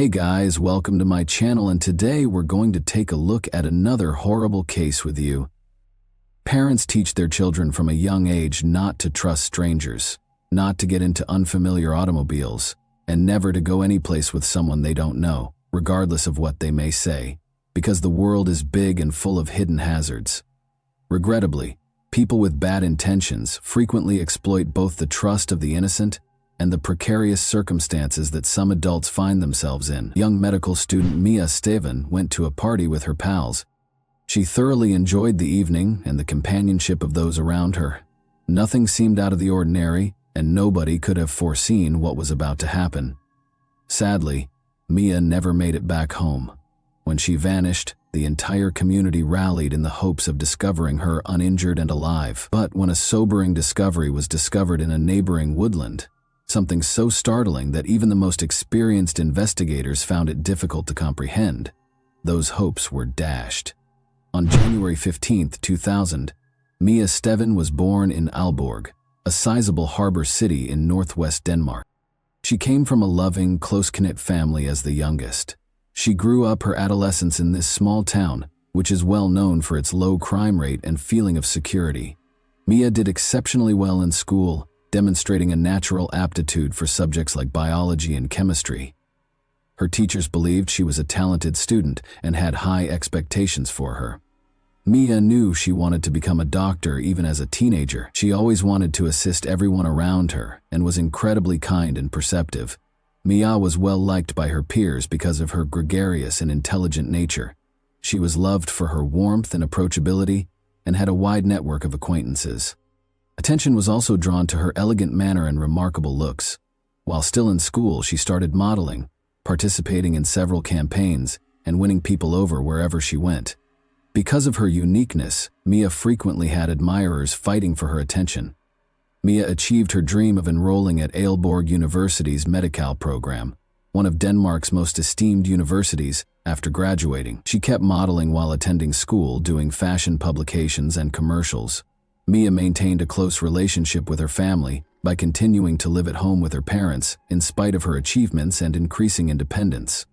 Hey guys, welcome to my channel, and today we're going to take a look at another horrible case with you. Parents teach their children from a young age not to trust strangers, not to get into unfamiliar automobiles, and never to go anyplace with someone they don't know, regardless of what they may say, because the world is big and full of hidden hazards. Regrettably, people with bad intentions frequently exploit both the trust of the innocent and the precarious circumstances that some adults find themselves in. Young medical student Mia Steven went to a party with her pals. She thoroughly enjoyed the evening and the companionship of those around her. Nothing seemed out of the ordinary, and nobody could have foreseen what was about to happen. Sadly, Mia never made it back home. When she vanished, the entire community rallied in the hopes of discovering her uninjured and alive. But when a sobering discovery was discovered in a neighboring woodland, something so startling that even the most experienced investigators found it difficult to comprehend, those hopes were dashed. On January 15, 2000, Mia Steven was born in Aalborg, a sizable harbor city in northwest Denmark. She came from a loving, close-knit family as the youngest. She grew up her adolescence in this small town, which is well known for its low crime rate and feeling of security. Mia did exceptionally well in school, demonstrating a natural aptitude for subjects like biology and chemistry. Her teachers believed she was a talented student and had high expectations for her. Mia knew she wanted to become a doctor even as a teenager. She always wanted to assist everyone around her and was incredibly kind and perceptive. Mia was well liked by her peers because of her gregarious and intelligent nature. She was loved for her warmth and approachability and had a wide network of acquaintances. Attention was also drawn to her elegant manner and remarkable looks. While still in school, she started modeling, participating in several campaigns, and winning people over wherever she went. Because of her uniqueness, Mia frequently had admirers fighting for her attention. Mia achieved her dream of enrolling at Aalborg University's Medical program, one of Denmark's most esteemed universities. After graduating, she kept modeling while attending school, doing fashion publications and commercials. Mia maintained a close relationship with her family by continuing to live at home with her parents in spite of her achievements and increasing independence.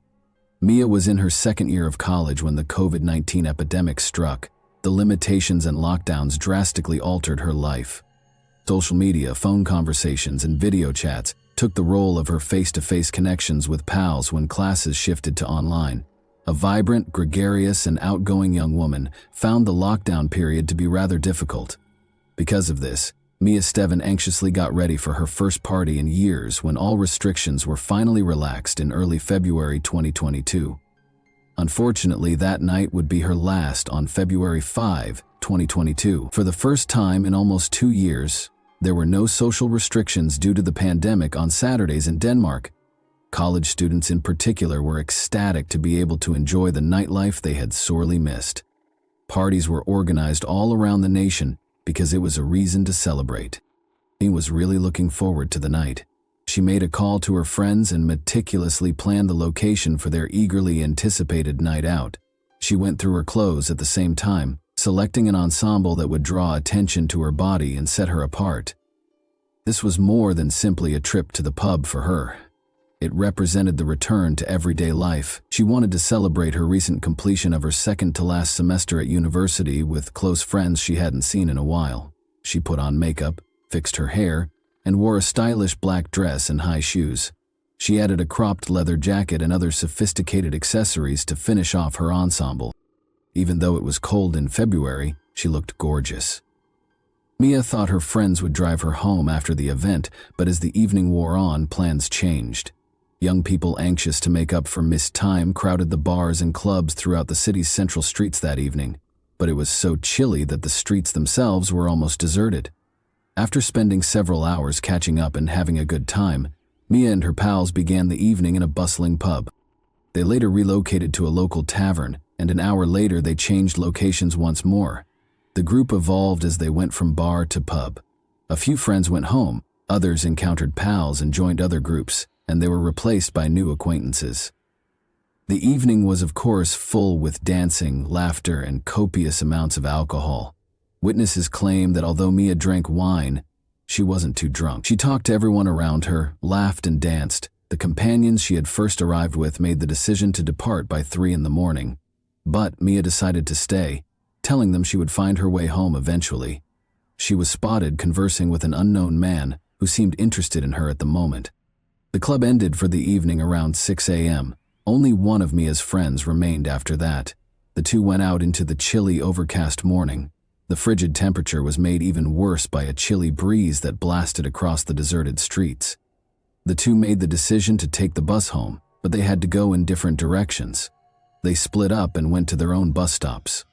Mia was in her second year of college when the COVID-19 epidemic struck. The limitations and lockdowns drastically altered her life. Social media, phone conversations, and video chats took the role of her face-to-face connections with pals when classes shifted to online. A vibrant, gregarious, and outgoing young woman found the lockdown period to be rather difficult. Because of this, Mia Steven anxiously got ready for her first party in years when all restrictions were finally relaxed in early February 2022. Unfortunately, that night would be her last on February 5, 2022. For the first time in almost 2 years, there were no social restrictions due to the pandemic on Saturdays in Denmark. College students in particular were ecstatic to be able to enjoy the nightlife they had sorely missed. Parties were organized all around the nation because it was a reason to celebrate. She was really looking forward to the night. She made a call to her friends and meticulously planned the location for their eagerly anticipated night out. She went through her clothes at the same time, selecting an ensemble that would draw attention to her body and set her apart. This was more than simply a trip to the pub for her. It represented the return to everyday life. She wanted to celebrate her recent completion of her second-to-last semester at university with close friends she hadn't seen in a while. She put on makeup, fixed her hair, and wore a stylish black dress and high shoes. She added a cropped leather jacket and other sophisticated accessories to finish off her ensemble. Even though it was cold in February, she looked gorgeous. Mia thought her friends would drive her home after the event, but as the evening wore on, plans changed. Young people anxious to make up for missed time crowded the bars and clubs throughout the city's central streets that evening, but it was so chilly that the streets themselves were almost deserted. After spending several hours catching up and having a good time, Mia and her pals began the evening in a bustling pub. They later relocated to a local tavern, and an hour later they changed locations once more. The group evolved as they went from bar to pub. A few friends went home, others encountered pals and joined other groups, and they were replaced by new acquaintances. The evening was, of course, full with dancing, laughter, and copious amounts of alcohol. Witnesses claim that although Mia drank wine, she wasn't too drunk. She talked to everyone around her, laughed and danced, The companions she had first arrived with made the decision to depart by 3 in the morning. But Mia decided to stay, telling them she would find her way home eventually. She was spotted conversing with an unknown man who seemed interested in her at the moment. The club ended for the evening around 6 a.m. Only one of Mia's friends remained after that. The two went out into the chilly, overcast morning. The frigid temperature was made even worse by a chilly breeze that blasted across the deserted streets. The two made the decision to take the bus home, but they had to go in different directions. They split up and went to their own bus stops.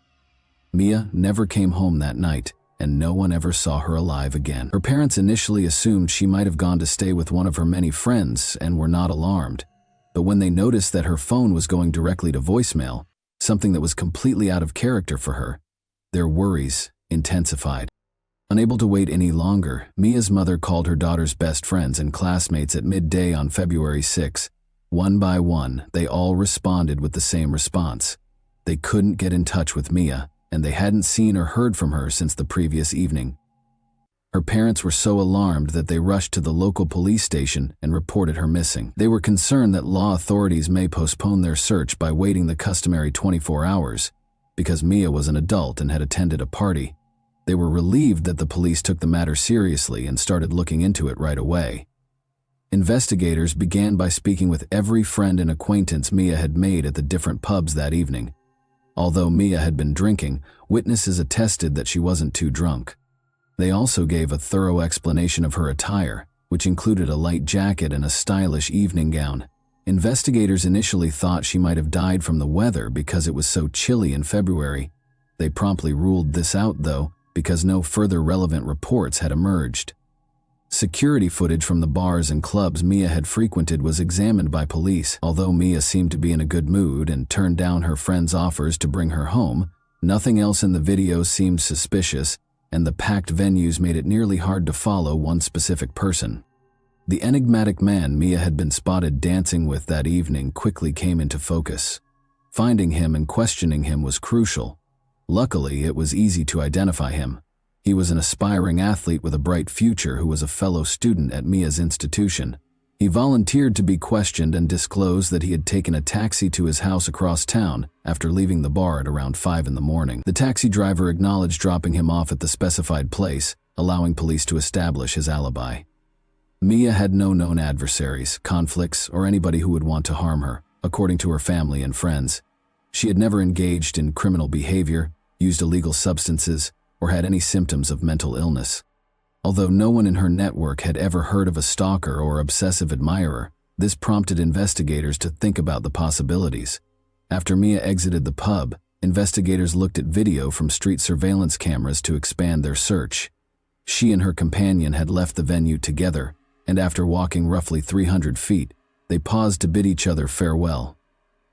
Mia never came home that night, and no one ever saw her alive again. Her parents initially assumed she might have gone to stay with one of her many friends and were not alarmed. But when they noticed that her phone was going directly to voicemail, something that was completely out of character for her, their worries intensified. Unable to wait any longer, Mia's mother called her daughter's best friends and classmates at midday on February 6. One by one, they all responded with the same response. They couldn't get in touch with Mia, and they hadn't seen or heard from her since the previous evening. Her parents were so alarmed that they rushed to the local police station and reported her missing. They were concerned that law authorities may postpone their search by waiting the customary 24 hours, because Mia was an adult and had attended a party. They were relieved that the police took the matter seriously and started looking into it right away. Investigators began by speaking with every friend and acquaintance Mia had made at the different pubs that evening. Although Mia had been drinking, witnesses attested that she wasn't too drunk. They also gave a thorough explanation of her attire, which included a light jacket and a stylish evening gown. Investigators initially thought she might have died from the weather because it was so chilly in February. They promptly ruled this out, though, because no further relevant reports had emerged. Security footage from the bars and clubs Mia had frequented was examined by police. Although Mia seemed to be in a good mood and turned down her friends' offers to bring her home, nothing else in the video seemed suspicious, and the packed venues made it nearly hard to follow one specific person. The enigmatic man Mia had been spotted dancing with that evening quickly came into focus. Finding him and questioning him was crucial. Luckily, it was easy to identify him. He was an aspiring athlete with a bright future who was a fellow student at Mia's institution. He volunteered to be questioned and disclosed that he had taken a taxi to his house across town after leaving the bar at around 5 in the morning. The taxi driver acknowledged dropping him off at the specified place, allowing police to establish his alibi. Mia had no known adversaries, conflicts, or anybody who would want to harm her, according to her family and friends. She had never engaged in criminal behavior, used illegal substances, or had any symptoms of mental illness. Although no one in her network had ever heard of a stalker or obsessive admirer, this prompted investigators to think about the possibilities. After Mia exited the pub, investigators looked at video from street surveillance cameras to expand their search. She and her companion had left the venue together, and after walking roughly 300 feet, they paused to bid each other farewell.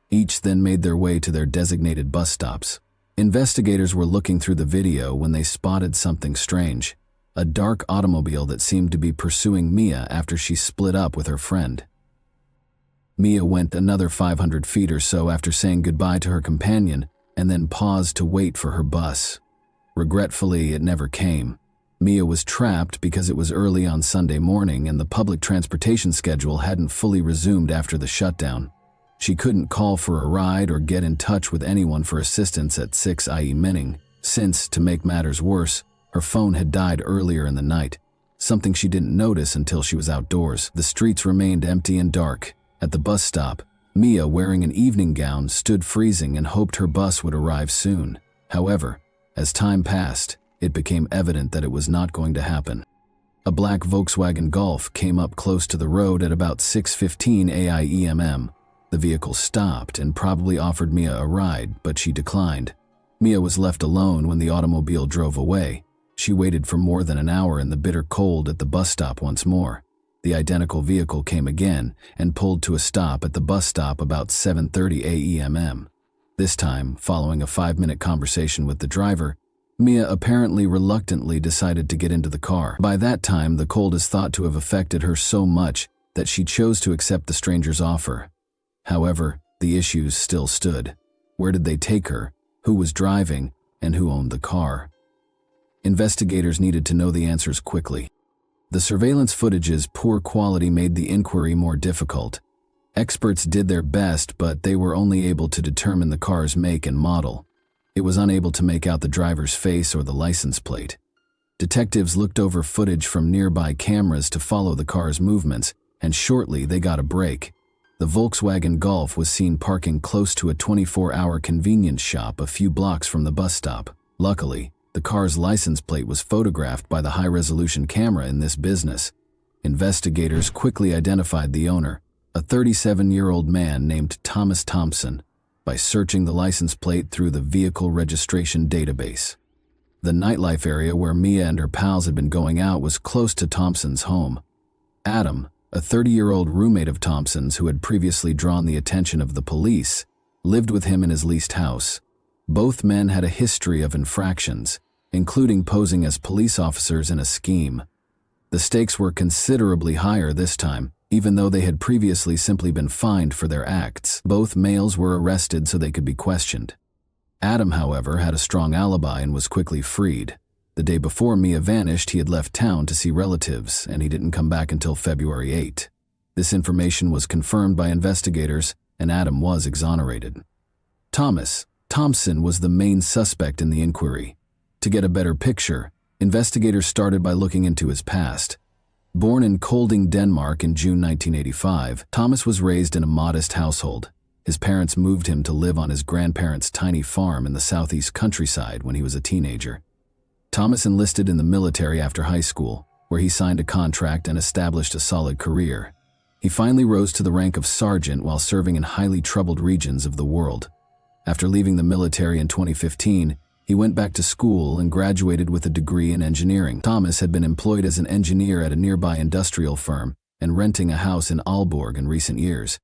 Each then made their way to their designated bus stops. Investigators were looking through the video when they spotted something strange, a dark automobile that seemed to be pursuing Mia after she split up with her friend. Mia went another 500 feet or so after saying goodbye to her companion and then paused to wait for her bus. Regretfully, it never came. Mia was trapped because it was early on Sunday morning and the public transportation schedule hadn't fully resumed after the shutdown. She couldn't call for a ride or get in touch with anyone for assistance at 6 i.e. Minning, since, to make matters worse, her phone had died earlier in the night, something she didn't notice until she was outdoors. The streets remained empty and dark. At the bus stop, Mia, wearing an evening gown, stood freezing and hoped her bus would arrive soon. However, as time passed, it became evident that it was not going to happen. A black Volkswagen Golf came up close to the road at about 6:15 a.m. The vehicle stopped and probably offered Mia a ride, but she declined. Mia was left alone when the automobile drove away. She waited for more than an hour in the bitter cold at the bus stop once more. The identical vehicle came again and pulled to a stop at the bus stop about 7:30 a.m. This time, following a 5-minute conversation with the driver, Mia apparently reluctantly decided to get into the car. By that time, the cold is thought to have affected her so much that she chose to accept the stranger's offer. However, the issues still stood. Where did they take her? Who was driving? And who owned the car? Investigators needed to know the answers quickly. The surveillance footage's poor quality made the inquiry more difficult. Experts did their best, but they were only able to determine the car's make and model. It was unable to make out the driver's face or the license plate. Detectives looked over footage from nearby cameras to follow the car's movements, and shortly they got a break. The Volkswagen Golf was seen parking close to a 24-hour convenience shop a few blocks from the bus stop. Luckily, the car's license plate was photographed by the high-resolution camera in this business. Investigators quickly identified the owner, a 37-year-old man named Thomas Thompson, by searching the license plate through the vehicle registration database. The nightlife area where Mia and her pals had been going out was close to Thompson's home. Adam, a 30-year-old roommate of Thompson's who had previously drawn the attention of the police, lived with him in his leased house. Both men had a history of infractions, including posing as police officers in a scheme. The stakes were considerably higher this time, even though they had previously simply been fined for their acts. Both males were arrested so they could be questioned. Adam, however, had a strong alibi and was quickly freed. The day before Mia vanished, he had left town to see relatives, and he didn't come back until February 8. This information was confirmed by investigators, and Adam was exonerated. Thomas Thompson was the main suspect in the inquiry. To get a better picture, investigators started by looking into his past. Born in Kolding, Denmark in June 1985, Thomas was raised in a modest household. His parents moved him to live on his grandparents' tiny farm in the southeast countryside when he was a teenager. Thomas enlisted in the military after high school, where he signed a contract and established a solid career. He finally rose to the rank of sergeant while serving in highly troubled regions of the world. After leaving the military in 2015, he went back to school and graduated with a degree in engineering. Thomas had been employed as an engineer at a nearby industrial firm and renting a house in Aalborg in recent years.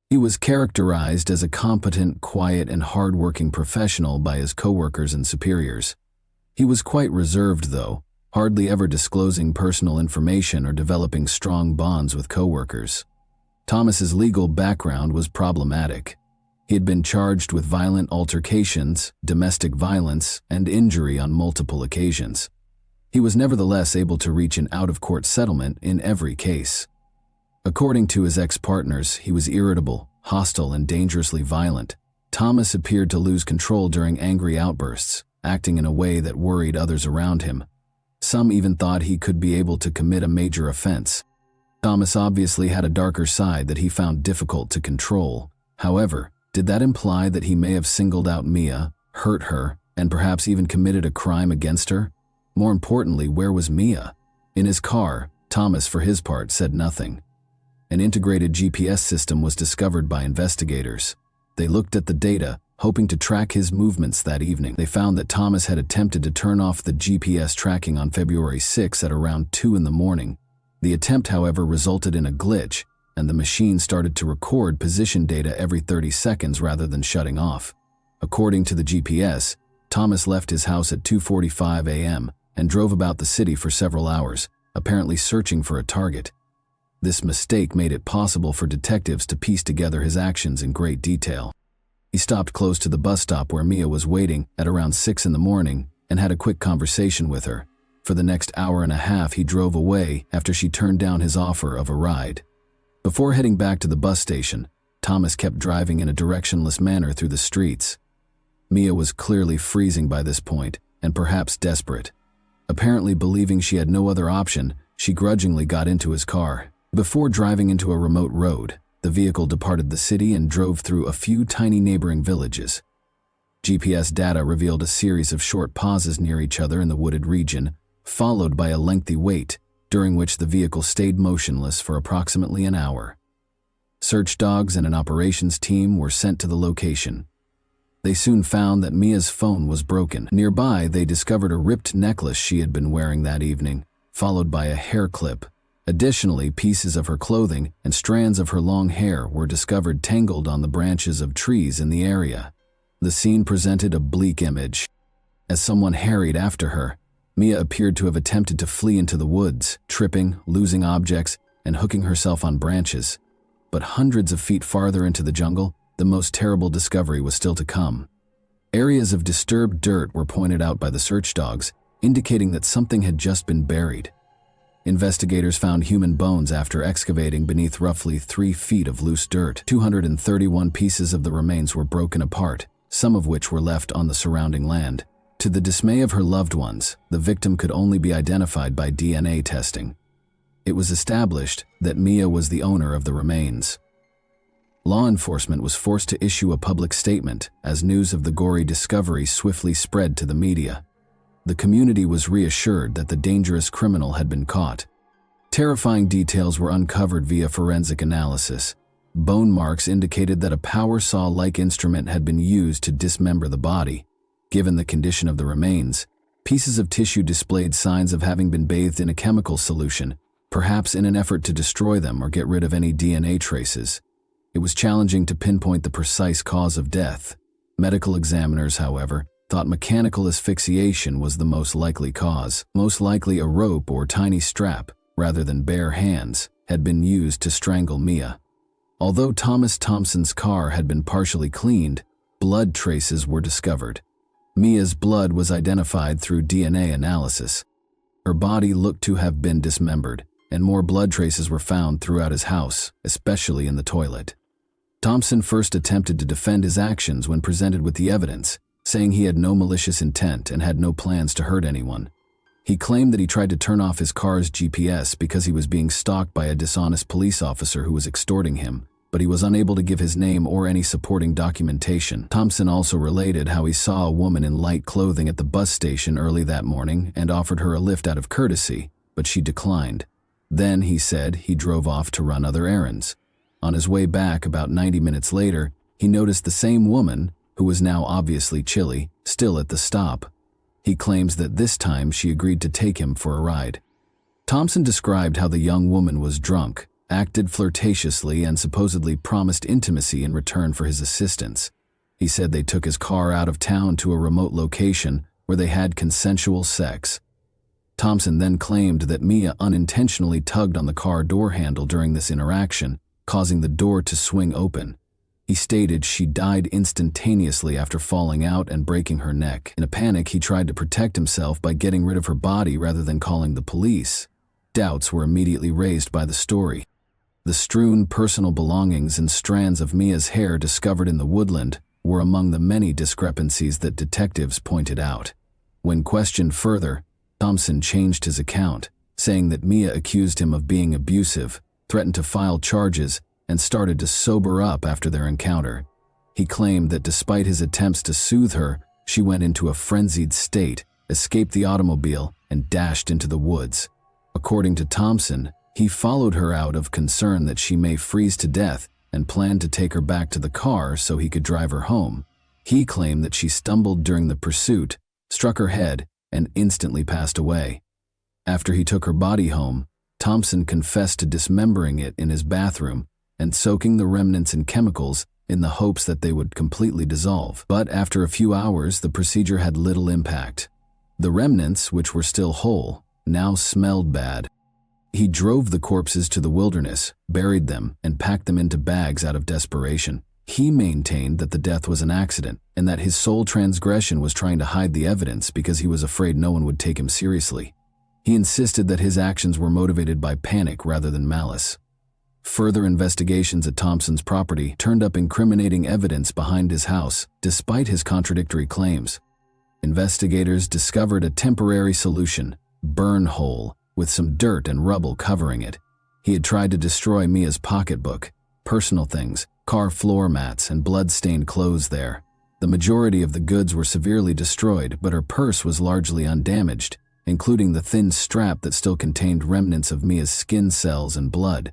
He was characterized as a competent, quiet, and hard-working professional by his coworkers and superiors. He was quite reserved, though, hardly ever disclosing personal information or developing strong bonds with coworkers. Thomas's legal background was problematic. He had been charged with violent altercations, domestic violence, and injury on multiple occasions. He was nevertheless able to reach an out-of-court settlement in every case. According to his ex-partners, he was irritable, hostile, and dangerously violent. Thomas appeared to lose control during angry outbursts, acting in a way that worried others around him. Some even thought he could be able to commit a major offense. Thomas obviously had a darker side that he found difficult to control. However, did that imply that he may have singled out Mia, hurt her, and perhaps even committed a crime against her? More importantly, where was Mia? In his car, Thomas, for his part, said nothing. An integrated GPS system was discovered by investigators. They looked at the data, hoping to track his movements that evening. They found that Thomas had attempted to turn off the GPS tracking on February 6 at around 2 in the morning. The attempt, however, resulted in a glitch, and the machine started to record position data every 30 seconds rather than shutting off. According to the GPS, Thomas left his house at 2:45 a.m. and drove about the city for several hours, apparently searching for a target. This mistake made it possible for detectives to piece together his actions in great detail. He stopped close to the bus stop where Mia was waiting at around 6 in the morning and had a quick conversation with her. For the next hour and a half, he drove away after she turned down his offer of a ride. Before heading back to the bus station, Thomas kept driving in a directionless manner through the streets. Mia was clearly freezing by this point and perhaps desperate. Apparently believing she had no other option, she grudgingly got into his car. Before driving into a remote road, the vehicle departed the city and drove through a few tiny neighboring villages. GPS data revealed a series of short pauses near each other in the wooded region, followed by a lengthy wait, during which the vehicle stayed motionless for approximately an hour. Search dogs and an operations team were sent to the location. They soon found that Mia's phone was broken. Nearby, they discovered a ripped necklace she had been wearing that evening, followed by a hair clip. Additionally, pieces of her clothing and strands of her long hair were discovered tangled on the branches of trees in the area. The scene presented a bleak image. As someone harried after her, Mia appeared to have attempted to flee into the woods, tripping, losing objects, and hooking herself on branches. But hundreds of feet farther into the jungle, the most terrible discovery was still to come. Areas of disturbed dirt were pointed out by the search dogs, indicating that something had just been buried. Investigators found human bones after excavating beneath roughly 3 feet of loose dirt. 231 pieces of the remains were broken apart, some of which were left on the surrounding land. To the dismay of her loved ones, the victim could only be identified by DNA testing. It was established that Mia was the owner of the remains. Law enforcement was forced to issue a public statement as news of the gory discovery swiftly spread to the media. The community was reassured that the dangerous criminal had been caught. Terrifying details were uncovered via forensic analysis. Bone marks indicated that a power saw-like instrument had been used to dismember the body. Given the condition of the remains, pieces of tissue displayed signs of having been bathed in a chemical solution, perhaps in an effort to destroy them or get rid of any DNA traces. It was challenging to pinpoint the precise cause of death. Medical examiners, however, thought mechanical asphyxiation was the most likely cause. Most likely a rope or tiny strap, rather than bare hands, had been used to strangle Mia. Although Thomas Thompson's car had been partially cleaned, blood traces were discovered. Mia's blood was identified through DNA analysis. Her body looked to have been dismembered, and more blood traces were found throughout his house, especially in the toilet. Thompson first attempted to defend his actions when presented with the evidence, saying he had no malicious intent and had no plans to hurt anyone. He claimed that he tried to turn off his car's GPS because he was being stalked by a dishonest police officer who was extorting him, but he was unable to give his name or any supporting documentation. Thompson also related how he saw a woman in light clothing at the bus station early that morning and offered her a lift out of courtesy, but she declined. Then, he said, he drove off to run other errands. On his way back about 90 minutes later, he noticed the same woman, who was now obviously chilly, still at the stop. He claims that this time she agreed to take him for a ride. Thompson described how the young woman was drunk, acted flirtatiously, and supposedly promised intimacy in return for his assistance. He said they took his car out of town to a remote location where they had consensual sex. Thompson then claimed that Mia unintentionally tugged on the car door handle during this interaction, causing the door to swing open. He stated she died instantaneously after falling out and breaking her neck. In a panic, he tried to protect himself by getting rid of her body rather than calling the police. Doubts were immediately raised by the story. The strewn personal belongings and strands of Mia's hair discovered in the woodland were among the many discrepancies that detectives pointed out. When questioned further, Thompson changed his account, saying that Mia accused him of being abusive, threatened to file charges, and started to sober up after their encounter. He claimed that despite his attempts to soothe her, she went into a frenzied state, escaped the automobile, and dashed into the woods. According to Thompson, he followed her out of concern that she may freeze to death and planned to take her back to the car so he could drive her home. He claimed that she stumbled during the pursuit, struck her head, and instantly passed away. After he took her body home, Thompson confessed to dismembering it in his bathroom and soaking the remnants in chemicals in the hopes that they would completely dissolve. But after a few hours, the procedure had little impact. The remnants, which were still whole, now smelled bad. He drove the corpses to the wilderness, buried them, and packed them into bags out of desperation. He maintained that the death was an accident and that his sole transgression was trying to hide the evidence because he was afraid no one would take him seriously. He insisted that his actions were motivated by panic rather than malice. Further investigations at Thompson's property turned up incriminating evidence behind his house, despite his contradictory claims. Investigators discovered a temporary solution, burn hole, with some dirt and rubble covering it. He had tried to destroy Mia's pocketbook, personal things, car floor mats, and blood-stained clothes there. The majority of the goods were severely destroyed, but her purse was largely undamaged, including the thin strap that still contained remnants of Mia's skin cells and blood.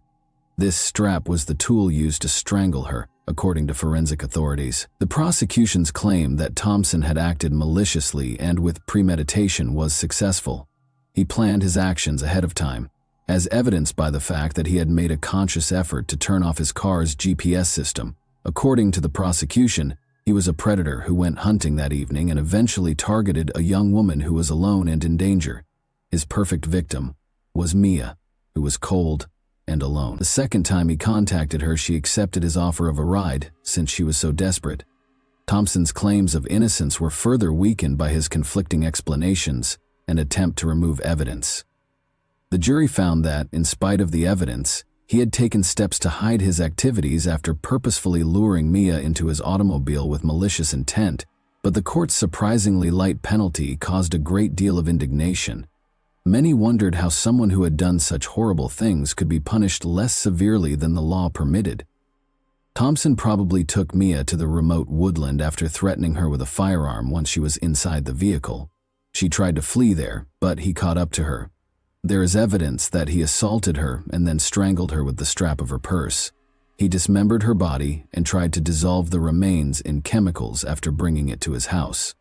This strap was the tool used to strangle her, according to forensic authorities. The prosecution's claim that Thompson had acted maliciously and with premeditation was successful. He planned his actions ahead of time, as evidenced by the fact that he had made a conscious effort to turn off his car's GPS system. According to the prosecution, he was a predator who went hunting that evening and eventually targeted a young woman who was alone and in danger. His perfect victim was Mia, who was cold and alone. The second time he contacted her, she accepted his offer of a ride since she was so desperate. Thompson's claims of innocence were further weakened by his conflicting explanations and attempt to remove evidence. The jury found that, in spite of the evidence, he had taken steps to hide his activities after purposefully luring Mia into his automobile with malicious intent, but the court's surprisingly light penalty caused a great deal of indignation. Many wondered how someone who had done such horrible things could be punished less severely than the law permitted. Thompson probably took Mia to the remote woodland after threatening her with a firearm once she was inside the vehicle. She tried to flee there, but he caught up to her. There is evidence that he assaulted her and then strangled her with the strap of her purse. He dismembered her body and tried to dissolve the remains in chemicals after bringing it to his house.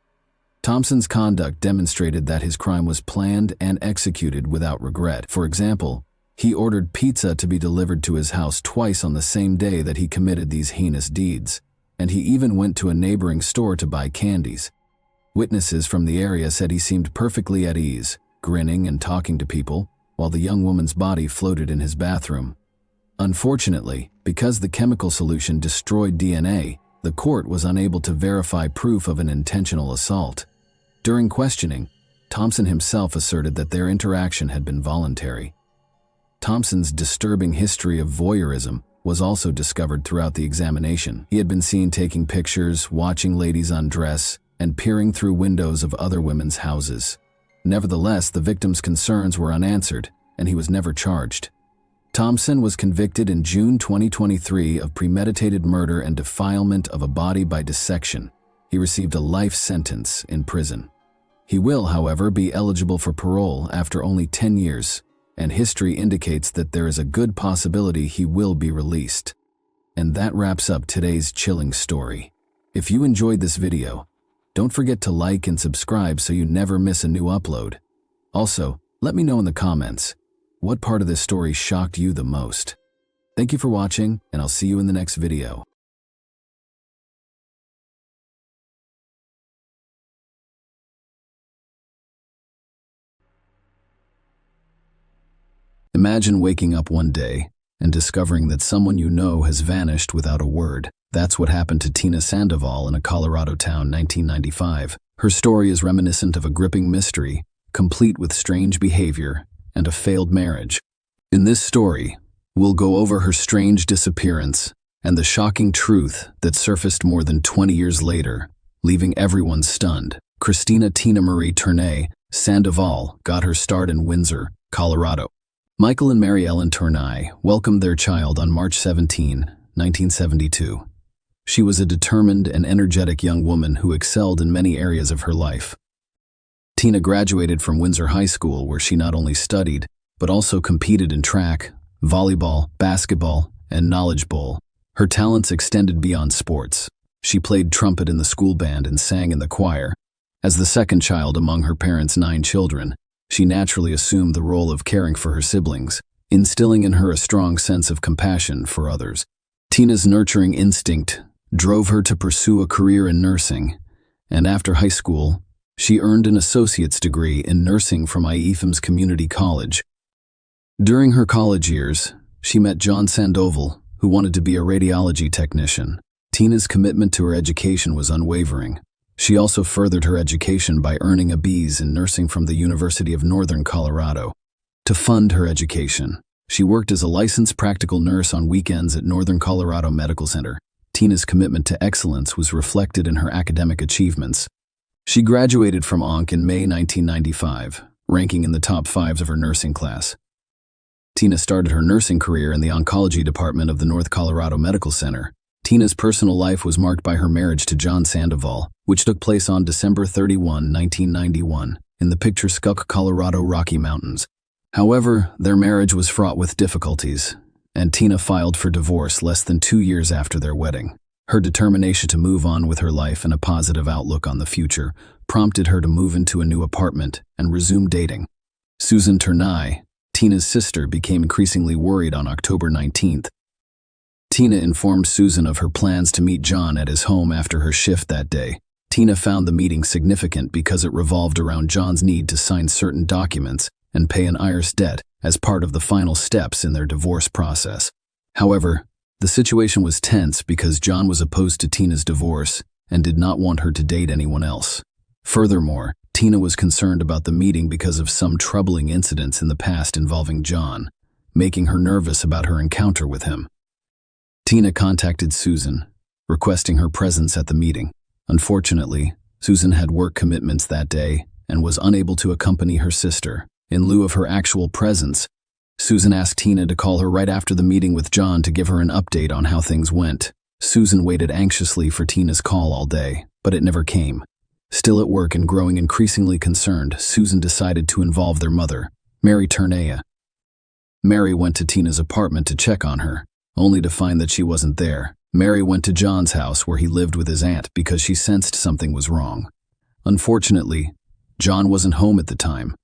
Thompson's conduct demonstrated that his crime was planned and executed without regret. For example, he ordered pizza to be delivered to his house twice on the same day that he committed these heinous deeds, and he even went to a neighboring store to buy candies. Witnesses from the area said he seemed perfectly at ease, grinning and talking to people, while the young woman's body floated in his bathroom. Unfortunately, because the chemical solution destroyed DNA, the court was unable to verify proof of an intentional assault. During questioning, Thompson himself asserted that their interaction had been voluntary. Thompson's disturbing history of voyeurism was also discovered throughout the examination. He had been seen taking pictures, watching ladies undress, and peering through windows of other women's houses. Nevertheless, the victim's concerns were unanswered, and he was never charged. Thompson was convicted in June 2023 of premeditated murder and defilement of a body by dissection. He received a life sentence in prison. He will, however, be eligible for parole after only 10 years, and history indicates that there is a good possibility he will be released. And that wraps up today's chilling story. If you enjoyed this video, don't forget to like and subscribe so you never miss a new upload. Also, let me know in the comments, what part of this story shocked you the most? Thank you for watching, and I'll see you in the next video. Imagine waking up one day and discovering that someone you know has vanished without a word. That's what happened to Tina Sandoval in a Colorado town, 1995. Her story is reminiscent of a gripping mystery, complete with strange behavior and a failed marriage. In this story, we'll go over her strange disappearance and the shocking truth that surfaced more than 20 years later, leaving everyone stunned. Christina Tina Marie Tournay Sandoval got her start in Windsor, Colorado. Michael and Mary Ellen Tournay welcomed their child on March 17, 1972. She was a determined and energetic young woman who excelled in many areas of her life. Tina graduated from Windsor High School, where she not only studied, but also competed in track, volleyball, basketball, and knowledge bowl. Her talents extended beyond sports. She played trumpet in the school band and sang in the choir. As the second child among her parents' 9 children, she naturally assumed the role of caring for her siblings, instilling in her a strong sense of compassion for others. Tina's nurturing instinct drove her to pursue a career in nursing, and after high school, she earned an associate's degree in nursing from IEFM's Community College. During her college years, she met John Sandoval, who wanted to be a radiology technician. Tina's commitment to her education was unwavering. She also furthered her education by earning a BS in nursing from the University of Northern Colorado. To fund her education, she worked as a licensed practical nurse on weekends at Northern Colorado Medical Center. Tina's commitment to excellence was reflected in her academic achievements. She graduated from ONC in May 1995, ranking in the top 5s of her nursing class. Tina started her nursing career in the oncology department of the North Colorado Medical Center. Tina's personal life was marked by her marriage to John Sandoval, which took place on December 31, 1991, in the picturesque Colorado Rocky Mountains. However, their marriage was fraught with difficulties, and Tina filed for divorce less than 2 years after their wedding. Her determination to move on with her life and a positive outlook on the future prompted her to move into a new apartment and resume dating. Susan Tournay, Tina's sister, became increasingly worried on October 19th. Tina informed Susan of her plans to meet John at his home after her shift that day. Tina found the meeting significant because it revolved around John's need to sign certain documents and pay an IRS debt as part of the final steps in their divorce process. However, the situation was tense because John was opposed to Tina's divorce and did not want her to date anyone else. Furthermore, Tina was concerned about the meeting because of some troubling incidents in the past involving John, making her nervous about her encounter with him. Tina contacted Susan, requesting her presence at the meeting. Unfortunately, Susan had work commitments that day and was unable to accompany her sister. In lieu of her actual presence, Susan asked Tina to call her right after the meeting with John to give her an update on how things went. Susan waited anxiously for Tina's call all day, but it never came. Still at work and growing increasingly concerned, Susan decided to involve their mother, Mary Turnea. Mary went to Tina's apartment to check on her, only to find that she wasn't there. Mary went to John's house where he lived with his aunt because she sensed something was wrong. Unfortunately, John wasn't home at the time.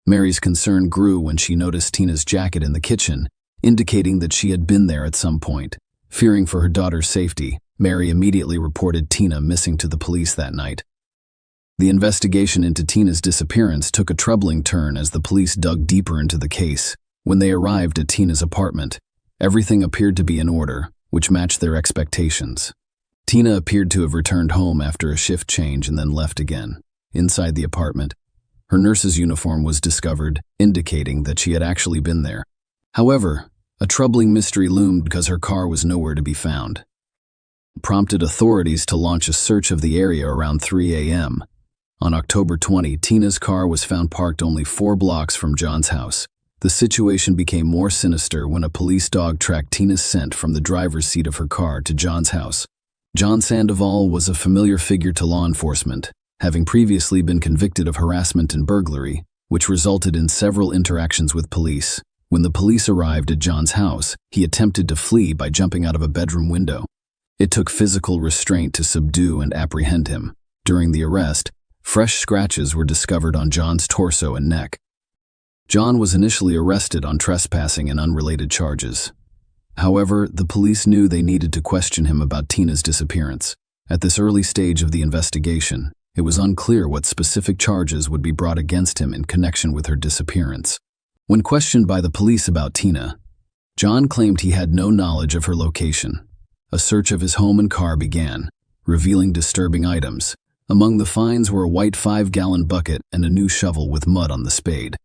Mary's concern grew when she noticed Tina's jacket in the kitchen, indicating that she had been there at some point. Fearing for her daughter's safety, Mary immediately reported Tina missing to the police that night. The investigation into Tina's disappearance took a troubling turn as the police dug deeper into the case. When they arrived at Tina's apartment, everything appeared to be in order, which matched their expectations. Tina appeared to have returned home after a shift change and then left again. Inside the apartment, her nurse's uniform was discovered, indicating that she had actually been there. However, a troubling mystery loomed because her car was nowhere to be found. It prompted authorities to launch a search of the area around 3 a.m. On October 20, Tina's car was found parked only 4 blocks from John's house. The situation became more sinister when a police dog tracked Tina's scent from the driver's seat of her car to John's house. John Sandoval was a familiar figure to law enforcement, having previously been convicted of harassment and burglary, which resulted in several interactions with police. When the police arrived at John's house, he attempted to flee by jumping out of a bedroom window. It took physical restraint to subdue and apprehend him. During the arrest, fresh scratches were discovered on John's torso and neck. John was initially arrested on trespassing and unrelated charges. However, the police knew they needed to question him about Tina's disappearance. At this early stage of the investigation, it was unclear what specific charges would be brought against him in connection with her disappearance. When questioned by the police about Tina, John claimed he had no knowledge of her location. A search of his home and car began, revealing disturbing items. Among the finds were a white 5-gallon bucket and a new shovel with mud on the spade.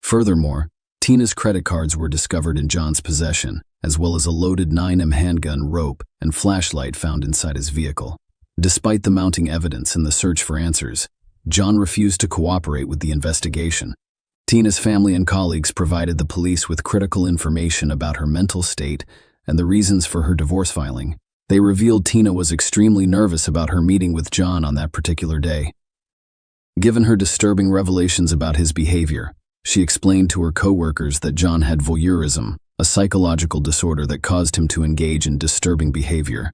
Furthermore, Tina's credit cards were discovered in John's possession, as well as a loaded 9mm handgun, rope, and flashlight found inside his vehicle. Despite the mounting evidence and the search for answers, John refused to cooperate with the investigation. Tina's family and colleagues provided the police with critical information about her mental state and the reasons for her divorce filing. They revealed Tina was extremely nervous about her meeting with John on that particular day. Given her disturbing revelations about his behavior, she explained to her co-workers that John had voyeurism, a psychological disorder that caused him to engage in disturbing behavior.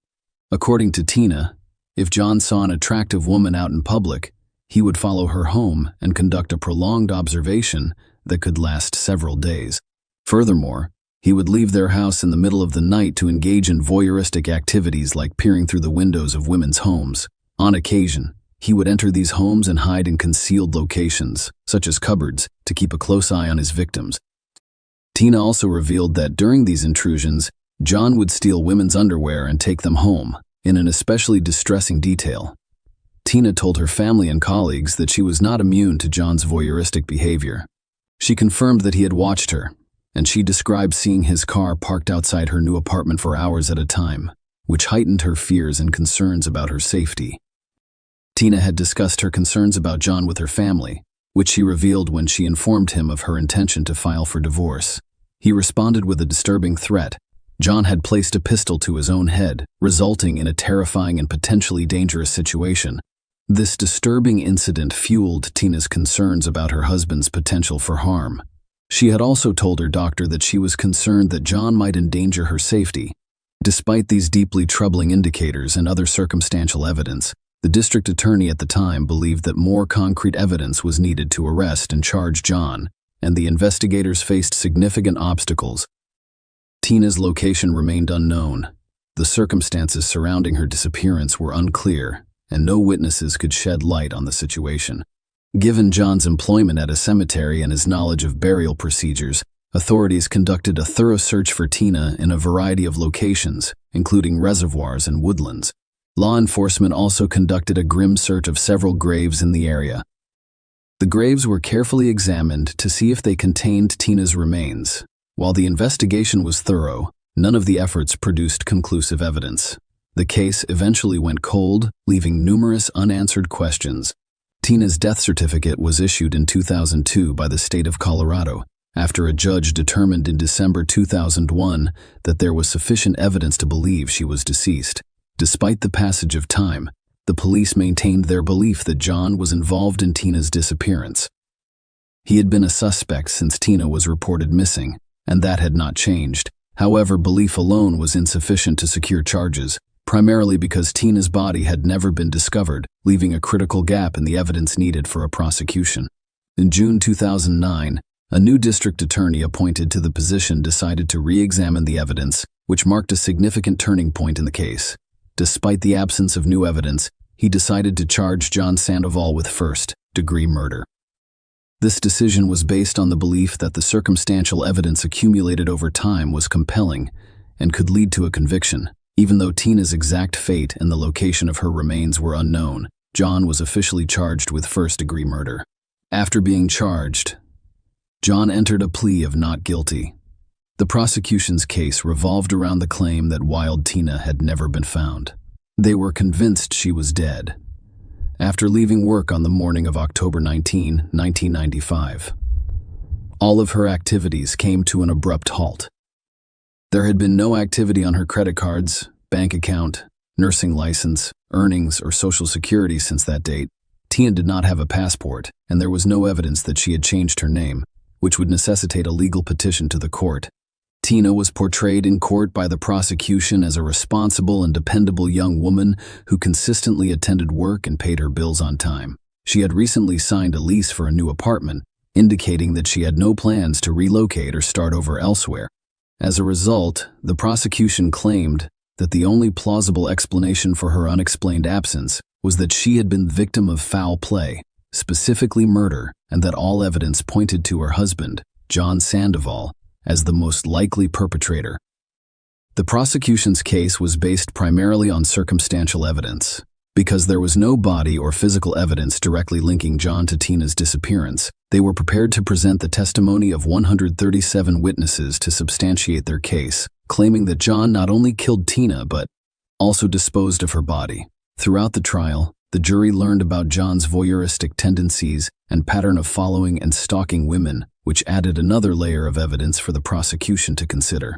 According to Tina, if John saw an attractive woman out in public, he would follow her home and conduct a prolonged observation that could last several days. Furthermore, he would leave their house in the middle of the night to engage in voyeuristic activities like peering through the windows of women's homes. On occasion, he would enter these homes and hide in concealed locations, such as cupboards, to keep a close eye on his victims. Tina also revealed that during these intrusions, John would steal women's underwear and take them home, in an especially distressing detail. Tina told her family and colleagues that she was not immune to John's voyeuristic behavior. She confirmed that he had watched her, and she described seeing his car parked outside her new apartment for hours at a time, which heightened her fears and concerns about her safety. Tina had discussed her concerns about John with her family, which she revealed when she informed him of her intention to file for divorce. He responded with a disturbing threat. John had placed a pistol to his own head, resulting in a terrifying and potentially dangerous situation. This disturbing incident fueled Tina's concerns about her husband's potential for harm. She had also told her doctor that she was concerned that John might endanger her safety. Despite these deeply troubling indicators and other circumstantial evidence, the district attorney at the time believed that more concrete evidence was needed to arrest and charge John, and the investigators faced significant obstacles. Tina's location remained unknown. The circumstances surrounding her disappearance were unclear, and no witnesses could shed light on the situation. Given John's employment at a cemetery and his knowledge of burial procedures, authorities conducted a thorough search for Tina in a variety of locations, including reservoirs and woodlands. Law enforcement also conducted a grim search of several graves in the area. The graves were carefully examined to see if they contained Tina's remains. While the investigation was thorough, none of the efforts produced conclusive evidence. The case eventually went cold, leaving numerous unanswered questions. Tina's death certificate was issued in 2002 by the state of Colorado, after a judge determined in December 2001 that there was sufficient evidence to believe she was deceased. Despite the passage of time, the police maintained their belief that John was involved in Tina's disappearance. He had been a suspect since Tina was reported missing, and that had not changed. However, belief alone was insufficient to secure charges, primarily because Tina's body had never been discovered, leaving a critical gap in the evidence needed for a prosecution. In June 2009, a new district attorney appointed to the position decided to re-examine the evidence, which marked a significant turning point in the case. Despite the absence of new evidence, he decided to charge John Sandoval with first-degree murder. This decision was based on the belief that the circumstantial evidence accumulated over time was compelling and could lead to a conviction. Even though Tina's exact fate and the location of her remains were unknown, John was officially charged with first-degree murder. After being charged, John entered a plea of not guilty. The prosecution's case revolved around the claim that Wild Tina had never been found. They were convinced she was dead. After leaving work on the morning of October 19, 1995, all of her activities came to an abrupt halt. There had been no activity on her credit cards, bank account, nursing license, earnings, or Social Security since that date. Tina did not have a passport, and there was no evidence that she had changed her name, which would necessitate a legal petition to the court. Tina was portrayed in court by the prosecution as a responsible and dependable young woman who consistently attended work and paid her bills on time. She had recently signed a lease for a new apartment, indicating that she had no plans to relocate or start over elsewhere. As a result, the prosecution claimed that the only plausible explanation for her unexplained absence was that she had been the victim of foul play, specifically murder, and that all evidence pointed to her husband, John Sandoval, as the most likely perpetrator. The prosecution's case was based primarily on circumstantial evidence. Because there was no body or physical evidence directly linking John to Tina's disappearance, they were prepared to present the testimony of 137 witnesses to substantiate their case, claiming that John not only killed Tina but also disposed of her body. Throughout the trial, the jury learned about John's voyeuristic tendencies and pattern of following and stalking women, which added another layer of evidence for the prosecution to consider.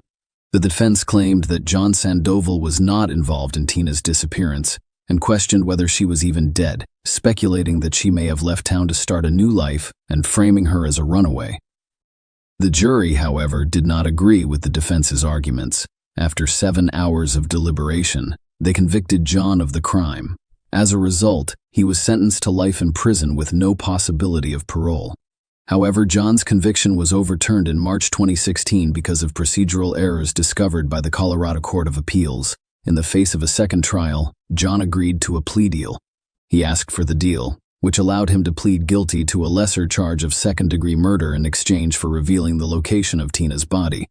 The defense claimed that John Sandoval was not involved in Tina's disappearance and questioned whether she was even dead, speculating that she may have left town to start a new life and framing her as a runaway. The jury, however, did not agree with the defense's arguments. After 7 hours of deliberation, they convicted John of the crime. As a result, he was sentenced to life in prison with no possibility of parole. However, John's conviction was overturned in March 2016 because of procedural errors discovered by the Colorado Court of Appeals. In the face of a second trial, John agreed to a plea deal. He asked for the deal, which allowed him to plead guilty to a lesser charge of second-degree murder in exchange for revealing the location of Tina's body.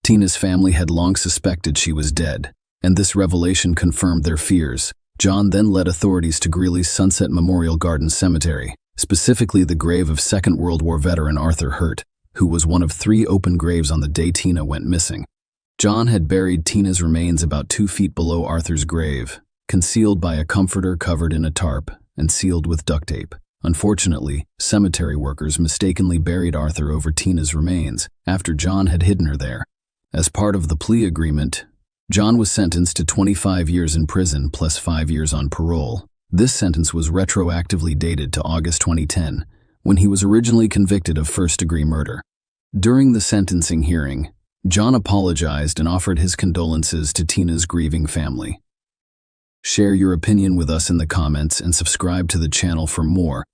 Tina's family had long suspected she was dead, and this revelation confirmed their fears. John then led authorities to Greeley's Sunset Memorial Gardens Cemetery, specifically the grave of Second World War veteran Arthur Hurt, who was one of 3 open graves on the day Tina went missing. John had buried Tina's remains about 2 feet below Arthur's grave, concealed by a comforter covered in a tarp and sealed with duct tape. Unfortunately, cemetery workers mistakenly buried Arthur over Tina's remains after John had hidden her there. As part of the plea agreement, John was sentenced to 25 years in prison plus 5 years on parole. This sentence was retroactively dated to August 2010, when he was originally convicted of first-degree murder. During the sentencing hearing, John apologized and offered his condolences to Tina's grieving family. Share your opinion with us in the comments and subscribe to the channel for more.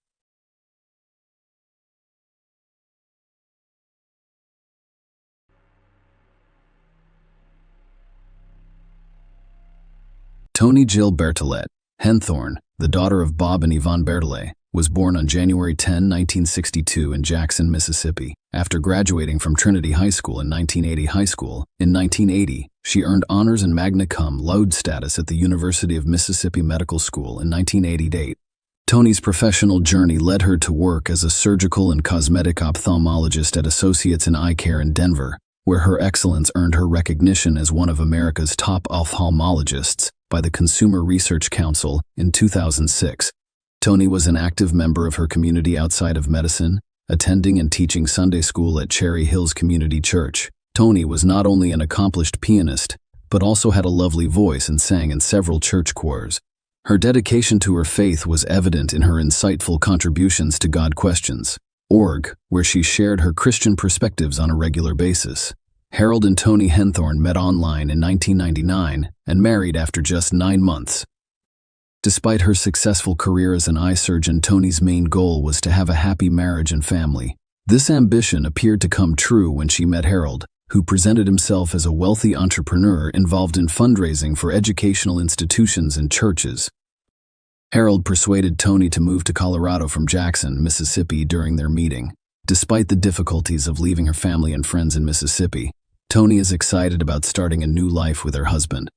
Toni Jill Bertolet Henthorn, the daughter of Bob and Yvonne Bertolet, was born on January 10, 1962 in Jackson, Mississippi. After graduating from Trinity High School in 1980, she earned honors and magna cum laude status at the University of Mississippi Medical School in 1988. Tony's professional journey led her to work as a surgical and cosmetic ophthalmologist at Associates in Eye Care in Denver, where her excellence earned her recognition as one of America's top ophthalmologists by the Consumer Research Council in 2006. Tony was an active member of her community outside of medicine, attending and teaching Sunday school at Cherry Hills Community Church. Tony was not only an accomplished pianist, but also had a lovely voice and sang in several church choirs. Her dedication to her faith was evident in her insightful contributions to God Questions.org, where she shared her Christian perspectives on a regular basis. Harold and Toni Henthorn met online in 1999 and married after just 9 months. Despite her successful career as an eye surgeon, Tony's main goal was to have a happy marriage and family. This ambition appeared to come true when she met Harold, who presented himself as a wealthy entrepreneur involved in fundraising for educational institutions and churches. Harold persuaded Tony to move to Colorado from Jackson, Mississippi during their meeting. Despite the difficulties of leaving her family and friends in Mississippi, Tony is excited about starting a new life with her husband.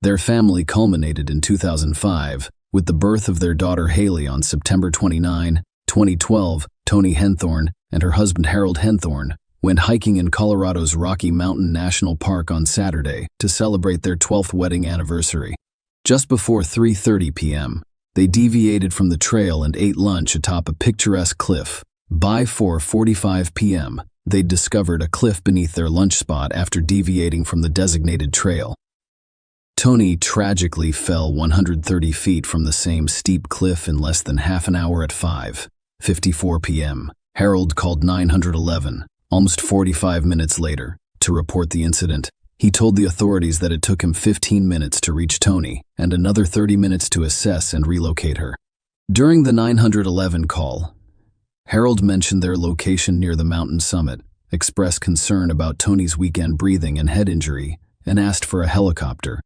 Their family culminated in 2005 with the birth of their daughter Haley on September 29, 2012. Toni Henthorn and her husband Harold Henthorn went hiking in Colorado's Rocky Mountain National Park on Saturday to celebrate their 12th wedding anniversary. Just before 3:30 p.m., they deviated from the trail and ate lunch atop a picturesque cliff. By 4:45 p.m., they discovered a cliff beneath their lunch spot after deviating from the designated trail. Tony tragically fell 130 feet from the same steep cliff in less than half an hour at 5:54 p.m. Harold called 911, almost 45 minutes later, to report the incident. He told the authorities that it took him 15 minutes to reach Tony and another 30 minutes to assess and relocate her. During the 911 call, Harold mentioned their location near the mountain summit, expressed concern about Tony's weekend breathing and head injury, and asked for a helicopter.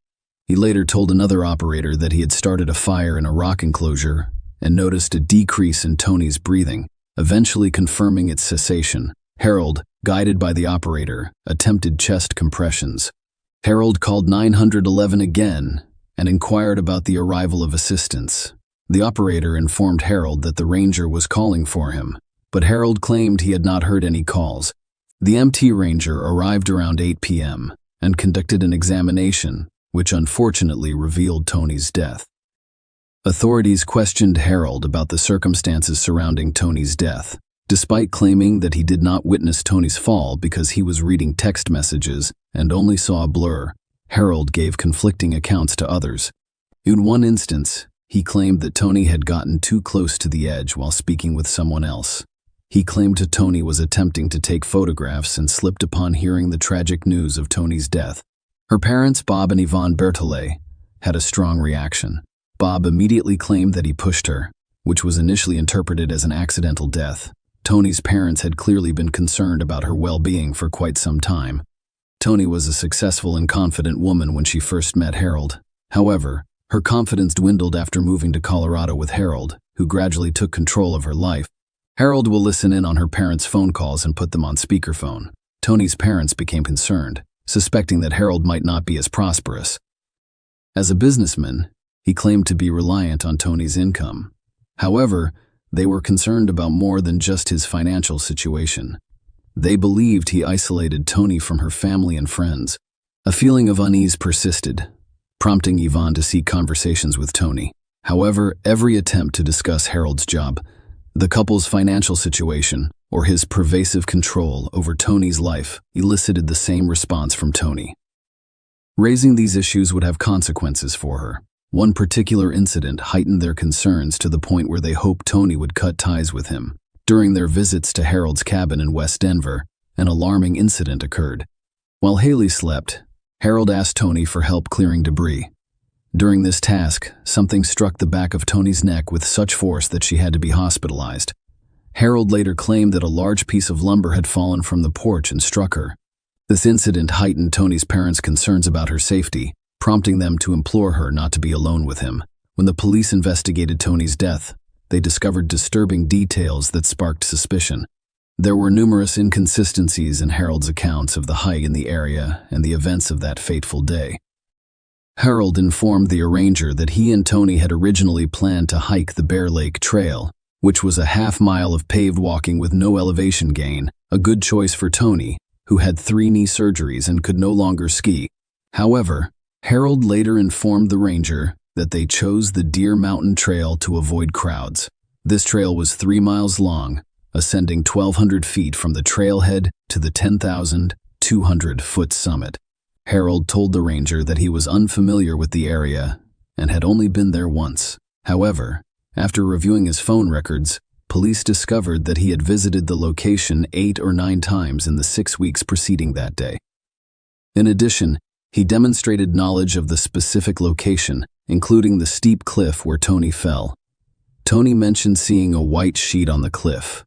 He later told another operator that he had started a fire in a rock enclosure and noticed a decrease in Tony's breathing, eventually confirming its cessation. Harold, guided by the operator, attempted chest compressions. Harold called 911 again and inquired about the arrival of assistance. The operator informed Harold that the ranger was calling for him, but Harold claimed he had not heard any calls. The MT ranger arrived around 8 p.m. and conducted an examination, which unfortunately revealed Tony's death. Authorities questioned Harold about the circumstances surrounding Tony's death. Despite claiming that he did not witness Tony's fall because he was reading text messages and only saw a blur, Harold gave conflicting accounts to others. In one instance, he claimed that Tony had gotten too close to the edge while speaking with someone else. He claimed Tony was attempting to take photographs and slipped upon hearing the tragic news of Tony's death. Her parents, Bob and Yvonne Berthollet, had a strong reaction. Bob immediately claimed that he pushed her, which was initially interpreted as an accidental death. Tony's parents had clearly been concerned about her well-being for quite some time. Tony was a successful and confident woman when she first met Harold. However, her confidence dwindled after moving to Colorado with Harold, who gradually took control of her life. Harold will listen in on her parents' phone calls and put them on speakerphone. Tony's parents became concerned, suspecting that Harold might not be as prosperous. As a businessman, he claimed to be reliant on Tony's income. However, they were concerned about more than just his financial situation. They believed he isolated Tony from her family and friends. A feeling of unease persisted, prompting Yvonne to seek conversations with Tony. However, every attempt to discuss Harold's job, the couple's financial situation, or his pervasive control over Tony's life elicited the same response from Tony. Raising these issues would have consequences for her. One particular incident heightened their concerns to the point where they hoped Tony would cut ties with him. During their visits to Harold's cabin in West Denver, an alarming incident occurred. While Haley slept, Harold asked Tony for help clearing debris. During this task, something struck the back of Tony's neck with such force that she had to be hospitalized. Harold later claimed that a large piece of lumber had fallen from the porch and struck her. This incident heightened Tony's parents' concerns about her safety, prompting them to implore her not to be alone with him. When the police investigated Tony's death, they discovered disturbing details that sparked suspicion. There were numerous inconsistencies in Harold's accounts of the hike in the area and the events of that fateful day. Harold informed the arranger that he and Tony had originally planned to hike the Bear Lake Trail, which was a half-mile of paved walking with no elevation gain, a good choice for Tony, who had 3 knee surgeries and could no longer ski. However, Harold later informed the ranger that they chose the Deer Mountain Trail to avoid crowds. This trail was 3 miles long, ascending 1,200 feet from the trailhead to the 10,200-foot summit. Harold told the ranger that he was unfamiliar with the area and had only been there once. However, after reviewing his phone records, police discovered that he had visited the location 8 or 9 times in the 6 weeks preceding that day. In addition, he demonstrated knowledge of the specific location, including the steep cliff where Tony fell. Tony mentioned seeing a white sheet on the cliff,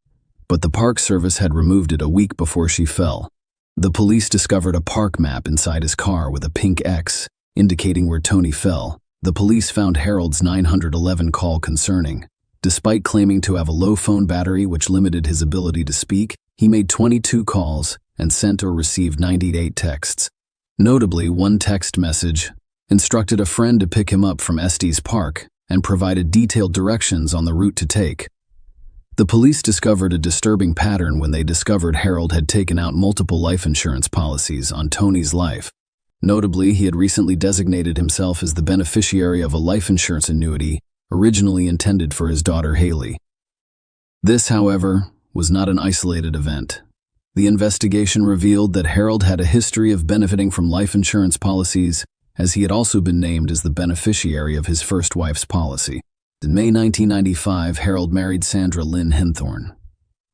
but the Park Service had removed it a week before she fell. The police discovered a park map inside his car with a pink X, indicating where Tony fell. The police found Harold's 911 call concerning. Despite claiming to have a low phone battery which limited his ability to speak, he made 22 calls and sent or received 98 texts. Notably, one text message instructed a friend to pick him up from Estes Park and provided detailed directions on the route to take. The police discovered a disturbing pattern when they discovered Harold had taken out multiple life insurance policies on Tony's life. Notably, he had recently designated himself as the beneficiary of a life insurance annuity originally intended for his daughter Haley. This, however, was not an isolated event. The investigation revealed that Harold had a history of benefiting from life insurance policies, as he had also been named as the beneficiary of his first wife's policy. In May 1995, Harold married Sandra Lynn Henthorne.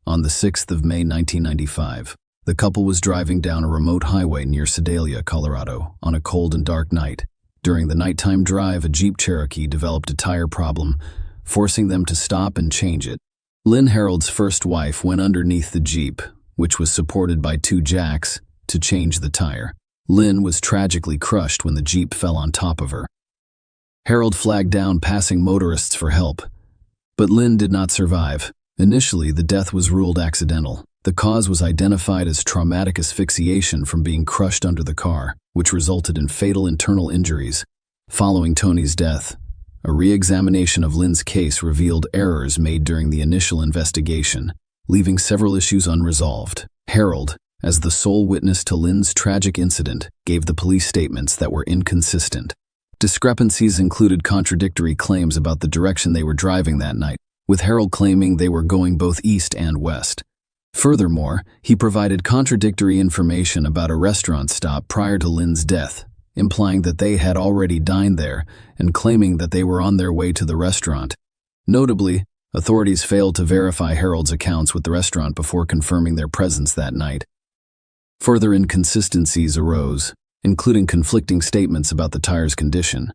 On the 6th of May 1995, the couple was driving down a remote highway near Sedalia, Colorado, on a cold and dark night. During the nighttime drive, a Jeep Cherokee developed a tire problem, forcing them to stop and change it. Lynn, Harold's first wife, went underneath the Jeep, which was supported by 2 jacks, to change the tire. Lynn was tragically crushed when the Jeep fell on top of her. Harold flagged down passing motorists for help, but Lynn did not survive. Initially, the death was ruled accidental. The cause was identified as traumatic asphyxiation from being crushed under the car, which resulted in fatal internal injuries. Following Tony's death, a re-examination of Lynn's case revealed errors made during the initial investigation, leaving several issues unresolved. Harold, as the sole witness to Lynn's tragic incident, gave the police statements that were inconsistent. Discrepancies included contradictory claims about the direction they were driving that night, with Harold claiming they were going both east and west. Furthermore, he provided contradictory information about a restaurant stop prior to Lynn's death, implying that they had already dined there and claiming that they were on their way to the restaurant. Notably, authorities failed to verify Harold's accounts with the restaurant before confirming their presence that night. Further inconsistencies arose, including conflicting statements about the tire's condition.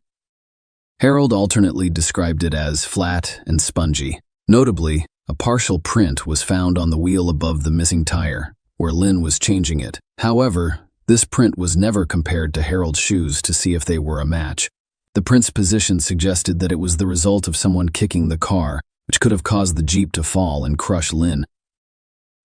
Harold alternately described it as flat and spongy. Notably, a partial print was found on the wheel above the missing tire, where Lynn was changing it. However, this print was never compared to Harold's shoes to see if they were a match. The print's position suggested that it was the result of someone kicking the car, which could have caused the Jeep to fall and crush Lynn.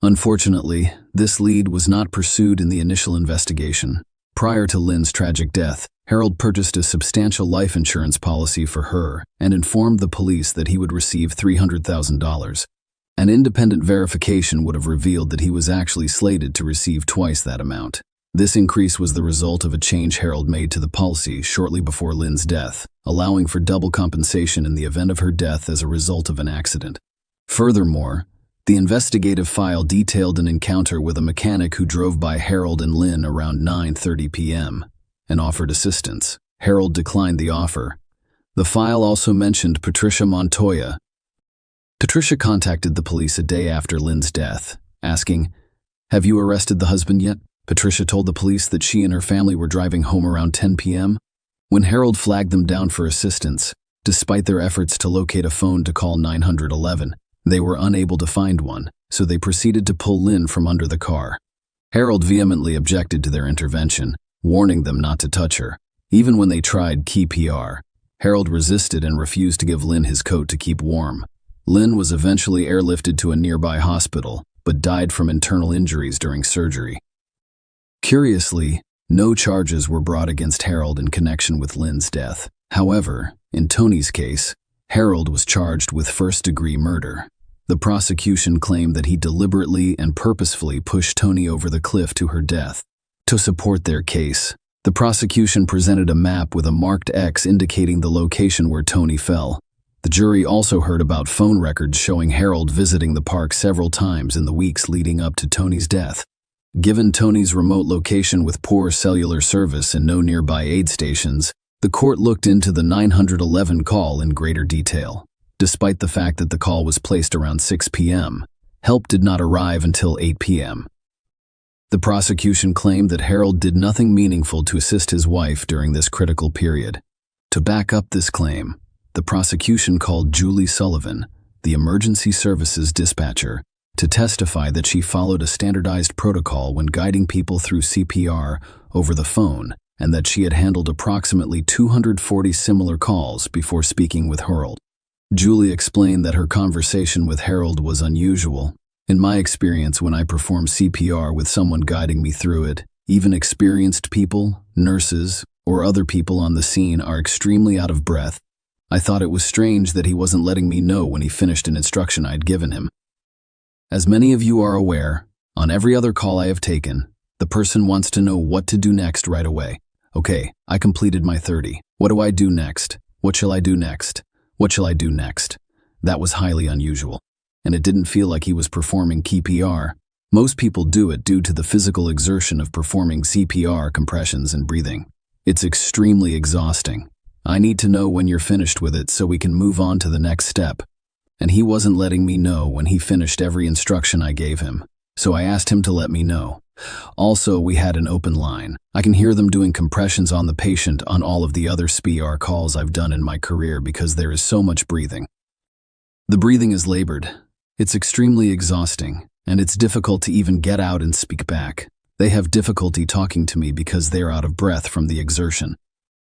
Unfortunately, this lead was not pursued in the initial investigation. Prior to Lynn's tragic death, Harold purchased a substantial life insurance policy for her and informed the police that he would receive $300,000. An independent verification would have revealed that he was actually slated to receive twice that amount. This increase was the result of a change Harold made to the policy shortly before Lynn's death, allowing for double compensation in the event of her death as a result of an accident. Furthermore, the investigative file detailed an encounter with a mechanic who drove by Harold and Lynn around 9:30 p.m. and offered assistance. Harold declined the offer. The file also mentioned Patricia Montoya. Patricia contacted the police a day after Lynn's death, asking, "Have you arrested the husband yet?" Patricia told the police that she and her family were driving home around 10 p.m. when Harold flagged them down for assistance. Despite their efforts to locate a phone to call 911, they were unable to find one, so they proceeded to pull Lynn from under the car. Harold vehemently objected to their intervention, warning them not to touch her. Even when they tried key PR, Harold resisted and refused to give Lynn his coat to keep warm. Lynn was eventually airlifted to a nearby hospital, but died from internal injuries during surgery. Curiously, No charges were brought against Harold in connection with Lynn's death. However, in Tony's case, Harold was charged with first-degree murder. The prosecution claimed that he deliberately and purposefully pushed Tony over the cliff to her death. To support their case, the prosecution presented a map with a marked X indicating the location where Tony fell. The jury also heard about phone records showing Harold visiting the park several times in the weeks leading up to Tony's death. Given Tony's remote location with poor cellular service and no nearby aid stations, the court looked into the 911 call in greater detail. Despite the fact that the call was placed around 6 p.m., help did not arrive until 8 p.m. The prosecution claimed that Harold did nothing meaningful to assist his wife during this critical period. To back up this claim, the prosecution called Julie Sullivan, the emergency services dispatcher, to testify that she followed a standardized protocol when guiding people through CPR over the phone and that she had handled approximately 240 similar calls before speaking with Harold. Julie explained that her conversation with Harold was unusual. In my experience, when I perform CPR with someone guiding me through it, even experienced people, nurses, or other people on the scene are extremely out of breath. I thought it was strange that he wasn't letting me know when he finished an instruction I'd given him. As many of you are aware, on every other call I have taken, the person wants to know what to do next right away. Okay, I completed my 30. What do I do next? What shall I do next? What shall I do next? That was highly unusual, and it didn't feel like he was performing CPR. Most people do it due to the physical exertion of performing CPR compressions and breathing. It's extremely exhausting. I need to know when you're finished with it so we can move on to the next step. And he wasn't letting me know when he finished every instruction I gave him, so I asked him to let me know. Also, we had an open line. I can hear them doing compressions on the patient on all of the other CPR calls I've done in my career because there is so much breathing. The breathing is labored. It's extremely exhausting, and it's difficult to even get out and speak back. They have difficulty talking to me because they are out of breath from the exertion.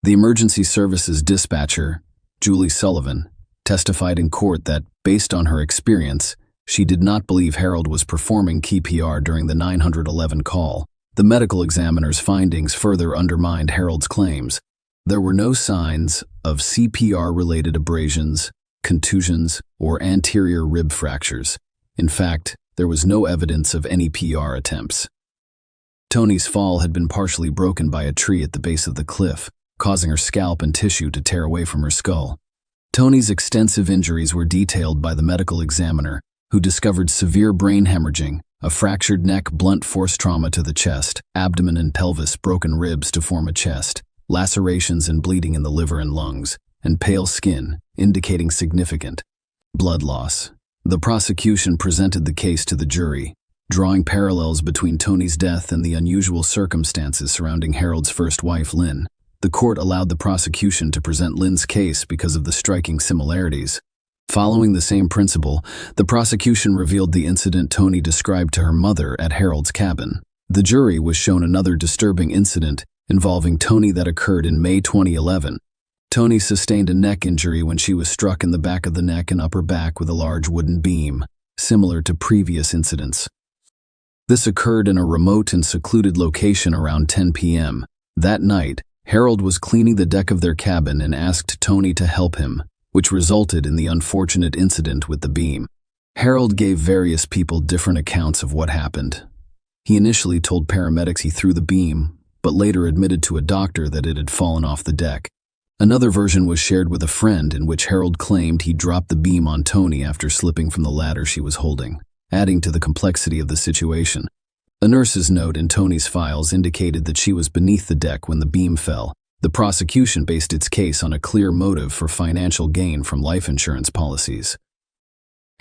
The emergency services dispatcher, Julie Sullivan, testified in court that, based on her experience, she did not believe Harold was performing CPR during the 911 call. The medical examiner's findings further undermined Harold's claims. There were no signs of CPR-related abrasions, contusions, or anterior rib fractures. In fact, there was no evidence of any PR attempts. Tony's fall had been partially broken by a tree at the base of the cliff, causing her scalp and tissue to tear away from her skull. Tony's extensive injuries were detailed by the medical examiner, who discovered severe brain hemorrhaging, a fractured neck, blunt force trauma to the chest, abdomen and pelvis, broken ribs to form a chest, lacerations and bleeding in the liver and lungs, and pale skin, indicating significant blood loss. The prosecution presented the case to the jury, drawing parallels between Tony's death and the unusual circumstances surrounding Harold's first wife, Lynn. The court allowed the prosecution to present Lynn's case because of the striking similarities. Following the same principle, the prosecution revealed the incident Tony described to her mother at Harold's cabin. The jury was shown another disturbing incident involving Tony that occurred in May 2011. Tony sustained a neck injury when she was struck in the back of the neck and upper back with a large wooden beam, similar to previous incidents. This occurred in a remote and secluded location around 10 p.m. That night, Harold was cleaning the deck of their cabin and asked Tony to help him, which resulted in the unfortunate incident with the beam. Harold gave various people different accounts of what happened. He initially told paramedics he threw the beam, but later admitted to a doctor that it had fallen off the deck. Another version was shared with a friend in which Harold claimed he dropped the beam on Tony after slipping from the ladder she was holding, adding to the complexity of the situation. A nurse's note in Tony's files indicated that she was beneath the deck when the beam fell. The prosecution based its case on a clear motive for financial gain from life insurance policies.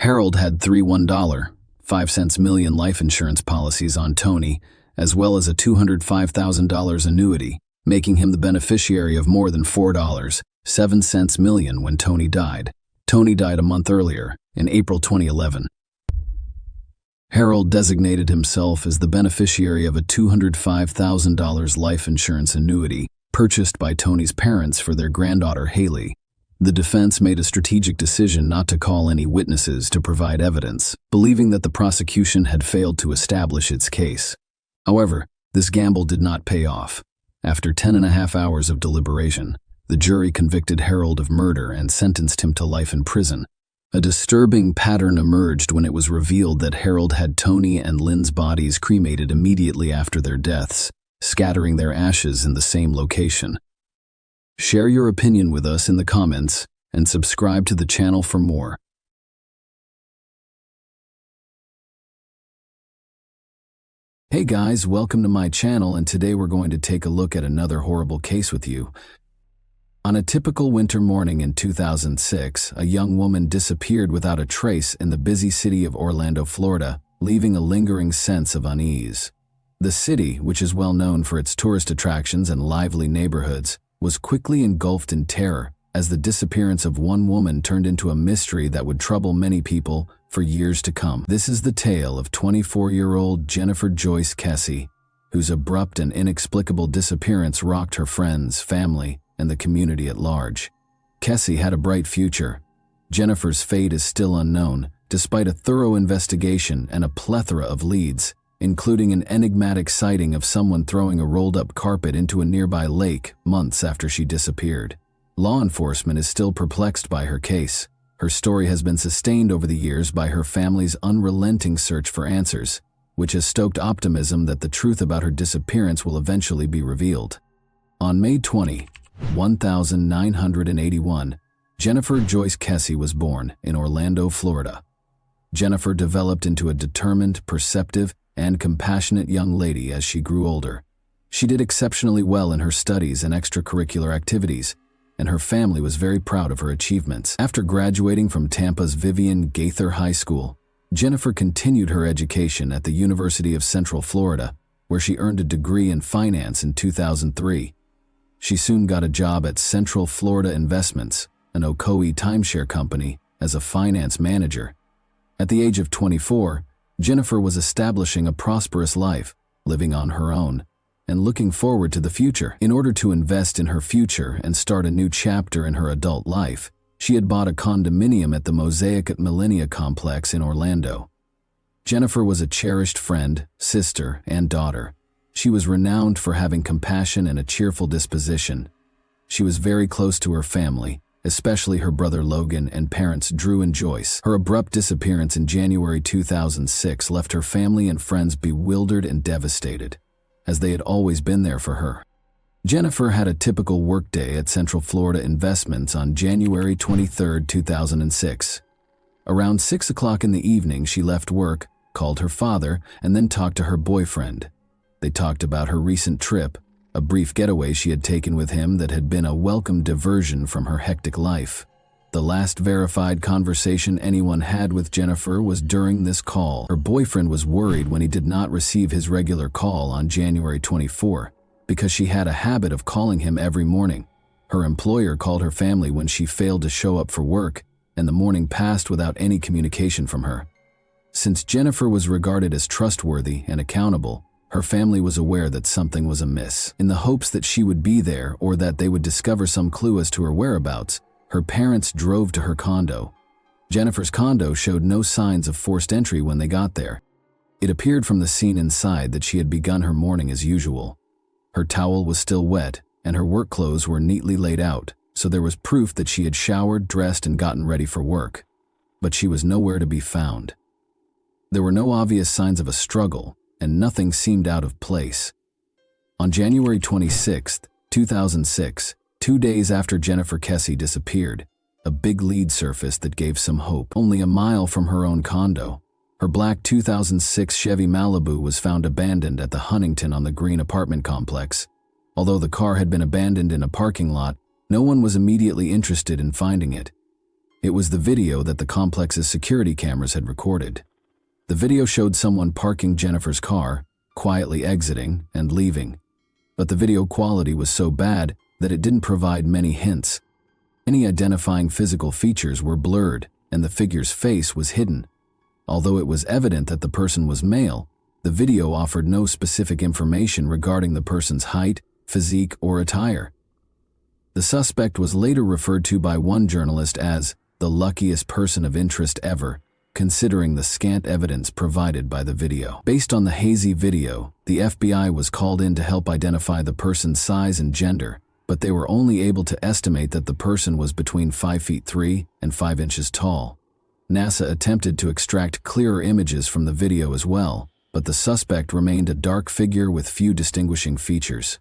Harold had 3 $1.05 million life insurance policies on Tony, as well as a $205,000 annuity, making him the beneficiary of more than $4.07 million when Tony died. Tony died a month earlier, in April 2011. Harold designated himself as the beneficiary of a $205,000 life insurance annuity purchased by Tony's parents for their granddaughter Haley. The defense made a strategic decision not to call any witnesses to provide evidence, believing that the prosecution had failed to establish its case. However, this gamble did not pay off. After 10.5 hours of deliberation, the jury convicted Harold of murder and sentenced him to life in prison. A disturbing pattern emerged when it was revealed that Harold had Tony and Lynn's bodies cremated immediately after their deaths, scattering their ashes in the same location. Share your opinion with us in the comments and subscribe to the channel for more. Hey guys, welcome to my channel, and today we're going to take a look at another horrible case with you. On a typical winter morning in 2006, a young woman disappeared without a trace in the busy city of Orlando, Florida, leaving a lingering sense of unease. The city, which is well known for its tourist attractions and lively neighborhoods, was quickly engulfed in terror as the disappearance of one woman turned into a mystery that would trouble many people for years to come. This is the tale of 24-year-old Jennifer Joyce Kesey, whose abrupt and inexplicable disappearance rocked her friends, family, and the community at large. Kesey had a bright future. Jennifer's fate is still unknown, despite a thorough investigation and a plethora of leads, including an enigmatic sighting of someone throwing a rolled-up carpet into a nearby lake months after she disappeared. Law enforcement is still perplexed by her case. Her story has been sustained over the years by her family's unrelenting search for answers, which has stoked optimism that the truth about her disappearance will eventually be revealed. On May 20, 1981, Jennifer Joyce Kesey was born in Orlando, Florida. Jennifer developed into a determined, perceptive, and compassionate young lady as she grew older. She did exceptionally well in her studies and extracurricular activities, and her family was very proud of her achievements. After graduating from Tampa's Vivian Gaither High School, Jennifer continued her education at the University of Central Florida, where she earned a degree in finance in 2003. She soon got a job at Central Florida Investments, an Ocoee timeshare company, as a finance manager. At the age of 24, Jennifer was establishing a prosperous life, living on her own, and looking forward to the future. In order to invest in her future and start a new chapter in her adult life, she had bought a condominium at the Mosaic at Millennia complex in Orlando. Jennifer was a cherished friend, sister, and daughter. She was renowned for having compassion and a cheerful disposition. She was very close to her family, especially her brother Logan and parents Drew and Joyce. Her abrupt disappearance in January 2006 left her family and friends bewildered and devastated, as they had always been there for her. Jennifer had a typical workday at Central Florida Investments on January 23, 2006. Around 6 o'clock in the evening, she left work, called her father, and then talked to her boyfriend. They talked about her recent trip, a brief getaway she had taken with him that had been a welcome diversion from her hectic life. The last verified conversation anyone had with Jennifer was during this call. Her boyfriend was worried when he did not receive his regular call on January 24, because she had a habit of calling him every morning. Her employer called her family when she failed to show up for work, and the morning passed without any communication from her. Since Jennifer was regarded as trustworthy and accountable, her family was aware that something was amiss. In the hopes that she would be there or that they would discover some clue as to her whereabouts, her parents drove to her condo. Jennifer's condo showed no signs of forced entry when they got there. It appeared from the scene inside that she had begun her morning as usual. Her towel was still wet, and her work clothes were neatly laid out, so there was proof that she had showered, dressed, and gotten ready for work. But she was nowhere to be found. There were no obvious signs of a struggle, and nothing seemed out of place. On January 26, 2006, 2 days after Jennifer Kesey disappeared, a big lead surfaced that gave some hope. Only a mile from her own condo, her black 2006 Chevy Malibu was found abandoned at the Huntington on the Green apartment complex. Although the car had been abandoned in a parking lot, no one was immediately interested in finding it. It was the video that the complex's security cameras had recorded. The video showed someone parking Jennifer's car, quietly exiting and leaving. But the video quality was so bad that it didn't provide many hints. Any identifying physical features were blurred, and the figure's face was hidden. Although it was evident that the person was male, the video offered no specific information regarding the person's height, physique, or attire. The suspect was later referred to by one journalist as the luckiest person of interest ever, considering the scant evidence provided by the video. Based on the hazy video, the FBI was called in to help identify the person's size and gender, but they were only able to estimate that the person was between 5 feet 3 and 5 inches tall. NASA attempted to extract clearer images from the video as well, but the suspect remained a dark figure with few distinguishing features.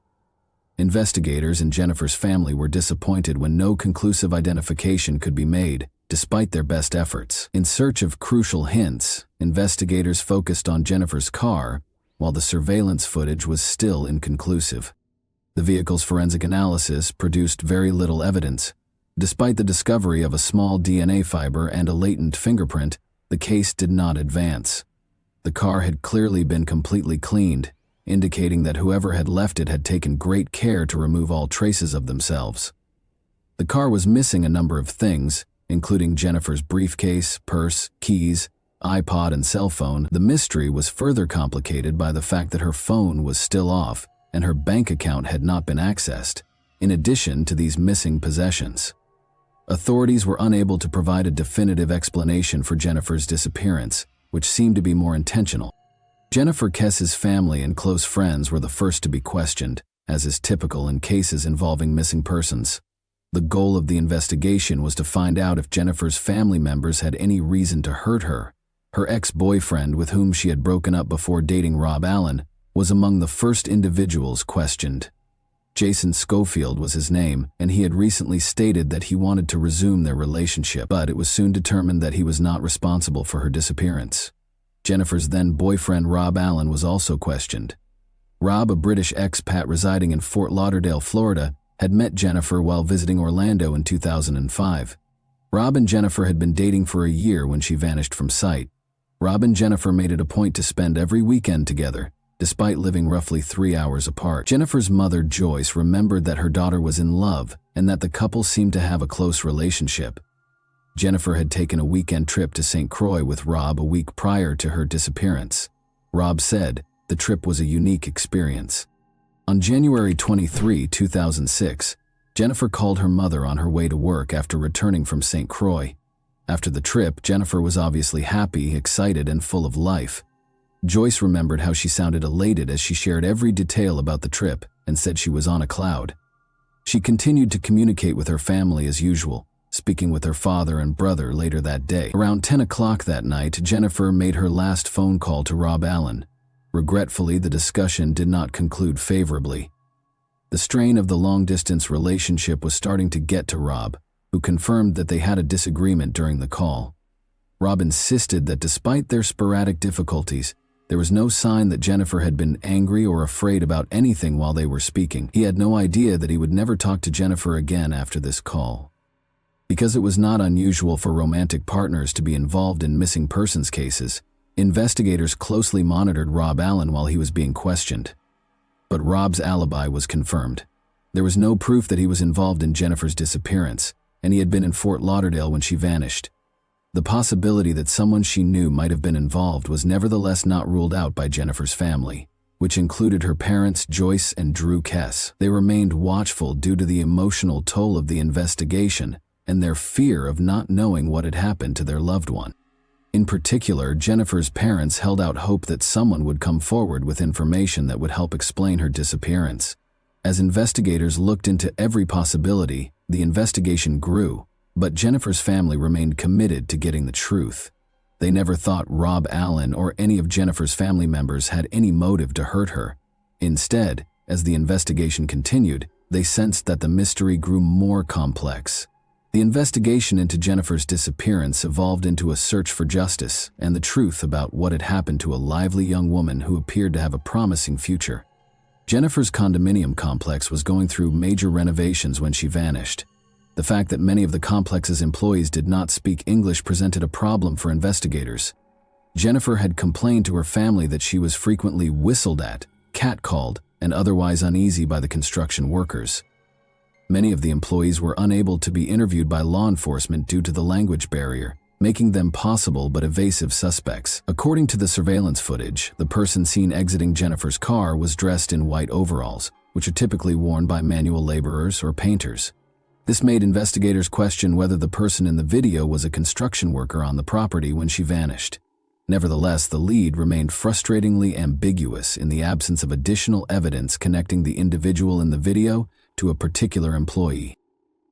Investigators and Jennifer's family were disappointed when no conclusive identification could be made, despite their best efforts. In search of crucial hints, investigators focused on Jennifer's car, while the surveillance footage was still inconclusive. The vehicle's forensic analysis produced very little evidence. Despite the discovery of a small DNA fiber and a latent fingerprint, the case did not advance. The car had clearly been completely cleaned, indicating that whoever had left it had taken great care to remove all traces of themselves. The car was missing a number of things, including Jennifer's briefcase, purse, keys, iPod, and cell phone. The mystery was further complicated by the fact that her phone was still off and her bank account had not been accessed, in addition to these missing possessions. Authorities were unable to provide a definitive explanation for Jennifer's disappearance, which seemed to be more intentional. Jennifer Kess's family and close friends were the first to be questioned, as is typical in cases involving missing persons. The goal of the investigation was to find out if Jennifer's family members had any reason to hurt her. Her ex-boyfriend, with whom she had broken up before dating Rob Allen, was among the first individuals questioned. Jason Schofield was his name, and he had recently stated that he wanted to resume their relationship, but it was soon determined that he was not responsible for her disappearance. Jennifer's then-boyfriend Rob Allen was also questioned. Rob, a British expat residing in Fort Lauderdale, Florida, had met Jennifer while visiting Orlando in 2005. Rob and Jennifer had been dating for a year when she vanished from sight. Rob and Jennifer made it a point to spend every weekend together, despite living roughly 3 hours apart. Jennifer's mother, Joyce, remembered that her daughter was in love and that the couple seemed to have a close relationship. Jennifer had taken a weekend trip to St. Croix with Rob a week prior to her disappearance. Rob said the trip was a unique experience. On January 23, 2006, Jennifer called her mother on her way to work after returning from St. Croix. After the trip, Jennifer was obviously happy, excited, and full of life. Joyce remembered how she sounded elated as she shared every detail about the trip and said she was on a cloud. She continued to communicate with her family as usual, speaking with her father and brother later that day. Around 10 o'clock that night, Jennifer made her last phone call to Rob Allen. Regretfully, the discussion did not conclude favorably. The strain of the long-distance relationship was starting to get to Rob, who confirmed that they had a disagreement during the call. Rob insisted that despite their sporadic difficulties, there was no sign that Jennifer had been angry or afraid about anything while they were speaking. He had no idea that he would never talk to Jennifer again after this call. Because it was not unusual for romantic partners to be involved in missing persons cases, investigators closely monitored Rob Allen while he was being questioned. But Rob's alibi was confirmed. There was no proof that he was involved in Jennifer's disappearance, and he had been in Fort Lauderdale when she vanished. The possibility that someone she knew might have been involved was nevertheless not ruled out by Jennifer's family, which included her parents, Joyce and Drew Kess. They remained watchful due to the emotional toll of the investigation and their fear of not knowing what had happened to their loved one. In particular, Jennifer's parents held out hope that someone would come forward with information that would help explain her disappearance. As investigators looked into every possibility, the investigation grew, but Jennifer's family remained committed to getting the truth. They never thought Rob Allen or any of Jennifer's family members had any motive to hurt her. Instead, as the investigation continued, they sensed that the mystery grew more complex. The investigation into Jennifer's disappearance evolved into a search for justice and the truth about what had happened to a lively young woman who appeared to have a promising future. Jennifer's condominium complex was going through major renovations when she vanished. The fact that many of the complex's employees did not speak English presented a problem for investigators. Jennifer had complained to her family that she was frequently whistled at, catcalled, and otherwise uneasy by the construction workers. Many of the employees were unable to be interviewed by law enforcement due to the language barrier, making them possible but evasive suspects. According to the surveillance footage, the person seen exiting Jennifer's car was dressed in white overalls, which are typically worn by manual laborers or painters. This made investigators question whether the person in the video was a construction worker on the property when she vanished. Nevertheless, the lead remained frustratingly ambiguous in the absence of additional evidence connecting the individual in the video to a particular employee.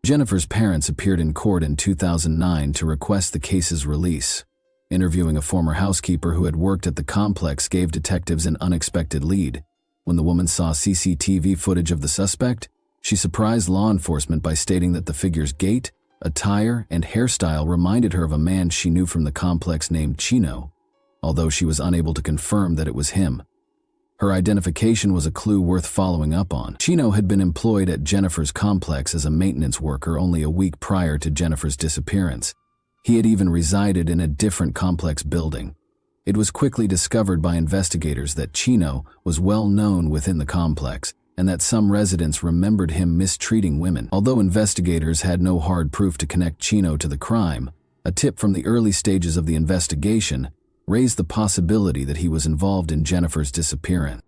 Jennifer's parents appeared in court in 2009 to request the case's release. Interviewing a former housekeeper who had worked at the complex gave detectives an unexpected lead. When the woman saw CCTV footage of the suspect, she surprised law enforcement by stating that the figure's gait, attire, and hairstyle reminded her of a man she knew from the complex named Chino, although she was unable to confirm that it was him. Her identification was a clue worth following up on. Chino had been employed at Jennifer's complex as a maintenance worker only a week prior to Jennifer's disappearance. He had even resided in a different complex building. It was quickly discovered by investigators that Chino was well known within the complex and that some residents remembered him mistreating women. Although investigators had no hard proof to connect Chino to the crime, a tip from the early stages of the investigation raised the possibility that he was involved in Jennifer's disappearance.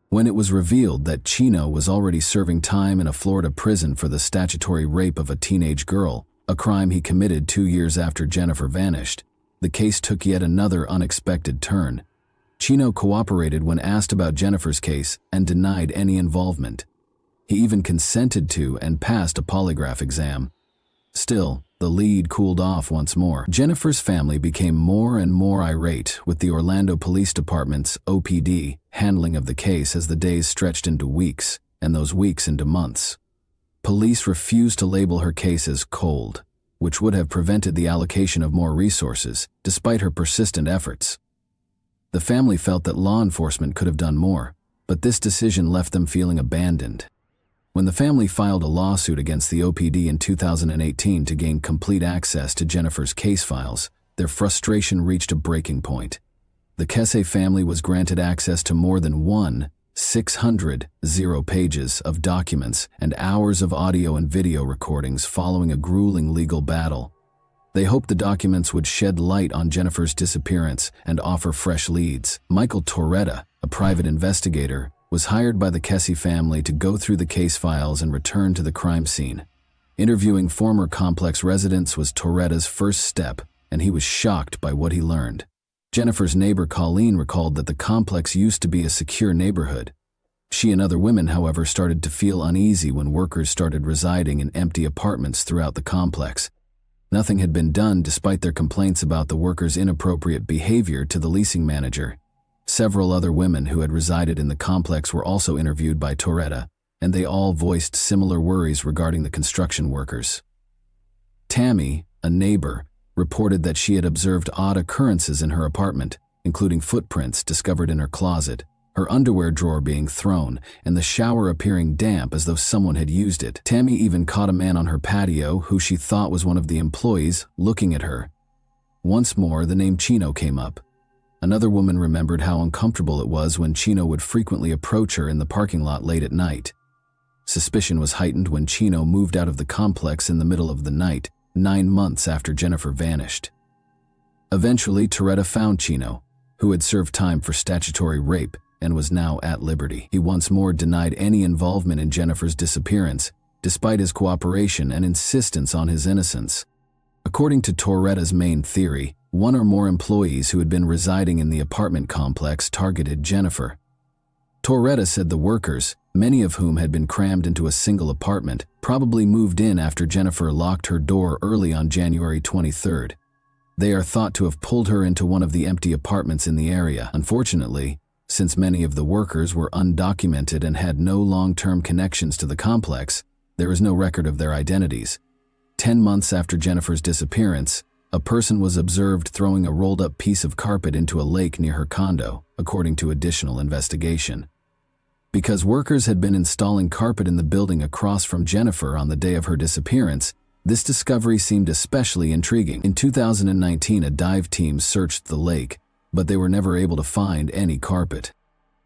When it was revealed that Chino was already serving time in a Florida prison for the statutory rape of a teenage girl, a crime he committed 2 years after Jennifer vanished, the case took yet another unexpected turn. Chino cooperated when asked about Jennifer's case and denied any involvement. He even consented to and passed a polygraph exam. Still, the lead cooled off once more. Jennifer's family became more and more irate with the Orlando Police Department's OPD handling of the case as the days stretched into weeks, and those weeks into months. Police refused to label her case as cold, which would have prevented the allocation of more resources, despite her persistent efforts. The family felt that law enforcement could have done more, but this decision left them feeling abandoned. When the family filed a lawsuit against the OPD in 2018 to gain complete access to Jennifer's case files, their frustration reached a breaking point. The Kesse family was granted access to more than 600 pages of documents and hours of audio and video recordings following a grueling legal battle. They hoped the documents would shed light on Jennifer's disappearance and offer fresh leads. Michael Torretta, a private investigator, was hired by the Kesse family to go through the case files and return to the crime scene. Interviewing former complex residents was Torretta's first step, and he was shocked by what he learned. Jennifer's neighbor Colleen recalled that the complex used to be a secure neighborhood. She and other women, however, started to feel uneasy when workers started residing in empty apartments throughout the complex. Nothing had been done despite their complaints about the workers' inappropriate behavior to the leasing manager. Several other women who had resided in the complex were also interviewed by Torretta, and they all voiced similar worries regarding the construction workers. Tammy, a neighbor, reported that she had observed odd occurrences in her apartment, including footprints discovered in her closet, her underwear drawer being thrown, and the shower appearing damp as though someone had used it. Tammy even caught a man on her patio who she thought was one of the employees looking at her. Once more, the name Chino came up. Another woman remembered how uncomfortable it was when Chino would frequently approach her in the parking lot late at night. Suspicion was heightened when Chino moved out of the complex in the middle of the night, 9 months after Jennifer vanished. Eventually, Torretta found Chino, who had served time for statutory rape and was now at liberty. He once more denied any involvement in Jennifer's disappearance, despite his cooperation and insistence on his innocence. According to Torretta's main theory, one or more employees who had been residing in the apartment complex targeted Jennifer. Torretta said the workers, many of whom had been crammed into a single apartment, probably moved in after Jennifer locked her door early on January 23rd. They are thought to have pulled her into one of the empty apartments in the area. Unfortunately, since many of the workers were undocumented and had no long-term connections to the complex, there is no record of their identities. 10 months after Jennifer's disappearance, a person was observed throwing a rolled-up piece of carpet into a lake near her condo, according to additional investigation. Because workers had been installing carpet in the building across from Jennifer on the day of her disappearance, this discovery seemed especially intriguing. In 2019, a dive team searched the lake, but they were never able to find any carpet.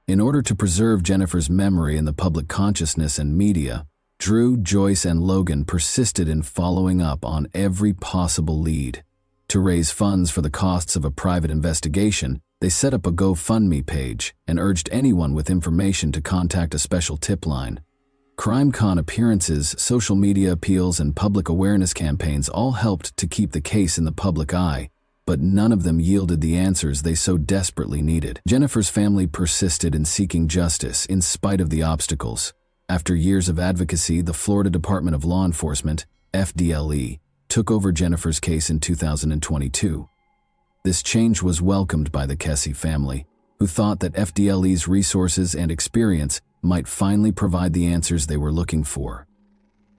In order to preserve Jennifer's memory in the public consciousness and media, Drew, Joyce, and Logan persisted in following up on every possible lead. To raise funds for the costs of a private investigation, they set up a GoFundMe page and urged anyone with information to contact a special tip line. CrimeCon appearances, social media appeals, and public awareness campaigns all helped to keep the case in the public eye, but none of them yielded the answers they so desperately needed. Jennifer's family persisted in seeking justice in spite of the obstacles. After years of advocacy, the Florida Department of Law Enforcement, FDLE, took over Jennifer's case in 2022. This change was welcomed by the Kesse family, who thought that FDLE's resources and experience might finally provide the answers they were looking for.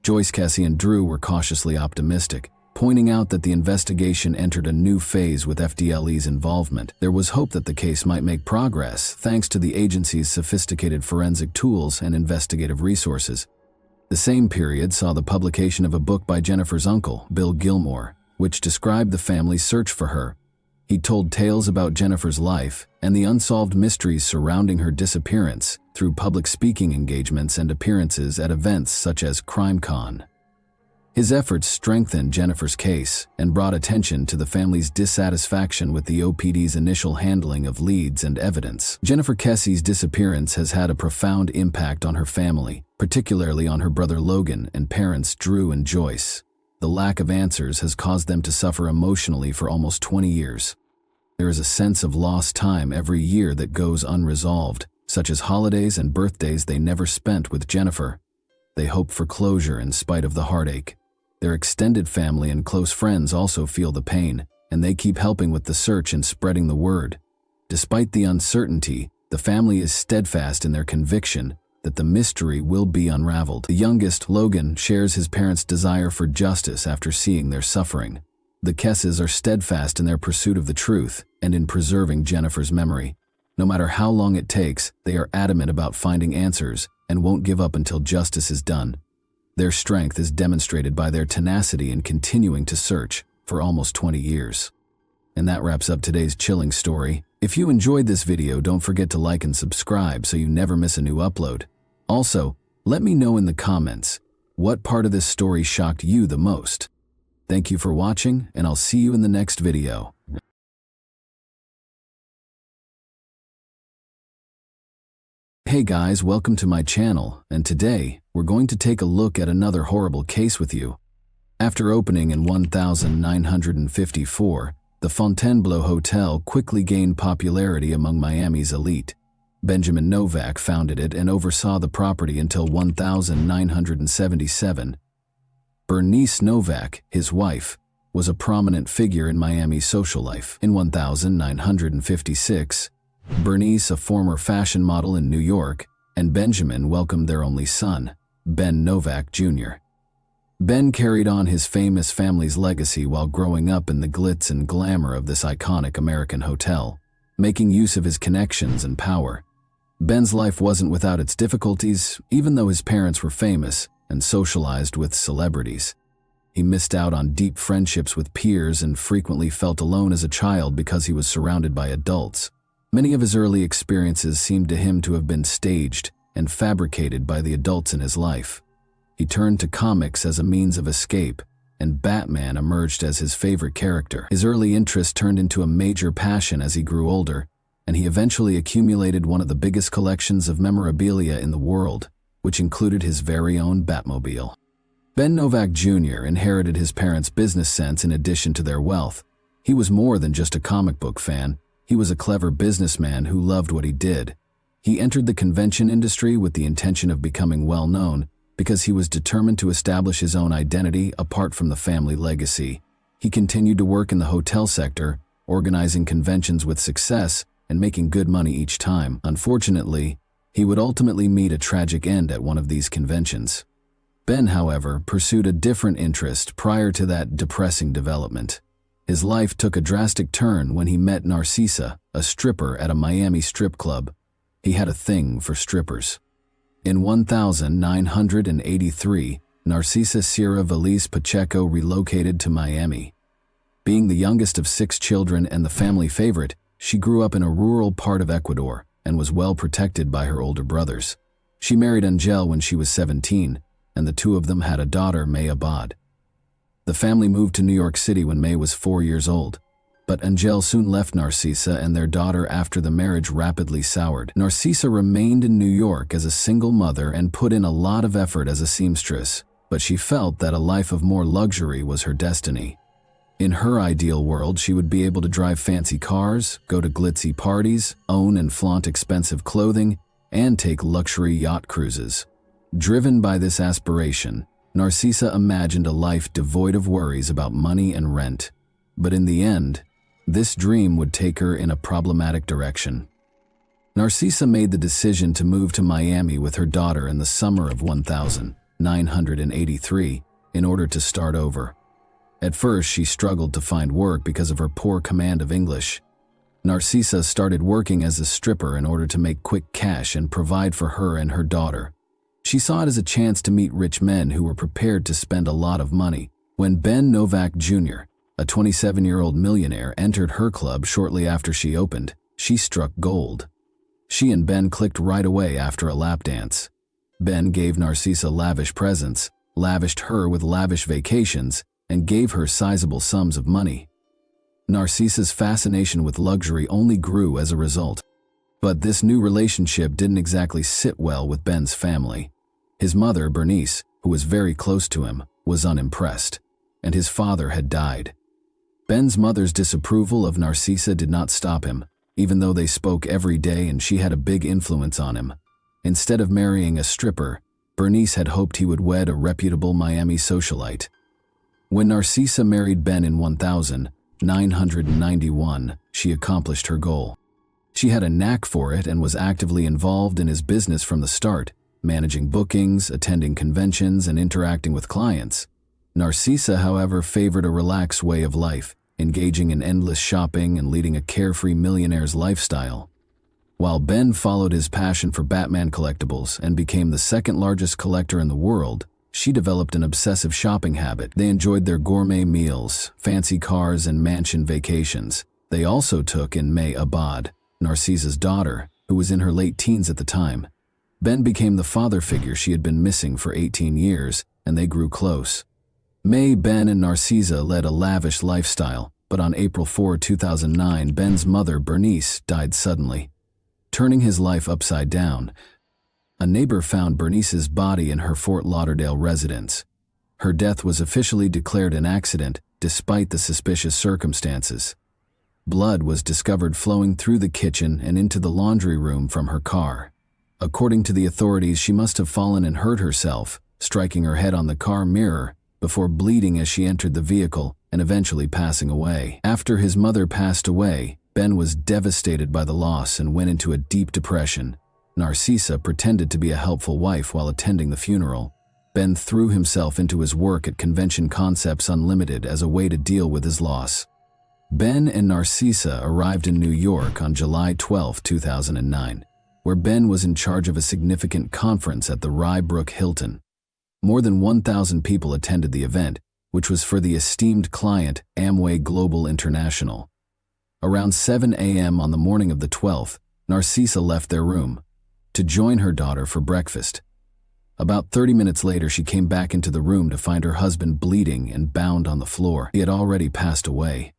Joyce Kesse and Drew were cautiously optimistic, pointing out that the investigation entered a new phase with FDLE's involvement. There was hope that the case might make progress thanks to the agency's sophisticated forensic tools and investigative resources. The same period saw the publication of a book by Jennifer's uncle, Bill Gilmore, which described the family's search for her. He told tales about Jennifer's life and the unsolved mysteries surrounding her disappearance through public speaking engagements and appearances at events such as CrimeCon. His efforts strengthened Jennifer's case and brought attention to the family's dissatisfaction with the OPD's initial handling of leads and evidence. Jennifer Kesse's disappearance has had a profound impact on her family, particularly on her brother Logan and parents Drew and Joyce. The lack of answers has caused them to suffer emotionally for almost 20 years. There is a sense of lost time every year that goes unresolved, such as holidays and birthdays they never spent with Jennifer. They hope for closure in spite of the heartache. Their extended family and close friends also feel the pain, and they keep helping with the search and spreading the word. Despite the uncertainty, the family is steadfast in their conviction that the mystery will be unraveled. The youngest, Logan, shares his parents' desire for justice after seeing their suffering. The Kesses are steadfast in their pursuit of the truth and in preserving Jennifer's memory. No matter how long it takes, they are adamant about finding answers and won't give up until justice is done. Their strength is demonstrated by their tenacity in continuing to search for almost 20 years. And that wraps up today's chilling story. If you enjoyed this video, don't forget to like and subscribe so you never miss a new upload. Also, let me know in the comments, what part of this story shocked you the most? Thank you for watching, and I'll see you in the next video. Hey guys, welcome to my channel, and today, we're going to take a look at another horrible case with you. After opening in 1954, the Fontainebleau Hotel quickly gained popularity among Miami's elite. Benjamin Novak founded it and oversaw the property until 1977. Bernice Novak, his wife, was a prominent figure in Miami's social life. In 1956, Bernice, a former fashion model in New York, and Benjamin welcomed their only son, Ben Novak Jr. Ben carried on his famous family's legacy while growing up in the glitz and glamour of this iconic American hotel, making use of his connections and power. Ben's life wasn't without its difficulties, even though his parents were famous and socialized with celebrities. He missed out on deep friendships with peers and frequently felt alone as a child because he was surrounded by adults. Many of his early experiences seemed to him to have been staged and fabricated by the adults in his life. He turned to comics as a means of escape, and Batman emerged as his favorite character. His early interest turned into a major passion as he grew older, and he eventually accumulated one of the biggest collections of memorabilia in the world, which included his very own Batmobile. Ben Novak Jr. inherited his parents' business sense in addition to their wealth. He was more than just a comic book fan. He was a clever businessman who loved what he did. He entered the convention industry with the intention of becoming well-known because he was determined to establish his own identity apart from the family legacy. He continued to work in the hotel sector, organizing conventions with success and making good money each time. Unfortunately, he would ultimately meet a tragic end at one of these conventions. Ben, however, pursued a different interest prior to that depressing development. His life took a drastic turn when he met Narcissa, a stripper at a Miami strip club. He had a thing for strippers. In 1983, Narcissa Sierra Valise Pacheco relocated to Miami. Being the youngest of 6 children and the family favorite, she grew up in a rural part of Ecuador and was well protected by her older brothers. She married Angel when she was 17, and the two of them had a daughter, May Abad. The family moved to New York City when May was 4 years old, But Angel soon left Narcisa and their daughter after the marriage rapidly soured. Narcisa remained in New York as a single mother and put in a lot of effort as a seamstress, but she felt that a life of more luxury was her destiny. In her ideal world, she would be able to drive fancy cars, go to glitzy parties, own and flaunt expensive clothing, and take luxury yacht cruises. Driven by this aspiration, Narcisa imagined a life devoid of worries about money and rent. But in the end, this dream would take her in a problematic direction. Narcisa made the decision to move to Miami with her daughter in the summer of 1983 in order to start over. At first, she struggled to find work because of her poor command of English. Narcisa started working as a stripper in order to make quick cash and provide for her and her daughter. She saw it as a chance to meet rich men who were prepared to spend a lot of money. When Ben Novak Jr., a 27-year-old millionaire, entered her club shortly after she opened, she struck gold. She and Ben clicked right away after a lap dance. Ben gave Narcisa lavish presents, lavished her with lavish vacations, and gave her sizable sums of money. Narcisa's fascination with luxury only grew as a result. But this new relationship didn't exactly sit well with Ben's family. His mother, Bernice, who was very close to him, was unimpressed, and his father had died. Ben's mother's disapproval of Narcisa did not stop him, even though they spoke every day and she had a big influence on him. Instead of marrying a stripper, Bernice had hoped he would wed a reputable Miami socialite. When Narcisa married Ben in 1991, she accomplished her goal. She had a knack for it and was actively involved in his business from the start, managing bookings, attending conventions, and interacting with clients. Narcisa, however, favored a relaxed way of life, engaging in endless shopping and leading a carefree millionaire's lifestyle. While Ben followed his passion for Batman collectibles and became the second-largest collector in the world, she developed an obsessive shopping habit. They enjoyed their gourmet meals, fancy cars, and mansion vacations. They also took in May Abad, Narcisa's daughter, who was in her late teens at the time. Ben became the father figure she had been missing for 18 years, and they grew close. May, Ben, and Narcisa led a lavish lifestyle, but on April 4, 2009, Ben's mother, Bernice, died suddenly, turning his life upside down. A neighbor found Bernice's body in her Fort Lauderdale residence. Her death was officially declared an accident, despite the suspicious circumstances. Blood was discovered flowing through the kitchen and into the laundry room from her car. According to the authorities, she must have fallen and hurt herself, striking her head on the car mirror, before bleeding as she entered the vehicle and eventually passing away. After his mother passed away, Ben was devastated by the loss and went into a deep depression. Narcisa pretended to be a helpful wife while attending the funeral. Ben threw himself into his work at Convention Concepts Unlimited as a way to deal with his loss. Ben and Narcisa arrived in New York on July 12, 2009, where Ben was in charge of a significant conference at the Rye Brook Hilton. More than 1,000 people attended the event, which was for the esteemed client Amway Global International. Around 7 a.m. on the morning of the 12th, Narcisa left their room to join her daughter for breakfast. About 30 minutes later, she came back into the room to find her husband bleeding and bound on the floor. He had already passed away.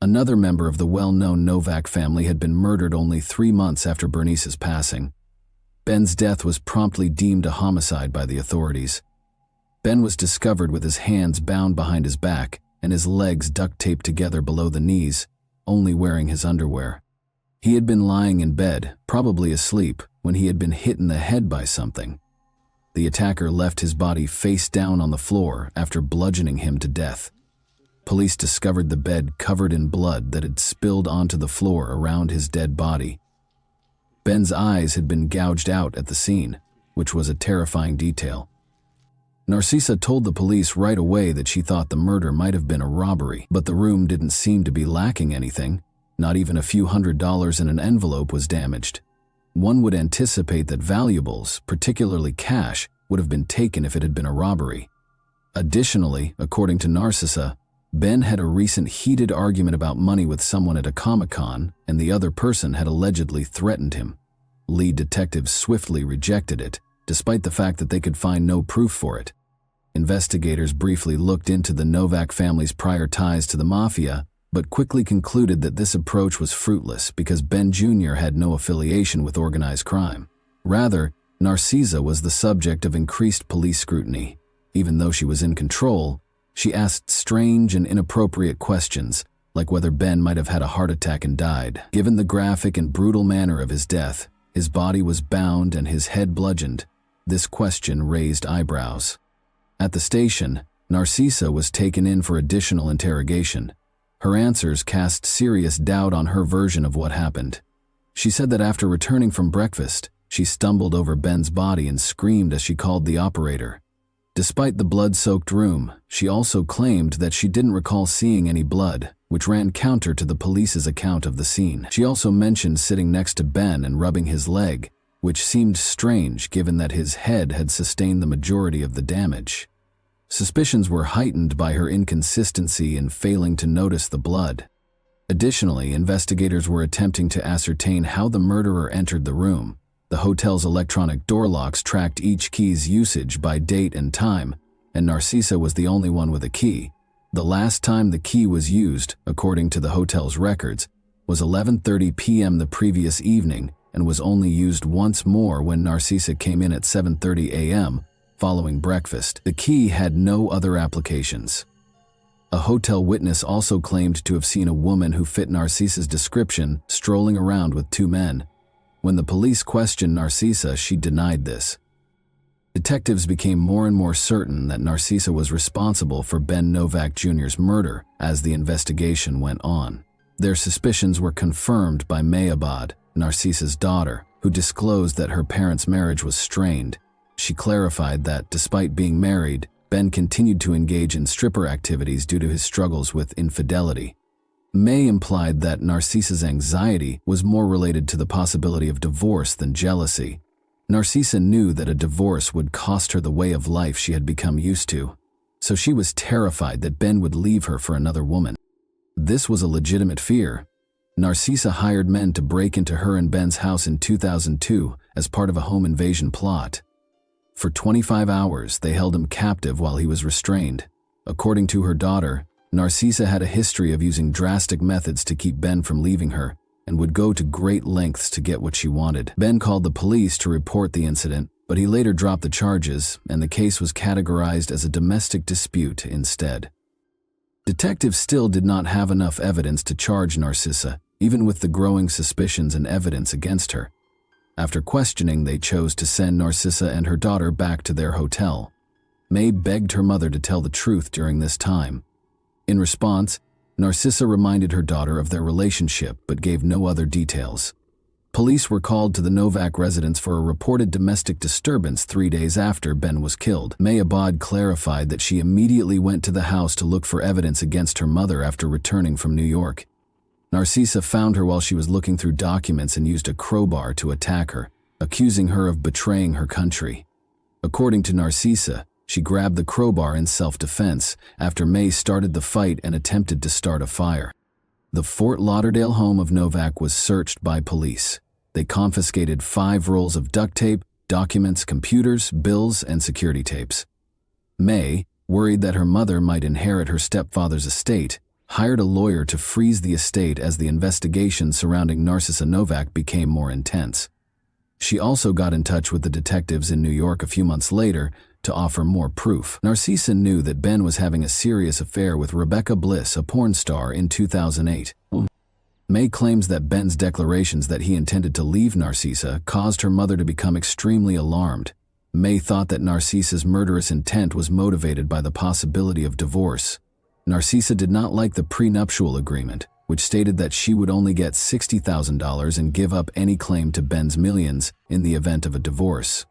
Another member of the well-known Novak family had been murdered only 3 months after Bernice's passing. Ben's death was promptly deemed a homicide by the authorities. Ben was discovered with his hands bound behind his back and his legs duct taped together below the knees, only wearing his underwear. He had been lying in bed, probably asleep, when he had been hit in the head by something. The attacker left his body face down on the floor after bludgeoning him to death. Police discovered the bed covered in blood that had spilled onto the floor around his dead body. Ben's eyes had been gouged out at the scene, which was a terrifying detail. Narcisa told the police right away that she thought the murder might have been a robbery, but the room didn't seem to be lacking anything. Not even a few $100s in an envelope was damaged. One would anticipate that valuables, particularly cash, would have been taken if it had been a robbery. Additionally, according to Narcisa, Ben had a recent heated argument about money with someone at a Comic-Con, and the other person had allegedly threatened him. Lead detectives swiftly rejected it, despite the fact that they could find no proof for it. Investigators briefly looked into the Novak family's prior ties to the mafia, but quickly concluded that this approach was fruitless because Ben Jr. had no affiliation with organized crime. Rather, Narcisa was the subject of increased police scrutiny. Even though she was in control, she asked strange and inappropriate questions, like whether Ben might have had a heart attack and died. Given the graphic and brutal manner of his death, his body was bound and his head bludgeoned. This question raised eyebrows. At the station, Narcisa was taken in for additional interrogation. Her answers cast serious doubt on her version of what happened. She said that after returning from breakfast, she stumbled over Ben's body and screamed as she called the operator. Despite the blood-soaked room, she also claimed that she didn't recall seeing any blood, which ran counter to the police's account of the scene. She also mentioned sitting next to Ben and rubbing his leg, which seemed strange given that his head had sustained the majority of the damage. Suspicions were heightened by her inconsistency in failing to notice the blood. Additionally, investigators were attempting to ascertain how the murderer entered the room. The hotel's electronic door locks tracked each key's usage by date and time, and Narcisa was the only one with a key. The last time the key was used, according to the hotel's records, was 11:30 p.m. the previous evening and was only used once more when Narcisa came in at 7:30 a.m. following breakfast. The key had no other applications. A hotel witness also claimed to have seen a woman who fit Narcisa's description strolling around with two men. When the police questioned Narcisa, she denied this. Detectives became more and more certain that Narcisa was responsible for Ben Novak Jr.'s murder as the investigation went on. Their suspicions were confirmed by May Abad, Narcisa's daughter, who disclosed that her parents' marriage was strained. She clarified that, despite being married, Ben continued to engage in stripper activities due to his struggles with infidelity. May implied that Narcisa's anxiety was more related to the possibility of divorce than jealousy. Narcisa knew that a divorce would cost her the way of life she had become used to, so she was terrified that Ben would leave her for another woman. This was a legitimate fear. Narcisa hired men to break into her and Ben's house in 2002 as part of a home invasion plot. For 25 hours, they held him captive while he was restrained. According to her daughter, Narcisa had a history of using drastic methods to keep Ben from leaving her and would go to great lengths to get what she wanted. Ben called the police to report the incident, but he later dropped the charges and the case was categorized as a domestic dispute instead. Detectives still did not have enough evidence to charge Narcisa, even with the growing suspicions and evidence against her. After questioning, they chose to send Narcisa and her daughter back to their hotel. May begged her mother to tell the truth during this time. In response, Narcisa reminded her daughter of their relationship but gave no other details. Police were called to the Novak residence for a reported domestic disturbance 3 days after Ben was killed. May Abad clarified that she immediately went to the house to look for evidence against her mother after returning from New York. Narcisa found her while she was looking through documents and used a crowbar to attack her, accusing her of betraying her country. According to Narcisa, she grabbed the crowbar in self-defense after May started the fight and attempted to start a fire. The Fort Lauderdale home of Novak was searched by police. They confiscated 5 rolls of duct tape, documents, computers, bills, and security tapes. May, worried that her mother might inherit her stepfather's estate, hired a lawyer to freeze the estate as the investigation surrounding Narcisa Novak became more intense. She also got in touch with the detectives in New York a few months later to offer more proof. Narcisa knew that Ben was having a serious affair with Rebecca Bliss, a porn star, in 2008. May claims that Ben's declarations that he intended to leave Narcisa caused her mother to become extremely alarmed. May thought that Narcisa's murderous intent was motivated by the possibility of divorce. Narcisa did not like the prenuptial agreement, which stated that she would only get $60,000 and give up any claim to Ben's millions in the event of a divorce.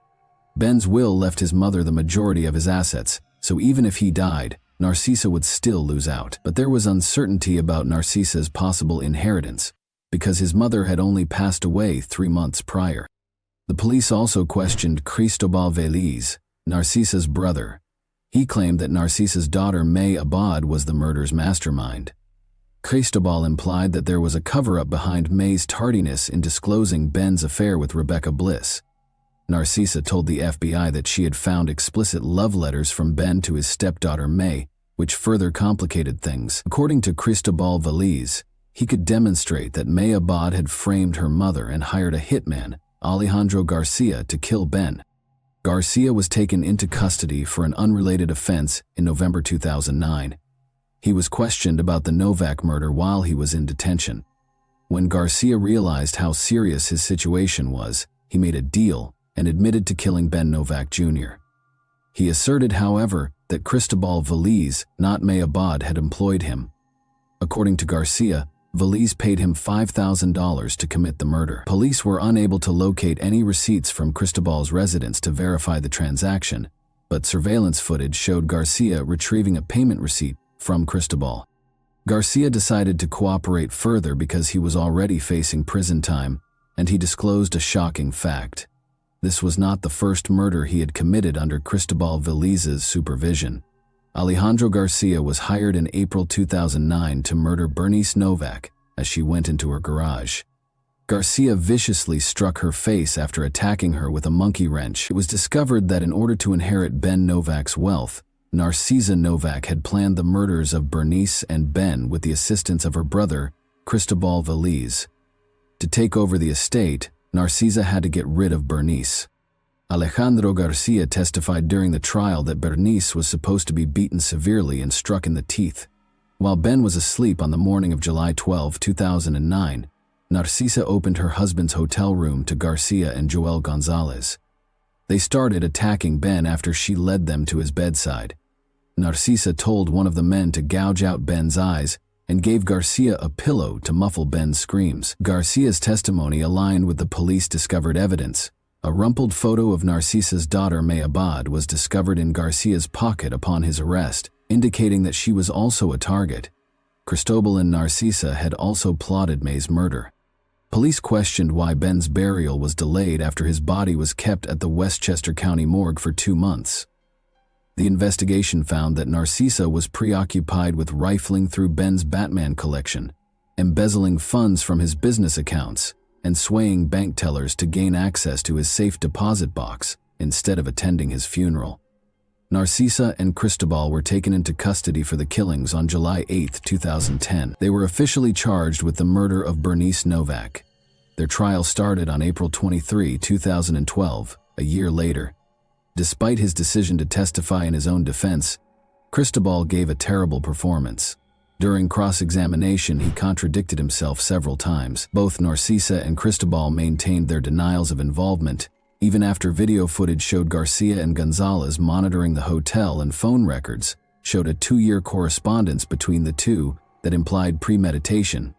Ben's will left his mother the majority of his assets, so even if he died, Narcisa would still lose out. But there was uncertainty about Narcisa's possible inheritance, because his mother had only passed away 3 months prior. The police also questioned Cristobal Veliz, Narcisa's brother. He claimed that Narcisa's daughter May Abad was the murder's mastermind. Cristobal implied that there was a cover-up behind May's tardiness in disclosing Ben's affair with Rebecca Bliss. Narcisa told the FBI that she had found explicit love letters from Ben to his stepdaughter May, which further complicated things. According to Cristobal Veliz, he could demonstrate that May Abad had framed her mother and hired a hitman, Alejandro Garcia, to kill Ben. Garcia was taken into custody for an unrelated offense in November 2009. He was questioned about the Novak murder while he was in detention. When Garcia realized how serious his situation was, he made a deal and admitted to killing Ben Novak Jr. He asserted, however, that Cristobal Veliz, not May Abad, had employed him. According to Garcia, Veliz paid him $5,000 to commit the murder. Police were unable to locate any receipts from Cristobal's residence to verify the transaction, but surveillance footage showed Garcia retrieving a payment receipt from Cristobal. Garcia decided to cooperate further because he was already facing prison time, and he disclosed a shocking fact. This was not the first murder he had committed under Cristobal Veliz's supervision. Alejandro Garcia was hired in April 2009 to murder Bernice Novak as she went into her garage. Garcia viciously struck her face after attacking her with a monkey wrench. It was discovered that in order to inherit Ben Novak's wealth, Narcisa Novak had planned the murders of Bernice and Ben with the assistance of her brother, Cristobal Veliz. To take over the estate, Narcisa had to get rid of Bernice. Alejandro Garcia testified during the trial that Bernice was supposed to be beaten severely and struck in the teeth. While Ben was asleep on the morning of July 12, 2009, Narcisa opened her husband's hotel room to Garcia and Joel Gonzalez. They started attacking Ben after she led them to his bedside. Narcisa told one of the men to gouge out Ben's eyes and gave Garcia a pillow to muffle Ben's screams. Garcia's testimony aligned with the police-discovered evidence. A rumpled photo of Narcisa's daughter May Abad was discovered in Garcia's pocket upon his arrest, indicating that she was also a target. Cristobal and Narcisa had also plotted May's murder. Police questioned why Ben's burial was delayed after his body was kept at the Westchester County morgue for 2 months. The investigation found that Narcisa was preoccupied with rifling through Ben's Batman collection, embezzling funds from his business accounts, and swaying bank tellers to gain access to his safe deposit box instead of attending his funeral. Narcisa and Cristobal were taken into custody for the killings on July 8, 2010. They were officially charged with the murder of Bernice Novak. Their trial started on April 23, 2012, a year later. Despite his decision to testify in his own defense, Cristobal gave a terrible performance. During cross-examination, he contradicted himself several times. Both Narcisa and Cristobal maintained their denials of involvement, even after video footage showed Garcia and Gonzalez monitoring the hotel, and phone records showed a 2-year correspondence between the two that implied premeditation.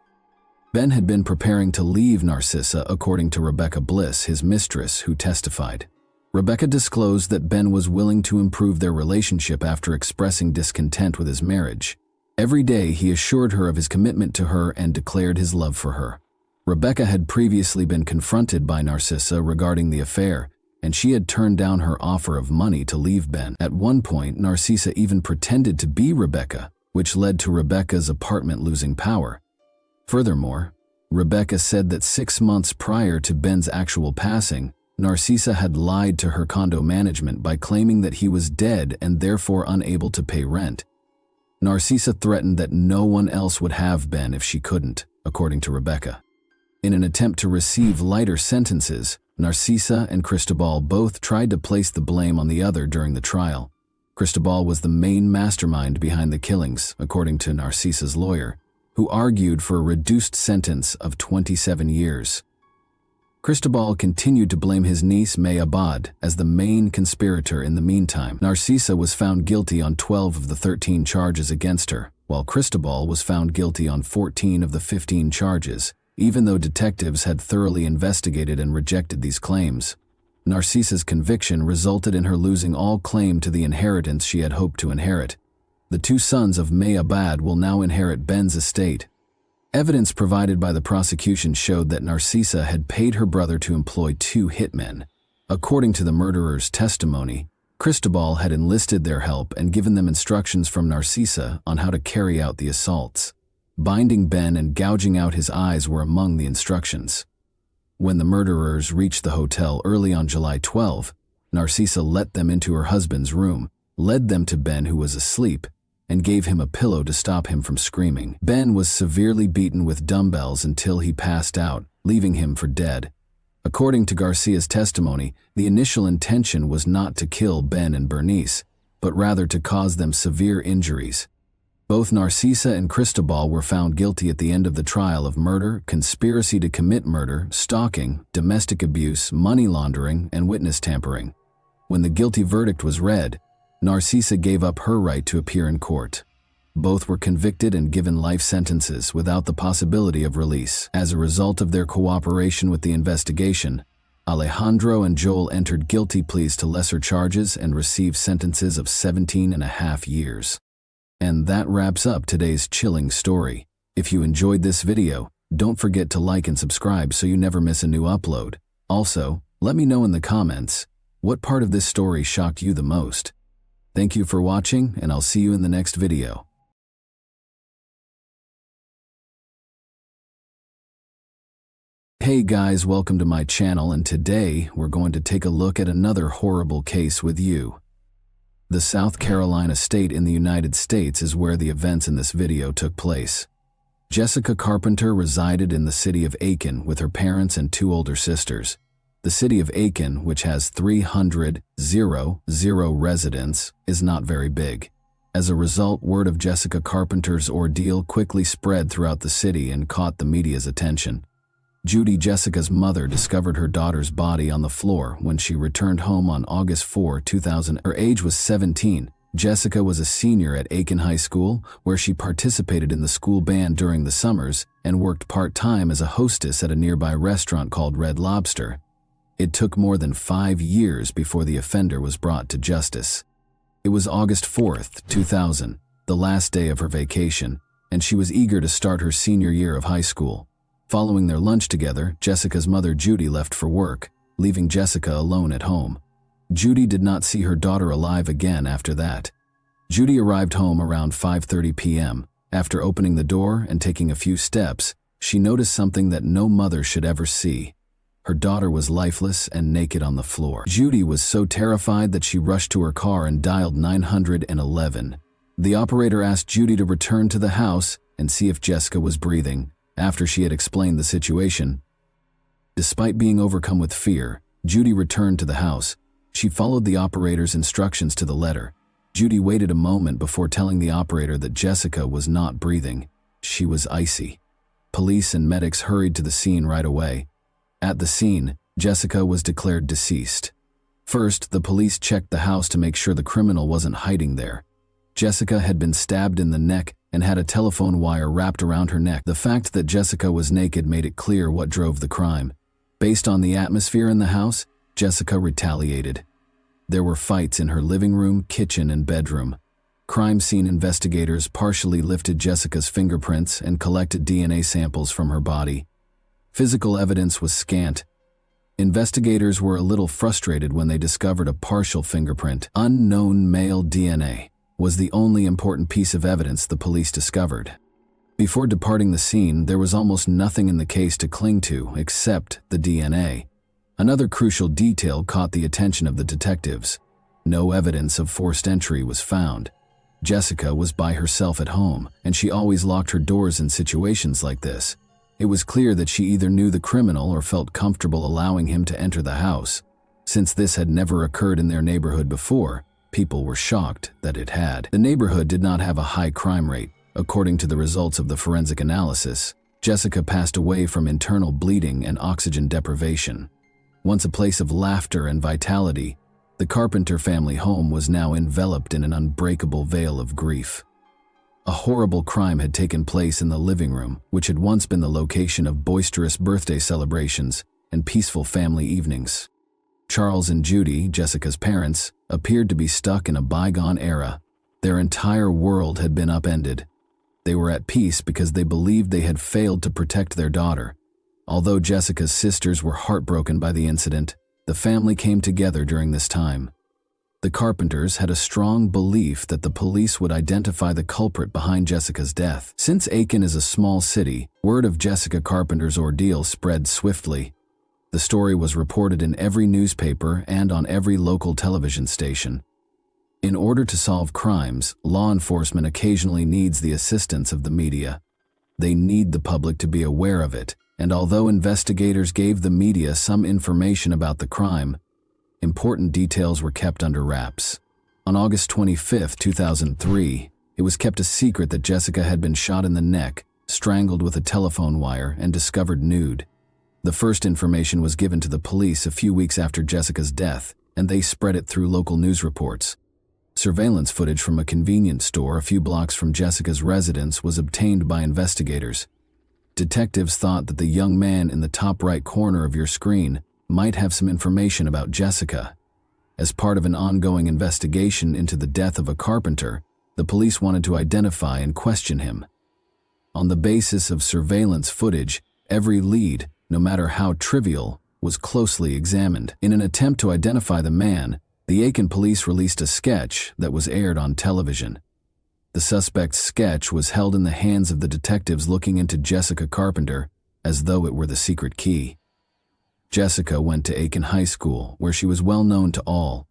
Ben had been preparing to leave Narcisa, according to Rebecca Bliss, his mistress, who testified. Rebecca disclosed that Ben was willing to improve their relationship after expressing discontent with his marriage. Every day he assured her of his commitment to her and declared his love for her. Rebecca had previously been confronted by Narcisa regarding the affair, and she had turned down her offer of money to leave Ben. At one point, Narcisa even pretended to be Rebecca, which led to Rebecca's apartment losing power. Furthermore, Rebecca said that 6 months prior to Ben's actual passing, Narcisa had lied to her condo management by claiming that he was dead and therefore unable to pay rent. Narcisa threatened that no one else would have Ben if she couldn't, according to Rebecca. In an attempt to receive lighter sentences, Narcisa and Cristobal both tried to place the blame on the other during the trial. Cristobal was the main mastermind behind the killings, according to Narcisa's lawyer, who argued for a reduced sentence of 27 years. Cristobal continued to blame his niece May Abad as the main conspirator in the meantime. Narcisa was found guilty on 12 of the 13 charges against her, while Cristobal was found guilty on 14 of the 15 charges, even though detectives had thoroughly investigated and rejected these claims. Narcisa's conviction resulted in her losing all claim to the inheritance she had hoped to inherit. The 2 sons of May Abad will now inherit Ben's estate. Evidence provided by the prosecution showed that Narcisa had paid her brother to employ 2 hitmen. According to the murderer's testimony, Cristobal had enlisted their help and given them instructions from Narcisa on how to carry out the assaults. Binding Ben and gouging out his eyes were among the instructions. When the murderers reached the hotel early on July 12, Narcisa let them into her husband's room, led them to Ben, who was asleep, and gave him a pillow to stop him from screaming. Ben was severely beaten with dumbbells until he passed out, leaving him for dead. According to Garcia's testimony, the initial intention was not to kill Ben and Bernice, but rather to cause them severe injuries. Both Narcisa and Cristobal were found guilty at the end of the trial of murder, conspiracy to commit murder, stalking, domestic abuse, money laundering, and witness tampering. When the guilty verdict was read, Narcisa gave up her right to appear in court. Both were convicted and given life sentences without the possibility of release. As a result of their cooperation with the investigation, Alejandro and Joel entered guilty pleas to lesser charges and received sentences of 17.5 years. And that wraps up today's chilling story. If you enjoyed this video, don't forget to like and subscribe so you never miss a new upload. Also, let me know in the comments, what part of this story shocked you the most? Thank you for watching, and I'll see you in the next video. Hey guys, welcome to my channel, and today we're going to take a look at another horrible case with you. The South Carolina state in the United States is where the events in this video took place. Jessica Carpenter resided in the city of Aiken with her parents and 2 older sisters. The city of Aiken, which has 300 residents, is not very big. As a result, word of Jessica Carpenter's ordeal quickly spread throughout the city and caught the media's attention. Judy, Jessica's mother, discovered her daughter's body on the floor when she returned home on August 4, 2000. Her age was 17. Jessica was a senior at Aiken High School, where she participated in the school band during the summers and worked part-time as a hostess at a nearby restaurant called Red Lobster. It took more than 5 years before the offender was brought to justice. It was August 4, 2000, the last day of her vacation, and she was eager to start her senior year of high school. Following their lunch together, Jessica's mother Judy left for work, leaving Jessica alone at home. Judy did not see her daughter alive again after that. Judy arrived home around 5:30 p.m. After opening the door and taking a few steps, she noticed something that no mother should ever see. Her daughter was lifeless and naked on the floor. Judy was so terrified that she rushed to her car and dialed 911. The operator asked Judy to return to the house and see if Jessica was breathing. After she had explained the situation, despite being overcome with fear, Judy returned to the house. She followed the operator's instructions to the letter. Judy waited a moment before telling the operator that Jessica was not breathing. She was icy. Police and medics hurried to the scene right away. At the scene, Jessica was declared deceased. First, the police checked the house to make sure the criminal wasn't hiding there. Jessica had been stabbed in the neck and had a telephone wire wrapped around her neck. The fact that Jessica was naked made it clear what drove the crime. Based on the atmosphere in the house, Jessica retaliated. There were fights in her living room, kitchen, and bedroom. Crime scene investigators partially lifted Jessica's fingerprints and collected DNA samples from her body. Physical evidence was scant. Investigators were a little frustrated when they discovered a partial fingerprint. Unknown male DNA was the only important piece of evidence the police discovered. Before departing the scene, there was almost nothing in the case to cling to except the DNA. Another crucial detail caught the attention of the detectives. No evidence of forced entry was found. Jessica was by herself at home, and she always locked her doors in situations like this. It was clear that she either knew the criminal or felt comfortable allowing him to enter the house. Since this had never occurred in their neighborhood before, people were shocked that it had. The neighborhood did not have a high crime rate. According to the results of the forensic analysis, Jessica passed away from internal bleeding and oxygen deprivation. Once a place of laughter and vitality, the Carpenter family home was now enveloped in an unbreakable veil of grief. A horrible crime had taken place in the living room, which had once been the location of boisterous birthday celebrations and peaceful family evenings. Charles and Judy, Jessica's parents, appeared to be stuck in a bygone era. Their entire world had been upended. They were at peace because they believed they had failed to protect their daughter. Although Jessica's sisters were heartbroken by the incident, the family came together during this time. The Carpenters had a strong belief that the police would identify the culprit behind Jessica's death. Since Aiken is a small city, word of Jessica Carpenter's ordeal spread swiftly. The story was reported in every newspaper and on every local television station. In order to solve crimes, law enforcement occasionally needs the assistance of the media. They need the public to be aware of it, and although investigators gave the media some information about the crime, important details were kept under wraps. On August 25, 2003, it was kept a secret that Jessica had been shot in the neck, strangled with a telephone wire, and discovered nude. The first information was given to the police a few weeks after Jessica's death, and they spread it through local news reports. Surveillance footage from a convenience store a few blocks from Jessica's residence was obtained by investigators. Detectives thought that the young man in the top right corner of your screen might have some information about Jessica. As part of an ongoing investigation into the death of a carpenter, the police wanted to identify and question him. On the basis of surveillance footage, every lead, no matter how trivial, was closely examined. In an attempt to identify the man, the Aiken police released a sketch that was aired on television. The suspect's sketch was held in the hands of the detectives looking into Jessica Carpenter as though it were the secret key. Jessica went to Aiken High School, where she was well known to all.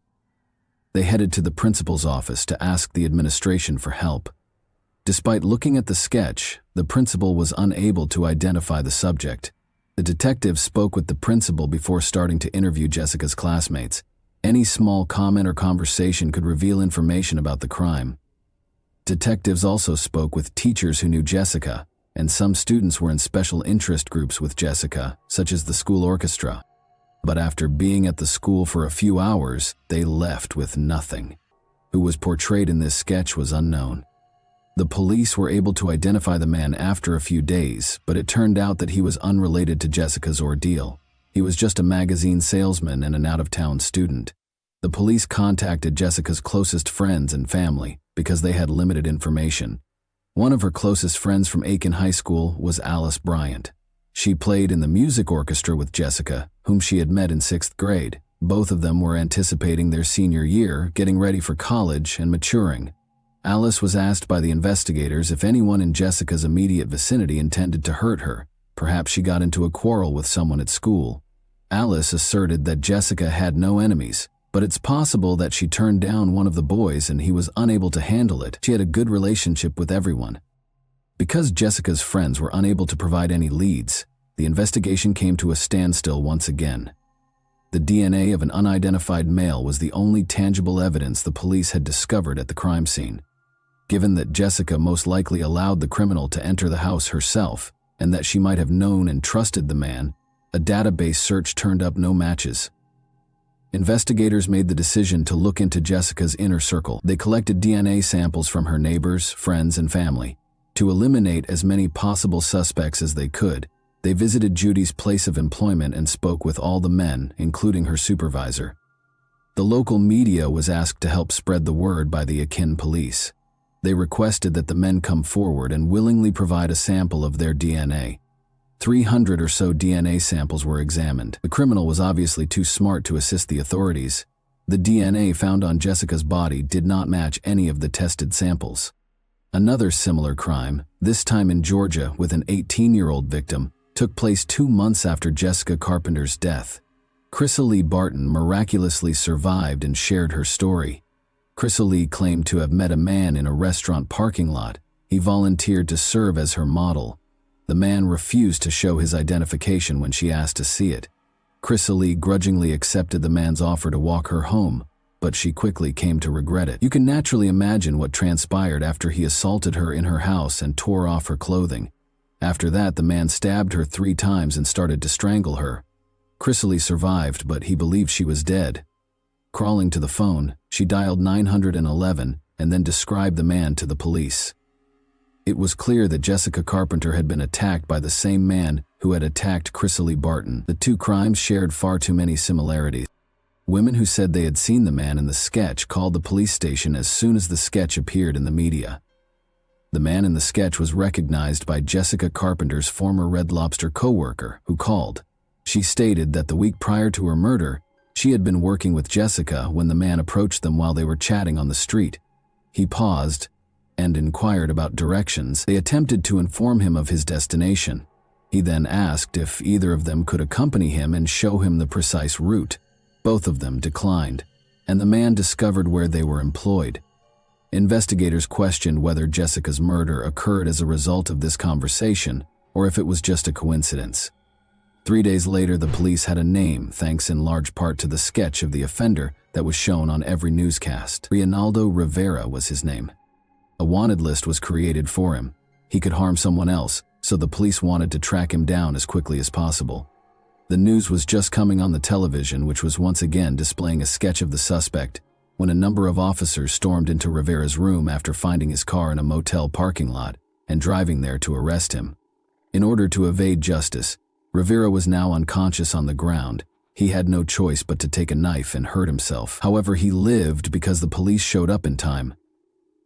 They headed to the principal's office to ask the administration for help. Despite looking at the sketch, the principal was unable to identify the subject. The detectives spoke with the principal before starting to interview Jessica's classmates. Any small comment or conversation could reveal information about the crime. Detectives also spoke with teachers who knew Jessica, and some students were in special interest groups with Jessica, such as the school orchestra. But after being at the school for a few hours, they left with nothing. Who was portrayed in this sketch was unknown. The police were able to identify the man after a few days, but it turned out that he was unrelated to Jessica's ordeal. He was just a magazine salesman and an out-of-town student. The police contacted Jessica's closest friends and family because they had limited information. One of her closest friends from Aiken High School was Alice Bryant. She played in the music orchestra with Jessica, whom she had met in 6th grade. Both of them were anticipating their senior year, getting ready for college and maturing. Alice was asked by the investigators if anyone in Jessica's immediate vicinity intended to hurt her. Perhaps she got into a quarrel with someone at school. Alice asserted that Jessica had no enemies, but it's possible that she turned down one of the boys and he was unable to handle it. She had a good relationship with everyone. Because Jessica's friends were unable to provide any leads, the investigation came to a standstill once again. The DNA of an unidentified male was the only tangible evidence the police had discovered at the crime scene. Given that Jessica most likely allowed the criminal to enter the house herself, and that she might have known and trusted the man, a database search turned up no matches. Investigators made the decision to look into Jessica's inner circle. They collected DNA samples from her neighbors, friends, and family. To eliminate as many possible suspects as they could, they visited Judy's place of employment and spoke with all the men, including her supervisor. The local media was asked to help spread the word by the Aiken police. They requested that the men come forward and willingly provide a sample of their DNA. 300 or so DNA samples were examined. The criminal was obviously too smart to assist the authorities. The DNA found on Jessica's body did not match any of the tested samples. Another similar crime, this time in Georgia with an 18-year-old victim, took place 2 months after Jessica Carpenter's death. Chrysalie Barton miraculously survived and shared her story. Chrysalie claimed to have met a man in a restaurant parking lot. He volunteered to serve as her model. The man refused to show his identification when she asked to see it. Chrysalie grudgingly accepted the man's offer to walk her home, but she quickly came to regret it. You can naturally imagine what transpired after he assaulted her in her house and tore off her clothing. After that, the man stabbed her 3 times and started to strangle her. Chrysalie survived, but he believed she was dead. Crawling to the phone, she dialed 911 and then described the man to the police. It was clear that Jessica Carpenter had been attacked by the same man who had attacked Chrysalie Barton. The 2 crimes shared far too many similarities. Women who said they had seen the man in the sketch called the police station as soon as the sketch appeared in the media. The man in the sketch was recognized by Jessica Carpenter's former Red Lobster co-worker, who called. She stated that the week prior to her murder, she had been working with Jessica when the man approached them while they were chatting on the street. He paused and inquired about directions. They attempted to inform him of his destination. He then asked if either of them could accompany him and show him the precise route. Both of them declined. and the man discovered where they were employed. Investigators questioned whether Jessica's murder occurred as a result of this conversation or if it was just a coincidence. 3 days later, the police had a name, thanks in large part to the sketch of the offender that was shown on every newscast. Reinaldo Rivera was his name. A wanted list was created for him. He could harm someone else, so the police wanted to track him down as quickly as possible. The news was just coming on the television, which was once again displaying a sketch of the suspect, when a number of officers stormed into Rivera's room after finding his car in a motel parking lot and driving there to arrest him. In order to evade justice, Rivera was now unconscious on the ground. He had no choice but to take a knife and hurt himself. However, he lived because the police showed up in time.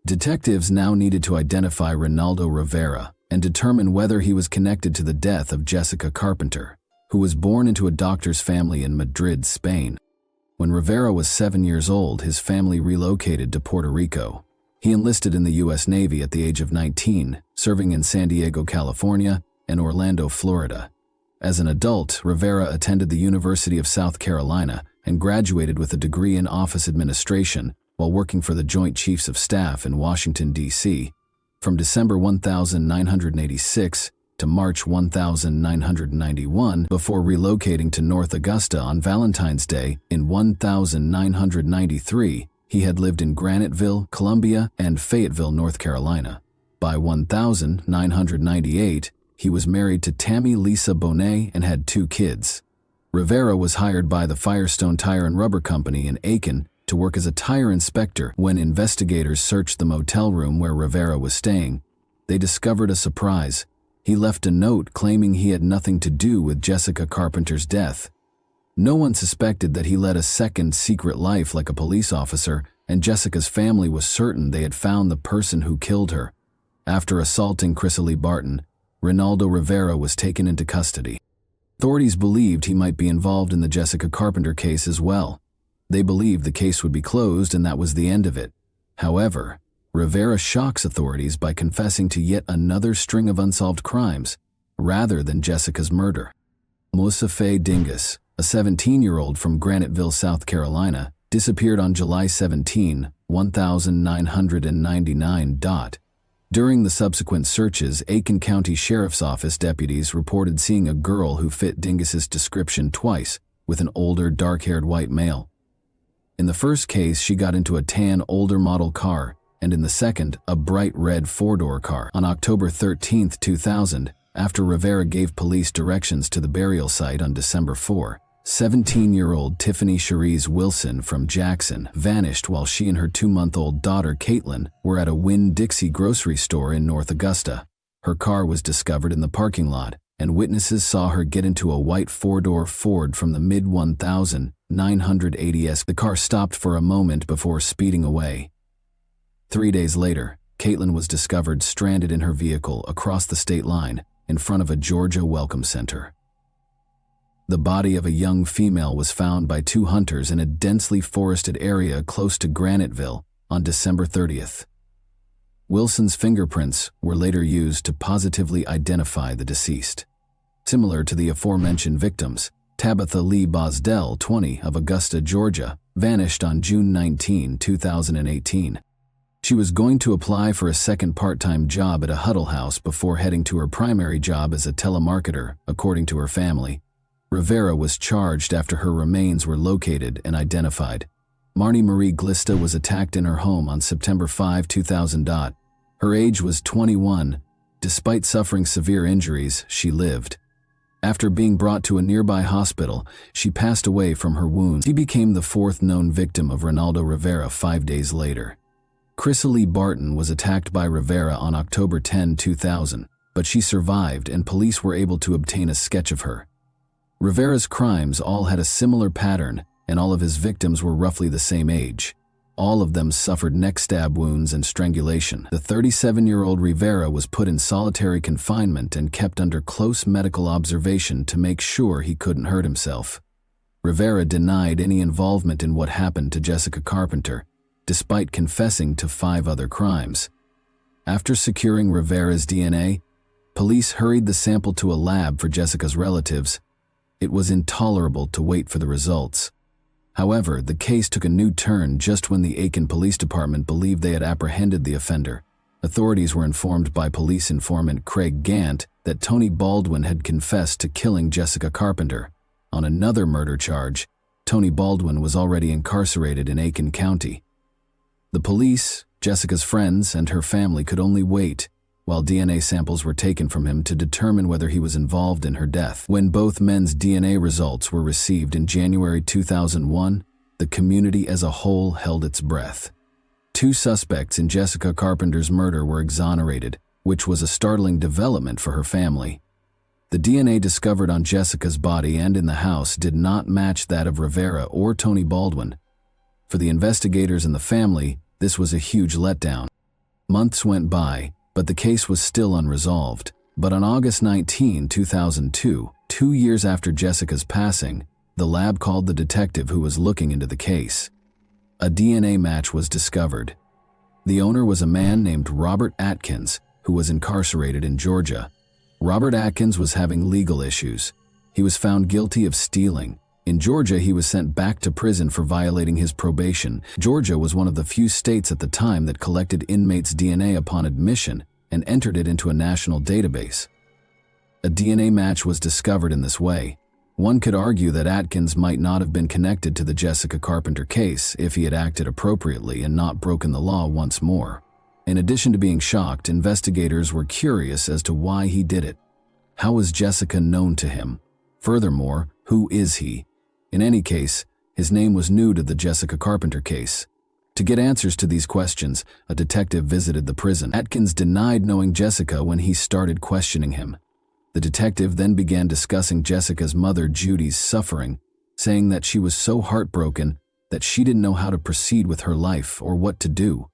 Detectives now needed to identify Reinaldo Rivera and determine whether he was connected to the death of Jessica Carpenter, who was born into a doctor's family in Madrid, Spain. When Rivera was 7 years old, his family relocated to Puerto Rico. He enlisted in the U.S. Navy at the age of 19, serving in San Diego, California, and Orlando, Florida. As an adult, Rivera attended the University of South Carolina and graduated with a degree in office administration while working for the Joint Chiefs of Staff in Washington, D.C. From December 1986 to March 1991 before relocating to North Augusta on Valentine's Day in 1993, he had lived in Graniteville, Columbia, and Fayetteville, North Carolina. By 1998, he was married to Tammy Lisa Bonet and had 2 kids. Rivera was hired by the Firestone Tire and Rubber Company in Aiken to work as a tire inspector. When investigators searched the motel room where Rivera was staying, they discovered a surprise. He left a note claiming he had nothing to do with Jessica Carpenter's death. No one suspected that he led a second secret life like a police officer, and Jessica's family was certain they had found the person who killed her. After assaulting Chrysalie Barton, Reinaldo Rivera was taken into custody. Authorities believed he might be involved in the Jessica Carpenter case as well. They believed the case would be closed and that was the end of it. However, Rivera shocks authorities by confessing to yet another string of unsolved crimes, rather than Jessica's murder. Moussafe Dingus, a 17-year-old from Graniteville, South Carolina, disappeared on July 17, 1999. During the subsequent searches, Aiken County Sheriff's Office deputies reported seeing a girl who fit Dingus's description twice, with an older, dark-haired white male. In the first case, she got into a tan, older model car, and in the second, a bright red 4-door car. On October 13, 2000, after Rivera gave police directions to the burial site on December 4, 17-year-old Tiffany Cherise Wilson from Jackson vanished while she and her 2-month-old daughter Caitlin were at a Winn-Dixie grocery store in North Augusta. Her car was discovered in the parking lot, and witnesses saw her get into a white 4-door Ford from the mid-1980s. The car stopped for a moment before speeding away. 3 days later, Caitlin was discovered stranded in her vehicle across the state line in front of a Georgia Welcome Center. The body of a young female was found by 2 hunters in a densely forested area close to Graniteville on December 30th. Wilson's fingerprints were later used to positively identify the deceased. Similar to the aforementioned victims, Tabitha Lee Bosdell, 20, of Augusta, Georgia, vanished on June 19, 2018. She was going to apply for a second part-time job at a Huddle House before heading to her primary job as a telemarketer, according to her family. Rivera was charged after her remains were located and identified. Marnie Marie Glista was attacked in her home on September 5, 2000. Her age was 21. Despite suffering severe injuries, she lived. After being brought to a nearby hospital, she passed away from her wounds. She became the 4th known victim of Reinaldo Rivera 5 days later. Chrysalie Barton was attacked by Rivera on October 10, 2000, but she survived and police were able to obtain a sketch of her. Rivera's crimes all had a similar pattern, and all of his victims were roughly the same age. All of them suffered neck stab wounds and strangulation. The 37-year-old Rivera was put in solitary confinement and kept under close medical observation to make sure he couldn't hurt himself. Rivera denied any involvement in what happened to Jessica Carpenter, despite confessing to 5 other crimes. After securing Rivera's DNA, police hurried the sample to a lab for Jessica's relatives. It was intolerable to wait for the results. However, the case took a new turn just when the Aiken Police Department believed they had apprehended the offender. Authorities were informed by police informant Craig Gant that Tony Baldwin had confessed to killing Jessica Carpenter. On another murder charge, Tony Baldwin was already incarcerated in Aiken County. The police, Jessica's friends, and her family could only wait while DNA samples were taken from him to determine whether he was involved in her death. When both men's DNA results were received in January 2001, the community as a whole held its breath. 2 suspects in Jessica Carpenter's murder were exonerated, which was a startling development for her family. The DNA discovered on Jessica's body and in the house did not match that of Rivera or Tony Baldwin. For the investigators and the family, this was a huge letdown. Months went by, but the case was still unresolved. But on August 19, 2002, 2 years after Jessica's passing, the lab called the detective who was looking into the case. A DNA match was discovered. The owner was a man named Robert Atkins, who was incarcerated in Georgia. Robert Atkins was having legal issues. He was found guilty of stealing. In Georgia, he was sent back to prison for violating his probation. Georgia was one of the few states at the time that collected inmates' DNA upon admission and entered it into a national database. A DNA match was discovered in this way. One could argue that Atkins might not have been connected to the Jessica Carpenter case if he had acted appropriately and not broken the law once more. In addition to being shocked, investigators were curious as to why he did it. How was Jessica known to him? Furthermore, who is he? In any case, his name was new to the Jessica Carpenter case. To get answers to these questions, a detective visited the prison. Atkins denied knowing Jessica when he started questioning him. The detective then began discussing Jessica's mother Judy's suffering, saying that she was so heartbroken that she didn't know how to proceed with her life or what to do.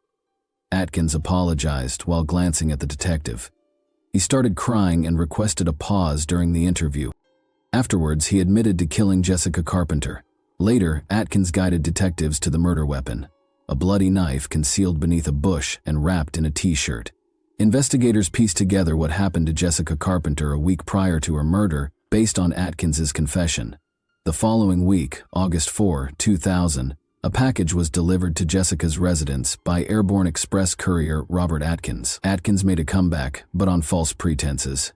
Atkins apologized while glancing at the detective. He started crying and requested a pause during the interview. Afterwards, he admitted to killing Jessica Carpenter. Later, Atkins guided detectives to the murder weapon, a bloody knife concealed beneath a bush and wrapped in a t-shirt. Investigators pieced together what happened to Jessica Carpenter a week prior to her murder based on Atkins's confession. The following week, August 4, 2000, a package was delivered to Jessica's residence by airborne express courier Robert Atkins. Atkins made a comeback, but on false pretenses.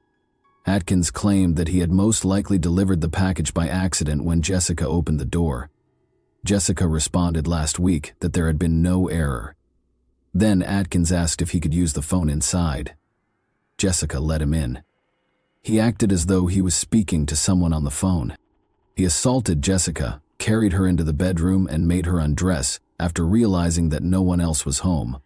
Atkins claimed that he had most likely delivered the package by accident when Jessica opened the door. Jessica responded last week that there had been no error. Then Atkins asked if he could use the phone inside. Jessica let him in. He acted as though he was speaking to someone on the phone. He assaulted Jessica, carried her into the bedroom, and made her undress after realizing that no one else was home.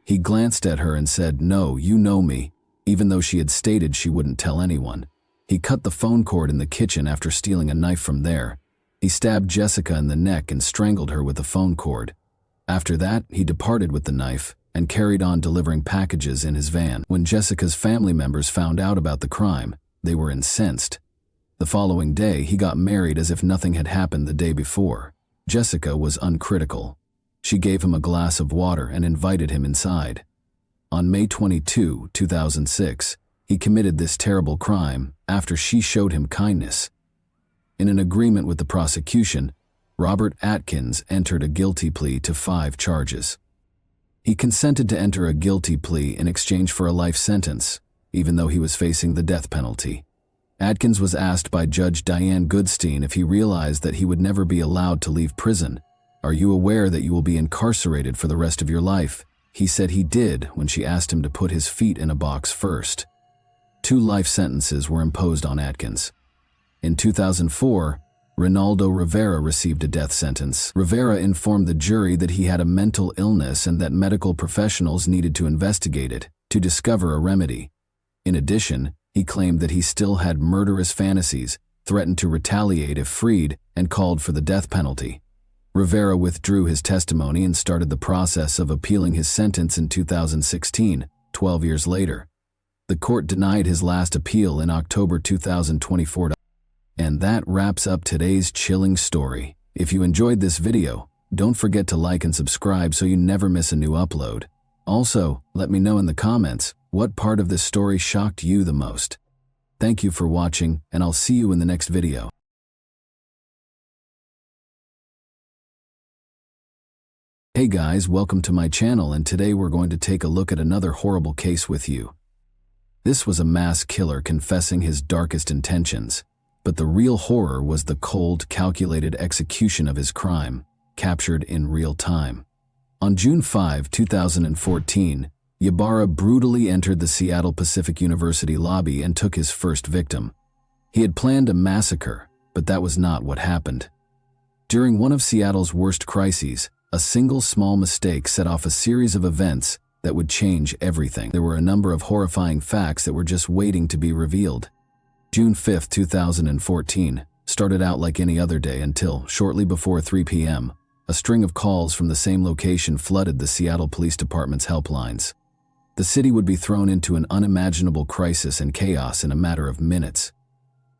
He glanced at her and said, "No, you know me," even though she had stated she wouldn't tell anyone. He cut the phone cord in the kitchen after stealing a knife from there. He stabbed Jessica in the neck and strangled her with the phone cord. After that, he departed with the knife and carried on delivering packages in his van. When Jessica's family members found out about the crime, they were incensed. The following day, he got married as if nothing had happened the day before. Jessica was uncritical. She gave him a glass of water and invited him inside. On May 22, 2006, he committed this terrible crime after she showed him kindness. In an agreement with the prosecution, Robert Atkins entered a guilty plea to 5 charges. He consented to enter a guilty plea in exchange for a life sentence, even though he was facing the death penalty. Atkins was asked by Judge Diane Goodstein if he realized that he would never be allowed to leave prison. "Are you aware that you will be incarcerated for the rest of your life?" He said he did when she asked him to put his feet in a box first. 2 life sentences were imposed on Atkins. In 2004, Ronaldo Rivera received a death sentence. Rivera informed the jury that he had a mental illness and that medical professionals needed to investigate it to discover a remedy. In addition, he claimed that he still had murderous fantasies, threatened to retaliate if freed, and called for the death penalty. Rivera withdrew his testimony and started the process of appealing his sentence in 2016, 12 years later. The court denied his last appeal in October 2024. And that wraps up today's chilling story. If you enjoyed this video, don't forget to like and subscribe so you never miss a new upload. Also, let me know in the comments what part of this story shocked you the most. Thank you for watching, and I'll see you in the next video. Hey guys, welcome to my channel, and today we're going to take a look at another horrible case with you. This was a mass killer confessing his darkest intentions, but the real horror was the cold, calculated execution of his crime, captured in real time. On June 5, 2014, Ybarra brutally entered the Seattle Pacific University lobby and took his first victim. He had planned a massacre, but that was not what happened. During one of Seattle's worst crises, a single small mistake set off a series of events that would change everything. There were a number of horrifying facts that were just waiting to be revealed. June 5, 2014, started out like any other day until, shortly before 3 p.m., a string of calls from the same location flooded the Seattle Police Department's helplines. The city would be thrown into an unimaginable crisis and chaos in a matter of minutes.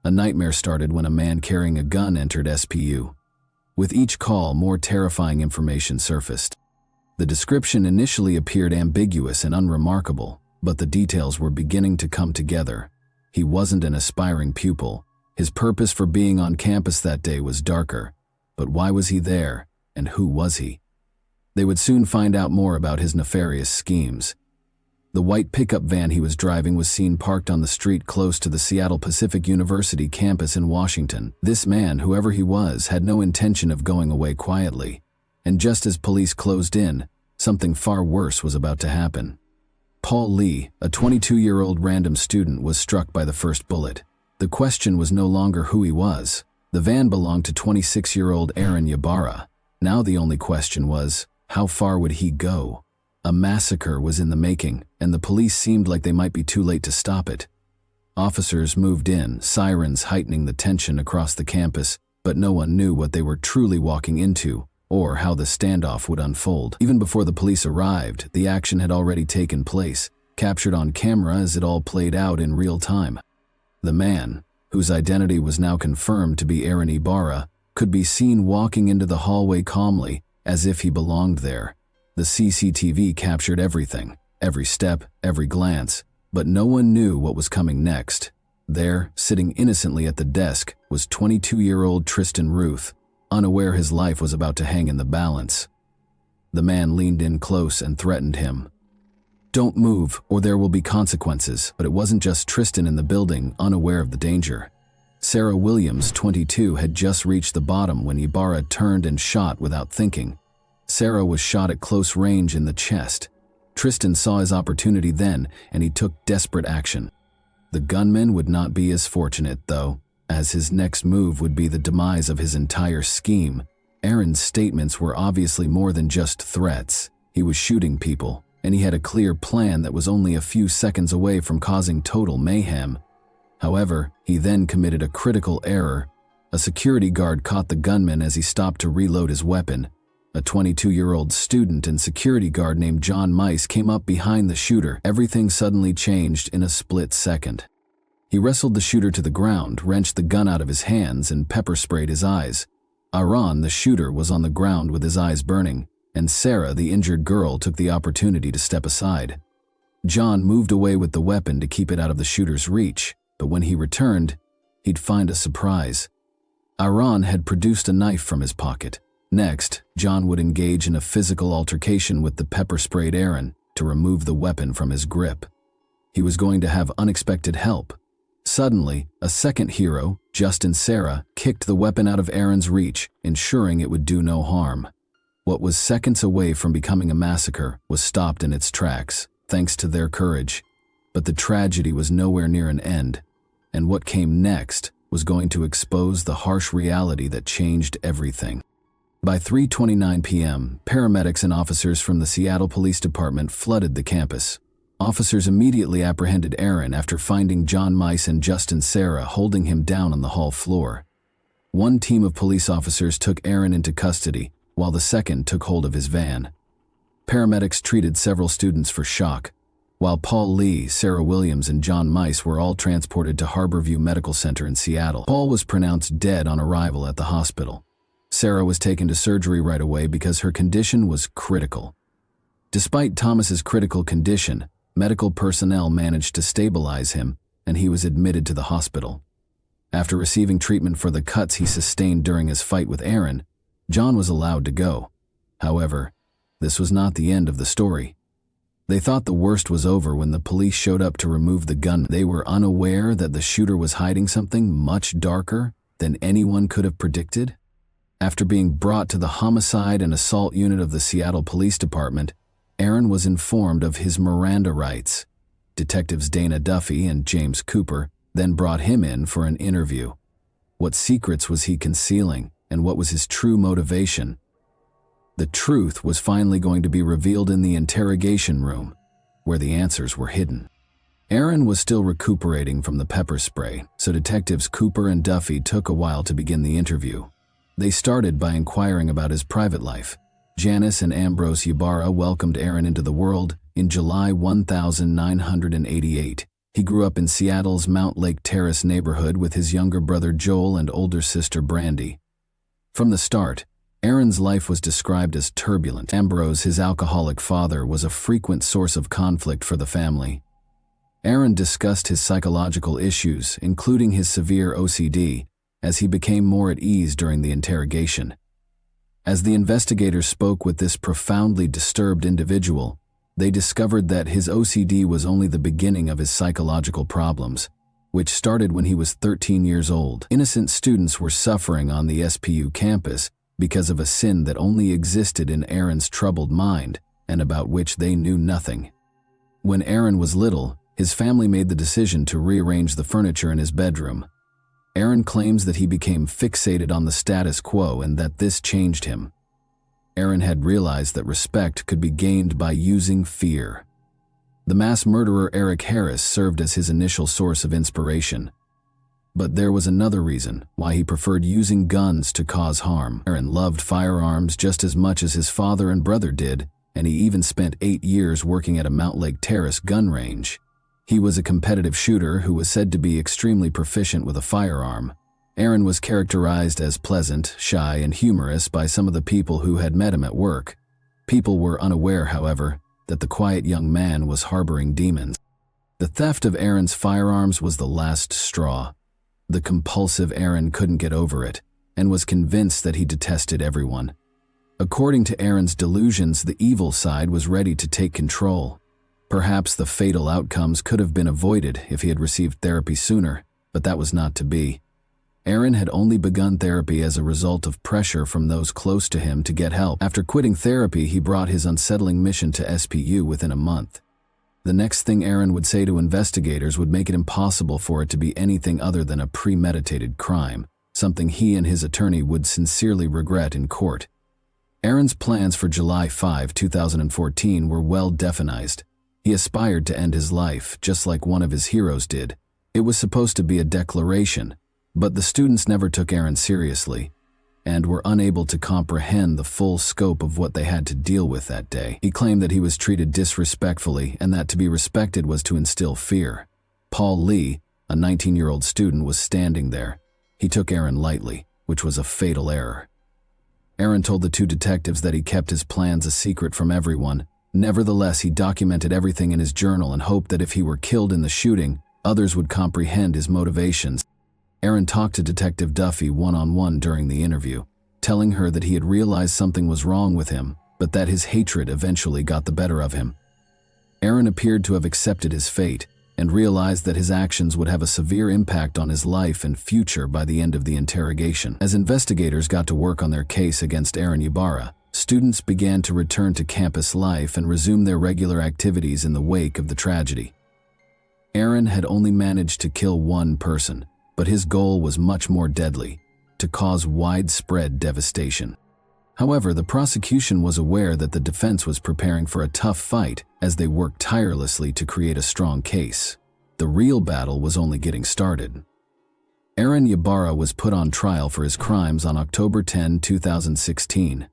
A nightmare started when a man carrying a gun entered SPU. With each call, more terrifying information surfaced. The description initially appeared ambiguous and unremarkable, but the details were beginning to come together. He wasn't an aspiring pupil. His purpose for being on campus that day was darker. But why was he there, and who was he? They would soon find out more about his nefarious schemes. The white pickup van he was driving was seen parked on the street close to the Seattle Pacific University campus in Washington. This man, whoever he was, had no intention of going away quietly. And just as police closed in, something far worse was about to happen. Paul Lee, a 22-year-old random student, was struck by the first bullet. The question was no longer who he was. The van belonged to 26-year-old Aaron Ybarra. Now the only question was, how far would he go? A massacre was in the making, and the police seemed like they might be too late to stop it. Officers moved in, sirens heightening the tension across the campus, but no one knew what they were truly walking into, or how the standoff would unfold. Even before the police arrived, the action had already taken place, captured on camera as it all played out in real time. The man, whose identity was now confirmed to be Aaron Ybarra, could be seen walking into the hallway calmly, as if he belonged there. The CCTV captured everything, every step, every glance, but no one knew what was coming next. There, sitting innocently at the desk, was 22-year-old Tristan Ruth, unaware his life was about to hang in the balance. The man leaned in close and threatened him. "Don't move, or there will be consequences." But it wasn't just Tristan in the building, unaware of the danger. Sarah Williams, 22, had just reached the bottom when Ybarra turned and shot without thinking. Sarah was shot at close range in the chest. Tristan saw his opportunity then, and he took desperate action. The gunman would not be as fortunate, though, as his next move would be the demise of his entire scheme. Aaron's statements were obviously more than just threats. He was shooting people, and he had a clear plan that was only a few seconds away from causing total mayhem. However, he then committed a critical error. A security guard caught the gunman as he stopped to reload his weapon. A 22-year-old student and security guard named John Mice came up behind the shooter. Everything suddenly changed in a split second. He wrestled the shooter to the ground, wrenched the gun out of his hands, and pepper-sprayed his eyes. Aaron, the shooter, was on the ground with his eyes burning, and Sarah, the injured girl, took the opportunity to step aside. John moved away with the weapon to keep it out of the shooter's reach, but when he returned, he'd find a surprise. Aaron had produced a knife from his pocket. Next, John would engage in a physical altercation with the pepper-sprayed Aaron to remove the weapon from his grip. He was going to have unexpected help. Suddenly, a second hero, Justin Sarah, kicked the weapon out of Aaron's reach, ensuring it would do no harm. What was seconds away from becoming a massacre was stopped in its tracks, thanks to their courage. But the tragedy was nowhere near an end, and what came next was going to expose the harsh reality that changed everything. By 3:29 p.m., paramedics and officers from the Seattle Police Department flooded the campus. Officers immediately apprehended Aaron after finding John Mice and Justin Sarah holding him down on the hall floor. One team of police officers took Aaron into custody, while the second took hold of his van. Paramedics treated several students for shock, while Paul Lee, Sarah Williams, and John Mice were all transported to Harborview Medical Center in Seattle. Paul was pronounced dead on arrival at the hospital. Sarah was taken to surgery right away because her condition was critical. Despite Thomas's critical condition, medical personnel managed to stabilize him, and he was admitted to the hospital. After receiving treatment for the cuts he sustained during his fight with Aaron, John was allowed to go. However, this was not the end of the story. They thought the worst was over when the police showed up to remove the gun. They were unaware that the shooter was hiding something much darker than anyone could have predicted. After being brought to the homicide and assault unit of the Seattle Police Department, Aaron was informed of his Miranda rights. Detectives Dana Duffy and James Cooper then brought him in for an interview. What secrets was he concealing, and what was his true motivation? The truth was finally going to be revealed in the interrogation room, where the answers were hidden. Aaron was still recuperating from the pepper spray, so detectives Cooper and Duffy took a while to begin the interview. They started by inquiring about his private life. Janice and Ambrose Ybarra welcomed Aaron into the world in July 1988. He grew up in Seattle's Mount Lake Terrace neighborhood with his younger brother Joel and older sister Brandy. From the start, Aaron's life was described as turbulent. Ambrose, his alcoholic father, was a frequent source of conflict for the family. Aaron discussed his psychological issues, including his severe OCD, as he became more at ease during the interrogation. As the investigators spoke with this profoundly disturbed individual, they discovered that his OCD was only the beginning of his psychological problems, which started when he was 13 years old. Innocent students were suffering on the SPU campus because of a sin that only existed in Aaron's troubled mind and about which they knew nothing. When Aaron was little, his family made the decision to rearrange the furniture in his bedroom. Aaron claims that he became fixated on the status quo and that this changed him. Aaron had realized that respect could be gained by using fear. The mass murderer Eric Harris served as his initial source of inspiration. But there was another reason why he preferred using guns to cause harm. Aaron loved firearms just as much as his father and brother did, and he even spent 8 years working at a Mount Lake Terrace gun range. He was a competitive shooter who was said to be extremely proficient with a firearm. Aaron was characterized as pleasant, shy, and humorous by some of the people who had met him at work. People were unaware, however, that the quiet young man was harboring demons. The theft of Aaron's firearms was the last straw. The compulsive Aaron couldn't get over it, and was convinced that he detested everyone. According to Aaron's delusions, the evil side was ready to take control. Perhaps the fatal outcomes could have been avoided if he had received therapy sooner, but that was not to be. Aaron had only begun therapy as a result of pressure from those close to him to get help. After quitting therapy, he brought his unsettling mission to SPU within a month. The next thing Aaron would say to investigators would make it impossible for it to be anything other than a premeditated crime, something he and his attorney would sincerely regret in court. Aaron's plans for July 5, 2014 were well defined. He aspired to end his life, just like one of his heroes did. It was supposed to be a declaration, but the students never took Aaron seriously, and were unable to comprehend the full scope of what they had to deal with that day. He claimed that he was treated disrespectfully and that to be respected was to instill fear. Paul Lee, a 19-year-old student, was standing there. He took Aaron lightly, which was a fatal error. Aaron told the two detectives that he kept his plans a secret from everyone. Nevertheless, he documented everything in his journal and hoped that if he were killed in the shooting, others would comprehend his motivations. Aaron talked to Detective Duffy one-on-one during the interview, telling her that he had realized something was wrong with him, but that his hatred eventually got the better of him. Aaron appeared to have accepted his fate and realized that his actions would have a severe impact on his life and future by the end of the interrogation. As investigators got to work on their case against Aaron Ybarra, students began to return to campus life and resume their regular activities in the wake of the tragedy. Aaron had only managed to kill one person, but his goal was much more deadly: to cause widespread devastation. However, the prosecution was aware that the defense was preparing for a tough fight as they worked tirelessly to create a strong case. The real battle was only getting started. Aaron Ybarra was put on trial for his crimes on October 10, 2016.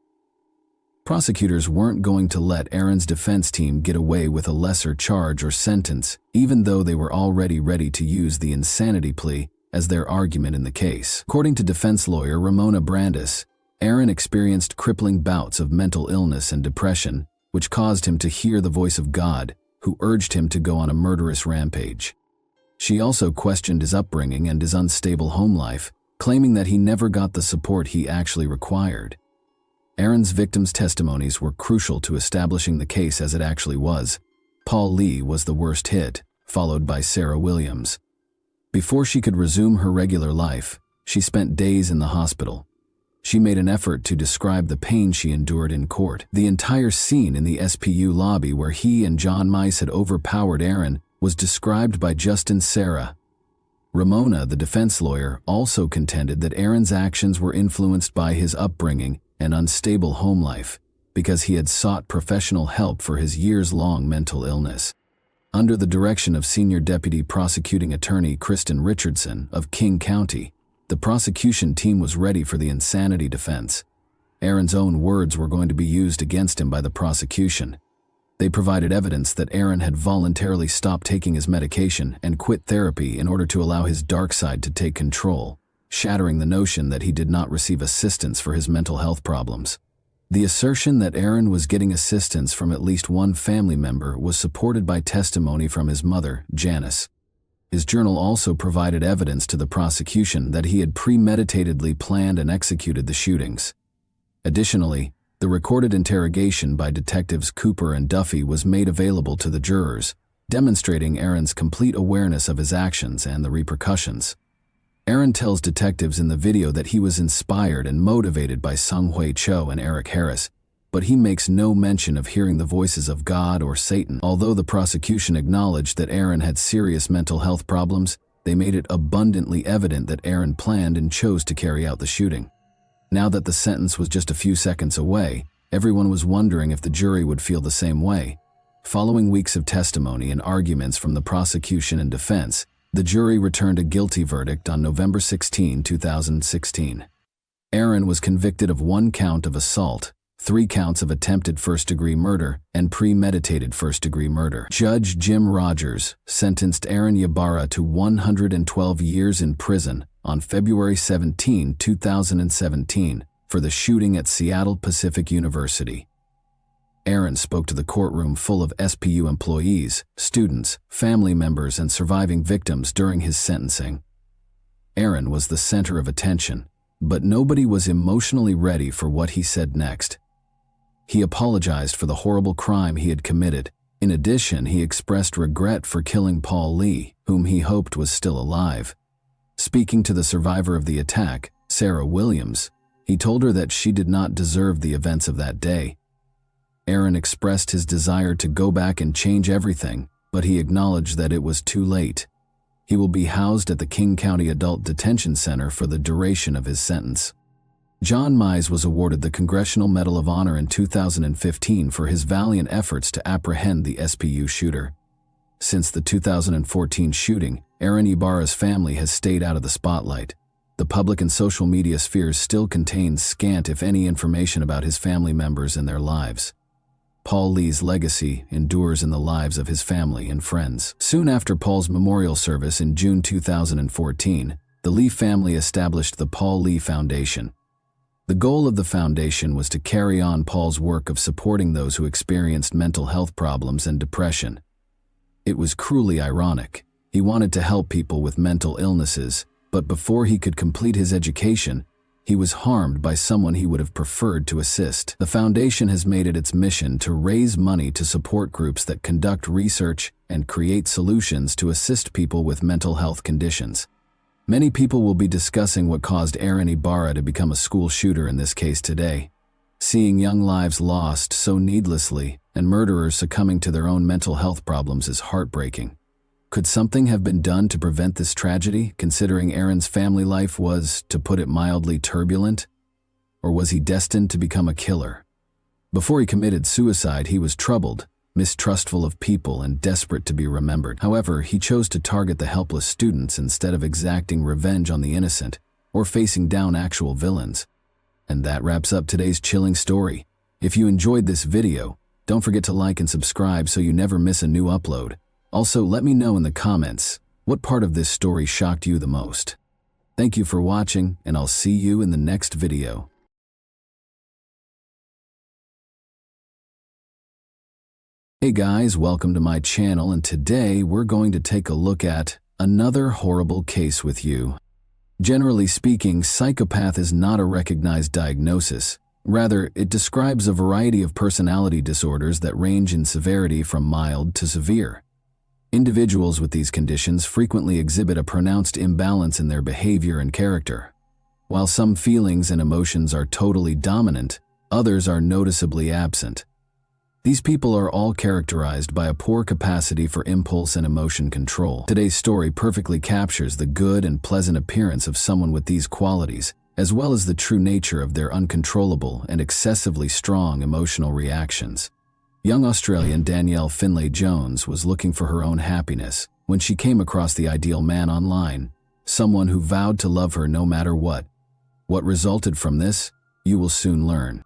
Prosecutors weren't going to let Aaron's defense team get away with a lesser charge or sentence, even though they were already ready to use the insanity plea as their argument in the case. According to defense lawyer Ramona Brandis, Aaron experienced crippling bouts of mental illness and depression, which caused him to hear the voice of God, who urged him to go on a murderous rampage. She also questioned his upbringing and his unstable home life, claiming that he never got the support he actually required. Aaron's victims' testimonies were crucial to establishing the case as it actually was. Paul Lee was the worst hit, followed by Sarah Williams. Before she could resume her regular life, she spent days in the hospital. She made an effort to describe the pain she endured in court. The entire scene in the SPU lobby where he and John Mice had overpowered Aaron was described by Justin Sarah. Ramona, the defense lawyer, also contended that Aaron's actions were influenced by his upbringing and unstable home life, because he had sought professional help for his years-long mental illness. Under the direction of Senior Deputy Prosecuting Attorney Kristen Richardson of King County, the prosecution team was ready for the insanity defense. Aaron's own words were going to be used against him by the prosecution. They provided evidence that Aaron had voluntarily stopped taking his medication and quit therapy in order to allow his dark side to take control, shattering the notion that he did not receive assistance for his mental health problems. The assertion that Aaron was getting assistance from at least one family member was supported by testimony from his mother, Janice. His journal also provided evidence to the prosecution that he had premeditatedly planned and executed the shootings. Additionally, the recorded interrogation by detectives Cooper and Duffy was made available to the jurors, demonstrating Aaron's complete awareness of his actions and the repercussions. Aaron tells detectives in the video that he was inspired and motivated by Sung Hui Cho and Eric Harris, but he makes no mention of hearing the voices of God or Satan. Although the prosecution acknowledged that Aaron had serious mental health problems, they made it abundantly evident that Aaron planned and chose to carry out the shooting. Now that the sentence was just a few seconds away, everyone was wondering if the jury would feel the same way. Following weeks of testimony and arguments from the prosecution and defense, the jury returned a guilty verdict on November 16, 2016. Aaron was convicted of 1 count of assault, 3 counts of attempted first-degree murder, and premeditated first-degree murder. Judge Jim Rogers sentenced Aaron Ybarra to 112 years in prison on February 17, 2017, for the shooting at Seattle Pacific University. Aaron spoke to the courtroom full of SPU employees, students, family members, and surviving victims during his sentencing. Aaron was the center of attention, but nobody was emotionally ready for what he said next. He apologized for the horrible crime he had committed. In addition, he expressed regret for killing Paul Lee, whom he hoped was still alive. Speaking to the survivor of the attack, Sarah Williams, he told her that she did not deserve the events of that day. Aaron expressed his desire to go back and change everything, but he acknowledged that it was too late. He will be housed at the King County Adult Detention Center for the duration of his sentence. John Mize was awarded the Congressional Medal of Honor in 2015 for his valiant efforts to apprehend the SPU shooter. Since the 2014 shooting, Aaron Ybarra's family has stayed out of the spotlight. The public and social media spheres still contain scant if any information about his family members and their lives. Paul Lee's legacy endures in the lives of his family and friends. Soon after Paul's memorial service in June 2014, the Lee family established the Paul Lee Foundation. The goal of the foundation was to carry on Paul's work of supporting those who experienced mental health problems and depression. It was cruelly ironic. He wanted to help people with mental illnesses, but before he could complete his education, he was harmed by someone he would have preferred to assist. The foundation has made it its mission to raise money to support groups that conduct research and create solutions to assist people with mental health conditions. Many people will be discussing what caused Aaron Ybarra to become a school shooter in this case today. Seeing young lives lost so needlessly and murderers succumbing to their own mental health problems is heartbreaking. Could something have been done to prevent this tragedy, considering Aaron's family life was, to put it mildly, turbulent? Or was he destined to become a killer? Before he committed suicide, he was troubled, mistrustful of people, and desperate to be remembered. However, he chose to target the helpless students instead of exacting revenge on the innocent or facing down actual villains. And that wraps up today's chilling story. If you enjoyed this video, don't forget to like and subscribe so you never miss a new upload. Also, let me know in the comments what part of this story shocked you the most. Thank you for watching, and I'll see you in the next video. Hey guys, welcome to my channel, and today we're going to take a look at another horrible case with you. Generally speaking, psychopath is not a recognized diagnosis, Rather, it describes a variety of personality disorders that range in severity from mild to severe. Individuals with these conditions frequently exhibit a pronounced imbalance in their behavior and character. While some feelings and emotions are totally dominant, others are noticeably absent. These people are all characterized by a poor capacity for impulse and emotion control. Today's story perfectly captures the good and pleasant appearance of someone with these qualities, as well as the true nature of their uncontrollable and excessively strong emotional reactions. Young Australian Danielle Finlay Jones was looking for her own happiness when she came across the ideal man online, someone who vowed to love her no matter what. What resulted from this, you will soon learn.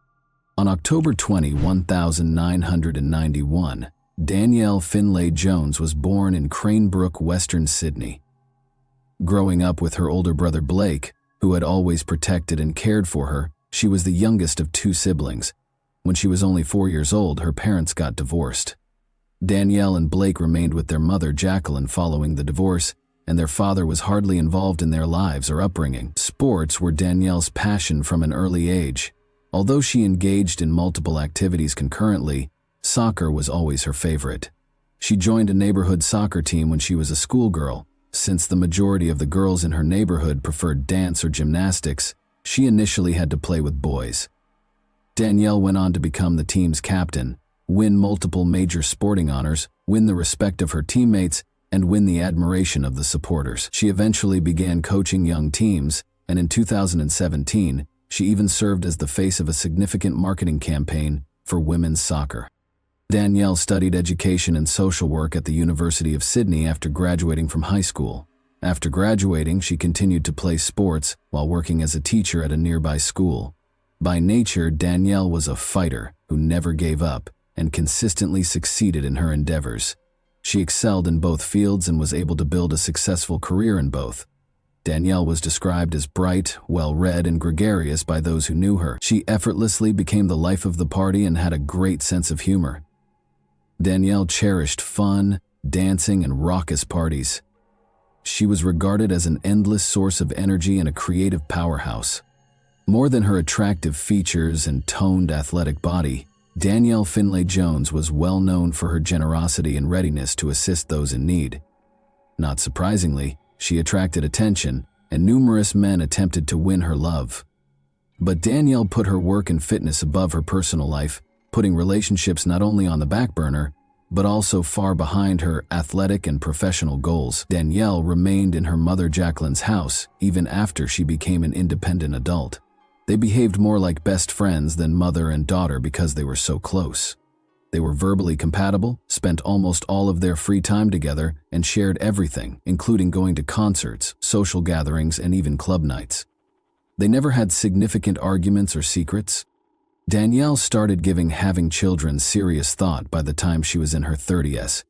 On October 20, 1991, Danielle Finlay Jones was born in Cranebrook, Western Sydney. Growing up with her older brother Blake, who had always protected and cared for her, she was the youngest of two siblings. When she was only 4 years old, her parents got divorced. Danielle and Blake remained with their mother Jacqueline following the divorce, and their father was hardly involved in their lives or upbringing. Sports were Danielle's passion from an early age. Although she engaged in multiple activities concurrently, soccer was always her favorite. She joined a neighborhood soccer team when she was a schoolgirl. Since the majority of the girls in her neighborhood preferred dance or gymnastics, she initially had to play with boys. Danielle went on to become the team's captain, win multiple major sporting honors, win the respect of her teammates, and win the admiration of the supporters. She eventually began coaching young teams, and in 2017, she even served as the face of a significant marketing campaign for women's soccer. Danielle studied education and social work at the University of Sydney after graduating from high school. After graduating, she continued to play sports while working as a teacher at a nearby school. By nature, Danielle was a fighter who never gave up and consistently succeeded in her endeavors. She excelled in both fields and was able to build a successful career in both. Danielle was described as bright, well-read, and gregarious by those who knew her. She effortlessly became the life of the party and had a great sense of humor. Danielle cherished fun, dancing, and raucous parties. She was regarded as an endless source of energy and a creative powerhouse. More than her attractive features and toned athletic body, Danielle Finlay Jones was well known for her generosity and readiness to assist those in need. Not surprisingly, she attracted attention, and numerous men attempted to win her love. But Danielle put her work and fitness above her personal life, putting relationships not only on the back burner, but also far behind her athletic and professional goals. Danielle remained in her mother Jacqueline's house even after she became an independent adult. They behaved more like best friends than mother and daughter because they were so close. They were verbally compatible, spent almost all of their free time together, and shared everything, including going to concerts, social gatherings, and even club nights. They never had significant arguments or secrets. Danielle started giving having children serious thought by the time she was in her 30s.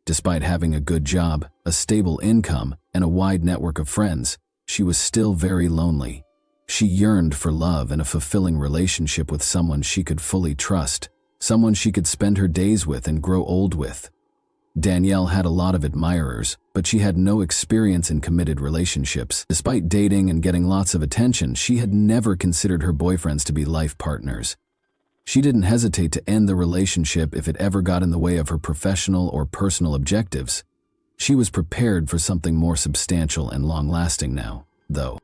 Despite having a good job, a stable income, and a wide network of friends, she was still very lonely. She yearned for love and a fulfilling relationship with someone she could fully trust, someone she could spend her days with and grow old with. Danielle had a lot of admirers, but she had no experience in committed relationships. Despite dating and getting lots of attention, she had never considered her boyfriends to be life partners. She didn't hesitate to end the relationship if it ever got in the way of her professional or personal objectives. She was prepared for something more substantial and long-lasting now, though.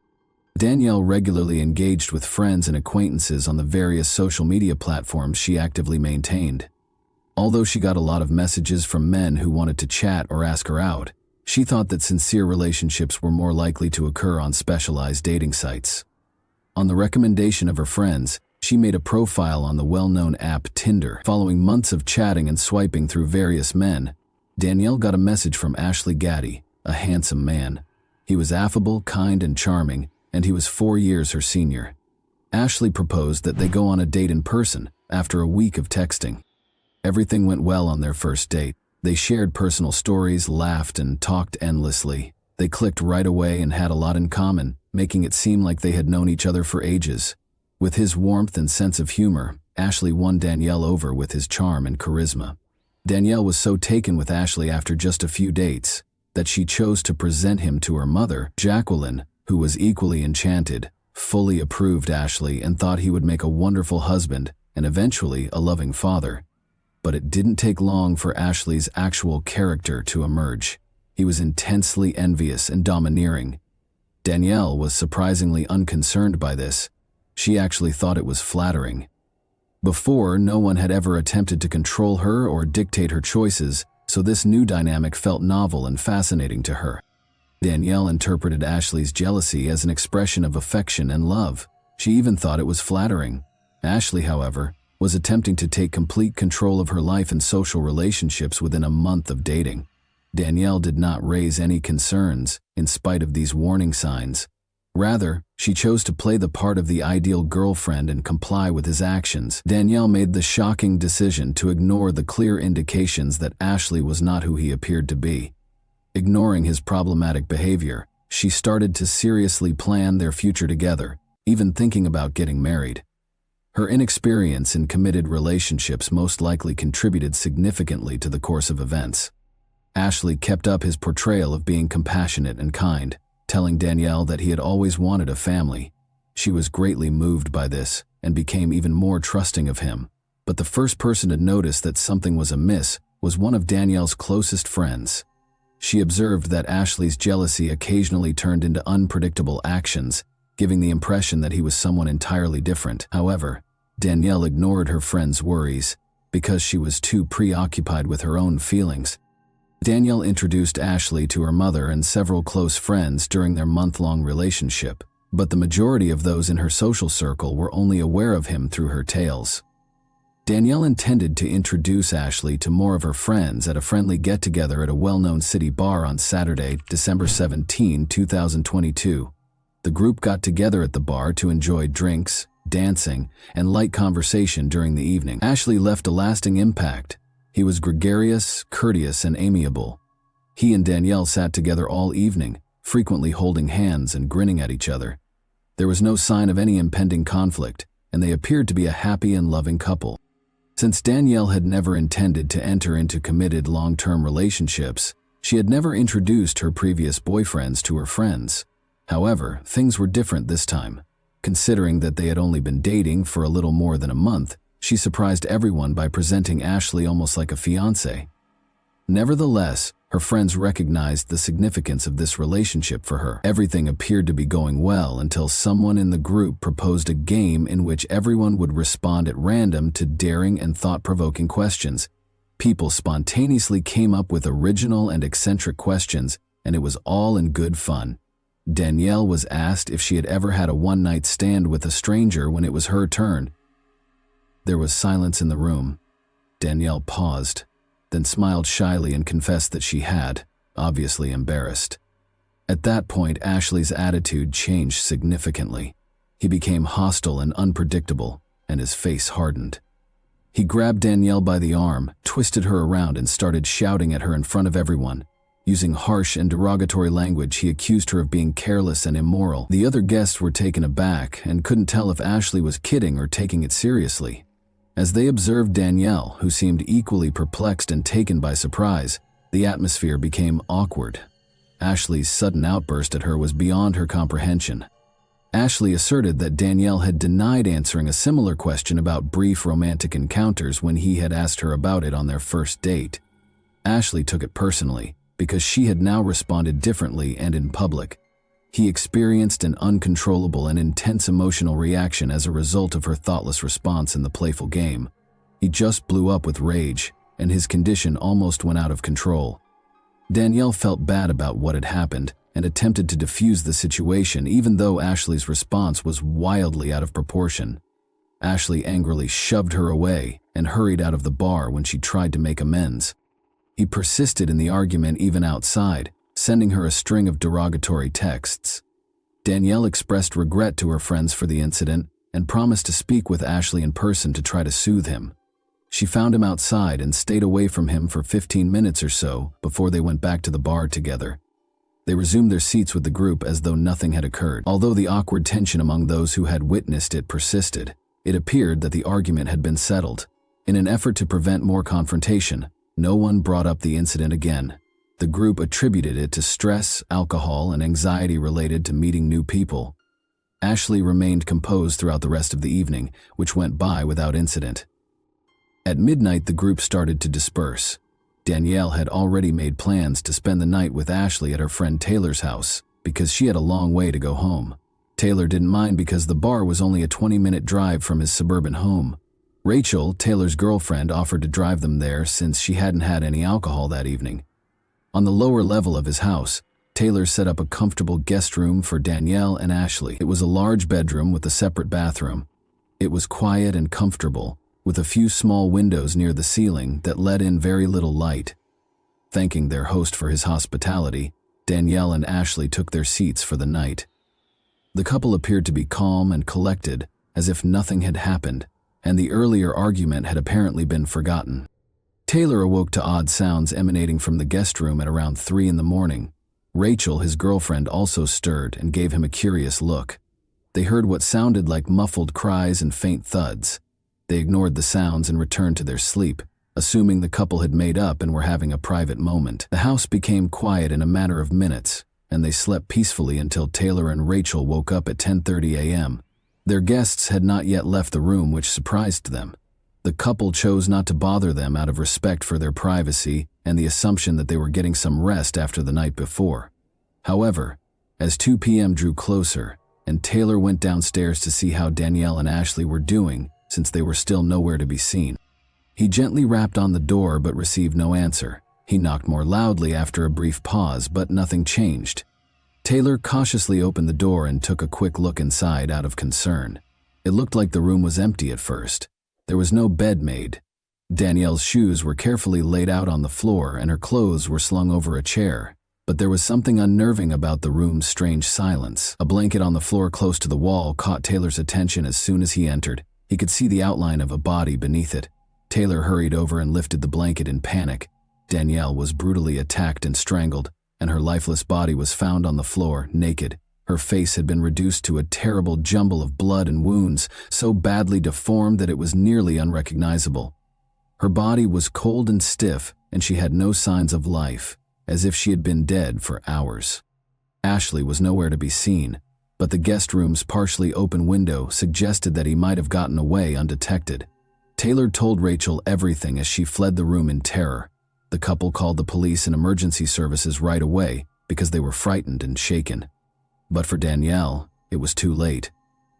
Danielle regularly engaged with friends and acquaintances on the various social media platforms she actively maintained. Although she got a lot of messages from men who wanted to chat or ask her out, she thought that sincere relationships were more likely to occur on specialized dating sites. On the recommendation of her friends, she made a profile on the well-known app Tinder. Following months of chatting and swiping through various men, Danielle got a message from Ashley Gaddy, a handsome man. He was affable, kind, and charming, and he was 4 years her senior. Ashley proposed that they go on a date in person after a week of texting. Everything went well on their first date. They shared personal stories, laughed, and talked endlessly. They clicked right away and had a lot in common, making it seem like they had known each other for ages. With his warmth and sense of humor, Ashley won Danielle over with his charm and charisma. Danielle was so taken with Ashley after just a few dates that she chose to present him to her mother, Jacqueline, who was equally enchanted. fully approved Ashley and thought he would make a wonderful husband and eventually a loving father. But it didn't take long for Ashley's actual character to emerge. He was intensely envious and domineering. Danielle was surprisingly unconcerned by this. She actually thought it was flattering. Before, no one had ever attempted to control her or dictate her choices, so this new dynamic felt novel and fascinating to her. Danielle interpreted Ashley's jealousy as an expression of affection and love. She even thought it was flattering. Ashley, however, was attempting to take complete control of her life and social relationships within a month of dating. Danielle did not raise any concerns, in spite of these warning signs. Rather, she chose to play the part of the ideal girlfriend and comply with his actions. Danielle made the shocking decision to ignore the clear indications that Ashley was not who he appeared to be. Ignoring his problematic behavior, she started to seriously plan their future together, even thinking about getting married. Her inexperience in committed relationships most likely contributed significantly to the course of events. Ashley kept up his portrayal of being compassionate and kind, telling Danielle that he had always wanted a family. She was greatly moved by this and became even more trusting of him. But the first person to notice that something was amiss was one of Danielle's closest friends. She observed that Ashley's jealousy occasionally turned into unpredictable actions, giving the impression that he was someone entirely different. However, Danielle ignored her friend's worries because she was too preoccupied with her own feelings. Danielle introduced Ashley to her mother and several close friends during their month-long relationship, but the majority of those in her social circle were only aware of him through her tales. Danielle intended to introduce Ashley to more of her friends at a friendly get-together at a well-known city bar on Saturday, December 17, 2022. The group got together at the bar to enjoy drinks, dancing, and light conversation during the evening. Ashley left a lasting impact. He was gregarious, courteous, and amiable. He and Danielle sat together all evening, frequently holding hands and grinning at each other. There was no sign of any impending conflict, and they appeared to be a happy and loving couple. Since Danielle had never intended to enter into committed long-term relationships, she had never introduced her previous boyfriends to her friends. However, things were different this time. Considering that they had only been dating for a little more than a month, she surprised everyone by presenting Ashley almost like a fiancé. Nevertheless, her friends recognized the significance of this relationship for her. Everything appeared to be going well until someone in the group proposed a game in which everyone would respond at random to daring and thought-provoking questions. People spontaneously came up with original and eccentric questions, and it was all in good fun. Danielle was asked if she had ever had a one-night stand with a stranger when it was her turn. There was silence in the room. Danielle paused, then smiled shyly and confessed that she had, obviously embarrassed. At that point, Ashley's attitude changed significantly. He became hostile and unpredictable, and his face hardened. He grabbed Danielle by the arm, twisted her around, and started shouting at her in front of everyone. Using harsh and derogatory language, he accused her of being careless and immoral. The other guests were taken aback and couldn't tell if Ashley was kidding or taking it seriously. As they observed Danielle, who seemed equally perplexed and taken by surprise, the atmosphere became awkward. Ashley's sudden outburst at her was beyond her comprehension. Ashley asserted that Danielle had denied answering a similar question about brief romantic encounters when he had asked her about it on their first date. Ashley took it personally, because she had now responded differently and in public. He experienced an uncontrollable and intense emotional reaction as a result of her thoughtless response in the playful game. He just blew up with rage, and his condition almost went out of control. Danielle felt bad about what had happened and attempted to defuse the situation, even though Ashley's response was wildly out of proportion. Ashley angrily shoved her away and hurried out of the bar when she tried to make amends. He persisted in the argument even outside, sending her a string of derogatory texts. Danielle expressed regret to her friends for the incident and promised to speak with Ashley in person to try to soothe him. She found him outside and stayed away from him for 15 minutes or so before they went back to the bar together. They resumed their seats with the group as though nothing had occurred. Although the awkward tension among those who had witnessed it persisted, it appeared that the argument had been settled. In an effort to prevent more confrontation, no one brought up the incident again. The group attributed it to stress, alcohol, and anxiety related to meeting new people. Ashley remained composed throughout the rest of the evening, which went by without incident. At midnight, the group started to disperse. Danielle had already made plans to spend the night with Ashley at her friend Taylor's house because she had a long way to go home. Taylor didn't mind because the bar was only a 20-minute drive from his suburban home. Rachel, Taylor's girlfriend, offered to drive them there since she hadn't had any alcohol that evening. On the lower level of his house, Taylor set up a comfortable guest room for Danielle and Ashley. It was a large bedroom with a separate bathroom. It was quiet and comfortable, with a few small windows near the ceiling that let in very little light. Thanking their host for his hospitality, Danielle and Ashley took their seats for the night. The couple appeared to be calm and collected, as if nothing had happened, and the earlier argument had apparently been forgotten. Taylor awoke to odd sounds emanating from the guest room at around 3 a.m. Rachel, his girlfriend, also stirred and gave him a curious look. They heard what sounded like muffled cries and faint thuds. They ignored the sounds and returned to their sleep, assuming the couple had made up and were having a private moment. The house became quiet in a matter of minutes, and they slept peacefully until Taylor and Rachel woke up at 10:30 a.m. Their guests had not yet left the room, which surprised them. The couple chose not to bother them out of respect for their privacy and the assumption that they were getting some rest after the night before. However, as 2 p.m. drew closer, and Taylor went downstairs to see how Danielle and Ashley were doing, since they were still nowhere to be seen. He gently rapped on the door but received no answer. He knocked more loudly after a brief pause, but nothing changed. Taylor cautiously opened the door and took a quick look inside out of concern. It looked like the room was empty at first. There was no bed made. Danielle's shoes were carefully laid out on the floor and her clothes were slung over a chair. But there was something unnerving about the room's strange silence. A blanket on the floor close to the wall caught Taylor's attention as soon as he entered. He could see the outline of a body beneath it. Taylor hurried over and lifted the blanket in panic. Danielle was brutally attacked and strangled, and her lifeless body was found on the floor, naked. Her face had been reduced to a terrible jumble of blood and wounds, so badly deformed that it was nearly unrecognizable. Her body was cold and stiff, and she had no signs of life, as if she had been dead for hours. Ashley was nowhere to be seen, but the guest room's partially open window suggested that he might have gotten away undetected. Taylor told Rachel everything as she fled the room in terror. The couple called the police and emergency services right away because they were frightened and shaken. But for Danielle, it was too late.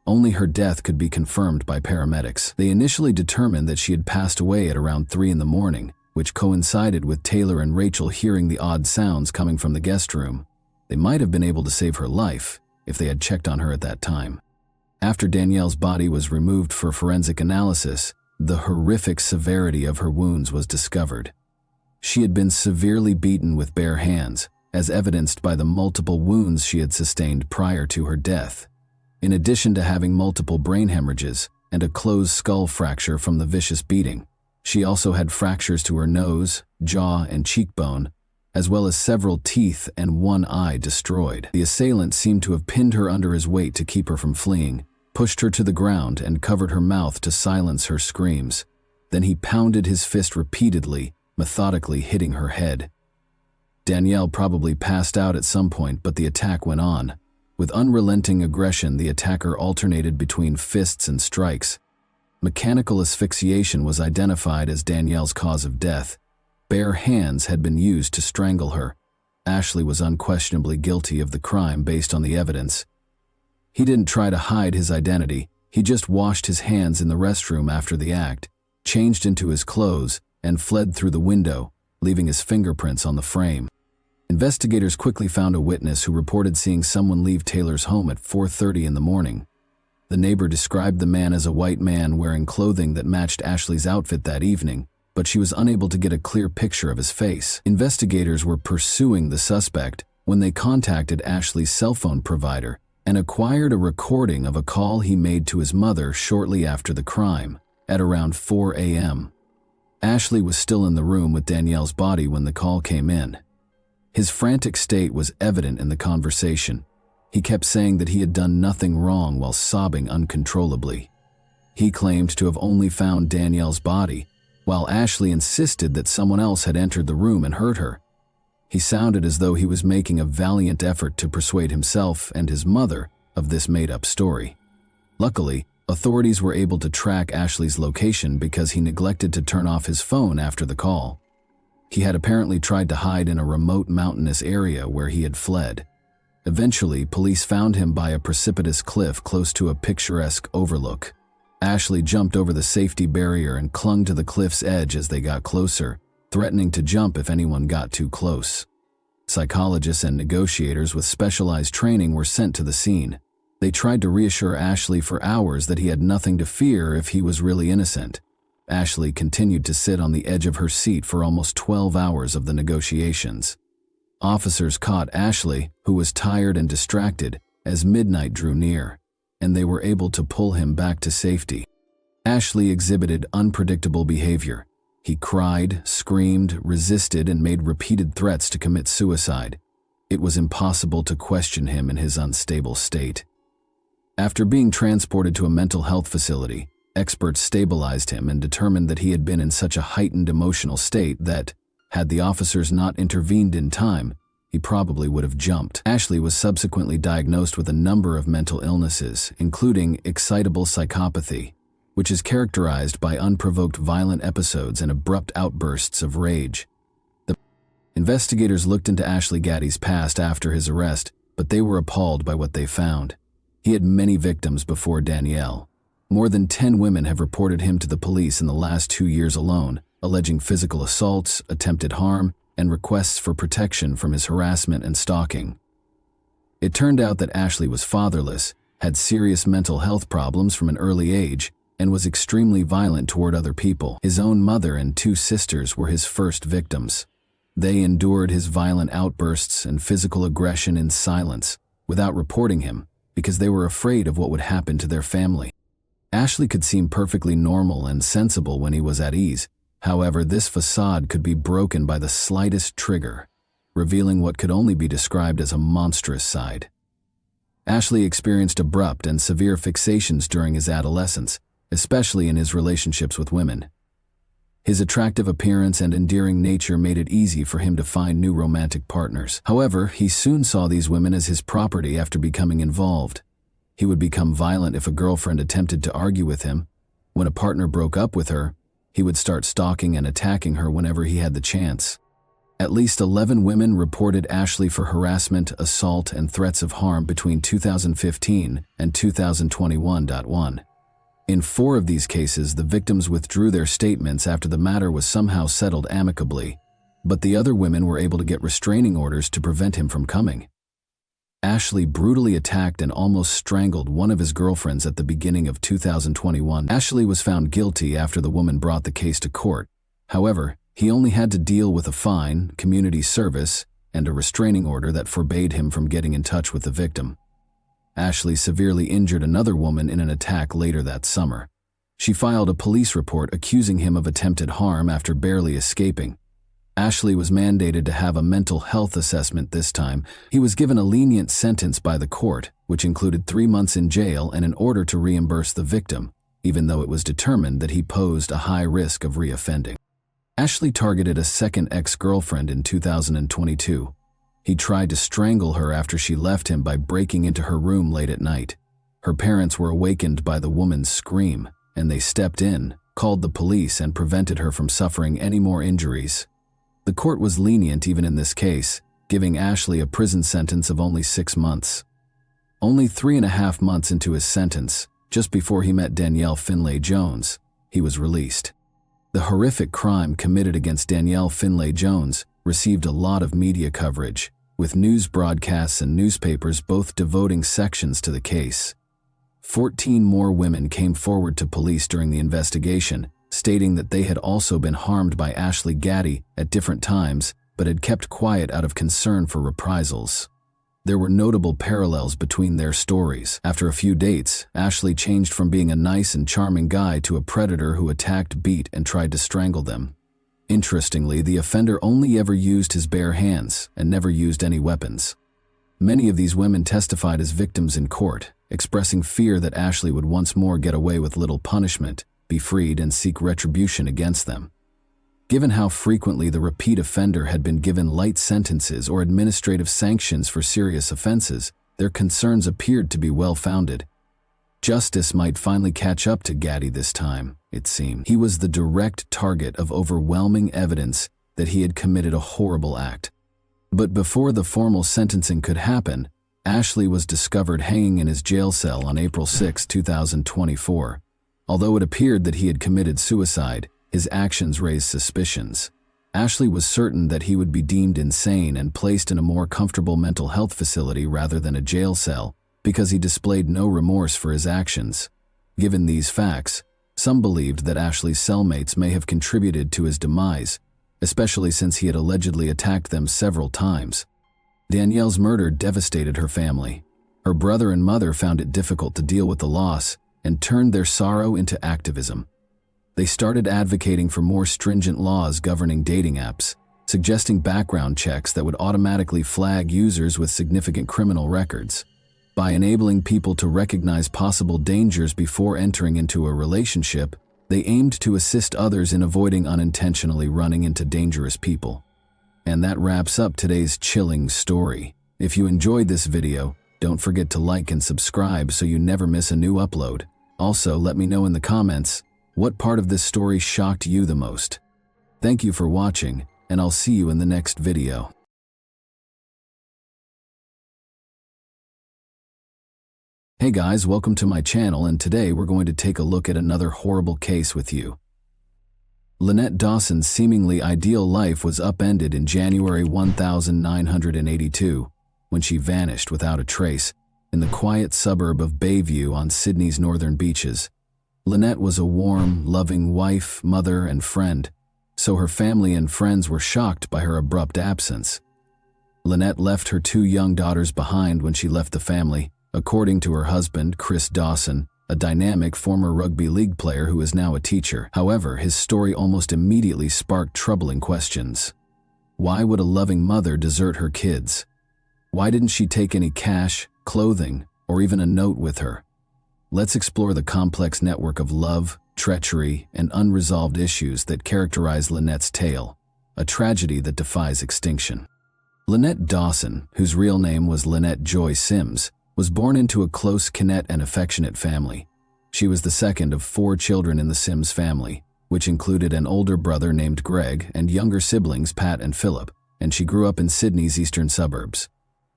Only her death could be confirmed by paramedics. They initially determined that she had passed away at around 3 a.m, which coincided with Taylor and Rachel hearing the odd sounds coming from the guest room. They might have been able to save her life if they had checked on her at that time. After Danielle's body was removed for forensic analysis, the horrific severity of her wounds was discovered. She had been severely beaten with bare hands, as evidenced by the multiple wounds she had sustained prior to her death. In addition to having multiple brain hemorrhages and a closed skull fracture from the vicious beating, she also had fractures to her nose, jaw, and cheekbone, as well as several teeth and one eye destroyed. The assailant seemed to have pinned her under his weight to keep her from fleeing, pushed her to the ground, and covered her mouth to silence her screams. Then he pounded his fist repeatedly, methodically hitting her head. Danielle probably passed out at some point, but the attack went on. With unrelenting aggression, the attacker alternated between fists and strikes. Mechanical asphyxiation was identified as Danielle's cause of death. Bare hands had been used to strangle her. Ashley was unquestionably guilty of the crime based on the evidence. He didn't try to hide his identity. He just washed his hands in the restroom after the act, changed into his clothes, and fled through the window, leaving his fingerprints on the frame. Investigators quickly found a witness who reported seeing someone leave Taylor's home at 4:30 in the morning. The neighbor described the man as a white man wearing clothing that matched Ashley's outfit that evening, but she was unable to get a clear picture of his face. Investigators were pursuing the suspect when they contacted Ashley's cell phone provider and acquired a recording of a call he made to his mother shortly after the crime, at around 4 a.m. Ashley was still in the room with Danielle's body when the call came in. His frantic state was evident in the conversation. He kept saying that he had done nothing wrong while sobbing uncontrollably. He claimed to have only found Danielle's body, while Ashley insisted that someone else had entered the room and hurt her. He sounded as though he was making a valiant effort to persuade himself and his mother of this made-up story. Luckily, authorities were able to track Ashley's location because he neglected to turn off his phone after the call. He had apparently tried to hide in a remote mountainous area where he had fled. Eventually, police found him by a precipitous cliff close to a picturesque overlook. Ashley jumped over the safety barrier and clung to the cliff's edge as they got closer, threatening to jump if anyone got too close. Psychologists and negotiators with specialized training were sent to the scene. They tried to reassure Ashley for hours that he had nothing to fear if he was really innocent. Ashley continued to sit on the edge of her seat for almost 12 hours of the negotiations. Officers caught Ashley, who was tired and distracted, as midnight drew near, and they were able to pull him back to safety. Ashley exhibited unpredictable behavior. He cried, screamed, resisted, and made repeated threats to commit suicide. It was impossible to question him in his unstable state. After being transported to a mental health facility, experts stabilized him and determined that he had been in such a heightened emotional state that, had the officers not intervened in time, he probably would have jumped. Ashley was subsequently diagnosed with a number of mental illnesses, including excitable psychopathy, which is characterized by unprovoked violent episodes and abrupt outbursts of rage. The investigators looked into Ashley Gaddy's past after his arrest, but they were appalled by what they found. He had many victims before Danielle. More than 10 women have reported him to the police in the last 2 years alone, alleging physical assaults, attempted harm, and requests for protection from his harassment and stalking. It turned out that Ashley was fatherless, had serious mental health problems from an early age, and was extremely violent toward other people. His own mother and 2 sisters were his first victims. They endured his violent outbursts and physical aggression in silence, without reporting him, because they were afraid of what would happen to their family. Ashley could seem perfectly normal and sensible when he was at ease. However, this facade could be broken by the slightest trigger, revealing what could only be described as a monstrous side. Ashley experienced abrupt and severe fixations during his adolescence, especially in his relationships with women. His attractive appearance and endearing nature made it easy for him to find new romantic partners. However, he soon saw these women as his property after becoming involved. He would become violent if a girlfriend attempted to argue with him. When a partner broke up with her, he would start stalking and attacking her whenever he had the chance. At least 11 women reported Ashley for harassment, assault, and threats of harm between 2015 and 2021. In 4 of these cases, the victims withdrew their statements after the matter was somehow settled amicably, but the other women were able to get restraining orders to prevent him from coming. Ashley brutally attacked and almost strangled one of his girlfriends at the beginning of 2021. Ashley was found guilty after the woman brought the case to court. However, he only had to deal with a fine, community service, and a restraining order that forbade him from getting in touch with the victim. Ashley severely injured another woman in an attack later that summer. She filed a police report accusing him of attempted harm after barely escaping. Ashley was mandated to have a mental health assessment this time. He was given a lenient sentence by the court, which included 3 months in jail and an order to reimburse the victim, even though it was determined that he posed a high risk of reoffending. Ashley targeted a second ex-girlfriend in 2022. He tried to strangle her after she left him by breaking into her room late at night. Her parents were awakened by the woman's scream, and they stepped in, called the police, and prevented her from suffering any more injuries. The court was lenient even in this case, giving Ashley a prison sentence of only 6 months. Only 3.5 months into his sentence, just before he met Danielle Finlay Jones, he was released. The horrific crime committed against Danielle Finlay Jones received a lot of media coverage, with news broadcasts and newspapers both devoting sections to the case. 14 more women came forward to police during the investigation, stating that they had also been harmed by Ashley Gaddy at different times, but had kept quiet out of concern for reprisals. There were notable parallels between their stories. After a few dates, Ashley changed from being a nice and charming guy to a predator who attacked, beat, and tried to strangle them. Interestingly, the offender only ever used his bare hands and never used any weapons. Many of these women testified as victims in court, expressing fear that Ashley would once more get away with little punishment, be freed, and seek retribution against them. Given how frequently the repeat offender had been given light sentences or administrative sanctions for serious offenses, Their concerns appeared to be well-founded. Justice might finally catch up to Gaddy this time, it seemed. He was the direct target of overwhelming evidence that he had committed a horrible act. But before the formal sentencing could happen, Ashley was discovered hanging in his jail cell on April 6, 2024. Although it appeared that he had committed suicide, his actions raised suspicions. Ashley was certain that he would be deemed insane and placed in a more comfortable mental health facility rather than a jail cell, because he displayed no remorse for his actions. Given these facts, some believed that Ashley's cellmates may have contributed to his demise, especially since he had allegedly attacked them several times. Danielle's murder devastated her family. Her brother and mother found it difficult to deal with the loss and turned their sorrow into activism. They started advocating for more stringent laws governing dating apps, suggesting background checks that would automatically flag users with significant criminal records. By enabling people to recognize possible dangers before entering into a relationship, they aimed to assist others in avoiding unintentionally running into dangerous people. And that wraps up today's chilling story. If you enjoyed this video, don't forget to like and subscribe so you never miss a new upload. Also, let me know in the comments, what part of this story shocked you the most? Thank you for watching, and I'll see you in the next video. Hey guys, welcome to my channel, and today we're going to take a look at another horrible case with you. Lynette Dawson's seemingly ideal life was upended in January 1982, when she vanished without a trace in the quiet suburb of Bayview on Sydney's northern beaches. Lynette was a warm, loving wife, mother, and friend, so her family and friends were shocked by her abrupt absence. Lynette left her 2 young daughters behind when she left the family, according to her husband, Chris Dawson, a dynamic former rugby league player who is now a teacher. However, his story almost immediately sparked troubling questions. Why would a loving mother desert her kids? Why didn't she take any cash, clothing, or even a note with her? Let's explore the complex network of love, treachery, and unresolved issues that characterize Lynette's tale, a tragedy that defies extinction. Lynette Dawson, whose real name was Lynette Joy Sims, was born into a close-knit and affectionate family. She was the second of 4 children in the Sims family, which included an older brother named Greg and younger siblings Pat and Philip, and she grew up in Sydney's eastern suburbs.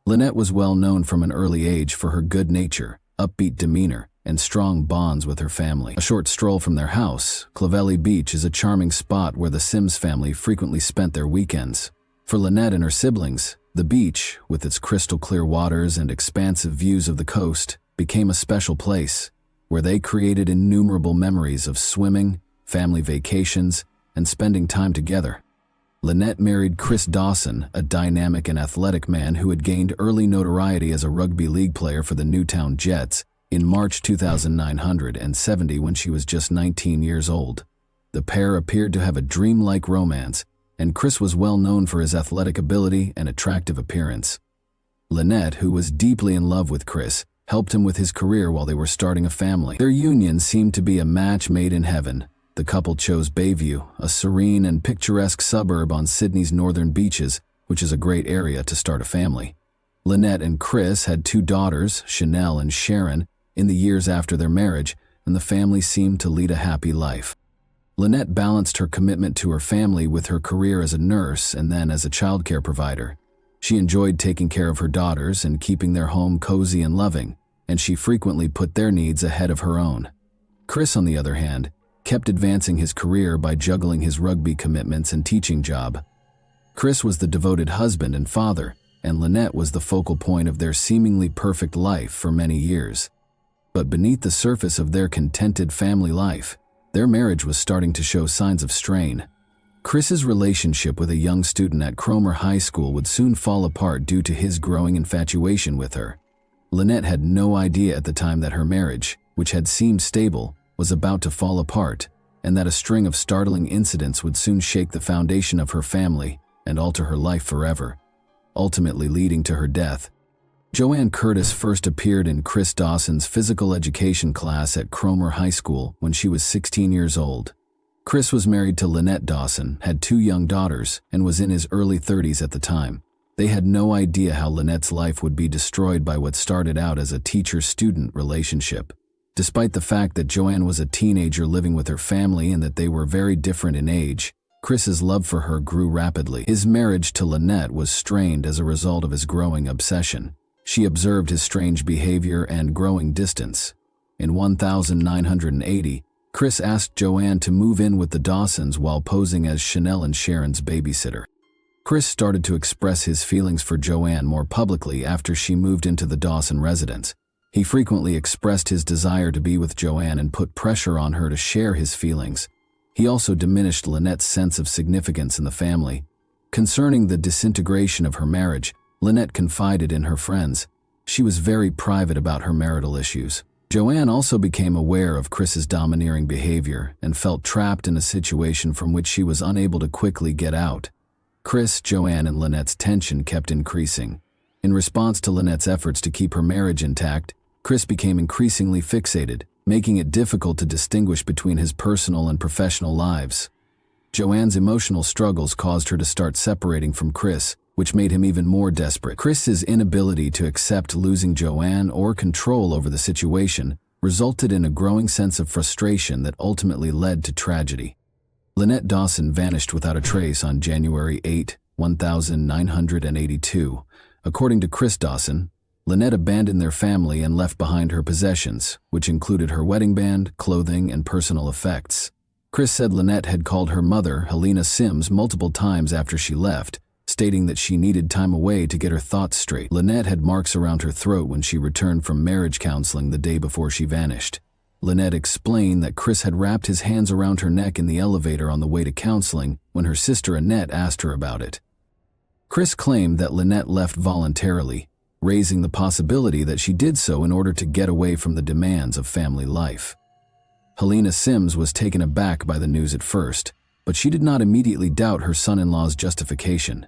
Lynette was well known from an early age for her good nature, upbeat demeanor, and strong bonds with her family. A short stroll from their house, Clovelly Beach is a charming spot where the Sims family frequently spent their weekends. For Lynette and her siblings, the beach, with its crystal-clear waters and expansive views of the coast, became a special place, where they created innumerable memories of swimming, family vacations, and spending time together. Lynette married Chris Dawson, a dynamic and athletic man who had gained early notoriety as a rugby league player for the Newtown Jets, in March 1970 when she was just 19 years old. The pair appeared to have a dreamlike romance, and Chris was well known for his athletic ability and attractive appearance. Lynette, who was deeply in love with Chris, helped him with his career while they were starting a family. Their union seemed to be a match made in heaven. The couple chose Bayview, a serene and picturesque suburb on Sydney's northern beaches, which is a great area to start a family. Lynette and Chris had 2 daughters, Chanel and Sharon, in the years after their marriage, and the family seemed to lead a happy life. Lynette balanced her commitment to her family with her career as a nurse and then as a childcare provider. She enjoyed taking care of her daughters and keeping their home cozy and loving, and she frequently put their needs ahead of her own. Chris, on the other hand, kept advancing his career by juggling his rugby commitments and teaching job. Chris was the devoted husband and father, and Lynette was the focal point of their seemingly perfect life for many years. But beneath the surface of their contented family life, their marriage was starting to show signs of strain. Chris's relationship with a young student at Cromer High School would soon fall apart due to his growing infatuation with her. Lynette had no idea at the time that her marriage, which had seemed stable, was about to fall apart, and that a string of startling incidents would soon shake the foundation of her family and alter her life forever, ultimately leading to her death. Joanne Curtis first appeared in Chris Dawson's physical education class at Cromer High School when she was 16 years old. Chris was married to Lynette Dawson, had 2 young daughters, and was in his early 30s at the time. They had no idea how Lynette's life would be destroyed by what started out as a teacher-student relationship. Despite the fact that Joanne was a teenager living with her family and that they were very different in age, Chris's love for her grew rapidly. His marriage to Lynette was strained as a result of his growing obsession. She observed his strange behavior and growing distance. In 1980, Chris asked Joanne to move in with the Dawsons while posing as Chanel and Sharon's babysitter. Chris started to express his feelings for Joanne more publicly after she moved into the Dawson residence. He frequently expressed his desire to be with Joanne and put pressure on her to share his feelings. He also diminished Lynette's sense of significance in the family. Concerning the disintegration of her marriage, Lynette confided in her friends. She was very private about her marital issues. Joanne also became aware of Chris's domineering behavior and felt trapped in a situation from which she was unable to quickly get out. Chris, Joanne, and Lynette's tension kept increasing. In response to Lynette's efforts to keep her marriage intact, Chris became increasingly fixated, making it difficult to distinguish between his personal and professional lives. Joanne's emotional struggles caused her to start separating from Chris, which made him even more desperate. Chris's inability to accept losing Joanne or control over the situation resulted in a growing sense of frustration that ultimately led to tragedy. Lynette Dawson vanished without a trace on January 8, 1982. According to Chris Dawson, Lynette abandoned their family and left behind her possessions, which included her wedding band, clothing, and personal effects. Chris said Lynette had called her mother, Helena Sims, multiple times after she left, stating that she needed time away to get her thoughts straight. Lynette had marks around her throat when she returned from marriage counseling the day before she vanished. Lynette explained that Chris had wrapped his hands around her neck in the elevator on the way to counseling when her sister Annette asked her about it. Chris claimed that Lynette left voluntarily, raising the possibility that she did so in order to get away from the demands of family life. Helena Sims was taken aback by the news at first, but she did not immediately doubt her son-in-law's justification.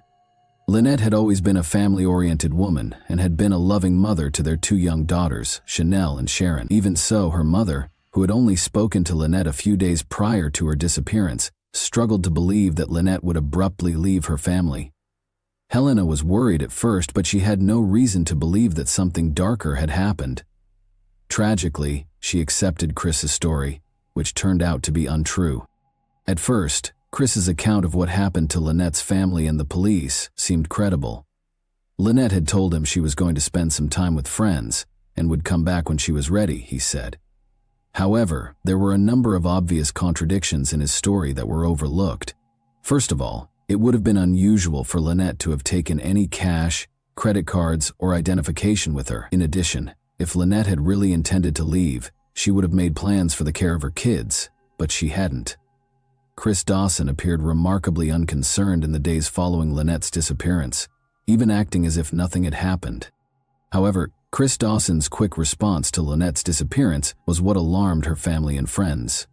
Lynette had always been a family-oriented woman and had been a loving mother to their two young daughters, Chanel and Sharon. Even so, her mother, who had only spoken to Lynette a few days prior to her disappearance, struggled to believe that Lynette would abruptly leave her family. Helena was worried at first, but she had no reason to believe that something darker had happened. Tragically, she accepted Chris's story, which turned out to be untrue. At first, Chris's account of what happened to Lynette's family and the police seemed credible. Lynette had told him she was going to spend some time with friends and would come back when she was ready, he said. However, there were a number of obvious contradictions in his story that were overlooked. First of all, it would have been unusual for Lynette to have taken any cash, credit cards, or identification with her. In addition, if Lynette had really intended to leave, she would have made plans for the care of her kids, but she hadn't. Chris Dawson appeared remarkably unconcerned in the days following Lynette's disappearance, even acting as if nothing had happened. However, Chris Dawson's quick response to Lynette's disappearance was what alarmed her family and friends.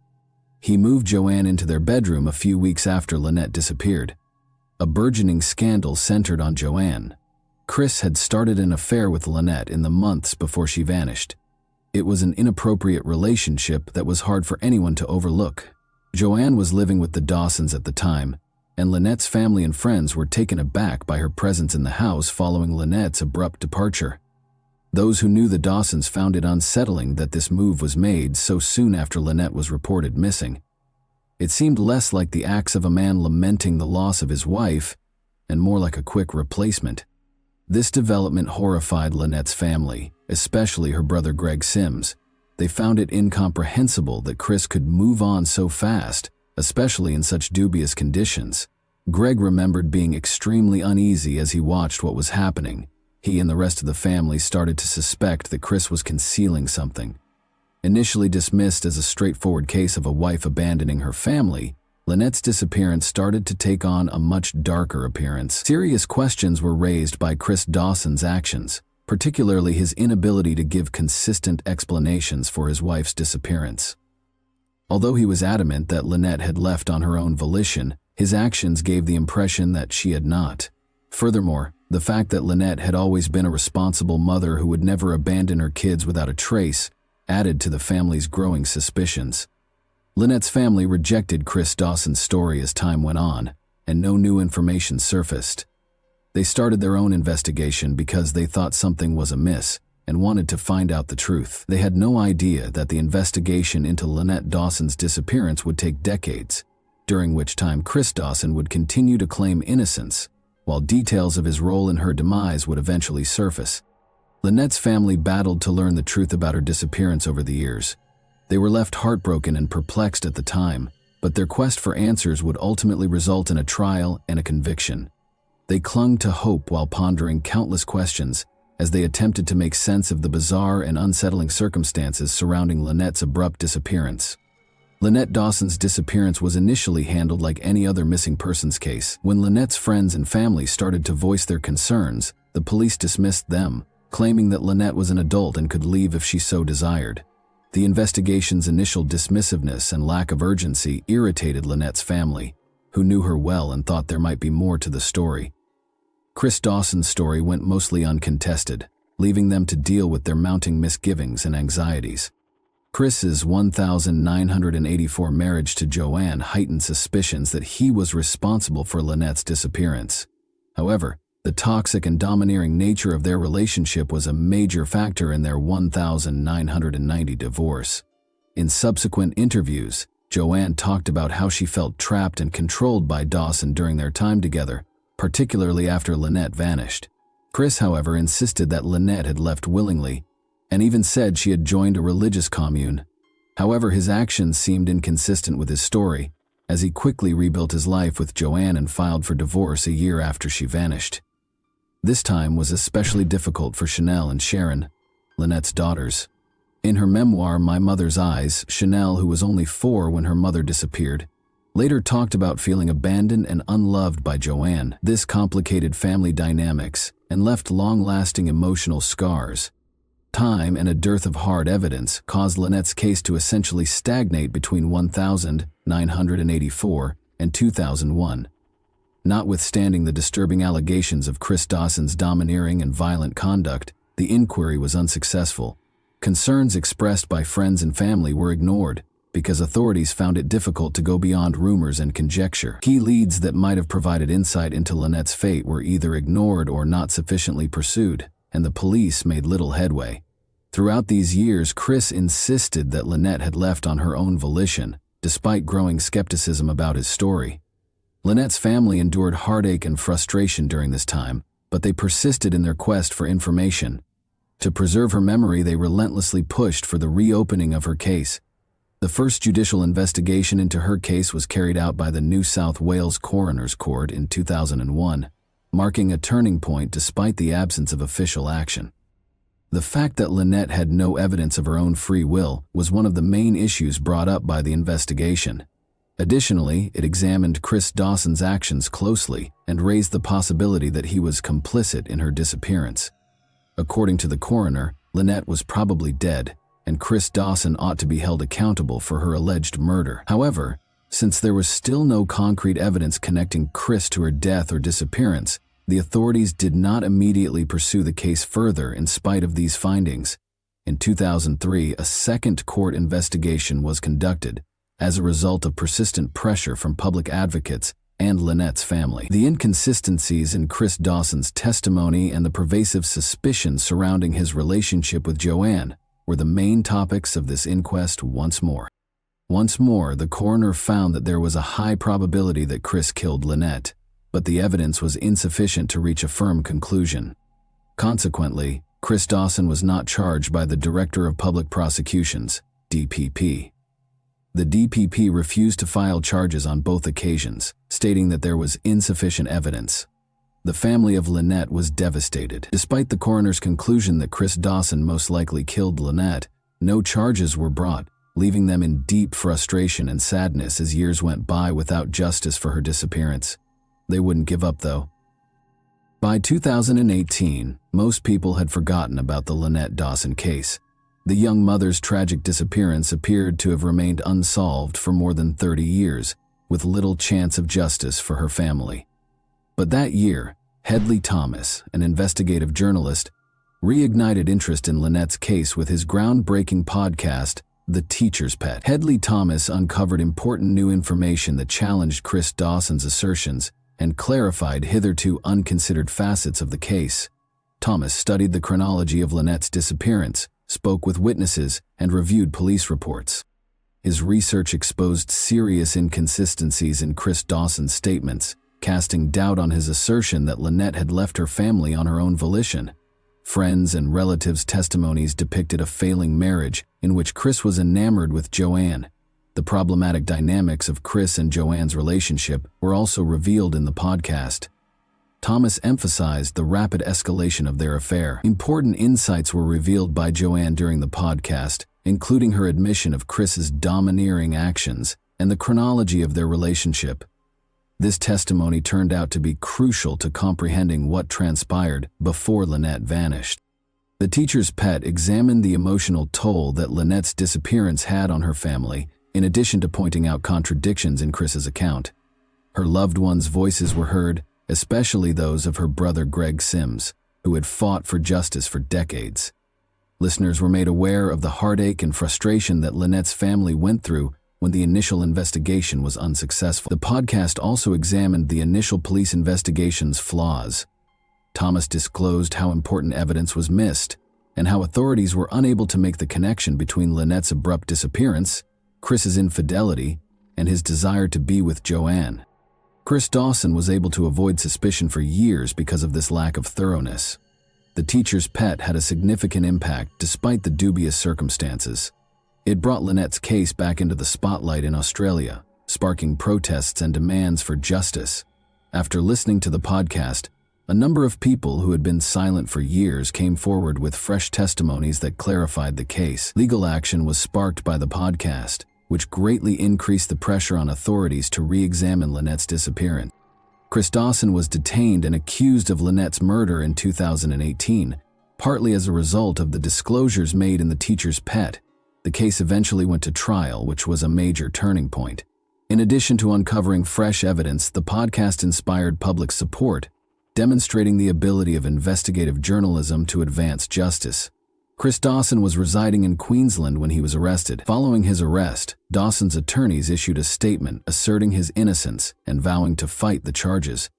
He moved Joanne into their bedroom a few weeks after Lynette disappeared. A burgeoning scandal centered on Joanne. Chris had started an affair with Lynette in the months before she vanished. It was an inappropriate relationship that was hard for anyone to overlook. Joanne was living with the Dawsons at the time, and Lynette's family and friends were taken aback by her presence in the house following Lynette's abrupt departure. Those who knew the Dawsons found it unsettling that this move was made so soon after Lynette was reported missing. It seemed less like the acts of a man lamenting the loss of his wife and more like a quick replacement. This development horrified Lynette's family, especially her brother Greg Sims. They found it incomprehensible that Chris could move on so fast, especially in such dubious conditions. Greg remembered being extremely uneasy as he watched what was happening. He and the rest of the family started to suspect that Chris was concealing something. Initially dismissed as a straightforward case of a wife abandoning her family, Lynette's disappearance started to take on a much darker appearance. Serious questions were raised by Chris Dawson's actions, particularly his inability to give consistent explanations for his wife's disappearance. Although he was adamant that Lynette had left on her own volition, his actions gave the impression that she had not. Furthermore, the fact that Lynette had always been a responsible mother who would never abandon her kids without a trace added to the family's growing suspicions. Lynette's family rejected Chris Dawson's story as time went on, and no new information surfaced. They started their own investigation because they thought something was amiss and wanted to find out the truth. They had no idea that the investigation into Lynette Dawson's disappearance would take decades, during which time Chris Dawson would continue to claim innocence, while details of his role in her demise would eventually surface. Lynette's family battled to learn the truth about her disappearance over the years. They were left heartbroken and perplexed at the time, but their quest for answers would ultimately result in a trial and a conviction. They clung to hope while pondering countless questions as they attempted to make sense of the bizarre and unsettling circumstances surrounding Lynette's abrupt disappearance. Lynette Dawson's disappearance was initially handled like any other missing persons case. When Lynette's friends and family started to voice their concerns, the police dismissed them, claiming that Lynette was an adult and could leave if she so desired. The investigation's initial dismissiveness and lack of urgency irritated Lynette's family, who knew her well and thought there might be more to the story. Chris Dawson's story went mostly uncontested, leaving them to deal with their mounting misgivings and anxieties. Chris's 1984 marriage to Joanne heightened suspicions that he was responsible for Lynette's disappearance. However, the toxic and domineering nature of their relationship was a major factor in their 1990 divorce. In subsequent interviews, Joanne talked about how she felt trapped and controlled by Dawson during their time together, particularly after Lynette vanished. Chris, however, insisted that Lynette had left willingly, and even said she had joined a religious commune. However, his actions seemed inconsistent with his story, as he quickly rebuilt his life with Joanne and filed for divorce a year after she vanished. This time was especially difficult for Chanel and Sharon, Lynette's daughters. In her memoir, My Mother's Eyes, Chanel, who was only 4 when her mother disappeared, later talked about feeling abandoned and unloved by Joanne. This complicated family dynamics and left long-lasting emotional scars. Time and a dearth of hard evidence caused Lynette's case to essentially stagnate between 1984 and 2001. Notwithstanding the disturbing allegations of Chris Dawson's domineering and violent conduct, the inquiry was unsuccessful. Concerns expressed by friends and family were ignored because authorities found it difficult to go beyond rumors and conjecture. Key leads that might have provided insight into Lynette's fate were either ignored or not sufficiently pursued, and the police made little headway. Throughout these years, Chris insisted that Lynette had left on her own volition, despite growing skepticism about his story. Lynette's family endured heartache and frustration during this time, but they persisted in their quest for information. To preserve her memory, they relentlessly pushed for the reopening of her case. The first judicial investigation into her case was carried out by the New South Wales Coroner's Court in 2001, marking a turning point despite the absence of official action. The fact that Lynette had no evidence of her own free will was one of the main issues brought up by the investigation. Additionally, it examined Chris Dawson's actions closely and raised the possibility that he was complicit in her disappearance. According to the coroner, Lynette was probably dead, and Chris Dawson ought to be held accountable for her alleged murder. However, since there was still no concrete evidence connecting Chris to her death or disappearance, the authorities did not immediately pursue the case further in spite of these findings. In 2003, a second court investigation was conducted, as a result of persistent pressure from public advocates and Lynette's family. The inconsistencies in Chris Dawson's testimony and the pervasive suspicion surrounding his relationship with Joanne were the main topics of this inquest once more. Once more, the coroner found that there was a high probability that Chris killed Lynette, but the evidence was insufficient to reach a firm conclusion. Consequently, Chris Dawson was not charged by the Director of Public Prosecutions, DPP. The DPP refused to file charges on both occasions, stating that there was insufficient evidence. The family of Lynette was devastated. Despite the coroner's conclusion that Chris Dawson most likely killed Lynette, no charges were brought, leaving them in deep frustration and sadness as years went by without justice for her disappearance. They wouldn't give up, though. By 2018, most people had forgotten about the Lynette Dawson case. The young mother's tragic disappearance appeared to have remained unsolved for more than 30 years, with little chance of justice for her family. But that year, Hedley Thomas, an investigative journalist, reignited interest in Lynette's case with his groundbreaking podcast, The Teacher's Pet. Hedley Thomas uncovered important new information that challenged Chris Dawson's assertions and clarified hitherto unconsidered facets of the case. Thomas studied the chronology of Lynette's disappearance, spoke with witnesses, and reviewed police reports. His research exposed serious inconsistencies in Chris Dawson's statements, casting doubt on his assertion that Lynette had left her family on her own volition. Friends and relatives' testimonies depicted a failing marriage in which Chris was enamored with Joanne. The problematic dynamics of Chris and Joanne's relationship were also revealed in the podcast. Thomas emphasized the rapid escalation of their affair. Important insights were revealed by Joanne during the podcast, including her admission of Chris's domineering actions and the chronology of their relationship. This testimony turned out to be crucial to comprehending what transpired before Lynette vanished. The teacher's pet examined the emotional toll that Lynette's disappearance had on her family, in addition to pointing out contradictions in Chris's account. Her loved ones' voices were heard, especially those of her brother Greg Sims, who had fought for justice for decades. Listeners were made aware of the heartache and frustration that Lynette's family went through when the initial investigation was unsuccessful. The podcast also examined the initial police investigation's flaws. Thomas disclosed how important evidence was missed, and how authorities were unable to make the connection between Lynette's abrupt disappearance, Chris's infidelity, and his desire to be with Joanne. Chris Dawson was able to avoid suspicion for years because of this lack of thoroughness. The teacher's pet had a significant impact despite the dubious circumstances. It brought Lynette's case back into the spotlight in Australia, sparking protests and demands for justice. After listening to the podcast, a number of people who had been silent for years came forward with fresh testimonies that clarified the case. Legal action was sparked by the podcast, which greatly increased the pressure on authorities to re-examine Lynette's disappearance. Chris Dawson was detained and accused of Lynette's murder in 2018, partly as a result of the disclosures made in the teacher's pet. The case eventually went to trial, which was a major turning point. In addition to uncovering fresh evidence, the podcast inspired public support, demonstrating the ability of investigative journalism to advance justice. Chris Dawson was residing in Queensland when he was arrested. Following his arrest, Dawson's attorneys issued a statement asserting his innocence and vowing to fight the charges.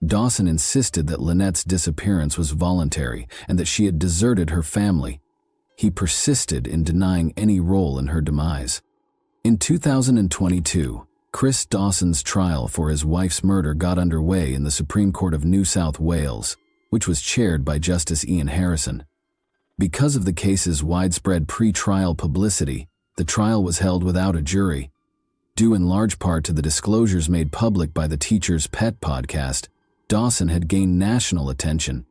Dawson insisted that Lynette's disappearance was voluntary and that she had deserted her family. He persisted in denying any role in her demise. In 2022, Chris Dawson's trial for his wife's murder got underway in the Supreme Court of New South Wales, which was chaired by Justice Ian Harrison. Because of the case's widespread pre-trial publicity, the trial was held without a jury. Due in large part to the disclosures made public by the Teacher's Pet podcast, Dawson had gained national attention.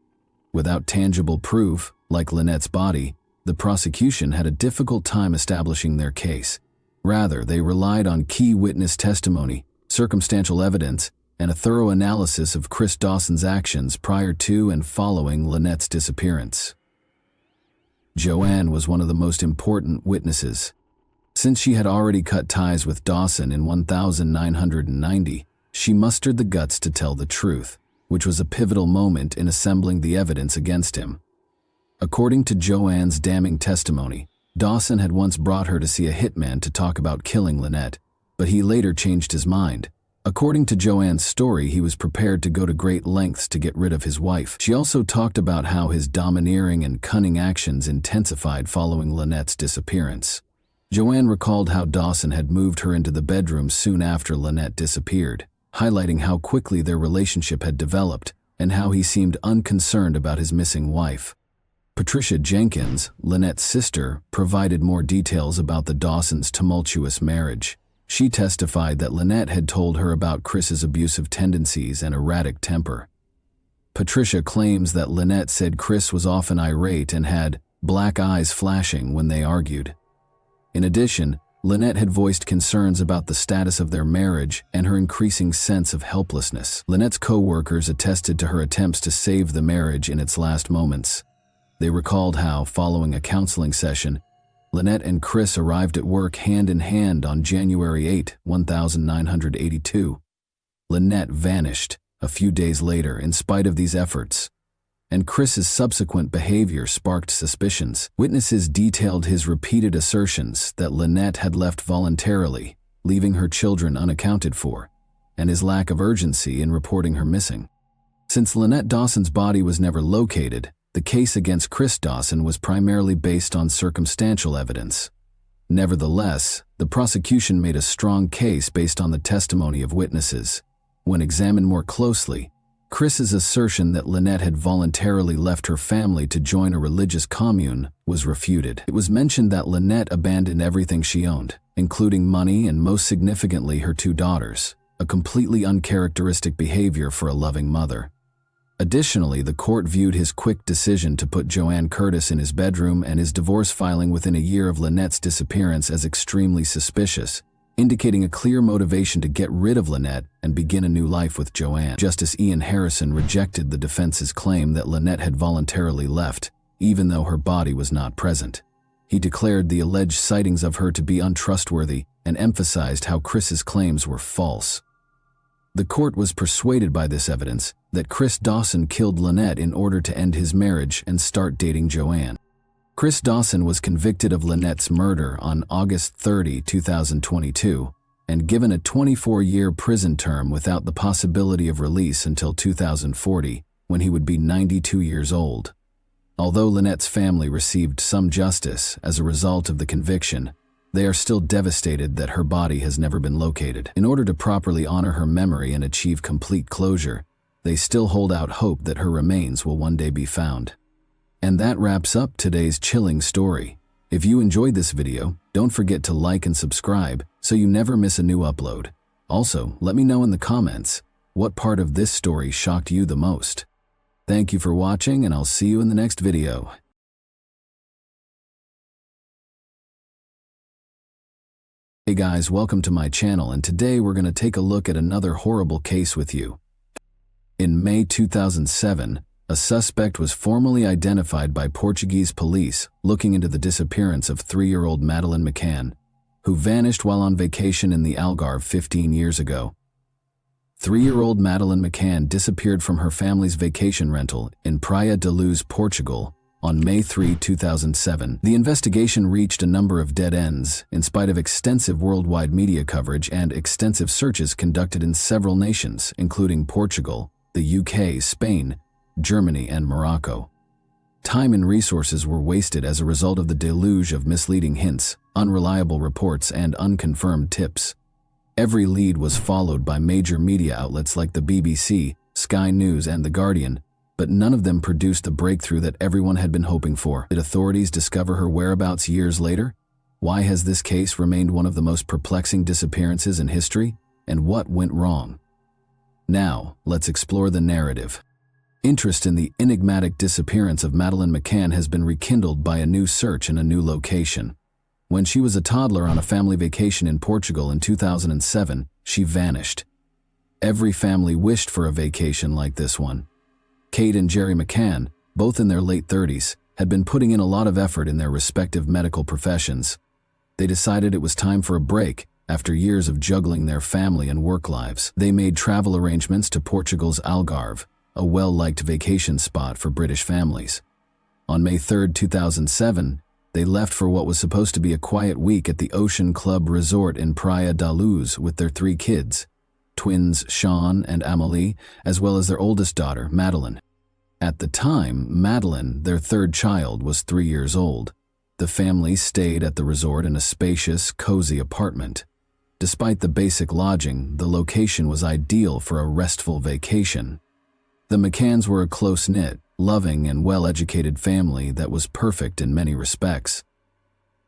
Without tangible proof, like Lynette's body, the prosecution had a difficult time establishing their case. Rather, they relied on key witness testimony, circumstantial evidence, and a thorough analysis of Chris Dawson's actions prior to and following Lynette's disappearance. Joanne was one of the most important witnesses. Since she had already cut ties with Dawson in 1990, she mustered the guts to tell the truth, which was a pivotal moment in assembling the evidence against him. According to Joanne's damning testimony, Dawson had once brought her to see a hitman to talk about killing Lynette, but he later changed his mind. According to Joanne's story, he was prepared to go to great lengths to get rid of his wife. She also talked about how his domineering and cunning actions intensified following Lynette's disappearance. Joanne recalled how Dawson had moved her into the bedroom soon after Lynette disappeared, highlighting how quickly their relationship had developed and how he seemed unconcerned about his missing wife. Patricia Jenkins, Lynette's sister, provided more details about the Dawsons' tumultuous marriage. She testified that Lynette had told her about Chris's abusive tendencies and erratic temper. Patricia claims that Lynette said Chris was often irate and had black eyes flashing when they argued. In addition, Lynette had voiced concerns about the status of their marriage and her increasing sense of helplessness. Lynette's co-workers attested to her attempts to save the marriage in its last moments. They recalled how, following a counseling session, Lynette and Chris arrived at work hand in hand on January 8, 1982. Lynette vanished a few days later in spite of these efforts, and Chris's subsequent behavior sparked suspicions. Witnesses detailed his repeated assertions that Lynette had left voluntarily, leaving her children unaccounted for. and his lack of urgency in reporting her missing. Since Lynette Dawson's body was never located, the case against Chris Dawson was primarily based on circumstantial evidence. Nevertheless, the prosecution made a strong case based on the testimony of witnesses. When examined more closely, Chris's assertion that Lynette had voluntarily left her family to join a religious commune was refuted. It was mentioned that Lynette abandoned everything she owned, including money and most significantly her 2 daughters, a completely uncharacteristic behavior for a loving mother. Additionally, the court viewed his quick decision to put Joanne Curtis in his bedroom and his divorce filing within a year of Lynette's disappearance as extremely suspicious, indicating a clear motivation to get rid of Lynette and begin a new life with Joanne. Justice Ian Harrison rejected the defense's claim that Lynette had voluntarily left, even though her body was not present. He declared the alleged sightings of her to be untrustworthy and emphasized how Chris's claims were false. The court was persuaded by this evidence that Chris Dawson killed Lynette in order to end his marriage and start dating Joanne. Chris Dawson was convicted of Lynette's murder on August 30, 2022, and given a 24-year prison term without the possibility of release until 2040, when he would be 92 years old. Although Lynette's family received some justice as a result of the conviction, they are still devastated that her body has never been located. In order to properly honor her memory and achieve complete closure, they still hold out hope that her remains will one day be found. And that wraps up today's chilling story. If you enjoyed this video, don't forget to like and subscribe so you never miss a new upload. Also, let me know in the comments what part of this story shocked you the most. Thank you for watching, and I'll see you in the next video. Hey guys, welcome to my channel, and today we're going to take a look at another horrible case with you. In May 2007, a suspect was formally identified by Portuguese police looking into the disappearance of 3-year-old Madeleine McCann, who vanished while on vacation in the Algarve 15 years ago. 3-year-old Madeleine McCann disappeared from her family's vacation rental in Praia da Luz, Portugal, on May 3, 2007. The investigation reached a number of dead ends, in spite of extensive worldwide media coverage and extensive searches conducted in several nations, including Portugal, the UK, Spain, Germany, and Morocco. Time and resources were wasted as a result of the deluge of misleading hints, unreliable reports, and unconfirmed tips. Every lead was followed by major media outlets like the BBC, Sky News, and The Guardian, but none of them produced the breakthrough that everyone had been hoping for. Did authorities discover her whereabouts years later? Why has this case remained one of the most perplexing disappearances in history? And what went wrong? Now, let's explore the narrative. Interest in the enigmatic disappearance of Madeleine McCann has been rekindled by a new search in a new location. When she was a toddler on a family vacation in Portugal in 2007, she vanished. Every family wished for a vacation like this one. Kate and Jerry McCann, both in their late 30s, had been putting in a lot of effort in their respective medical professions. They decided it was time for a break after years of juggling their family and work lives. They made travel arrangements to Portugal's Algarve, a well-liked vacation spot for British families. On May 3, 2007, they left for what was supposed to be a quiet week at the Ocean Club Resort in Praia da Luz with their 3 kids, twins Sean and Amélie, as well as their oldest daughter, Madeleine. At the time, Madeleine, their 3rd child, was 3 years old. The family stayed at the resort in a spacious, cozy apartment. Despite the basic lodging, the location was ideal for a restful vacation. The McCanns were a close-knit, loving, and well-educated family that was perfect in many respects.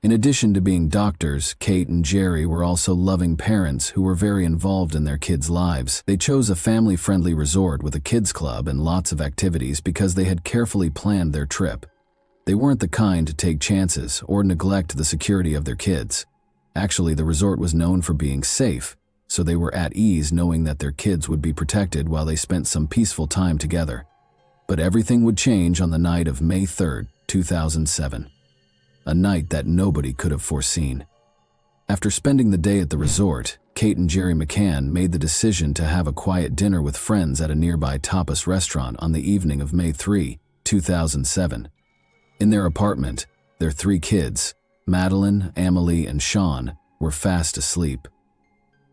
In addition to being doctors, Kate and Jerry were also loving parents who were very involved in their kids' lives. They chose a family-friendly resort with a kids' club and lots of activities because they had carefully planned their trip. They weren't the kind to take chances or neglect the security of their kids. Actually, the resort was known for being safe, so they were at ease knowing that their kids would be protected while they spent some peaceful time together. But everything would change on the night of May 3, 2007. A night that nobody could have foreseen. After spending the day at the resort, Kate and Jerry McCann made the decision to have a quiet dinner with friends at a nearby tapas restaurant on the evening of May 3, 2007. In their apartment, their 3 kids, Madeleine, Amélie, and Sean, were fast asleep.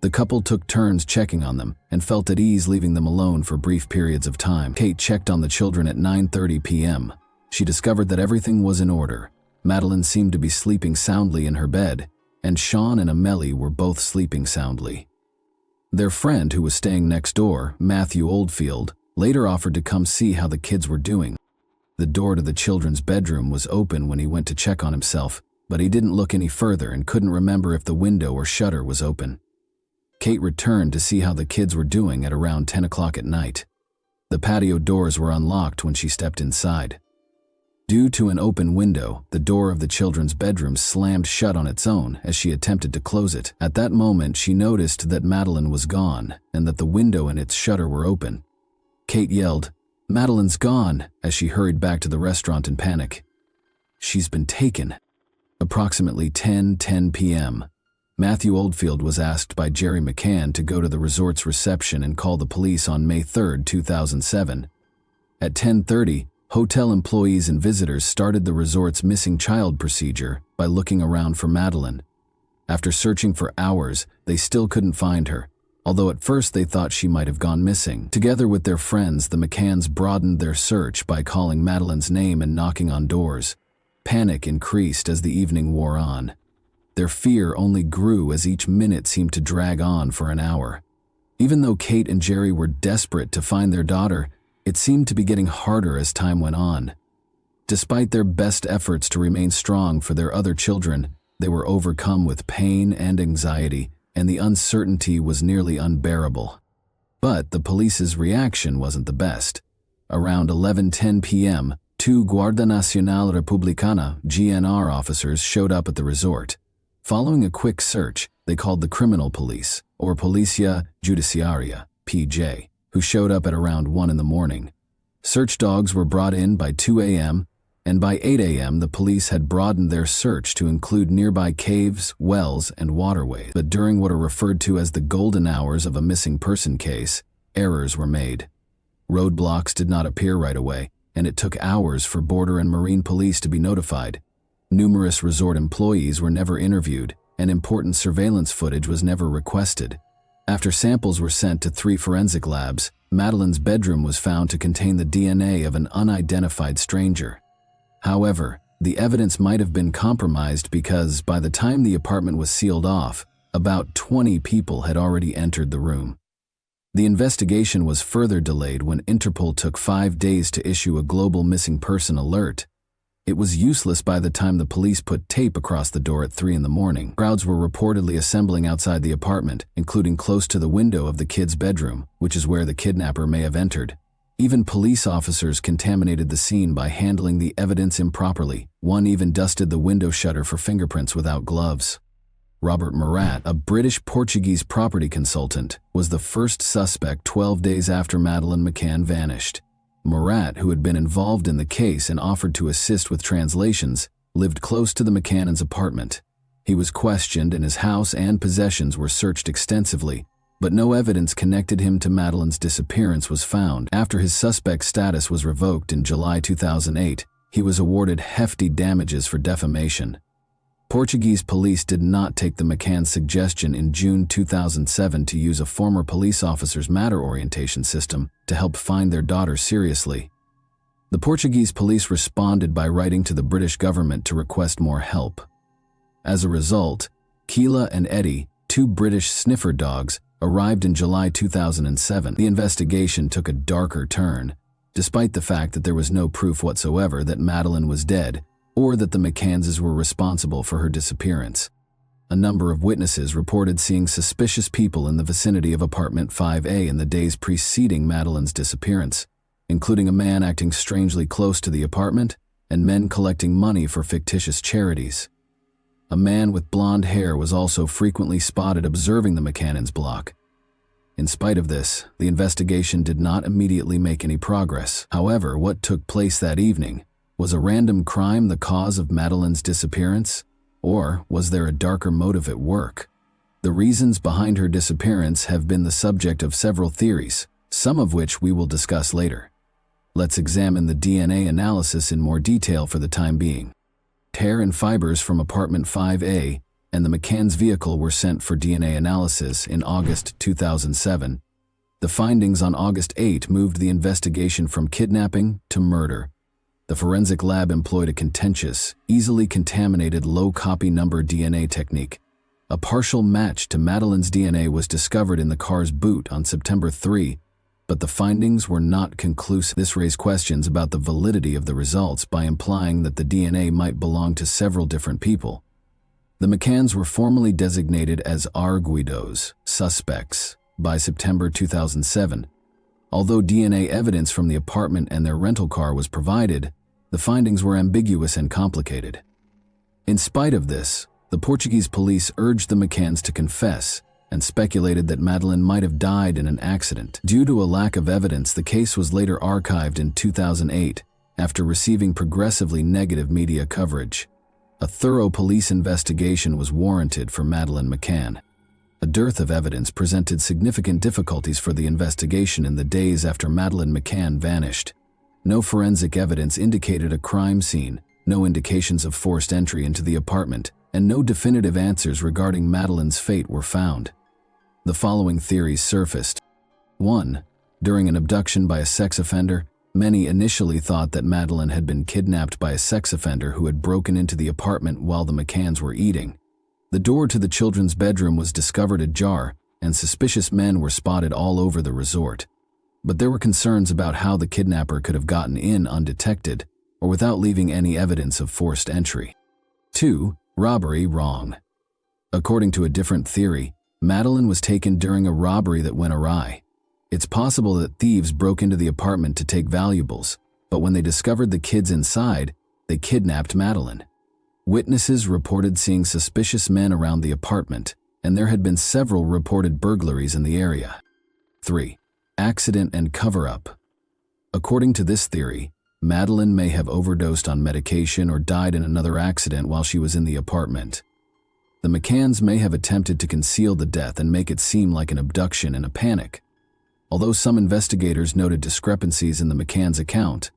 The couple took turns checking on them and felt at ease leaving them alone for brief periods of time. Kate checked on the children at 9:30 p.m. She discovered that everything was in order. Madeline seemed to be sleeping soundly in her bed, and Sean and Amelie were both sleeping soundly. Their friend, who was staying next door, Matthew Oldfield, later offered to come see how the kids were doing. The door to the children's bedroom was open when he went to check on himself, but he didn't look any further and couldn't remember if the window or shutter was open. Kate returned to see how the kids were doing at around 10 o'clock at night. The patio doors were unlocked when she stepped inside. Due to an open window, the door of the children's bedroom slammed shut on its own as she attempted to close it. At that moment, she noticed that Madeline was gone and that the window and its shutter were open. Kate yelled, "Madeline's gone," as she hurried back to the restaurant in panic. "She's been taken." Approximately 10:10 p.m., Matthew Oldfield was asked by Jerry McCann to go to the resort's reception and call the police on May 3, 2007. At 10:30, hotel employees and visitors started the resort's missing child procedure by looking around for Madeline. After searching for hours, they still couldn't find her, although at first they thought she might have gone missing. Together with their friends, the McCanns broadened their search by calling Madeline's name and knocking on doors. Panic increased as the evening wore on. Their fear only grew as each minute seemed to drag on for an hour. Even though Kate and Jerry were desperate to find their daughter, it seemed to be getting harder as time went on. Despite their best efforts to remain strong for their other children, they were overcome with pain and anxiety, and the uncertainty was nearly unbearable. But the police's reaction wasn't the best. Around 11:10 p.m., two Guardia Nacional Republicana (GNR) officers showed up at the resort. Following a quick search, they called the criminal police, or Policia Judiciaria (PJ), who showed up at around 1 in the morning. Search dogs were brought in by 2 a.m., and by 8 a.m. the police had broadened their search to include nearby caves, wells, and waterways. But during what are referred to as the golden hours of a missing person case, errors were made. Roadblocks did not appear right away, and it took hours for Border and Marine Police to be notified. Numerous resort employees were never interviewed, and important surveillance footage was never requested. After samples were sent to 3 forensic labs, Madeline's bedroom was found to contain the DNA of an unidentified stranger. However, the evidence might have been compromised because by the time the apartment was sealed off, about 20 people had already entered the room. The investigation was further delayed when Interpol took 5 days to issue a global missing person alert. It was useless by the time the police put tape across the door at 3 in the morning. Crowds were reportedly assembling outside the apartment, including close to the window of the kid's bedroom, which is where the kidnapper may have entered. Even police officers contaminated the scene by handling the evidence improperly. One even dusted the window shutter for fingerprints without gloves. Robert Murat, a British-Portuguese property consultant, was the first suspect 12 days after Madeleine McCann vanished. Murat, who had been involved in the case and offered to assist with translations, lived close to the McCannans' apartment. He was questioned and his house and possessions were searched extensively, but no evidence connected him to Madeleine's disappearance was found. After his suspect status was revoked in July 2008, he was awarded hefty damages for defamation. Portuguese police did not take the McCann's suggestion in June 2007 to use a former police officer's matter orientation system to help find their daughter seriously. The Portuguese police responded by writing to the British government to request more help. As a result, Keela and Eddie, 2 British sniffer dogs, arrived in July 2007. The investigation took a darker turn, despite the fact that there was no proof whatsoever that Madeleine was dead or that the McCannses were responsible for her disappearance. A number of witnesses reported seeing suspicious people in the vicinity of apartment 5A in the days preceding Madeleine's disappearance, including a man acting strangely close to the apartment and men collecting money for fictitious charities. A man with blonde hair was also frequently spotted observing the McCannans' block. In spite of this, the investigation did not immediately make any progress. However, what took place that evening? Was a random crime the cause of Madeleine's disappearance? Or was there a darker motive at work? The reasons behind her disappearance have been the subject of several theories, some of which we will discuss later. Let's examine the DNA analysis in more detail for the time being. Hair and fibers from apartment 5A and the McCann's vehicle were sent for DNA analysis in August 2007. The findings on August 8 moved the investigation from kidnapping to murder. The forensic lab employed a contentious, easily contaminated low-copy number DNA technique. A partial match to Madeleine's DNA was discovered in the car's boot on September 3, but the findings were not conclusive. This raised questions about the validity of the results by implying that the DNA might belong to several different people. The McCanns were formally designated as arguidos, suspects, by September 2007. Although DNA evidence from the apartment and their rental car was provided, the findings were ambiguous and complicated. In spite of this, the Portuguese police urged the McCanns to confess and speculated that Madeleine might have died in an accident. Due to a lack of evidence, the case was later archived in 2008 after receiving progressively negative media coverage. A thorough police investigation was warranted for Madeleine McCann. A dearth of evidence presented significant difficulties for the investigation in the days after Madeleine McCann vanished. No forensic evidence indicated a crime scene, no indications of forced entry into the apartment, and no definitive answers regarding Madeleine's fate were found. The following theories surfaced. 1. During an abduction by a sex offender, many initially thought that Madeleine had been kidnapped by a sex offender who had broken into the apartment while the McCanns were eating. The door to the children's bedroom was discovered ajar, and suspicious men were spotted all over the resort. But there were concerns about how the kidnapper could have gotten in undetected, or without leaving any evidence of forced entry. 2. Robbery wrong. According to a different theory, Madeleine was taken during a robbery that went awry. It's possible that thieves broke into the apartment to take valuables, but when they discovered the kids inside, they kidnapped Madeleine. Witnesses reported seeing suspicious men around the apartment, and there had been several reported burglaries in the area. 3. Accident and cover-up. According to this theory, Madeleine may have overdosed on medication or died in another accident while she was in the apartment. The McCanns may have attempted to conceal the death and make it seem like an abduction in a panic. Although some investigators noted discrepancies in the McCanns' account,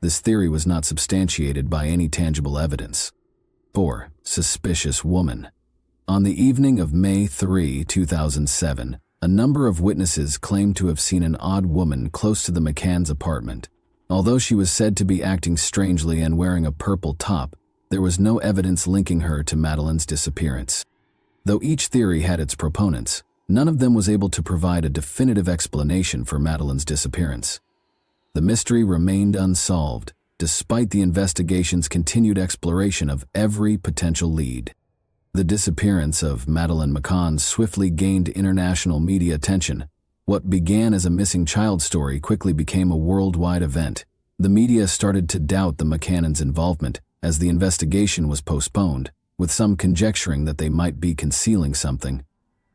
this theory was not substantiated by any tangible evidence. 4. Suspicious woman. On the evening of May 3, 2007, a number of witnesses claimed to have seen an odd woman close to the McCanns' apartment. Although she was said to be acting strangely and wearing a purple top, there was no evidence linking her to Madeleine's disappearance. Though each theory had its proponents, none of them was able to provide a definitive explanation for Madeleine's disappearance. The mystery remained unsolved, despite the investigation's continued exploration of every potential lead. The disappearance of Madeleine McCann swiftly gained international media attention. What began as a missing child story quickly became a worldwide event. The media started to doubt the McCannans' involvement as the investigation was postponed, with some conjecturing that they might be concealing something.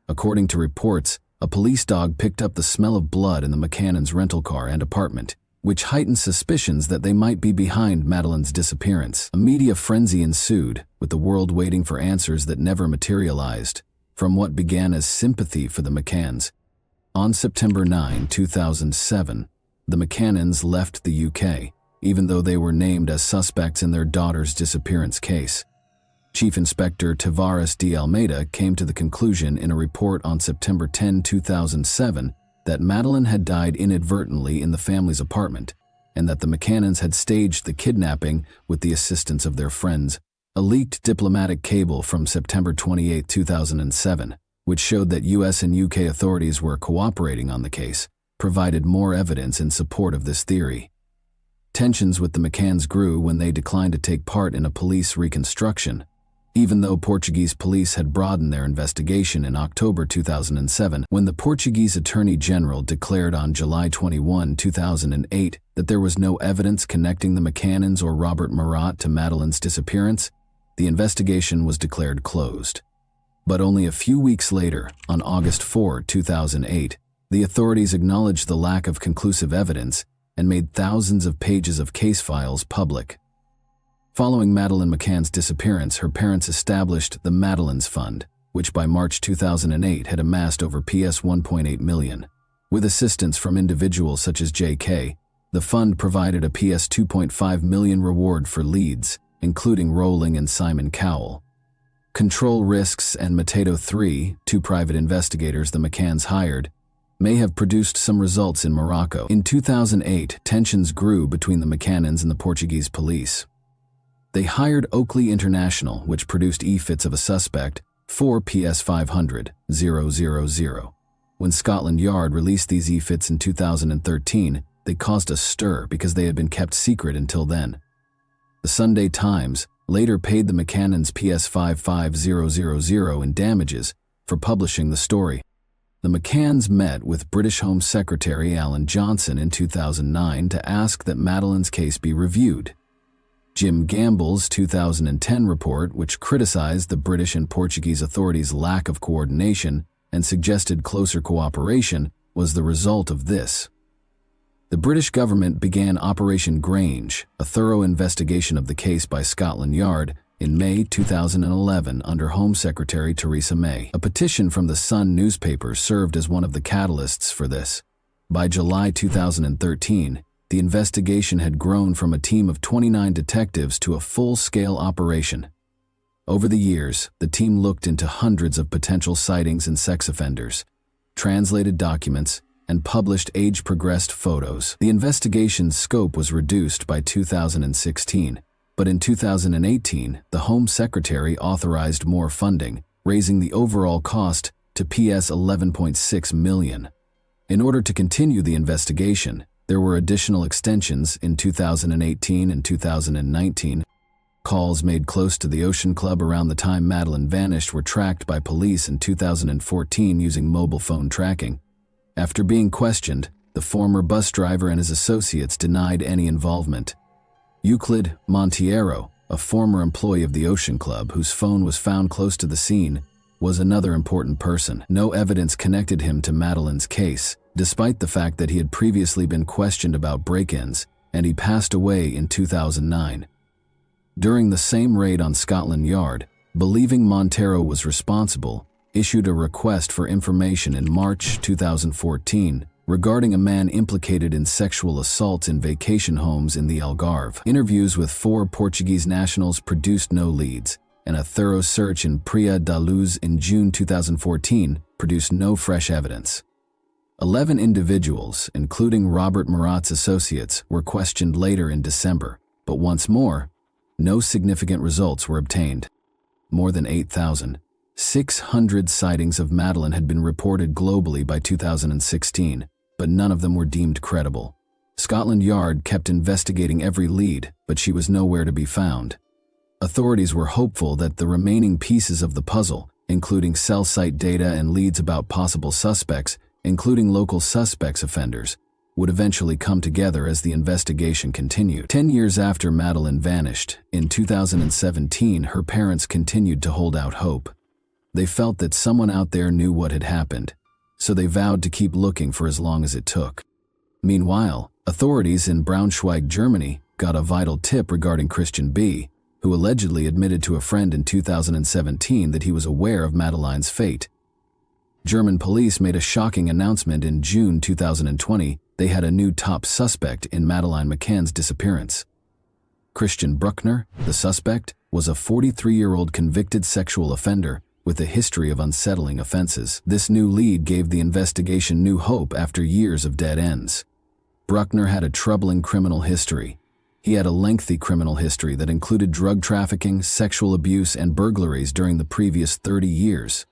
According to reports, a police dog picked up the smell of blood in the McCannans' rental car and apartment, which heightened suspicions that they might be behind Madeleine's disappearance. A media frenzy ensued, with the world waiting for answers that never materialized, from what began as sympathy for the McCanns. On September 9, 2007, the McCannans left the UK, even though they were named as suspects in their daughter's disappearance case. Chief Inspector Tavares de Almeida came to the conclusion in a report on September 10, 2007, that Madeleine had died inadvertently in the family's apartment, and that the McCannans had staged the kidnapping with the assistance of their friends. A leaked diplomatic cable from September 28, 2007, which showed that US and UK authorities were cooperating on the case, provided more evidence in support of this theory. Tensions with the McCanns grew when they declined to take part in a police reconstruction. Even though Portuguese police had broadened their investigation in October 2007, when the Portuguese Attorney General declared on July 21, 2008, that there was no evidence connecting the McCannans or Robert Murat to Madeleine's disappearance, the investigation was declared closed. But only a few weeks later, on August 4, 2008, the authorities acknowledged the lack of conclusive evidence and made thousands of pages of case files public. Following Madeleine McCann's disappearance, her parents established the Madeleine's Fund, which by March 2008 had amassed over PS 1.8 million. With assistance from individuals such as J.K., the fund provided a PS 2.5 million reward for leads, including Rowling and Simon Cowell. Control Risks and Mateto 3, two private investigators the McCanns hired, may have produced some results in Morocco. In 2008, tensions grew between the McCannans and the Portuguese police. They hired Oakley International, which produced e-fits of a suspect, 4 PS 500-000. When Scotland Yard released these e-fits in 2013, they caused a stir because they had been kept secret until then. The Sunday Times later paid the McCannans PS 55000 in damages for publishing the story. The McCanns met with British Home Secretary Alan Johnson in 2009 to ask that Madeleine's case be reviewed. Jim Gamble's 2010 report, which criticized the British and Portuguese authorities' lack of coordination and suggested closer cooperation, was the result of this. The British government began Operation Grange, a thorough investigation of the case by Scotland Yard, in May 2011 under Home Secretary Theresa May. A petition from the Sun newspaper served as one of the catalysts for this. By July 2013, the investigation had grown from a team of 29 detectives to a full-scale operation. Over the years, the team looked into hundreds of potential sightings and sex offenders, translated documents, and published age-progressed photos. The investigation's scope was reduced by 2016, but in 2018, the Home Secretary authorized more funding, raising the overall cost to PS 11.6 million. In order to continue the investigation, there were additional extensions in 2018 and 2019. Calls made close to the Ocean Club around the time Madeleine vanished were tracked by police in 2014 using mobile phone tracking. After being questioned, the former bus driver and his associates denied any involvement. Euclid Monteiro, a former employee of the Ocean Club whose phone was found close to the scene, was another important person. No evidence connected him to Madeleine's case, despite the fact that he had previously been questioned about break-ins, and he passed away in 2009. During the same raid on Scotland Yard, believing Monteiro was responsible, issued a request for information in March 2014 regarding a man implicated in sexual assaults in vacation homes in the Algarve. Interviews with 4 Portuguese nationals produced no leads, and a thorough search in Praia da Luz in June 2014 produced no fresh evidence. 11 individuals, including Robert Murat's associates, were questioned later in December, but once more, no significant results were obtained. More than 8,600 sightings of Madeleine had been reported globally by 2016, but none of them were deemed credible. Scotland Yard kept investigating every lead, but she was nowhere to be found. Authorities were hopeful that the remaining pieces of the puzzle, including cell site data and leads about possible suspects, including local suspects offenders, would eventually come together as the investigation continued. 10 years after Madeleine vanished, in 2017, her parents continued to hold out hope. They felt that someone out there knew what had happened, so they vowed to keep looking for as long as it took. Meanwhile, authorities in Braunschweig, Germany, got a vital tip regarding Christian B., who allegedly admitted to a friend in 2017 that he was aware of Madeleine's fate. German police made a shocking announcement in June 2020. They had a new top suspect in Madeleine McCann's disappearance. Christian Bruckner, the suspect, was a 43-year-old convicted sexual offender with a history of unsettling offenses. This new lead gave the investigation new hope after years of dead ends. Bruckner had a troubling criminal history. He had a lengthy criminal history that included drug trafficking, sexual abuse, and burglaries during the previous 30 years.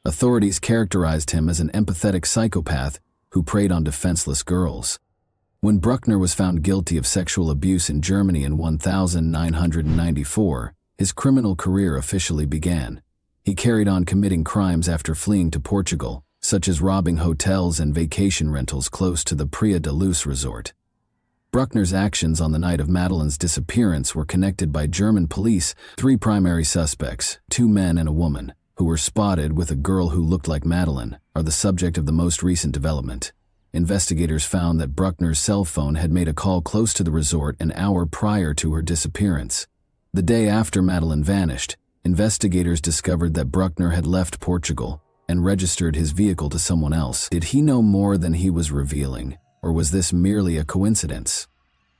Authorities characterized him as an empathetic psychopath who preyed on defenseless girls. When Bruckner was found guilty of sexual abuse in Germany in 1994, his criminal career officially began. He carried on committing crimes after fleeing to Portugal, such as robbing hotels and vacation rentals close to the Praia da Luz resort. Bruckner's actions on the night of Madeleine's disappearance were connected by German police. 3 primary suspects, 2 men and a woman, who were spotted with a girl who looked like Madeleine, are the subject of the most recent development. Investigators found that Bruckner's cell phone had made a call close to the resort an hour prior to her disappearance. The day after Madeleine vanished, investigators discovered that Bruckner had left Portugal and registered his vehicle to someone else. Did he know more than he was revealing, or was this merely a coincidence?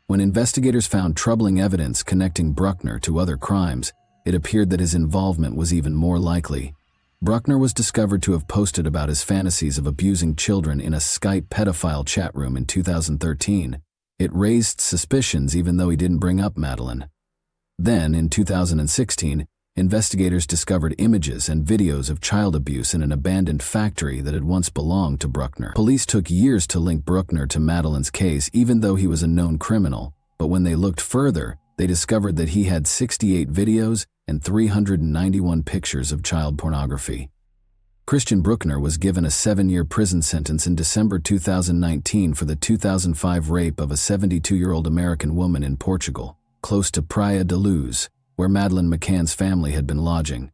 When investigators found troubling evidence connecting Bruckner to other crimes, it appeared that his involvement was even more likely. Bruckner was discovered to have posted about his fantasies of abusing children in a Skype pedophile chat room in 2013. It raised suspicions even though he didn't bring up Madeleine. Then, in 2016, investigators discovered images and videos of child abuse in an abandoned factory that had once belonged to Bruckner. Police took years to link Bruckner to Madeleine's case even though he was a known criminal, but when they looked further, they discovered that he had 68 videos and 391 pictures of child pornography. Christian Bruckner was given a 7-year prison sentence in December 2019 for the 2005 rape of a 72-year-old American woman in Portugal, close to Praia da Luz, where Madeleine McCann's family had been lodging.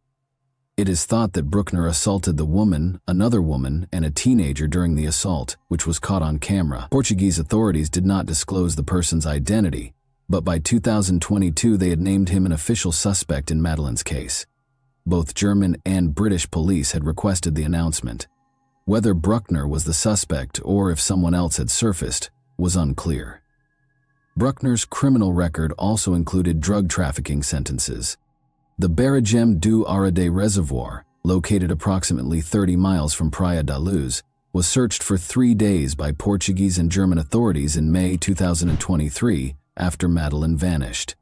It is thought that Bruckner assaulted the woman, another woman, and a teenager during the assault, which was caught on camera. Portuguese authorities did not disclose the person's identity, but by 2022 they had named him an official suspect in Madeleine's case. Both German and British police had requested the announcement. Whether Bruckner was the suspect or if someone else had surfaced was unclear. Bruckner's criminal record also included drug trafficking sentences. The Barragem do Arade Reservoir, located approximately 30 miles from Praia da Luz, was searched for 3 days by Portuguese and German authorities in May 2023 after Madeleine vanished.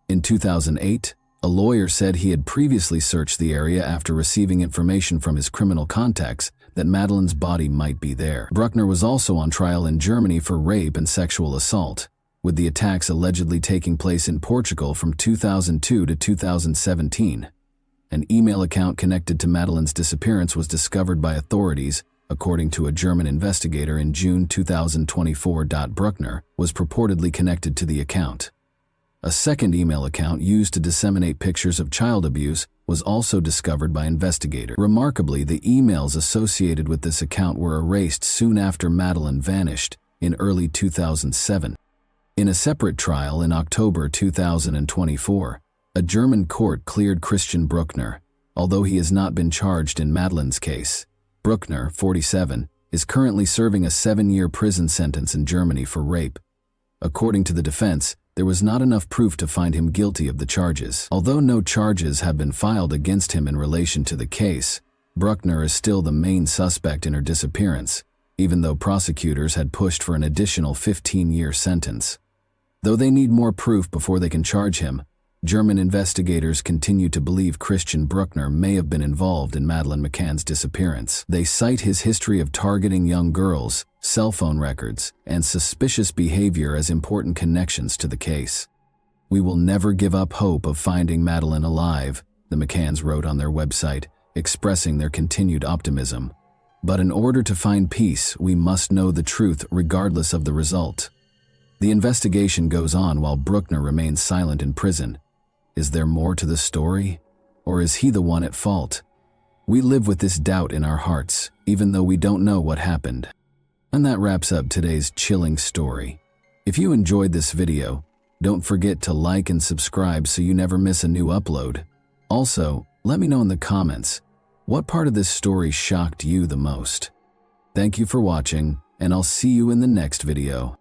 In 2008, a lawyer said he had previously searched the area after receiving information from his criminal contacts that Madeleine's body might be there. Bruckner was also on trial in Germany for rape and sexual assault, with the attacks allegedly taking place in Portugal from 2002 to 2017. An email account connected to Madeleine's disappearance was discovered by authorities, according to a German investigator in June 2024. Bruckner was purportedly connected to the account. A second email account used to disseminate pictures of child abuse was also discovered by investigators. Remarkably, the emails associated with this account were erased soon after Madeleine vanished, in early 2007. In a separate trial in October 2024, a German court cleared Christian Bruckner, although he has not been charged in Madeleine's case. Bruckner, 47, is currently serving a 7-year prison sentence in Germany for rape. According to the defense, there was not enough proof to find him guilty of the charges. Although no charges have been filed against him in relation to the case, Bruckner is still the main suspect in her disappearance, even though prosecutors had pushed for an additional 15-year sentence. Though they need more proof before they can charge him, German investigators continue to believe Christian Bruckner may have been involved in Madeleine McCann's disappearance. They cite his history of targeting young girls, cell phone records, and suspicious behavior as important connections to the case. "We will never give up hope of finding Madeleine alive," the McCanns wrote on their website, expressing their continued optimism. "But in order to find peace, we must know the truth regardless of the result." The investigation goes on while Bruckner remains silent in prison. Is there more to the story? Or is he the one at fault? We live with this doubt in our hearts, even though we don't know what happened. And that wraps up today's chilling story. If you enjoyed this video, don't forget to like and subscribe so you never miss a new upload. Also, let me know in the comments, what part of this story shocked you the most? Thank you for watching, and I'll see you in the next video.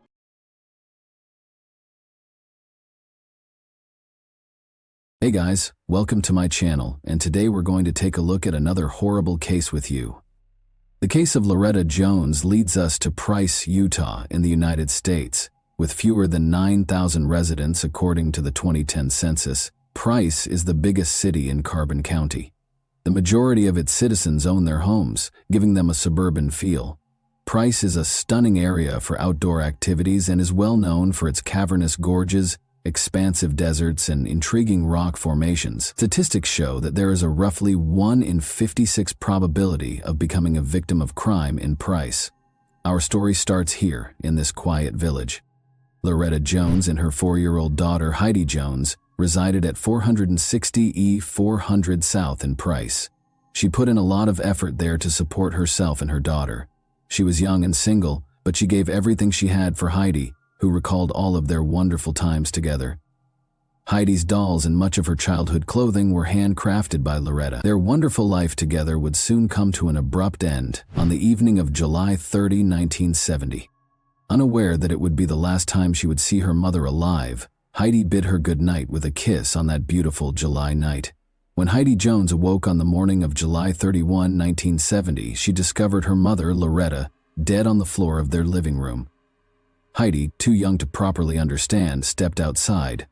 Hey guys, welcome to my channel, and today we're going to take a look at another horrible case with you. The case of Loretta Jones leads us to Price, Utah, in the United States. With fewer than 9,000 residents according to the 2010 census, Price is the biggest city in Carbon County. The majority of its citizens own their homes, giving them a suburban feel. Price is a stunning area for outdoor activities and is well known for its cavernous gorges, expansive deserts, and intriguing rock formations. Statistics show that there is a roughly 1 in 56 probability of becoming a victim of crime in Price. Our story starts here, in this quiet village. Loretta Jones and her 4-year-old daughter Heidi Jones resided at 460 E 400 South in Price. She put in a lot of effort there to support herself and her daughter. She was young and single, but she gave everything she had for Heidi, who recalled all of their wonderful times together. Heidi's dolls and much of her childhood clothing were handcrafted by Loretta. Their wonderful life together would soon come to an abrupt end on the evening of July 30, 1970. Unaware that it would be the last time she would see her mother alive, Heidi bid her goodnight with a kiss on that beautiful July night. When Heidi Jones awoke on the morning of July 31, 1970, she discovered her mother, Loretta, dead on the floor of their living room. Heidi, too young to properly understand, stepped outside.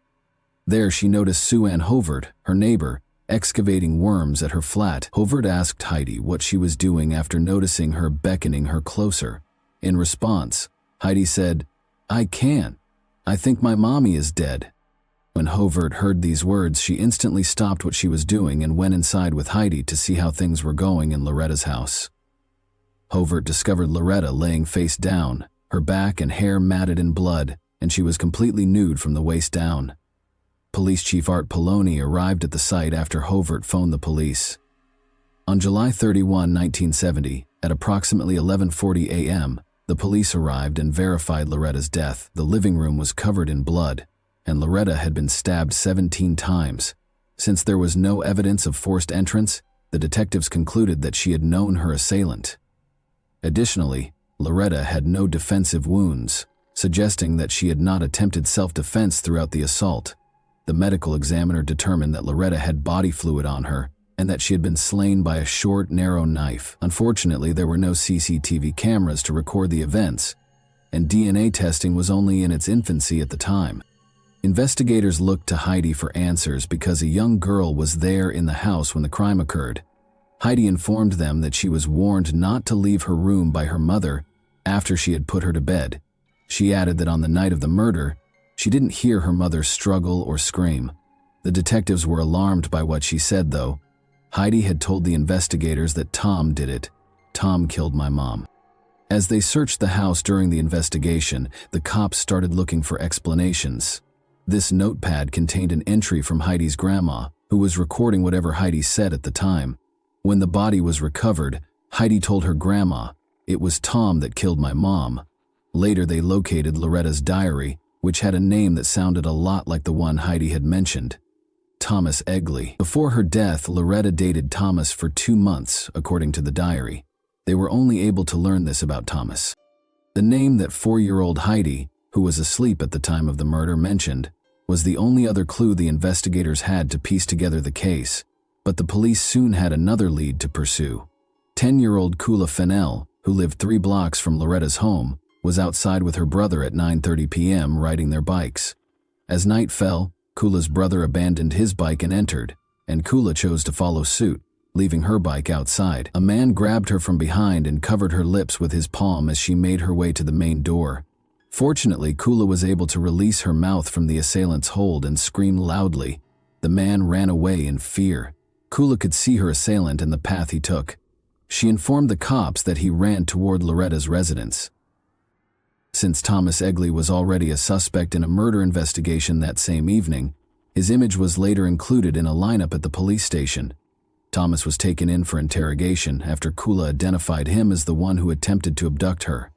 There she noticed Sue Ann Hovert, her neighbor, excavating worms at her flat. Hovert asked Heidi what she was doing after noticing her beckoning her closer. In response, Heidi said, "I can't. I think my mommy is dead." When Hovert heard these words, she instantly stopped what she was doing and went inside with Heidi to see how things were going in Loretta's house. Hovert discovered Loretta laying face down, her back and hair matted in blood, and she was completely nude from the waist down. Police Chief Art Poloni arrived at the site after Hovert phoned the police. On July 31, 1970, at approximately 11:40 a.m., the police arrived and verified Loretta's death. The living room was covered in blood, and Loretta had been stabbed 17 times. Since there was no evidence of forced entrance, the detectives concluded that she had known her assailant. Additionally, Loretta had no defensive wounds, suggesting that she had not attempted self-defense throughout the assault. The medical examiner determined that Loretta had body fluid on her and that she had been slain by a short, narrow knife. Unfortunately, there were no CCTV cameras to record the events, and DNA testing was only in its infancy at the time. Investigators looked to Heidi for answers because a young girl was there in the house when the crime occurred. Heidi informed them that she was warned not to leave her room by her mother after she had put her to bed. She added that on the night of the murder, she didn't hear her mother struggle or scream. The detectives were alarmed by what she said, though. Heidi had told the investigators that Tom did it. "Tom killed my mom." As they searched the house during the investigation, the cops started looking for explanations. This notepad contained an entry from Heidi's grandma, who was recording whatever Heidi said at the time. When the body was recovered, Heidi told her grandma, "It was Tom that killed my mom." Later, they located Loretta's diary, which had a name that sounded a lot like the one Heidi had mentioned, Thomas Egley. Before her death, Loretta dated Thomas for 2 months, according to the diary. They were only able to learn this about Thomas. The name that 4-year-old Heidi, who was asleep at the time of the murder, mentioned was the only other clue the investigators had to piece together the case, but the police soon had another lead to pursue. 10-year-old Kula Fennell, who lived 3 blocks from Loretta's home, was outside with her brother at 9:30 p.m. riding their bikes. As night fell, Kula's brother abandoned his bike and entered, and Kula chose to follow suit, leaving her bike outside. A man grabbed her from behind and covered her lips with his palm as she made her way to the main door. Fortunately, Kula was able to release her mouth from the assailant's hold and scream loudly. The man ran away in fear. Kula could see her assailant and the path he took. She informed the cops that he ran toward Loretta's residence. Since Thomas Egley was already a suspect in a murder investigation that same evening, his image was later included in a lineup at the police station. Thomas was taken in for interrogation after Kula identified him as the one who attempted to abduct her.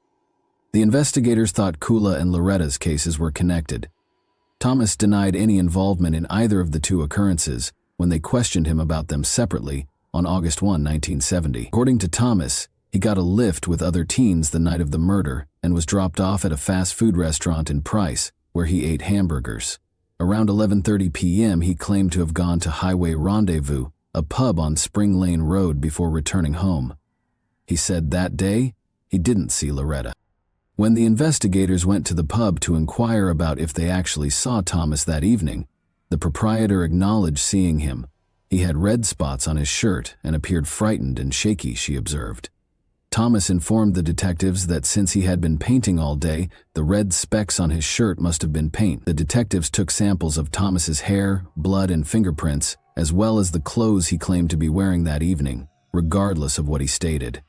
The investigators thought Kula and Loretta's cases were connected. Thomas denied any involvement in either of the 2 occurrences when they questioned him about them separately on August 1, 1970. According to Thomas, he got a lift with other teens the night of the murder and was dropped off at a fast food restaurant in Price, where he ate hamburgers. Around 11:30 p.m., he claimed to have gone to Highway Rendezvous, a pub on Spring Lane Road, before returning home. He said that day, he didn't see Loretta. When the investigators went to the pub to inquire about if they actually saw Thomas that evening, the proprietor acknowledged seeing him. He had red spots on his shirt and appeared frightened and shaky, she observed. Thomas informed the detectives that since he had been painting all day, the red specks on his shirt must have been paint. The detectives took samples of Thomas's hair, blood, and fingerprints, as well as the clothes he claimed to be wearing that evening, regardless of what he stated.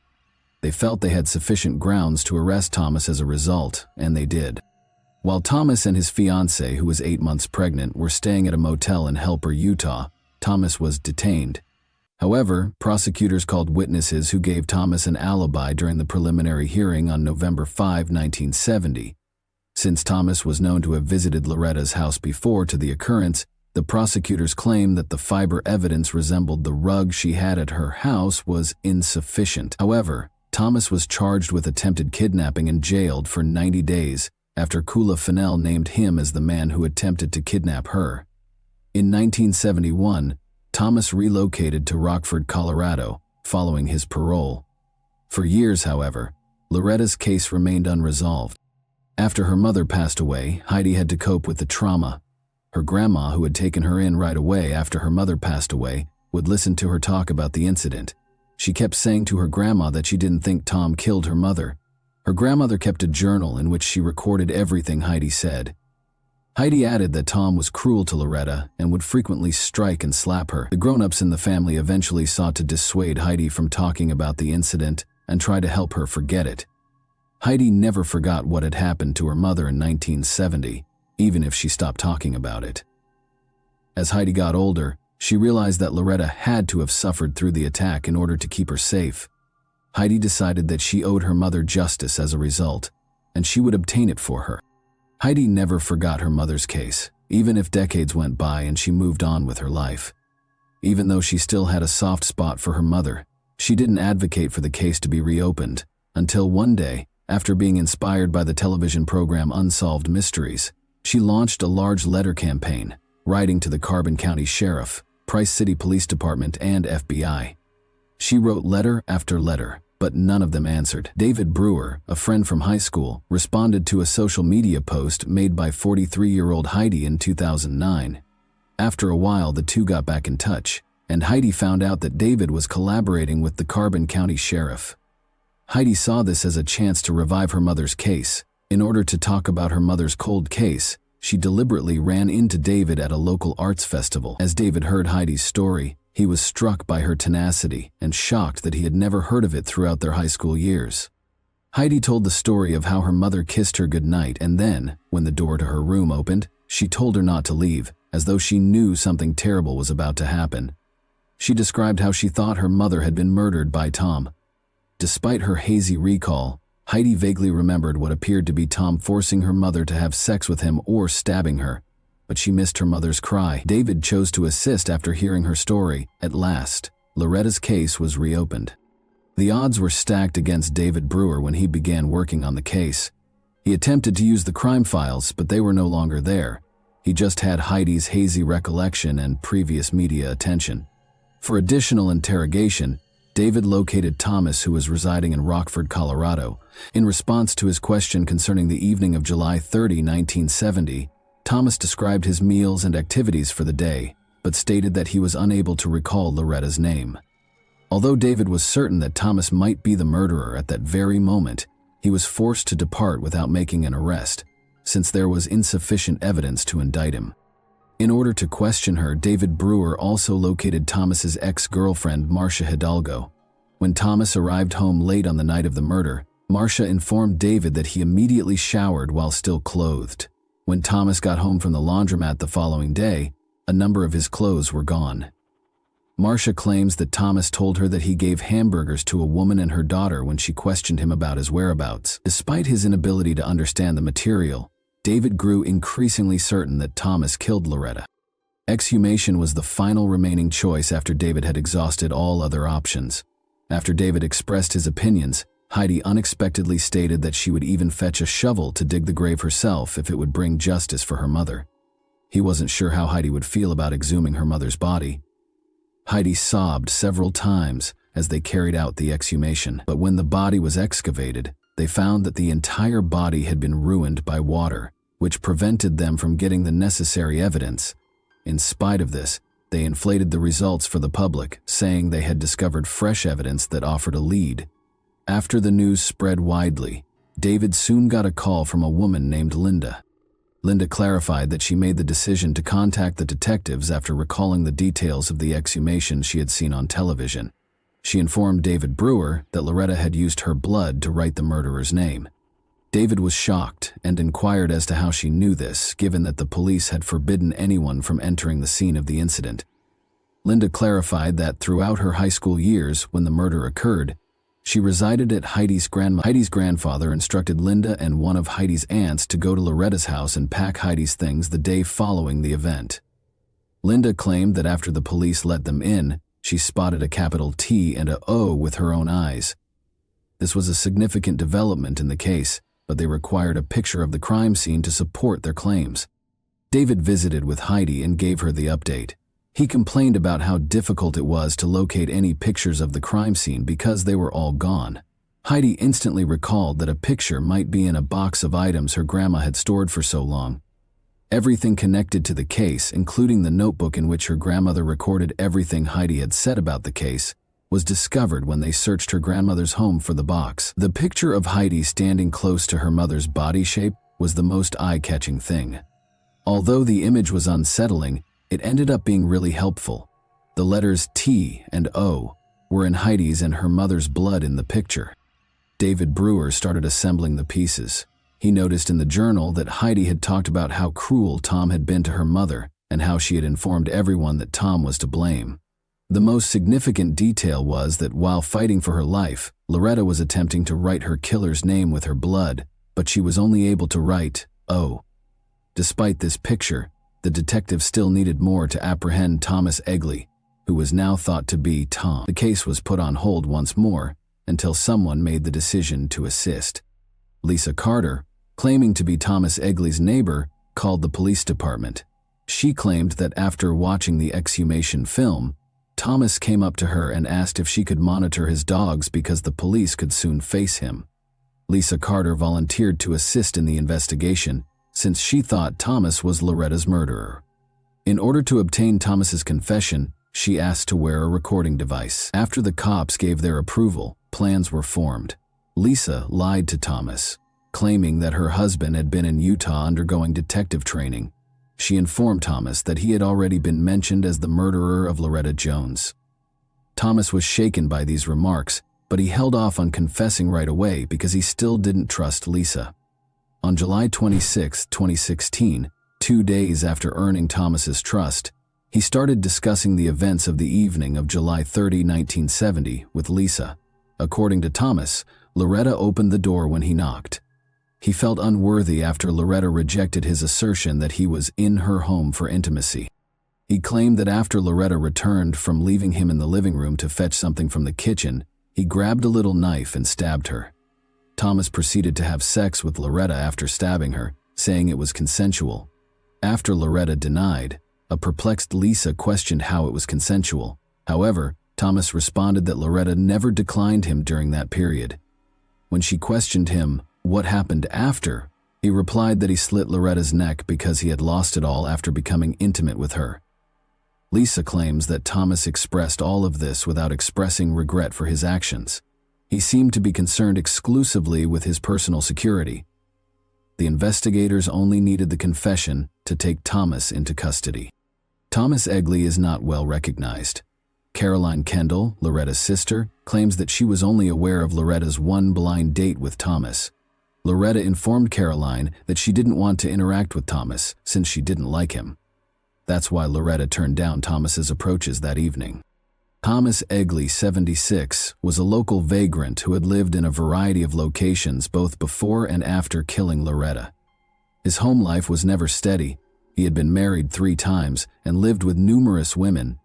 They felt they had sufficient grounds to arrest Thomas as a result, and they did. While Thomas and his fiancée, who was 8 months pregnant, were staying at a motel in Helper, Utah, Thomas was detained. However, prosecutors called witnesses who gave Thomas an alibi during the preliminary hearing on November 5, 1970. Since Thomas was known to have visited Loretta's house before to the occurrence, the prosecutors claimed that the fiber evidence resembled the rug she had at her house was insufficient. However, Thomas was charged with attempted kidnapping and jailed for 90 days, after Kula Fennell named him as the man who attempted to kidnap her. In 1971, Thomas relocated to Rockford, Colorado, following his parole. For years, however, Loretta's case remained unresolved. After her mother passed away, Heidi had to cope with the trauma. Her grandma, who had taken her in right away after her mother passed away, would listen to her talk about the incident. She kept saying to her grandma that she didn't think Tom killed her mother. Her grandmother kept a journal in which she recorded everything Heidi said. Heidi added that Tom was cruel to Loretta and would frequently strike and slap her. The grown-ups in the family eventually sought to dissuade Heidi from talking about the incident and try to help her forget it. Heidi never forgot what had happened to her mother in 1970, even if she stopped talking about it. As Heidi got older, she realized that Loretta had to have suffered through the attack in order to keep her safe. Heidi decided that she owed her mother justice as a result, and she would obtain it for her. Heidi never forgot her mother's case, even if decades went by and she moved on with her life. Even though she still had a soft spot for her mother, she didn't advocate for the case to be reopened, until one day, after being inspired by the television program Unsolved Mysteries, she launched a large letter campaign, writing to the Carbon County Sheriff, Price City Police Department, and FBI. She wrote letter after letter, but none of them answered. David Brewer, a friend from high school, responded to a social media post made by 43-year-old Heidi in 2009. After a while, the two got back in touch, and Heidi found out that David was collaborating with the Carbon County Sheriff. Heidi saw this as a chance to revive her mother's case. In order to talk about her mother's cold case, she deliberately ran into David at a local arts festival. As David heard Heidi's story, he was struck by her tenacity and shocked that he had never heard of it throughout their high school years. Heidi told the story of how her mother kissed her goodnight, and then, when the door to her room opened, she told her not to leave, as though she knew something terrible was about to happen. She described how she thought her mother had been murdered by Tom. Despite her hazy recall, Heidi vaguely remembered what appeared to be Tom forcing her mother to have sex with him or stabbing her, but she missed her mother's cry. David chose to assist after hearing her story. At last, Loretta's case was reopened. The odds were stacked against David Brewer when he began working on the case. He attempted to use the crime files, but they were no longer there. He just had Heidi's hazy recollection and previous media attention. For additional interrogation, David located Thomas, who was residing in Rockford, Colorado. In response to his question concerning the evening of July 30, 1970, Thomas described his meals and activities for the day, but stated that he was unable to recall Loretta's name. Although David was certain that Thomas might be the murderer at that very moment, he was forced to depart without making an arrest, since there was insufficient evidence to indict him. In order to question her, David Brewer also located Thomas's ex-girlfriend, Marcia Hidalgo. When Thomas arrived home late on the night of the murder, Marcia informed David that he immediately showered while still clothed. When Thomas got home from the laundromat the following day, a number of his clothes were gone. Marcia claims that Thomas told her that he gave hamburgers to a woman and her daughter when she questioned him about his whereabouts. Despite his inability to understand the material, David grew increasingly certain that Thomas killed Loretta. Exhumation was the final remaining choice after David had exhausted all other options. After David expressed his opinions, Heidi unexpectedly stated that she would even fetch a shovel to dig the grave herself if it would bring justice for her mother. He wasn't sure how Heidi would feel about exhuming her mother's body. Heidi sobbed several times as they carried out the exhumation, but when the body was excavated, they found that the entire body had been ruined by water, which prevented them from getting the necessary evidence. In spite of this, they inflated the results for the public, saying they had discovered fresh evidence that offered a lead. After the news spread widely, David soon got a call from a woman named Linda. Linda clarified that she made the decision to contact the detectives after recalling the details of the exhumation she had seen on television. She informed David Brewer that Loretta had used her blood to write the murderer's name. David was shocked and inquired as to how she knew this, given that the police had forbidden anyone from entering the scene of the incident. Linda clarified that throughout her high school years, when the murder occurred, she resided at Heidi's grandmother. Heidi's grandfather instructed Linda and one of Heidi's aunts to go to Loretta's house and pack Heidi's things the day following the event. Linda claimed that after the police let them in, she spotted a capital T and a O with her own eyes. This was a significant development in the case, but they required a picture of the crime scene to support their claims. David visited with Heidi and gave her the update. He complained about how difficult it was to locate any pictures of the crime scene because they were all gone. Heidi instantly recalled that a picture might be in a box of items her grandma had stored for so long. Everything connected to the case, including the notebook in which her grandmother recorded everything Heidi had said about the case, was discovered when they searched her grandmother's home for the box. The picture of Heidi standing close to her mother's body shape was the most eye-catching thing. Although the image was unsettling, it ended up being really helpful. The letters T and O were in Heidi's and her mother's blood in the picture. David Brewer started assembling the pieces. He noticed in the journal that Heidi had talked about how cruel Tom had been to her mother and how she had informed everyone that Tom was to blame. The most significant detail was that while fighting for her life, Loretta was attempting to write her killer's name with her blood, but she was only able to write O. Despite this picture, the detective still needed more to apprehend Thomas Egley, who was now thought to be Tom. The case was put on hold once more until someone made the decision to assist. Lisa Carter, claiming to be Thomas Egley's neighbor, called the police department. She claimed that after watching the exhumation film, Thomas came up to her and asked if she could monitor his dogs because the police could soon face him. Lisa Carter volunteered to assist in the investigation since she thought Thomas was Loretta's murderer. In order to obtain Thomas's confession, she asked to wear a recording device. After the cops gave their approval, plans were formed. Lisa lied to Thomas, claiming that her husband had been in Utah undergoing detective training. She informed Thomas that he had already been mentioned as the murderer of Loretta Jones. Thomas was shaken by these remarks, but he held off on confessing right away because he still didn't trust Lisa. On July 26, 2016, 2 days after earning Thomas's trust, he started discussing the events of the evening of July 30, 1970, with Lisa. According to Thomas, Loretta opened the door when he knocked. He felt unworthy after Loretta rejected his assertion that he was in her home for intimacy. He claimed that after Loretta returned from leaving him in the living room to fetch something from the kitchen, he grabbed a little knife and stabbed her. Thomas proceeded to have sex with Loretta after stabbing her, saying it was consensual. After Loretta denied, a perplexed Lisa questioned how it was consensual. However, Thomas responded that Loretta never declined him during that period. When she questioned him what happened after, he replied that he slit Loretta's neck because he had lost it all after becoming intimate with her. Lisa claims that Thomas expressed all of this without expressing regret for his actions. He seemed to be concerned exclusively with his personal security. The investigators only needed the confession to take Thomas into custody. Thomas Egley is not well recognized. Caroline Kendall, Loretta's sister, claims that she was only aware of Loretta's one blind date with Thomas. Loretta informed Caroline that she didn't want to interact with Thomas since she didn't like him. That's why Loretta turned down Thomas's approaches that evening. Thomas Egley, 76, was a local vagrant who had lived in a variety of locations both before and after killing Loretta. His home life was never steady. He had been married 3 times and lived with numerous women.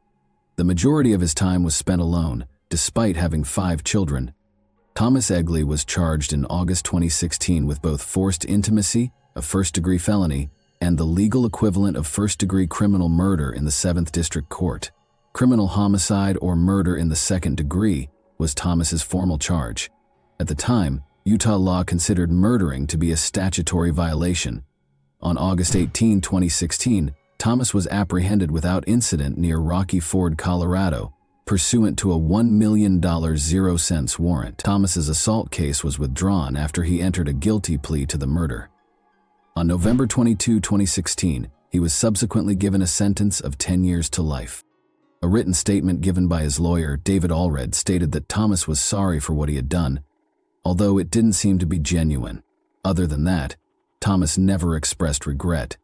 The majority of his time was spent alone, despite having 5 children. Thomas Egley was charged in August 2016 with both forced intimacy, a first-degree felony, and the legal equivalent of first-degree criminal murder in the 7th District Court. Criminal homicide or murder in the 2nd degree was Thomas's formal charge. At the time, Utah law considered murdering to be a statutory violation. On August 18, 2016, Thomas was apprehended without incident near Rocky Ford, Colorado, pursuant to a $1 million 0-cents warrant. Thomas's assault case was withdrawn after he entered a guilty plea to the murder. On November 22, 2016, he was subsequently given a sentence of 10 years to life. A written statement given by his lawyer, David Allred, stated that Thomas was sorry for what he had done, although it didn't seem to be genuine. Other than that, Thomas never expressed regret.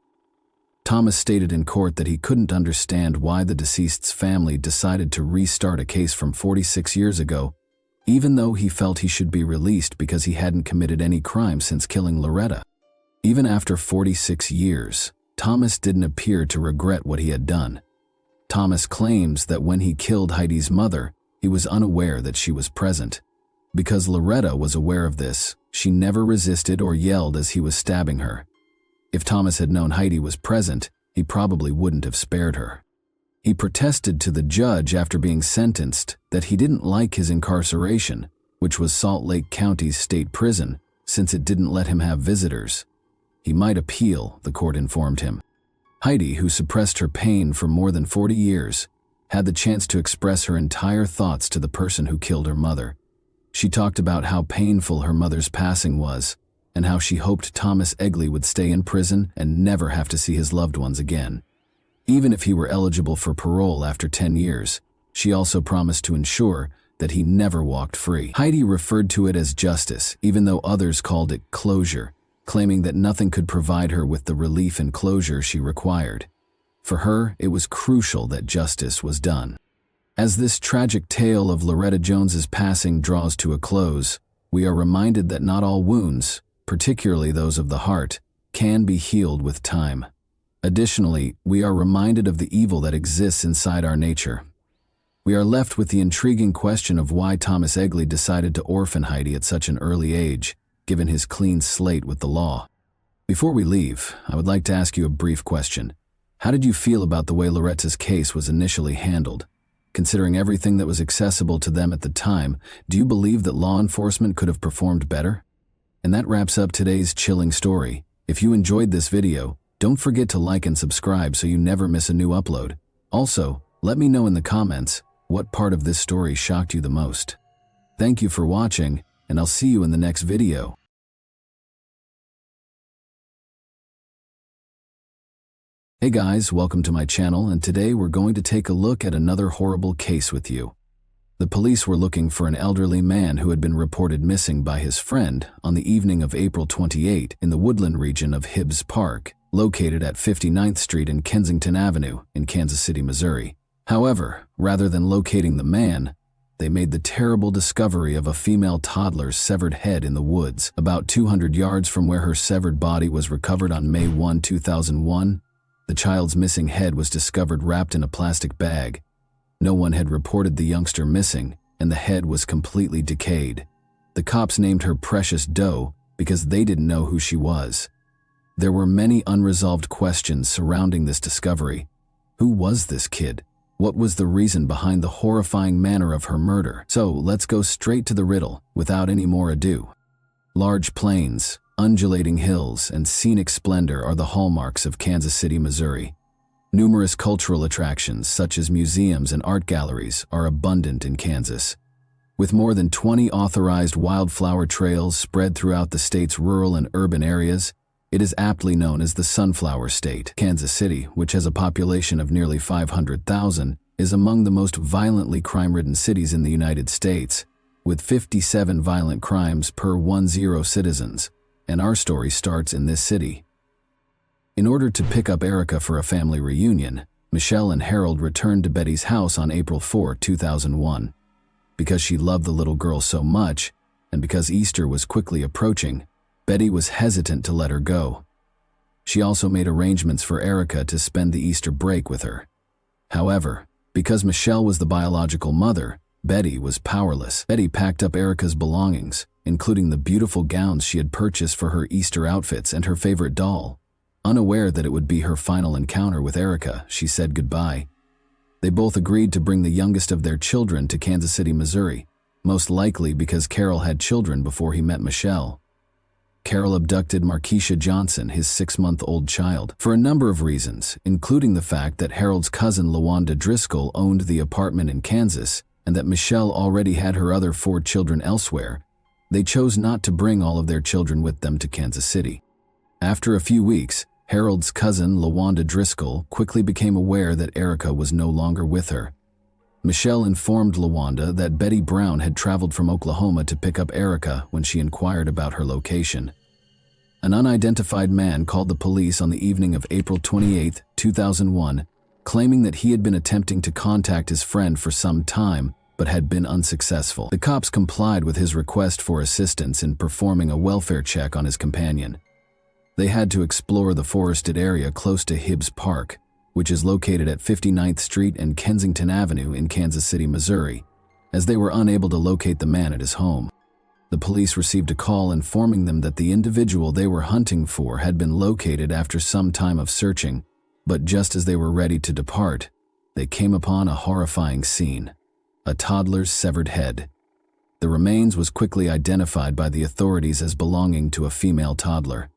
Thomas stated in court that he couldn't understand why the deceased's family decided to restart a case from 46 years ago, even though he felt he should be released because he hadn't committed any crime since killing Loretta. Even after 46 years, Thomas didn't appear to regret what he had done. Thomas claims that when he killed Heidi's mother, he was unaware that she was present. Because Loretta was aware of this, she never resisted or yelled as he was stabbing her. If Thomas had known Heidi was present, he probably wouldn't have spared her. He protested to the judge after being sentenced that he didn't like his incarceration, which was Salt Lake County's state prison, since it didn't let him have visitors. He might appeal, the court informed him. Heidi, who suppressed her pain for more than 40 years, had the chance to express her entire thoughts to the person who killed her mother. She talked about how painful her mother's passing was, and how she hoped Thomas Egley would stay in prison and never have to see his loved ones again. Even if he were eligible for parole after 10 years, she also promised to ensure that he never walked free. Heidi referred to it as justice, even though others called it closure, claiming that nothing could provide her with the relief and closure she required. For her, it was crucial that justice was done. As this tragic tale of Loretta Jones's passing draws to a close, we are reminded that not all wounds, particularly those of the heart, can be healed with time. Additionally, we are reminded of the evil that exists inside our nature. We are left with the intriguing question of why Thomas Egley decided to orphan Heidi at such an early age, given his clean slate with the law. Before we leave, I would like to ask you a brief question. How did you feel about the way Loretta's case was initially handled? Considering everything that was accessible to them at the time, do you believe that law enforcement could have performed better? And that wraps up today's chilling story. If you enjoyed this video, don't forget to like and subscribe so you never miss a new upload. Also, let me know in the comments what part of this story shocked you the most. Thank you for watching, and I'll see you in the next video. Hey guys, welcome to my channel, and today we're going to take a look at another horrible case with you. The police were looking for an elderly man who had been reported missing by his friend on the evening of April 28 in the woodland region of Hibbs Park, located at 59th Street and Kensington Avenue in Kansas City, Missouri. However, rather than locating the man, they made the terrible discovery of a female toddler's severed head in the woods, about 200 yards from where her severed body was recovered on May 1, 2001. The child's missing head was discovered wrapped in a plastic bag. No one had reported the youngster missing, and the head was completely decayed. The cops named her Precious Doe because they didn't know who she was. There were many unresolved questions surrounding this discovery. Who was this kid? What was the reason behind the horrifying manner of her murder? So let's go straight to the riddle without any more ado. Large plains, undulating hills, and scenic splendor are the hallmarks of Kansas City, Missouri. Numerous cultural attractions, such as museums and art galleries, are abundant in Kansas. With more than 20 authorized wildflower trails spread throughout the state's rural and urban areas, it is aptly known as the Sunflower State. Kansas City, which has a population of nearly 500,000, is among the most violently crime-ridden cities in the United States, with 57 violent crimes per 10 citizens. And our story starts in this city. In order to pick up Erica for a family reunion, Michelle and Harold returned to Betty's house on April 4, 2001. Because she loved the little girl so much, and because Easter was quickly approaching, Betty was hesitant to let her go. She also made arrangements for Erica to spend the Easter break with her. However, because Michelle was the biological mother, Betty was powerless. Betty packed up Erica's belongings, including the beautiful gowns she had purchased for her Easter outfits and her favorite doll. Unaware that it would be her final encounter with Erica, she said goodbye. They both agreed to bring the youngest of their children to Kansas City, Missouri, most likely because Carol had children before he met Michelle. Carol abducted Markeisha Johnson, his 6-month-old child, for a number of reasons, including the fact that Harold's cousin LaWanda Driscoll owned the apartment in Kansas and that Michelle already had her other 4 children elsewhere. They chose not to bring all of their children with them to Kansas City. After a few weeks, Harold's cousin, LaWanda Driscoll, quickly became aware that Erica was no longer with her. Michelle informed LaWanda that Betty Brown had traveled from Oklahoma to pick up Erica when she inquired about her location. An unidentified man called the police on the evening of April 28, 2001, claiming that he had been attempting to contact his friend for some time but had been unsuccessful. The cops complied with his request for assistance in performing a welfare check on his companion. They had to explore the forested area close to Hibbs Park, which is located at 59th Street and Kensington Avenue in Kansas City, Missouri, as they were unable to locate the man at his home. The police received a call informing them that the individual they were hunting for had been located after some time of searching, but just as they were ready to depart, they came upon a horrifying scene: a toddler's severed head. The remains was quickly identified by the authorities as belonging to a female toddler.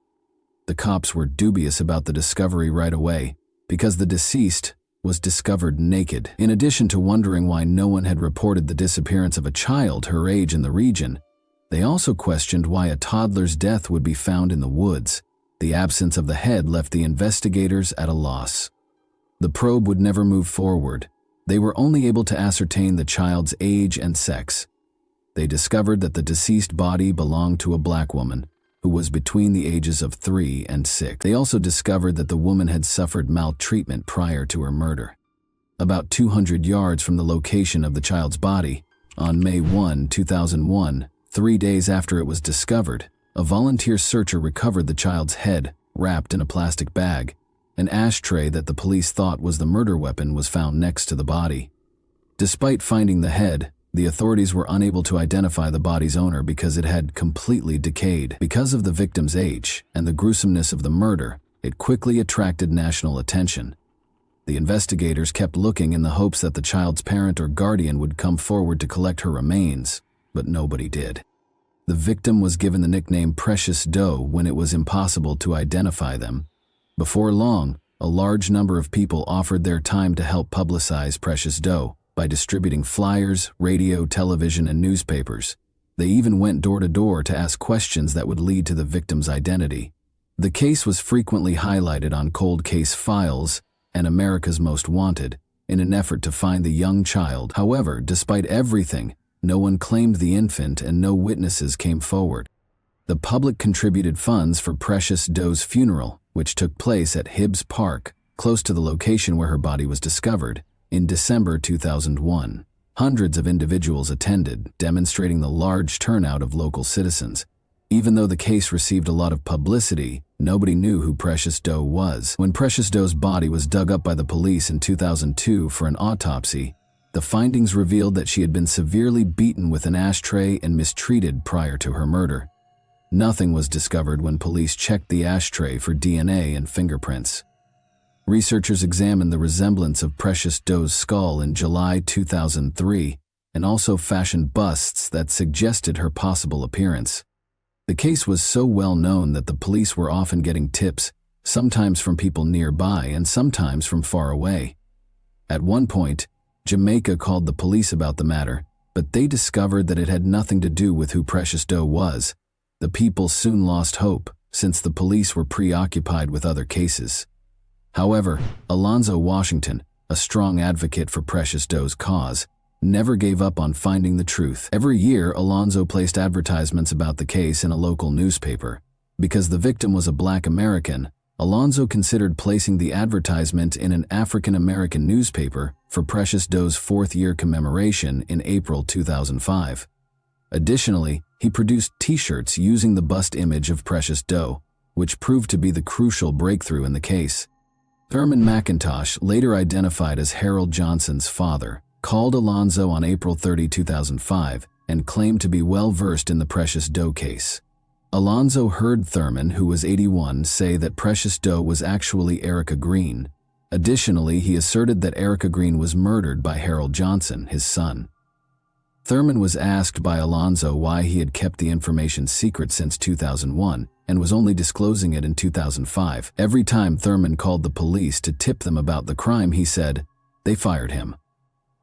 The cops were dubious about the discovery right away because the deceased was discovered naked. In addition to wondering why no one had reported the disappearance of a child her age in the region, they also questioned why a toddler's death would be found in the woods. The absence of the head left the investigators at a loss. The probe would never move forward. They were only able to ascertain the child's age and sex. They discovered that the deceased body belonged to a black woman who was between the ages of 3 and 6. They also discovered that the woman had suffered maltreatment prior to her murder. About 200 yards from the location of the child's body, on May 1, 2001, 3 days after it was discovered, a volunteer searcher recovered the child's head wrapped in a plastic bag. An ashtray that the police thought was the murder weapon was found next to the body. Despite finding the head, the authorities were unable to identify the body's owner because it had completely decayed. Because of the victim's age and the gruesomeness of the murder, it quickly attracted national attention. The investigators kept looking in the hopes that the child's parent or guardian would come forward to collect her remains, but nobody did. The victim was given the nickname Precious Doe when it was impossible to identify them. Before long, a large number of people offered their time to help publicize Precious Doe by distributing flyers, radio, television, and newspapers. They even went door to door to ask questions that would lead to the victim's identity. The case was frequently highlighted on cold case files and America's Most Wanted in an effort to find the young child. However, despite everything, no one claimed the infant and no witnesses came forward. The public contributed funds for Precious Doe's funeral, which took place at Hibbs Park, close to the location where her body was discovered, in December 2001. Hundreds of individuals attended, demonstrating the large turnout of local citizens. Even though the case received a lot of publicity, nobody knew who Precious Doe was. When Precious Doe's body was dug up by the police in 2002 for an autopsy, the findings revealed that she had been severely beaten with an ashtray and mistreated prior to her murder. Nothing was discovered when police checked the ashtray for DNA and fingerprints. Researchers examined the resemblance of Precious Doe's skull in July 2003 and also fashioned busts that suggested her possible appearance. The case was so well known that the police were often getting tips, sometimes from people nearby and sometimes from far away. At one point, Jamaica called the police about the matter, but they discovered that it had nothing to do with who Precious Doe was. The people soon lost hope, since the police were preoccupied with other cases. However, Alonzo Washington, a strong advocate for Precious Doe's cause, never gave up on finding the truth. Every year, Alonzo placed advertisements about the case in a local newspaper. Because the victim was a Black American, Alonzo considered placing the advertisement in an African American newspaper for Precious Doe's 4th-year commemoration in April 2005. Additionally, he produced T-shirts using the bust image of Precious Doe, which proved to be the crucial breakthrough in the case. Thurman McIntosh, later identified as Harold Johnson's father, called Alonzo on April 30, 2005, and claimed to be well-versed in the Precious Doe case. Alonzo heard Thurman, who was 81, say that Precious Doe was actually Erica Green. Additionally, he asserted that Erica Green was murdered by Harold Johnson, his son. Thurman was asked by Alonzo why he had kept the information secret since 2001 and was only disclosing it in 2005. Every time Thurman called the police to tip them about the crime, he said, they fired him.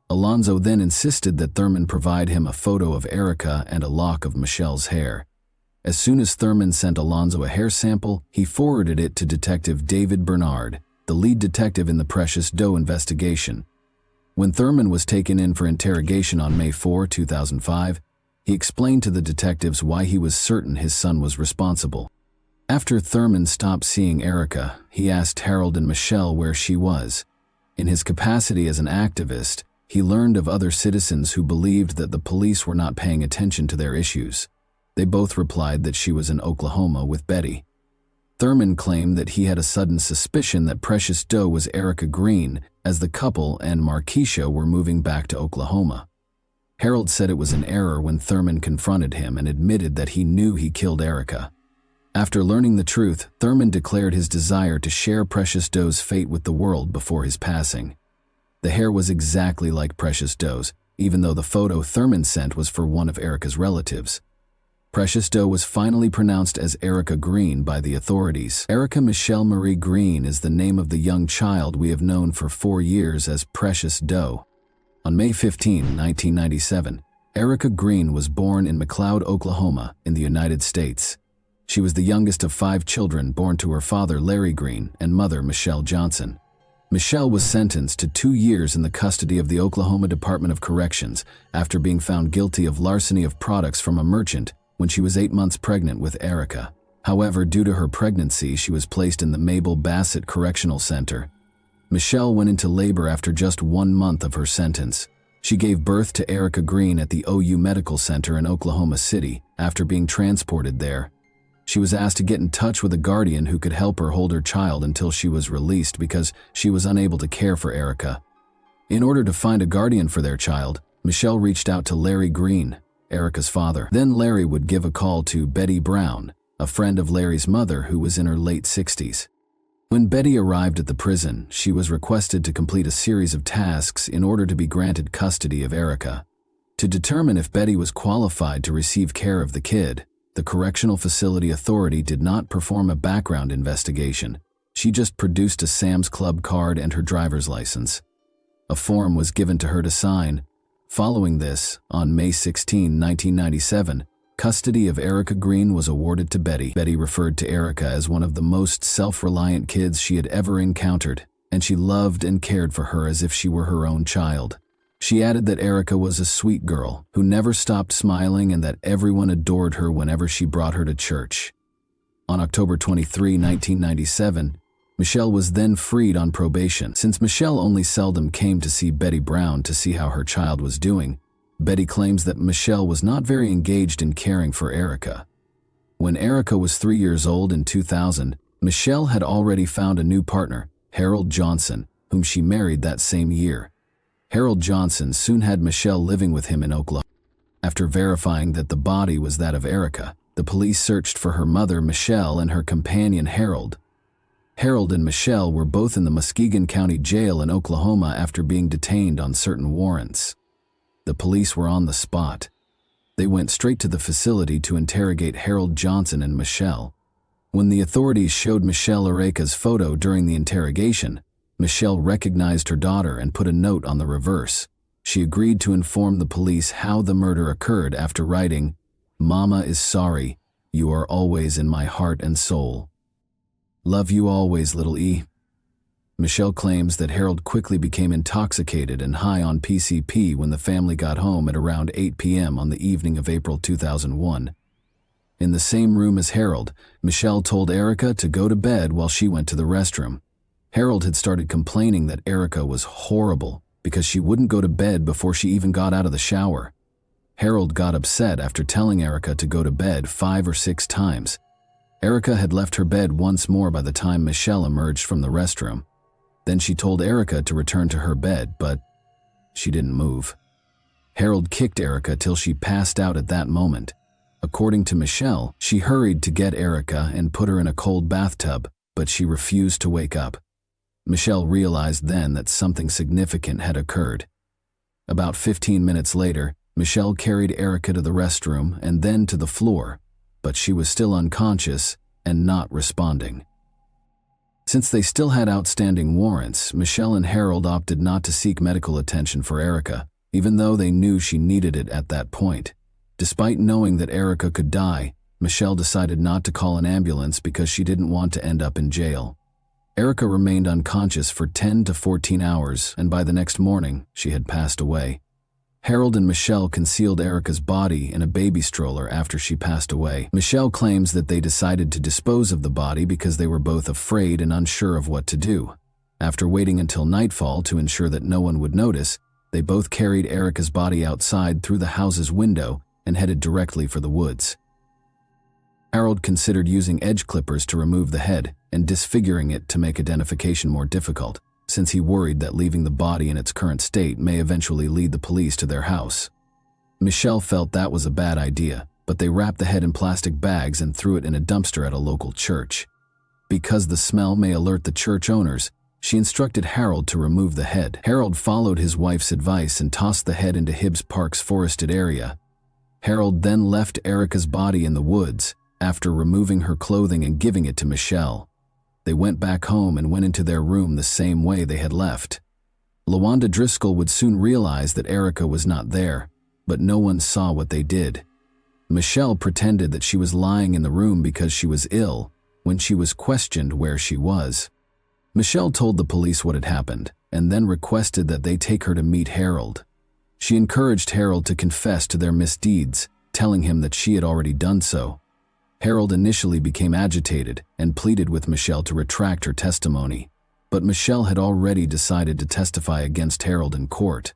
Alonzo then insisted that Thurman provide him a photo of Erica and a lock of Michelle's hair. As soon as Thurman sent Alonzo a hair sample, he forwarded it to Detective David Bernard, the lead detective in the Precious Doe investigation. When Thurman was taken in for interrogation on May 4, 2005, he explained to the detectives why he was certain his son was responsible. After Thurman stopped seeing Erica, he asked Harold and Michelle where she was. In his capacity as an activist, he learned of other citizens who believed that the police were not paying attention to their issues. They both replied that she was in Oklahoma with Betty. Thurman claimed that he had a sudden suspicion that Precious Doe was Erica Green, as the couple and Markeisha were moving back to Oklahoma. Harold said it was an error when Thurman confronted him and admitted that he knew he killed Erica. After learning the truth, Thurman declared his desire to share Precious Doe's fate with the world before his passing. The hair was exactly like Precious Doe's, even though the photo Thurman sent was for one of Erica's relatives. Precious Doe was finally pronounced as Erica Green by the authorities. Erica Michelle Marie Green is the name of the young child we have known for 4 years as Precious Doe. On May 15, 1997, Erica Green was born in McLeod, Oklahoma, in the United States. She was the youngest of 5 children born to her father Larry Green and mother Michelle Johnson. Michelle was sentenced to 2 years in the custody of the Oklahoma Department of Corrections after being found guilty of larceny of products from a merchant when she was 8 months pregnant with Erica. However, due to her pregnancy, she was placed in the Mabel Bassett Correctional Center. Michelle went into labor after just 1 month of her sentence. She gave birth to Erica Green at the OU Medical Center in Oklahoma City after being transported there. She was asked to get in touch with a guardian who could help her hold her child until she was released because she was unable to care for Erica. In order to find a guardian for their child, Michelle reached out to Larry Green, Erica's father. Then Larry would give a call to Betty Brown, a friend of Larry's mother who was in her late 60s. When Betty arrived at the prison, she was requested to complete a series of tasks in order to be granted custody of Erica. To determine if Betty was qualified to receive care of the kid, the Correctional Facility Authority did not perform a background investigation. She just produced a Sam's Club card and her driver's license. A form was given to her to sign. Following this, on May 16, 1997, custody of Erica Green was awarded to Betty. Betty referred to Erica as one of the most self-reliant kids she had ever encountered, and she loved and cared for her as if she were her own child. She added that Erica was a sweet girl who never stopped smiling and that everyone adored her whenever she brought her to church. On October 23, 1997, Michelle was then freed on probation. Since Michelle only seldom came to see Betty Brown to see how her child was doing, Betty claims that Michelle was not very engaged in caring for Erica. When Erica was 3 years old in 2000, Michelle had already found a new partner, Harold Johnson, whom she married that same year. Harold Johnson soon had Michelle living with him in Oklahoma. After verifying that the body was that of Erica, the police searched for her mother Michelle and her companion Harold. Harold and Michelle were both in the Muskegon County Jail in Oklahoma after being detained on certain warrants. The police were on the spot. They went straight to the facility to interrogate Harold Johnson and Michelle. When the authorities showed Michelle Erica's photo during the interrogation, Michelle recognized her daughter and put a note on the reverse. She agreed to inform the police how the murder occurred after writing, "Mama is sorry. You are always in my heart and soul. Love you always, little E." Michelle claims that Harold quickly became intoxicated and high on PCP when the family got home at around 8 p.m. on the evening of April 2001. In the same room as Harold, Michelle told Erica to go to bed while she went to the restroom. Harold had started complaining that Erica was horrible because she wouldn't go to bed before she even got out of the shower. Harold got upset after telling Erica to go to bed 5 or 6 times. Erica had left her bed once more by the time Michelle emerged from the restroom. Then she told Erica to return to her bed, but she didn't move. Harold kicked Erica till she passed out at that moment. According to Michelle, she hurried to get Erica and put her in a cold bathtub, but she refused to wake up. Michelle realized then that something significant had occurred. About 15 minutes later, Michelle carried Erica to the restroom and then to the floor, but she was still unconscious and not responding. Since they still had outstanding warrants, Michelle and Harold opted not to seek medical attention for Erica, even though they knew she needed it at that point. Despite knowing that Erica could die, Michelle decided not to call an ambulance because she didn't want to end up in jail. Erica remained unconscious for 10 to 14 hours, and by the next morning, she had passed away. Harold and Michelle concealed Erica's body in a baby stroller after she passed away. Michelle claims that they decided to dispose of the body because they were both afraid and unsure of what to do. After waiting until nightfall to ensure that no one would notice, they both carried Erica's body outside through the house's window and headed directly for the woods. Harold considered using edge clippers to remove the head and disfiguring it to make identification more difficult, since he worried that leaving the body in its current state may eventually lead the police to their house. Michelle felt that was a bad idea, but they wrapped the head in plastic bags and threw it in a dumpster at a local church. Because the smell may alert the church owners, she instructed Harold to remove the head. Harold followed his wife's advice and tossed the head into Hibbs Park's forested area. Harold then left Erica's body in the woods after removing her clothing and giving it to Michelle. They went back home and went into their room the same way they had left. LaWanda Driscoll would soon realize that Erica was not there, but no one saw what they did. Michelle pretended that she was lying in the room because she was ill when she was questioned where she was. Michelle told the police what had happened and then requested that they take her to meet Harold. She encouraged Harold to confess to their misdeeds, telling him that she had already done so. Harold initially became agitated and pleaded with Michelle to retract her testimony, but Michelle had already decided to testify against Harold in court.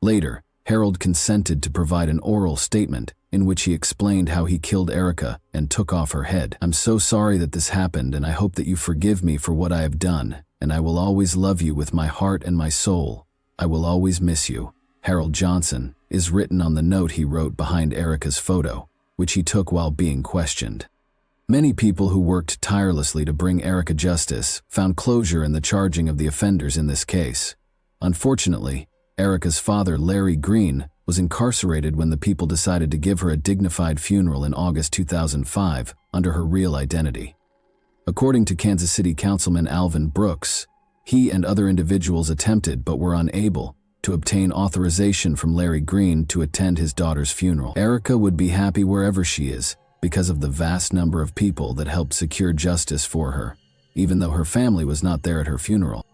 Later, Harold consented to provide an oral statement in which he explained how he killed Erica and took off her head. "I'm so sorry that this happened, and I hope that you forgive me for what I have done, and I will always love you with my heart and my soul. I will always miss you. Harold Johnson," is written on the note he wrote behind Erica's photo, which he took while being questioned. Many people who worked tirelessly to bring Erica justice found closure in the charging of the offenders in this case. Unfortunately, Erica's father, Larry Green, was incarcerated when the people decided to give her a dignified funeral in August 2005 under her real identity. According to Kansas City Councilman Alvin Brooks, he and other individuals attempted but were unable to obtain authorization from Larry Green to attend his daughter's funeral. Erica would be happy wherever she is because of the vast number of people that helped secure justice for her, even though her family was not there at her funeral.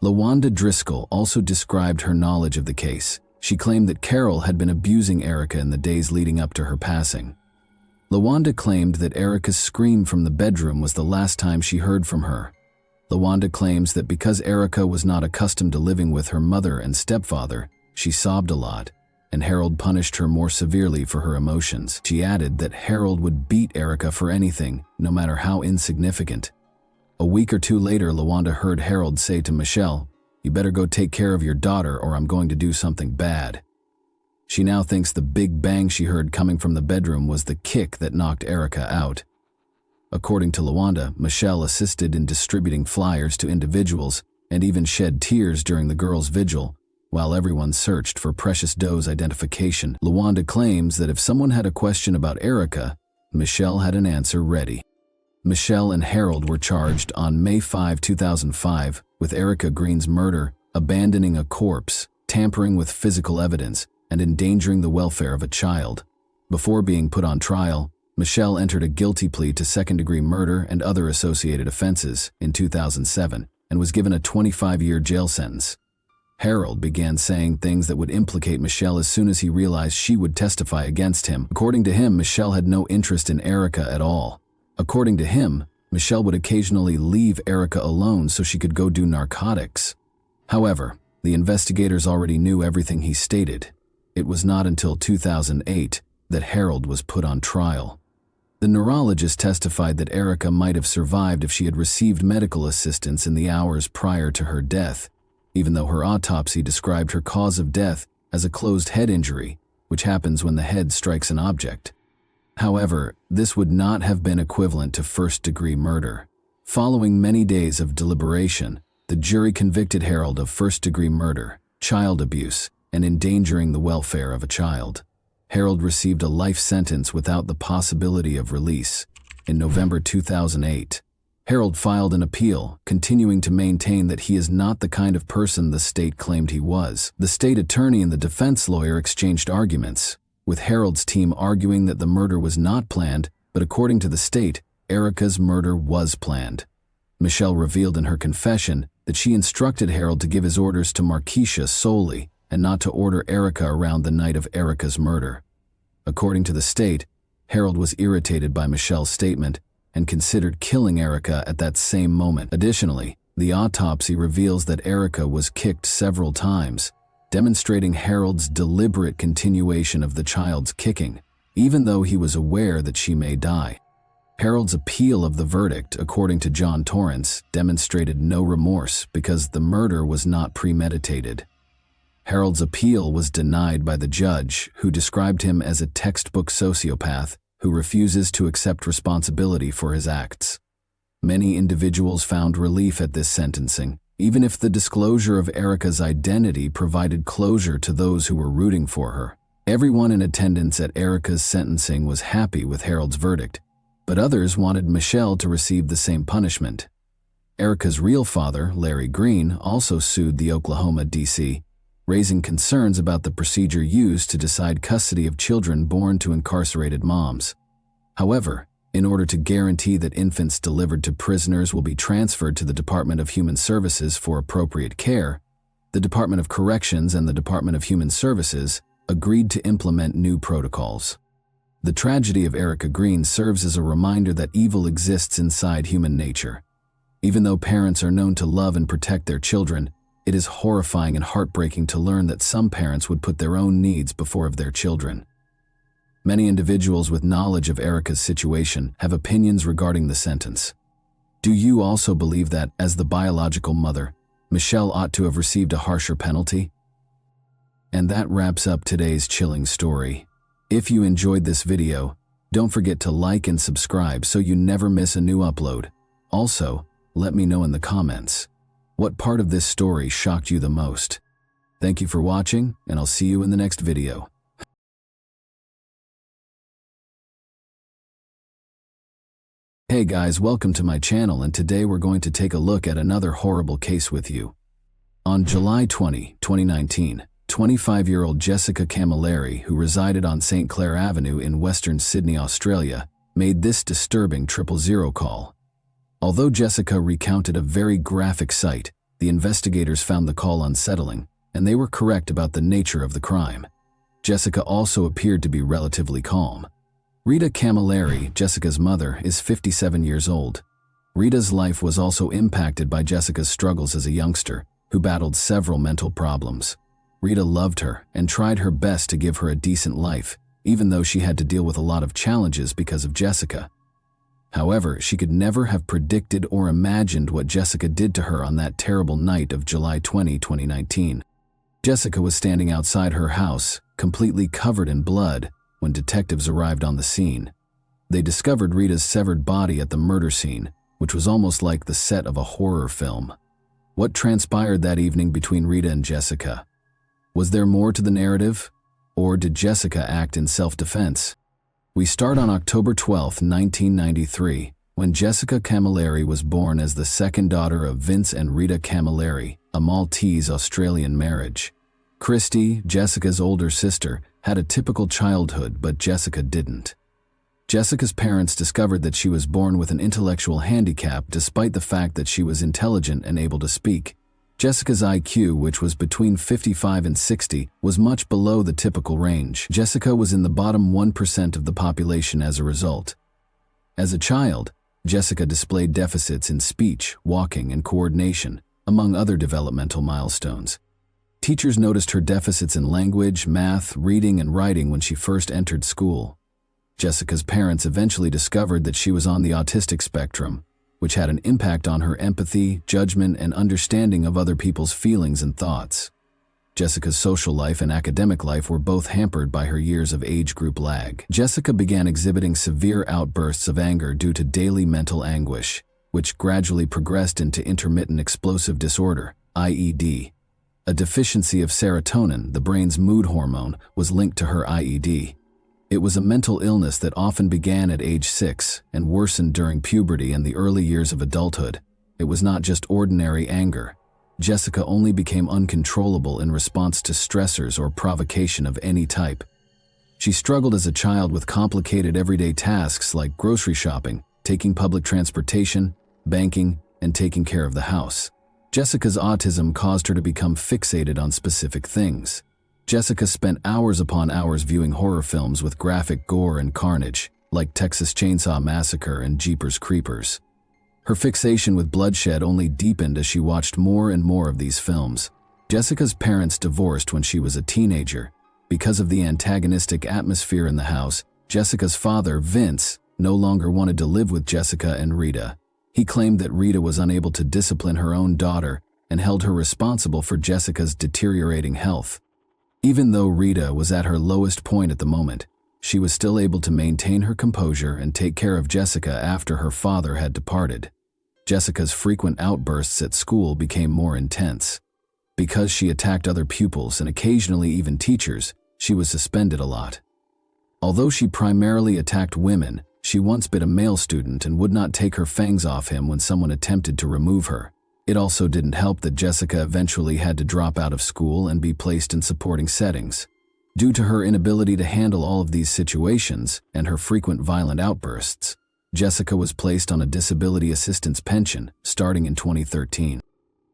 LaWanda Driscoll also described her knowledge of the case. She claimed that Carol had been abusing Erica in the days leading up to her passing. LaWanda claimed that Erica's scream from the bedroom was the last time she heard from her. LaWanda claims that because Erica was not accustomed to living with her mother and stepfather, she sobbed a lot, and Harold punished her more severely for her emotions. She added that Harold would beat Erica for anything, no matter how insignificant. A week or two later, LaWanda heard Harold say to Michelle, "You better go take care of your daughter or I'm going to do something bad." She now thinks the big bang she heard coming from the bedroom was the kick that knocked Erica out. According to LaWanda, Michelle assisted in distributing flyers to individuals and even shed tears during the girls' vigil, while everyone searched for Precious Doe's identification. LaWanda claims that if someone had a question about Erica, Michelle had an answer ready. Michelle and Harold were charged on May 5, 2005 with Erica Green's murder, abandoning a corpse, tampering with physical evidence, and endangering the welfare of a child. Before being put on trial, Michelle entered a guilty plea to second-degree murder and other associated offenses in 2007 and was given a 25-year jail sentence. Harold began saying things that would implicate Michelle as soon as he realized she would testify against him. According to him, Michelle had no interest in Erica at all. According to him, Michelle would occasionally leave Erica alone so she could go do narcotics. However, the investigators already knew everything he stated. It was not until 2008 that Harold was put on trial. The neurologist testified that Erica might have survived if she had received medical assistance in the hours prior to her death, even though her autopsy described her cause of death as a closed head injury, which happens when the head strikes an object. However, this would not have been equivalent to first-degree murder. Following many days of deliberation, the jury convicted Harold of first-degree murder, child abuse, and endangering the welfare of a child. Harold received a life sentence without the possibility of release. In November 2008, Harold filed an appeal, continuing to maintain that he is not the kind of person the state claimed he was. The state attorney and the defense lawyer exchanged arguments, with Harold's team arguing that the murder was not planned, but according to the state, Erica's murder was planned. Michelle revealed in her confession that she instructed Harold to give his orders to Markeisha solely and not to order Erica around the night of Erica's murder. According to the state, Harold was irritated by Michelle's statement and considered killing Erica at that same moment. Additionally, the autopsy reveals that Erica was kicked several times, demonstrating Harold's deliberate continuation of the child's kicking, even though he was aware that she may die. Harold's appeal of the verdict, according to John Torrance, demonstrated no remorse because the murder was not premeditated. Harold's appeal was denied by the judge, who described him as a textbook sociopath who refuses to accept responsibility for his acts. Many individuals found relief at this sentencing, even if the disclosure of Erica's identity provided closure to those who were rooting for her. Everyone in attendance at Erica's sentencing was happy with Harold's verdict, but others wanted Michelle to receive the same punishment. Erica's real father, Larry Green, also sued the Oklahoma D.C., raising concerns about the procedure used to decide custody of children born to incarcerated moms. However, in order to guarantee that infants delivered to prisoners will be transferred to the Department of Human Services for appropriate care, the Department of Corrections and the Department of Human Services agreed to implement new protocols. The tragedy of Erica Green serves as a reminder that evil exists inside human nature. Even though parents are known to love and protect their children, it is horrifying and heartbreaking to learn that some parents would put their own needs before of their children. Many individuals with knowledge of Erica's situation have opinions regarding the sentence. Do you also believe that, as the biological mother, Michelle ought to have received a harsher penalty? And that wraps up today's chilling story. If you enjoyed this video, don't forget to like and subscribe so you never miss a new upload. Also, let me know in the comments, what part of this story shocked you the most? Thank you for watching, and I'll see you in the next video. Hey guys, welcome to my channel, and today we're going to take a look at another horrible case with you. On July 20, 2019, 25-year-old Jessica Camilleri, who resided on St. Clair Avenue in Western Sydney, Australia, made this disturbing 000 call. Although Jessica recounted a very graphic sight, the investigators found the call unsettling, and they were correct about the nature of the crime. Jessica also appeared to be relatively calm. Rita Camilleri, Jessica's mother, is 57 years old. Rita's life was also impacted by Jessica's struggles as a youngster, who battled several mental problems. Rita loved her and tried her best to give her a decent life, even though she had to deal with a lot of challenges because of Jessica. However, she could never have predicted or imagined what Jessica did to her on that terrible night of July 20, 2019. Jessica was standing outside her house, completely covered in blood, when detectives arrived on the scene. They discovered Rita's severed body at the murder scene, which was almost like the set of a horror film. What transpired that evening between Rita and Jessica? Was there more to the narrative? Or did Jessica act in self-defense? We start on October 12, 1993, when Jessica Camilleri was born as the second daughter of Vince and Rita Camilleri, a Maltese-Australian marriage. Christy, Jessica's older sister, had a typical childhood, but Jessica didn't. Jessica's parents discovered that she was born with an intellectual handicap despite the fact that she was intelligent and able to speak. Jessica's IQ, which was between 55 and 60, was much below the typical range. Jessica was in the bottom 1% of the population as a result. As a child, Jessica displayed deficits in speech, walking, and coordination, among other developmental milestones. Teachers noticed her deficits in language, math, reading, and writing when she first entered school. Jessica's parents eventually discovered that she was on the autistic spectrum, which had an impact on her empathy, judgment, and understanding of other people's feelings and thoughts. Jessica's social life and academic life were both hampered by her years of age group lag. Jessica began exhibiting severe outbursts of anger due to daily mental anguish, which gradually progressed into intermittent explosive disorder, IED. A deficiency of serotonin, the brain's mood hormone, was linked to her IED. It was a mental illness that often began at age 6 and worsened during puberty and the early years of adulthood. It was not just ordinary anger. Jessica only became uncontrollable in response to stressors or provocation of any type. She struggled as a child with complicated everyday tasks like grocery shopping, taking public transportation, banking, and taking care of the house. Jessica's autism caused her to become fixated on specific things. Jessica spent hours upon hours viewing horror films with graphic gore and carnage, like Texas Chainsaw Massacre and Jeepers Creepers. Her fixation with bloodshed only deepened as she watched more and more of these films. Jessica's parents divorced when she was a teenager. Because of the antagonistic atmosphere in the house, Jessica's father, Vince, no longer wanted to live with Jessica and Rita. He claimed that Rita was unable to discipline her own daughter and held her responsible for Jessica's deteriorating health. Even though Rita was at her lowest point at the moment, she was still able to maintain her composure and take care of Jessica after her father had departed. Jessica's frequent outbursts at school became more intense. Because she attacked other pupils and occasionally even teachers, she was suspended a lot. Although she primarily attacked women, she once bit a male student and would not take her fangs off him when someone attempted to remove her. It also didn't help that Jessica eventually had to drop out of school and be placed in supporting settings. Due to her inability to handle all of these situations and her frequent violent outbursts, Jessica was placed on a disability assistance pension starting in 2013.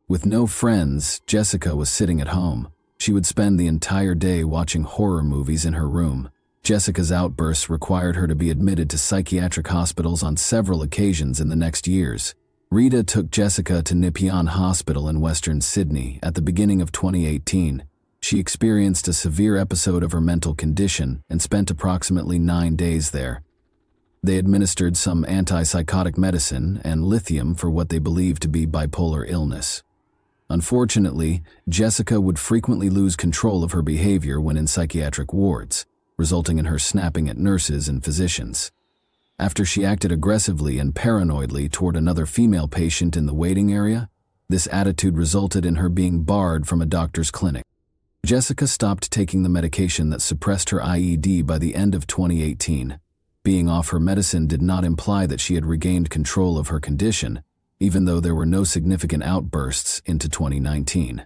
With no friends, Jessica was sitting at home. She would spend the entire day watching horror movies in her room. Jessica's outbursts required her to be admitted to psychiatric hospitals on several occasions in the next years. Rita took Jessica to Nepean Hospital in Western Sydney at the beginning of 2018. She experienced a severe episode of her mental condition and spent approximately 9 days there. They administered some antipsychotic medicine and lithium for what they believed to be bipolar illness. Unfortunately, Jessica would frequently lose control of her behavior when in psychiatric wards, resulting in her snapping at nurses and physicians. After she acted aggressively and paranoidly toward another female patient in the waiting area, this attitude resulted in her being barred from a doctor's clinic. Jessica stopped taking the medication that suppressed her IED by the end of 2018. Being off her medicine did not imply that she had regained control of her condition, even though there were no significant outbursts into 2019.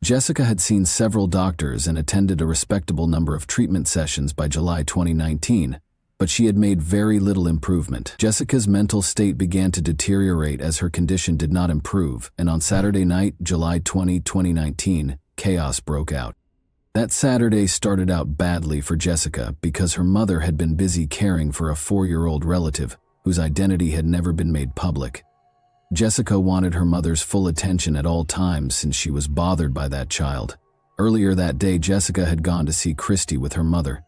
Jessica had seen several doctors and attended a respectable number of treatment sessions by July 2019, but she had made very little improvement. Jessica's mental state began to deteriorate as her condition did not improve, and on Saturday night, July 20, 2019, chaos broke out. That Saturday started out badly for Jessica because her mother had been busy caring for a 4-year-old relative whose identity had never been made public. Jessica wanted her mother's full attention at all times since she was bothered by that child. Earlier that day, Jessica had gone to see Christy with her mother.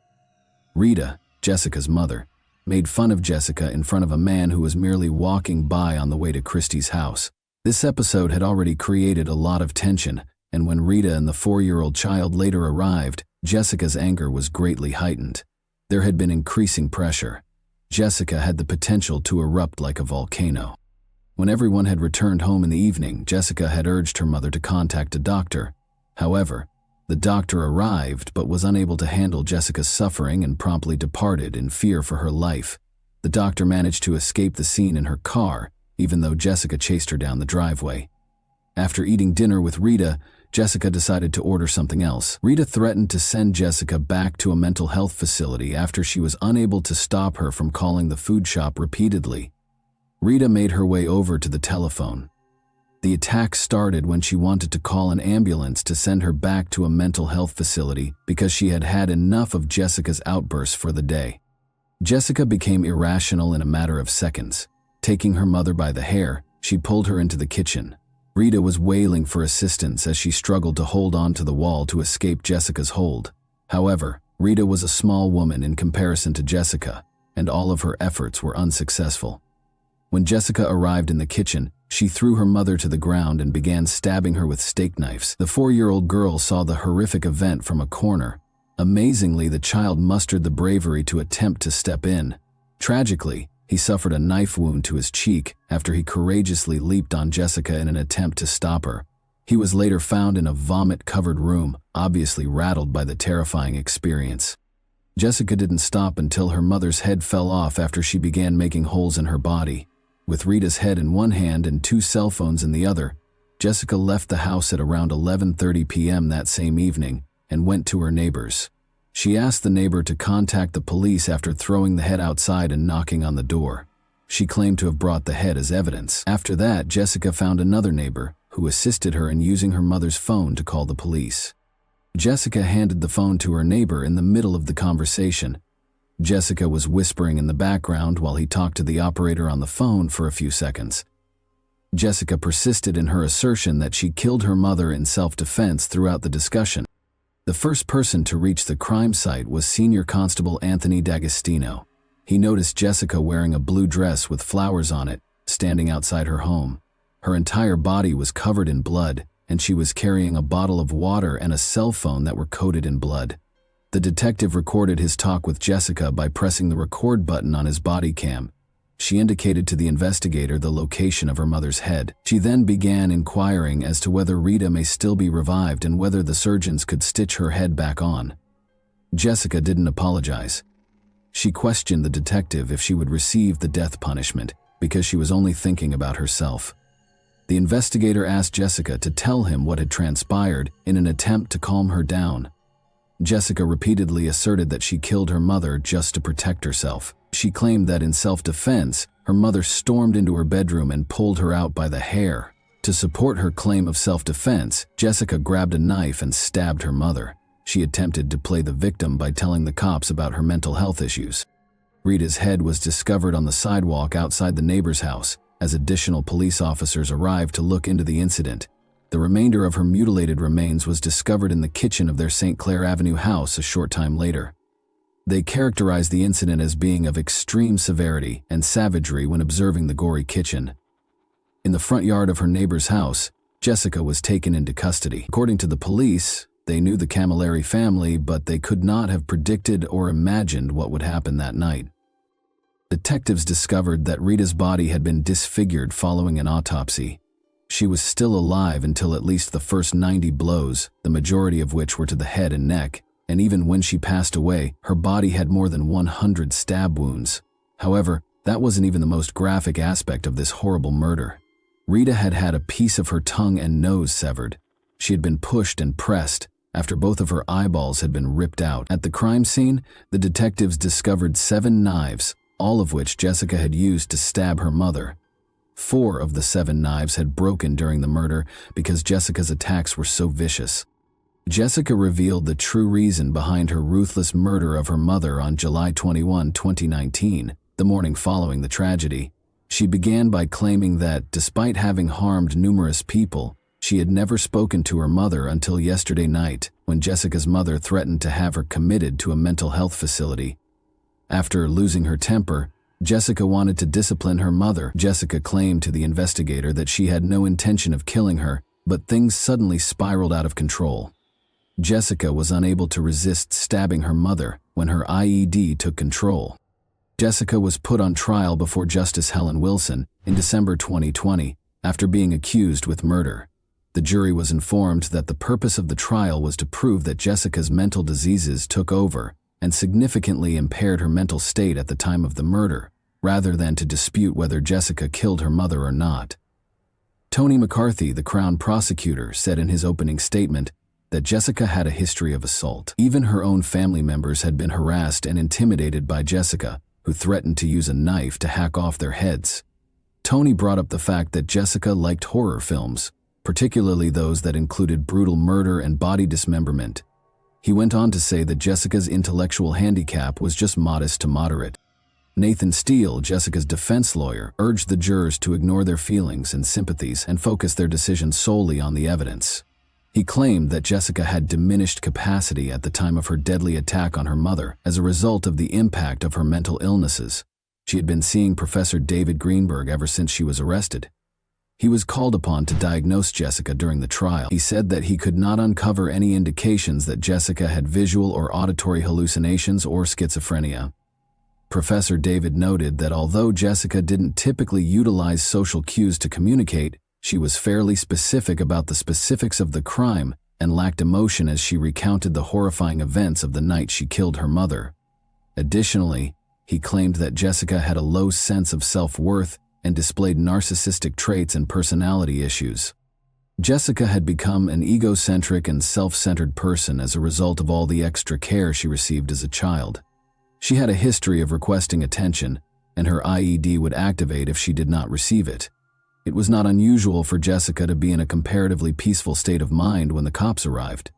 Rita, Jessica's mother, made fun of Jessica in front of a man who was merely walking by on the way to Christy's house. This episode had already created a lot of tension, and when Rita and the 4-year-old child later arrived, Jessica's anger was greatly heightened. There had been increasing pressure. Jessica had the potential to erupt like a volcano. When everyone had returned home in the evening, Jessica had urged her mother to contact a doctor. However, the doctor arrived but was unable to handle Jessica's suffering and promptly departed in fear for her life. The doctor managed to escape the scene in her car, even though Jessica chased her down the driveway. After eating dinner with Rita, Jessica decided to order something else. Rita threatened to send Jessica back to a mental health facility after she was unable to stop her from calling the food shop repeatedly. Rita made her way over to the telephone. The attack started when she wanted to call an ambulance to send her back to a mental health facility because she had had enough of Jessica's outbursts for the day. Jessica became irrational in a matter of seconds. Taking her mother by the hair, she pulled her into the kitchen. Rita was wailing for assistance as she struggled to hold on to the wall to escape Jessica's hold. However, Rita was a small woman in comparison to Jessica, and all of her efforts were unsuccessful. When Jessica arrived in the kitchen, she threw her mother to the ground and began stabbing her with steak knives. The 4-year-old girl saw the horrific event from a corner. Amazingly, the child mustered the bravery to attempt to step in. Tragically, he suffered a knife wound to his cheek after he courageously leaped on Jessica in an attempt to stop her. He was later found in a vomit-covered room, obviously rattled by the terrifying experience. Jessica didn't stop until her mother's head fell off after she began making holes in her body. With Rita's head in one hand and 2 cell phones in the other, Jessica left the house at around 11:30 p.m. that same evening and went to her neighbor's. She asked the neighbor to contact the police after throwing the head outside and knocking on the door. She claimed to have brought the head as evidence. After that, Jessica found another neighbor who assisted her in using her mother's phone to call the police. Jessica handed the phone to her neighbor in the middle of the conversation. Jessica was whispering in the background while he talked to the operator on the phone for a few seconds. Jessica persisted in her assertion that she killed her mother in self-defense throughout the discussion. The first person to reach the crime site was Senior Constable Anthony D'Agostino. He noticed Jessica wearing a blue dress with flowers on it, standing outside her home. Her entire body was covered in blood, and she was carrying a bottle of water and a cell phone that were coated in blood. The detective recorded his talk with Jessica by pressing the record button on his body cam. She indicated to the investigator the location of her mother's head. She then began inquiring as to whether Rita may still be revived and whether the surgeons could stitch her head back on. Jessica didn't apologize. She questioned the detective if she would receive the death punishment because she was only thinking about herself. The investigator asked Jessica to tell him what had transpired in an attempt to calm her down. Jessica repeatedly asserted that she killed her mother just to protect herself. She claimed that in self-defense, her mother stormed into her bedroom and pulled her out by the hair. To support her claim of self-defense, Jessica grabbed a knife and stabbed her mother. She attempted to play the victim by telling the cops about her mental health issues. Rita's head was discovered on the sidewalk outside the neighbor's house as additional police officers arrived to look into the incident. The remainder of her mutilated remains was discovered in the kitchen of their St. Clair Avenue house a short time later. They characterized the incident as being of extreme severity and savagery when observing the gory kitchen. In the front yard of her neighbor's house, Jessica was taken into custody. According to the police, they knew the Camilleri family, but they could not have predicted or imagined what would happen that night. Detectives discovered that Rita's body had been disfigured following an autopsy. She was still alive until at least the first 90 blows, the majority of which were to the head and neck, and even when she passed away, her body had more than 100 stab wounds. However, that wasn't even the most graphic aspect of this horrible murder. Rita had had a piece of her tongue and nose severed. She had been pushed and pressed after both of her eyeballs had been ripped out. At the crime scene, the detectives discovered 7 knives, all of which Jessica had used to stab her mother. 4 of the 7 knives had broken during the murder because Jessica's attacks were so vicious. Jessica revealed the true reason behind her ruthless murder of her mother on July 21, 2019, the morning following the tragedy. She began by claiming that, despite having harmed numerous people, she had never spoken to her mother until yesterday night, when Jessica's mother threatened to have her committed to a mental health facility. After losing her temper, Jessica wanted to discipline her mother. Jessica claimed to the investigator that she had no intention of killing her, but things suddenly spiraled out of control. Jessica was unable to resist stabbing her mother when her IED took control. Jessica was put on trial before Justice Helen Wilson in December 2020 after being accused with murder. The jury was informed that the purpose of the trial was to prove that Jessica's mental diseases took over and significantly impaired her mental state at the time of the murder, rather than to dispute whether Jessica killed her mother or not. Tony McCarthy, the Crown prosecutor, said in his opening statement that Jessica had a history of assault. Even her own family members had been harassed and intimidated by Jessica, who threatened to use a knife to hack off their heads. Tony brought up the fact that Jessica liked horror films, particularly those that included brutal murder and body dismemberment. He went on to say that Jessica's intellectual handicap was just modest to moderate. Nathan Steele, Jessica's defense lawyer, urged the jurors to ignore their feelings and sympathies and focus their decision solely on the evidence. He claimed that Jessica had diminished capacity at the time of her deadly attack on her mother as a result of the impact of her mental illnesses. She had been seeing Professor David Greenberg ever since she was arrested. He was called upon to diagnose Jessica during the trial. He said that he could not uncover any indications that Jessica had visual or auditory hallucinations or schizophrenia. Professor David noted that although Jessica didn't typically utilize social cues to communicate, she was fairly specific about the specifics of the crime and lacked emotion as she recounted the horrifying events of the night she killed her mother. Additionally, he claimed that Jessica had a low sense of self-worth and displayed narcissistic traits and personality issues. Jessica had become an egocentric and self-centered person as a result of all the extra care she received as a child. She had a history of requesting attention, and her IED would activate if she did not receive it. It was not unusual for Jessica to be in a comparatively peaceful state of mind when the cops arrived.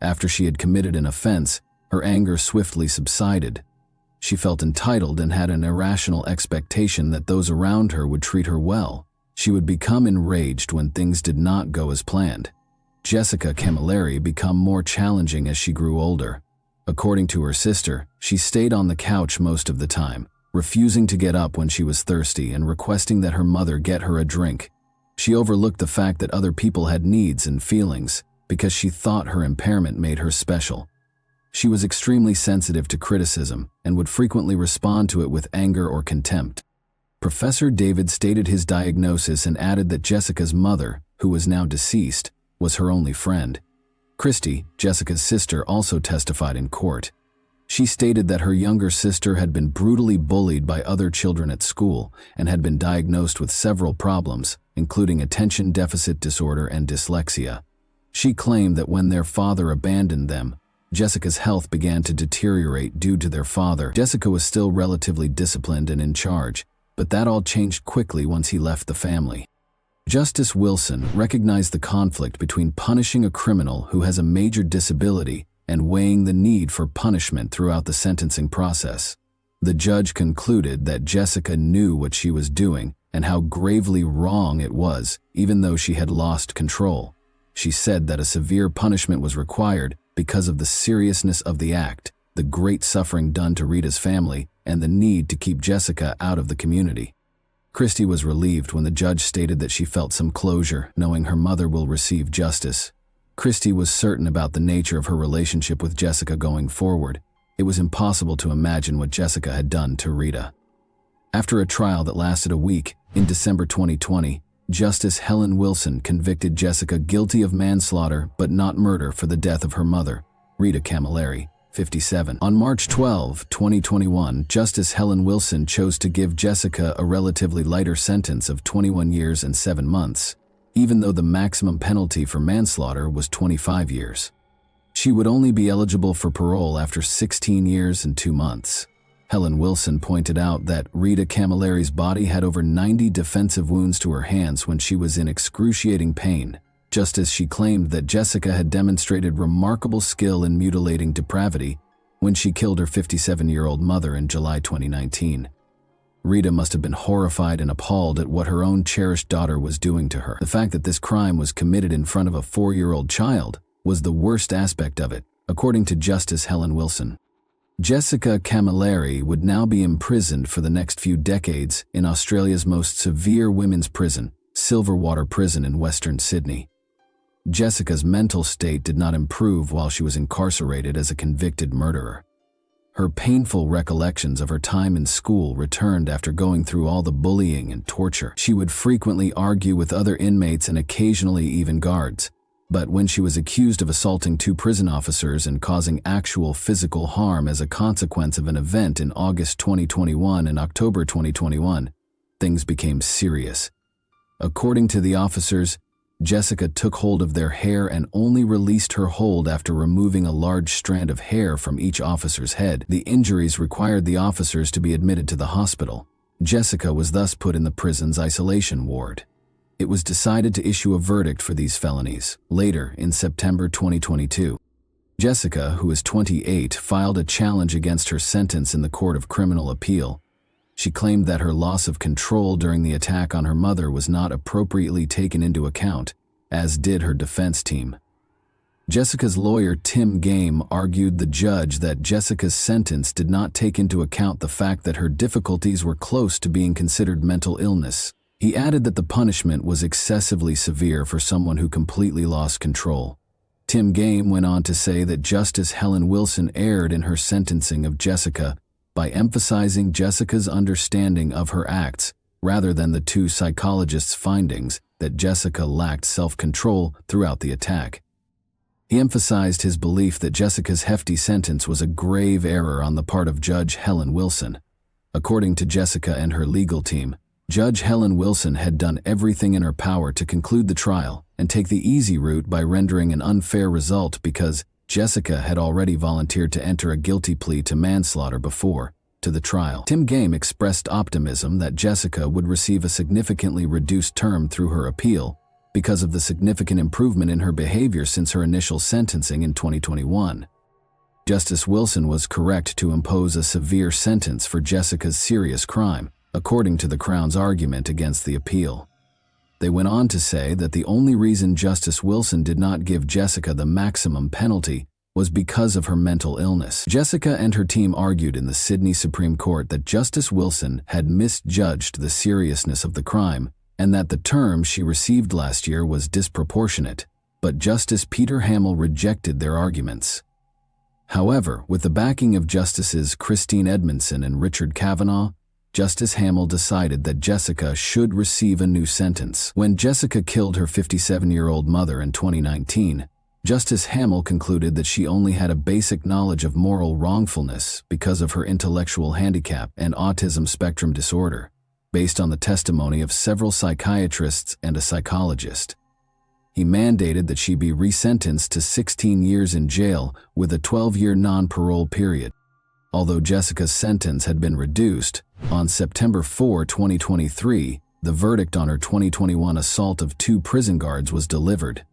After she had committed an offense, her anger swiftly subsided. She felt entitled and had an irrational expectation that those around her would treat her well. She would become enraged when things did not go as planned. Jessica Camilleri became more challenging as she grew older. According to her sister, she stayed on the couch most of the time, refusing to get up when she was thirsty and requesting that her mother get her a drink. She overlooked the fact that other people had needs and feelings because she thought her impairment made her special. She was extremely sensitive to criticism and would frequently respond to it with anger or contempt. Professor David stated his diagnosis and added that Jessica's mother, who was now deceased, was her only friend. Christy, Jessica's sister, also testified in court. She stated that her younger sister had been brutally bullied by other children at school and had been diagnosed with several problems, including attention deficit disorder and dyslexia. She claimed that when their father abandoned them, Jessica's health began to deteriorate due to their father. Jessica was still relatively disciplined and in charge, but that all changed quickly once he left the family. Justice Wilson recognized the conflict between punishing a criminal who has a major disability and weighing the need for punishment throughout the sentencing process. The judge concluded that Jessica knew what she was doing and how gravely wrong it was, even though she had lost control. She said that a severe punishment was required because of the seriousness of the act, the great suffering done to Rita's family, and the need to keep Jessica out of the community. Christy was relieved when the judge stated that she felt some closure, knowing her mother will receive justice. Christy was certain about the nature of her relationship with Jessica going forward. It was impossible to imagine what Jessica had done to Rita. After a trial that lasted a week, in December 2020, Justice Helen Wilson convicted Jessica guilty of manslaughter but not murder for the death of her mother, Rita Camilleri, 57. On March 12, 2021, Justice Helen Wilson chose to give Jessica a relatively lighter sentence of 21 years and 7 months, even though the maximum penalty for manslaughter was 25 years. She would only be eligible for parole after 16 years and 2 months. Helen Wilson pointed out that Rita Camilleri's body had over 90 defensive wounds to her hands when she was in excruciating pain, just as she claimed that Jessica had demonstrated remarkable skill in mutilating depravity when she killed her 57-year-old mother in July 2019. Rita must have been horrified and appalled at what her own cherished daughter was doing to her. The fact that this crime was committed in front of a 4-year-old child was the worst aspect of it, according to Justice Helen Wilson. Jessica Camilleri would now be imprisoned for the next few decades in Australia's most severe women's prison, Silverwater Prison in Western Sydney. Jessica's mental state did not improve while she was incarcerated as a convicted murderer. Her painful recollections of her time in school returned after going through all the bullying and torture. She would frequently argue with other inmates and occasionally even guards. But when she was accused of assaulting 2 prison officers and causing actual physical harm as a consequence of an event in August 2021 and October 2021, things became serious. According to the officers, Jessica took hold of their hair and only released her hold after removing a large strand of hair from each officer's head. The injuries required the officers to be admitted to the hospital. Jessica was thus put in the prison's isolation ward. It was decided to issue a verdict for these felonies, later in September 2022. Jessica, who is 28, filed a challenge against her sentence in the Court of Criminal Appeal. She claimed that her loss of control during the attack on her mother was not appropriately taken into account, as did her defense team. Jessica's lawyer Tim Game argued the judge that Jessica's sentence did not take into account the fact that her difficulties were close to being considered mental illness. He added that the punishment was excessively severe for someone who completely lost control. Tim Game went on to say that Justice Helen Wilson erred in her sentencing of Jessica by emphasizing Jessica's understanding of her acts rather than the 2 psychologists' findings that Jessica lacked self-control throughout the attack. He emphasized his belief that Jessica's hefty sentence was a grave error on the part of Judge Helen Wilson. According to Jessica and her legal team, Judge Helen Wilson had done everything in her power to conclude the trial and take the easy route by rendering an unfair result because Jessica had already volunteered to enter a guilty plea to manslaughter before to the trial. Tim Game expressed optimism that Jessica would receive a significantly reduced term through her appeal because of the significant improvement in her behavior since her initial sentencing in 2021. Justice Wilson was correct to impose a severe sentence for Jessica's serious crime, according to the Crown's argument against the appeal. They went on to say that the only reason Justice Wilson did not give Jessica the maximum penalty was because of her mental illness. Jessica and her team argued in the Sydney Supreme Court that Justice Wilson had misjudged the seriousness of the crime and that the term she received last year was disproportionate, but Justice Peter Hamill rejected their arguments. However, with the backing of Justices Christine Edmondson and Richard Kavanaugh, Justice Hamill decided that Jessica should receive a new sentence. When Jessica killed her 57-year-old mother in 2019, Justice Hamill concluded that she only had a basic knowledge of moral wrongfulness because of her intellectual handicap and autism spectrum disorder, based on the testimony of several psychiatrists and a psychologist. He mandated that she be resentenced to 16 years in jail with a 12-year non-parole period. Although Jessica's sentence had been reduced, on September 4, 2023, the verdict on her 2021 assault of 2 prison guards was delivered.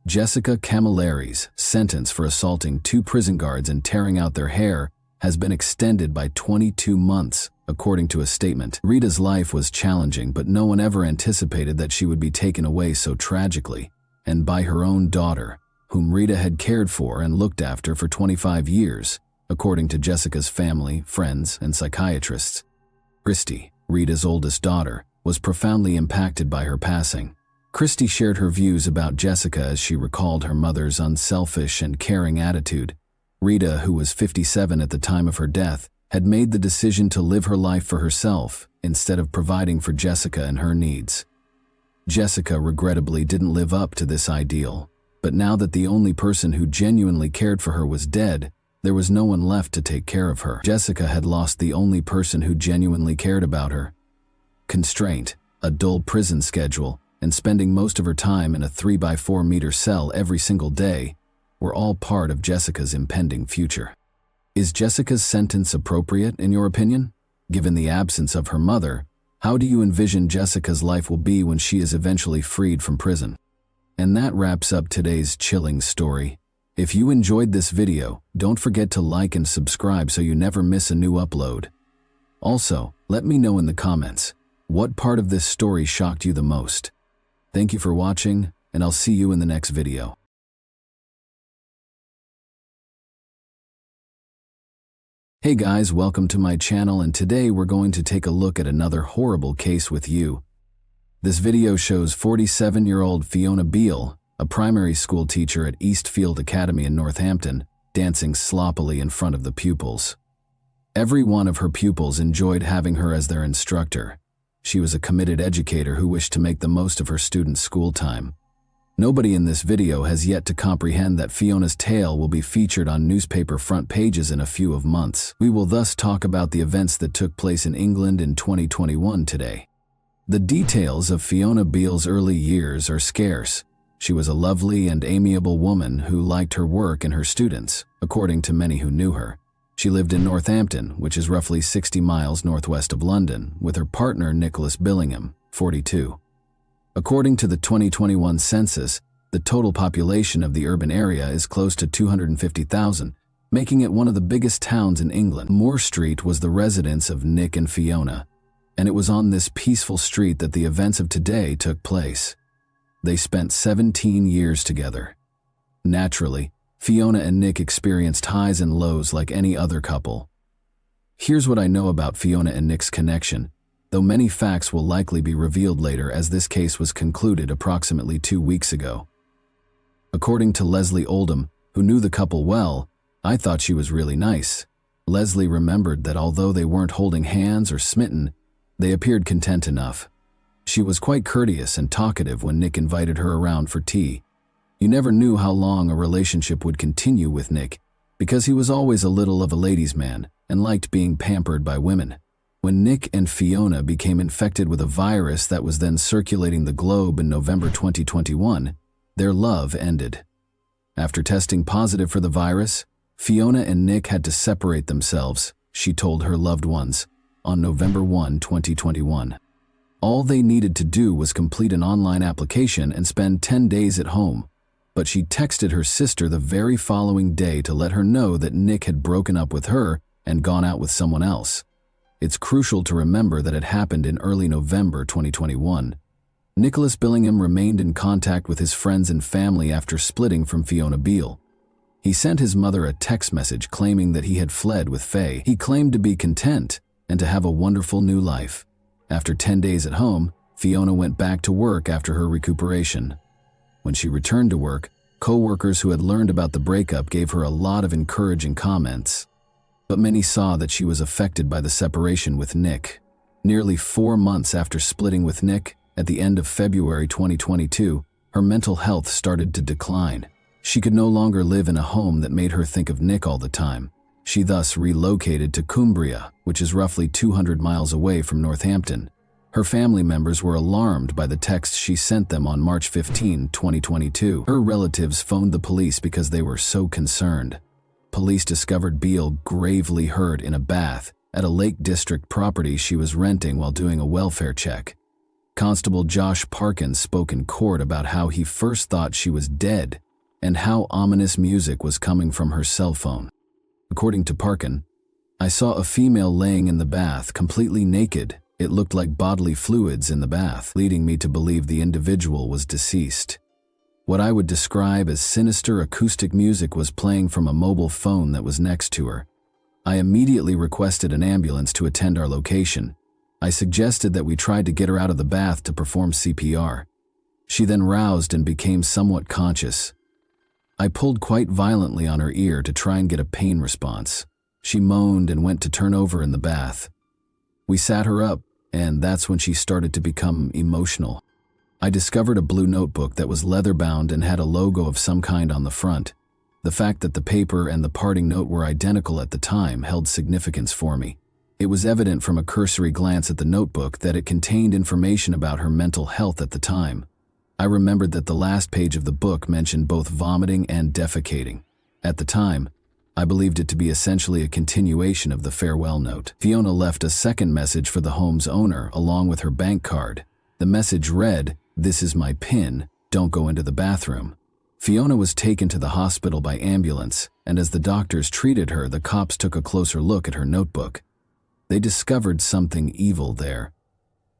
Jessica Camilleri's sentence for assaulting 2 prison guards and tearing out their hair has been extended by 22 months, according to a statement. Rita's life was challenging, but no one ever anticipated that she would be taken away so tragically, and by her own daughter, whom Rita had cared for and looked after for 25 years, according to Jessica's family, friends, and psychiatrists. Christy, Rita's oldest daughter, was profoundly impacted by her passing. Christy shared her views about Jessica as she recalled her mother's unselfish and caring attitude. Rita, who was 57 at the time of her death, had made the decision to live her life for herself instead of providing for Jessica and her needs. Jessica regrettably didn't live up to this ideal, but now that the only person who genuinely cared for her was dead, there was no one left to take care of her. Jessica had lost the only person who genuinely cared about her. Constraint, a dull prison schedule, and spending most of her time in a 3x4-meter cell every single day were all part of Jessica's impending future. Is Jessica's sentence appropriate, in your opinion? Given the absence of her mother, how do you envision Jessica's life will be when she is eventually freed from prison? And that wraps up today's chilling story. If you enjoyed this video, don't forget to like and subscribe so you never miss a new upload. Also, let me know in the comments, what part of this story shocked you the most? Thank you for watching, and I'll see you in the next video. Hey guys, welcome to my channel, and today we're going to take a look at another horrible case with you. This video shows 47-year-old Fiona Beale, a primary school teacher at Eastfield Academy in Northampton, dancing sloppily in front of the pupils. Every one of her pupils enjoyed having her as their instructor. She was a committed educator who wished to make the most of her students' school time. Nobody in this video has yet to comprehend that Fiona's tale will be featured on newspaper front pages in a few months. We will thus talk about the events that took place in England in 2021 today. The details of Fiona Beale's early years are scarce. She was a lovely and amiable woman who liked her work and her students, according to many who knew her. She lived in Northampton, which is roughly 60 miles northwest of London, with her partner Nicholas Billingham, 42. According to the 2021 census, the total population of the urban area is close to 250,000, making it one of the biggest towns in England. Moore Street was the residence of Nick and Fiona, and it was on this peaceful street that the events of today took place. They spent 17 years together. Naturally, Fiona and Nick experienced highs and lows like any other couple. Here's what I know about Fiona and Nick's connection, though many facts will likely be revealed later as this case was concluded approximately 2 weeks ago. According to Leslie Oldham, who knew the couple well, I thought she was really nice. Leslie remembered that although they weren't holding hands or smitten, they appeared content enough. She was quite courteous and talkative when Nick invited her around for tea. You never knew how long a relationship would continue with Nick, because he was always a little of a ladies' man and liked being pampered by women. When Nick and Fiona became infected with a virus that was then circulating the globe in November 2021, their love ended. After testing positive for the virus, Fiona and Nick had to separate themselves, she told her loved ones, on November 1, 2021. All they needed to do was complete an online application and spend 10 days at home, but she texted her sister the very following day to let her know that Nick had broken up with her and gone out with someone else. It's crucial to remember that it happened in early November 2021. Nicholas Billingham remained in contact with his friends and family after splitting from Fiona Beale. He sent his mother a text message claiming that he had fled with Faye. He claimed to be content and to have a wonderful new life. After 10 days at home, Fiona went back to work after her recuperation. When she returned to work, co-workers who had learned about the breakup gave her a lot of encouraging comments. But many saw that she was affected by the separation with Nick. Nearly 4 months after splitting with Nick, at the end of February 2022, her mental health started to decline. She could no longer live in a home that made her think of Nick all the time. She thus relocated to Cumbria, which is roughly 200 miles away from Northampton. Her family members were alarmed by the text she sent them on March 15, 2022. Her relatives phoned the police because they were so concerned. Police discovered Beale gravely hurt in a bath at a Lake District property she was renting while doing a welfare check. Constable Josh Parkin spoke in court about how he first thought she was dead and how ominous music was coming from her cell phone. According to Parkin, "I saw a female laying in the bath, completely naked. It looked like bodily fluids in the bath, leading me to believe the individual was deceased. What I would describe as sinister acoustic music was playing from a mobile phone that was next to her. I immediately requested an ambulance to attend our location. I suggested that we tried to get her out of the bath to perform CPR. She then roused and became somewhat conscious. I pulled quite violently on her ear to try and get a pain response. She moaned and went to turn over in the bath. We sat her up, and that's when she started to become emotional. I discovered a blue notebook that was leather-bound and had a logo of some kind on the front. The fact that the paper and the parting note were identical at the time held significance for me. It was evident from a cursory glance at the notebook that it contained information about her mental health at the time. I remembered that the last page of the book mentioned both vomiting and defecating. At the time, I believed it to be essentially a continuation of the farewell note. Fiona left a second message for the home's owner along with her bank card. The message read, "This is my PIN, don't go into the bathroom." Fiona was taken to the hospital by ambulance, and as the doctors treated her, the cops took a closer look at her notebook. They discovered something evil there.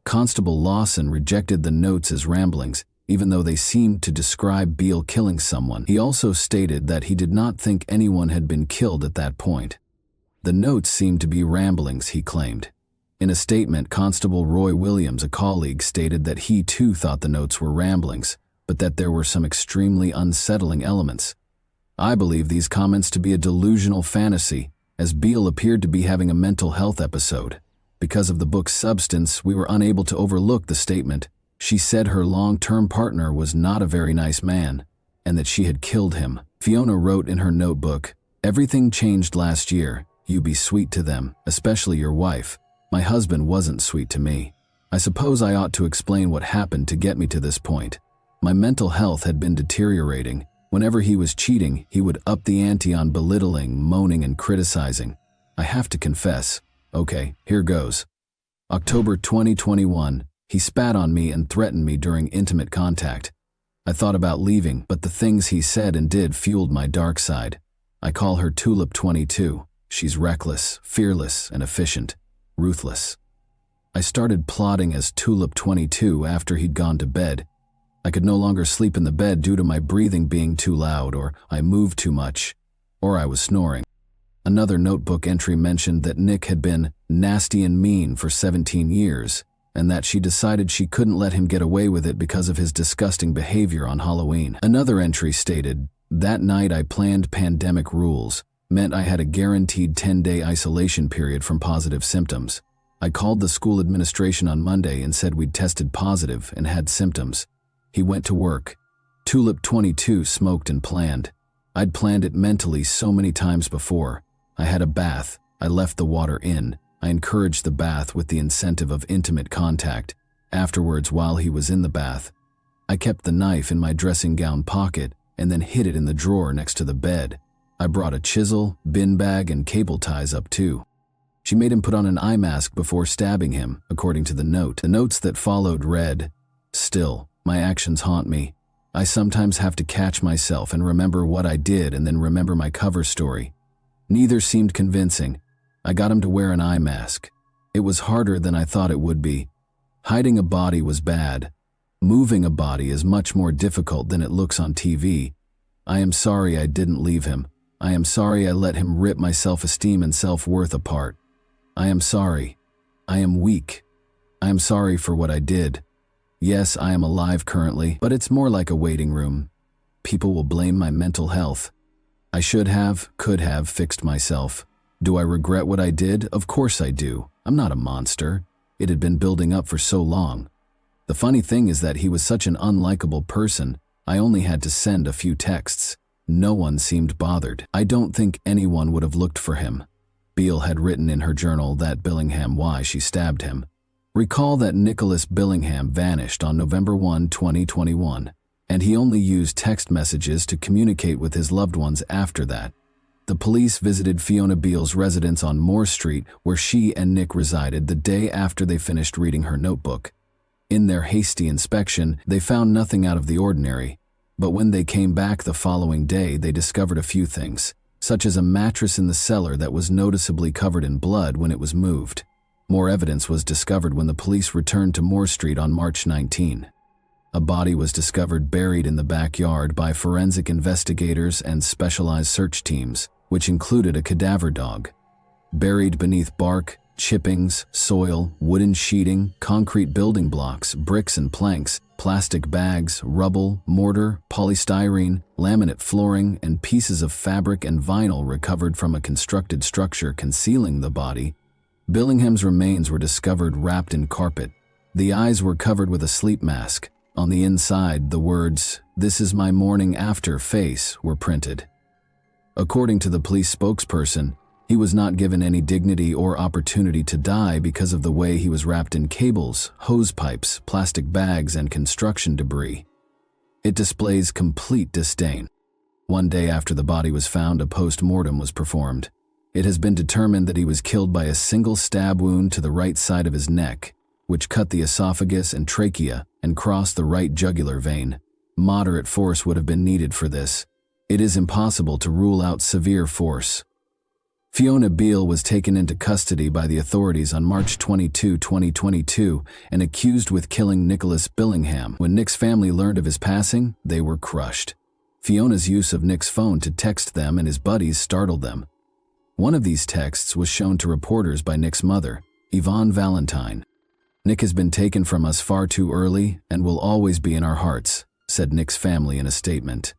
Constable Lawson rejected the notes as ramblings, even though they seemed to describe Beale killing someone. He also stated that he did not think anyone had been killed at that point. The notes seemed to be ramblings, he claimed. In a statement, Constable Roy Williams, a colleague, stated that he too thought the notes were ramblings, but that there were some extremely unsettling elements. I believe these comments to be a delusional fantasy, as Beale appeared to be having a mental health episode. Because of the book's substance, we were unable to overlook the statement. She said her long-term partner was not a very nice man, and that she had killed him. Fiona wrote in her notebook, "Everything changed last year. You be sweet to them, especially your wife. My husband wasn't sweet to me. I suppose I ought to explain what happened to get me to this point. My mental health had been deteriorating. Whenever he was cheating, he would up the ante on belittling, moaning, and criticizing. I have to confess. Okay, here goes. October 2021. He spat on me and threatened me during intimate contact. I thought about leaving, but the things he said and did fueled my dark side. I call her Tulip 22. She's reckless, fearless, and efficient. Ruthless. I started plotting as Tulip 22 after he'd gone to bed. I could no longer sleep in the bed due to my breathing being too loud, or I moved too much, or I was snoring. Another notebook entry mentioned that Nick had been nasty and mean for 17 years, and that she decided she couldn't let him get away with it because of his disgusting behavior on Halloween. Another entry stated, "That night I planned pandemic rules, meant I had a guaranteed 10-day isolation period from positive symptoms. I called the school administration on Monday and said we'd tested positive and had symptoms. He went to work. Tulip 22 smoked and planned. I'd planned it mentally so many times before. I had a bath. I left the water in. I encouraged the bath with the incentive of intimate contact. Afterwards, while he was in the bath, I kept the knife in my dressing gown pocket and then hid it in the drawer next to the bed. I brought a chisel, bin bag, and cable ties up too." She made him put on an eye mask before stabbing him, according to the note. The notes that followed read, "Still, my actions haunt me. I sometimes have to catch myself and remember what I did and then remember my cover story. Neither seemed convincing. I got him to wear an eye mask. It was harder than I thought it would be. Hiding a body was bad. Moving a body is much more difficult than it looks on TV. I am sorry I didn't leave him. I am sorry I let him rip my self-esteem and self-worth apart. I am sorry. I am weak. I am sorry for what I did. Yes, I am alive currently, but it's more like a waiting room. People will blame my mental health. I could have fixed myself. Do I regret what I did? Of course I do. I'm not a monster. It had been building up for so long. The funny thing is that he was such an unlikable person, I only had to send a few texts. No one seemed bothered. I don't think anyone would have looked for him. Beale had written in her journal that Billingham why she stabbed him. Recall that Nicholas Billingham vanished on November 1, 2021, and he only used text messages to communicate with his loved ones after that. The police visited Fiona Beale's residence on Moore Street, where she and Nick resided, the day after they finished reading her notebook. In their hasty inspection, they found nothing out of the ordinary, but when they came back the following day, they discovered a few things, such as a mattress in the cellar that was noticeably covered in blood when it was moved. More evidence was discovered when the police returned to Moore Street on March 19. A body was discovered buried in the backyard by forensic investigators and specialized search teams, which included a cadaver dog. Buried beneath bark, chippings, soil, wooden sheeting, concrete building blocks, bricks and planks, plastic bags, rubble, mortar, polystyrene, laminate flooring, and pieces of fabric and vinyl recovered from a constructed structure concealing the body. Billingham's remains were discovered wrapped in carpet. The eyes were covered with a sleep mask. On the inside, the words, "This is my morning after face," were printed. According to the police spokesperson, he was not given any dignity or opportunity to die because of the way he was wrapped in cables, hose pipes, plastic bags, and construction debris. It displays complete disdain. One day after the body was found, a post-mortem was performed. It has been determined that he was killed by a single stab wound to the right side of his neck, which cut the esophagus and trachea and crossed the right jugular vein. Moderate force would have been needed for this. It is impossible to rule out severe force. Fiona Beale was taken into custody by the authorities on March 22, 2022, and accused with killing Nicholas Billingham. When Nick's family learned of his passing, they were crushed. Fiona's use of Nick's phone to text them and his buddies startled them. One of these texts was shown to reporters by Nick's mother, Yvonne Valentine. "Nick has been taken from us far too early and will always be in our hearts," said Nick's family in a statement.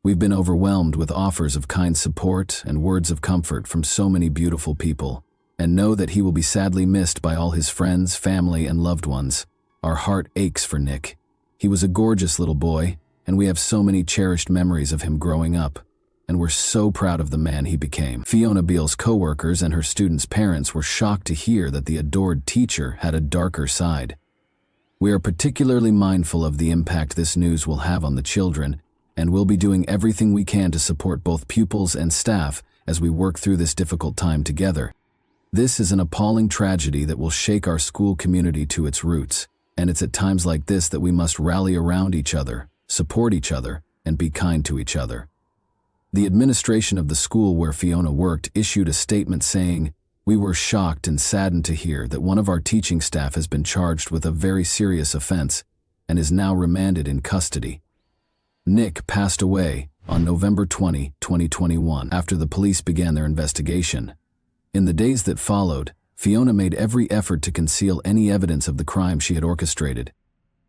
"We've been overwhelmed with offers of kind support and words of comfort from so many beautiful people, and know that he will be sadly missed by all his friends, family, and loved ones. Our heart aches for Nick. He was a gorgeous little boy, and we have so many cherished memories of him growing up, and we're so proud of the man he became." Fiona Beale's co-workers and her students' parents were shocked to hear that the adored teacher had a darker side. "We are particularly mindful of the impact this news will have on the children, and we'll be doing everything we can to support both pupils and staff as we work through this difficult time together. This is an appalling tragedy that will shake our school community to its roots, and it's at times like this that we must rally around each other, support each other, and be kind to each other." The administration of the school where Fiona worked issued a statement saying, "We were shocked and saddened to hear that one of our teaching staff has been charged with a very serious offense and is now remanded in custody." Nick passed away on November 20, 2021, after the police began their investigation. In the days that followed, Fiona made every effort to conceal any evidence of the crime she had orchestrated.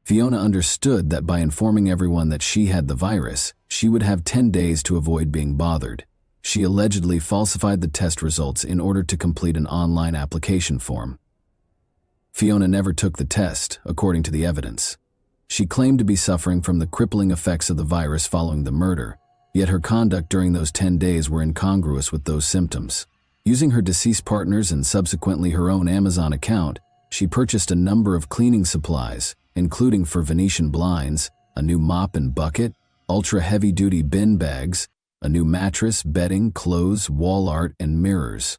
Fiona understood that by informing everyone that she had the virus, she would have 10 days to avoid being bothered. She allegedly falsified the test results in order to complete an online application form. Fiona never took the test, according to the evidence. She claimed to be suffering from the crippling effects of the virus following the murder, yet her conduct during those 10 days were incongruous with those symptoms. Using her deceased partner's and subsequently her own Amazon account, she purchased a number of cleaning supplies, including for Venetian blinds, a new mop and bucket, ultra-heavy-duty bin bags, a new mattress, bedding, clothes, wall art, and mirrors.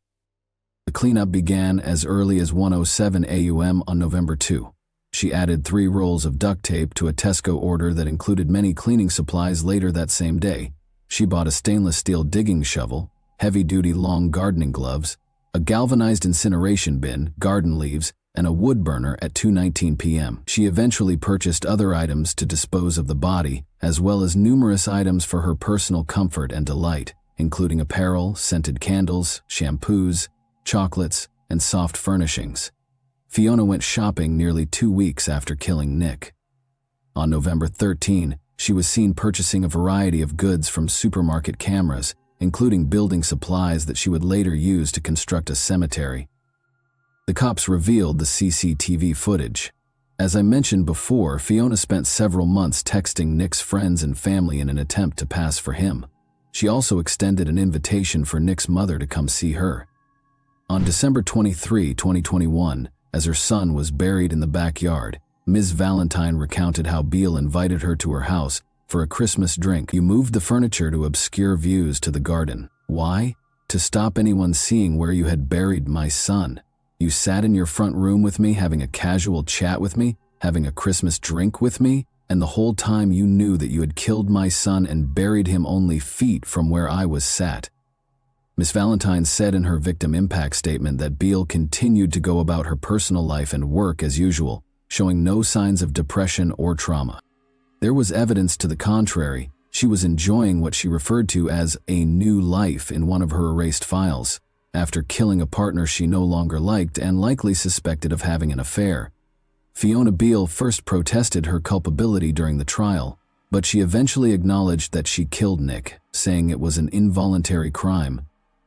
The cleanup began as early as 1:07 a.m. on November 2. She added 3 rolls of duct tape to a Tesco order that included many cleaning supplies later that same day. She bought a stainless steel digging shovel, heavy-duty long gardening gloves, a galvanized incineration bin, garden leaves, and a wood burner at 2:19 p.m. She eventually purchased other items to dispose of the body, as well as numerous items for her personal comfort and delight, including apparel, scented candles, shampoos, chocolates, and soft furnishings. Fiona went shopping nearly 2 weeks after killing Nick. On November 13, she was seen purchasing a variety of goods from supermarket cameras, including building supplies that she would later use to construct a cemetery. The cops revealed the CCTV footage. As I mentioned before, Fiona spent several months texting Nick's friends and family in an attempt to pass for him. She also extended an invitation for Nick's mother to come see her. On December 23, 2021, as her son was buried in the backyard, Ms. Valentine recounted how Beale invited her to her house for a Christmas drink. "You moved the furniture to obscure views to the garden. Why? To stop anyone seeing where you had buried my son. You sat in your front room with me, having a casual chat with me, having a Christmas drink with me, and the whole time you knew that you had killed my son and buried him only feet from where I was sat." Ms. Valentine said in her victim impact statement that Beale continued to go about her personal life and work as usual, showing no signs of depression or trauma. There was evidence to the contrary. She was enjoying what she referred to as a new life in one of her erased files, after killing a partner she no longer liked and likely suspected of having an affair. Fiona Beale first protested her culpability during the trial, but she eventually acknowledged that she killed Nick, saying it was an involuntary crime.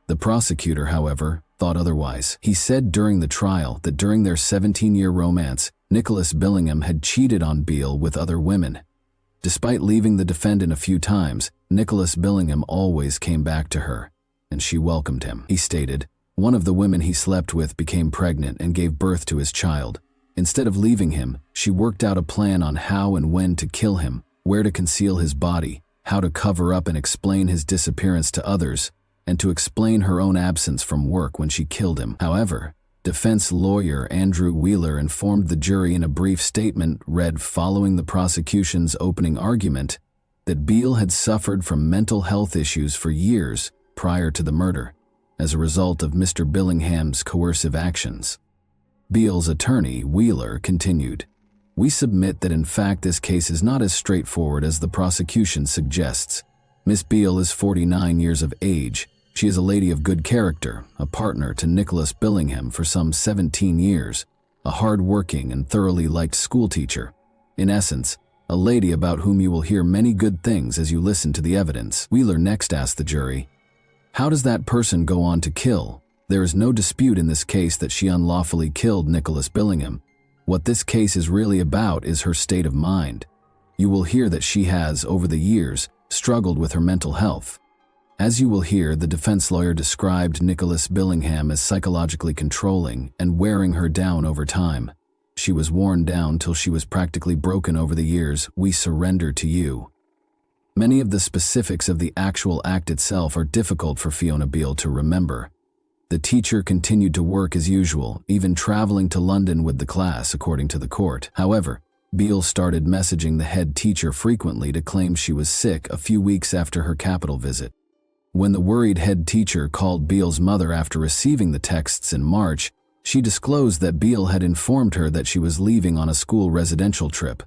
The prosecutor, however, thought otherwise. He said during the trial that during their 17-year romance, Nicholas Billingham had cheated on Beale with other women. Despite leaving the defendant a few times, Nicholas Billingham always came back to her, and she welcomed him. He stated, "One of the women he slept with became pregnant and gave birth to his child. Instead of leaving him, she worked out a plan on how and when to kill him, where to conceal his body, how to cover up and explain his disappearance to others, and to explain her own absence from work when she killed him." However, defense lawyer Andrew Wheeler informed the jury in a brief statement read following the prosecution's opening argument that Beale had suffered from mental health issues for years prior to the murder, as a result of Mr. Billingham's coercive actions. Beale's attorney, Wheeler, continued, "We submit that in fact this case is not as straightforward as the prosecution suggests. Miss Beale is 49 years of age. She is a lady of good character, a partner to Nicholas Billingham for some 17 years, a hard-working and thoroughly liked schoolteacher. In essence, a lady about whom you will hear many good things as you listen to the evidence." Wheeler next asked the jury, "How does that person go on to kill? There is no dispute in this case that she unlawfully killed Nicholas Billingham. What this case is really about is her state of mind. You will hear that she has, over the years, struggled with her mental health. As you will hear, the defense lawyer described Nicholas Billingham as psychologically controlling and wearing her down over time. She was worn down till she was practically broken over the years. We surrender to you." Many of the specifics of the actual act itself are difficult for Fiona Beale to remember. The teacher continued to work as usual, even traveling to London with the class, according to the court. However, Beale started messaging the head teacher frequently to claim she was sick a few weeks after her capital visit. When the worried head teacher called Beale's mother after receiving the texts in March, she disclosed that Beale had informed her that she was leaving on a school residential trip.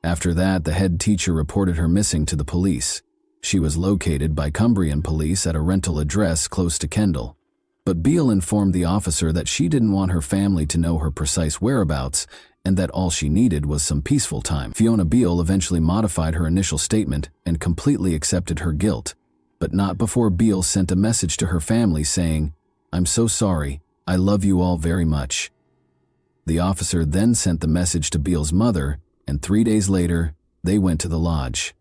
After that, the head teacher reported her missing to the police. She was located by Cumbrian police at a rental address close to Kendal. But Beale informed the officer that she didn't want her family to know her precise whereabouts and that all she needed was some peaceful time. Fiona Beale eventually modified her initial statement and completely accepted her guilt, but not before Beale sent a message to her family saying, "I'm so sorry, I love you all very much." The officer then sent the message to Beale's mother, and 3 days later, they went to the lodge.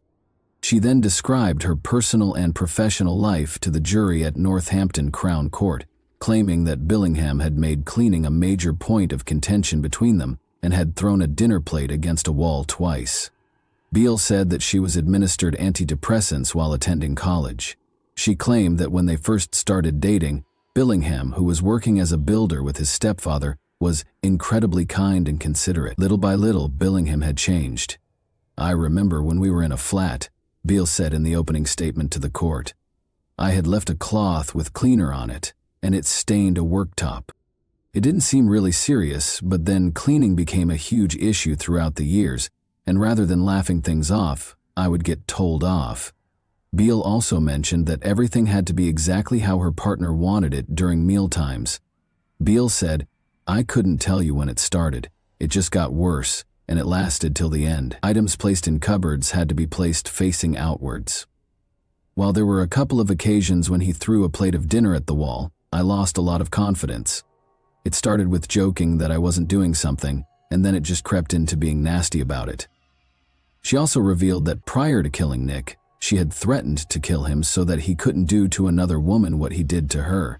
She then described her personal and professional life to the jury at Northampton Crown Court, claiming that Billingham had made cleaning a major point of contention between them and had thrown a dinner plate against a wall twice. Beale said that she was administered antidepressants while attending college. She claimed that when they first started dating, Billingham, who was working as a builder with his stepfather, was incredibly kind and considerate. Little by little, Billingham had changed. "I remember when we were in a flat," Beale said in the opening statement to the court. "I had left a cloth with cleaner on it, and it stained a worktop. It didn't seem really serious, but then cleaning became a huge issue throughout the years, and rather than laughing things off, I would get told off." Beale also mentioned that everything had to be exactly how her partner wanted it during mealtimes. Beale said, "I couldn't tell you when it started. It just got worse. and it lasted till the end. Items placed in cupboards had to be placed facing outwards. While there were a couple of occasions when he threw a plate of dinner at the wall, I lost a lot of confidence. It started with joking that I wasn't doing something, and then it just crept into being nasty about it. She also revealed that prior to killing Nick, she had threatened to kill him so that he couldn't do to another woman what he did to her.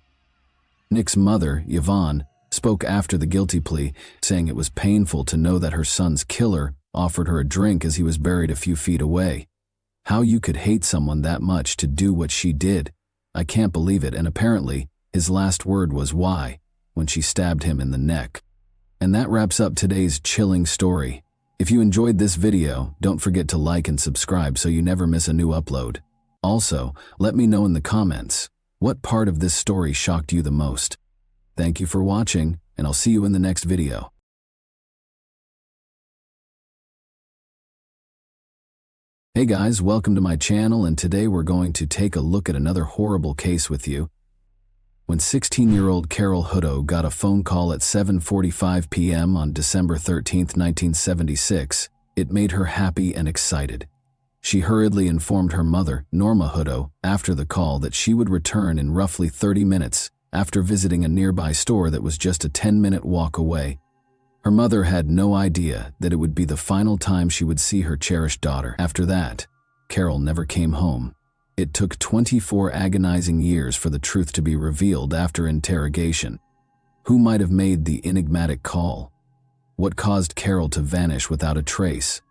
Nick's mother, Yvonne, spoke after the guilty plea, saying it was painful to know that her son's killer offered her a drink as he was buried a few feet away. How you could hate someone that much to do what she did, I can't believe it, and apparently, his last word was why, when she stabbed him in the neck. And that wraps up today's chilling story. If you enjoyed this video, don't forget to like and subscribe so you never miss a new upload. Also, let me know in the comments, what part of this story shocked you the most? Thank you for watching, and I'll see you in the next video. Hey guys, welcome to my channel, and today we're going to take a look at another horrible case with you. When 16-year-old Carol Hutto got a phone call at 7:45 p.m. on December 13, 1976, it made her happy and excited. She hurriedly informed her mother, Norma Hutto, after the call that she would return in roughly 30 minutes after visiting a nearby store that was just a 10-minute walk away. Her mother had no idea that it would be the final time she would see her cherished daughter. After that, Carol never came home. It took 24 agonizing years for the truth to be revealed after interrogation. Who might have made the enigmatic call? What caused Carol to vanish without a trace?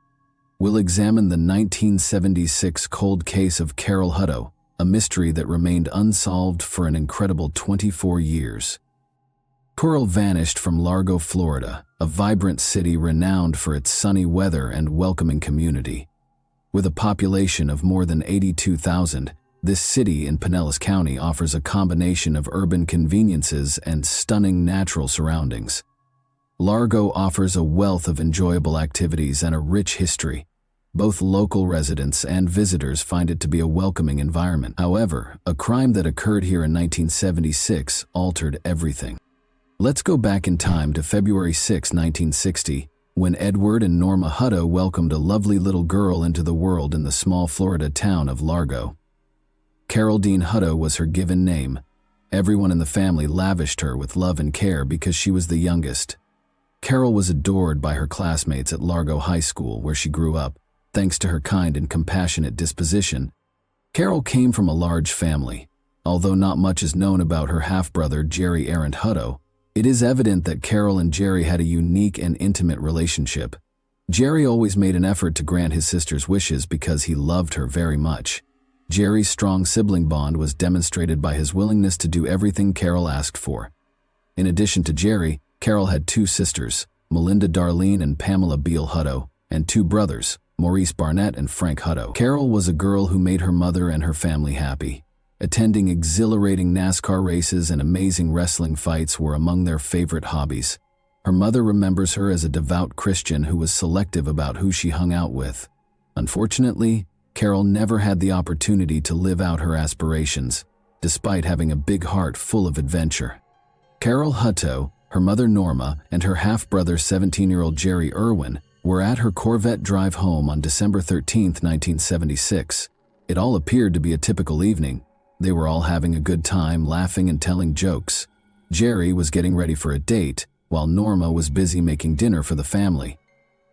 We'll examine the 1976 cold case of Carol Hutto, a mystery that remained unsolved for an incredible 24 years. Carol vanished from Largo, Florida, a vibrant city renowned for its sunny weather and welcoming community. With a population of more than 82,000, this city in Pinellas County offers a combination of urban conveniences and stunning natural surroundings. Largo offers a wealth of enjoyable activities and a rich history. Both local residents and visitors find it to be a welcoming environment. However, a crime that occurred here in 1976 altered everything. Let's go back in time to February 6, 1960, when Edward and Norma Hutto welcomed a lovely little girl into the world in the small Florida town of Largo. Carol Dean Hutto was her given name. Everyone in the family lavished her with love and care because she was the youngest. Carol was adored by her classmates at Largo High School, where she grew up, thanks to her kind and compassionate disposition. Carol came from a large family. Although not much is known about her half-brother Jerry Arent Hutto, it is evident that Carol and Jerry had a unique and intimate relationship. Jerry always made an effort to grant his sister's wishes because he loved her very much. Jerry's strong sibling bond was demonstrated by his willingness to do everything Carol asked for. In addition to Jerry, Carol had two sisters, Melinda Darlene and Pamela Beal Hutto, and two brothers, Maurice Barnett and Frank Hutto. Carol was a girl who made her mother and her family happy. Attending exhilarating NASCAR races and amazing wrestling fights were among their favorite hobbies. Her mother remembers her as a devout Christian who was selective about who she hung out with. Unfortunately, Carol never had the opportunity to live out her aspirations, despite having a big heart full of adventure. Carol Hutto, her mother Norma, and her half-brother 17-year-old Jerry Irwin were at her Corvette drive home on December 13, 1976. It all appeared to be a typical evening. They were all having a good time, laughing and telling jokes. Jerry was getting ready for a date, while Norma was busy making dinner for the family.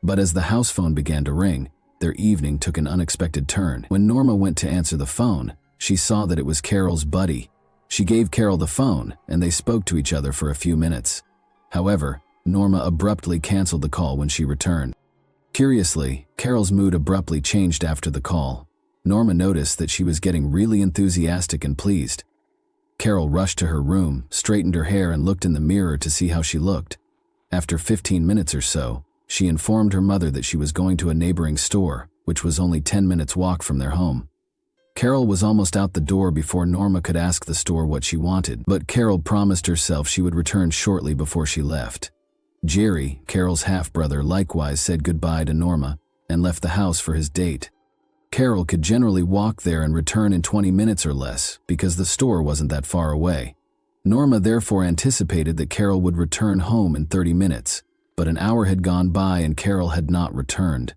But as the house phone began to ring, their evening took an unexpected turn. When Norma went to answer the phone, she saw that it was Carol's buddy. She gave Carol the phone, and they spoke to each other for a few minutes. However, Norma abruptly canceled the call when she returned. Curiously, Carol's mood abruptly changed after the call. Norma noticed that she was getting really enthusiastic and pleased. Carol rushed to her room, straightened her hair, and looked in the mirror to see how she looked. After 15 minutes or so, she informed her mother that she was going to a neighboring store, which was only 10 minutes' walk from their home. Carol was almost out the door before Norma could ask the store what she wanted, but Carol promised herself she would return shortly before she left. Jerry, Carol's half-brother, likewise said goodbye to Norma and left the house for his date. Carol could generally walk there and return in 20 minutes or less because the store wasn't that far away. Norma therefore anticipated that Carol would return home in 30 minutes. But an hour had gone by and Carol had not returned.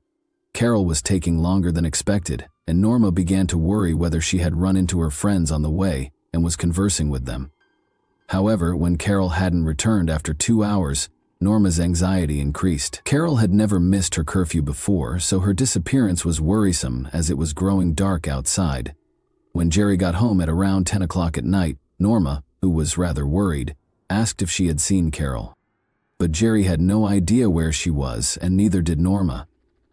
Carol was taking longer than expected, and Norma began to worry whether she had run into her friends on the way and was conversing with them. However, when Carol hadn't returned after 2 hours, Norma's anxiety increased. Carol had never missed her curfew before, so her disappearance was worrisome as it was growing dark outside. When Jerry got home at around 10 o'clock at night, Norma, who was rather worried, asked if she had seen Carol. But Jerry had no idea where she was, and neither did Norma.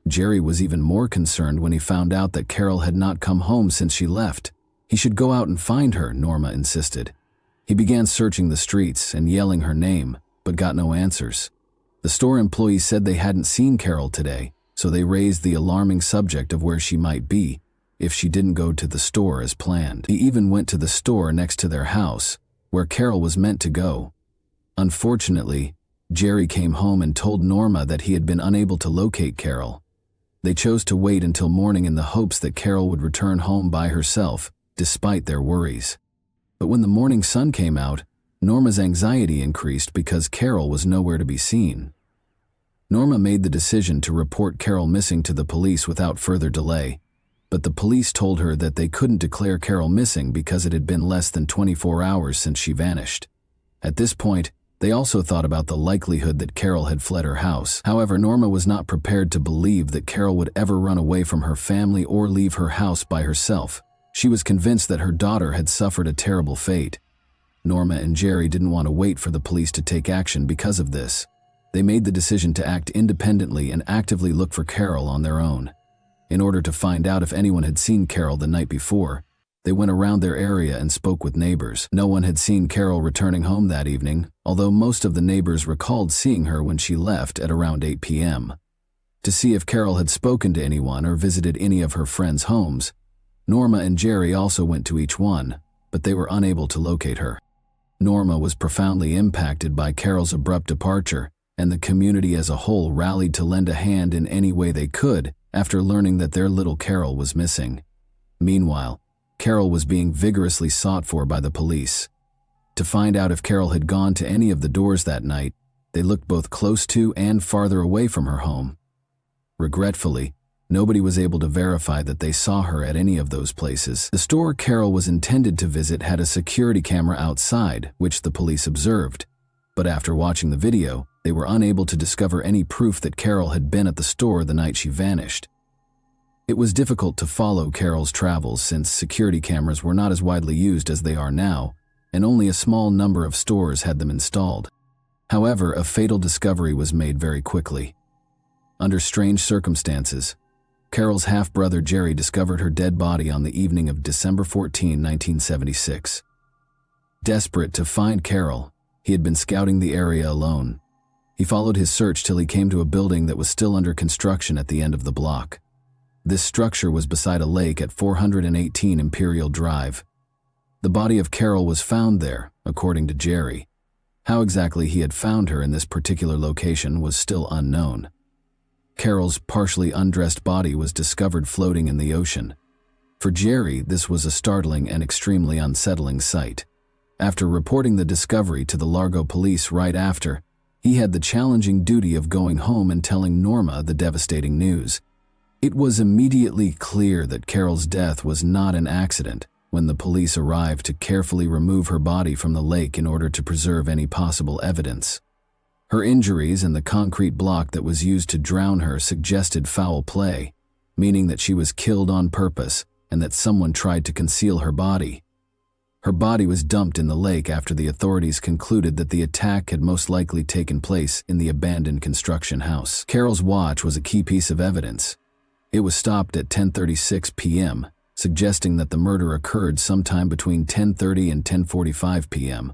Jerry was even more concerned when he found out that Carol had not come home since she left. He should go out and find her, Norma insisted. He began searching the streets and yelling her name, but got no answers. The store employees said they hadn't seen Carol today, so they raised the alarming subject of where she might be if she didn't go to the store as planned. He even went to the store next to their house, where Carol was meant to go. Unfortunately, Jerry came home and told Norma that he had been unable to locate Carol. They chose to wait until morning in the hopes that Carol would return home by herself, despite their worries. But when the morning sun came out, Norma's anxiety increased because Carol was nowhere to be seen. Norma made the decision to report Carol missing to the police without further delay, but the police told her that they couldn't declare Carol missing because it had been less than 24 hours since she vanished. At this point, they also thought about the likelihood that Carol had fled her house. However, Norma was not prepared to believe that Carol would ever run away from her family or leave her house by herself. She was convinced that her daughter had suffered a terrible fate. Norma and Jerry didn't want to wait for the police to take action because of this. They made the decision to act independently and actively look for Carol on their own. In order to find out if anyone had seen Carol the night before, they went around their area and spoke with neighbors. No one had seen Carol returning home that evening, although most of the neighbors recalled seeing her when she left at around 8 p.m. To see if Carol had spoken to anyone or visited any of her friends' homes, Norma and Jerry also went to each one, but they were unable to locate her. Norma was profoundly impacted by Carol's abrupt departure, and the community as a whole rallied to lend a hand in any way they could after learning that their little Carol was missing. Meanwhile, Carol was being vigorously sought for by the police. To find out if Carol had gone to any of the doors that night, they looked both close to and farther away from her home. Regretfully, nobody was able to verify that they saw her at any of those places. The store Carol was intended to visit had a security camera outside, which the police observed. But after watching the video, they were unable to discover any proof that Carol had been at the store the night she vanished. It was difficult to follow Carol's travels since security cameras were not as widely used as they are now, and only a small number of stores had them installed. However, a fatal discovery was made very quickly. Under strange circumstances, Carol's half-brother Jerry discovered her dead body on the evening of December 14, 1976. Desperate to find Carol, he had been scouting the area alone. He followed his search till he came to a building that was still under construction at the end of the block. This structure was beside a lake at 418 Imperial Drive. The body of Carol was found there, according to Jerry. How exactly he had found her in this particular location was still unknown. Carol's partially undressed body was discovered floating in the ocean. For Jerry, this was a startling and extremely unsettling sight. After reporting the discovery to the Largo police right after, he had the challenging duty of going home and telling Norma the devastating news. It was immediately clear that Carol's death was not an accident when the police arrived to carefully remove her body from the lake in order to preserve any possible evidence. Her injuries and the concrete block that was used to drown her suggested foul play, meaning that she was killed on purpose and that someone tried to conceal her body. Her body was dumped in the lake after the authorities concluded that the attack had most likely taken place in the abandoned construction house. Carol's watch was a key piece of evidence. It was stopped at 10:36 p.m., suggesting that the murder occurred sometime between 10:30 and 10:45 p.m.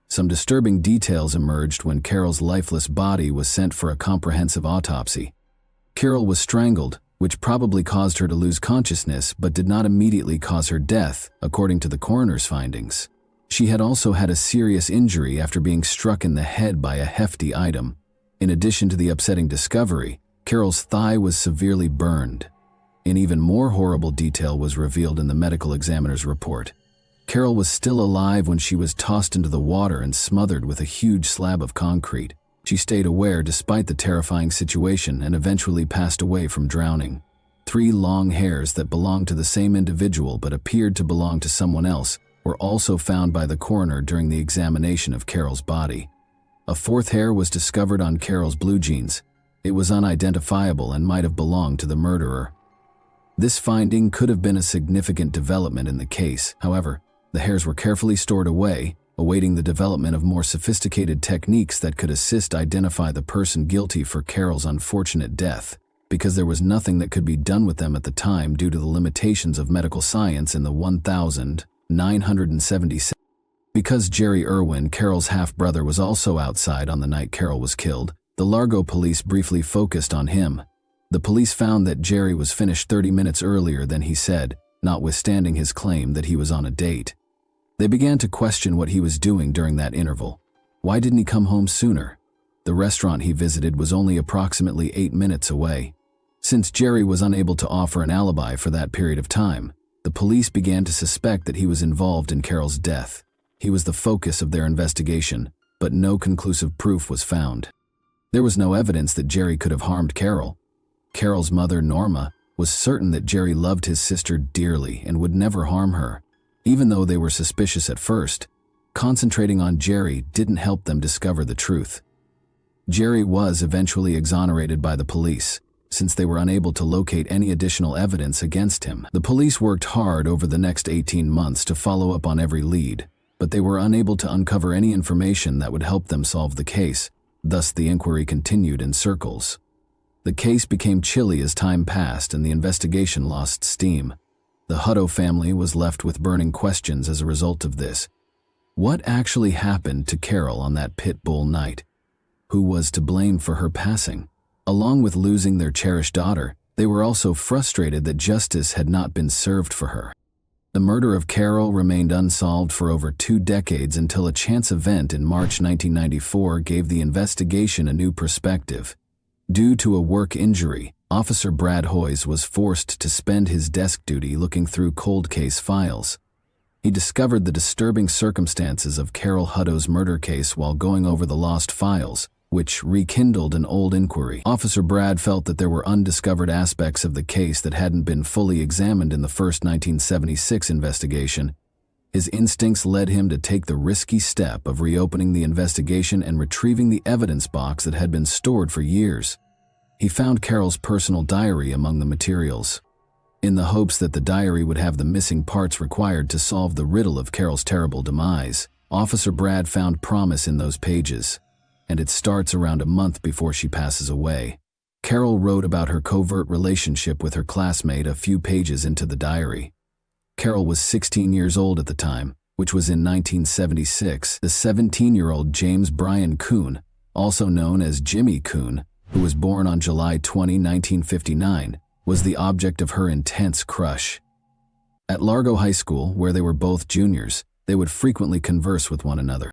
Some disturbing details emerged when Carol's lifeless body was sent for a comprehensive autopsy. Carol was strangled, which probably caused her to lose consciousness but did not immediately cause her death, according to the coroner's findings. She had also had a serious injury after being struck in the head by a hefty item. In addition to the upsetting discovery, Carol's thigh was severely burned. An even more horrible detail was revealed in the medical examiner's report. Carol was still alive when she was tossed into the water and smothered with a huge slab of concrete. She stayed aware despite the terrifying situation and eventually passed away from drowning. 3 long hairs that belonged to the same individual but appeared to belong to someone else were also found by the coroner during the examination of Carol's body. A 4th hair was discovered on Carol's blue jeans. It was unidentifiable and might have belonged to the murderer. This finding could have been a significant development in the case. However, the hairs were carefully stored away, awaiting the development of more sophisticated techniques that could assist identify the person guilty for Carol's unfortunate death, because there was nothing that could be done with them at the time due to the limitations of medical science in the 1977. Because Jerry Irwin, Carol's half-brother, was also outside on the night Carol was killed, the Largo police briefly focused on him. The police found that Jerry was finished 30 minutes earlier than he said, notwithstanding his claim that he was on a date. They began to question what he was doing during that interval. Why didn't he come home sooner? The restaurant he visited was only approximately 8 minutes away. Since Jerry was unable to offer an alibi for that period of time, the police began to suspect that he was involved in Carol's death. He was the focus of their investigation, but no conclusive proof was found. There was no evidence that Jerry could have harmed Carol. Carol's mother, Norma, was certain that Jerry loved his sister dearly and would never harm her. Even though they were suspicious at first, concentrating on Jerry didn't help them discover the truth. Jerry was eventually exonerated by the police, since they were unable to locate any additional evidence against him. The police worked hard over the next 18 months to follow up on every lead, but they were unable to uncover any information that would help them solve the case. Thus, the inquiry continued in circles. The case became chilly as time passed and the investigation lost steam. The Hutto family was left with burning questions as a result of this. What actually happened to Carol on that pit bull night? Who was to blame for her passing? Along with losing their cherished daughter, they were also frustrated that justice had not been served for her. The murder of Carol remained unsolved for over 2 decades until a chance event in March 1994 gave the investigation a new perspective. Due to a work injury, Officer Brad Hoyes was forced to spend his desk duty looking through cold case files. He discovered the disturbing circumstances of Carol Hutto's murder case while going over the lost files, which rekindled an old inquiry. Officer Brad felt that there were undiscovered aspects of the case that hadn't been fully examined in the first 1976 investigation. His instincts led him to take the risky step of reopening the investigation and retrieving the evidence box that had been stored for years. He found Carol's personal diary among the materials. In the hopes that the diary would have the missing parts required to solve the riddle of Carol's terrible demise, Officer Brad found promise in those pages. And it starts around a month before she passes away. Carol wrote about her covert relationship with her classmate a few pages into the diary. Carol was 16 years old at the time, which was in 1976. The 17-year-old James Brian Kuhn, also known as Jimmy Kuhn, who was born on July 20, 1959, was the object of her intense crush. At Largo High School, where they were both juniors, they would frequently converse with one another.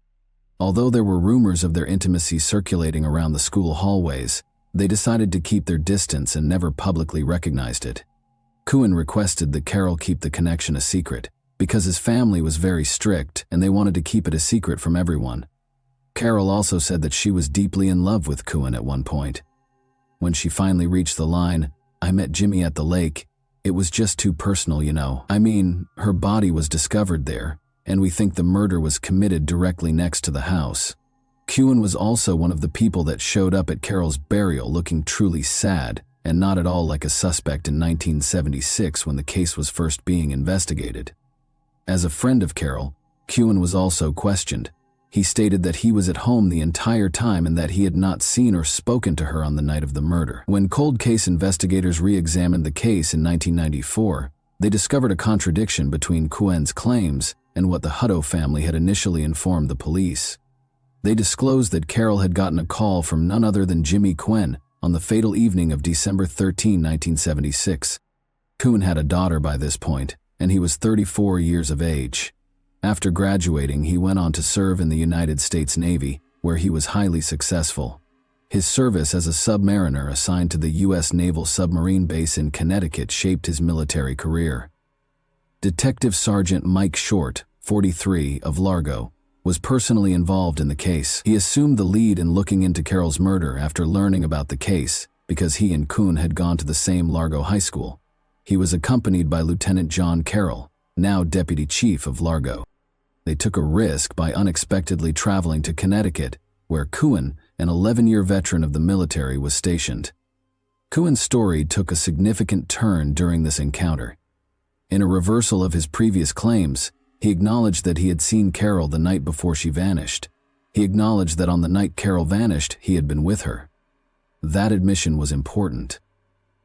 Although there were rumors of their intimacy circulating around the school hallways, they decided to keep their distance and never publicly recognized it. Kuhn requested that Carol keep the connection a secret, because his family was very strict and they wanted to keep it a secret from everyone. Carol also said that she was deeply in love with Kuhn at one point. When she finally reached the line, "I met Jimmy at the lake," it was just too personal, you know. I mean, her body was discovered there, and we think the murder was committed directly next to the house. Kuhn was also one of the people that showed up at Carol's burial looking truly sad and not at all like a suspect in 1976 when the case was first being investigated. As a friend of Carol, Kuhn was also questioned. He stated that he was at home the entire time and that he had not seen or spoken to her on the night of the murder. When cold case investigators re-examined the case in 1994, they discovered a contradiction between Kuhn's claims and what the Hutto family had initially informed the police. They disclosed that Carol had gotten a call from none other than Jimmy Kuhn on the fatal evening of December 13, 1976. Kuhn had a daughter by this point, and he was 34 years of age. After graduating, he went on to serve in the United States Navy, where he was highly successful. His service as a submariner assigned to the U.S. Naval Submarine Base in Connecticut shaped his military career. Detective Sergeant Mike Short, 43, of Largo, was personally involved in the case. He assumed the lead in looking into Carol's murder after learning about the case because he and Kuhn had gone to the same Largo High School. He was accompanied by Lieutenant John Carroll, now Deputy Chief of Largo. They took a risk by unexpectedly traveling to Connecticut, where Kuhn, an 11-year veteran of the military, was stationed. Kuhn's story took a significant turn during this encounter. In a reversal of his previous claims, he acknowledged that he had seen Carol the night before she vanished. He acknowledged that on the night Carol vanished, he had been with her. That admission was important.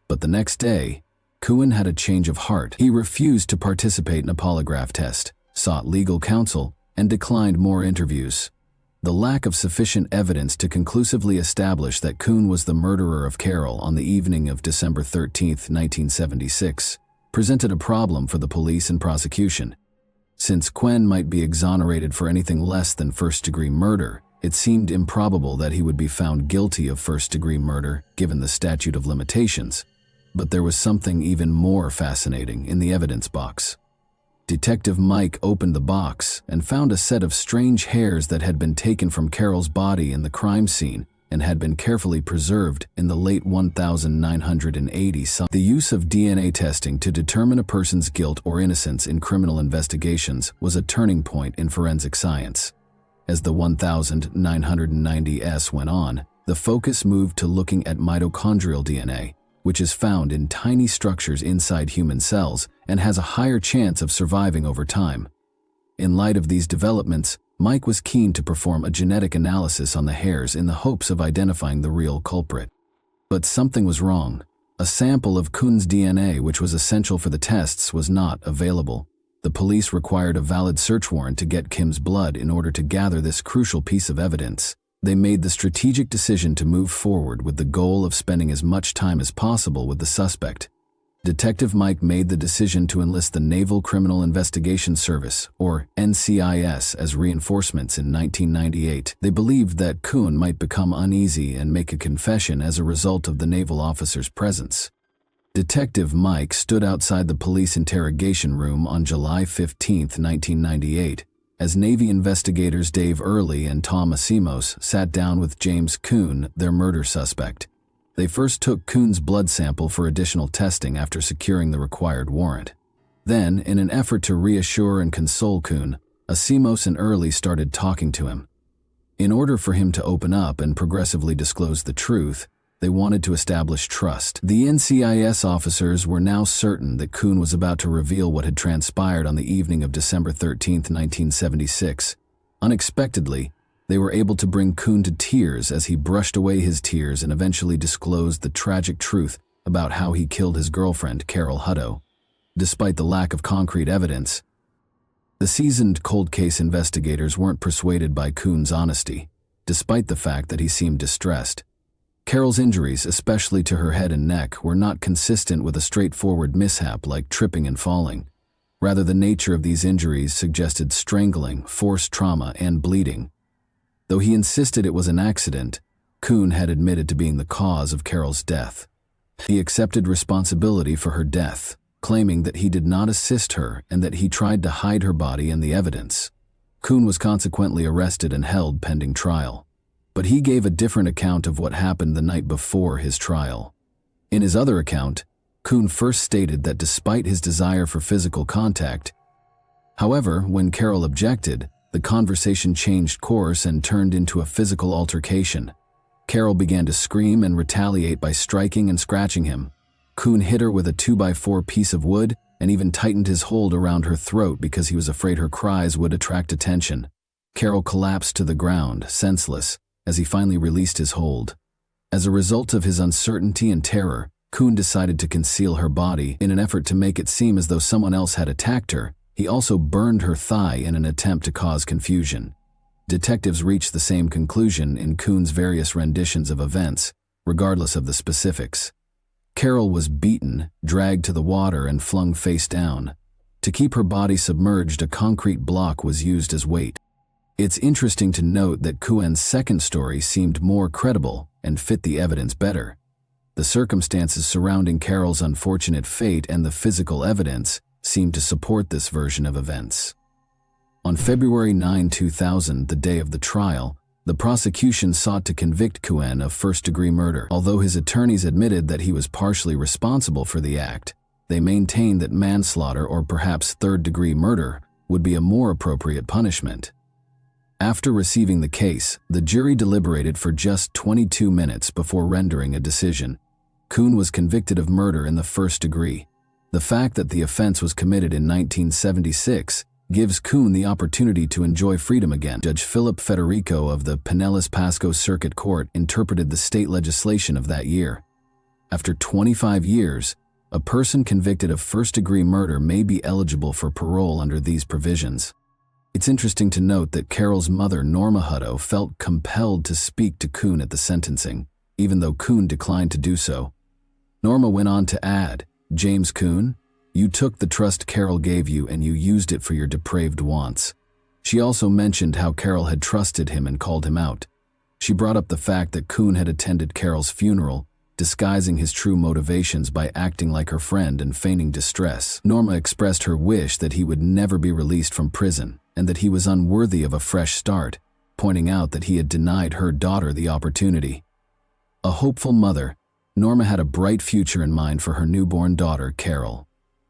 But the next day, Kuhn had a change of heart. He refused to participate in a polygraph test, sought legal counsel, and declined more interviews. The lack of sufficient evidence to conclusively establish that Kuhn was the murderer of Carol on the evening of December 13, 1976, presented a problem for the police and prosecution. Since Kuhn might be exonerated for anything less than first-degree murder, it seemed improbable that he would be found guilty of first-degree murder, given the statute of limitations. But there was something even more fascinating in the evidence box. Detective Mike opened the box and found a set of strange hairs that had been taken from Carol's body in the crime scene and had been carefully preserved in the late 1980s. The use of DNA testing to determine a person's guilt or innocence in criminal investigations was a turning point in forensic science. As the 1990s went on, the focus moved to looking at mitochondrial DNA, which is found in tiny structures inside human cells and has a higher chance of surviving over time. In light of these developments, Mike was keen to perform a genetic analysis on the hairs in the hopes of identifying the real culprit. But something was wrong. A sample of Kuhn's DNA, which was essential for the tests, was not available. The police required a valid search warrant to get Kim's blood in order to gather this crucial piece of evidence. They made the strategic decision to move forward with the goal of spending as much time as possible with the suspect. Detective Mike made the decision to enlist the Naval Criminal Investigation Service, or NCIS, as reinforcements in 1998. They believed that Kuhn might become uneasy and make a confession as a result of the naval officer's presence. Detective Mike stood outside the police interrogation room on July 15, 1998, as Navy investigators Dave Early and Tom Asimos sat down with James Kuhn, their murder suspect. They first took Kuhn's blood sample for additional testing after securing the required warrant. Then, in an effort to reassure and console Kuhn, Asimos and Early started talking to him. In order for him to open up and progressively disclose the truth, they wanted to establish trust. The NCIS officers were now certain that Kuhn was about to reveal what had transpired on the evening of December 13, 1976. Unexpectedly, they were able to bring Kuhn to tears as he brushed away his tears and eventually disclosed the tragic truth about how he killed his girlfriend, Carol Hutto. Despite the lack of concrete evidence, the seasoned cold case investigators weren't persuaded by Kuhn's honesty, despite the fact that he seemed distressed. Carol's injuries, especially to her head and neck, were not consistent with a straightforward mishap like tripping and falling. Rather, the nature of these injuries suggested strangling, forced trauma, and bleeding. Though he insisted it was an accident, Kuhn had admitted to being the cause of Carol's death. He accepted responsibility for her death, claiming that he did not assist her and that he tried to hide her body and the evidence. Kuhn was consequently arrested and held pending trial. But he gave a different account of what happened the night before his trial. In his other account, Kuhn first stated that despite his desire for physical contact, however, when Carol objected, the conversation changed course and turned into a physical altercation. Carol began to scream and retaliate by striking and scratching him. Kuhn hit her with a 2x4 piece of wood and even tightened his hold around her throat because he was afraid her cries would attract attention. Carol collapsed to the ground, senseless, as he finally released his hold. As a result of his uncertainty and terror, Kuhn decided to conceal her body in an effort to make it seem as though someone else had attacked her. He also burned her thigh in an attempt to cause confusion. Detectives reached the same conclusion in Kuhn's various renditions of events, regardless of the specifics. Carol was beaten, dragged to the water, and flung face down. To keep her body submerged, a concrete block was used as weight. It's interesting to note that Kuhn's second story seemed more credible and fit the evidence better. The circumstances surrounding Carol's unfortunate fate and the physical evidence seemed to support this version of events. On February 9, 2000, the day of the trial, the prosecution sought to convict Cohen of first-degree murder. Although his attorneys admitted that he was partially responsible for the act, they maintained that manslaughter or perhaps third-degree murder would be a more appropriate punishment. After receiving the case, the jury deliberated for just 22 minutes before rendering a decision. Cohen was convicted of murder in the first degree. The fact that the offense was committed in 1976 gives Cohen the opportunity to enjoy freedom again. Judge Philip Federico of the Pinellas Pasco Circuit Court interpreted the state legislation of that year. After 25 years, a person convicted of first-degree murder may be eligible for parole under these provisions. It's interesting to note that Carol's mother, Norma Hutto, felt compelled to speak to Cohen at the sentencing, even though Cohen declined to do so. Norma went on to add, "James Cohen, you took the trust Carol gave you and you used it for your depraved wants." She also mentioned how Carol had trusted him and called him out. She brought up the fact that Cohen had attended Carol's funeral, disguising his true motivations by acting like her friend and feigning distress. Norma expressed her wish that he would never be released from prison and that he was unworthy of a fresh start, pointing out that he had denied her daughter the opportunity. A hopeful mother, Norma had a bright future in mind for her newborn daughter, Carol.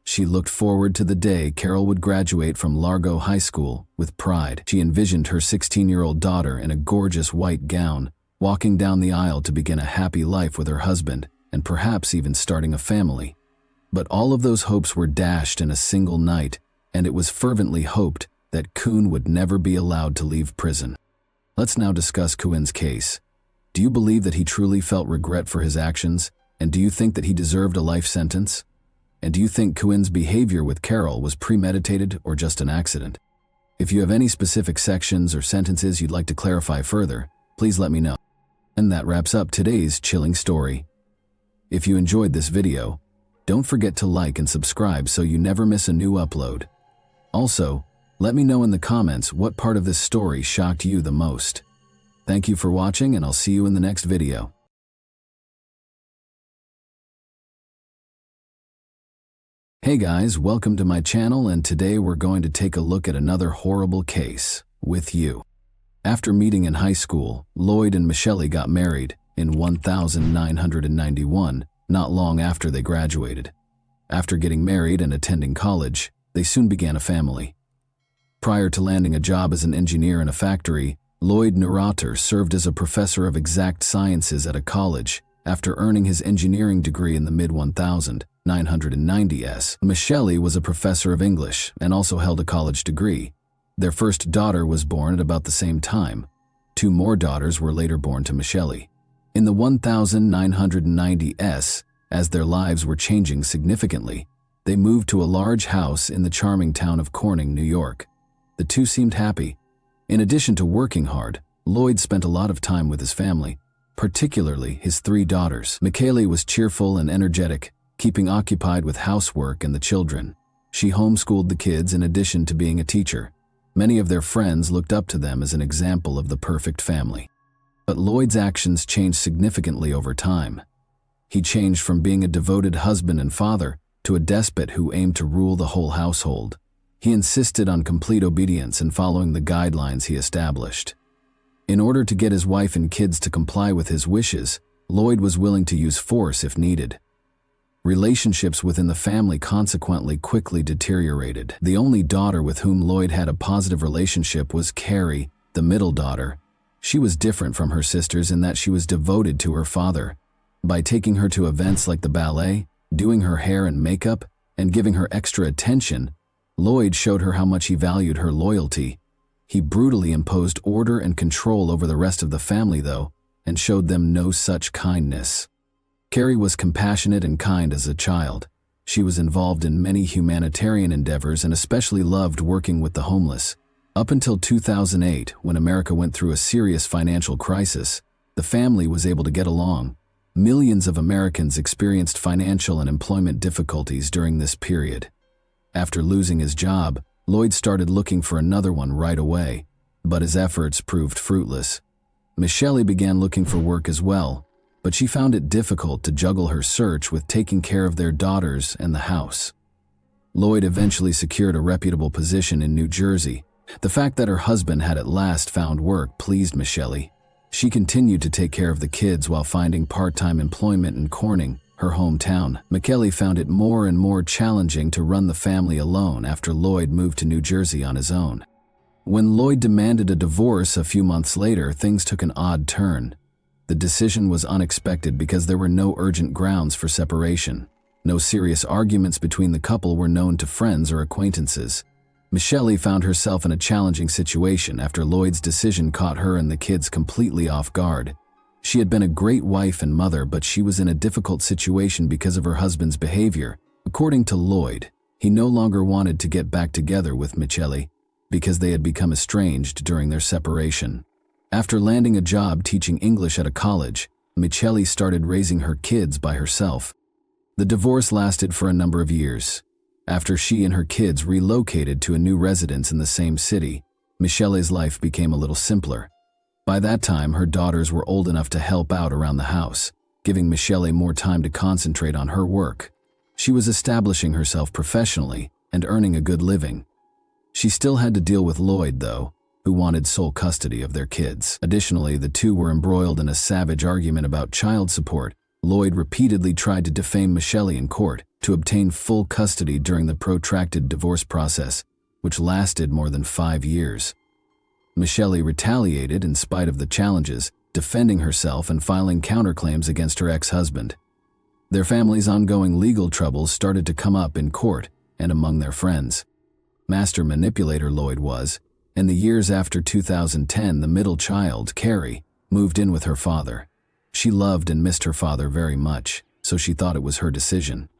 She looked forward to the day Carol would graduate from Largo High School with pride. She envisioned her 16-year-old daughter in a gorgeous white gown, walking down the aisle to begin a happy life with her husband, and perhaps even starting a family. But all of those hopes were dashed in a single night, and it was fervently hoped that Cohen would never be allowed to leave prison. Let's now discuss Cohen's case. Do you believe that he truly felt regret for his actions, and do you think that he deserved a life sentence? And do you think Cohen's behavior with Carol was premeditated or just an accident? If you have any specific sections or sentences you'd like to clarify further, please let me know. And that wraps up today's chilling story. If you enjoyed this video, don't forget to like and subscribe so you never miss a new upload. Also, let me know in the comments what part of this story shocked you the most. Thank you for watching, and I'll see you in the next video. Hey guys, welcome to my channel, and today we're going to take a look at another horrible case with you. After meeting in high school, Lloyd and Michelle got married in 1991, not long after they graduated. After getting married and attending college, they soon began a family. Prior to landing a job as an engineer in a factory, Lloyd Neurotter served as a professor of exact sciences at a college after earning his engineering degree in the mid-1990s. Michelle was a professor of English and also held a college degree. Their first daughter was born at about the same time. 2 more daughters were later born to Michelle. In the 1990s, as their lives were changing significantly, they moved to a large house in the charming town of Corning, New York. The two seemed happy. In addition to working hard, Lloyd spent a lot of time with his family, particularly his 3 daughters. Michelle was cheerful and energetic, keeping occupied with housework and the children. She homeschooled the kids in addition to being a teacher. Many of their friends looked up to them as an example of the perfect family. But Lloyd's actions changed significantly over time. He changed from being a devoted husband and father to a despot who aimed to rule the whole household. He insisted on complete obedience and following the guidelines he established. In order to get his wife and kids to comply with his wishes, Lloyd was willing to use force if needed. Relationships within the family consequently quickly deteriorated. The only daughter with whom Lloyd had a positive relationship was Carrie, the middle daughter. She was different from her sisters in that she was devoted to her father. By taking her to events like the ballet, doing her hair and makeup, and giving her extra attention, Lloyd showed her how much he valued her loyalty. He brutally imposed order and control over the rest of the family, though, and showed them no such kindness. Carrie was compassionate and kind as a child. She was involved in many humanitarian endeavors and especially loved working with the homeless. Up until 2008, when America went through a serious financial crisis, the family was able to get along. Millions of Americans experienced financial and employment difficulties during this period. After losing his job, Lloyd started looking for another one right away, but his efforts proved fruitless. Michelle began looking for work as well, but she found it difficult to juggle her search with taking care of their daughters and the house. Lloyd eventually secured a reputable position in New Jersey, The fact that her husband had at last found work pleased Michele. She continued to take care of the kids while finding part-time employment in Corning, her hometown. Michele found it more and more challenging to run the family alone after Lloyd moved to New Jersey on his own. When Lloyd demanded a divorce a few months later, things took an odd turn. The decision was unexpected because there were no urgent grounds for separation. No serious arguments between the couple were known to friends or acquaintances. Michele found herself in a challenging situation after Lloyd's decision caught her and the kids completely off guard. She had been a great wife and mother, but she was in a difficult situation because of her husband's behavior. According to Lloyd, he no longer wanted to get back together with Michele because they had become estranged during their separation. After landing a job teaching English at a college, Michele started raising her kids by herself. The divorce lasted for a number of years. After she and her kids relocated to a new residence in the same city, Michele's life became a little simpler. By that time, her daughters were old enough to help out around the house, giving Michele more time to concentrate on her work. She was establishing herself professionally and earning a good living. She still had to deal with Lloyd, though, who wanted sole custody of their kids. Additionally, the two were embroiled in a savage argument about child support. Lloyd repeatedly tried to defame Michele in court to obtain full custody during the protracted divorce process, which lasted more than 5 years. Michele retaliated in spite of the challenges, defending herself and filing counterclaims against her ex-husband. Their family's ongoing legal troubles started to come up in court and among their friends. Master manipulator Lloyd was. In the years after 2010, the middle child, Carrie, moved in with her father. She loved and missed her father very much, so she thought it was her decision.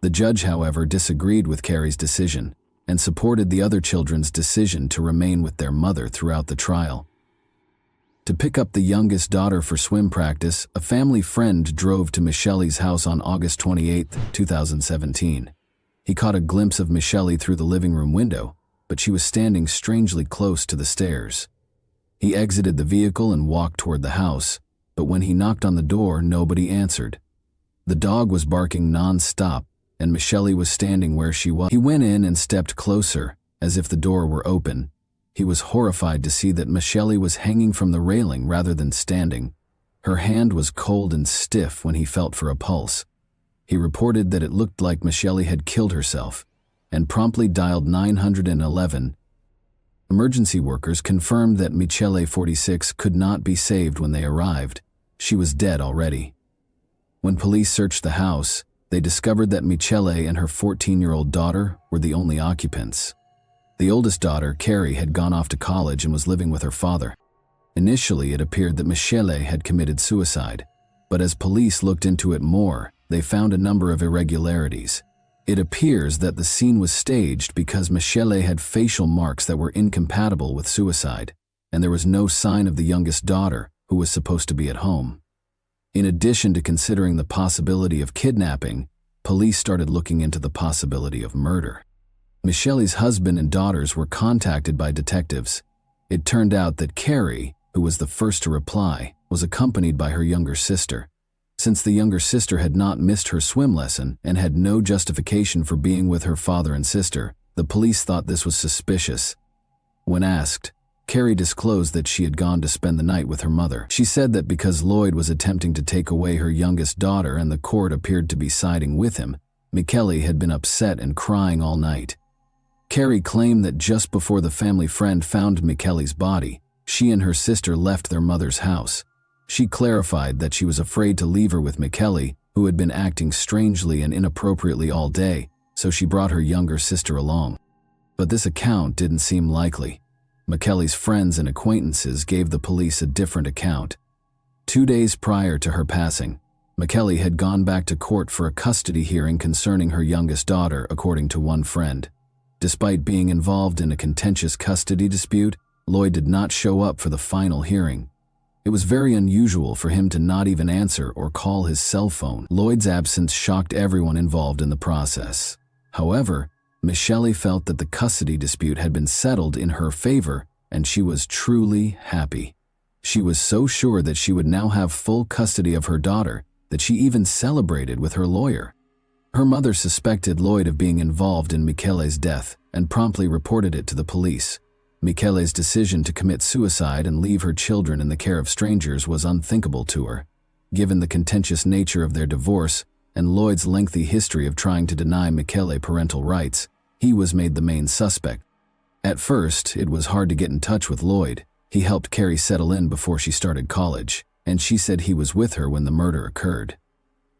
The judge, however, disagreed with Carrie's decision and supported the other children's decision to remain with their mother throughout the trial. To pick up the youngest daughter for swim practice, a family friend drove to Michele's house on August 28, 2017. He caught a glimpse of Michele through the living room window, but she was standing strangely close to the stairs. He exited the vehicle and walked toward the house, but when he knocked on the door, nobody answered. The dog was barking non-stop, and Michele was standing where she was. He went in and stepped closer, as if the door were open. He was horrified to see that Michele was hanging from the railing rather than standing. Her hand was cold and stiff when he felt for a pulse. He reported that it looked like Michele had killed herself, and promptly dialed 911. Emergency workers confirmed that Michele, 46, could not be saved when they arrived. She was dead already. When police searched the house, they discovered that Michele and her 14-year-old daughter were the only occupants. The oldest daughter, Carrie, had gone off to college and was living with her father. Initially, it appeared that Michele had committed suicide, but as police looked into it more, they found a number of irregularities. It appears that the scene was staged because Michele had facial marks that were incompatible with suicide, and there was no sign of the youngest daughter, who was supposed to be at home. In addition to considering the possibility of kidnapping, police started looking into the possibility of murder. Michele's husband and daughters were contacted by detectives. It turned out that Carrie, who was the first to reply, was accompanied by her younger sister. Since the younger sister had not missed her swim lesson and had no justification for being with her father and sister, the police thought this was suspicious. When asked, Carrie disclosed that she had gone to spend the night with her mother. She said that because Lloyd was attempting to take away her youngest daughter and the court appeared to be siding with him, Michele had been upset and crying all night. Carrie claimed that just before the family friend found Michele's body, she and her sister left their mother's house. She clarified that she was afraid to leave her with Michele, who had been acting strangely and inappropriately all day, so she brought her younger sister along. But this account didn't seem likely. Michele's friends and acquaintances gave the police a different account. 2 days prior to her passing, Michele had gone back to court for a custody hearing concerning her youngest daughter, according to one friend. Despite being involved in a contentious custody dispute, Lloyd did not show up for the final hearing. It was very unusual for him to not even answer or call his cell phone. Lloyd's absence shocked everyone involved in the process. However, Michele felt that the custody dispute had been settled in her favor, and she was truly happy. She was so sure that she would now have full custody of her daughter that she even celebrated with her lawyer. Her mother suspected Lloyd of being involved in Michele's death and promptly reported it to the police. Michele's decision to commit suicide and leave her children in the care of strangers was unthinkable to her. Given the contentious nature of their divorce and Lloyd's lengthy history of trying to deny Michele parental rights, he was made the main suspect. At first, it was hard to get in touch with Lloyd. He helped Carrie settle in before she started college, and she said he was with her when the murder occurred.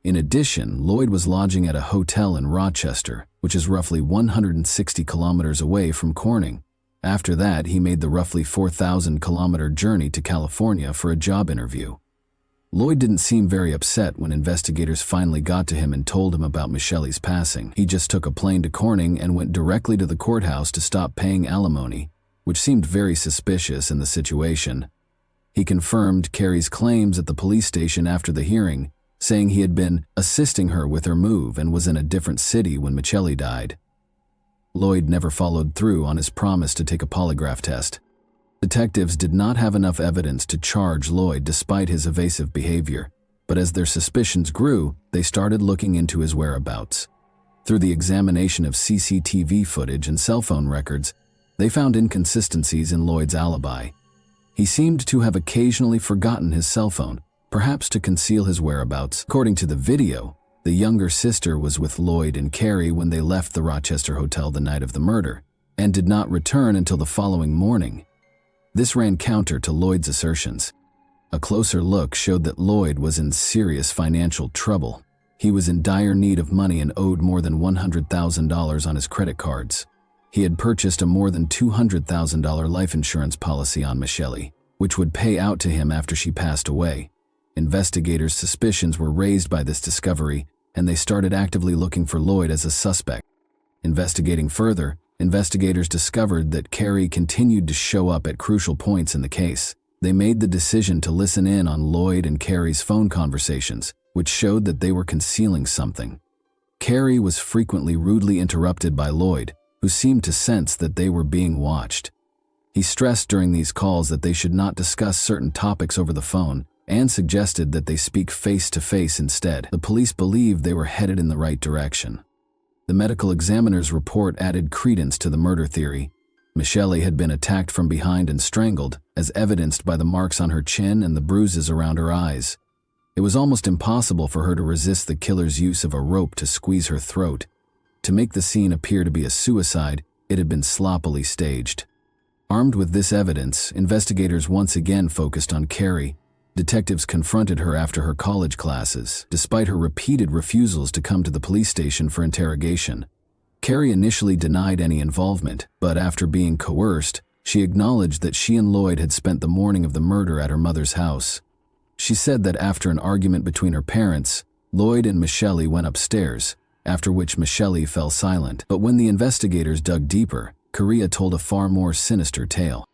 In addition, Lloyd was lodging at a hotel in Rochester, which is roughly 160 kilometers away from Corning. After that, he made the roughly 4,000-kilometer journey to California for a job interview. Lloyd didn't seem very upset when investigators finally got to him and told him about Michele's passing. He just took a plane to Corning and went directly to the courthouse to stop paying alimony, which seemed very suspicious in the situation. He confirmed Carrie's claims at the police station after the hearing, saying he had been assisting her with her move and was in a different city when Michele died. Lloyd never followed through on his promise to take a polygraph test. Detectives did not have enough evidence to charge Lloyd despite his evasive behavior, but as their suspicions grew, they started looking into his whereabouts. Through the examination of CCTV footage and cell phone records, they found inconsistencies in Lloyd's alibi. He seemed to have occasionally forgotten his cell phone, perhaps to conceal his whereabouts. According to the video, the younger sister was with Lloyd and Carrie when they left the Rochester hotel the night of the murder, and did not return until the following morning. This ran counter to Lloyd's assertions. A closer look showed that Lloyd was in serious financial trouble. He was in dire need of money and owed more than $100,000 on his credit cards. He had purchased a more than $200,000 life insurance policy on Michele, which would pay out to him after she passed away. Investigators' suspicions were raised by this discovery, and they started actively looking for Lloyd as a suspect. Investigating further, investigators discovered that Carrie continued to show up at crucial points in the case. They made the decision to listen in on Lloyd and Carrie's phone conversations, which showed that they were concealing something. Carrie was frequently rudely interrupted by Lloyd, who seemed to sense that they were being watched. He stressed during these calls that they should not discuss certain topics over the phone, and suggested that they speak face-to-face instead. The police believed they were headed in the right direction. The medical examiner's report added credence to the murder theory. Michele had been attacked from behind and strangled, as evidenced by the marks on her chin and the bruises around her eyes. It was almost impossible for her to resist the killer's use of a rope to squeeze her throat. To make the scene appear to be a suicide, it had been sloppily staged. Armed with this evidence, investigators once again focused on Carrie. Detectives confronted her after her college classes, despite her repeated refusals to come to the police station for interrogation. Carrie initially denied any involvement, but after being coerced, she acknowledged that she and Lloyd had spent the morning of the murder at her mother's house. She said that after an argument between her parents, Lloyd and Michele went upstairs, after which Michele fell silent. But when the investigators dug deeper, Carrie told a far more sinister tale.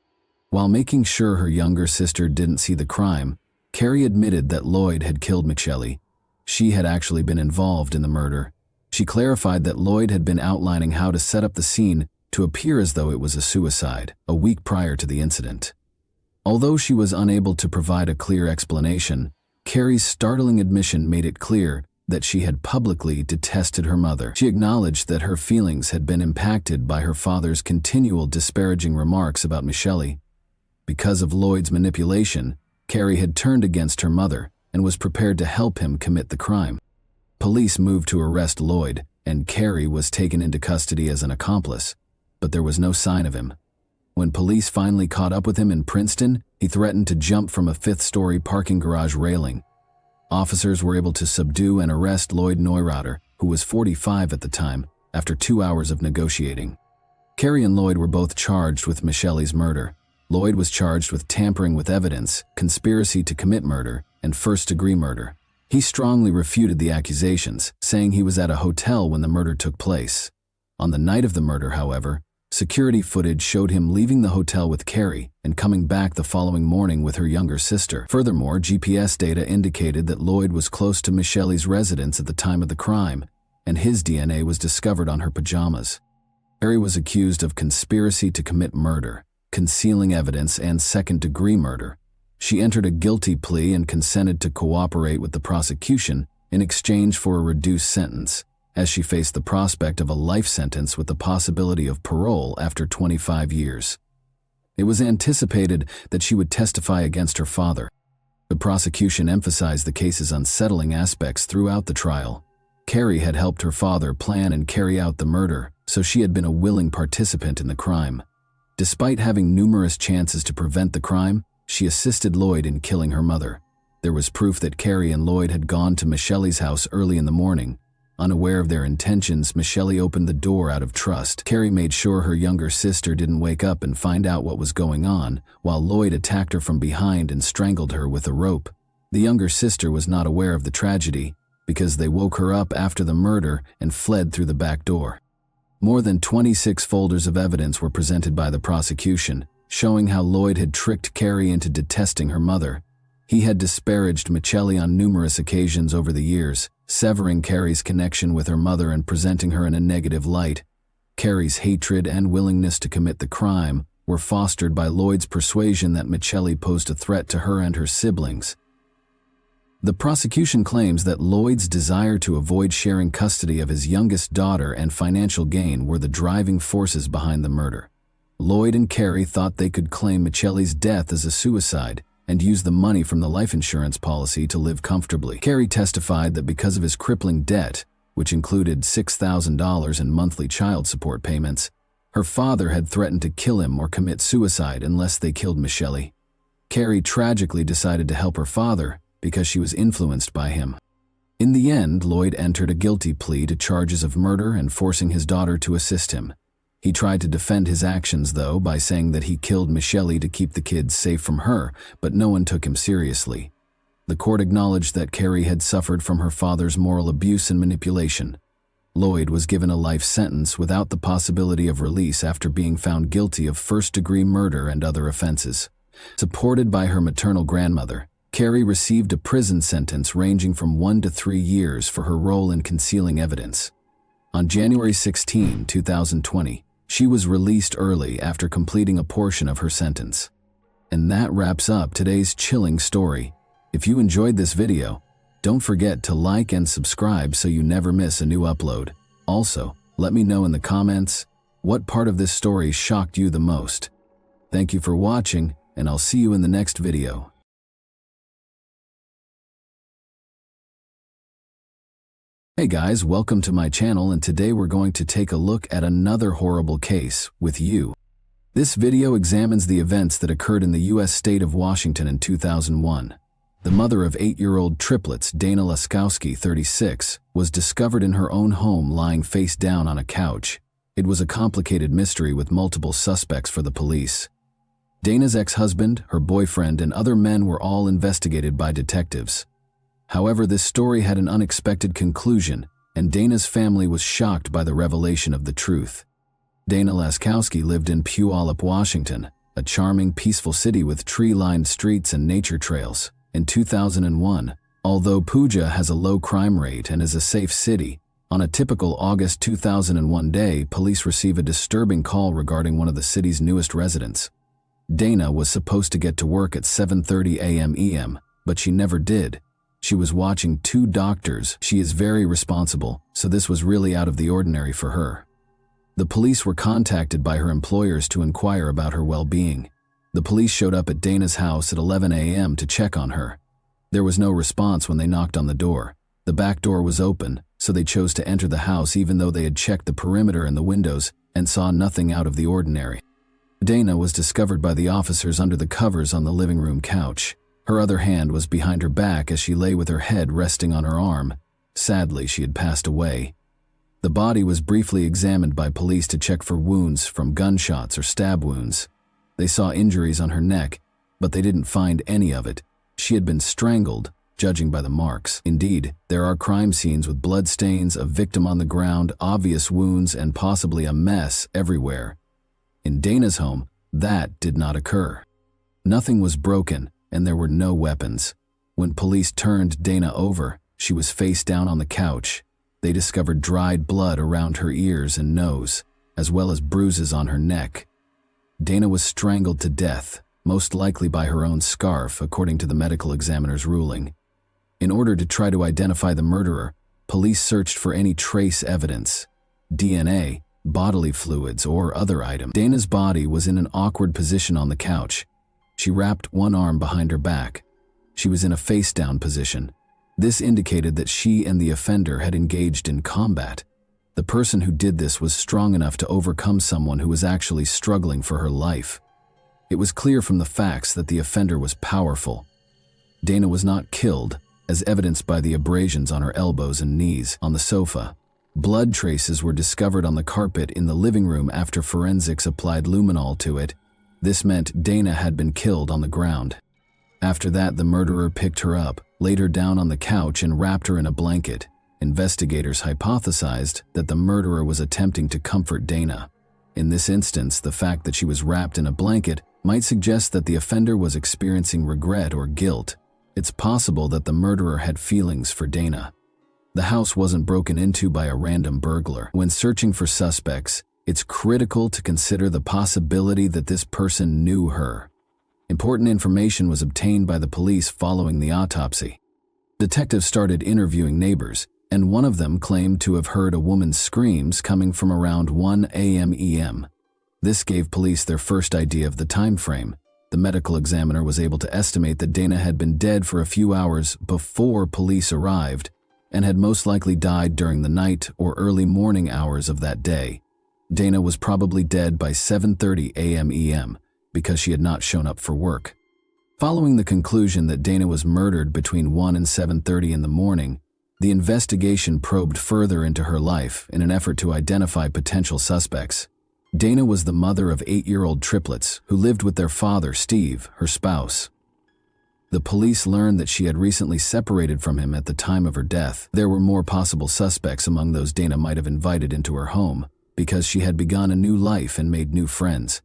While making sure her younger sister didn't see the crime, Carrie admitted that Lloyd had killed Michele. She had actually been involved in the murder. She clarified that Lloyd had been outlining how to set up the scene to appear as though it was a suicide, a week prior to the incident. Although she was unable to provide a clear explanation, Carrie's startling admission made it clear that she had publicly detested her mother. She acknowledged that her feelings had been impacted by her father's continual disparaging remarks about Michele. Because of Lloyd's manipulation, Carrie had turned against her mother and was prepared to help him commit the crime. Police moved to arrest Lloyd, and Carrie was taken into custody as an accomplice, but there was no sign of him. When police finally caught up with him in Princeton, he threatened to jump from a fifth-story parking garage railing. Officers were able to subdue and arrest Lloyd Neureuther, who was 45 at the time, after 2 hours of negotiating. Carrie and Lloyd were both charged with Michele's murder. Lloyd was charged with tampering with evidence, conspiracy to commit murder, and first-degree murder. He strongly refuted the accusations, saying he was at a hotel when the murder took place. On the night of the murder, however, security footage showed him leaving the hotel with Carrie and coming back the following morning with her younger sister. Furthermore, GPS data indicated that Lloyd was close to Michele's residence at the time of the crime, and his DNA was discovered on her pajamas. Carrie was accused of conspiracy to commit murder, concealing evidence, and second-degree murder. She entered a guilty plea and consented to cooperate with the prosecution in exchange for a reduced sentence, as she faced the prospect of a life sentence with the possibility of parole after 25 years. It was anticipated that she would testify against her father. The prosecution emphasized the case's unsettling aspects throughout the trial. Carrie had helped her father plan and carry out the murder, so she had been a willing participant in the crime. Despite having numerous chances to prevent the crime, she assisted Lloyd in killing her mother. There was proof that Carrie and Lloyd had gone to Michelle's house early in the morning. Unaware of their intentions, Michelle opened the door out of trust. Carrie made sure her younger sister didn't wake up and find out what was going on, while Lloyd attacked her from behind and strangled her with a rope. The younger sister was not aware of the tragedy, because they woke her up after the murder and fled through the back door. More than 26 folders of evidence were presented by the prosecution, showing how Lloyd had tricked Carrie into detesting her mother. He had disparaged Michelle on numerous occasions over the years, severing Carrie's connection with her mother and presenting her in a negative light. Carrie's hatred and willingness to commit the crime were fostered by Lloyd's persuasion that Michelle posed a threat to her and her siblings. The prosecution claims that Lloyd's desire to avoid sharing custody of his youngest daughter and financial gain were the driving forces behind the murder. Lloyd and Carrie thought they could claim Michelle's death as a suicide and use the money from the life insurance policy to live comfortably. Carrie testified that because of his crippling debt, which included $6,000 in monthly child support payments, her father had threatened to kill him or commit suicide unless they killed Michelle. Carrie tragically decided to help her father because she was influenced by him. In the end, Lloyd entered a guilty plea to charges of murder and forcing his daughter to assist him. He tried to defend his actions, though, by saying that he killed Michelle to keep the kids safe from her, but no one took him seriously. The court acknowledged that Carrie had suffered from her father's moral abuse and manipulation. Lloyd was given a life sentence without the possibility of release after being found guilty of first-degree murder and other offenses. Supported by her maternal grandmother, Carrie received a prison sentence ranging from 1 to 3 years for her role in concealing evidence. On January 16, 2020, she was released early after completing a portion of her sentence. And that wraps up today's chilling story. If you enjoyed this video, don't forget to like and subscribe so you never miss a new upload. Also, let me know in the comments what part of this story shocked you the most. Thank you for watching, and I'll see you in the next video. Hey guys, welcome to my channel, and today we're going to take a look at another horrible case with you. This video examines the events that occurred in the U.S. state of Washington in 2001. The mother of 8-year-old triplets, Dana Laskowski, 36, was discovered in her own home lying face down on a couch. It was a complicated mystery with multiple suspects for the police. Dana's ex-husband, her boyfriend, and other men were all investigated by detectives. However, this story had an unexpected conclusion, and Dana's family was shocked by the revelation of the truth. Dana Laskowski lived in Puyallup, Washington, a charming, peaceful city with tree-lined streets and nature trails. In 2001, although Puja has a low crime rate and is a safe city, on a typical August 2001 day, police receive a disturbing call regarding one of the city's newest residents. Dana was supposed to get to work at 7:30 a.m. but she never did. She was watching 2 doctors. She is very responsible, so this was really out of the ordinary for her. The police were contacted by her employers to inquire about her well-being. The police showed up at Dana's house at 11 a.m. to check on her. There was no response when they knocked on the door. The back door was open, so they chose to enter the house even though they had checked the perimeter and the windows and saw nothing out of the ordinary. Dana was discovered by the officers under the covers on the living room couch. Her other hand was behind her back as she lay with her head resting on her arm. Sadly, she had passed away. The body was briefly examined by police to check for wounds from gunshots or stab wounds. They saw injuries on her neck, but they didn't find any of it. She had been strangled, judging by the marks. Indeed, there are crime scenes with blood stains, a victim on the ground, obvious wounds, and possibly a mess everywhere. In Dana's home, that did not occur. Nothing was broken, and there were no weapons. When police turned Dana over, she was face down on the couch. They discovered dried blood around her ears and nose, as well as bruises on her neck. Dana was strangled to death, most likely by her own scarf, according to the medical examiner's ruling. In order to try to identify the murderer, police searched for any trace evidence. DNA, bodily fluids, or other items. Dana's body was in an awkward position on the couch. She wrapped one arm behind her back. She was in a face-down position. This indicated that she and the offender had engaged in combat. The person who did this was strong enough to overcome someone who was actually struggling for her life. It was clear from the facts that the offender was powerful. Dana was not killed, as evidenced by the abrasions on her elbows and knees on the sofa. Blood traces were discovered on the carpet in the living room after forensics applied luminol to it. This meant Dana had been killed on the ground. After that, the murderer picked her up, laid her down on the couch, and wrapped her in a blanket. Investigators hypothesized that the murderer was attempting to comfort Dana. In this instance, the fact that she was wrapped in a blanket might suggest that the offender was experiencing regret or guilt. It's possible that the murderer had feelings for Dana. The house wasn't broken into by a random burglar. When searching for suspects, it's critical to consider the possibility that this person knew her. Important information was obtained by the police following the autopsy. Detectives started interviewing neighbors, and one of them claimed to have heard a woman's screams coming from around 1 a.m. This gave police their first idea of the time frame. The medical examiner was able to estimate that Dana had been dead for a few hours before police arrived and had most likely died during the night or early morning hours of that day. Dana was probably dead by 7:30 a.m. because she had not shown up for work. Following the conclusion that Dana was murdered between 1 and 7:30 in the morning, the investigation probed further into her life in an effort to identify potential suspects. Dana was the mother of 8-year-old triplets who lived with their father, Steve, her spouse. The police learned that she had recently separated from him at the time of her death. There were more possible suspects among those Dana might have invited into her home because she had begun a new life and made new friends.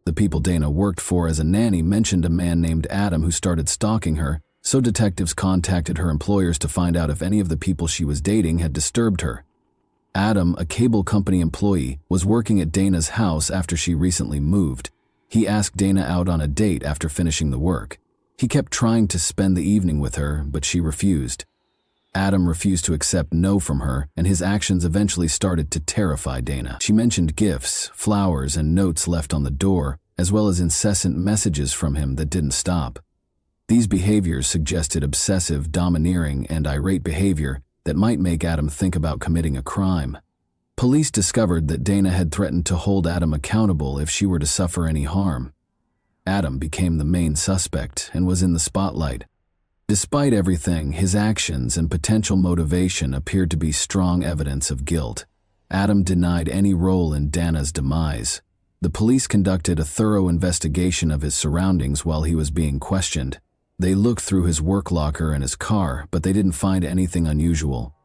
The people Dana worked for as a nanny mentioned a man named Adam who started stalking her, so detectives contacted her employers to find out if any of the people she was dating had disturbed her. Adam, a cable company employee, was working at Dana's house after she recently moved. He asked Dana out on a date after finishing the work. He kept trying to spend the evening with her, but she refused. Adam refused to accept no from her, and his actions eventually started to terrify Dana. She mentioned gifts, flowers, and notes left on the door, as well as incessant messages from him that didn't stop. These behaviors suggested obsessive, domineering, and irate behavior that might make Adam think about committing a crime. Police discovered that Dana had threatened to hold Adam accountable if she were to suffer any harm. Adam became the main suspect and was in the spotlight. Despite everything, his actions and potential motivation appeared to be strong evidence of guilt. Adam denied any role in Dana's demise. The police conducted a thorough investigation of his surroundings while he was being questioned. They looked through his work locker and his car, but they didn't find anything unusual.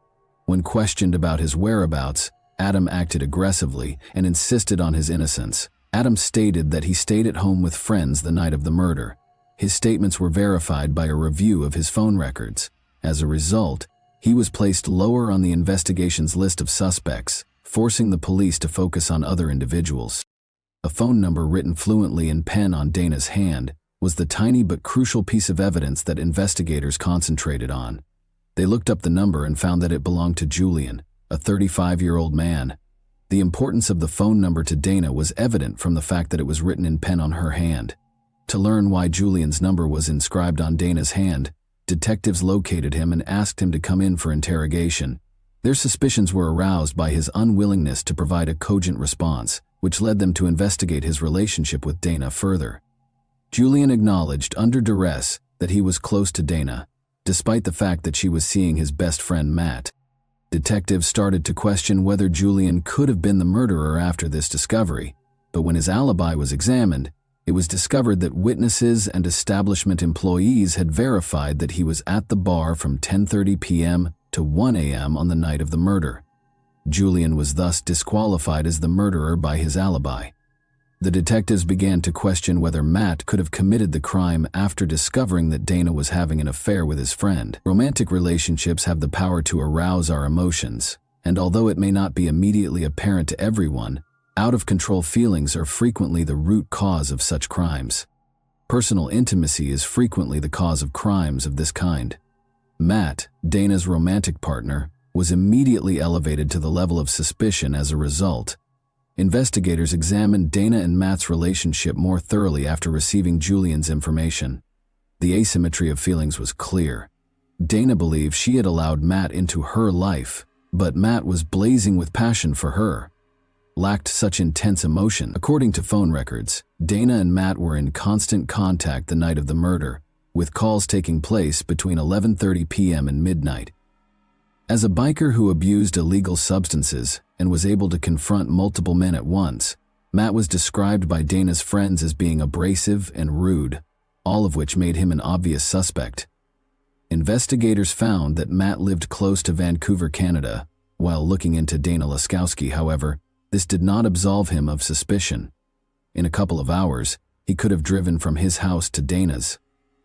When questioned about his whereabouts, Adam acted aggressively and insisted on his innocence. Adam stated that he stayed at home with friends the night of the murder. His statements were verified by a review of his phone records. As a result, he was placed lower on the investigation's list of suspects, forcing the police to focus on other individuals. A phone number written fluently in pen on Dana's hand was the tiny but crucial piece of evidence that investigators concentrated on. They looked up the number and found that it belonged to Julian, a 35-year-old man. The importance of the phone number to Dana was evident from the fact that it was written in pen on her hand. To learn why Julian's number was inscribed on Dana's hand, detectives located him and asked him to come in for interrogation. Their suspicions were aroused by his unwillingness to provide a cogent response, which led them to investigate his relationship with Dana further. Julian acknowledged under duress that he was close to Dana, despite the fact that she was seeing his best friend Matt. Detectives started to question whether Julian could have been the murderer after this discovery, but when his alibi was examined, it was discovered that witnesses and establishment employees had verified that he was at the bar from 10:30 p.m. to 1 a.m. on the night of the murder. Julian was thus disqualified as the murderer by his alibi. The detectives began to question whether Matt could have committed the crime after discovering that Dana was having an affair with his friend. Romantic relationships have the power to arouse our emotions, and although it may not be immediately apparent to everyone, out-of-control feelings are frequently the root cause of such crimes. Personal intimacy is frequently the cause of crimes of this kind. Matt, Dana's romantic partner, was immediately elevated to the level of suspicion as a result. Investigators examined Dana and Matt's relationship more thoroughly after receiving Julian's information. The asymmetry of feelings was clear. Dana believed she had allowed Matt into her life, but Matt was blazing with passion for her. Lacked such intense emotion. According to phone records, Dana and Matt were in constant contact the night of the murder, with calls taking place between 11:30 p.m. and midnight. As a biker who abused illegal substances and was able to confront multiple men at once, Matt was described by Dana's friends as being abrasive and rude, all of which made him an obvious suspect. Investigators found that Matt lived close to Vancouver, Canada. While looking into Dana Laskowski, however, this did not absolve him of suspicion. In a couple of hours, he could have driven from his house to Dana's.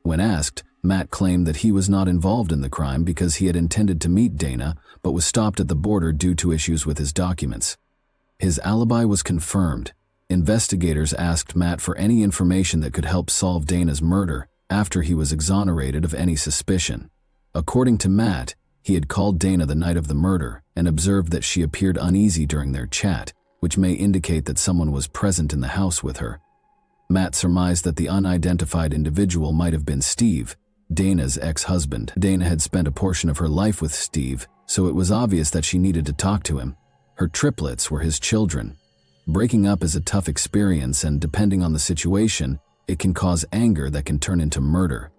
When asked, Matt claimed that he was not involved in the crime because he had intended to meet Dana but was stopped at the border due to issues with his documents. His alibi was confirmed. Investigators asked Matt for any information that could help solve Dana's murder after he was exonerated of any suspicion. According to Matt, he had called Dana the night of the murder and observed that she appeared uneasy during their chat, which may indicate that someone was present in the house with her. Matt surmised that the unidentified individual might have been Steve, Dana's ex-husband. Dana had spent a portion of her life with Steve, so it was obvious that she needed to talk to him. Her triplets were his children. Breaking up is a tough experience, and depending on the situation, it can cause anger that can turn into murder.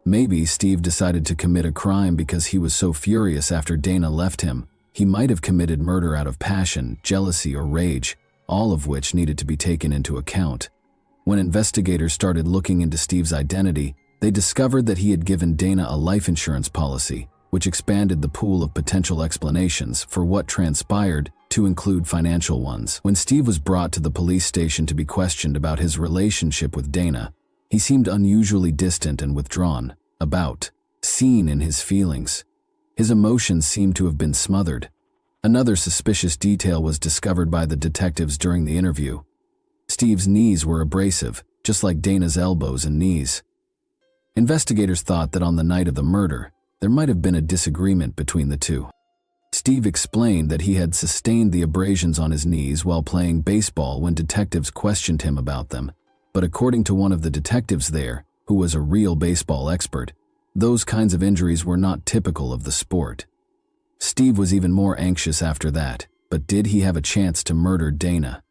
Maybe Steve decided to commit a crime because he was so furious after Dana left him. He might have committed murder out of passion, jealousy, or rage, all of which needed to be taken into account. When investigators started looking into Steve's identity, they discovered that he had given Dana a life insurance policy, which expanded the pool of potential explanations for what transpired to include financial ones. When Steve was brought to the police station to be questioned about his relationship with Dana, he seemed unusually distant and withdrawn, seen in his feelings. His emotions seemed to have been smothered. Another suspicious detail was discovered by the detectives during the interview. Steve's knees were abrasive, just like Dana's elbows and knees. Investigators thought that on the night of the murder, there might have been a disagreement between the two. Steve explained that he had sustained the abrasions on his knees while playing baseball when detectives questioned him about them, but according to one of the detectives there, who was a real baseball expert, those kinds of injuries were not typical of the sport. Steve was even more anxious after that, but did he have a chance to murder Dana?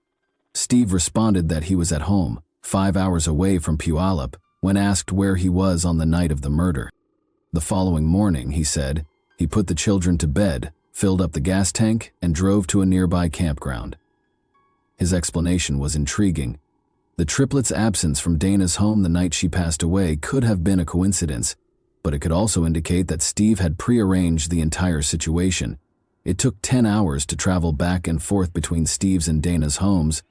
Steve responded that he was at home, 5 hours away from Puyallup, when asked where he was on the night of the murder. The following morning, he said, he put the children to bed, filled up the gas tank, and drove to a nearby campground. His explanation was intriguing. The triplets' absence from Dana's home the night she passed away could have been a coincidence, but it could also indicate that Steve had prearranged the entire situation. It took 10 hours to travel back and forth between Steve's and Dana's homes.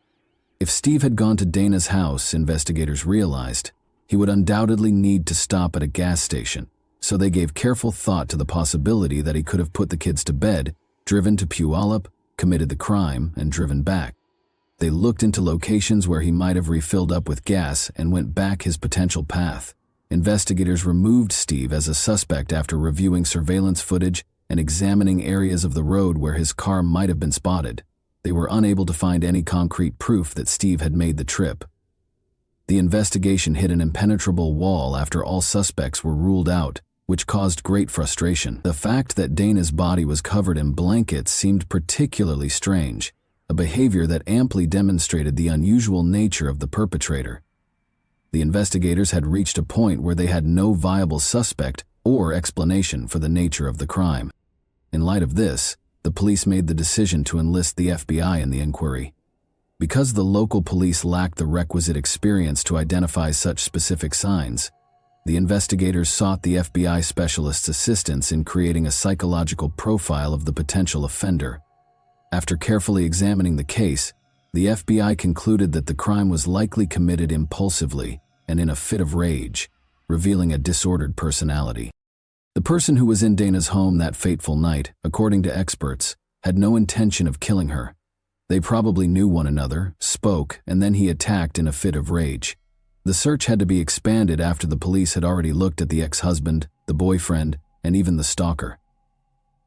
If Steve had gone to Dana's house, investigators realized, he would undoubtedly need to stop at a gas station, so they gave careful thought to the possibility that he could have put the kids to bed, driven to Puyallup, committed the crime, and driven back. They looked into locations where he might have refilled up with gas and went back his potential path. Investigators removed Steve as a suspect after reviewing surveillance footage and examining areas of the road where his car might have been spotted. They were unable to find any concrete proof that Steve had made the trip. The investigation hit an impenetrable wall after all suspects were ruled out, which caused great frustration. The fact that Dana's body was covered in blankets seemed particularly strange, a behavior that amply demonstrated the unusual nature of the perpetrator. The investigators had reached a point where they had no viable suspect or explanation for the nature of the crime. In light of this, the police made the decision to enlist the FBI in the inquiry. Because the local police lacked the requisite experience to identify such specific signs, the investigators sought the FBI specialist's assistance in creating a psychological profile of the potential offender. After carefully examining the case, the FBI concluded that the crime was likely committed impulsively and in a fit of rage, revealing a disordered personality. The person who was in Dana's home that fateful night, according to experts, had no intention of killing her. They probably knew one another, spoke, and then he attacked in a fit of rage. The search had to be expanded after the police had already looked at the ex-husband, the boyfriend, and even the stalker.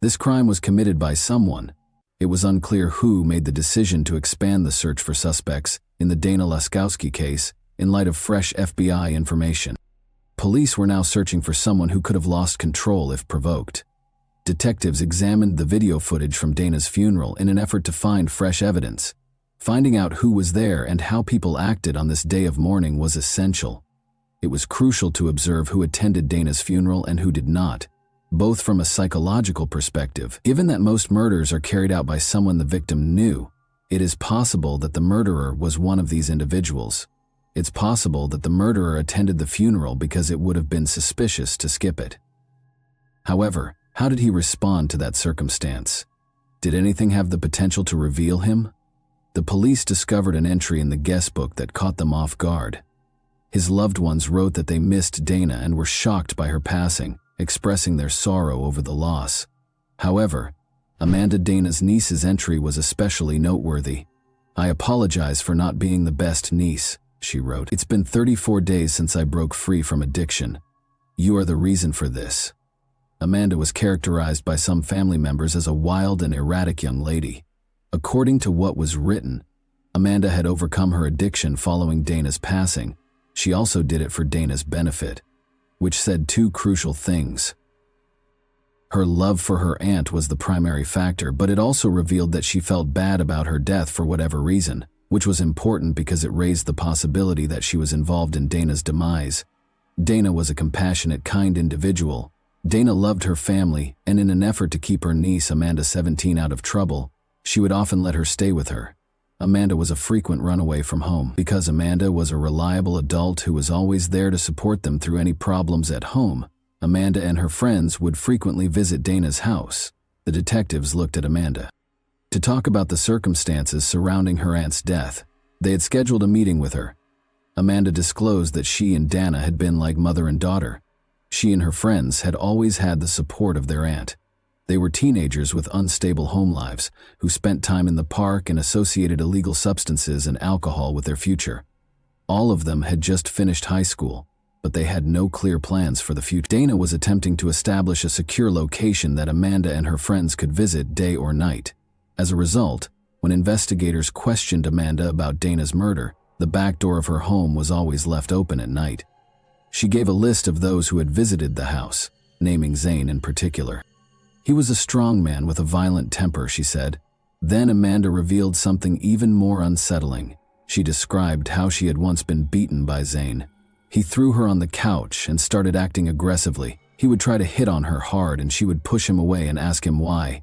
This crime was committed by someone, It was unclear who made the decision to expand the search for suspects in the Dana Laskowski case in light of fresh FBI information. Police were now searching for someone who could have lost control if provoked. Detectives examined the video footage from Dana's funeral in an effort to find fresh evidence. Finding out who was there and how people acted on this day of mourning was essential. It was crucial to observe who attended Dana's funeral and who did not, both from a psychological perspective. Given that most murders are carried out by someone the victim knew, it is possible that the murderer was one of these individuals. It's possible that the murderer attended the funeral because it would have been suspicious to skip it. However, how did he respond to that circumstance? Did anything have the potential to reveal him? The police discovered an entry in the guest book that caught them off guard. His loved ones wrote that they missed Dana and were shocked by her passing, expressing their sorrow over the loss. However, Amanda, Dana's niece's entry was especially noteworthy. "I apologize for not being the best niece," she wrote. "It's been 34 days since I broke free from addiction. You are the reason for this." Amanda was characterized by some family members as a wild and erratic young lady. According to what was written, Amanda had overcome her addiction following Dana's passing. She also did it for Dana's benefit, which said two crucial things. Her love for her aunt was the primary factor, but it also revealed that she felt bad about her death for whatever reason, which was important because it raised the possibility that she was involved in Dana's demise. Dana was a compassionate, kind individual. Dana loved her family, and in an effort to keep her niece, Amanda 17, out of trouble, she would often let her stay with her. Amanda was a frequent runaway from home. Because Amanda was a reliable adult who was always there to support them through any problems at home, Amanda and her friends would frequently visit Dana's house. The detectives looked at Amanda to talk about the circumstances surrounding her aunt's death. They had scheduled a meeting with her. Amanda disclosed that she and Dana had been like mother and daughter. She and her friends had always had the support of their aunt. They were teenagers with unstable home lives who spent time in the park and associated illegal substances and alcohol with their future. All of them had just finished high school, but they had no clear plans for the future. Dana was attempting to establish a secure location that Amanda and her friends could visit day or night. As a result, when investigators questioned Amanda about Dana's murder, the back door of her home was always left open at night. She gave a list of those who had visited the house, naming Zane in particular. "He was a strong man with a violent temper," she said. Then Amanda revealed something even more unsettling. She described how she had once been beaten by Zane. He threw her on the couch and started acting aggressively. He would try to hit on her hard and she would push him away and ask him why.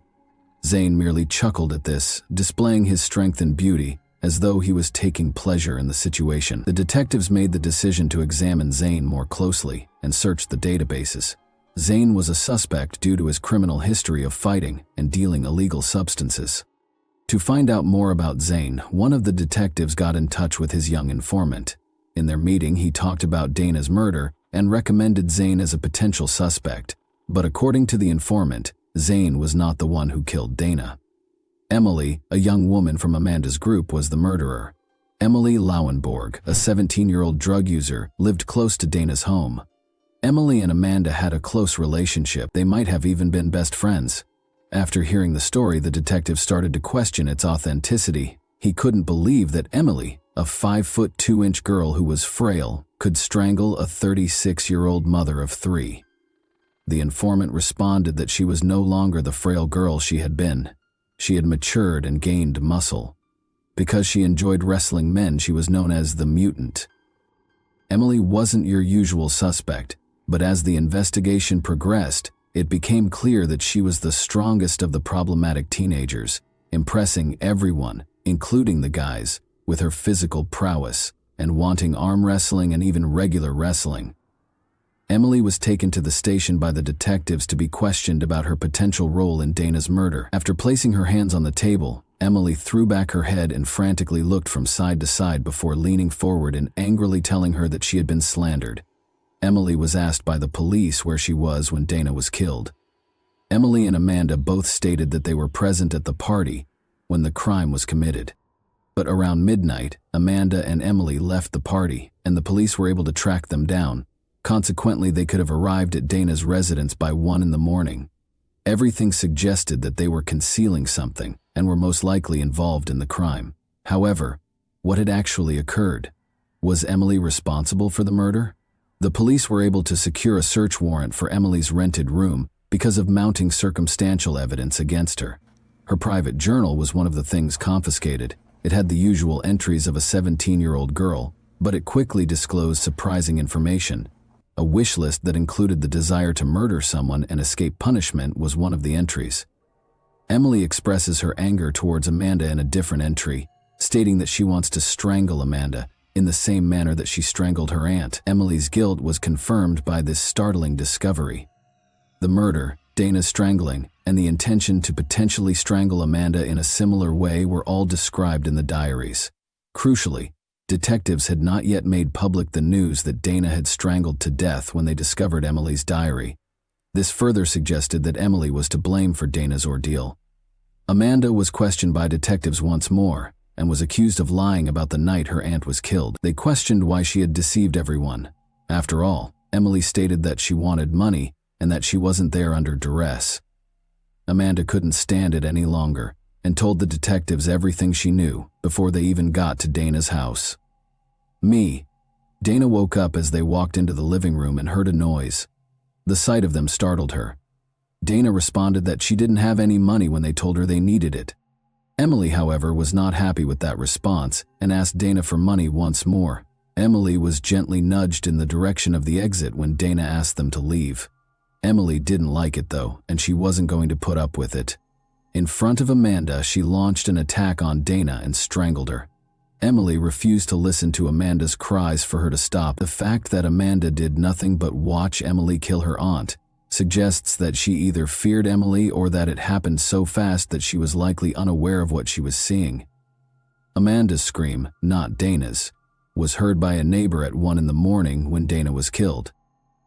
Zane merely chuckled at this, displaying his strength and beauty, as though he was taking pleasure in the situation. The detectives made the decision to examine Zane more closely and search the databases. Zane was a suspect due to his criminal history of fighting and dealing illegal substances. To find out more about Zane, one of the detectives got in touch with his young informant. In their meeting, he talked about Dana's murder and recommended Zane as a potential suspect. But according to the informant, Zane was not the one who killed Dana. Emily, a young woman from Amanda's group, was the murderer. Emily Lauenborg, a 17-year-old drug user, lived close to Dana's home. Emily and Amanda had a close relationship. They might have even been best friends. After hearing the story, the detective started to question its authenticity. He couldn't believe that Emily, a 5'2" girl who was frail, could strangle a 36-year-old mother of 3. The informant responded that she was no longer the frail girl she had been. She had matured and gained muscle. Because she enjoyed wrestling men, she was known as the mutant. Emily wasn't your usual suspect. But as the investigation progressed, it became clear that she was the strongest of the problematic teenagers, impressing everyone, including the guys, with her physical prowess and wanting arm wrestling and even regular wrestling. Emily was taken to the station by the detectives to be questioned about her potential role in Dana's murder. After placing her hands on the table, Emily threw back her head and frantically looked from side to side before leaning forward and angrily telling her that she had been slandered. Emily was asked by the police where she was when Dana was killed. Emily and Amanda both stated that they were present at the party when the crime was committed. But around midnight, Amanda and Emily left the party, and the police were able to track them down. Consequently, they could have arrived at Dana's residence by 1 in the morning. Everything suggested that they were concealing something and were most likely involved in the crime. However, what had actually occurred? Was Emily responsible for the murder? The police were able to secure a search warrant for Emily's rented room because of mounting circumstantial evidence against her. Her private journal was one of the things confiscated. It had the usual entries of a 17-year-old girl, but it quickly disclosed surprising information. A wish list that included the desire to murder someone and escape punishment was one of the entries. Emily expresses her anger towards Amanda in a different entry, stating that she wants to strangle Amanda in the same manner that she strangled her aunt. Emily's guilt was confirmed by this startling discovery. The murder, Dana's strangling, and the intention to potentially strangle Amanda in a similar way were all described in the diaries. Crucially, detectives had not yet made public the news that Dana had strangled to death when they discovered Emily's diary. This further suggested that Emily was to blame for Dana's ordeal. Amanda was questioned by detectives once more and was accused of lying about the night her aunt was killed. They questioned why she had deceived everyone. After all, Emily stated that she wanted money and that she wasn't there under duress. Amanda couldn't stand it any longer and told the detectives everything she knew before they even got to Dana's house. Dana woke up as they walked into the living room and heard a noise. The sight of them startled her. Dana responded that she didn't have any money when they told her they needed it. Emily, however, was not happy with that response and asked Dana for money once more. Emily was gently nudged in the direction of the exit when Dana asked them to leave. Emily didn't like it though, and she wasn't going to put up with it. In front of Amanda, she launched an attack on Dana and strangled her. Emily refused to listen to Amanda's cries for her to stop. The fact that Amanda did nothing but watch Emily kill her aunt suggests that she either feared Emily or that it happened so fast that she was likely unaware of what she was seeing. Amanda's scream, not Dana's, was heard by a neighbor at 1 a.m. when Dana was killed.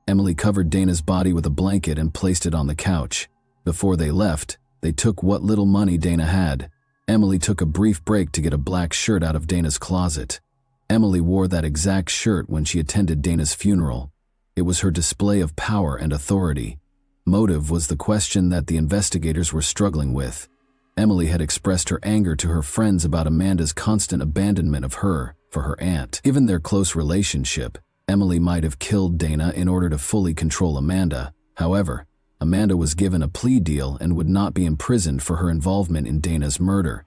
Emily covered Dana's body with a blanket and placed it on the couch. Before they left, they took what little money Dana had. Emily took a brief break to get a black shirt out of Dana's closet. Emily wore that exact shirt when she attended Dana's funeral. It was her display of power and authority. Motive was the question that the investigators were struggling with. Emily had expressed her anger to her friends about Amanda's constant abandonment of her for her aunt. Given their close relationship, Emily might have killed Dana in order to fully control Amanda. However, Amanda was given a plea deal and would not be imprisoned for her involvement in Dana's murder.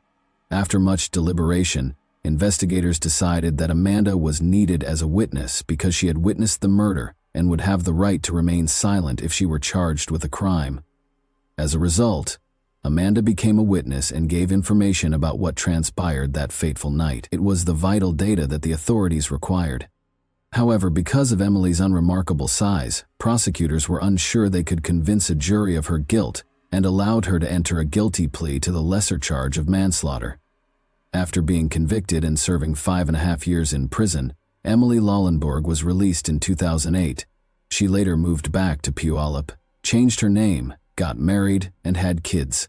After much deliberation, investigators decided that Amanda was needed as a witness because she had witnessed the murder and would have the right to remain silent if she were charged with a crime. As a result, Amanda became a witness and gave information about what transpired that fateful night. It was the vital data that the authorities required. However, because of Emily's unremarkable size, prosecutors were unsure they could convince a jury of her guilt and allowed her to enter a guilty plea to the lesser charge of manslaughter. After being convicted and serving 5.5 years in prison, Emily Lollenborg was released in 2008. She later moved back to Puyallup, changed her name, got married, and had kids.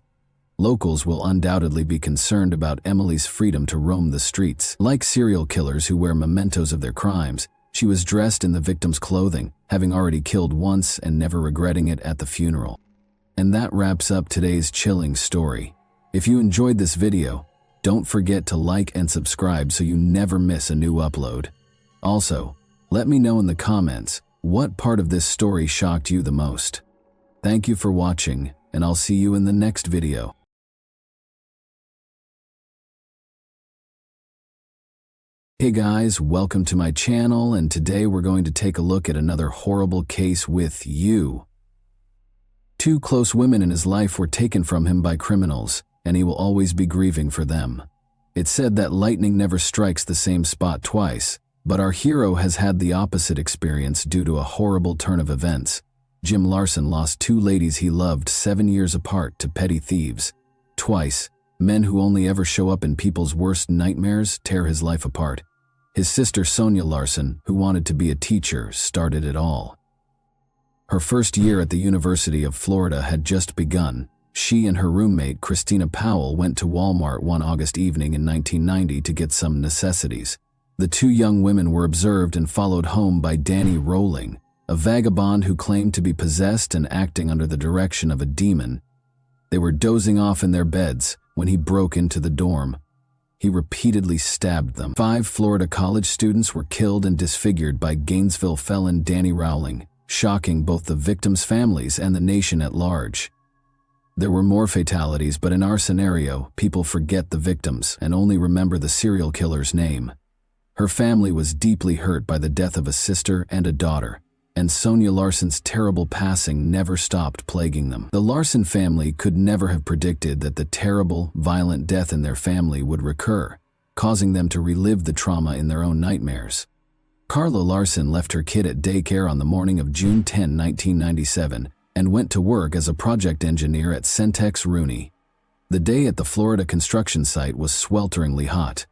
Locals will undoubtedly be concerned about Emily's freedom to roam the streets. Like serial killers who wear mementos of their crimes, she was dressed in the victim's clothing, having already killed once and never regretting it at the funeral. And that wraps up today's chilling story. If you enjoyed this video, don't forget to like and subscribe so you never miss a new upload. Also, let me know in the comments what part of this story shocked you the most. Thank you for watching, and I'll see you in the next video. Hey guys, welcome to my channel, and today we're going to take a look at another horrible case with you. 2 close women in his life were taken from him by criminals, and he will always be grieving for them. It's said that lightning never strikes the same spot twice, but our hero has had the opposite experience due to a horrible turn of events. Jim Larson lost 2 ladies he loved 7 years apart to petty thieves. Twice, men who only ever show up in people's worst nightmares tear his life apart. His sister Sonia Larson, who wanted to be a teacher, started it all. Her first year at the University of Florida had just begun. She and her roommate Christina Powell went to Walmart one August evening in 1990 to get some necessities. The 2 young women were observed and followed home by Danny Rowling, a vagabond who claimed to be possessed and acting under the direction of a demon. They were dozing off in their beds when he broke into the dorm. He repeatedly stabbed them. 5 Florida college students were killed and disfigured by Gainesville felon Danny Rowling, shocking both the victims' families and the nation at large. There were more fatalities, but in our scenario, people forget the victims and only remember the serial killer's name. Her family was deeply hurt by the death of a sister and a daughter, and Sonia Larson's terrible passing never stopped plaguing them. The Larson family could never have predicted that the terrible, violent death in their family would recur, causing them to relive the trauma in their own nightmares. Carla Larson left her kid at daycare on the morning of June 10, 1997, and went to work as a project engineer at Centex Rooney. The day at the Florida construction site was swelteringly hot.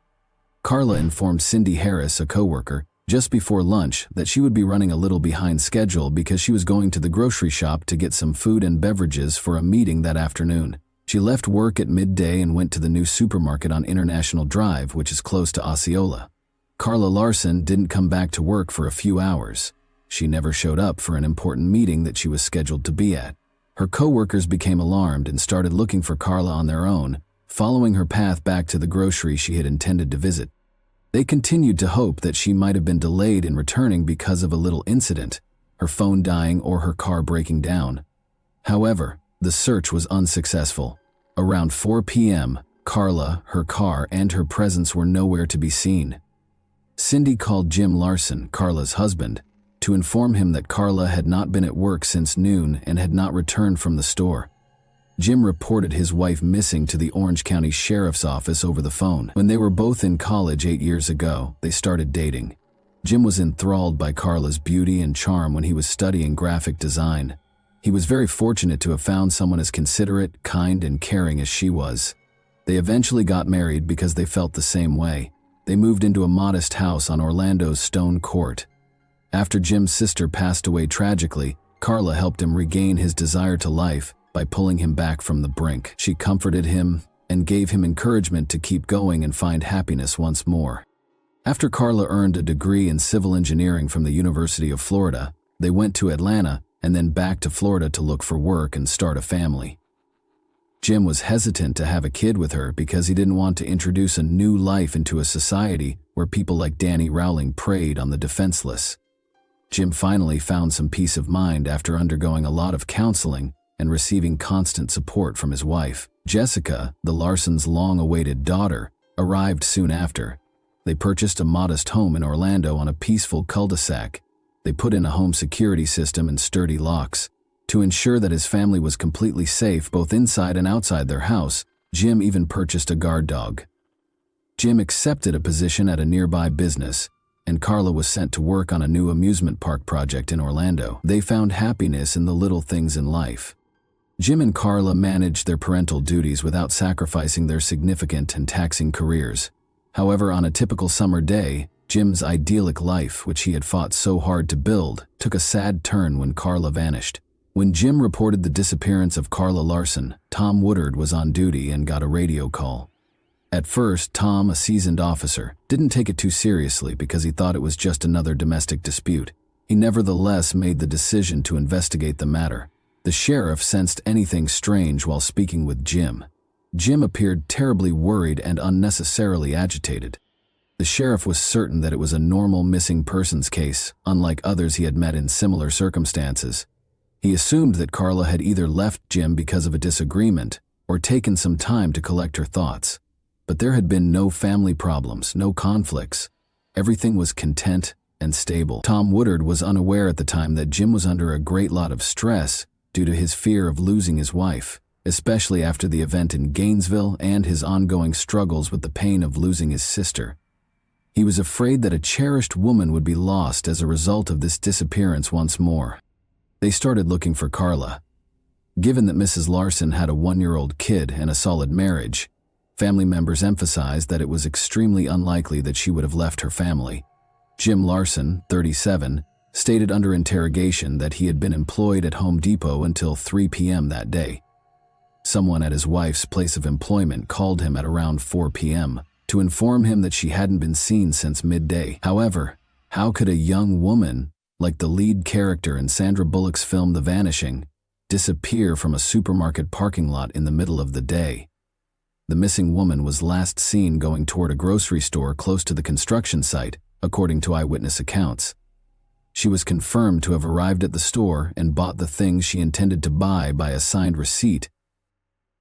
Carla informed Cindy Harris, a coworker, just before lunch that she would be running a little behind schedule because she was going to the grocery shop to get some food and beverages for a meeting that afternoon. She left work at midday and went to the new supermarket on International Drive, which is close to Osceola. Carla Larson didn't come back to work for a few hours. She never showed up for an important meeting that she was scheduled to be at. Her coworkers became alarmed and started looking for Carla on their own, following her path back to the grocery she had intended to visit. They continued to hope that she might have been delayed in returning because of a little incident, her phone dying or her car breaking down. However, the search was unsuccessful. Around 4 p.m., Carla, her car, and her presence were nowhere to be seen. Cindy called Jim Larson, Carla's husband, to inform him that Carla had not been at work since noon and had not returned from the store. Jim reported his wife missing to the Orange County Sheriff's Office over the phone. When they were both in college 8 years ago, they started dating. Jim was enthralled by Carla's beauty and charm when he was studying graphic design. He was very fortunate to have found someone as considerate, kind, and caring as she was. They eventually got married because they felt the same way. They moved into a modest house on Orlando's Stone Court. After Jim's sister passed away tragically, Carla helped him regain his desire to life by pulling him back from the brink. She comforted him and gave him encouragement to keep going and find happiness once more. After Carla earned a degree in civil engineering from the University of Florida, they went to Atlanta and then back to Florida to look for work and start a family. Jim was hesitant to have a kid with her because he didn't want to introduce a new life into a society where people like Danny Rowling preyed on the defenseless. Jim finally found some peace of mind after undergoing a lot of counseling and receiving constant support from his wife. Jessica, the Larsons' long-awaited daughter, arrived soon after. They purchased a modest home in Orlando on a peaceful cul-de-sac. They put in a home security system and sturdy locks. To ensure that his family was completely safe both inside and outside their house, Jim even purchased a guard dog. Jim accepted a position at a nearby business, and Carla was sent to work on a new amusement park project in Orlando. They found happiness in the little things in life. Jim and Carla managed their parental duties without sacrificing their significant and taxing careers. However, on a typical summer day, Jim's idyllic life, which he had fought so hard to build, took a sad turn when Carla vanished. When Jim reported the disappearance of Carla Larson, Tom Woodard was on duty and got a radio call. At first, Tom, a seasoned officer, didn't take it too seriously because he thought it was just another domestic dispute. He nevertheless made the decision to investigate the matter. The sheriff sensed anything strange while speaking with Jim. Jim appeared terribly worried and unnecessarily agitated. The sheriff was certain that it was a normal missing persons case, unlike others he had met in similar circumstances. He assumed that Carla had either left Jim because of a disagreement or taken some time to collect her thoughts. But there had been no family problems, no conflicts. Everything was content and stable. Tom Woodard was unaware at the time that Jim was under a great lot of stress due to his fear of losing his wife, especially after the event in Gainesville and his ongoing struggles with the pain of losing his sister. He was afraid that a cherished woman would be lost as a result of this disappearance once more. They started looking for Carla. Given that Mrs. Larson had a 1-year-old kid and a solid marriage, family members emphasized that it was extremely unlikely that she would have left her family. Jim Larson, 37, stated under interrogation that he had been employed at Home Depot until 3 p.m. that day. Someone at his wife's place of employment called him at around 4 p.m. to inform him that she hadn't been seen since midday. However, how could a young woman, like the lead character in Sandra Bullock's film The Vanishing, disappear from a supermarket parking lot in the middle of the day. The missing woman was last seen going toward a grocery store close to the construction site, according to eyewitness accounts. She was confirmed to have arrived at the store and bought the things she intended to buy by a signed receipt.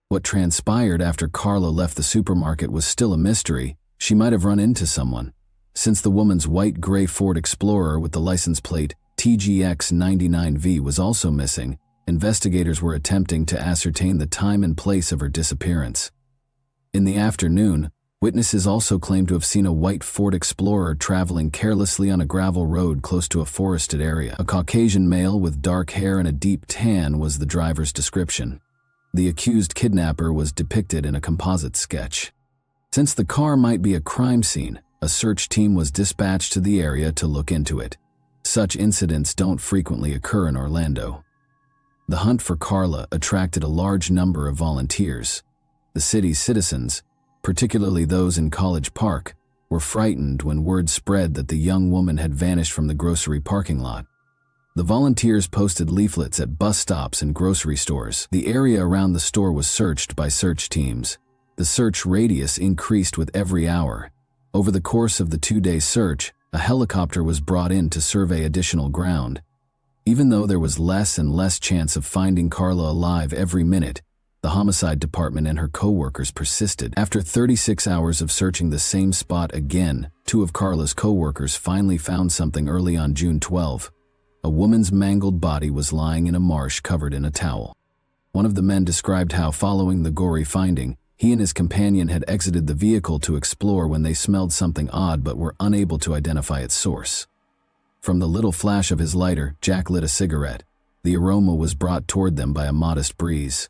What transpired after Carla left the supermarket was still a mystery. She might have run into someone. Since the woman's white-gray Ford Explorer with the license plate TGX99V was also missing, investigators were attempting to ascertain the time and place of her disappearance. In the afternoon, witnesses also claimed to have seen a white Ford Explorer traveling carelessly on a gravel road close to a forested area. A Caucasian male with dark hair and a deep tan was the driver's description. The accused kidnapper was depicted in a composite sketch. Since the car might be a crime scene, a search team was dispatched to the area to look into it. Such incidents don't frequently occur in Orlando. The hunt for Carla attracted a large number of volunteers. The city's citizens, particularly those in College Park, were frightened when word spread that the young woman had vanished from the grocery parking lot. The volunteers posted leaflets at bus stops and grocery stores. The area around the store was searched by search teams. The search radius increased with every hour. Over the course of the 2-day search, a helicopter was brought in to survey additional ground. Even though there was less and less chance of finding Carla alive every minute, the homicide department and her co-workers persisted. After 36 hours of searching the same spot again, 2 of Carla's co-workers finally found something early on June 12. A woman's mangled body was lying in a marsh covered in a towel. One of the men described how, following the gory finding, he and his companion had exited the vehicle to explore when they smelled something odd but were unable to identify its source. From the little flash of his lighter, Jack lit a cigarette. The aroma was brought toward them by a modest breeze.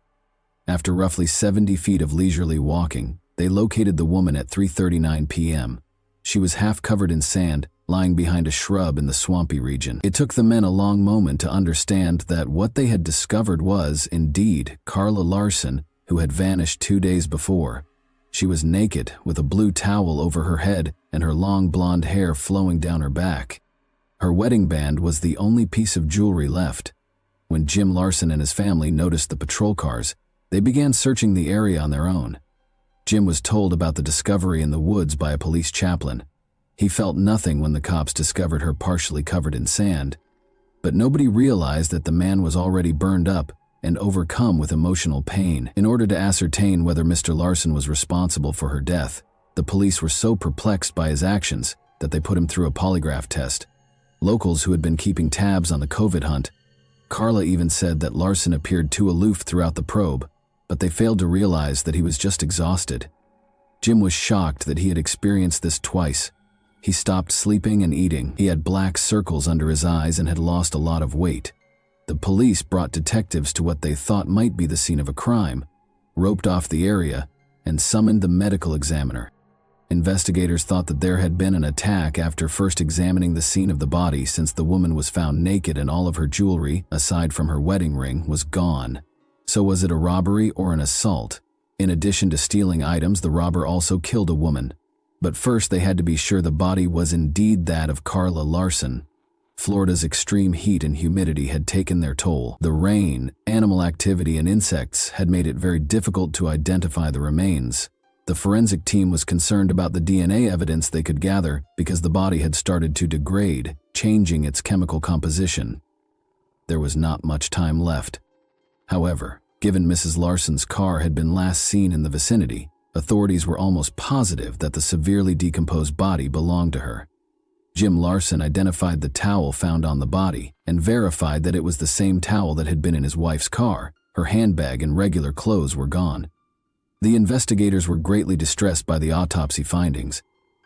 After roughly 70 feet of leisurely walking, they located the woman at 3:39 p.m. She was half covered in sand, lying behind a shrub in the swampy region. It took the men a long moment to understand that what they had discovered was, indeed, Carla Larson, who had vanished 2 days before. She was naked, with a blue towel over her head and her long blonde hair flowing down her back. Her wedding band was the only piece of jewelry left. When Jim Larson and his family noticed the patrol cars, they began searching the area on their own. Jim was told about the discovery in the woods by a police chaplain. He felt nothing when the cops discovered her partially covered in sand. But nobody realized that the man was already burned up and overcome with emotional pain. In order to ascertain whether Mr. Larson was responsible for her death, the police were so perplexed by his actions that they put him through a polygraph test. Locals who had been keeping tabs on the COVID hunt, Carla even said that Larson appeared too aloof throughout the probe, but they failed to realize that he was just exhausted. Jim was shocked that he had experienced this twice. He stopped sleeping and eating. He had black circles under his eyes and had lost a lot of weight. The police brought detectives to what they thought might be the scene of a crime, roped off the area, and summoned the medical examiner. Investigators thought that there had been an attack after first examining the scene of the body, since the woman was found naked and all of her jewelry, aside from her wedding ring, was gone. So was it a robbery or an assault? In addition to stealing items, the robber also killed a woman. But first they had to be sure the body was indeed that of Carla Larson. Florida's extreme heat and humidity had taken their toll. The rain, animal activity, and insects had made it very difficult to identify the remains. The forensic team was concerned about the DNA evidence they could gather because the body had started to degrade, changing its chemical composition. There was not much time left. However, given Mrs. Larson's car had been last seen in the vicinity, authorities were almost positive that the severely decomposed body belonged to her. Jim Larson identified the towel found on the body and verified that it was the same towel that had been in his wife's car. Her handbag and regular clothes were gone. The investigators were greatly distressed by the autopsy findings.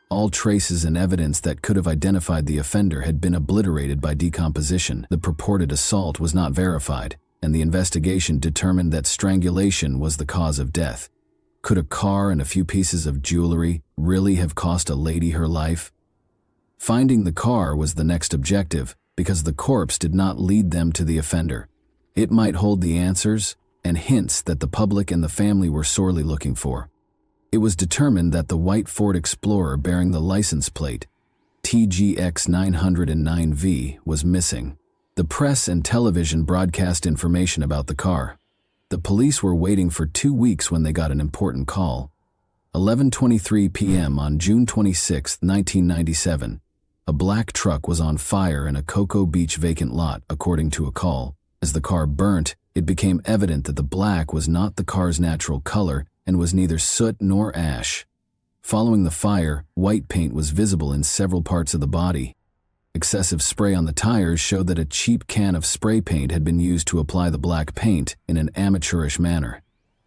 All traces and evidence that could have identified the offender had been obliterated by decomposition. The purported assault was not verified, and the investigation determined that strangulation was the cause of death. Could a car and a few pieces of jewelry really have cost a lady her life? Finding the car was the next objective, because the corpse did not lead them to the offender. It might hold the answers and hints that the public and the family were sorely looking for. It was determined that the white Ford Explorer bearing the license plate TGX909V was missing. The press and television broadcast information about the car. The police were waiting for 2 weeks when they got an important call. 11:23 p.m. on June 26, 1997. A black truck was on fire in a Cocoa Beach vacant lot, according to a call. As the car burnt, it became evident that the black was not the car's natural color and was neither soot nor ash. Following the fire, white paint was visible in several parts of the body. Excessive spray on the tires showed that a cheap can of spray paint had been used to apply the black paint in an amateurish manner.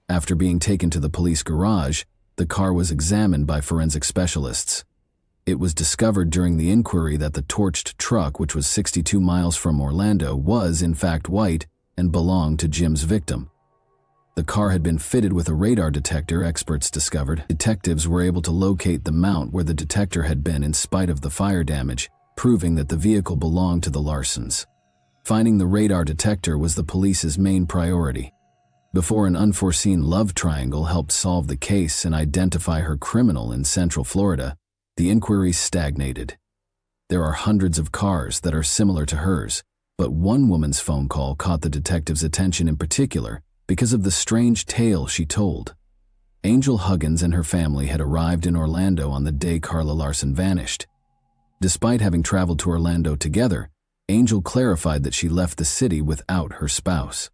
After being taken to the police garage, the car was examined by forensic specialists. It was discovered during the inquiry that the torched truck, which was 62 miles from Orlando, was in fact white and belonged to Jim's victim. The car had been fitted with a radar detector, experts discovered. Detectives were able to locate the mount where the detector had been in spite of the fire damage, proving that the vehicle belonged to the Larsons. Finding the radar detector was the police's main priority. Before an unforeseen love triangle helped solve the case and identify her criminal in Central Florida, the inquiry stagnated. There are hundreds of cars that are similar to hers, but one woman's phone call caught the detective's attention in particular because of the strange tale she told. Angel Huggins and her family had arrived in Orlando on the day Carla Larson vanished. Despite having traveled to Orlando together, Angel clarified that she left the city without her spouse.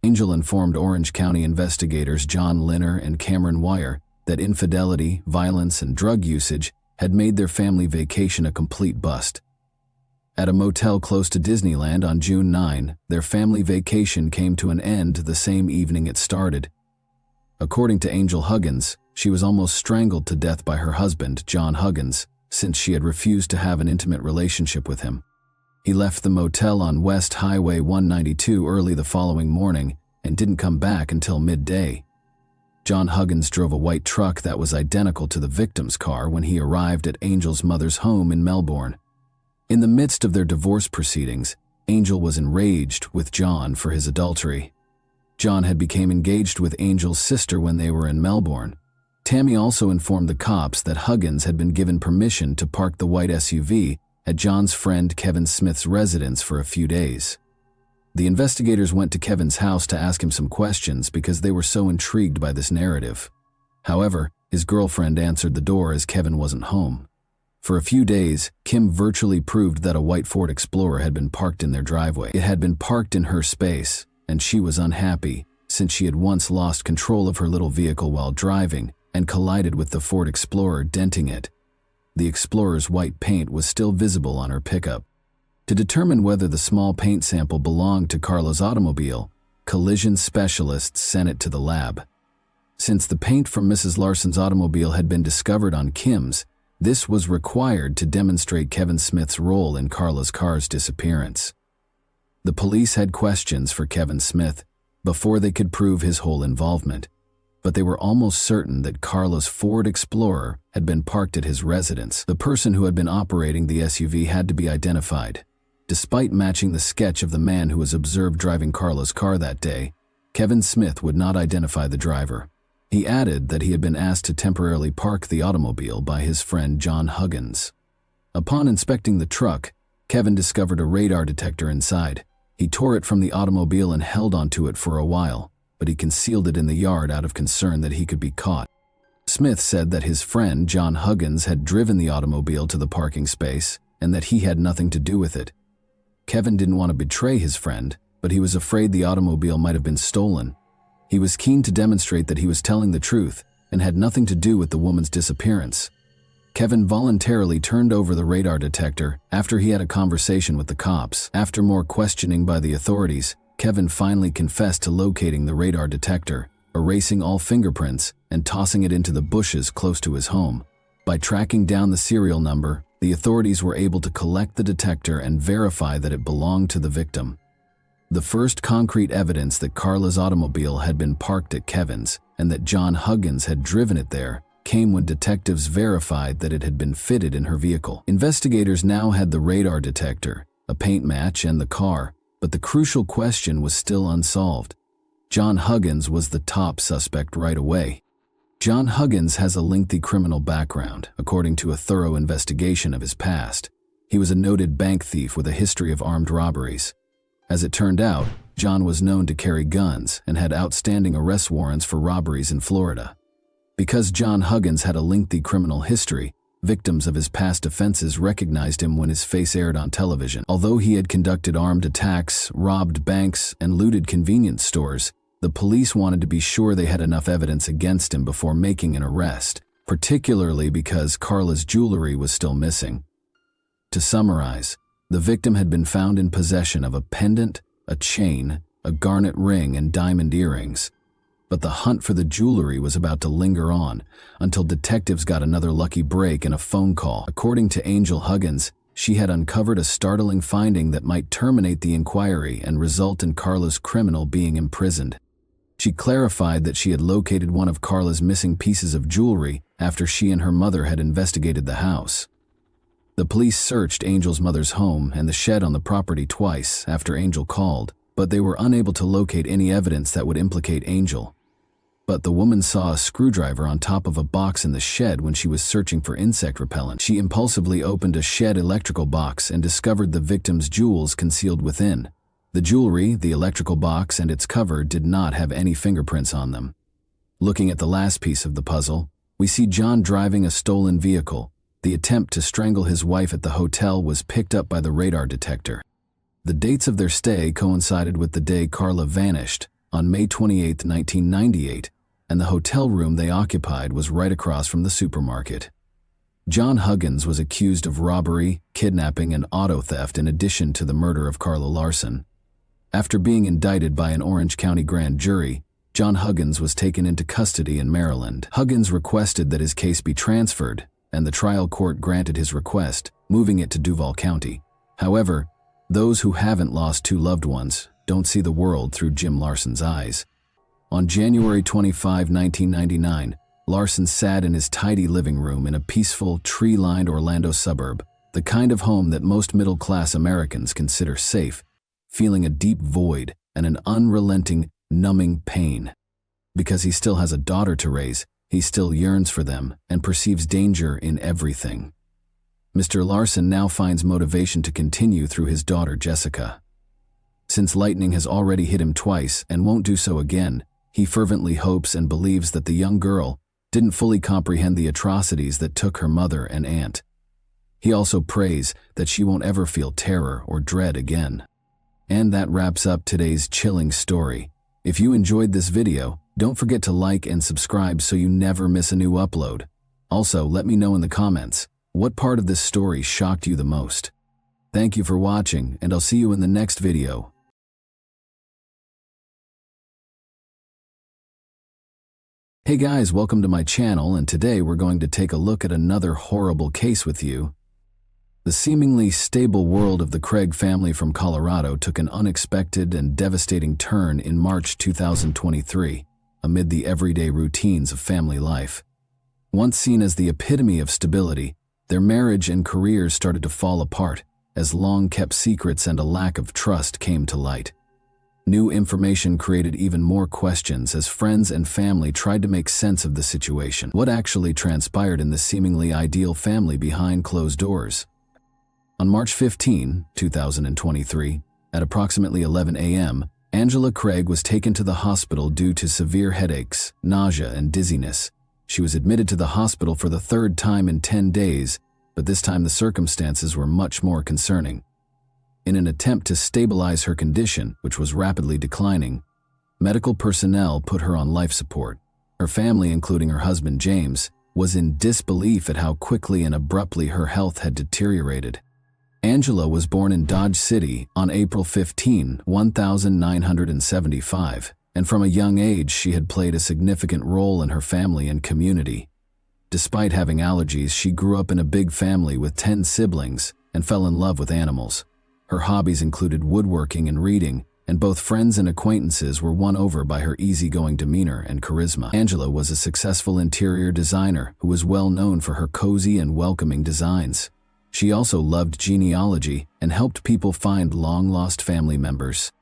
Angel informed Orange County investigators John Linner and Cameron Wire that infidelity, violence, and drug usage had made their family vacation a complete bust. At a motel close to Disneyland on June 9, their family vacation came to an end the same evening it started. According to Angel Huggins, she was almost strangled to death by her husband, John Huggins, since she had refused to have an intimate relationship with him. He left the motel on West Highway 192 early the following morning and didn't come back until midday. John Huggins drove a white truck that was identical to the victim's car when he arrived at Angel's mother's home in Melbourne. In the midst of their divorce proceedings, Angel was enraged with John for his adultery. John had become engaged with Angel's sister when they were in Melbourne. Tammy also informed the cops that Huggins had been given permission to park the white SUV at John's friend Kevin Smith's residence for a few days. The investigators went to Kevin's house to ask him some questions because they were so intrigued by this narrative. However, his girlfriend answered the door as Kevin wasn't home. For a few days, Kim virtually proved that a white Ford Explorer had been parked in their driveway. It had been parked in her space, and she was unhappy since she had once lost control of her little vehicle while driving and collided with the Ford Explorer, denting it. The Explorer's white paint was still visible on her pickup. To determine whether the small paint sample belonged to Carla's automobile, collision specialists sent it to the lab. Since the paint from Mrs. Larson's automobile had been discovered on Kim's, this was required to demonstrate Kevin Smith's role in Carla's car's disappearance. The police had questions for Kevin Smith before they could prove his whole involvement, but they were almost certain that Carla's Ford Explorer had been parked at his residence. The person who had been operating the SUV had to be identified. Despite matching the sketch of the man who was observed driving Carla's car that day, Kevin Smith would not identify the driver. He added that he had been asked to temporarily park the automobile by his friend John Huggins. Upon inspecting the truck, Kevin discovered a radar detector inside. He tore it from the automobile and held onto it for a while, but he concealed it in the yard out of concern that he could be caught. Smith said that his friend John Huggins had driven the automobile to the parking space and that he had nothing to do with it. Kevin didn't want to betray his friend, but he was afraid the automobile might have been stolen. He was keen to demonstrate that he was telling the truth and had nothing to do with the woman's disappearance. Kevin voluntarily turned over the radar detector after he had a conversation with the cops. After more questioning by the authorities, Kevin finally confessed to locating the radar detector, erasing all fingerprints, and tossing it into the bushes close to his home. By tracking down the serial number, the authorities were able to collect the detector and verify that it belonged to the victim. The first concrete evidence that Carla's automobile had been parked at Kevin's and that John Huggins had driven it there came when detectives verified that it had been fitted in her vehicle. Investigators now had the radar detector, a paint match, and the car, but the crucial question was still unsolved. John Huggins was the top suspect right away. John Huggins has a lengthy criminal background, according to a thorough investigation of his past. He was a noted bank thief with a history of armed robberies. As it turned out, John was known to carry guns and had outstanding arrest warrants for robberies in Florida. Because John Huggins had a lengthy criminal history, victims of his past offenses recognized him when his face aired on television. Although he had conducted armed attacks, robbed banks, and looted convenience stores, the police wanted to be sure they had enough evidence against him before making an arrest, particularly because Carla's jewelry was still missing. To summarize, the victim had been found in possession of a pendant, a chain, a garnet ring, and diamond earrings. But the hunt for the jewelry was about to linger on until detectives got another lucky break in a phone call. According to Angel Huggins, she had uncovered a startling finding that might terminate the inquiry and result in Carla's criminal being imprisoned. She clarified that she had located one of Carla's missing pieces of jewelry after she and her mother had investigated the house. The police searched Angel's mother's home and the shed on the property twice after Angel called, but they were unable to locate any evidence that would implicate Angel. But the woman saw a screwdriver on top of a box in the shed when she was searching for insect repellent. She impulsively opened a shed electrical box and discovered the victim's jewels concealed within. The jewelry, the electrical box, and its cover did not have any fingerprints on them. Looking at the last piece of the puzzle, we see John driving a stolen vehicle. The attempt to strangle his wife at the hotel was picked up by the radar detector. The dates of their stay coincided with the day Carla vanished, on May 28, 1998, and the hotel room they occupied was right across from the supermarket. John Huggins was accused of robbery, kidnapping, and auto theft in addition to the murder of Carla Larson. After being indicted by an Orange County grand jury, John Huggins was taken into custody in Maryland. Huggins requested that his case be transferred, and the trial court granted his request, moving it to Duval County. However, those who haven't lost two loved ones don't see the world through Jim Larson's eyes. On January 25, 1999, Larson sat in his tidy living room in a peaceful, tree-lined Orlando suburb, the kind of home that most middle-class Americans consider safe, feeling a deep void and an unrelenting, numbing pain. Because he still has a daughter to raise, he still yearns for them and perceives danger in everything. Mr. Larson now finds motivation to continue through his daughter Jessica. Since lightning has already hit him twice and won't do so again, he fervently hopes and believes that the young girl didn't fully comprehend the atrocities that took her mother and aunt. He also prays that she won't ever feel terror or dread again. And that wraps up today's chilling story. If you enjoyed this video, don't forget to like and subscribe so you never miss a new upload. Also, let me know in the comments, what part of this story shocked you the most? Thank you for watching, and I'll see you in the next video. Hey guys, welcome to my channel, and today we're going to take a look at another horrible case with you. The seemingly stable world of the Craig family from Colorado took an unexpected and devastating turn in March 2023, amid the everyday routines of family life. Once seen as the epitome of stability, their marriage and careers started to fall apart as long-kept secrets and a lack of trust came to light. New information created even more questions as friends and family tried to make sense of the situation. What actually transpired in the seemingly ideal family behind closed doors? On March 15, 2023, at approximately 11 a.m., Angela Craig was taken to the hospital due to severe headaches, nausea, and dizziness. She was admitted to the hospital for the third time in 10 days, but this time the circumstances were much more concerning. In an attempt to stabilize her condition, which was rapidly declining, medical personnel put her on life support. Her family, including her husband James, was in disbelief at how quickly and abruptly her health had deteriorated. Angela was born in Dodge City on April 15, 1975, and from a young age she had played a significant role in her family and community. Despite having allergies, she grew up in a big family with 10 siblings and fell in love with animals. Her hobbies included woodworking and reading, and both friends and acquaintances were won over by her easygoing demeanor and charisma. Angela was a successful interior designer who was well known for her cozy and welcoming designs. She also loved genealogy and helped people find long-lost family members.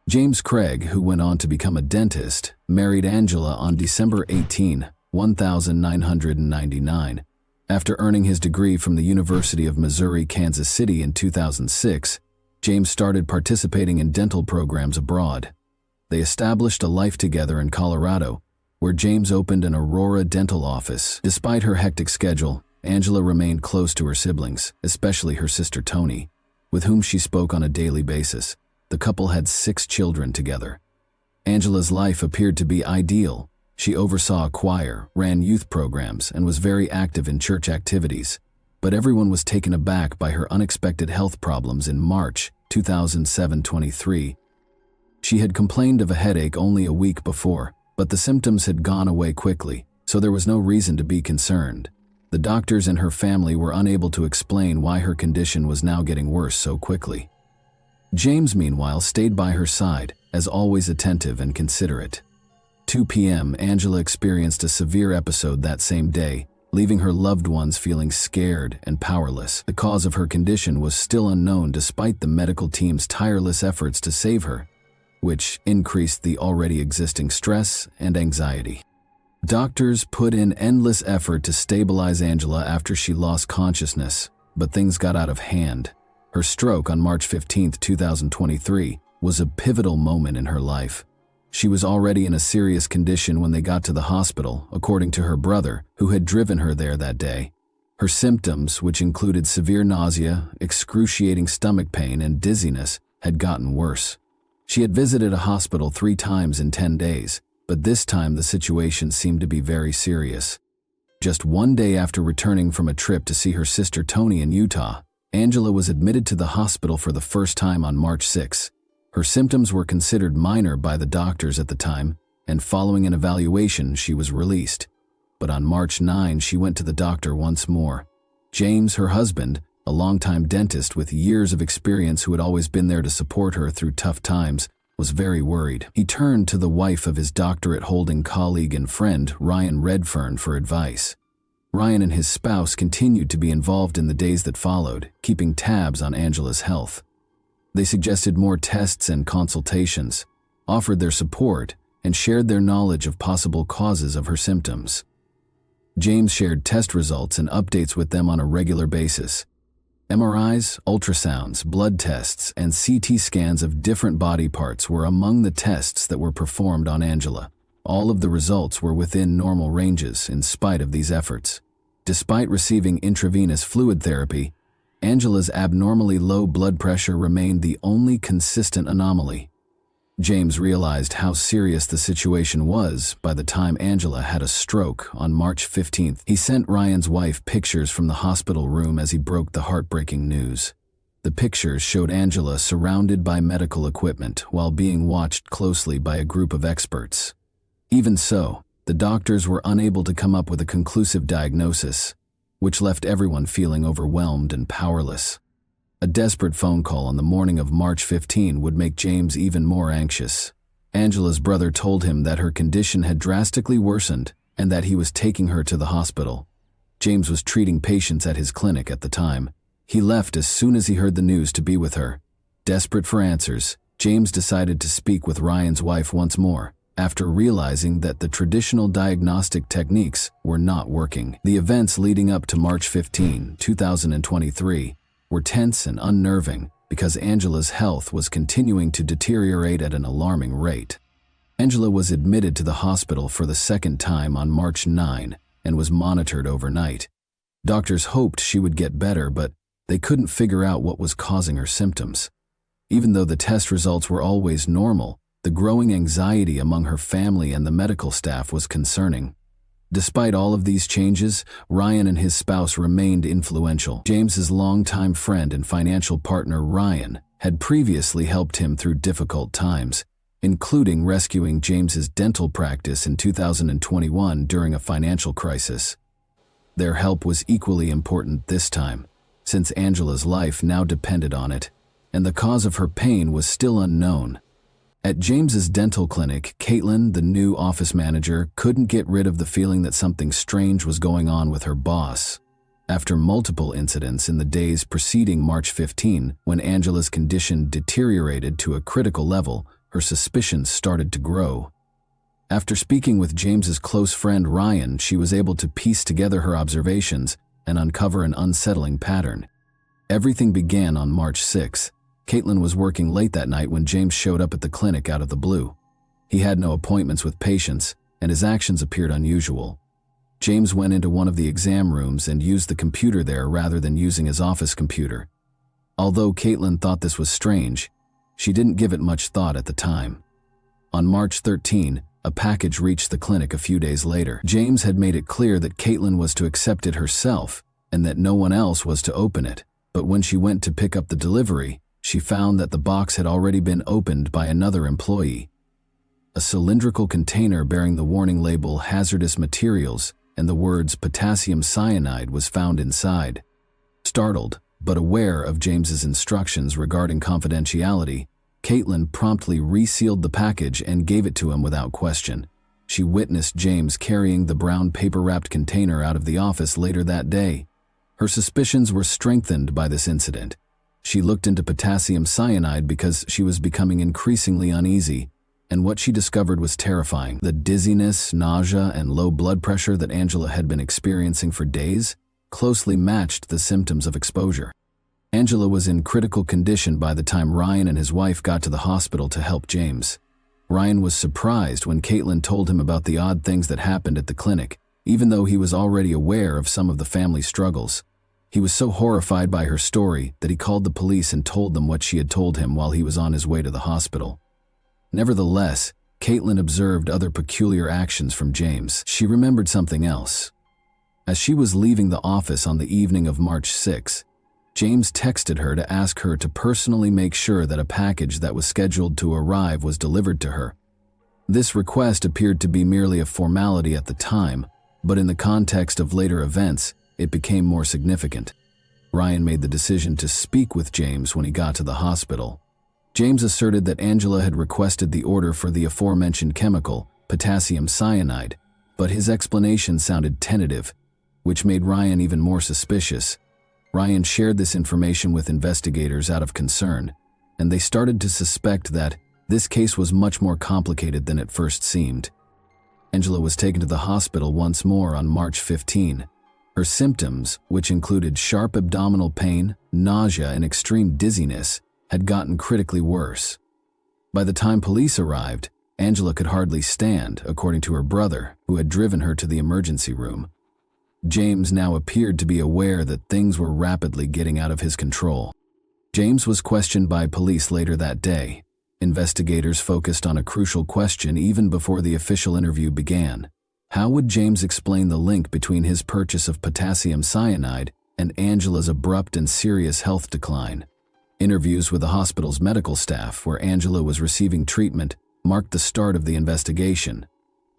James Craig, who went on to become a dentist, married Angela on December 18, 1999. After earning his degree from the University of Missouri, Kansas City in 2006, James started participating in dental programs abroad. They established a life together in Colorado, where James opened an Aurora dental office. Despite her hectic schedule, Angela remained close to her siblings, especially her sister Toni, with whom she spoke on a daily basis. The couple had 6 children together. Angela's life appeared to be ideal. She oversaw a choir, ran youth programs, and was very active in church activities. But everyone was taken aback by her unexpected health problems in March 2007-23. She had complained of a headache only a week before, but the symptoms had gone away quickly, so there was no reason to be concerned. The doctors and her family were unable to explain why her condition was now getting worse so quickly. James, meanwhile, stayed by her side, as always attentive and considerate. 2 p.m. Angela experienced a severe episode that same day, leaving her loved ones feeling scared and powerless. The cause of her condition was still unknown despite the medical team's tireless efforts to save her, which increased the already existing stress and anxiety. Doctors put in endless effort to stabilize Angela after she lost consciousness, but things got out of hand. Her stroke on March 15, 2023, was a pivotal moment in her life. She was already in a serious condition when they got to the hospital, according to her brother, who had driven her there that day. Her symptoms, which included severe nausea, excruciating stomach pain, and dizziness, had gotten worse. She had visited a hospital 3 times in 10 days, but this time the situation seemed to be very serious. Just 1 day after returning from a trip to see her sister Toni in Utah, Angela was admitted to the hospital for the first time on March 6. Her symptoms were considered minor by the doctors at the time, and following an evaluation, she was released. But on March 9, she went to the doctor once more. James, her husband, a longtime dentist with years of experience who had always been there to support her through tough times, was very worried. He turned to the wife of his doctorate-holding colleague and friend, Ryan Redfern, for advice. Ryan and his spouse continued to be involved in the days that followed, keeping tabs on Angela's health. They suggested more tests and consultations, offered their support, and shared their knowledge of possible causes of her symptoms. James shared test results and updates with them on a regular basis. MRIs, ultrasounds, blood tests, and CT scans of different body parts were among the tests that were performed on Angela. All of the results were within normal ranges in spite of these efforts. Despite receiving intravenous fluid therapy, Angela's abnormally low blood pressure remained the only consistent anomaly. James realized how serious the situation was by the time Angela had a stroke on March 15th. He sent Ryan's wife pictures from the hospital room as he broke the heartbreaking news. The pictures showed Angela surrounded by medical equipment while being watched closely by a group of experts. Even so, the doctors were unable to come up with a conclusive diagnosis, which left everyone feeling overwhelmed and powerless. A desperate phone call on the morning of March 15 would make James even more anxious. Angela's brother told him that her condition had drastically worsened and that he was taking her to the hospital. James was treating patients at his clinic at the time. He left as soon as he heard the news to be with her. Desperate for answers, James decided to speak with Ryan's wife once more, after realizing that the traditional diagnostic techniques were not working. The events leading up to March 15, 2023, were tense and unnerving because Angela's health was continuing to deteriorate at an alarming rate. Angela was admitted to the hospital for the second time on March 9 and was monitored overnight. Doctors hoped she would get better, but they couldn't figure out what was causing her symptoms. Even though the test results were always normal, the growing anxiety among her family and the medical staff was concerning. Despite all of these changes, Ryan and his spouse remained influential. James's longtime friend and financial partner Ryan had previously helped him through difficult times, including rescuing James's dental practice in 2021 during a financial crisis. Their help was equally important this time, since Angela's life now depended on it, and the cause of her pain was still unknown. At James's dental clinic, Caitlin, the new office manager, couldn't get rid of the feeling that something strange was going on with her boss. After multiple incidents in the days preceding March 15, when Angela's condition deteriorated to a critical level, her suspicions started to grow. After speaking with James's close friend Ryan, she was able to piece together her observations and uncover an unsettling pattern. Everything began on March 6. Caitlin was working late that night when James showed up at the clinic out of the blue. He had no appointments with patients, and his actions appeared unusual. James went into one of the exam rooms and used the computer there rather than using his office computer. Although Caitlin thought this was strange, she didn't give it much thought at the time. On March 13, a package reached the clinic a few days later. James had made it clear that Caitlin was to accept it herself and that no one else was to open it, but when she went to pick up the delivery, she found that the box had already been opened by another employee. A cylindrical container bearing the warning label "Hazardous Materials" and the words "Potassium cyanide" was found inside. Startled, but aware of James's instructions regarding confidentiality, Caitlin promptly resealed the package and gave it to him without question. She witnessed James carrying the brown paper-wrapped container out of the office later that day. Her suspicions were strengthened by this incident. She looked into potassium cyanide because she was becoming increasingly uneasy, and what she discovered was terrifying. The dizziness, nausea, and low blood pressure that Angela had been experiencing for days closely matched the symptoms of exposure. Angela was in critical condition by the time Ryan and his wife got to the hospital to help James. Ryan was surprised when Caitlin told him about the odd things that happened at the clinic, even though he was already aware of some of the family struggles. He was so horrified by her story that he called the police and told them what she had told him while he was on his way to the hospital. Nevertheless, Caitlin observed other peculiar actions from James. She remembered something else. As she was leaving the office on the evening of March 6, James texted her to ask her to personally make sure that a package that was scheduled to arrive was delivered to her. This request appeared to be merely a formality at the time, but in the context of later events, it became more significant. Ryan made the decision to speak with James when he got to the hospital. James asserted that Angela had requested the order for the aforementioned chemical, potassium cyanide, but his explanation sounded tentative, which made Ryan even more suspicious. Ryan shared this information with investigators out of concern, and they started to suspect that this case was much more complicated than it first seemed. Angela was taken to the hospital once more on March 15. Her symptoms, which included sharp abdominal pain, nausea, and extreme dizziness, had gotten critically worse. By the time police arrived, Angela could hardly stand, according to her brother, who had driven her to the emergency room. James now appeared to be aware that things were rapidly getting out of his control. James was questioned by police later that day. Investigators focused on a crucial question even before the official interview began. How would James explain the link between his purchase of potassium cyanide and Angela's abrupt and serious health decline? Interviews with the hospital's medical staff, where Angela was receiving treatment, marked the start of the investigation.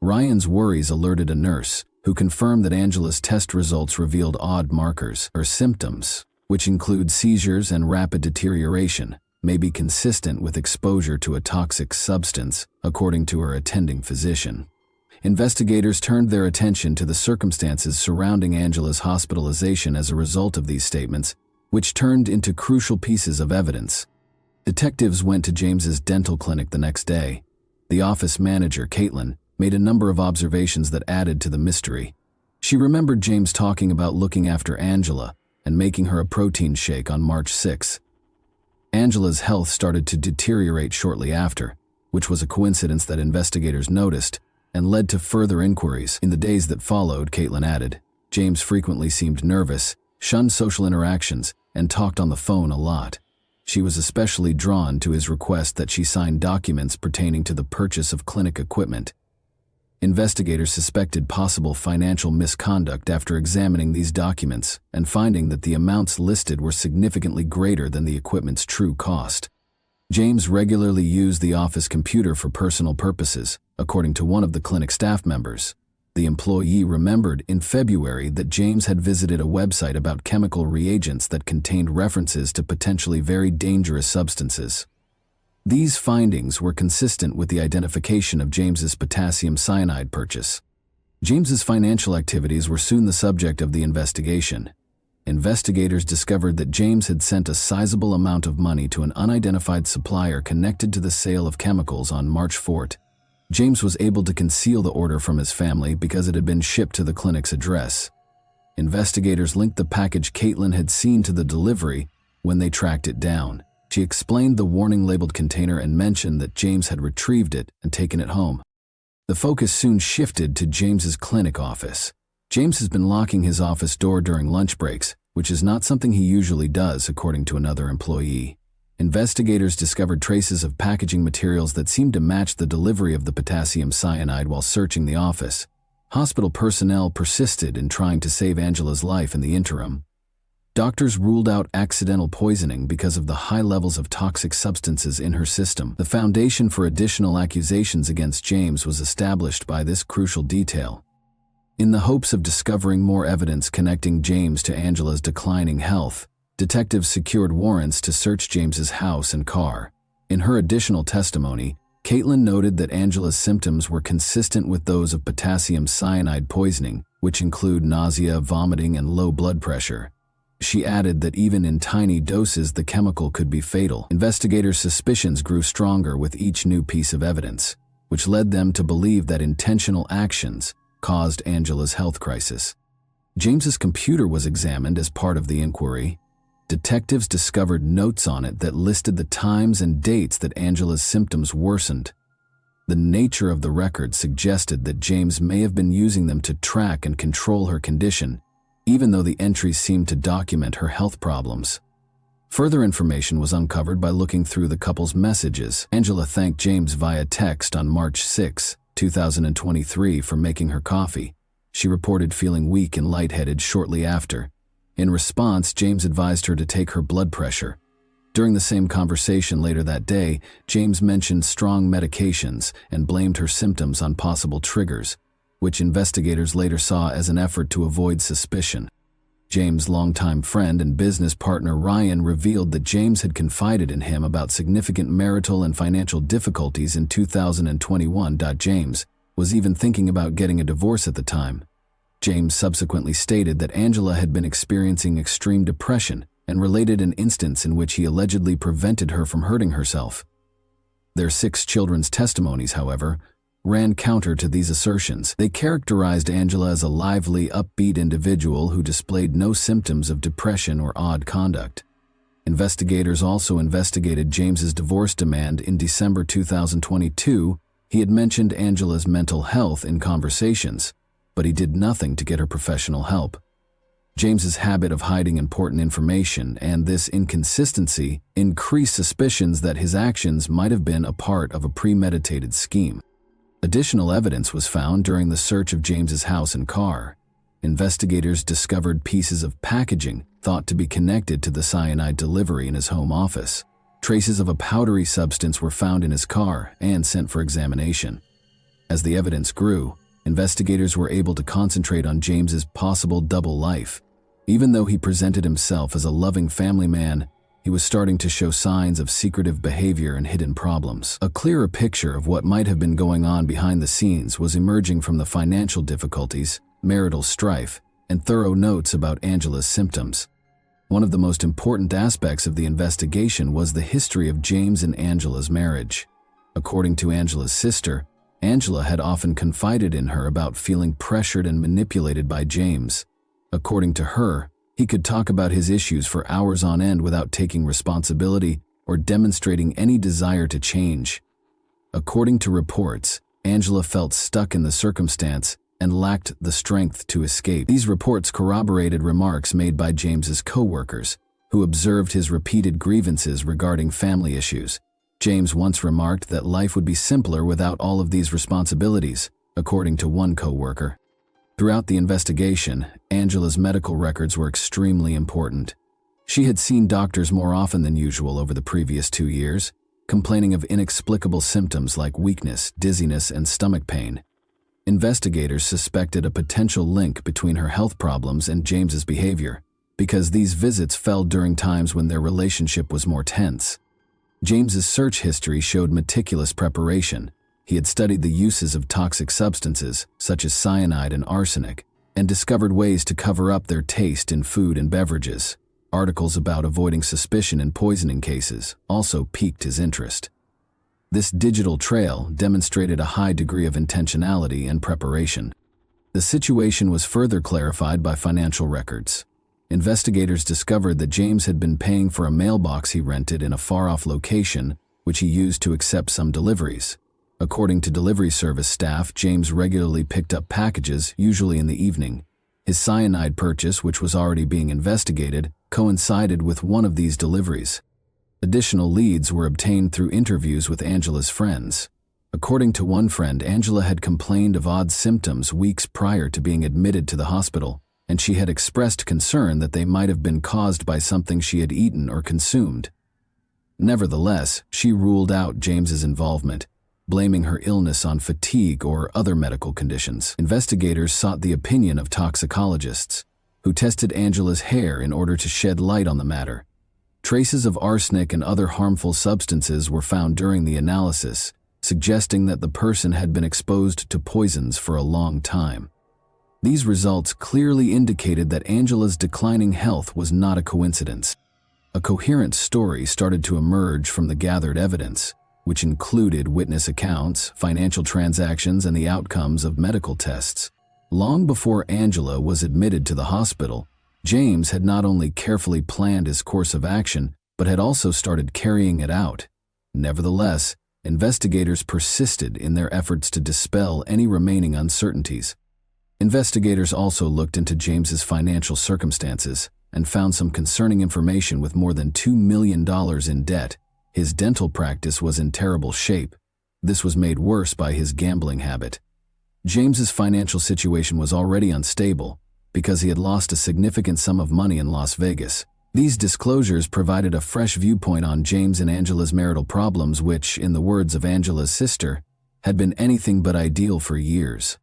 Ryan's worries alerted a nurse, who confirmed that Angela's test results revealed odd markers. Her symptoms, which include seizures and rapid deterioration, may be consistent with exposure to a toxic substance, according to her attending physician. Investigators turned their attention to the circumstances surrounding Angela's hospitalization as a result of these statements, which turned into crucial pieces of evidence. Detectives went to James's dental clinic the next day. The office manager, Caitlin, made a number of observations that added to the mystery. She remembered James talking about looking after Angela and making her a protein shake on March 6. Angela's health started to deteriorate shortly after, which was a coincidence that investigators noticed and led to further inquiries. In the days that followed, Caitlin added, James frequently seemed nervous, shunned social interactions, and talked on the phone a lot. She was especially drawn to his request that she sign documents pertaining to the purchase of clinic equipment. Investigators suspected possible financial misconduct after examining these documents and finding that the amounts listed were significantly greater than the equipment's true cost. James regularly used the office computer for personal purposes, according to one of the clinic staff members. The employee remembered in February that James had visited a website about chemical reagents that contained references to potentially very dangerous substances. These findings were consistent with the identification of James's potassium cyanide purchase. James's financial activities were soon the subject of the investigation. Investigators discovered that James had sent a sizable amount of money to an unidentified supplier connected to the sale of chemicals on March 4. James was able to conceal the order from his family because it had been shipped to the clinic's address. Investigators linked the package Caitlin had seen to the delivery when they tracked it down. She explained the warning-labeled container and mentioned that James had retrieved it and taken it home. The focus soon shifted to James's clinic office. James has been locking his office door during lunch breaks, which is not something he usually does, according to another employee. Investigators discovered traces of packaging materials that seemed to match the delivery of the potassium cyanide while searching the office. Hospital personnel persisted in trying to save Angela's life in the interim. Doctors ruled out accidental poisoning because of the high levels of toxic substances in her system. The foundation for additional accusations against James was established by this crucial detail. In the hopes of discovering more evidence connecting James to Angela's declining health, detectives secured warrants to search James's house and car. In her additional testimony, Caitlin noted that Angela's symptoms were consistent with those of potassium cyanide poisoning, which include nausea, vomiting, and low blood pressure. She added that even in tiny doses the chemical could be fatal. Investigators' suspicions grew stronger with each new piece of evidence, which led them to believe that intentional actions caused Angela's health crisis. James's computer was examined as part of the inquiry. Detectives discovered notes on it that listed the times and dates that Angela's symptoms worsened. The nature of the record suggested that James may have been using them to track and control her condition, even though the entries seemed to document her health problems. Further information was uncovered by looking through the couple's messages. Angela thanked James via text on March 6, 2023 for making her coffee. She reported feeling weak and lightheaded shortly after. In response, James advised her to take her blood pressure. During the same conversation later that day, James mentioned strong medications and blamed her symptoms on possible triggers, which investigators later saw as an effort to avoid suspicion. James' longtime friend and business partner Ryan revealed that James had confided in him about significant marital and financial difficulties in 2021. James was even thinking about getting a divorce at the time. James subsequently stated that Angela had been experiencing extreme depression and related an instance in which he allegedly prevented her from hurting herself. Their 6 children's testimonies, however, ran counter to these assertions. They characterized Angela as a lively, upbeat individual who displayed no symptoms of depression or odd conduct. Investigators also investigated James's divorce demand in December 2022. He had mentioned Angela's mental health in conversations, but he did nothing to get her professional help. James's habit of hiding important information and this inconsistency increased suspicions that his actions might have been a part of a premeditated scheme. Additional evidence was found during the search of James's house and car. Investigators discovered pieces of packaging thought to be connected to the cyanide delivery in his home office. Traces of a powdery substance were found in his car and sent for examination. As the evidence grew, investigators were able to concentrate on James's possible double life. Even though he presented himself as a loving family man, he was starting to show signs of secretive behavior and hidden problems. A clearer picture of what might have been going on behind the scenes was emerging from the financial difficulties, marital strife, and thorough notes about Angela's symptoms. One of the most important aspects of the investigation was the history of James and Angela's marriage. According to Angela's sister, Angela had often confided in her about feeling pressured and manipulated by James. According to her, he could talk about his issues for hours on end without taking responsibility or demonstrating any desire to change. According to reports, Angela felt stuck in the circumstance and lacked the strength to escape. These reports corroborated remarks made by James's co-workers, who observed his repeated grievances regarding family issues. James once remarked that life would be simpler without all of these responsibilities, according to one co-worker. Throughout the investigation, Angela's medical records were extremely important. She had seen doctors more often than usual over the previous 2 years, complaining of inexplicable symptoms like weakness, dizziness, and stomach pain. Investigators suspected a potential link between her health problems and James's behavior, because these visits fell during times when their relationship was more tense. James's search history showed meticulous preparation. He had studied the uses of toxic substances, such as cyanide and arsenic, and discovered ways to cover up their taste in food and beverages. Articles about avoiding suspicion in poisoning cases also piqued his interest. This digital trail demonstrated a high degree of intentionality and preparation. The situation was further clarified by financial records. investigators discovered that James had been paying for a mailbox he rented in a far-off location, which he used to accept some deliveries. According to delivery service staff, James regularly picked up packages, usually in the evening. His cyanide purchase, which was already being investigated, coincided with one of these deliveries. Additional leads were obtained through interviews with Angela's friends. According to one friend, Angela had complained of odd symptoms weeks prior to being admitted to the hospital, and she had expressed concern that they might have been caused by something she had eaten or consumed. Nevertheless, she ruled out James's involvement, blaming her illness on fatigue or other medical conditions. Investigators sought the opinion of toxicologists, who tested Angela's hair in order to shed light on the matter. Traces of arsenic and other harmful substances were found during the analysis, suggesting that the person had been exposed to poisons for a long time. These results clearly indicated that Angela's declining health was not a coincidence. A coherent story started to emerge from the gathered evidence, which included witness accounts, financial transactions, and the outcomes of medical tests. Long before Angela was admitted to the hospital, James had not only carefully planned his course of action, but had also started carrying it out. Nevertheless, investigators persisted in their efforts to dispel any remaining uncertainties. Investigators also looked into James's financial circumstances and found some concerning information. With more than $2 million in debt, his dental practice was in terrible shape. This was made worse by his gambling habit. James's financial situation was already unstable because he had lost a significant sum of money in Las Vegas. These disclosures provided a fresh viewpoint on James and Angela's marital problems, which, in the words of Angela's sister, had been anything but ideal for years.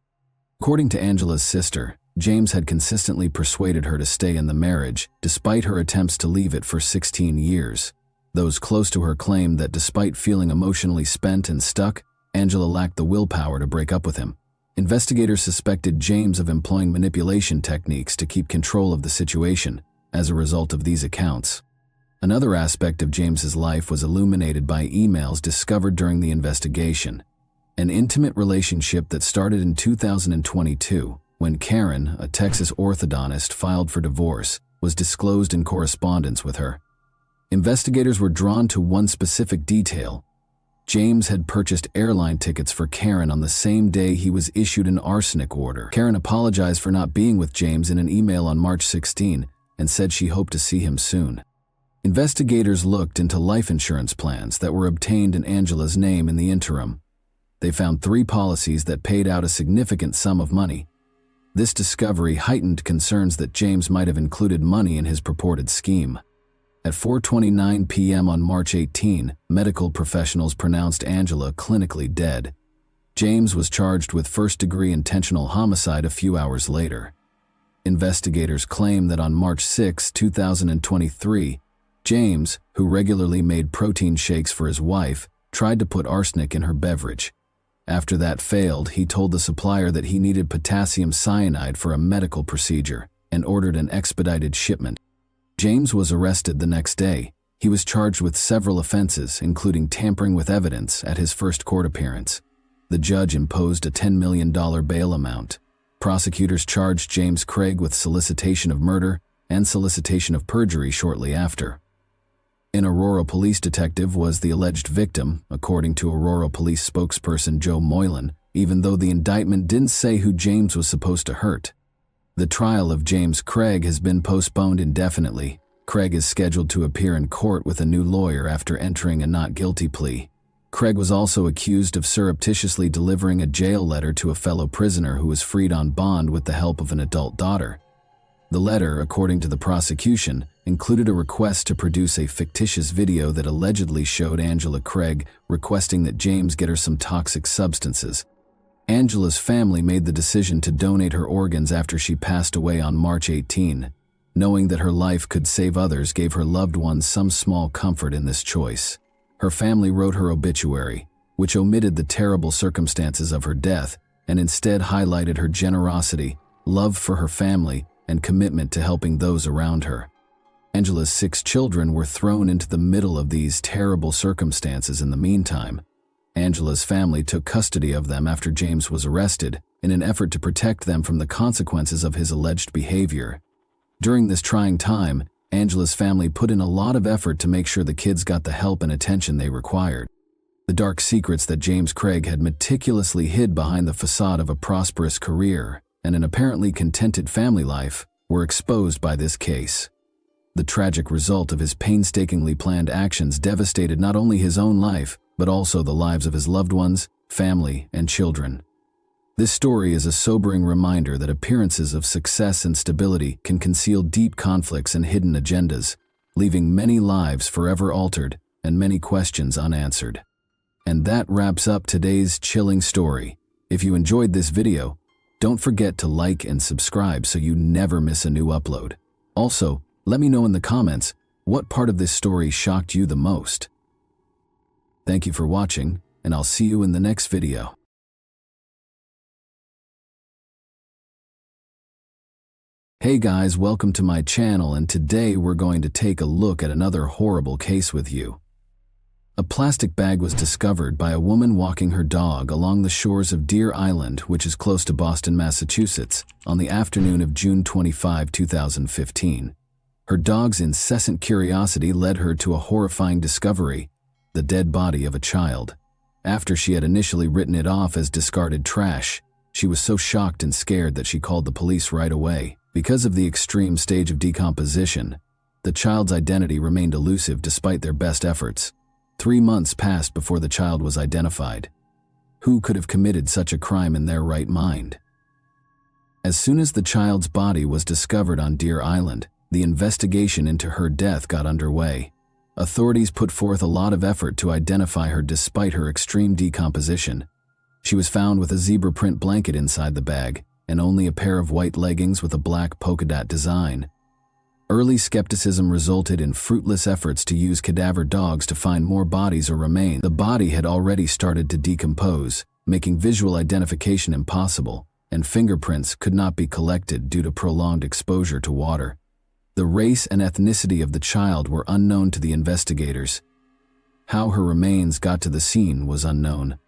According to Angela's sister, James had consistently persuaded her to stay in the marriage, despite her attempts to leave it for 16 years. Those close to her claimed that despite feeling emotionally spent and stuck, Angela lacked the willpower to break up with him. Investigators suspected James of employing manipulation techniques to keep control of the situation as a result of these accounts. Another aspect of James's life was illuminated by emails discovered during the investigation. An intimate relationship that started in 2022, when Karen, a Texas orthodontist, filed for divorce, was disclosed in correspondence with her. Investigators were drawn to one specific detail. James had purchased airline tickets for Karen on the same day he was issued an arsenic order. Karen apologized for not being with James in an email on March 16 and said she hoped to see him soon. Investigators looked into life insurance plans that were obtained in Angela's name in the interim. They found 3 policies that paid out a significant sum of money. This discovery heightened concerns that James might have included money in his purported scheme. At 4:29 p.m. on March 18, medical professionals pronounced Angela clinically dead. James was charged with first-degree intentional homicide a few hours later. Investigators claim that on March 6, 2023, James, who regularly made protein shakes for his wife, tried to put arsenic in her beverage. After that failed, he told the supplier that he needed potassium cyanide for a medical procedure and ordered an expedited shipment. James was arrested the next day. He was charged with several offenses, including tampering with evidence, at his first court appearance. The judge imposed a $10 million bail amount. Prosecutors charged James Craig with solicitation of murder and solicitation of perjury shortly after. An Aurora police detective was the alleged victim, according to Aurora police spokesperson Joe Moylan, even though the indictment didn't say who James was supposed to hurt. The trial of James Craig has been postponed indefinitely. Craig is scheduled to appear in court with a new lawyer after entering a not guilty plea. Craig was also accused of surreptitiously delivering a jail letter to a fellow prisoner who was freed on bond with the help of an adult daughter. The letter, according to the prosecution, included a request to produce a fictitious video that allegedly showed Angela Craig requesting that James get her some toxic substances. Angela's family made the decision to donate her organs after she passed away on March 18. Knowing that her life could save others gave her loved ones some small comfort in this choice. Her family wrote her obituary, which omitted the terrible circumstances of her death and instead highlighted her generosity, love for her family, and commitment to helping those around her. Angela's 6 children were thrown into the middle of these terrible circumstances in the meantime. Angela's family took custody of them after James was arrested in an effort to protect them from the consequences of his alleged behavior. During this trying time, Angela's family put in a lot of effort to make sure the kids got the help and attention they required. The dark secrets that James Craig had meticulously hid behind the facade of a prosperous career and an apparently contented family life were exposed by this case. The tragic result of his painstakingly planned actions devastated not only his own life, but also the lives of his loved ones, family, and children. This story is a sobering reminder that appearances of success and stability can conceal deep conflicts and hidden agendas, leaving many lives forever altered and many questions unanswered. And that wraps up today's chilling story. If you enjoyed this video, don't forget to like and subscribe so you never miss a new upload. Also, let me know in the comments what part of this story shocked you the most. Thank you for watching, and I'll see you in the next video. Hey guys, welcome to my channel, and today we're going to take a look at another horrible case with you. A plastic bag was discovered by a woman walking her dog along the shores of Deer Island, which is close to Boston, Massachusetts, on the afternoon of June 25, 2015. Her dog's incessant curiosity led her to a horrifying discovery: the dead body of a child. After she had initially written it off as discarded trash, she was so shocked and scared that she called the police right away. Because of the extreme stage of decomposition, the child's identity remained elusive despite their best efforts. 3 months passed before the child was identified. Who could have committed such a crime in their right mind? As soon as the child's body was discovered on Deer Island, the investigation into her death got underway. Authorities put forth a lot of effort to identify her despite her extreme decomposition. She was found with a zebra print blanket inside the bag, and only a pair of white leggings with a black polka dot design. Early skepticism resulted in fruitless efforts to use cadaver dogs to find more bodies or remains. The body had already started to decompose, making visual identification impossible, and fingerprints could not be collected due to prolonged exposure to water. The race and ethnicity of the child were unknown to the investigators. How her remains got to the scene was unknown.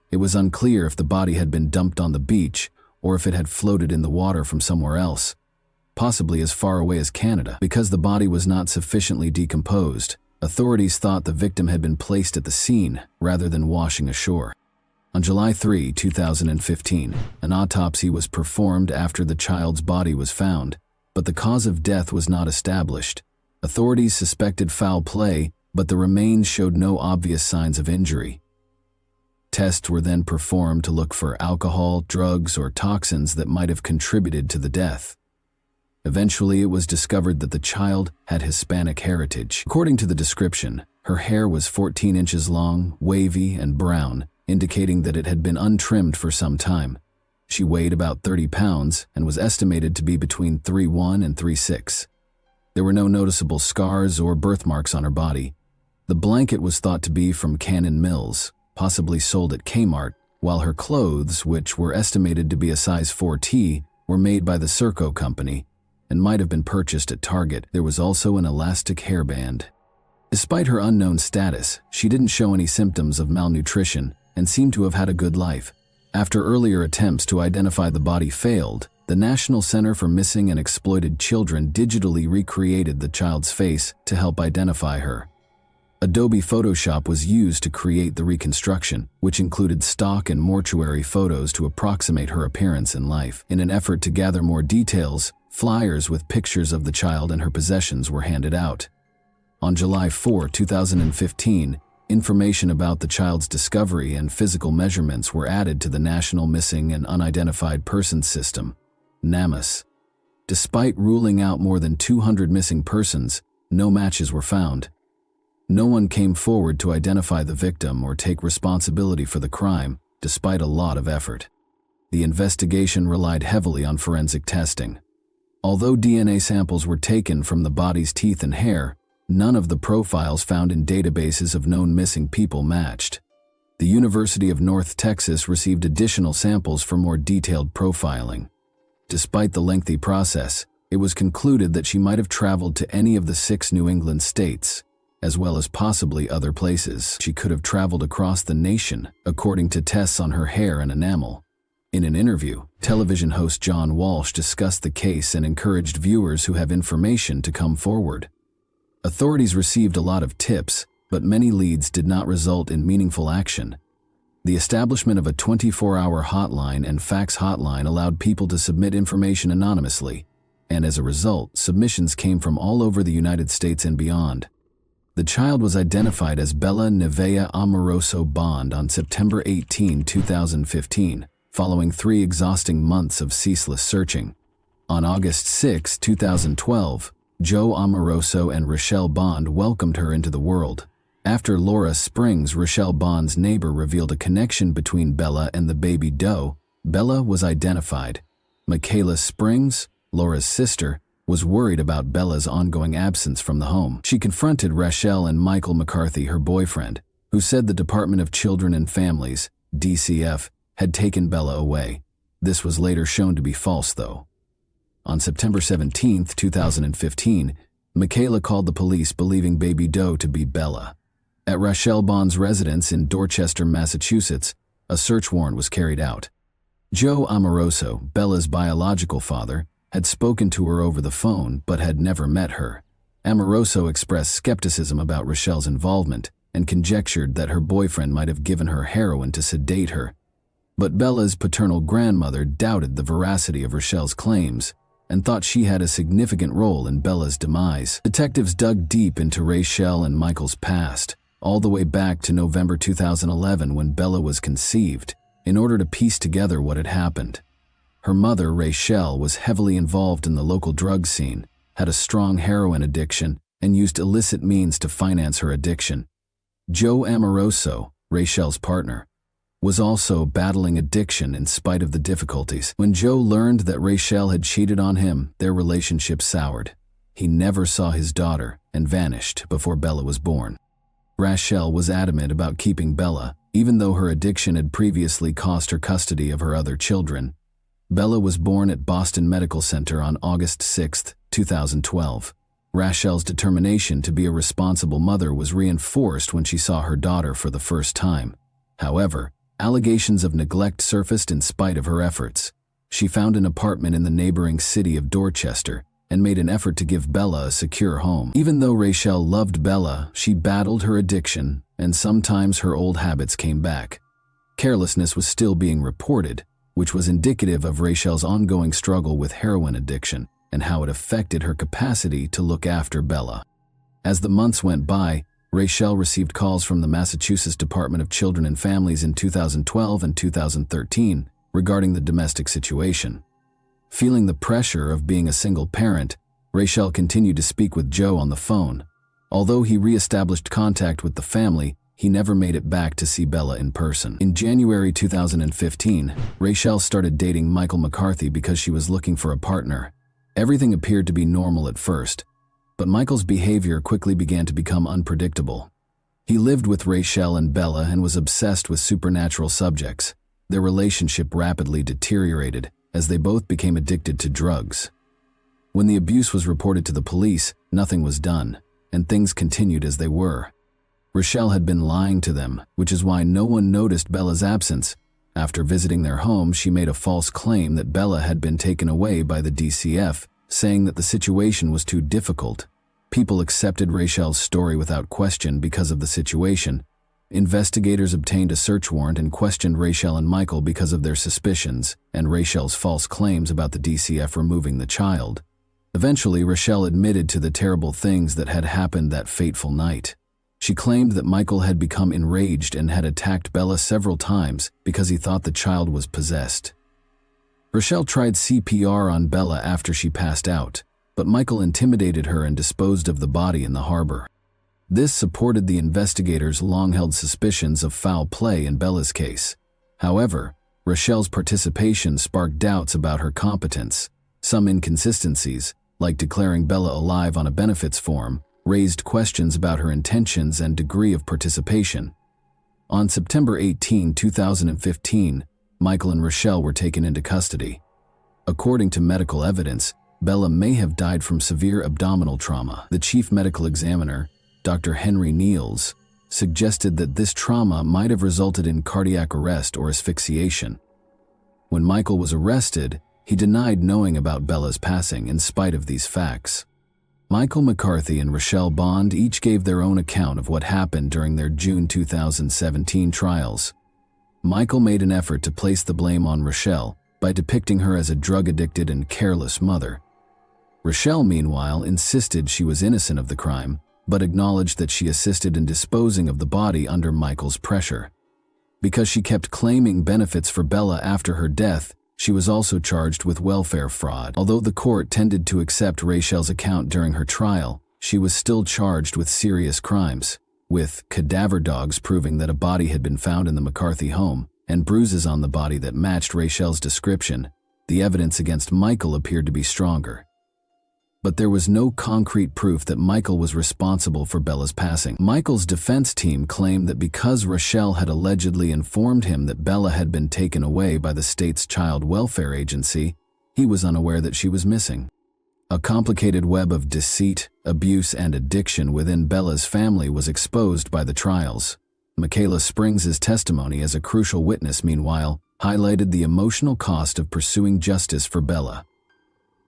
It was unclear if the body had been dumped on the beach or if it had floated in the water from somewhere else, possibly as far away as Canada. Because the body was not sufficiently decomposed, authorities thought the victim had been placed at the scene rather than washing ashore. On July 3, 2015, an autopsy was performed after the child's body was found, but the cause of death was not established. Authorities suspected foul play, but the remains showed no obvious signs of injury. Tests were then performed to look for alcohol, drugs, or toxins that might have contributed to the death. Eventually, it was discovered that the child had Hispanic heritage. According to the description, her hair was 14 inches long, wavy, and brown, indicating that it had been untrimmed for some time. She weighed about 30 pounds and was estimated to be between 3'1" and 3'6". There were no noticeable scars or birthmarks on her body. The blanket was thought to be from Cannon Mills, possibly sold at Kmart, while her clothes, which were estimated to be a size 4T, were made by the Serco company and might have been purchased at Target. There was also an elastic hairband. Despite her unknown status, she didn't show any symptoms of malnutrition and seemed to have had a good life. After earlier attempts to identify the body failed, the National Center for Missing and Exploited Children digitally recreated the child's face to help identify her. Adobe Photoshop was used to create the reconstruction, which included stock and mortuary photos to approximate her appearance in life. In an effort to gather more details, flyers with pictures of the child and her possessions were handed out. On July 4, 2015, information about the child's discovery and physical measurements were added to the National Missing and Unidentified Persons System, NamUs. Despite ruling out more than 200 missing persons, no matches were found. No one came forward to identify the victim or take responsibility for the crime, despite a lot of effort. The investigation relied heavily on forensic testing. Although DNA samples were taken from the body's teeth and hair, none of the profiles found in databases of known missing people matched. The University of North Texas received additional samples for more detailed profiling. Despite the lengthy process, it was concluded that she might have traveled to any of the 6 New England states, as well as possibly other places. She could have traveled across the nation, according to tests on her hair and enamel. In an interview, television host John Walsh discussed the case and encouraged viewers who have information to come forward. Authorities received a lot of tips, but many leads did not result in meaningful action. The establishment of a 24-hour hotline and fax hotline allowed people to submit information anonymously, and as a result, submissions came from all over the United States and beyond. The child was identified as Bella Nevaeh Amoroso Bond on September 18, 2015, following 3 exhausting months of ceaseless searching. On August 6, 2012, Joe Amoroso and Rochelle Bond welcomed her into the world. After Laura Springs, Rochelle Bond's neighbor, revealed a connection between Bella and the baby doe, Bella was identified. Michaela Springs, Laura's sister, was worried about Bella's ongoing absence from the home. She confronted Rochelle and Michael McCarthy, her boyfriend, who said the Department of Children and Families, DCF, had taken Bella away. This was later shown to be false, though. On September 17, 2015, Michaela called the police believing baby doe to be Bella. At Rochelle Bond's residence in Dorchester, Massachusetts, a search warrant was carried out. Joe Amoroso, Bella's biological father, had spoken to her over the phone but had never met her. Amoroso expressed skepticism about Rochelle's involvement and conjectured that her boyfriend might have given her heroin to sedate her. But Bella's paternal grandmother doubted the veracity of Rochelle's claims and thought she had a significant role in Bella's demise. Detectives dug deep into Rochelle and Michael's past, all the way back to November 2011 when Bella was conceived, in order to piece together what had happened. Her mother, Rochelle, was heavily involved in the local drug scene, had a strong heroin addiction, and used illicit means to finance her addiction. Joe Amoroso, Rochelle's partner, was also battling addiction in spite of the difficulties. When Joe learned that Rochelle had cheated on him, their relationship soured. He never saw his daughter and vanished before Bella was born. Rochelle was adamant about keeping Bella, even though her addiction had previously cost her custody of her other children. Bella was born at Boston Medical Center on August 6, 2012. Rochelle's determination to be a responsible mother was reinforced when she saw her daughter for the first time. However, allegations of neglect surfaced in spite of her efforts. She found an apartment in the neighboring city of Dorchester and made an effort to give Bella a secure home. Even though Rochelle loved Bella, she battled her addiction, and sometimes her old habits came back. Carelessness was still being reported, which was indicative of Rochelle's ongoing struggle with heroin addiction and how it affected her capacity to look after Bella. As the months went by, Rochelle received calls from the Massachusetts Department of Children and Families in 2012 and 2013 regarding the domestic situation. Feeling the pressure of being a single parent, Rochelle continued to speak with Joe on the phone. Although he re-established contact with the family, he never made it back to see Bella in person. In January 2015, Rochelle started dating Michael McCarthy because she was looking for a partner. Everything appeared to be normal at first, but Michael's behavior quickly began to become unpredictable. He lived with Rochelle and Bella and was obsessed with supernatural subjects. Their relationship rapidly deteriorated as they both became addicted to drugs. When the abuse was reported to the police, nothing was done, and things continued as they were. Rochelle had been lying to them, which is why no one noticed Bella's absence. After visiting their home, she made a false claim that Bella had been taken away by the DCF, saying that the situation was too difficult. People accepted Rochelle's story without question because of the situation. Investigators obtained a search warrant and questioned Rochelle and Michael because of their suspicions and Rochelle's false claims about the DCF removing the child. Eventually, Rochelle admitted to the terrible things that had happened that fateful night. She claimed that Michael had become enraged and had attacked Bella several times because he thought the child was possessed. Rochelle tried CPR on Bella after she passed out, but Michael intimidated her and disposed of the body in the harbor. This supported the investigators' long-held suspicions of foul play in Bella's case. However, Rochelle's participation sparked doubts about her competence. Some inconsistencies, like declaring Bella alive on a benefits form, raised questions about her intentions and degree of participation. On September 18, 2015, Michael and Rochelle were taken into custody. According to medical evidence, Bella may have died from severe abdominal trauma. The chief medical examiner, Dr. Henry Niels, suggested that this trauma might have resulted in cardiac arrest or asphyxiation. When Michael was arrested, he denied knowing about Bella's passing in spite of these facts. Michael McCarthy and Rochelle Bond each gave their own account of what happened during their June 2017 trials. Michael made an effort to place the blame on Rochelle by depicting her as a drug-addicted and careless mother. Rochelle, meanwhile, insisted she was innocent of the crime, but acknowledged that she assisted in disposing of the body under Michael's pressure. Because she kept claiming benefits for Bella after her death, she was also charged with welfare fraud. Although the court tended to accept Rachel's account during her trial, she was still charged with serious crimes, with cadaver dogs proving that a body had been found in the McCarthy home and bruises on the body that matched Rachel's description. The evidence against Michael appeared to be stronger. But there was no concrete proof that Michael was responsible for Bella's passing. Michael's defense team claimed that because Rochelle had allegedly informed him that Bella had been taken away by the state's child welfare agency, he was unaware that she was missing. A complicated web of deceit, abuse, and addiction within Bella's family was exposed by the trials. Michaela Springs' testimony as a crucial witness, meanwhile, highlighted the emotional cost of pursuing justice for Bella.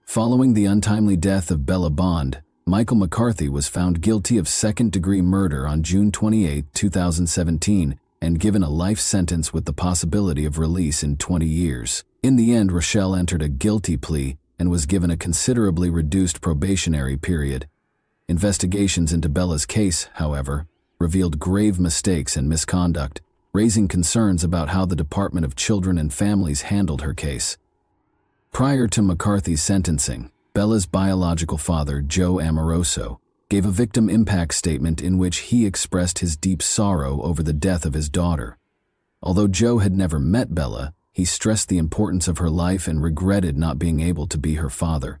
Following the untimely death of Bella Bond, Michael McCarthy was found guilty of second-degree murder on June 28, 2017, and given a life sentence with the possibility of release in 20 years. In the end, Rochelle entered a guilty plea and was given a considerably reduced probationary period. Investigations into Bella's case, however, revealed grave mistakes and misconduct, raising concerns about how the Department of Children and Families handled her case. Prior to McCarthy's sentencing, Bella's biological father, Joe Amoroso, gave a victim impact statement in which he expressed his deep sorrow over the death of his daughter. Although Joe had never met Bella, he stressed the importance of her life and regretted not being able to be her father.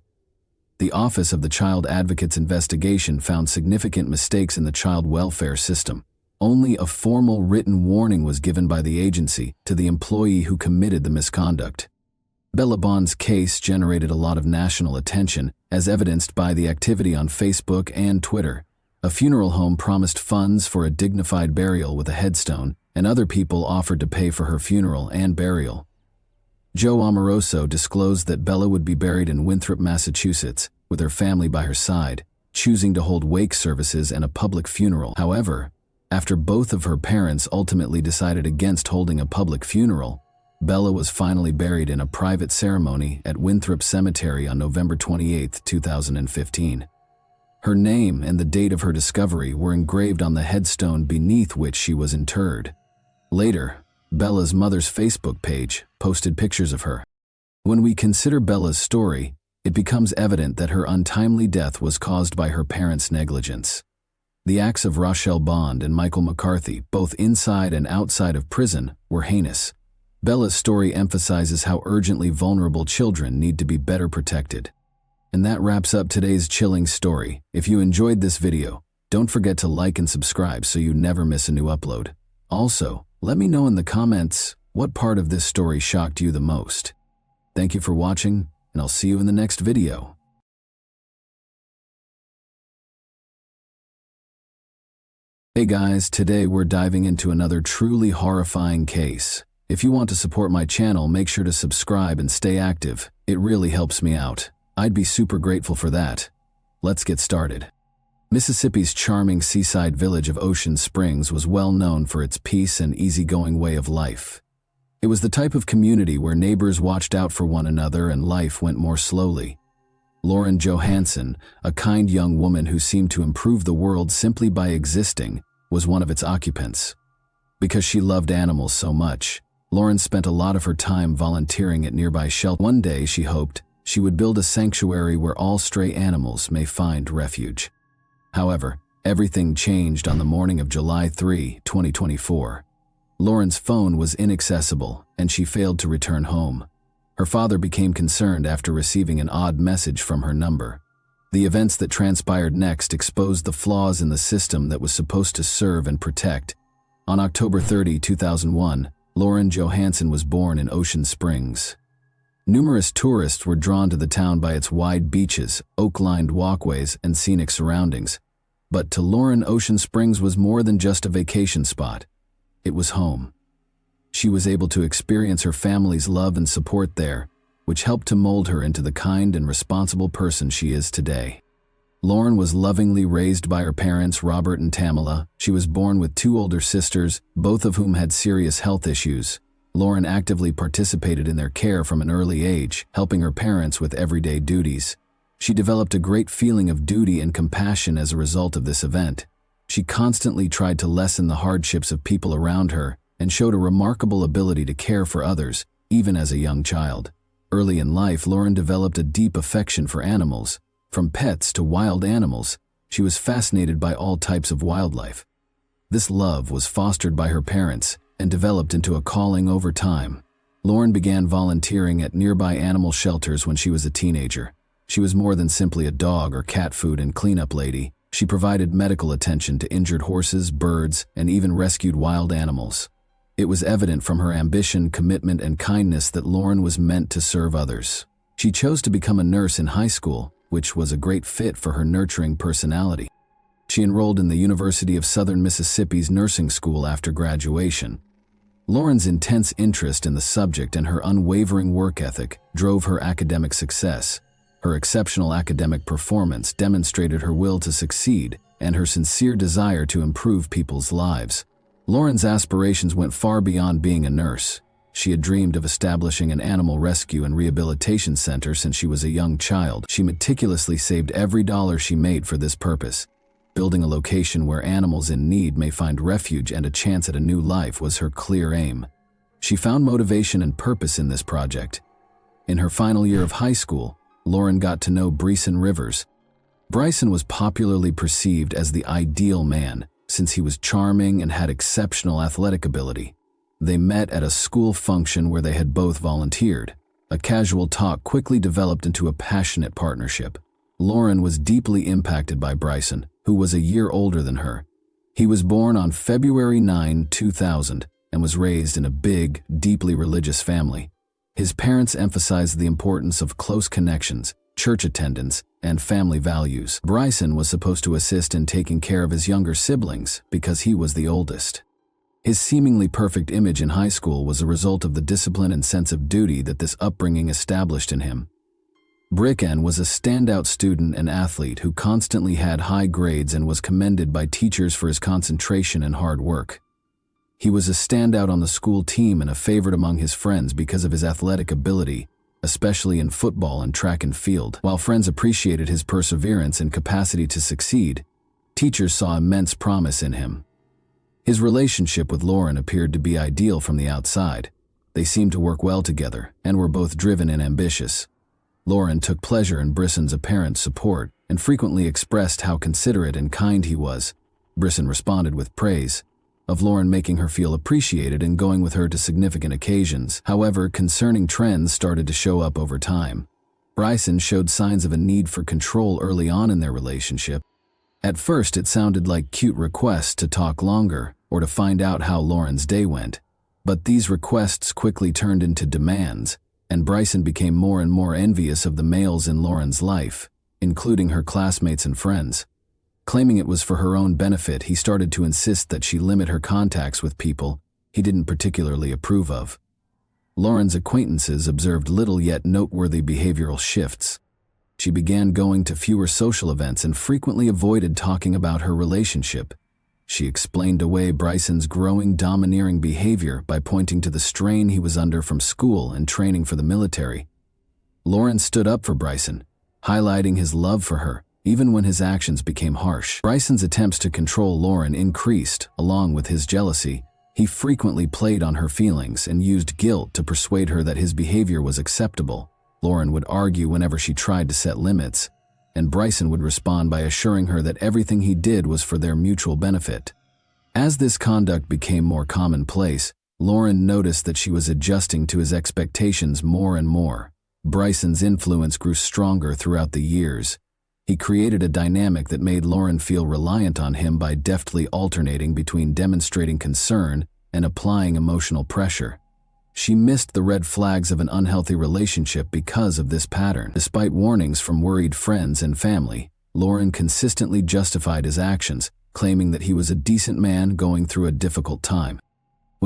The Office of the Child Advocate's investigation found significant mistakes in the child welfare system. Only a formal written warning was given by the agency to the employee who committed the misconduct. Bella Bond's case generated a lot of national attention, as evidenced by the activity on Facebook and Twitter. A funeral home promised funds for a dignified burial with a headstone, and other people offered to pay for her funeral and burial. Joe Amoroso disclosed that Bella would be buried in Winthrop, Massachusetts, with her family by her side, choosing to hold wake services and a public funeral. However, after both of her parents ultimately decided against holding a public funeral, Bella was finally buried in a private ceremony at Winthrop Cemetery on November 28, 2015. Her name and the date of her discovery were engraved on the headstone beneath which she was interred. Later, Bella's mother's Facebook page posted pictures of her. When we consider Bella's story, it becomes evident that her untimely death was caused by her parents' negligence. The acts of Rochelle Bond and Michael McCarthy, both inside and outside of prison, were heinous. Bella's story emphasizes how urgently vulnerable children need to be better protected. And that wraps up today's chilling story. If you enjoyed this video, don't forget to like and subscribe so you never miss a new upload. Also, let me know in the comments what part of this story shocked you the most. Thank you for watching, and I'll see you in the next video. Hey guys, today we're diving into another truly horrifying case. If you want to support my channel, make sure to subscribe and stay active. It really helps me out. I'd be super grateful for that. Let's get started. Mississippi's charming seaside village of Ocean Springs was well known for its peace and easygoing way of life. It was the type of community where neighbors watched out for one another and life went more slowly. Lauren Johansson, a kind young woman who seemed to improve the world simply by existing, was one of its occupants. Because she loved animals so much, Lauren spent a lot of her time volunteering at nearby shelters. One day, she hoped, she would build a sanctuary where all stray animals may find refuge. However, everything changed on the morning of July 3, 2024. Lauren's phone was inaccessible, and she failed to return home. Her father became concerned after receiving an odd message from her number. The events that transpired next exposed the flaws in the system that was supposed to serve and protect. On October 30, 2001, Lauren Johansson was born in Ocean Springs. Numerous tourists were drawn to the town by its wide beaches, oak-lined walkways, and scenic surroundings. But to Lauren, Ocean Springs was more than just a vacation spot. It was home. She was able to experience her family's love and support there, which helped to mold her into the kind and responsible person she is today. Lauren was lovingly raised by her parents, Robert and Tamala. She was born with 2 older sisters, both of whom had serious health issues. Lauren actively participated in their care from an early age, helping her parents with everyday duties. She developed a great feeling of duty and compassion as a result of this event. She constantly tried to lessen the hardships of people around her and showed a remarkable ability to care for others, even as a young child. Early in life, Lauren developed a deep affection for animals. From pets to wild animals, she was fascinated by all types of wildlife. This love was fostered by her parents and developed into a calling over time. Lauren began volunteering at nearby animal shelters when she was a teenager. She was more than simply a dog or cat food and cleanup lady. She provided medical attention to injured horses, birds, and even rescued wild animals. It was evident from her ambition, commitment, and kindness that Lauren was meant to serve others. She chose to become a nurse in high school, which was a great fit for her nurturing personality. She enrolled in the University of Southern Mississippi's nursing school after graduation. Lauren's intense interest in the subject and her unwavering work ethic drove her academic success. Her exceptional academic performance demonstrated her will to succeed and her sincere desire to improve people's lives. Lauren's aspirations went far beyond being a nurse. She had dreamed of establishing an animal rescue and rehabilitation center since she was a young child. She meticulously saved every dollar she made for this purpose. Building a location where animals in need may find refuge and a chance at a new life was her clear aim. She found motivation and purpose in this project. In her final year of high school, Lauren got to know Bryson Rivers. Bryson was popularly perceived as the ideal man, since he was charming and had exceptional athletic ability. They met at a school function where they had both volunteered. A casual talk quickly developed into a passionate partnership. Lauren was deeply impacted by Bryson, who was a year older than her. He was born on February 9, 2000, and was raised in a big, deeply religious family. His parents emphasized the importance of close connections, church attendance, and family values. Bryson was supposed to assist in taking care of his younger siblings because he was the oldest. His seemingly perfect image in high school was a result of the discipline and sense of duty that this upbringing established in him. Bryson was a standout student and athlete who constantly had high grades and was commended by teachers for his concentration and hard work. He was a standout on the school team and a favorite among his friends because of his athletic ability, especially in football and track and field. While friends appreciated his perseverance and capacity to succeed, teachers saw immense promise in him. His relationship with Lauren appeared to be ideal from the outside. They seemed to work well together and were both driven and ambitious. Lauren took pleasure in Bryson's apparent support and frequently expressed how considerate and kind he was. Bryson responded with praise of Lauren, making her feel appreciated and going with her to significant occasions. However, concerning trends started to show up over time. Bryson showed signs of a need for control early on in their relationship. At first, it sounded like cute requests to talk longer or to find out how Lauren's day went. But these requests quickly turned into demands, and Bryson became more and more envious of the males in Lauren's life, including her classmates and friends. Claiming it was for her own benefit, he started to insist that she limit her contacts with people he didn't particularly approve of. Lauren's acquaintances observed little yet noteworthy behavioral shifts. She began going to fewer social events and frequently avoided talking about her relationship. She explained away Bryson's growing domineering behavior by pointing to the strain he was under from school and training for the military. Lauren stood up for Bryson, highlighting his love for her, even when his actions became harsh. Bryson's attempts to control Lauren increased, along with his jealousy. He frequently played on her feelings and used guilt to persuade her that his behavior was acceptable. Lauren would argue whenever she tried to set limits, and Bryson would respond by assuring her that everything he did was for their mutual benefit. As this conduct became more commonplace, Lauren noticed that she was adjusting to his expectations more and more. Bryson's influence grew stronger throughout the years. He created a dynamic that made Lauren feel reliant on him by deftly alternating between demonstrating concern and applying emotional pressure. She missed the red flags of an unhealthy relationship because of this pattern. Despite warnings from worried friends and family, Lauren consistently justified his actions, claiming that he was a decent man going through a difficult time.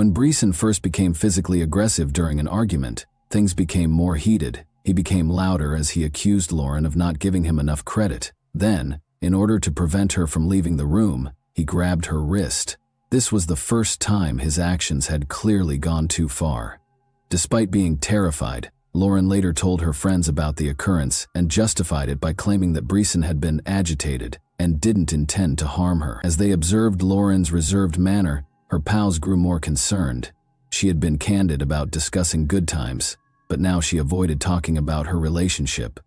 When Bryson first became physically aggressive during an argument, things became more heated. He became louder as he accused Lauren of not giving him enough credit. Then, in order to prevent her from leaving the room, he grabbed her wrist. This was the first time his actions had clearly gone too far. Despite being terrified, Lauren later told her friends about the occurrence and justified it by claiming that Bryson had been agitated and didn't intend to harm her. As they observed Lauren's reserved manner, her pals grew more concerned. She had been candid about discussing good times, but now she avoided talking about her relationship.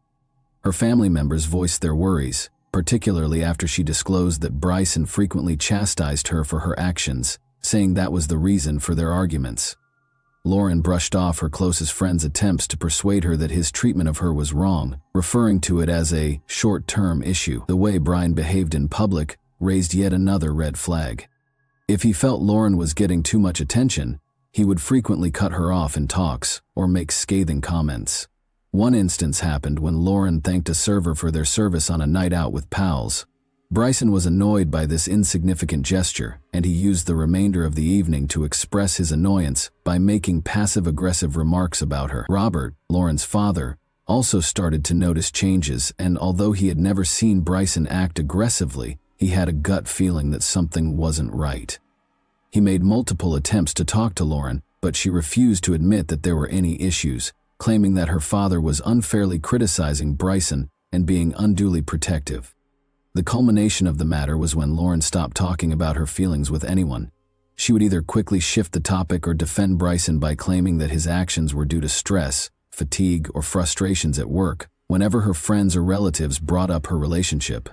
Her family members voiced their worries, particularly after she disclosed that Bryson frequently chastised her for her actions, saying that was the reason for their arguments. Lauren brushed off her closest friend's attempts to persuade her that his treatment of her was wrong, referring to it as a short-term issue. The way Brian behaved in public raised yet another red flag. If he felt Lauren was getting too much attention, he would frequently cut her off in talks or make scathing comments. One instance happened when Lauren thanked a server for their service on a night out with pals. Bryson was annoyed by this insignificant gesture, and he used the remainder of the evening to express his annoyance by making passive-aggressive remarks about her. Robert, Lauren's father, also started to notice changes, and although he had never seen Bryson act aggressively, he had a gut feeling that something wasn't right. He made multiple attempts to talk to Lauren, but she refused to admit that there were any issues, claiming that her father was unfairly criticizing Bryson and being unduly protective. The culmination of the matter was when Lauren stopped talking about her feelings with anyone. She would either quickly shift the topic or defend Bryson by claiming that his actions were due to stress, fatigue, or frustrations at work whenever her friends or relatives brought up her relationship.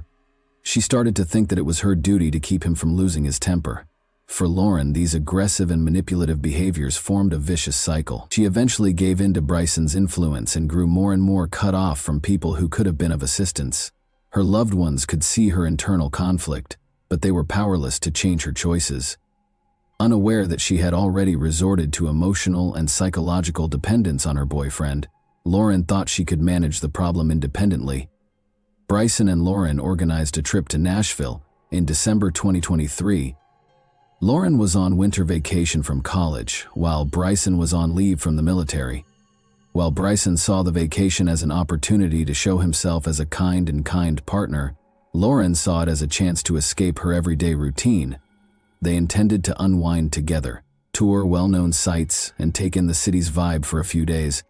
She started to think that it was her duty to keep him from losing his temper. For Lauren, these aggressive and manipulative behaviors formed a vicious cycle. She eventually gave in to Bryson's influence and grew more and more cut off from people who could have been of assistance. Her loved ones could see her internal conflict, but they were powerless to change her choices. Unaware that she had already resorted to emotional and psychological dependence on her boyfriend, Lauren thought she could manage the problem independently. Bryson and Lauren organized a trip to Nashville in December 2023. Lauren was on winter vacation from college, while Bryson was on leave from the military. While Bryson saw the vacation as an opportunity to show himself as a kind partner, Lauren saw it as a chance to escape her everyday routine. They intended to unwind together, tour well-known sites, and take in the city's vibe for a few days.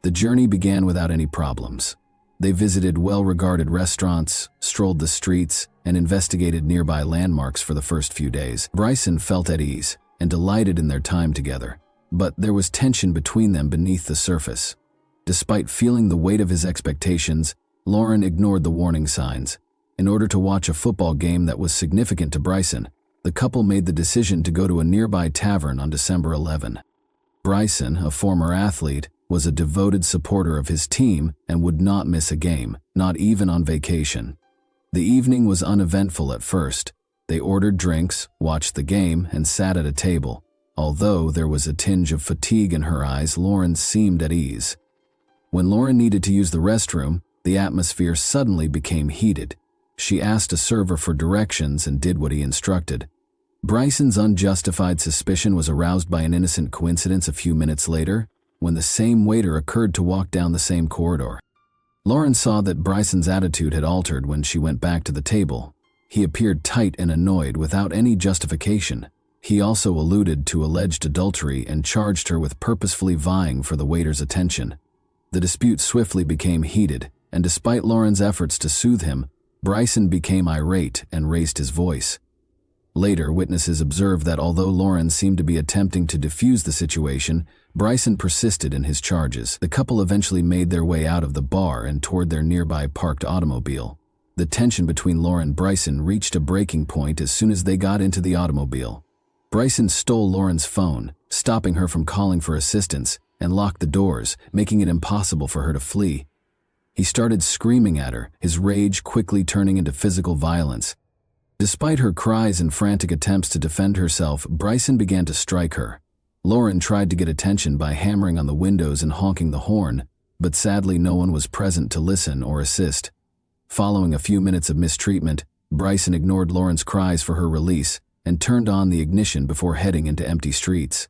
The journey began without any problems. They visited well-regarded restaurants, strolled the streets, and investigated nearby landmarks for the first few days. Bryson felt at ease and delighted in their time together, but there was tension between them beneath the surface. Despite feeling the weight of his expectations, Lauren ignored the warning signs. In order to watch a football game that was significant to Bryson, the couple made the decision to go to a nearby tavern on December 11. Bryson, a former athlete, was a devoted supporter of his team and would not miss a game, not even on vacation. The evening was uneventful at first. They ordered drinks, watched the game, and sat at a table. Although there was a tinge of fatigue in her eyes, Lauren seemed at ease. When Lauren needed to use the restroom, the atmosphere suddenly became heated. She asked a server for directions and did what he instructed. Bryson's unjustified suspicion was aroused by an innocent coincidence a few minutes later, when the same waiter occurred to walk down the same corridor. Lauren saw that Bryson's attitude had altered when she went back to the table. He appeared tight and annoyed without any justification. He also alluded to alleged adultery and charged her with purposefully vying for the waiter's attention. The dispute swiftly became heated, and despite Lauren's efforts to soothe him, Bryson became irate and raised his voice. Later, witnesses observed that although Lauren seemed to be attempting to defuse the situation, Bryson persisted in his charges. The couple eventually made their way out of the bar and toward their nearby parked automobile. The tension between Lauren and Bryson reached a breaking point as soon as they got into the automobile. Bryson stole Lauren's phone, stopping her from calling for assistance, and locked the doors, making it impossible for her to flee. He started screaming at her, his rage quickly turning into physical violence. Despite her cries and frantic attempts to defend herself, Bryson began to strike her. Lauren tried to get attention by hammering on the windows and honking the horn, but sadly no one was present to listen or assist. Following a few minutes of mistreatment, Bryson ignored Lauren's cries for her release and turned on the ignition before heading into empty streets.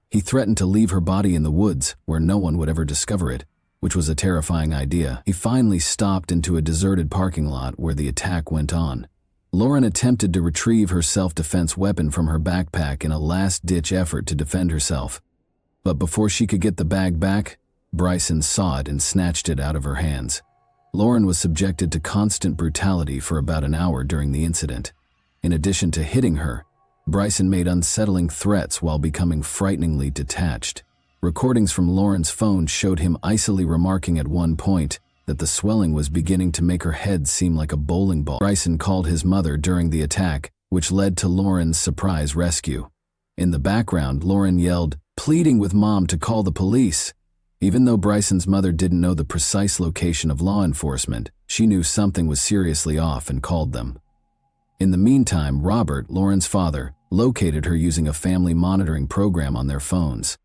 He threatened to leave her body in the woods where no one would ever discover it, which was a terrifying idea. He finally stopped into a deserted parking lot where the attack went on. Lauren attempted to retrieve her self-defense weapon from her backpack in a last-ditch effort to defend herself. But before she could get the bag back, Bryson saw it and snatched it out of her hands. Lauren was subjected to constant brutality for about an hour during the incident. In addition to hitting her, Bryson made unsettling threats while becoming frighteningly detached. Recordings from Lauren's phone showed him icily remarking at one point that the swelling was beginning to make her head seem like a bowling ball. Bryson called his mother during the attack, which led to Lauren's surprise rescue. In the background, Lauren yelled, pleading with Mom to call the police. Even though Bryson's mother didn't know the precise location of law enforcement, she knew something was seriously off and called them. In the meantime, Robert, Lauren's father, located her using a family monitoring program on their phones.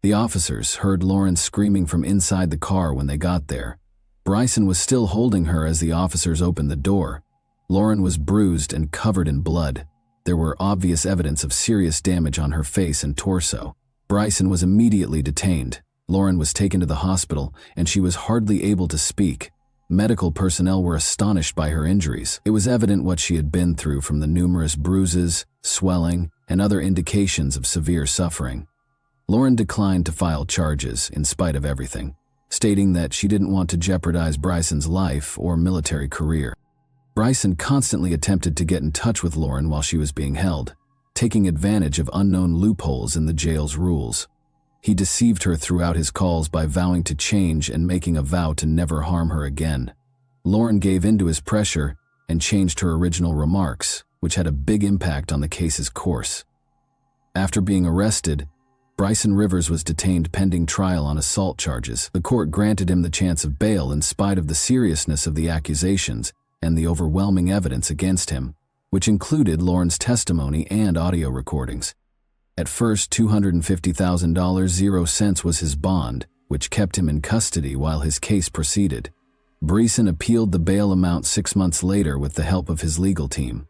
The officers heard Lauren screaming from inside the car when they got there. Bryson was still holding her as the officers opened the door. Lauren was bruised and covered in blood. There were obvious evidence of serious damage on her face and torso. Bryson was immediately detained. Lauren was taken to the hospital, and she was hardly able to speak. Medical personnel were astonished by her injuries. It was evident what she had been through from the numerous bruises, swelling, and other indications of severe suffering. Lauren declined to file charges in spite of everything, stating that she didn't want to jeopardize Bryson's life or military career. Bryson constantly attempted to get in touch with Lauren while she was being held, taking advantage of unknown loopholes in the jail's rules. He deceived her throughout his calls by vowing to change and making a vow to never harm her again. Lauren gave in to his pressure and changed her original remarks, which had a big impact on the case's course. After being arrested, Bryson Rivers was detained pending trial on assault charges. The court granted him the chance of bail in spite of the seriousness of the accusations and the overwhelming evidence against him, which included Lauren's testimony and audio recordings. At first, $250,000 was his bond, which kept him in custody while his case proceeded. Bryson appealed the bail amount 6 months later with the help of his legal team.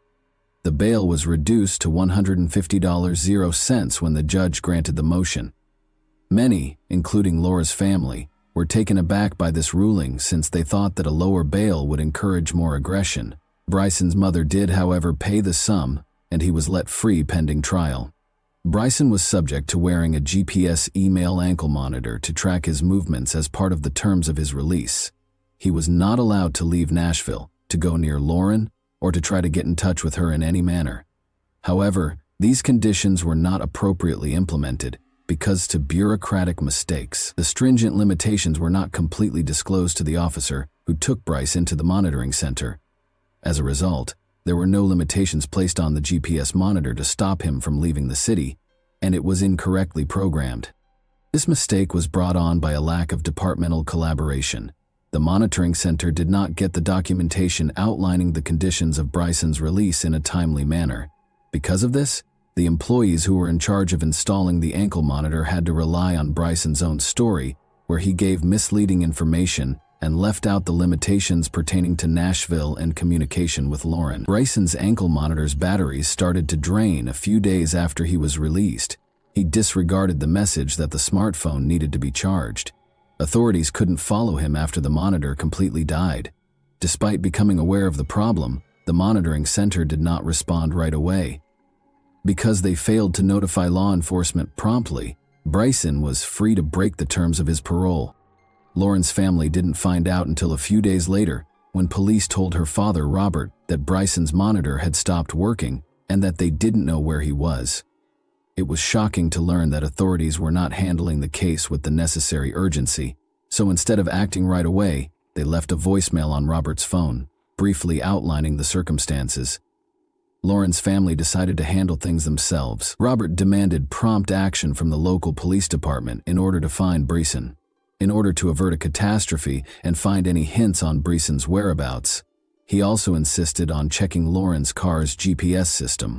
The bail was reduced to $150 when the judge granted the motion. Many, including Laura's family, were taken aback by this ruling since they thought that a lower bail would encourage more aggression. Bryson's mother did, however, pay the sum, and he was let free pending trial. Bryson was subject to wearing a GPS email ankle monitor to track his movements as part of the terms of his release. He was not allowed to leave Nashville, to go near Lauren, or to try to get in touch with her in any manner. However, these conditions were not appropriately implemented because to bureaucratic mistakes. The stringent limitations were not completely disclosed to the officer who took Bryce into the monitoring center. As a result, there were no limitations placed on the GPS monitor to stop him from leaving the city, and it was incorrectly programmed. This mistake was brought on by a lack of departmental collaboration. The monitoring center did not get the documentation outlining the conditions of Bryson's release in a timely manner. Because of this, the employees who were in charge of installing the ankle monitor had to rely on Bryson's own story, where he gave misleading information and left out the limitations pertaining to Nashville and communication with Lauren. Bryson's ankle monitor's batteries started to drain a few days after he was released. He disregarded the message that the smartphone needed to be charged. Authorities couldn't follow him after the monitor completely died. Despite becoming aware of the problem, the monitoring center did not respond right away. Because they failed to notify law enforcement promptly, Bryson was free to break the terms of his parole. Lauren's family didn't find out until a few days later, when police told her father, Robert, that Bryson's monitor had stopped working and that they didn't know where he was. It was shocking to learn that authorities were not handling the case with the necessary urgency, so instead of acting right away, they left a voicemail on Robert's phone, briefly outlining the circumstances. Lauren's family decided to handle things themselves. Robert demanded prompt action from the local police department in order to find Bryson. In order to avert a catastrophe and find any hints on Bryson's whereabouts, he also insisted on checking Lauren's car's GPS system.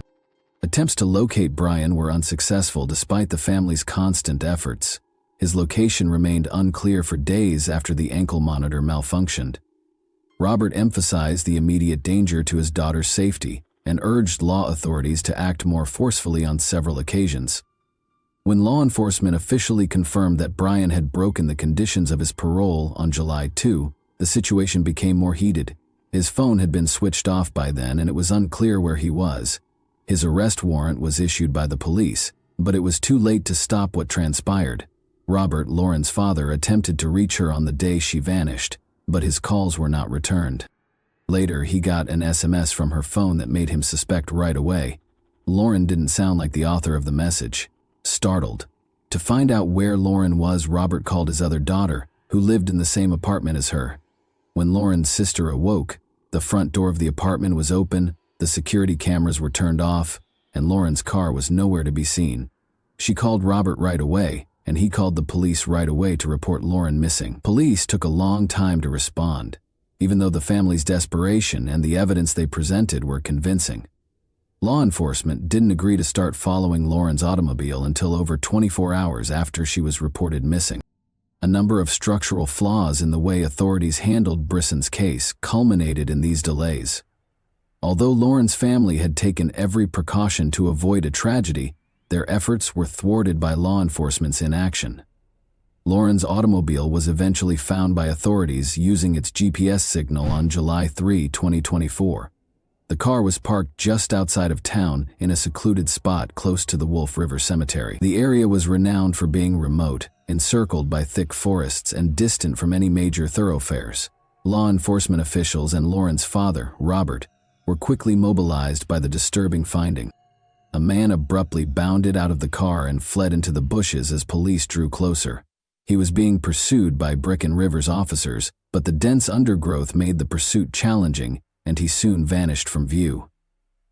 Attempts to locate Brian were unsuccessful despite the family's constant efforts. His location remained unclear for days after the ankle monitor malfunctioned. Robert emphasized the immediate danger to his daughter's safety, and urged law authorities to act more forcefully on several occasions. When law enforcement officially confirmed that Brian had broken the conditions of his parole on July 2, the situation became more heated. His phone had been switched off by then, and it was unclear where he was. His arrest warrant was issued by the police, but it was too late to stop what transpired. Robert, Lauren's father, attempted to reach her on the day she vanished, but his calls were not returned. Later, he got an SMS from her phone that made him suspect right away. Lauren didn't sound like the author of the message. Startled to find out where Lauren was, Robert called his other daughter, who lived in the same apartment as her. When Lauren's sister awoke, the front door of the apartment was open, the security cameras were turned off, and Lauren's car was nowhere to be seen. She called Robert right away, and he called the police right away to report Lauren missing. Police took a long time to respond, even though the family's desperation and the evidence they presented were convincing. Law enforcement didn't agree to start following Lauren's automobile until over 24 hours after she was reported missing. A number of structural flaws in the way authorities handled Brisson's case culminated in these delays. Although Lauren's family had taken every precaution to avoid a tragedy, their efforts were thwarted by law enforcement's inaction. Lauren's automobile was eventually found by authorities using its GPS signal on July 3, 2024. The car was parked just outside of town in a secluded spot close to the Wolf River Cemetery. The area was renowned for being remote, encircled by thick forests and distant from any major thoroughfares. Law enforcement officials and Lauren's father, Robert, were quickly mobilized by the disturbing finding. A man abruptly bounded out of the car and fled into the bushes as police drew closer. He was being pursued by Bricken River's officers, but the dense undergrowth made the pursuit challenging, and he soon vanished from view.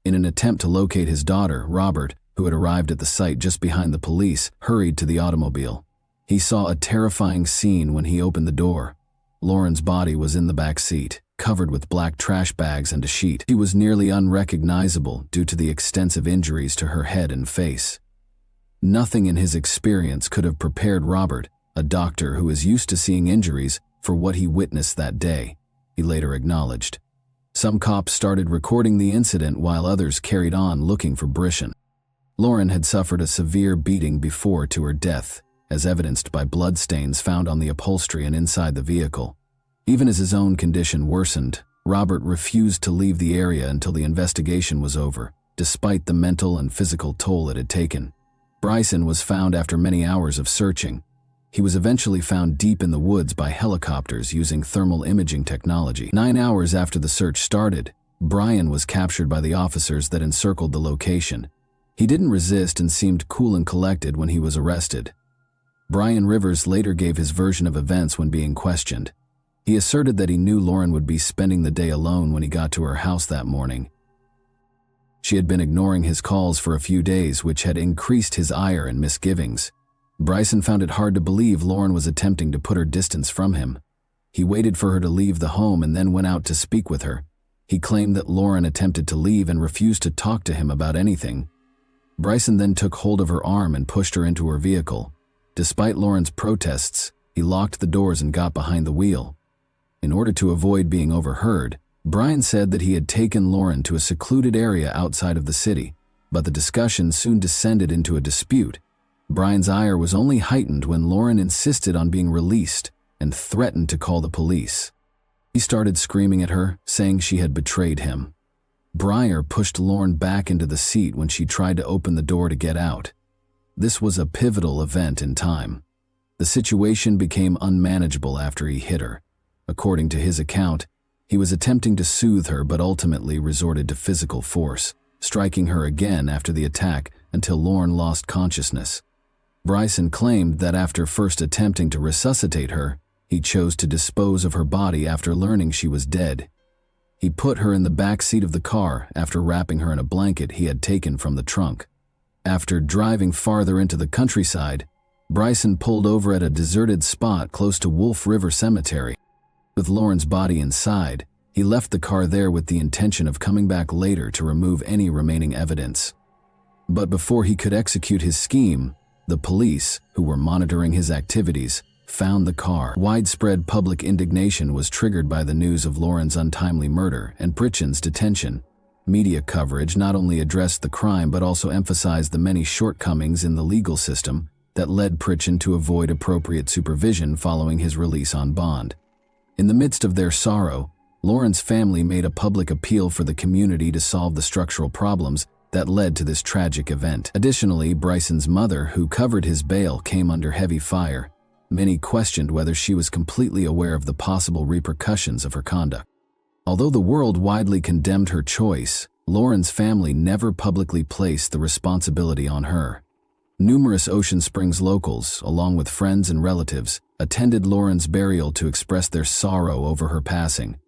In an attempt to locate his daughter, Robert, who had arrived at the site just behind the police, hurried to the automobile. He saw a terrifying scene when he opened the door. Lauren's body was in the back seat, covered with black trash bags and a sheet. She was nearly unrecognizable due to the extensive injuries to her head and face. Nothing in his experience could have prepared Robert, a doctor who is used to seeing injuries, for what he witnessed that day, he later acknowledged. Some cops started recording the incident while others carried on looking for Brisson. Lauren had suffered a severe beating before to her death, as evidenced by bloodstains found on the upholstery and inside the vehicle. Even as his own condition worsened, Robert refused to leave the area until the investigation was over, despite the mental and physical toll it had taken. Bryson was found after many hours of searching. He was eventually found deep in the woods by helicopters using thermal imaging technology. 9 hours after the search started, Brian was captured by the officers that encircled the location. He didn't resist and seemed cool and collected when he was arrested. Brian Rivers later gave his version of events when being questioned. He asserted that he knew Lauren would be spending the day alone when he got to her house that morning. She had been ignoring his calls for a few days, which had increased his ire and misgivings. Bryson found it hard to believe Lauren was attempting to put her distance from him. He waited for her to leave the home and then went out to speak with her. He claimed that Lauren attempted to leave and refused to talk to him about anything. Bryson then took hold of her arm and pushed her into her vehicle. Despite Lauren's protests, he locked the doors and got behind the wheel. In order to avoid being overheard, Brian said that he had taken Lauren to a secluded area outside of the city, but the discussion soon descended into a dispute. Brian's ire was only heightened when Lauren insisted on being released and threatened to call the police. He started screaming at her, saying she had betrayed him. Brian pushed Lauren back into the seat when she tried to open the door to get out. This was a pivotal event in time. The situation became unmanageable after he hit her. According to his account, he was attempting to soothe her but ultimately resorted to physical force, striking her again after the attack until Lauren lost consciousness. Bryson claimed that after first attempting to resuscitate her, he chose to dispose of her body after learning she was dead. He put her in the back seat of the car after wrapping her in a blanket he had taken from the trunk. After driving farther into the countryside, Bryson pulled over at a deserted spot close to Wolf River Cemetery. With Lauren's body inside, he left the car there with the intention of coming back later to remove any remaining evidence. But before he could execute his scheme, the police, who were monitoring his activities, found the car. Widespread public indignation was triggered by the news of Lauren's untimely murder and Brisson's detention. Media coverage not only addressed the crime but also emphasized the many shortcomings in the legal system that led Pritchett to avoid appropriate supervision following his release on bond. In the midst of their sorrow, Lauren's family made a public appeal for the community to solve the structural problems that led to this tragic event. Additionally, Bryson's mother, who covered his bail, came under heavy fire. Many questioned whether she was completely aware of the possible repercussions of her conduct. Although the world widely condemned her choice, Lauren's family never publicly placed the responsibility on her. Numerous Ocean Springs locals, along with friends and relatives, attended Lauren's burial to express their sorrow over her passing.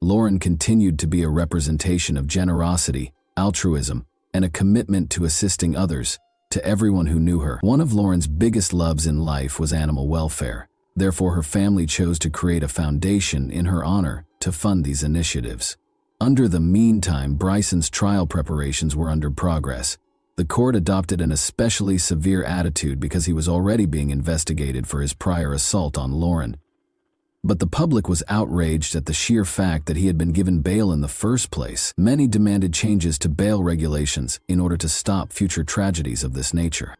Lauren continued to be a representation of generosity, altruism, and a commitment to assisting others, to everyone who knew her. One of Lauren's biggest loves in life was animal welfare. Therefore, her family chose to create a foundation in her honor to fund these initiatives. Under the meantime, Bryson's trial preparations were under progress. The court adopted an especially severe attitude because he was already being investigated for his prior assault on Lauren. But the public was outraged at the sheer fact that he had been given bail in the first place. Many demanded changes to bail regulations in order to stop future tragedies of this nature.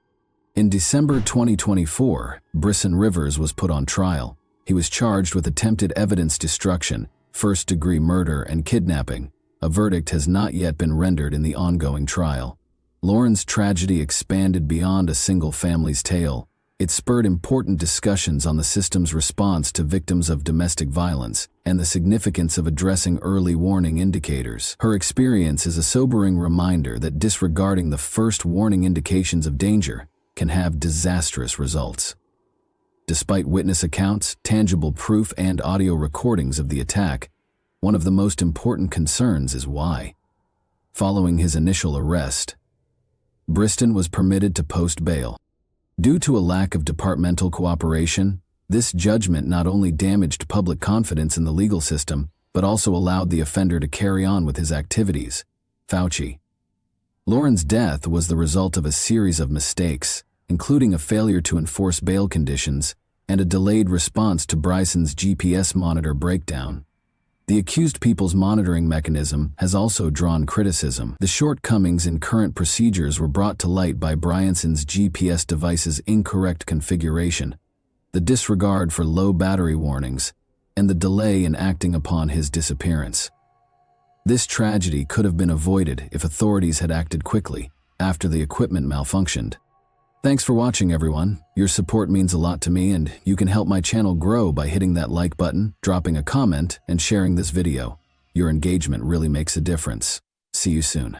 In December 2024, Bryson Rivers was put on trial. He was charged with attempted evidence destruction, first-degree murder, and kidnapping. A verdict has not yet been rendered in the ongoing trial. Lauren's tragedy expanded beyond a single family's tale. It spurred important discussions on the system's response to victims of domestic violence and the significance of addressing early warning indicators. Her experience is a sobering reminder that disregarding the first warning indications of danger can have disastrous results. Despite witness accounts, tangible proof, and audio recordings of the attack, one of the most important concerns is why. Following his initial arrest, Bryston was permitted to post bail. Due to a lack of departmental cooperation, this judgment not only damaged public confidence in the legal system, but also allowed the offender to carry on with his activities. Fauci. Lauren's death was the result of a series of mistakes, including a failure to enforce bail conditions and a delayed response to Bryson's GPS monitor breakdown. The accused people's monitoring mechanism has also drawn criticism. The shortcomings in current procedures were brought to light by Bryson's GPS device's incorrect configuration, the disregard for low battery warnings, and the delay in acting upon his disappearance. This tragedy could have been avoided if authorities had acted quickly after the equipment malfunctioned. Thanks for watching, everyone. Your support means a lot to me, and you can help my channel grow by hitting that like button, dropping a comment, and sharing this video. Your engagement really makes a difference. See you soon.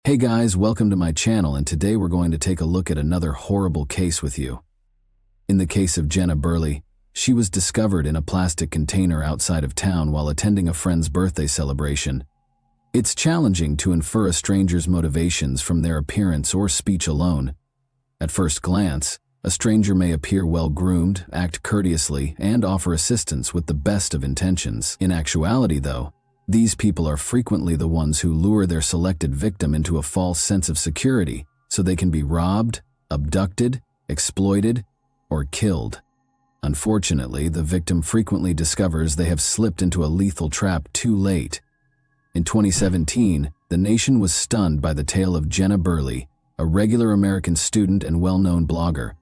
Hey guys, welcome to my channel, and today we're going to take a look at another horrible case with you. In the case of Jenna Burley, she was discovered in a plastic container outside of town while attending a friend's birthday celebration. It's challenging to infer a stranger's motivations from their appearance or speech alone. At first glance, a stranger may appear well-groomed, act courteously, and offer assistance with the best of intentions. In actuality, though, these people are frequently the ones who lure their selected victim into a false sense of security so they can be robbed, abducted, exploited, or killed. Unfortunately, the victim frequently discovers they have slipped into a lethal trap too late. In 2017, the nation was stunned by the tale of Jenna Burley, a regular American student and well-known blogger.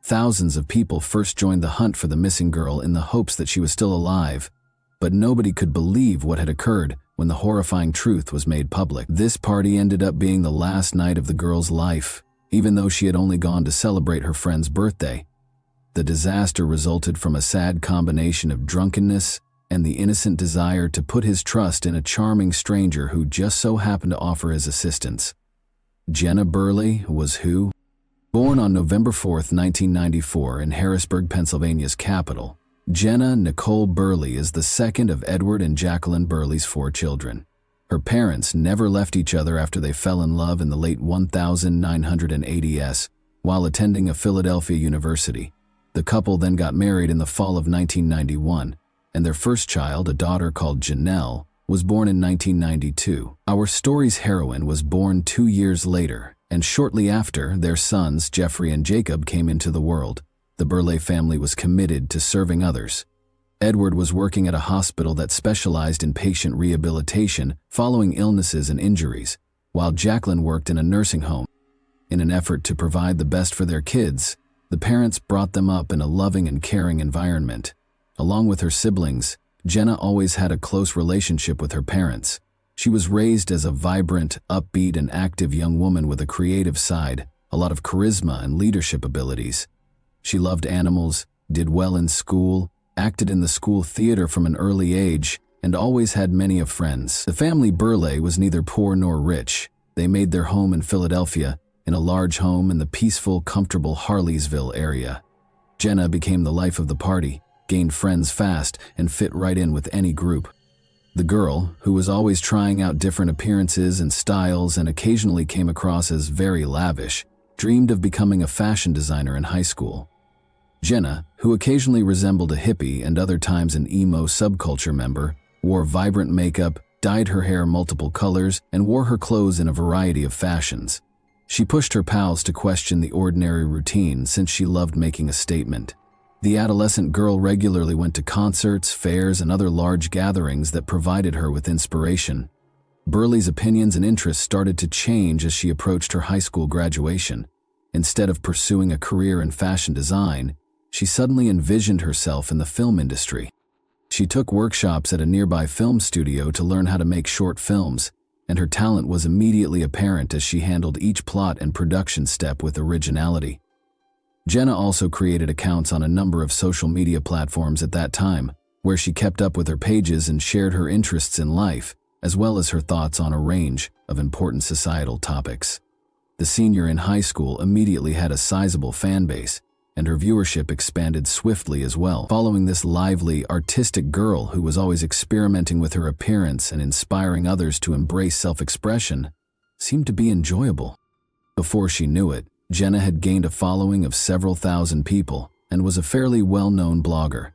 Thousands of people first joined the hunt for the missing girl in the hopes that she was still alive, but nobody could believe what had occurred when the horrifying truth was made public. This party ended up being the last night of the girl's life, even though she had only gone to celebrate her friend's birthday. The disaster resulted from a sad combination of drunkenness and the innocent desire to put his trust in a charming stranger who just so happened to offer his assistance. Jenna Burley was who? Born on November 4, 1994 in Harrisburg, Pennsylvania's capital, Jenna Nicole Burley is the second of Edward and Jacqueline Burley's 4 children. Her parents never left each other after they fell in love in the late 1980s while attending a Philadelphia university. The couple then got married in the fall of 1991, and their first child, a daughter called Janelle, was born in 1992. Our story's heroine was born 2 years later, and shortly after, their sons, Jeffrey and Jacob, came into the world. The Burley family was committed to serving others. Edward was working at a hospital that specialized in patient rehabilitation following illnesses and injuries, while Jacqueline worked in a nursing home. In an effort to provide the best for their kids, the parents brought them up in a loving and caring environment. Along with her siblings, Jenna always had a close relationship with her parents. She was raised as a vibrant, upbeat, and active young woman with a creative side, a lot of charisma and leadership abilities. She loved animals, did well in school, acted in the school theater from an early age, and always had many of friends. The family Burleigh was neither poor nor rich. They made their home in Philadelphia, in a large home in the peaceful, comfortable Harleysville area. Jenna became the life of the party, gained friends fast, and fit right in with any group. The girl, who was always trying out different appearances and styles and occasionally came across as very lavish, dreamed of becoming a fashion designer in high school. Jenna, who occasionally resembled a hippie and other times an emo subculture member, wore vibrant makeup, dyed her hair multiple colors, and wore her clothes in a variety of fashions. She pushed her pals to question the ordinary routine since she loved making a statement. The adolescent girl regularly went to concerts, fairs, and other large gatherings that provided her with inspiration. Burleigh's opinions and interests started to change as she approached her high school graduation. Instead of pursuing a career in fashion design, she suddenly envisioned herself in the film industry. She took workshops at a nearby film studio to learn how to make short films, and her talent was immediately apparent as she handled each plot and production step with originality. Jenna also created accounts on a number of social media platforms at that time, where she kept up with her pages and shared her interests in life, as well as her thoughts on a range of important societal topics. The senior in high school immediately had a sizable fan base, and her viewership expanded swiftly as well. Following this lively, artistic girl who was always experimenting with her appearance and inspiring others to embrace self-expression seemed to be enjoyable. Before she knew it, Jenna had gained a following of several thousand people and was a fairly well-known blogger.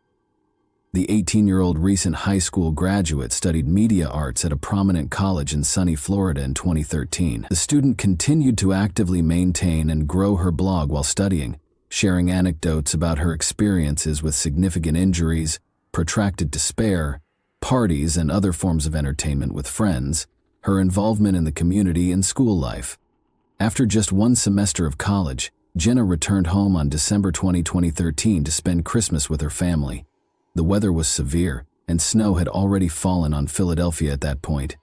The 18-year-old recent high school graduate studied media arts at a prominent college in sunny Florida in 2013. The student continued to actively maintain and grow her blog while studying, sharing anecdotes about her experiences with significant injuries, protracted despair, parties, and other forms of entertainment with friends, her involvement in the community and school life. After just one semester of college, Jenna returned home on December 20, 2013 to spend Christmas with her family. The weather was severe, and snow had already fallen on Philadelphia at that point.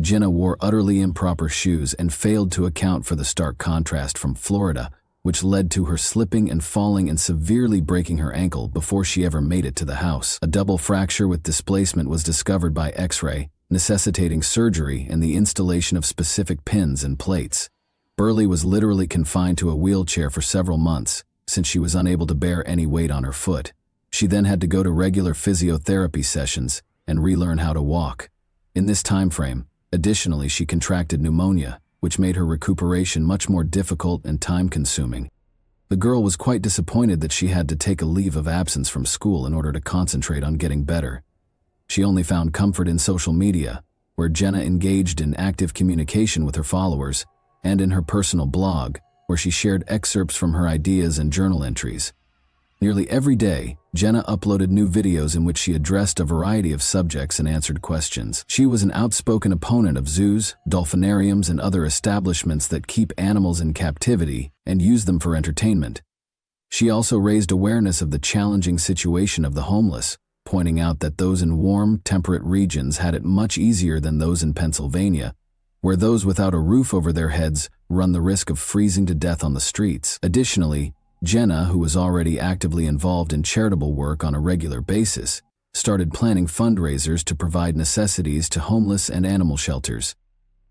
Jenna wore utterly improper shoes and failed to account for the stark contrast from Florida, which led to her slipping and falling and severely breaking her ankle before she ever made it to the house. A double fracture with displacement was discovered by X-ray, necessitating surgery and the installation of specific pins and plates. Burleigh was literally confined to a wheelchair for several months, since she was unable to bear any weight on her foot. She then had to go to regular physiotherapy sessions and relearn how to walk. In this time frame, additionally, she contracted pneumonia, which made her recuperation much more difficult and time-consuming. The girl was quite disappointed that she had to take a leave of absence from school in order to concentrate on getting better. She only found comfort in social media, where Jenna engaged in active communication with her followers, and in her personal blog, where she shared excerpts from her ideas and journal entries. Nearly every day, Jenna uploaded new videos in which she addressed a variety of subjects and answered questions. She was an outspoken opponent of zoos, dolphinariums, and other establishments that keep animals in captivity and use them for entertainment. She also raised awareness of the challenging situation of the homeless, pointing out that those in warm, temperate regions had it much easier than those in Pennsylvania, where those without a roof over their heads run the risk of freezing to death on the streets. Additionally, Jenna, who was already actively involved in charitable work on a regular basis, started planning fundraisers to provide necessities to homeless and animal shelters.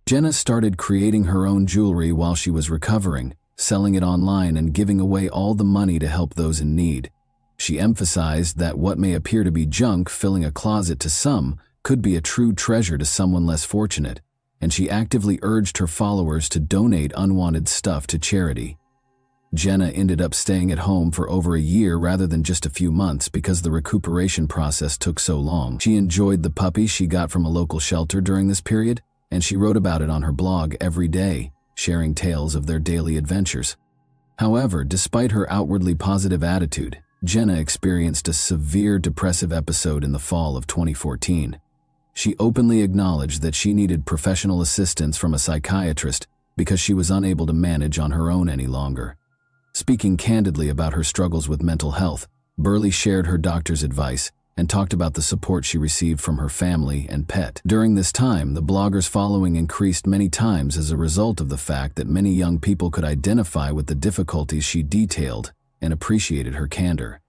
Jenna started creating her own jewelry while she was recovering, selling it online and giving away all the money to help those in need. She emphasized that what may appear to be junk filling a closet to some could be a true treasure to someone less fortunate, and she actively urged her followers to donate unwanted stuff to charity. Jenna ended up staying at home for over a year rather than just a few months because the recuperation process took so long. She enjoyed the puppy she got from a local shelter during this period, and she wrote about it on her blog every day, sharing tales of their daily adventures. However, despite her outwardly positive attitude, Jenna experienced a severe depressive episode in the fall of 2014. She openly acknowledged that she needed professional assistance from a psychiatrist because she was unable to manage on her own any longer. Speaking candidly about her struggles with mental health, Burley shared her doctor's advice and talked about the support she received from her family and pet. During this time, the blogger's following increased many times as a result of the fact that many young people could identify with the difficulties she detailed and appreciated her candor.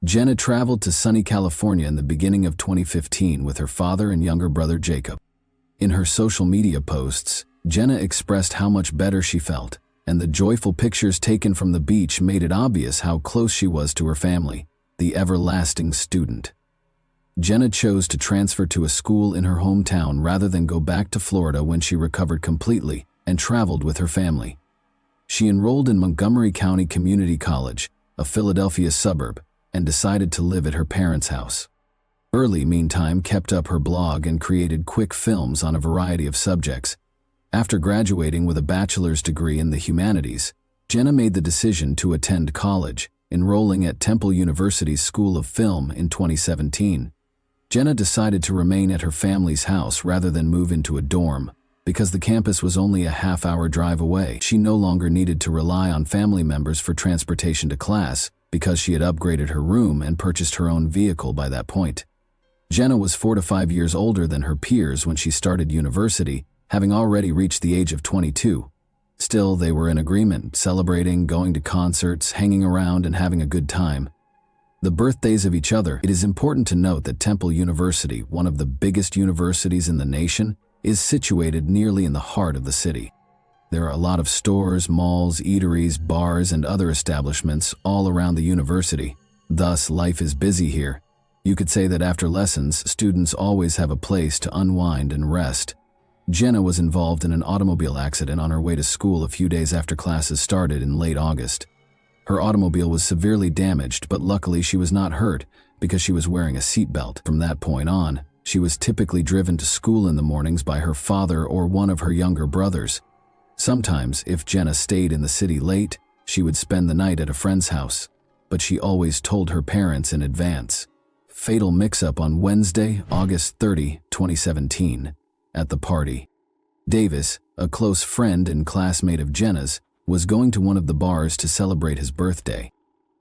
Jenna traveled to sunny California in the beginning of 2015 with her father and younger brother Jacob. In her social media posts, Jenna expressed how much better she felt, and the joyful pictures taken from the beach made it obvious how close she was to her family, the everlasting student. Jenna chose to transfer to a school in her hometown rather than go back to Florida when she recovered completely and traveled with her family. She enrolled in Montgomery County Community College, a Philadelphia suburb, and decided to live at her parents' house. Burley, meantime, kept up her blog and created quick films on a variety of subjects. After graduating with a bachelor's degree in the humanities, Jenna made the decision to attend college, enrolling at Temple University's School of Film in 2017. Jenna decided to remain at her family's house rather than move into a dorm. Because the campus was only a half-hour drive away, she no longer needed to rely on family members for transportation to class because she had upgraded her room and purchased her own vehicle by that point. Jenna was 4 to 5 years older than her peers when she started university, having already reached the age of 22. Still, they were in agreement, celebrating, going to concerts, hanging around, and having a good time. The birthdays of each other. It is important to note that Temple University, one of the biggest universities in the nation, is situated nearly in the heart of the city. There are a lot of stores, malls, eateries, bars, and other establishments all around the university. Thus, life is busy here. You could say that after lessons, students always have a place to unwind and rest. Jenna was involved in an automobile accident on her way to school a few days after classes started in late August. Her automobile was severely damaged, but luckily she was not hurt because she was wearing a seatbelt. From that point on, she was typically driven to school in the mornings by her father or one of her younger brothers. Sometimes, if Jenna stayed in the city late, she would spend the night at a friend's house, but she always told her parents in advance. Fatal mix-up on Wednesday, August 30, 2017, at the party. Davis, a close friend and classmate of Jenna's, was going to one of the bars to celebrate his birthday.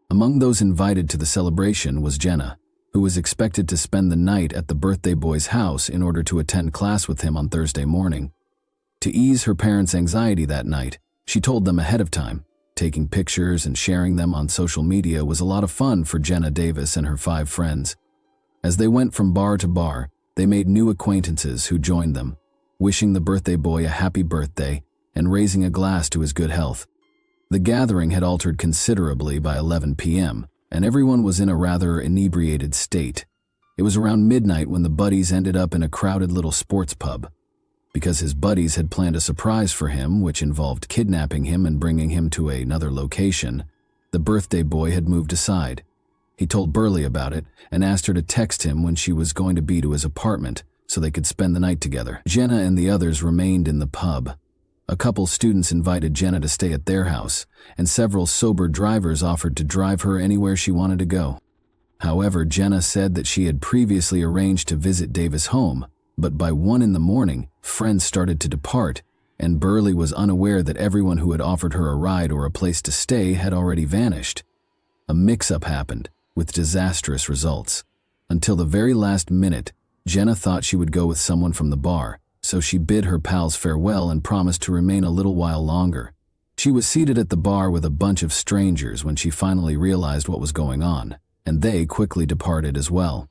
Among those invited to the celebration was Jenna, who was expected to spend the night at the birthday boy's house in order to attend class with him on Thursday morning. To ease her parents' anxiety that night, she told them ahead of time. Taking pictures and sharing them on social media was a lot of fun for Jenna Davis and her 5 friends. As they went from bar to bar, they made new acquaintances who joined them, wishing the birthday boy a happy birthday and raising a glass to his good health. The gathering had altered considerably by 11 p.m., and everyone was in a rather inebriated state. It was around midnight when the buddies ended up in a crowded little sports pub. Because his buddies had planned a surprise for him, which involved kidnapping him and bringing him to another location, the birthday boy had moved aside. He told Burley about it and asked her to text him when she was going to be to his apartment so they could spend the night together. Jenna and the others remained in the pub. A couple students invited Jenna to stay at their house, and several sober drivers offered to drive her anywhere she wanted to go. However, Jenna said that she had previously arranged to visit Davis' home, but by 1 in the morning, friends started to depart, and Burley was unaware that everyone who had offered her a ride or a place to stay had already vanished. A mix-up happened, with disastrous results. Until the very last minute, Jenna thought she would go with someone from the bar, so she bid her pals farewell and promised to remain a little while longer. She was seated at the bar with a bunch of strangers when she finally realized what was going on, and they quickly departed as well.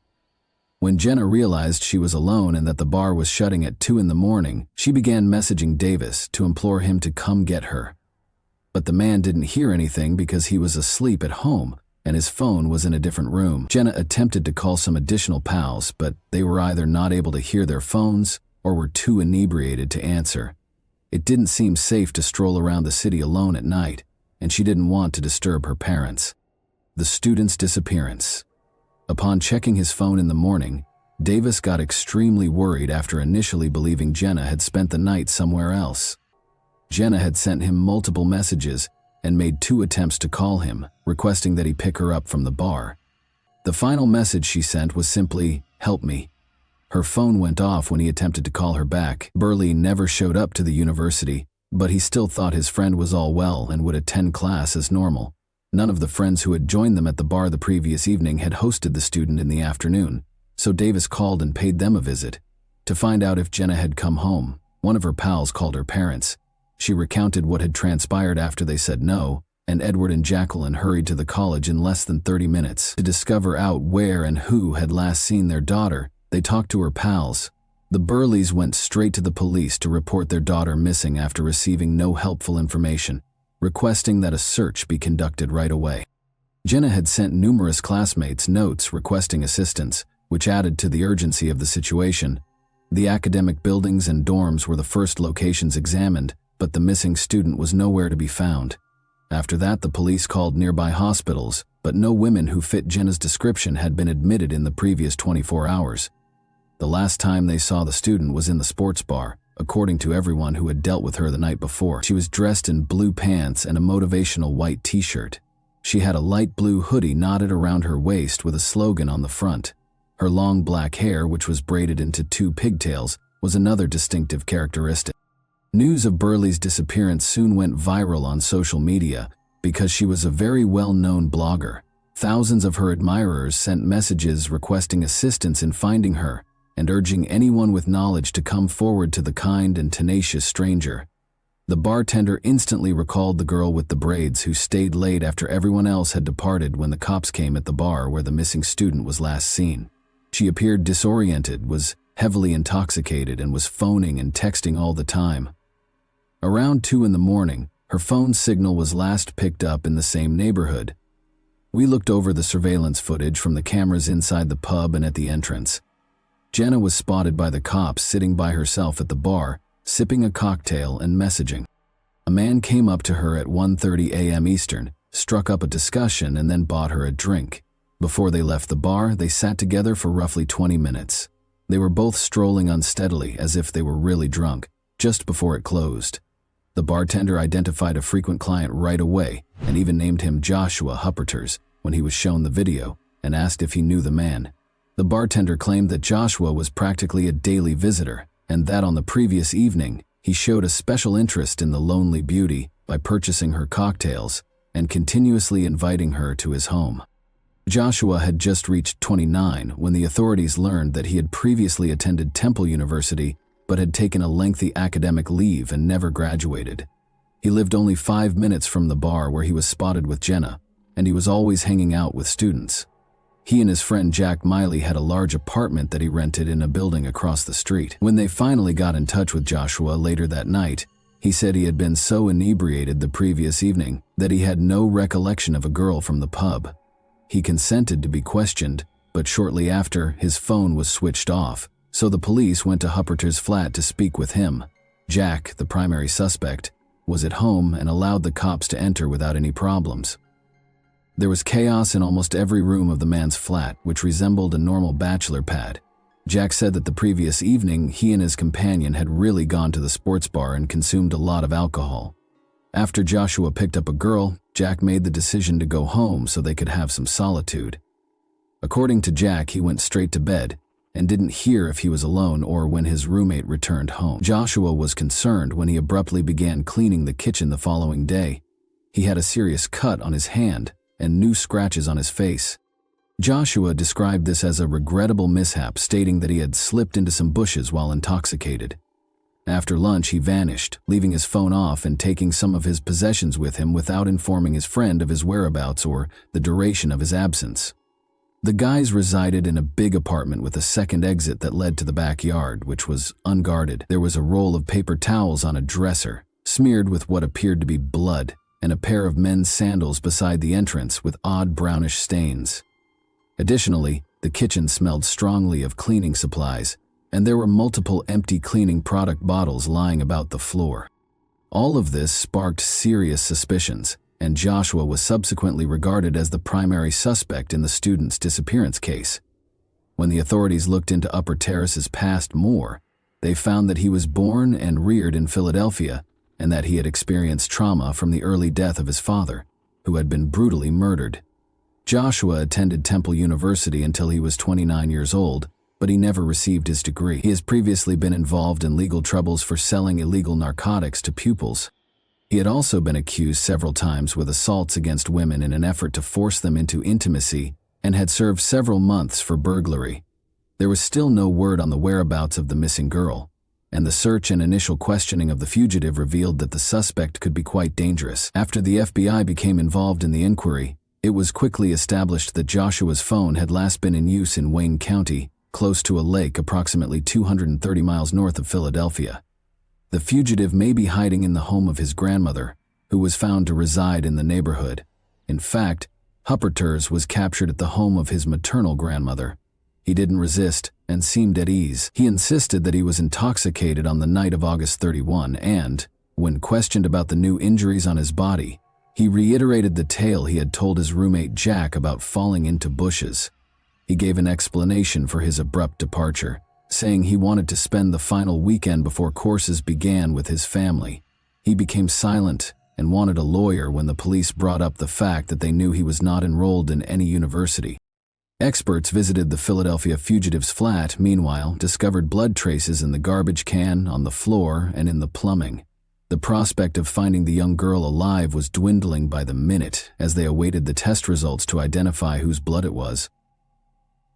When Jenna realized she was alone and that the bar was shutting at 2 in the morning, she began messaging Davis to implore him to come get her. But the man didn't hear anything because he was asleep at home, and his phone was in a different room. Jenna attempted to call some additional pals, but they were either not able to hear their phones or were too inebriated to answer. It didn't seem safe to stroll around the city alone at night, and she didn't want to disturb her parents. The student's disappearance. Upon checking his phone in the morning, Davis got extremely worried after initially believing Jenna had spent the night somewhere else. Jenna had sent him multiple messages, and made 2 attempts to call him, requesting that he pick her up from the bar. The final message she sent was simply, "Help me." Her phone went off when he attempted to call her back. Burley never showed up to the university, but he still thought his friend was all well and would attend class as normal. None of the friends who had joined them at the bar the previous evening had hosted the student in the afternoon, so Davis called and paid them a visit. To find out if Jenna had come home, one of her pals called her parents. She recounted what had transpired after they said no, and Edward and Jacqueline hurried to the college in less than 30 minutes to discover out where and who had last seen their daughter. They talked to her pals. The Burleys went straight to the police to report their daughter missing after receiving no helpful information, requesting that a search be conducted right away. Jenna had sent numerous classmates notes requesting assistance, which added to the urgency of the situation. The academic buildings and dorms were the first locations examined, but the missing student was nowhere to be found. After that, the police called nearby hospitals, but no women who fit Jenna's description had been admitted in the previous 24 hours. The last time they saw the student was in the sports bar, according to everyone who had dealt with her the night before. She was dressed in blue pants and a motivational white t-shirt. She had a light blue hoodie knotted around her waist with a slogan on the front. Her long black hair, which was braided into 2 pigtails, was another distinctive characteristic. News of Burley's disappearance soon went viral on social media because she was a very well-known blogger. Thousands of her admirers sent messages requesting assistance in finding her and urging anyone with knowledge to come forward to the kind and tenacious stranger. The bartender instantly recalled the girl with the braids who stayed late after everyone else had departed when the cops came at the bar where the missing student was last seen. She appeared disoriented, was heavily intoxicated, and was phoning and texting all the time. Around 2 in the morning, her phone signal was last picked up in the same neighborhood. We looked over the surveillance footage from the cameras inside the pub and at the entrance. Jenna was spotted by the cops sitting by herself at the bar, sipping a cocktail and messaging. A man came up to her at 1:30 a.m. Eastern, struck up a discussion, and then bought her a drink. Before they left the bar, they sat together for roughly 20 minutes. They were both strolling unsteadily as if they were really drunk, just before it closed. The bartender identified a frequent client right away and even named him Joshua Hupperters when he was shown the video and asked if he knew the man. The bartender claimed that Joshua was practically a daily visitor and that on the previous evening, he showed a special interest in the lonely beauty by purchasing her cocktails and continuously inviting her to his home. Joshua had just reached 29 when the authorities learned that he had previously attended Temple University but had taken a lengthy academic leave and never graduated. He lived only 5 minutes from the bar where he was spotted with Jenna, and he was always hanging out with students. He and his friend Jack Miley had a large apartment that he rented in a building across the street. When they finally got in touch with Joshua later that night, he said he had been so inebriated the previous evening that he had no recollection of a girl from the pub. He consented to be questioned, but shortly after, his phone was switched off, so the police went to Hupperter's flat to speak with him. Jack, the primary suspect, was at home and allowed the cops to enter without any problems. There was chaos in almost every room of the man's flat, which resembled a normal bachelor pad. Jack said that the previous evening, he and his companion had really gone to the sports bar and consumed a lot of alcohol. After Joshua picked up a girl, Jack made the decision to go home so they could have some solitude. According to Jack, he went straight to bed and didn't hear if he was alone or when his roommate returned home. Joshua was concerned when he abruptly began cleaning the kitchen the following day. He had a serious cut on his hand and new scratches on his face. Joshua described this as a regrettable mishap, stating that he had slipped into some bushes while intoxicated. After lunch, he vanished, leaving his phone off and taking some of his possessions with him without informing his friend of his whereabouts or the duration of his absence. The guys resided in a big apartment with a second exit that led to the backyard, which was unguarded. There was a roll of paper towels on a dresser, smeared with what appeared to be blood, and a pair of men's sandals beside the entrance with odd brownish stains. Additionally, the kitchen smelled strongly of cleaning supplies, and there were multiple empty cleaning product bottles lying about the floor. All of this sparked serious suspicions, and Joshua was subsequently regarded as the primary suspect in the student's disappearance case. When the authorities looked into Upper Terrace's past more, they found that he was born and reared in Philadelphia, and that he had experienced trauma from the early death of his father, who had been brutally murdered. Joshua attended Temple University until he was 29 years old, but he never received his degree. He has previously been involved in legal troubles for selling illegal narcotics to pupils. He had also been accused several times with assaults against women in an effort to force them into intimacy, and had served several months for burglary. There was still no word on the whereabouts of the missing girl, and the search and initial questioning of the fugitive revealed that the suspect could be quite dangerous. After the FBI became involved in the inquiry, it was quickly established that Joshua's phone had last been in use in Wayne County, close to a lake approximately 230 miles north of Philadelphia. The fugitive may be hiding in the home of his grandmother, who was found to reside in the neighborhood. In fact, Hupperters was captured at the home of his maternal grandmother. He didn't resist and seemed at ease. He insisted that he was intoxicated on the night of August 31 and, when questioned about the new injuries on his body, he reiterated the tale he had told his roommate Jack about falling into bushes. He gave an explanation for his abrupt departure, saying he wanted to spend the final weekend before courses began with his family. He became silent and wanted a lawyer when the police brought up the fact that they knew he was not enrolled in any university. Experts visited the Philadelphia fugitive's flat, meanwhile, discovered blood traces in the garbage can, on the floor, and in the plumbing. The prospect of finding the young girl alive was dwindling by the minute as they awaited the test results to identify whose blood it was.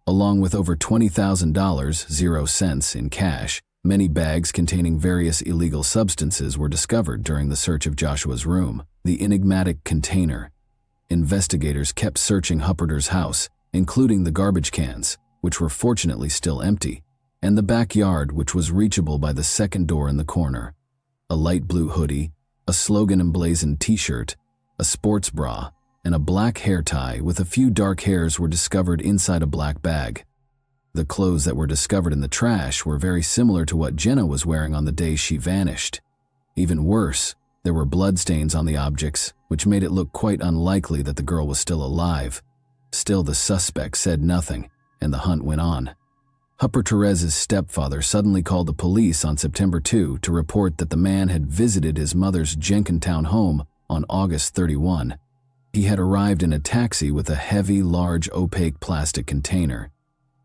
Along with over $20,000, 0 cents, in cash, many bags containing various illegal substances were discovered during the search of Joshua's room. The enigmatic container. Investigators kept searching Hupperter's house, including the garbage cans, which were fortunately still empty, and the backyard, which was reachable by the second door in the corner. A light blue hoodie, a slogan-emblazoned t-shirt, a sports bra, and a black hair tie with a few dark hairs were discovered inside a black bag. The clothes that were discovered in the trash were very similar to what Jenna was wearing on the day she vanished. Even worse, there were bloodstains on the objects, which made it look quite unlikely that the girl was still alive. Still, the suspect said nothing, and the hunt went on. Hupperter's stepfather suddenly called the police on September 2 to report that the man had visited his mother's Jenkintown home on August 31. He had arrived in a taxi with a heavy, large, opaque plastic container.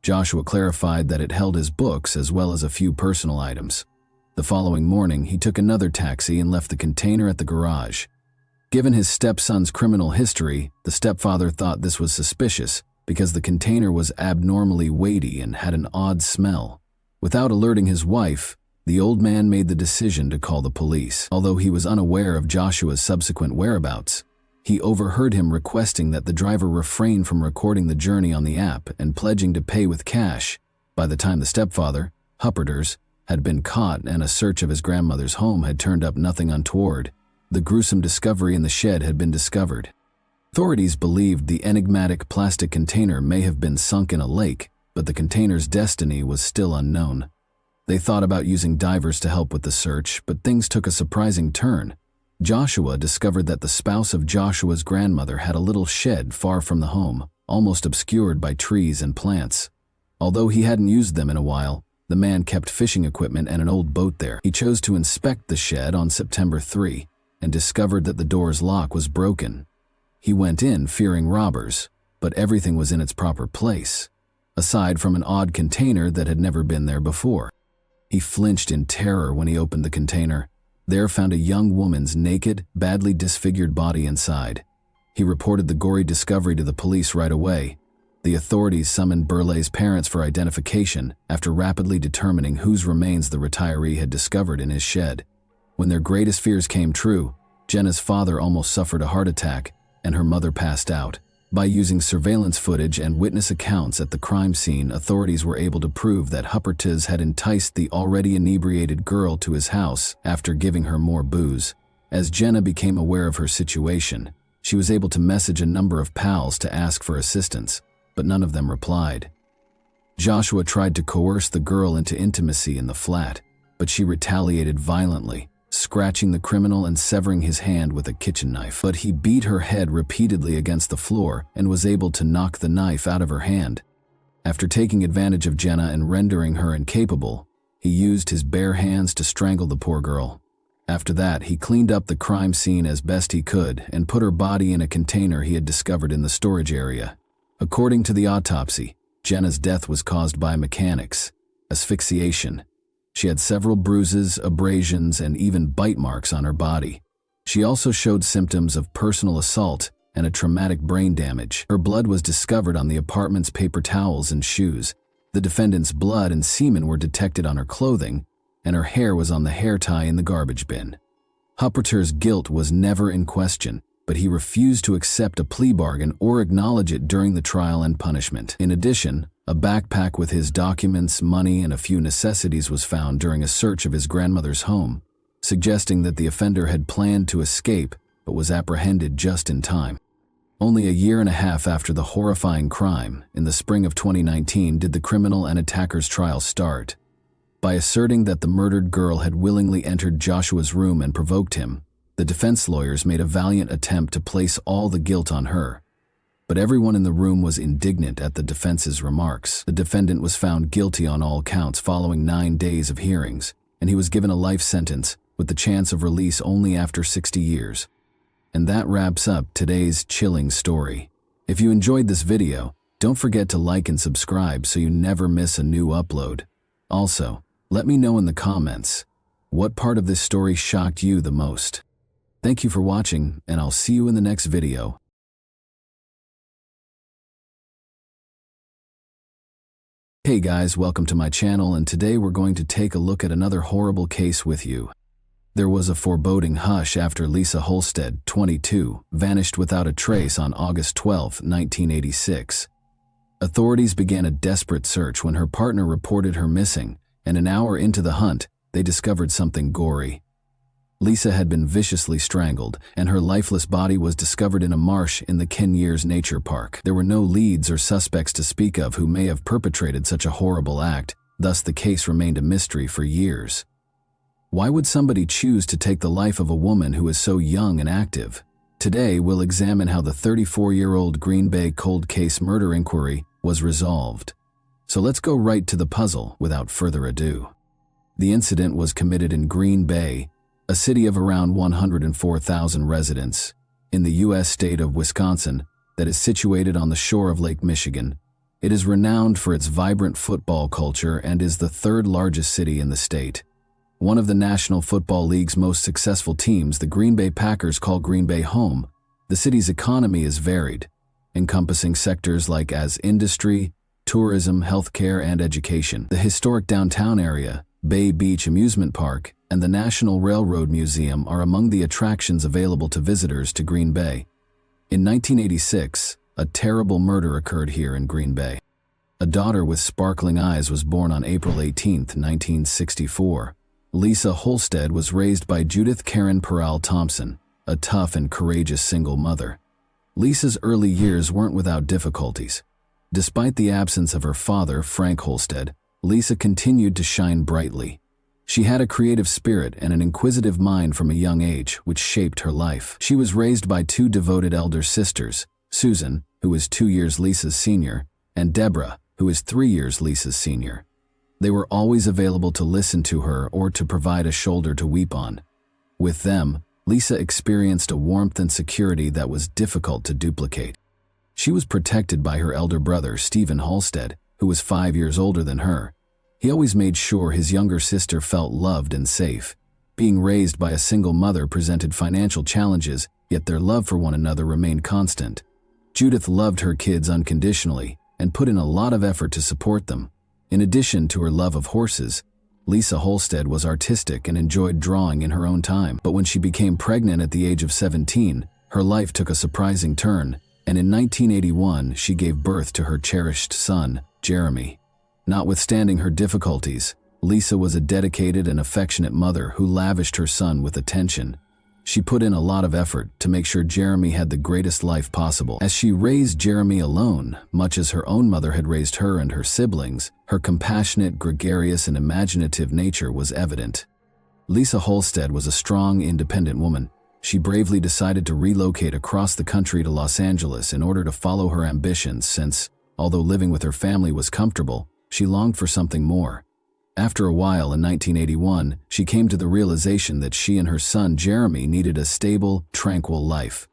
Joshua clarified that it held his books as well as a few personal items. The following morning, he took another taxi and left the container at the garage. Given his stepson's criminal history, the stepfather thought this was suspicious because the container was abnormally weighty and had an odd smell. Without alerting his wife, the old man made the decision to call the police. Although he was unaware of Joshua's subsequent whereabouts, he overheard him requesting that the driver refrain from recording the journey on the app and pledging to pay with cash. By the time the stepfather, Hupperter's, had been caught and a search of his grandmother's home had turned up nothing untoward, the gruesome discovery in the shed had been discovered. Authorities believed the enigmatic plastic container may have been sunk in a lake, but the container's destiny was still unknown. They thought about using divers to help with the search, but things took a surprising turn. Joshua discovered that the spouse of Joshua's grandmother had a little shed far from the home, almost obscured by trees and plants. Although he hadn't used them in a while, the man kept fishing equipment and an old boat there. He chose to inspect the shed on September 3 and discovered that the door's lock was broken. He went in fearing robbers, but everything was in its proper place, aside from an odd container that had never been there before. He flinched in terror when he opened the container. There found a young woman's naked, badly disfigured body inside. He reported the gory discovery to the police right away. The authorities summoned Burleigh's parents for identification after rapidly determining whose remains the retiree had discovered in his shed. When their greatest fears came true, Jenna's father almost suffered a heart attack and her mother passed out. By using surveillance footage and witness accounts at the crime scene, authorities were able to prove that Hupperter's had enticed the already inebriated girl to his house after giving her more booze. As Jenna became aware of her situation, she was able to message a number of pals to ask for assistance, but none of them replied. Joshua tried to coerce the girl into intimacy in the flat, but she retaliated violently, scratching the criminal and severing his hand with a kitchen knife. But he beat her head repeatedly against the floor and was able to knock the knife out of her hand. After taking advantage of Jenna and rendering her incapable, he used his bare hands to strangle the poor girl. After that, he cleaned up the crime scene as best he could and put her body in a container he had discovered in the storage area. According to the autopsy, Jenna's death was caused by mechanics, asphyxiation. She had several bruises, abrasions, and even bite marks on her body. She also showed symptoms of personal assault and a traumatic brain damage. Her blood was discovered on the apartment's paper towels and shoes. The defendant's blood and semen were detected on her clothing, and her hair was on the hair tie in the garbage bin. Hupperter's guilt was never in question, but he refused to accept a plea bargain or acknowledge it during the trial and punishment. In addition, a backpack with his documents, money, and a few necessities was found during a search of his grandmother's home, suggesting that the offender had planned to escape but was apprehended just in time. Only a year and a half after the horrifying crime, in the spring of 2019, did the criminal and attacker's trial start. By asserting that the murdered girl had willingly entered Joshua's room and provoked him, the defense lawyers made a valiant attempt to place all the guilt on her. But everyone in the room was indignant at the defense's remarks. The defendant was found guilty on all counts following 9 days of hearings, and he was given a life sentence with the chance of release only after 60 years. And that wraps up today's chilling story. If you enjoyed this video, don't forget to like and subscribe so you never miss a new upload. Also, let me know in the comments, what part of this story shocked you the most? Thank you for watching, and I'll see you in the next video. Hey guys, welcome to my channel, and today we're going to take a look at another horrible case with you. There was a foreboding hush after Lisa Holstead, 22, vanished without a trace on August 12, 1986. Authorities began a desperate search when her partner reported her missing, and an hour into the hunt, they discovered something gory. Lisa had been viciously strangled, and her lifeless body was discovered in a marsh in the Kenyers Nature Park. There were no leads or suspects to speak of who may have perpetrated such a horrible act, thus the case remained a mystery for years. Why would somebody choose to take the life of a woman who is so young and active? Today, we'll examine how the 34-year-old Green Bay cold case murder inquiry was resolved. So let's go right to the puzzle without further ado. The incident was committed in Green Bay, a city of around 104,000 residents, in the U.S. state of Wisconsin that is situated on the shore of Lake Michigan. It is renowned for its vibrant football culture and is the third largest city in the state. One of the National Football League's most successful teams, the Green Bay Packers, call Green Bay home. The city's economy is varied, encompassing sectors like industry, tourism, healthcare, and education. The historic downtown area, Bay Beach Amusement Park, and the National Railroad Museum are among the attractions available to visitors to Green Bay. In 1986, a terrible murder occurred here in Green Bay. A daughter with sparkling eyes was born on April 18, 1964. Lisa Holstead was raised by Judith Karen Peral Thompson, a tough and courageous single mother. Lisa's early years weren't without difficulties. Despite the absence of her father, Frank Holstead, Lisa continued to shine brightly. She had a creative spirit and an inquisitive mind from a young age, which shaped her life. She was raised by two devoted elder sisters, Susan, who is 2 years Lisa's senior, and Deborah, who is 3 years Lisa's senior. They were always available to listen to her or to provide a shoulder to weep on. With them, Lisa experienced a warmth and security that was difficult to duplicate. She was protected by her elder brother, Stephen Holstead, who was 5 years older than her. He always made sure his younger sister felt loved and safe. Being raised by a single mother presented financial challenges, yet their love for one another remained constant. Judith loved her kids unconditionally and put in a lot of effort to support them. In addition to her love of horses, Lisa Holstead was artistic and enjoyed drawing in her own time. But when she became pregnant at the age of 17, her life took a surprising turn, and in 1981 she gave birth to her cherished son, Jeremy. Notwithstanding her difficulties, Lisa was a dedicated and affectionate mother who lavished her son with attention. She put in a lot of effort to make sure Jeremy had the greatest life possible. As she raised Jeremy alone, much as her own mother had raised her and her siblings, her compassionate, gregarious, and imaginative nature was evident. Lisa Holstead was a strong, independent woman. She bravely decided to relocate across the country to Los Angeles in order to follow her ambitions since, although living with her family was comfortable, she longed for something more. After a while in 1981, she came to the realization that she and her son Jeremy needed a stable, tranquil life.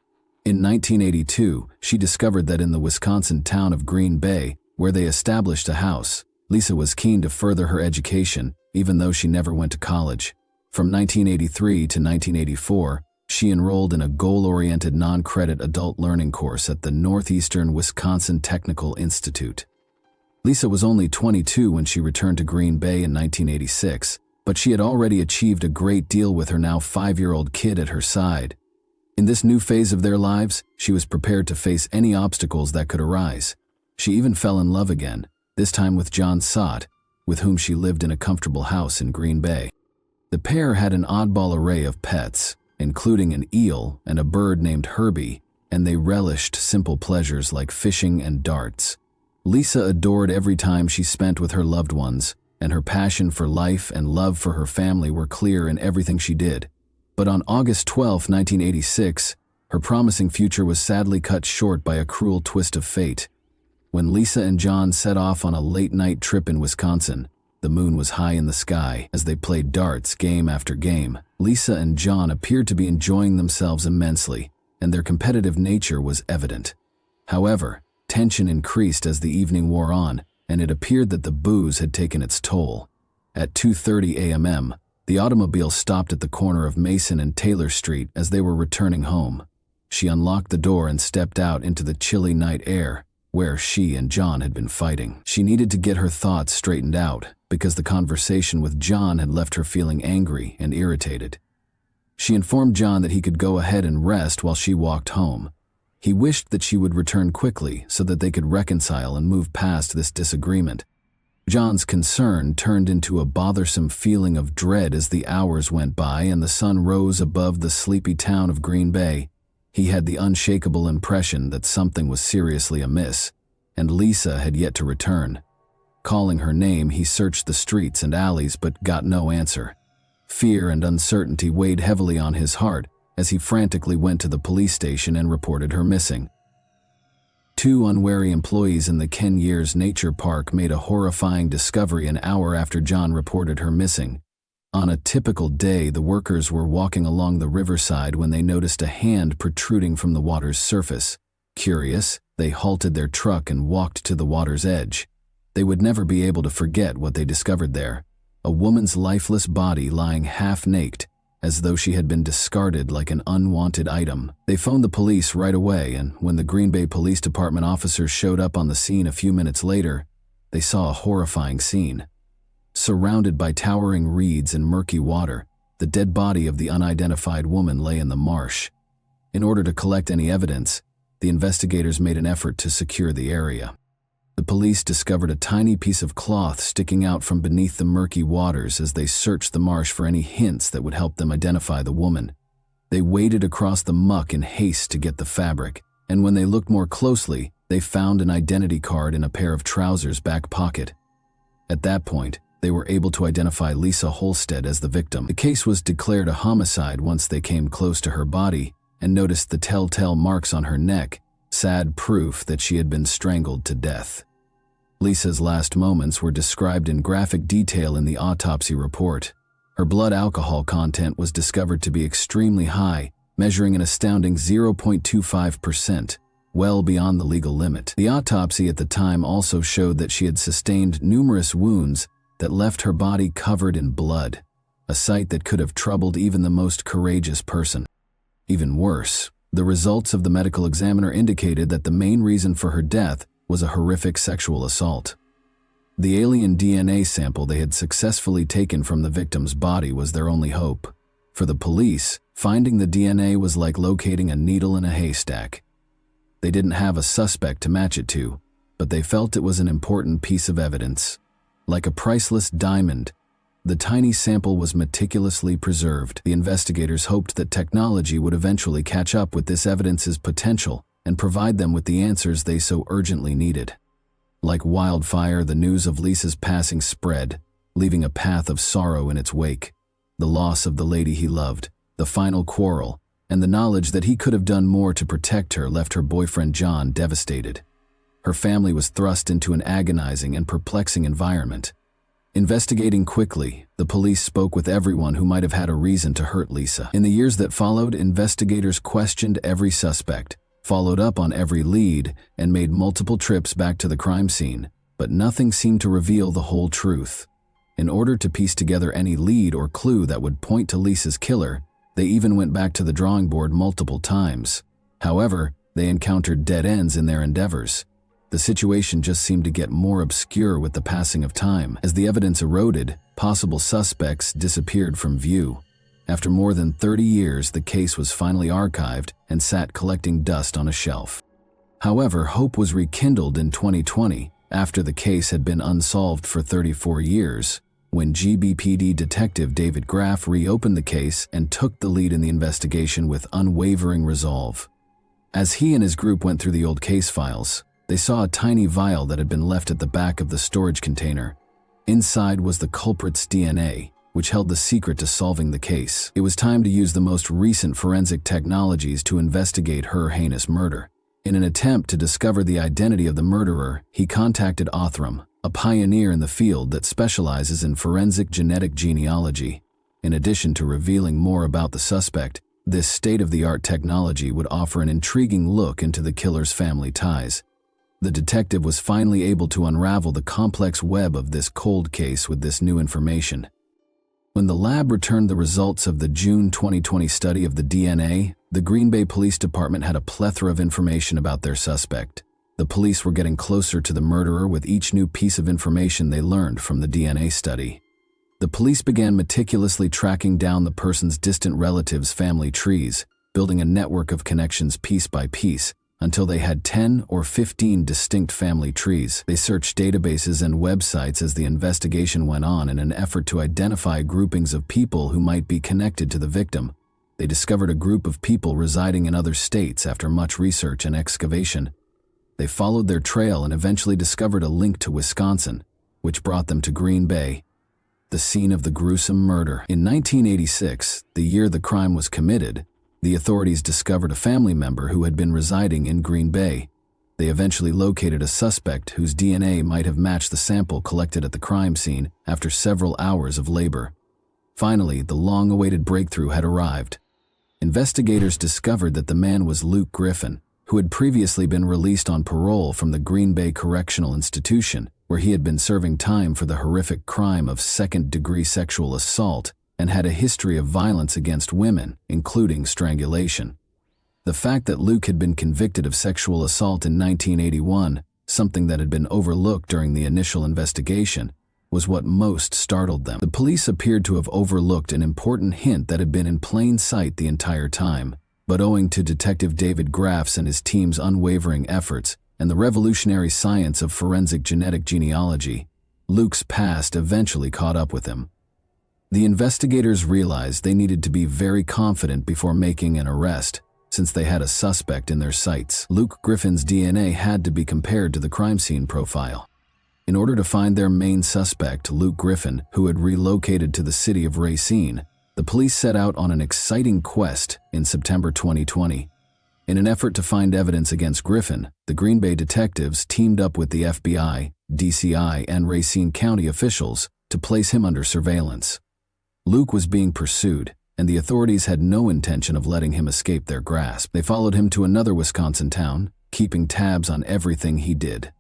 In 1982, she discovered that in the Wisconsin town of Green Bay, where they established a house, Lisa was keen to further her education, even though she never went to college. From 1983 to 1984, she enrolled in a goal-oriented non-credit adult learning course at the Northeastern Wisconsin Technical Institute. Lisa was only 22 when she returned to Green Bay in 1986, but she had already achieved a great deal with her now 5-year-old kid at her side. In this new phase of their lives, she was prepared to face any obstacles that could arise. She even fell in love again, this time with John Sott, with whom she lived in a comfortable house in Green Bay. The pair had an oddball array of pets, including an eel and a bird named Herbie, and they relished simple pleasures like fishing and darts. Lisa adored every time she spent with her loved ones, and her passion for life and love for her family were clear in everything she did. But on August 12, 1986, her promising future was sadly cut short by a cruel twist of fate. When Lisa and John set off on a late-night trip in Wisconsin, the moon was high in the sky as they played darts game after game. Lisa and John appeared to be enjoying themselves immensely, and their competitive nature was evident. However, tension increased as the evening wore on, and it appeared that the booze had taken its toll. At 2:30 a.m., the automobile stopped at the corner of Mason and Taylor Street as they were returning home. She unlocked the door and stepped out into the chilly night air, where she and John had been fighting. She needed to get her thoughts straightened out, because the conversation with John had left her feeling angry and irritated. She informed John that he could go ahead and rest while she walked home. He wished that she would return quickly so that they could reconcile and move past this disagreement. John's concern turned into a bothersome feeling of dread as the hours went by and the sun rose above the sleepy town of Green Bay. He had the unshakable impression that something was seriously amiss, and Lisa had yet to return. Calling her name, he searched the streets and alleys but got no answer. Fear and uncertainty weighed heavily on his heart as he frantically went to the police station and reported her missing. 2 unwary employees in the Ken Years Nature Park made a horrifying discovery an hour after John reported her missing. On a typical day, the workers were walking along the riverside when they noticed a hand protruding from the water's surface. Curious, they halted their truck and walked to the water's edge. They would never be able to forget what they discovered there: a woman's lifeless body lying half-naked, as though she had been discarded like an unwanted item. They phoned the police right away, and when the Green Bay Police Department officers showed up on the scene a few minutes later, they saw a horrifying scene. Surrounded by towering reeds and murky water, the dead body of the unidentified woman lay in the marsh. In order to collect any evidence, the investigators made an effort to secure the area. The police discovered a tiny piece of cloth sticking out from beneath the murky waters as they searched the marsh for any hints that would help them identify the woman. They waded across the muck in haste to get the fabric, and when they looked more closely, they found an identity card in a pair of trousers' back pocket. At that point, they were able to identify Lisa Holstead as the victim. The case was declared a homicide once they came close to her body and noticed the telltale marks on her neck, sad proof that she had been strangled to death. Lisa's last moments were described in graphic detail in the autopsy report. Her blood alcohol content was discovered to be extremely high, measuring an astounding 0.25%, well beyond the legal limit. The autopsy at the time also showed that she had sustained numerous wounds that left her body covered in blood, a sight that could have troubled even the most courageous person. Even worse, the results of the medical examiner indicated that the main reason for her death was a horrific sexual assault. The alien DNA sample they had successfully taken from the victim's body was their only hope. For the police, finding the DNA was like locating a needle in a haystack. They didn't have a suspect to match it to, but they felt it was an important piece of evidence. Like a priceless diamond, the tiny sample was meticulously preserved. The investigators hoped that technology would eventually catch up with this evidence's potential and provide them with the answers they so urgently needed. Like wildfire, the news of Lisa's passing spread, leaving a path of sorrow in its wake. The loss of the lady he loved, the final quarrel, and the knowledge that he could have done more to protect her left her boyfriend John devastated. Her family was thrust into an agonizing and perplexing environment. Investigating quickly, the police spoke with everyone who might have had a reason to hurt Lisa. In the years that followed, investigators questioned every suspect, followed up on every lead, and made multiple trips back to the crime scene, but nothing seemed to reveal the whole truth. In order to piece together any lead or clue that would point to Lisa's killer, they even went back to the drawing board multiple times. However, they encountered dead ends in their endeavors. The situation just seemed to get more obscure with the passing of time. As the evidence eroded, possible suspects disappeared from view. After more than 30 years, the case was finally archived and sat collecting dust on a shelf. However, hope was rekindled in 2020 after the case had been unsolved for 34 years, when GBPD detective David Graff reopened the case and took the lead in the investigation with unwavering resolve. As he and his group went through the old case files, they saw a tiny vial that had been left at the back of the storage container. Inside was the culprit's DNA, which held the secret to solving the case. It was time to use the most recent forensic technologies to investigate her heinous murder. In an attempt to discover the identity of the murderer, he contacted Othram, a pioneer in the field that specializes in forensic genetic genealogy. In addition to revealing more about the suspect, this state-of-the-art technology would offer an intriguing look into the killer's family ties. The detective was finally able to unravel the complex web of this cold case with this new information. When the lab returned the results of the June 2020 study of the DNA, the Green Bay Police Department had a plethora of information about their suspect. The police were getting closer to the murderer with each new piece of information they learned from the DNA study. The police began meticulously tracking down the person's distant relatives' family trees, building a network of connections piece by piece, until they had 10 or 15 distinct family trees. They searched databases and websites as the investigation went on in an effort to identify groupings of people who might be connected to the victim. They discovered a group of people residing in other states after much research and excavation. They followed their trail and eventually discovered a link to Wisconsin, which brought them to Green Bay, the scene of the gruesome murder. In 1986, the year the crime was committed, the authorities discovered a family member who had been residing in Green Bay. They eventually located a suspect whose DNA might have matched the sample collected at the crime scene after several hours of labor. Finally, the long-awaited breakthrough had arrived. Investigators discovered that the man was Luke Griffin, who had previously been released on parole from the Green Bay Correctional Institution, where he had been serving time for the horrific crime of second-degree sexual assault and had a history of violence against women, including strangulation. The fact that Luke had been convicted of sexual assault in 1981, something that had been overlooked during the initial investigation, was what most startled them. The police appeared to have overlooked an important hint that had been in plain sight the entire time, but owing to Detective David Graff's and his team's unwavering efforts and the revolutionary science of forensic genetic genealogy, Luke's past eventually caught up with him. The investigators realized they needed to be very confident before making an arrest, since they had a suspect in their sights. Luke Griffin's DNA had to be compared to the crime scene profile. In order to find their main suspect, Luke Griffin, who had relocated to the city of Racine, the police set out on an exciting quest in September 2020. In an effort to find evidence against Griffin, the Green Bay detectives teamed up with the FBI, DCI, and Racine County officials to place him under surveillance. Luke was being pursued, and the authorities had no intention of letting him escape their grasp. They followed him to another Wisconsin town, keeping tabs on everything he did.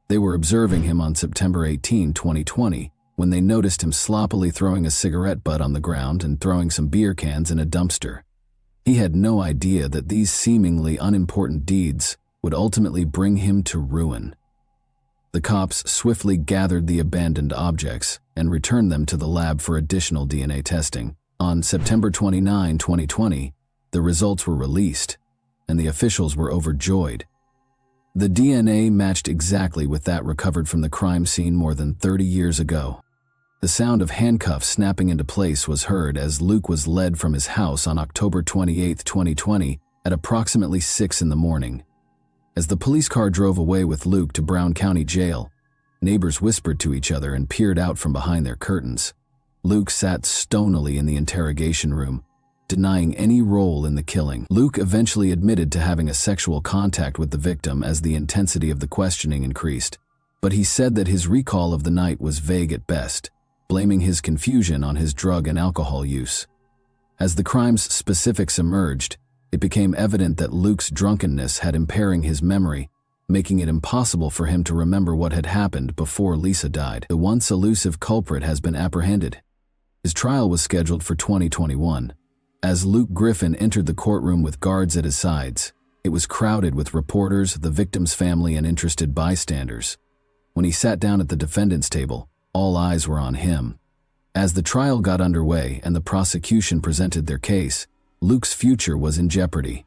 They were observing him on September 18, 2020, when they noticed him sloppily throwing a cigarette butt on the ground and throwing some beer cans in a dumpster. He had no idea that these seemingly unimportant deeds would ultimately bring him to ruin. The cops swiftly gathered the abandoned objects and returned them to the lab for additional DNA testing. On September 29, 2020, the results were released, and the officials were overjoyed. The DNA matched exactly with that recovered from the crime scene more than 30 years ago. The sound of handcuffs snapping into place was heard as Luke was led from his house on October 28, 2020, at approximately 6 in the morning. As the police car drove away with Luke to Brown County Jail, neighbors whispered to each other and peered out from behind their curtains. Luke sat stonily in the interrogation room, denying any role in the killing. Luke eventually admitted to having a sexual contact with the victim as the intensity of the questioning increased. but he said that his recall of the night was vague at best, blaming his confusion on his drug and alcohol use. As the crime's specifics emerged, it became evident that Luke's drunkenness had impairing his memory, making it impossible for him to remember what had happened before Lisa died. The once elusive culprit has been apprehended. His trial was scheduled for 2021. As Luke Griffin entered the courtroom with guards at his sides, it was crowded with reporters, the victim's family, and interested bystanders. When he sat down at the defendant's table, all eyes were on him. As the trial got underway and the prosecution presented their case, Luke's future was in jeopardy.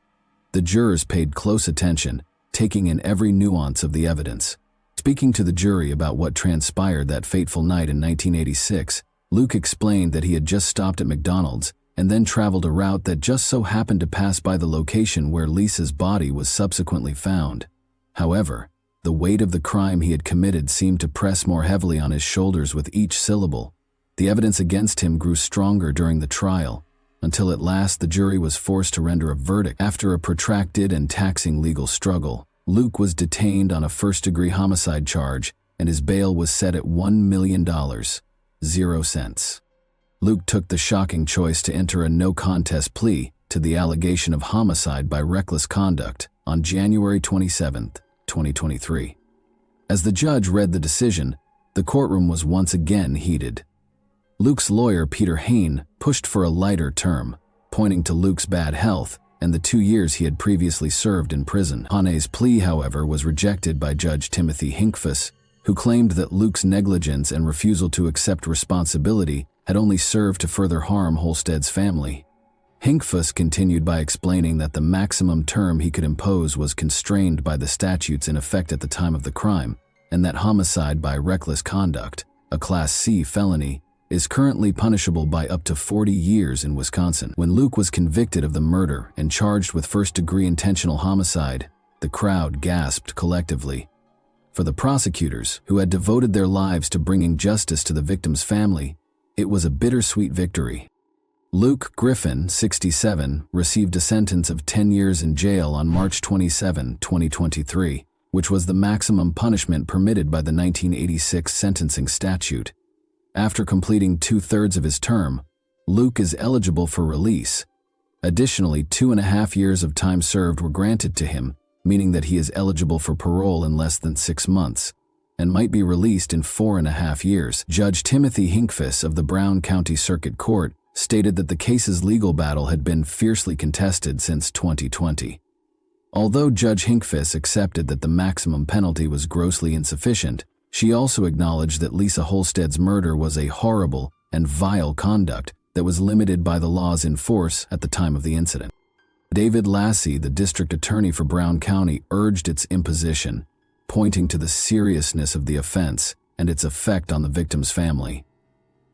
The jurors paid close attention, taking in every nuance of the evidence. Speaking to the jury about what transpired that fateful night in 1986, Luke explained that he had just stopped at McDonald's and then traveled a route that just so happened to pass by the location where Lisa's body was subsequently found. However, the weight of the crime he had committed seemed to press more heavily on his shoulders with each syllable. The evidence against him grew stronger during the trial, until at last the jury was forced to render a verdict. After a protracted and taxing legal struggle, Luke was detained on a first-degree homicide charge, and his bail was set at $1 million, 0 cents. Luke took the shocking choice to enter a no-contest plea to the allegation of homicide by reckless conduct on January 27, 2023. As the judge read the decision, the courtroom was once again heated. Luke's lawyer, Peter Hain, pushed for a lighter term, pointing to Luke's bad health and the 2 years he had previously served in prison. Hane's plea, however, was rejected by Judge Timothy Hinkfuss, who claimed that Luke's negligence and refusal to accept responsibility had only served to further harm Holstead's family. Hinkfuss continued by explaining that the maximum term he could impose was constrained by the statutes in effect at the time of the crime, and that homicide by reckless conduct, a Class C felony, is currently punishable by up to 40 years in Wisconsin. When Luke was convicted of the murder and charged with first-degree intentional homicide, the crowd gasped collectively. For the prosecutors, who had devoted their lives to bringing justice to the victim's family, it was a bittersweet victory. Luke Griffin, 67, received a sentence of 10 years in jail on March 27, 2023, which was the maximum punishment permitted by the 1986 sentencing statute. After completing 2/3 of his term, Luke is eligible for release. Additionally, 2.5 years of time served were granted to him, meaning that he is eligible for parole in less than 6 months, and might be released in 4.5 years. Judge Timothy Hinkfuss of the Brown County Circuit Court stated that the case's legal battle had been fiercely contested since 2020. Although Judge Hinkfuss accepted that the maximum penalty was grossly insufficient, she also acknowledged that Lisa Holstead's murder was a horrible and vile conduct that was limited by the laws in force at the time of the incident. David Lassie, the district attorney for Brown County, urged its imposition, pointing to the seriousness of the offense and its effect on the victim's family.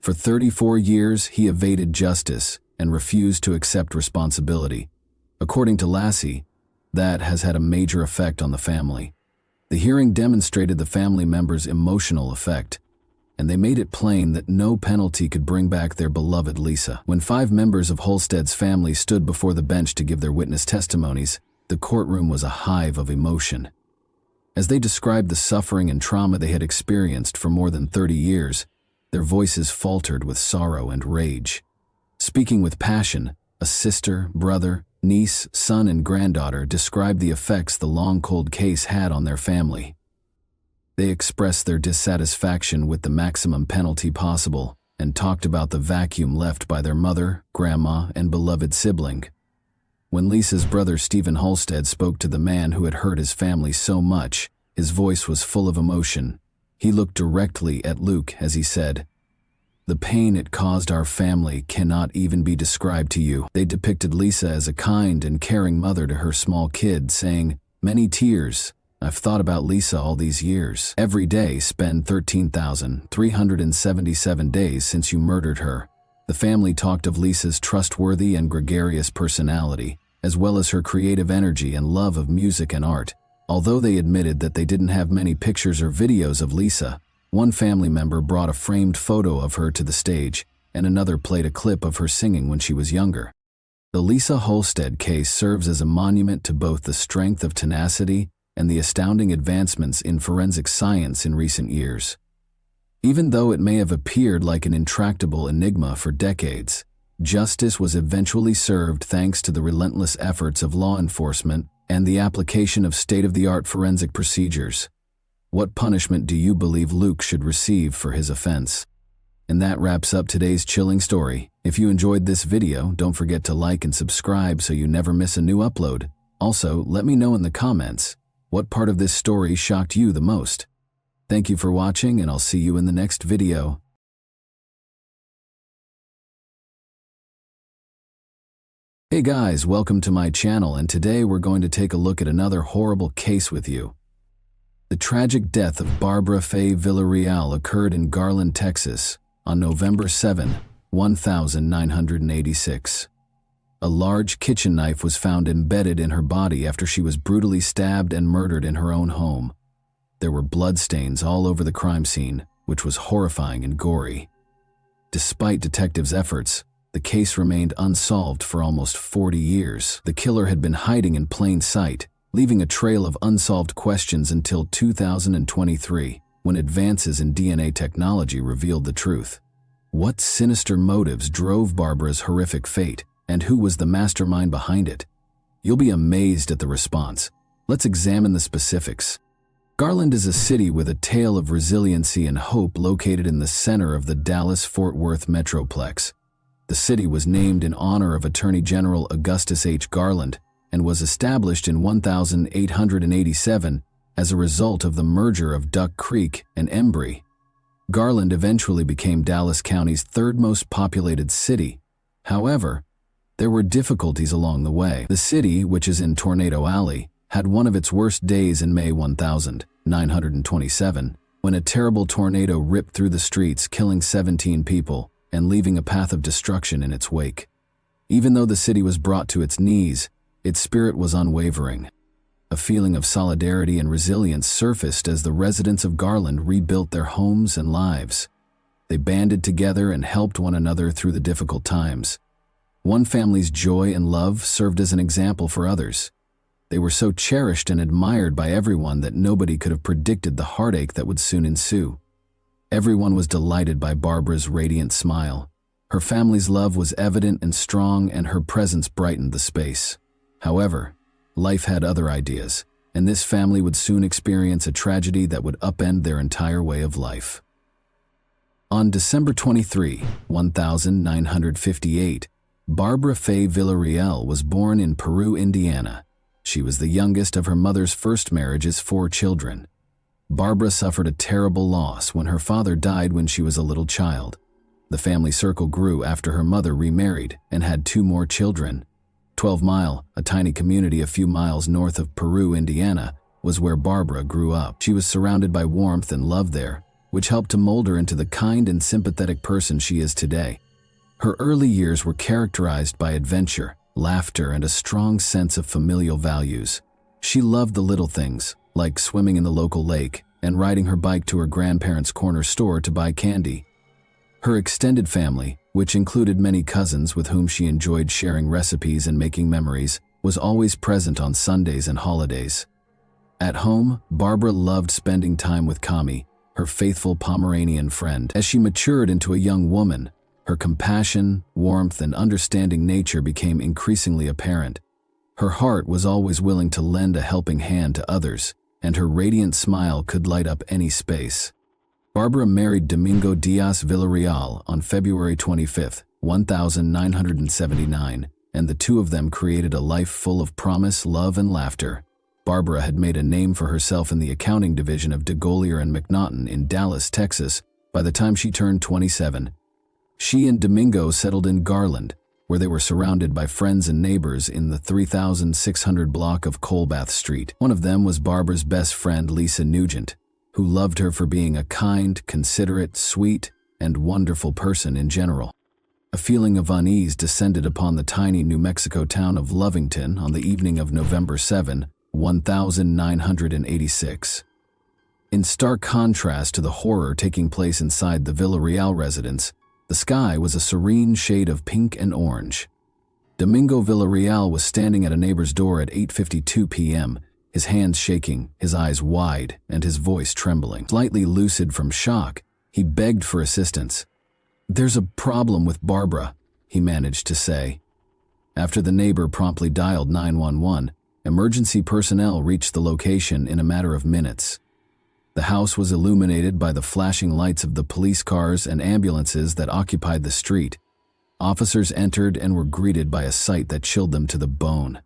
For 34 years, he evaded justice and refused to accept responsibility. According to Lassie, that has had a major effect on the family. The hearing demonstrated the family members' emotional effect, and they made it plain that no penalty could bring back their beloved Lisa. When 5 members of Holstead's family stood before the bench to give their witness testimonies, the courtroom was a hive of emotion. As they described the suffering and trauma they had experienced for more than 30 years, their voices faltered with sorrow and rage. Speaking with passion, a sister, brother, niece, son, and granddaughter described the effects the long cold case had on their family. They expressed their dissatisfaction with the maximum penalty possible and talked about the vacuum left by their mother, grandma, and beloved sibling. When Lisa's brother Stephen Holstead spoke to the man who had hurt his family so much, his voice was full of emotion. He looked directly at Luke as he said, "The pain it caused our family cannot even be described to you." They depicted Lisa as a kind and caring mother to her small kid, saying, "Many tears. I've thought about Lisa all these years. Every day spent 13,377 days since you murdered her." The family talked of Lisa's trustworthy and gregarious personality, as well as her creative energy and love of music and art. Although they admitted that they didn't have many pictures or videos of Lisa, one family member brought a framed photo of her to the stage, and another played a clip of her singing when she was younger. The Lisa Holstead case serves as a monument to both the strength of tenacity and the astounding advancements in forensic science in recent years. Even though it may have appeared like an intractable enigma for decades, justice was eventually served thanks to the relentless efforts of law enforcement and the application of state-of-the-art forensic procedures. What punishment do you believe Luke should receive for his offense? And that wraps up today's chilling story. If you enjoyed this video, don't forget to like and subscribe so you never miss a new upload. Also, let me know in the comments, what part of this story shocked you the most? Thank you for watching, and I'll see you in the next video. Hey guys, welcome to my channel, and today we're going to take a look at another horrible case with you. The tragic death of Barbara Faye Villarreal occurred in Garland, Texas, on November 7, 1986. A large kitchen knife was found embedded in her body after she was brutally stabbed and murdered in her own home. There were bloodstains all over the crime scene, which was horrifying and gory. Despite detectives' efforts, the case remained unsolved for almost 40 years. The killer had been hiding in plain sight, leaving a trail of unsolved questions until 2023, when advances in DNA technology revealed the truth. What sinister motives drove Barbara's horrific fate, and who was the mastermind behind it? You'll be amazed at the response. Let's examine the specifics. Garland is a city with a tale of resiliency and hope located in the center of the Dallas-Fort Worth metroplex. The city was named in honor of Attorney General Augustus H. Garland and was established in 1887 as a result of the merger of Duck Creek and Embry. Garland eventually became Dallas County's third most populated city. However, there were difficulties along the way. The city, which is in Tornado Alley, had one of its worst days in May 1927, when a terrible tornado ripped through the streets, killing 17 people and leaving a path of destruction in its wake. Even though the city was brought to its knees, its spirit was unwavering. A feeling of solidarity and resilience surfaced as the residents of Garland rebuilt their homes and lives. They banded together and helped one another through the difficult times. One family's joy and love served as an example for others. They were so cherished and admired by everyone that nobody could have predicted the heartache that would soon ensue. Everyone was delighted by Barbara's radiant smile. Her family's love was evident and strong, and her presence brightened the space. However, life had other ideas, and this family would soon experience a tragedy that would upend their entire way of life. On December 23, 1958, Barbara Faye Villarreal was born in Peru, Indiana. She was the youngest of her mother's first marriage's 4 children. Barbara suffered a terrible loss when her father died when she was a little child. The family circle grew after her mother remarried and had 2 more children. 12 Mile, a tiny community a few miles north of Peru, Indiana, was where Barbara grew up. She was surrounded by warmth and love there, which helped to mold her into the kind and sympathetic person she is today. Her early years were characterized by adventure, laughter, and a strong sense of familial values. She loved the little things, like swimming in the local lake and riding her bike to her grandparents' corner store to buy candy. Her extended family, which included many cousins with whom she enjoyed sharing recipes and making memories, was always present on Sundays and holidays. At home, Barbara loved spending time with Kami, her faithful Pomeranian friend. As she matured into a young woman, her compassion, warmth, and understanding nature became increasingly apparent. Her heart was always willing to lend a helping hand to others, and her radiant smile could light up any space. Barbara married Domingo Diaz Villarreal on February 25, 1979, and the two of them created a life full of promise, love, and laughter. Barbara had made a name for herself in the accounting division of DeGolyer and McNaughton in Dallas, Texas, by the time she turned 27. She and Domingo settled in Garland, where they were surrounded by friends and neighbors in the 3600 block of Colbath Street. One of them was Barbara's best friend, Lisa Nugent, who loved her for being a kind, considerate, sweet, and wonderful person in general. A feeling of unease descended upon the tiny New Mexico town of Lovington on the evening of November 7, 1986. In stark contrast to the horror taking place inside the Villarreal residence, the sky was a serene shade of pink and orange. Domingo Villarreal was standing at a neighbor's door at 8:52 p.m., his hands shaking, his eyes wide, and his voice trembling. Slightly lucid from shock, he begged for assistance. "There's a problem with Barbara," he managed to say. After the neighbor promptly dialed 911, emergency personnel reached the location in a matter of minutes. The house was illuminated by the flashing lights of the police cars and ambulances that occupied the street. Officers entered and were greeted by a sight that chilled them to the bone.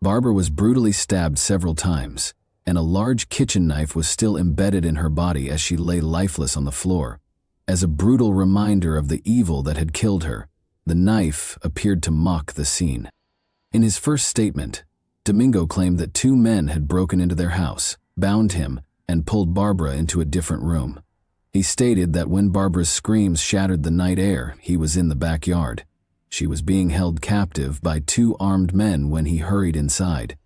Barbara was brutally stabbed several times, and a large kitchen knife was still embedded in her body as she lay lifeless on the floor. As a brutal reminder of the evil that had killed her, the knife appeared to mock the scene. In his first statement, Domingo claimed that two men had broken into their house, bound him, and pulled Barbara into a different room. He stated that when Barbara's screams shattered the night air, he was in the backyard. She was being held captive by two armed men when he hurried inside.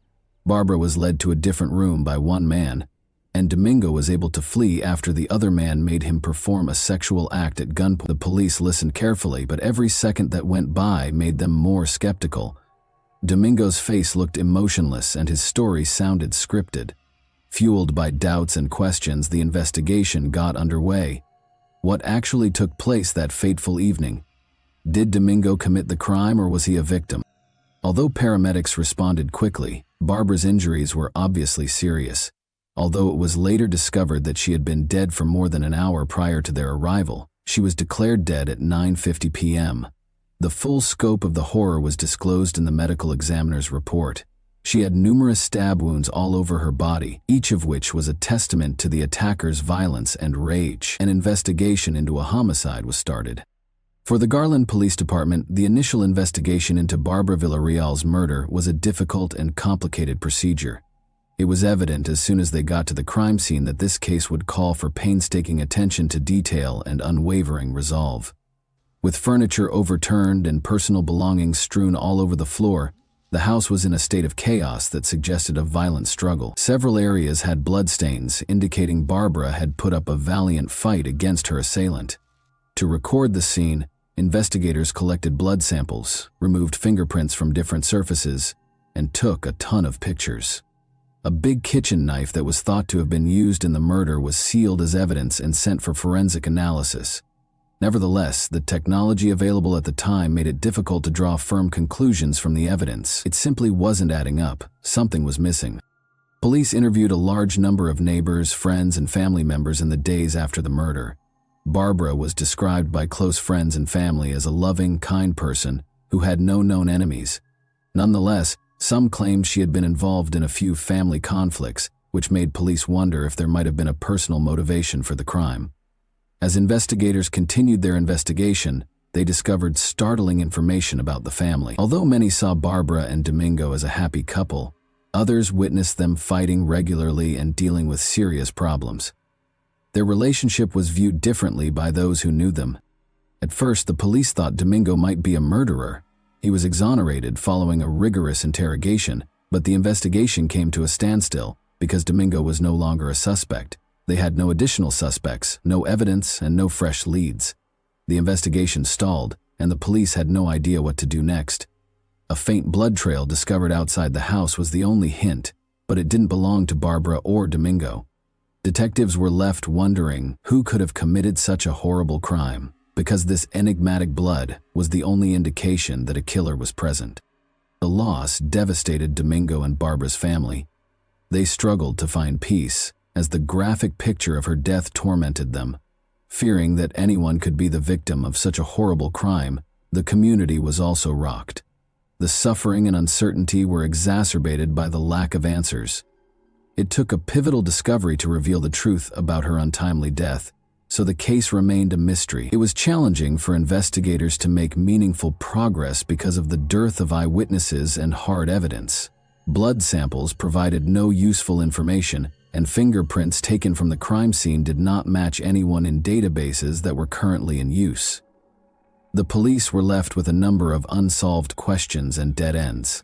Barbara was led to a different room by one man, and Domingo was able to flee after the other man made him perform a sexual act at gunpoint. The police listened carefully, but every second that went by made them more skeptical. Domingo's face looked emotionless and his story sounded scripted. Fueled by doubts and questions, the investigation got underway. What actually took place that fateful evening? Did Domingo commit the crime or was he a victim? Although paramedics responded quickly, Barbara's injuries were obviously serious. Although it was later discovered that she had been dead for more than an hour prior to their arrival, she was declared dead at 9:50 p.m. The full scope of the horror was disclosed in the medical examiner's report. She had numerous stab wounds all over her body, each of which was a testament to the attacker's violence and rage. An investigation into a homicide was started. For the Garland Police Department, the initial investigation into Barbara Villarreal's murder was a difficult and complicated procedure. It was evident as soon as they got to the crime scene that this case would call for painstaking attention to detail and unwavering resolve. With furniture overturned and personal belongings strewn all over the floor, the house was in a state of chaos that suggested a violent struggle. Several areas had bloodstains, indicating Barbara had put up a valiant fight against her assailant. To record the scene, investigators collected blood samples, removed fingerprints from different surfaces, and took a ton of pictures. A big kitchen knife that was thought to have been used in the murder was sealed as evidence and sent for forensic analysis. Nevertheless, the technology available at the time made it difficult to draw firm conclusions from the evidence. It simply wasn't adding up. Something was missing. Police interviewed a large number of neighbors, friends, and family members in the days after the murder. Barbara was described by close friends and family as a loving, kind person who had no known enemies. Nonetheless, some claimed she had been involved in a few family conflicts, which made police wonder if there might have been a personal motivation for the crime. As investigators continued their investigation, they discovered startling information about the family. Although many saw Barbara and Domingo as a happy couple, others witnessed them fighting regularly and dealing with serious problems. Their relationship was viewed differently by those who knew them. At first, the police thought Domingo might be a murderer. He was exonerated following a rigorous interrogation, but the investigation came to a standstill because Domingo was no longer a suspect. They had no additional suspects, no evidence, and no fresh leads. The investigation stalled, and the police had no idea what to do next. A faint blood trail discovered outside the house was the only hint, but it didn't belong to Barbara or Domingo. Detectives were left wondering who could have committed such a horrible crime, because this enigmatic blood was the only indication that a killer was present. The loss devastated Domingo and Barbara's family. They struggled to find peace, as the graphic picture of her death tormented them. Fearing that anyone could be the victim of such a horrible crime, the community was also rocked. The suffering and uncertainty were exacerbated by the lack of answers. It took a pivotal discovery to reveal the truth about her untimely death, so the case remained a mystery. It was challenging for investigators to make meaningful progress because of the dearth of eyewitnesses and hard evidence. Blood samples provided no useful information, and fingerprints taken from the crime scene did not match anyone in databases that were currently in use. The police were left with a number of unsolved questions and dead ends.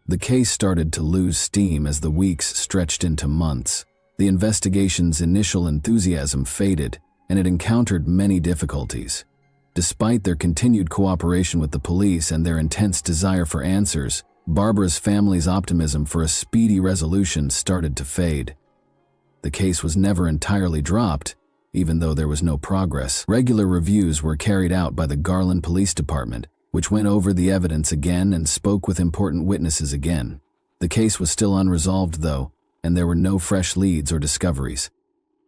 The case started to lose steam as the weeks stretched into months. The investigation's initial enthusiasm faded, and it encountered many difficulties. Despite their continued cooperation with the police and their intense desire for answers, Barbara's family's optimism for a speedy resolution started to fade. The case was never entirely dropped, even though there was no progress. Regular reviews were carried out by the Garland Police Department, which went over the evidence again and spoke with important witnesses again. The case was still unresolved, though, and there were no fresh leads or discoveries.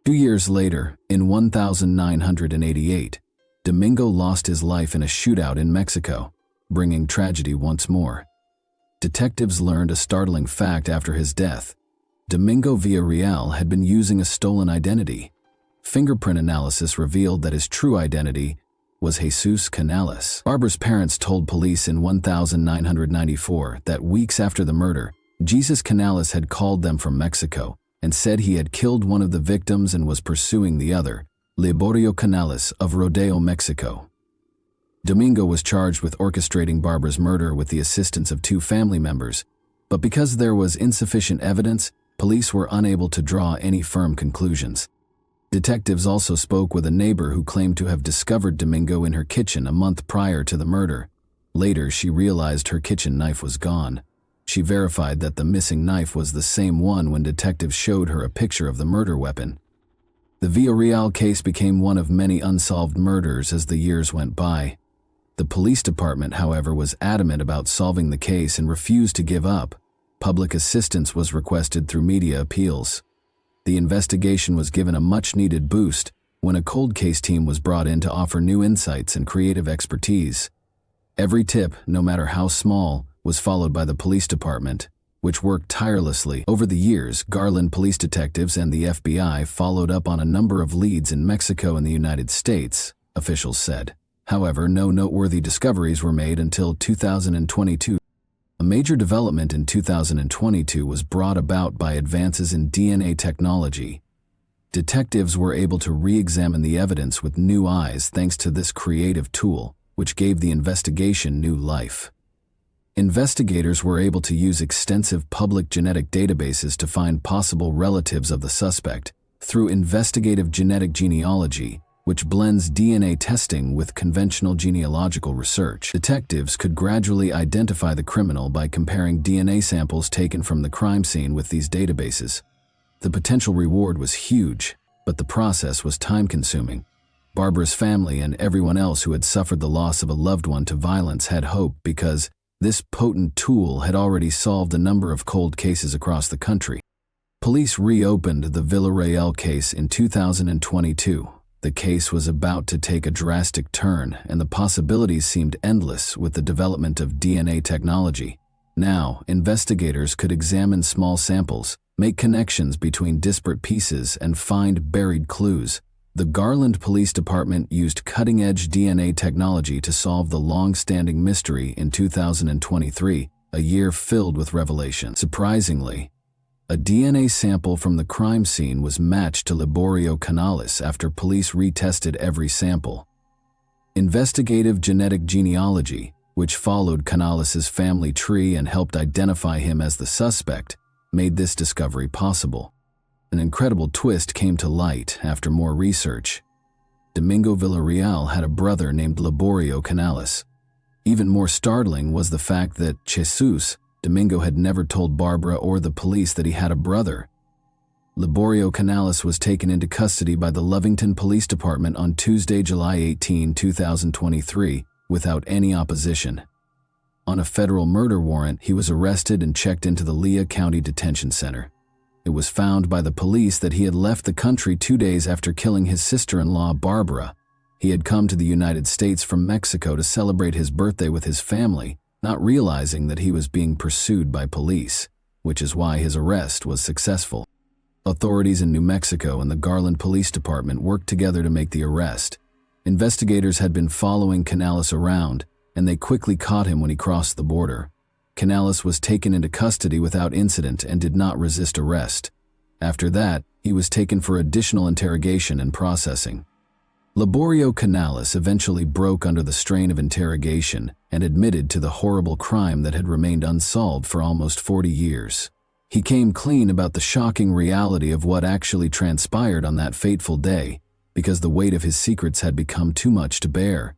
2 years later, in 1988, Domingo lost his life in a shootout in Mexico, bringing tragedy once more. Detectives learned a startling fact after his death. Domingo Villarreal had been using a stolen identity. Fingerprint analysis revealed that his true identity was Jesus Canales. Barbara's parents told police in 1994 that weeks after the murder, Jesus Canales had called them from Mexico and said he had killed one of the victims and was pursuing the other, Liborio Canales of Rodeo, Mexico. Domingo was charged with orchestrating Barbara's murder with the assistance of 2 family members, but because there was insufficient evidence, police were unable to draw any firm conclusions. Detectives also spoke with a neighbor who claimed to have discovered Domingo in her kitchen a month prior to the murder. Later, she realized her kitchen knife was gone. She verified that the missing knife was the same one when detectives showed her a picture of the murder weapon. The Villarreal case became one of many unsolved murders as the years went by. The police department, however, was adamant about solving the case and refused to give up. Public assistance was requested through media appeals. The investigation was given a much-needed boost when a cold case team was brought in to offer new insights and creative expertise. Every tip, no matter how small, was followed by the police department, which worked tirelessly. Over the years, Garland police detectives and the FBI followed up on a number of leads in Mexico and the United States, officials said. However, no noteworthy discoveries were made until 2022. A major development in 2022 was brought about by advances in DNA technology. Detectives were able to re-examine the evidence with new eyes thanks to this creative tool, which gave the investigation new life. Investigators were able to use extensive public genetic databases to find possible relatives of the suspect through investigative genetic genealogy, which blends DNA testing with conventional genealogical research. Detectives could gradually identify the criminal by comparing DNA samples taken from the crime scene with these databases. The potential reward was huge, but the process was time-consuming. Barbara's family and everyone else who had suffered the loss of a loved one to violence had hope because this potent tool had already solved a number of cold cases across the country. Police reopened the Villarreal case in 2022. The case was about to take a drastic turn, and the possibilities seemed endless with the development of DNA technology. Now, investigators could examine small samples, make connections between disparate pieces, and find buried clues. The Garland Police Department used cutting-edge DNA technology to solve the long-standing mystery in 2023, a year filled with revelation. Surprisingly, a DNA sample from the crime scene was matched to Liborio Canales after police retested every sample. Investigative genetic genealogy, which followed Canales' family tree and helped identify him as the suspect, made this discovery possible. An incredible twist came to light after more research. Domingo Villarreal had a brother named Liborio Canales. Even more startling was the fact that Domingo had never told Barbara or the police that he had a brother. Liborio Canales was taken into custody by the Lovington Police Department on Tuesday, July 18, 2023, without any opposition. On a federal murder warrant, he was arrested and checked into the Lea County Detention Center. It was found by the police that he had left the country 2 days after killing his sister-in-law, Barbara. He had come to the United States from Mexico to celebrate his birthday with his family, not realizing that he was being pursued by police, which is why his arrest was successful. Authorities in New Mexico and the Garland Police Department worked together to make the arrest. Investigators had been following Canales around, and they quickly caught him when he crossed the border. Canales was taken into custody without incident and did not resist arrest. After that, he was taken for additional interrogation and processing. Liborio Canales eventually broke under the strain of interrogation and admitted to the horrible crime that had remained unsolved for almost 40 years. He came clean about the shocking reality of what actually transpired on that fateful day, because the weight of his secrets had become too much to bear.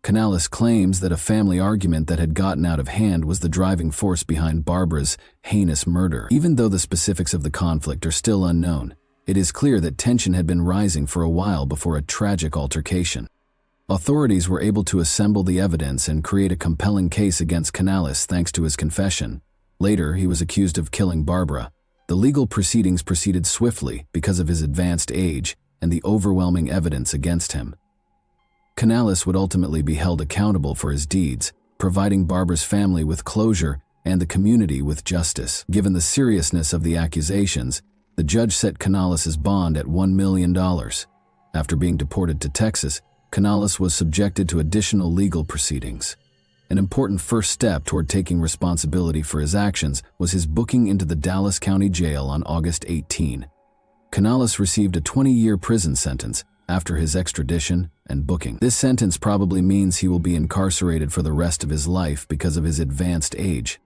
Canales claims that a family argument that had gotten out of hand was the driving force behind Barbara's heinous murder. Even though the specifics of the conflict are still unknown, it is clear that tension had been rising for a while before a tragic altercation. Authorities were able to assemble the evidence and create a compelling case against Canales thanks to his confession. Later, he was accused of killing Barbara. The legal proceedings proceeded swiftly because of his advanced age and the overwhelming evidence against him. Canales would ultimately be held accountable for his deeds, providing Barbara's family with closure and the community with justice. Given the seriousness of the accusations, the judge set Canales' bond at $1 million. After being deported to Texas, Canales was subjected to additional legal proceedings. An important first step toward taking responsibility for his actions was his booking into the Dallas County Jail on August 18. Canales received a 20-year prison sentence after his extradition and booking. This sentence probably means he will be incarcerated for the rest of his life because of his advanced age.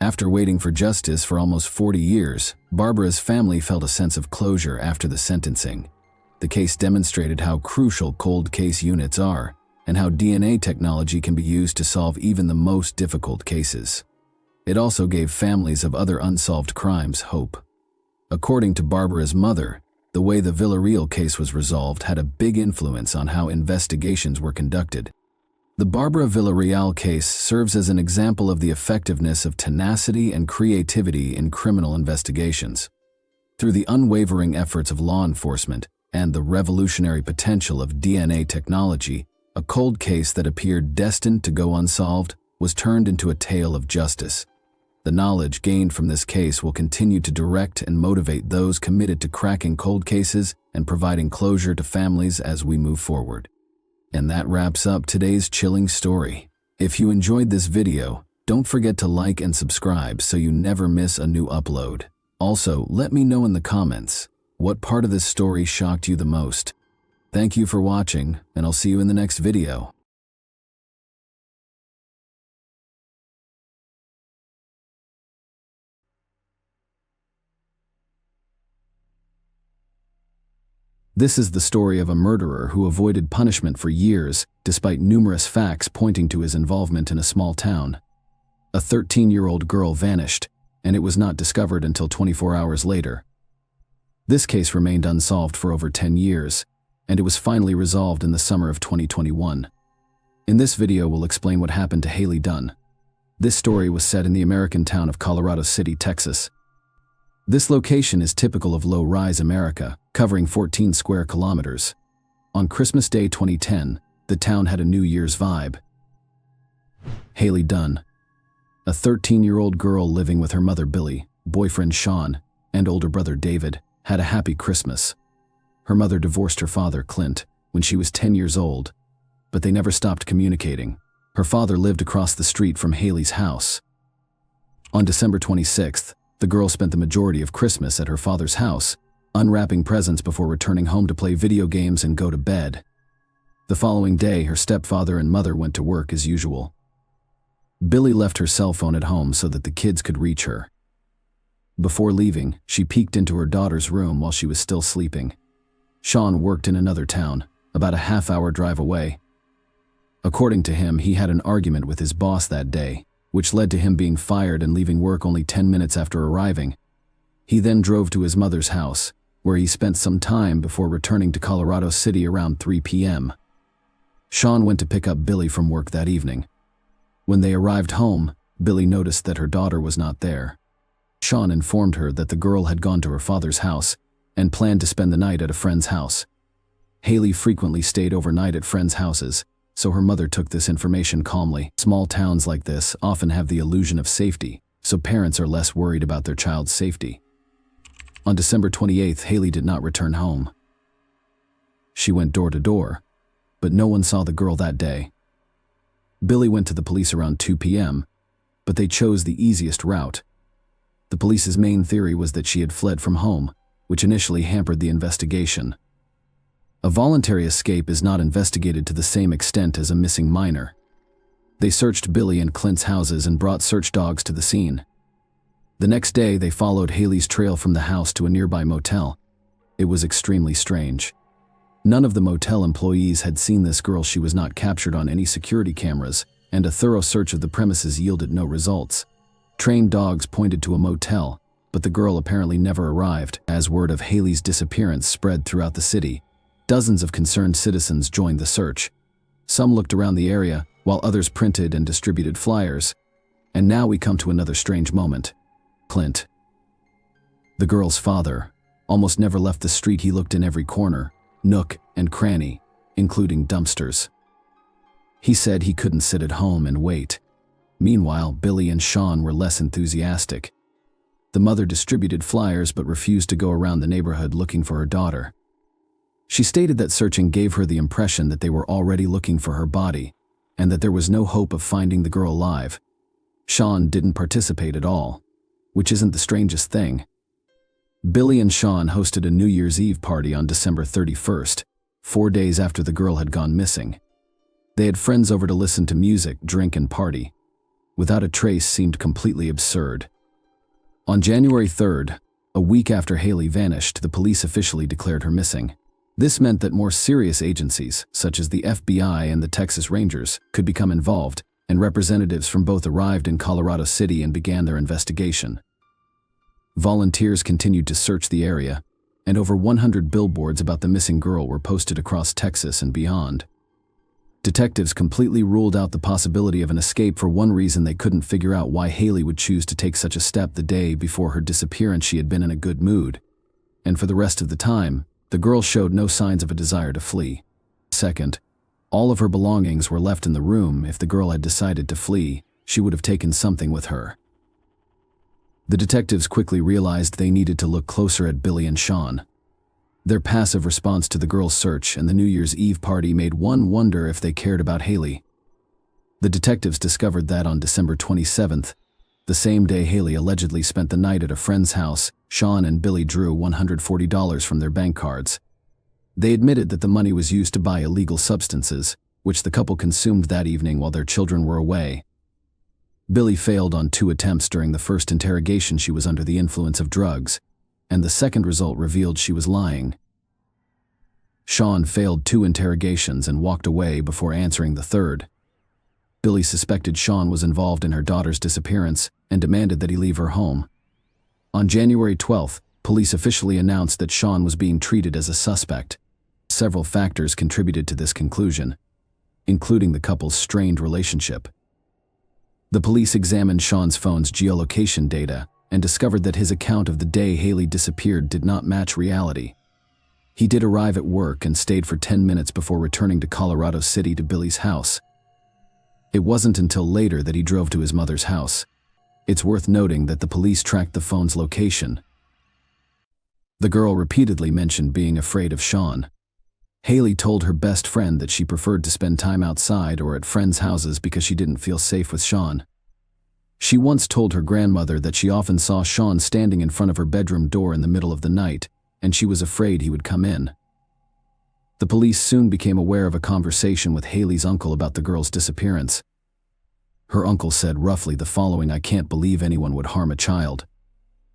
After waiting for justice for almost 40 years, Barbara's family felt a sense of closure after the sentencing. The case demonstrated how crucial cold case units are, and how DNA technology can be used to solve even the most difficult cases. It also gave families of other unsolved crimes hope. According to Barbara's mother, the way the Villarreal case was resolved had a big influence on how investigations were conducted. The Barbara Villarreal case serves as an example of the effectiveness of tenacity and creativity in criminal investigations. Through the unwavering efforts of law enforcement and the revolutionary potential of DNA technology, a cold case that appeared destined to go unsolved was turned into a tale of justice. The knowledge gained from this case will continue to direct and motivate those committed to cracking cold cases and providing closure to families as we move forward. And that wraps up today's chilling story. If you enjoyed this video, don't forget to like and subscribe so you never miss a new upload. Also, let me know in the comments, what part of this story shocked you the most? Thank you for watching, and I'll see you in the next video. This is the story of a murderer who avoided punishment for years, despite numerous facts pointing to his involvement in a small town. A 13-year-old girl vanished, and it was not discovered until 24 hours later. This case remained unsolved for over 10 years, and it was finally resolved in the summer of 2021. In this video, we'll explain what happened to Haley Dunn. This story was set in the American town of Colorado City, Texas. This location is typical of low-rise America, covering 14 square kilometers. On Christmas Day 2010, the town had a New Year's vibe. Haley Dunn, a 13-year-old girl living with her mother Billy, boyfriend Sean, and older brother David, had a happy Christmas. Her mother divorced her father, Clint, when she was 10 years old, but they never stopped communicating. Her father lived across the street from Haley's house. On December 26th, the girl spent the majority of Christmas at her father's house, unwrapping presents before returning home to play video games and go to bed. The following day, her stepfather and mother went to work as usual. Billy left her cell phone at home so that the kids could reach her. Before leaving, she peeked into her daughter's room while she was still sleeping. Sean worked in another town, about a half-hour drive away. According to him, he had an argument with his boss that day, which led to him being fired and leaving work only 10 minutes after arriving. He then drove to his mother's house, where he spent some time before returning to Colorado City around 3 p.m. Sean went to pick up Billy from work that evening. When they arrived home, Billy noticed that her daughter was not there. Sean informed her that the girl had gone to her father's house and planned to spend the night at a friend's house. Haley frequently stayed overnight at friends' houses, so her mother took this information calmly. Small towns like this often have the illusion of safety, so parents are less worried about their child's safety. On December 28th, Haley did not return home. She went door to door, but no one saw the girl that day. Billy went to the police around 2 p.m., but they chose the easiest route. The police's main theory was that she had fled from home, which initially hampered the investigation. A voluntary escape is not investigated to the same extent as a missing minor. They searched Billy and Clint's houses and brought search dogs to the scene. The next day, they followed Haley's trail from the house to a nearby motel. It was extremely strange. None of the motel employees had seen this girl. She was not captured on any security cameras, and a thorough search of the premises yielded no results. Trained dogs pointed to a motel, but the girl apparently never arrived. As word of Haley's disappearance spread throughout the city, dozens of concerned citizens joined the search. Some looked around the area, while others printed and distributed flyers. And now we come to another strange moment. Clint, the girl's father, almost never left the street. He looked in every corner, nook and cranny, including dumpsters. He said he couldn't sit at home and wait. Meanwhile, Billy and Sean were less enthusiastic. The mother distributed flyers but refused to go around the neighborhood looking for her daughter. She stated that searching gave her the impression that they were already looking for her body, and that there was no hope of finding the girl alive. Sean didn't participate at all, which isn't the strangest thing. Billy and Sean hosted a New Year's Eve party on December 31st, 4 days after the girl had gone missing. They had friends over to listen to music, drink, and party. Without a trace seemed completely absurd. On January 3rd, a week after Haley vanished, the police officially declared her missing. This meant that more serious agencies, such as the FBI and the Texas Rangers, could become involved, and representatives from both arrived in Colorado City and began their investigation. Volunteers continued to search the area, and over 100 billboards about the missing girl were posted across Texas and beyond. Detectives completely ruled out the possibility of an escape. For one reason, they couldn't figure out why Haley would choose to take such a step the day before her disappearance. She had been in a good mood, and for the rest of the time, the girl showed no signs of a desire to flee. Second, all of her belongings were left in the room. If the girl had decided to flee, she would have taken something with her. The detectives quickly realized they needed to look closer at Billy and Sean. Their passive response to the girl's search and the New Year's Eve party made one wonder if they cared about Haley. The detectives discovered that on December 27th, the same day Haley allegedly spent the night at a friend's house, Sean and Billy drew $140 from their bank cards. They admitted that the money was used to buy illegal substances, which the couple consumed that evening while their children were away. Billy failed on 2 attempts. During the first interrogation, she was under the influence of drugs, and the second result revealed she was lying. Sean failed 2 interrogations and walked away before answering the third. Billy suspected Sean was involved in her daughter's disappearance and demanded that he leave her home. On January 12th, police officially announced that Sean was being treated as a suspect. Several factors contributed to this conclusion, including the couple's strained relationship. The police examined Sean's phone's geolocation data and discovered that his account of the day Haley disappeared did not match reality. He did arrive at work and stayed for 10 minutes before returning to Colorado City to Billy's house. It wasn't until later that he drove to his mother's house. It's worth noting that the police tracked the phone's location. The girl repeatedly mentioned being afraid of Sean. Haley told her best friend that she preferred to spend time outside or at friends' houses because she didn't feel safe with Sean. She once told her grandmother that she often saw Sean standing in front of her bedroom door in the middle of the night, and she was afraid he would come in. The police soon became aware of a conversation with Haley's uncle about the girl's disappearance. Her uncle said roughly the following: "I can't believe anyone would harm a child."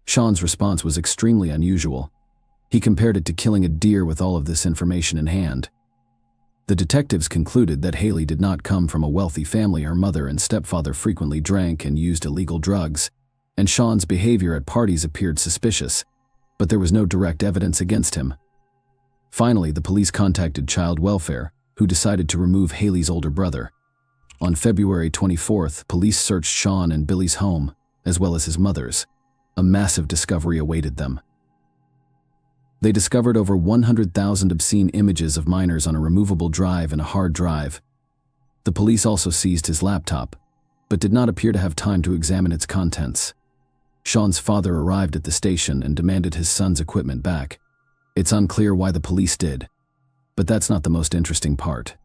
Sean's response was extremely unusual. He compared it to killing a deer with all of this information in hand. The detectives concluded that Haley did not come from a wealthy family. Her mother and stepfather frequently drank and used illegal drugs, and Sean's behavior at parties appeared suspicious, but there was no direct evidence against him. Finally, the police contacted Child Welfare, who decided to remove Haley's older brother. On February 24th, police searched Sean and Billy's home, as well as his mother's. A massive discovery awaited them. They discovered over 100,000 obscene images of minors on a removable drive and a hard drive. The police also seized his laptop, but did not appear to have time to examine its contents. Sean's father arrived at the station and demanded his son's equipment back. It's unclear why the police did, but that's not the most interesting part.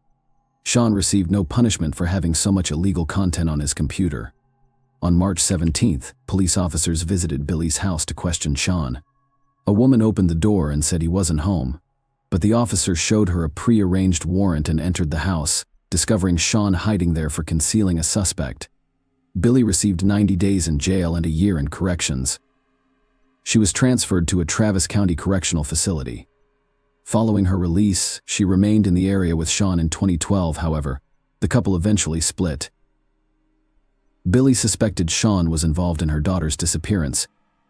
Sean received no punishment for having so much illegal content on his computer. On March 17th, police officers visited Billy's house to question Sean. A woman opened the door and said he wasn't home, but the officer showed her a pre-arranged warrant and entered the house, discovering Sean hiding there for concealing a suspect. Billy received 90 days in jail and a year in corrections. She was transferred to a Travis County correctional facility. Following her release, she remained in the area with Sean in 2012, however. The couple eventually split. Billy suspected Sean was involved in her daughter's disappearance,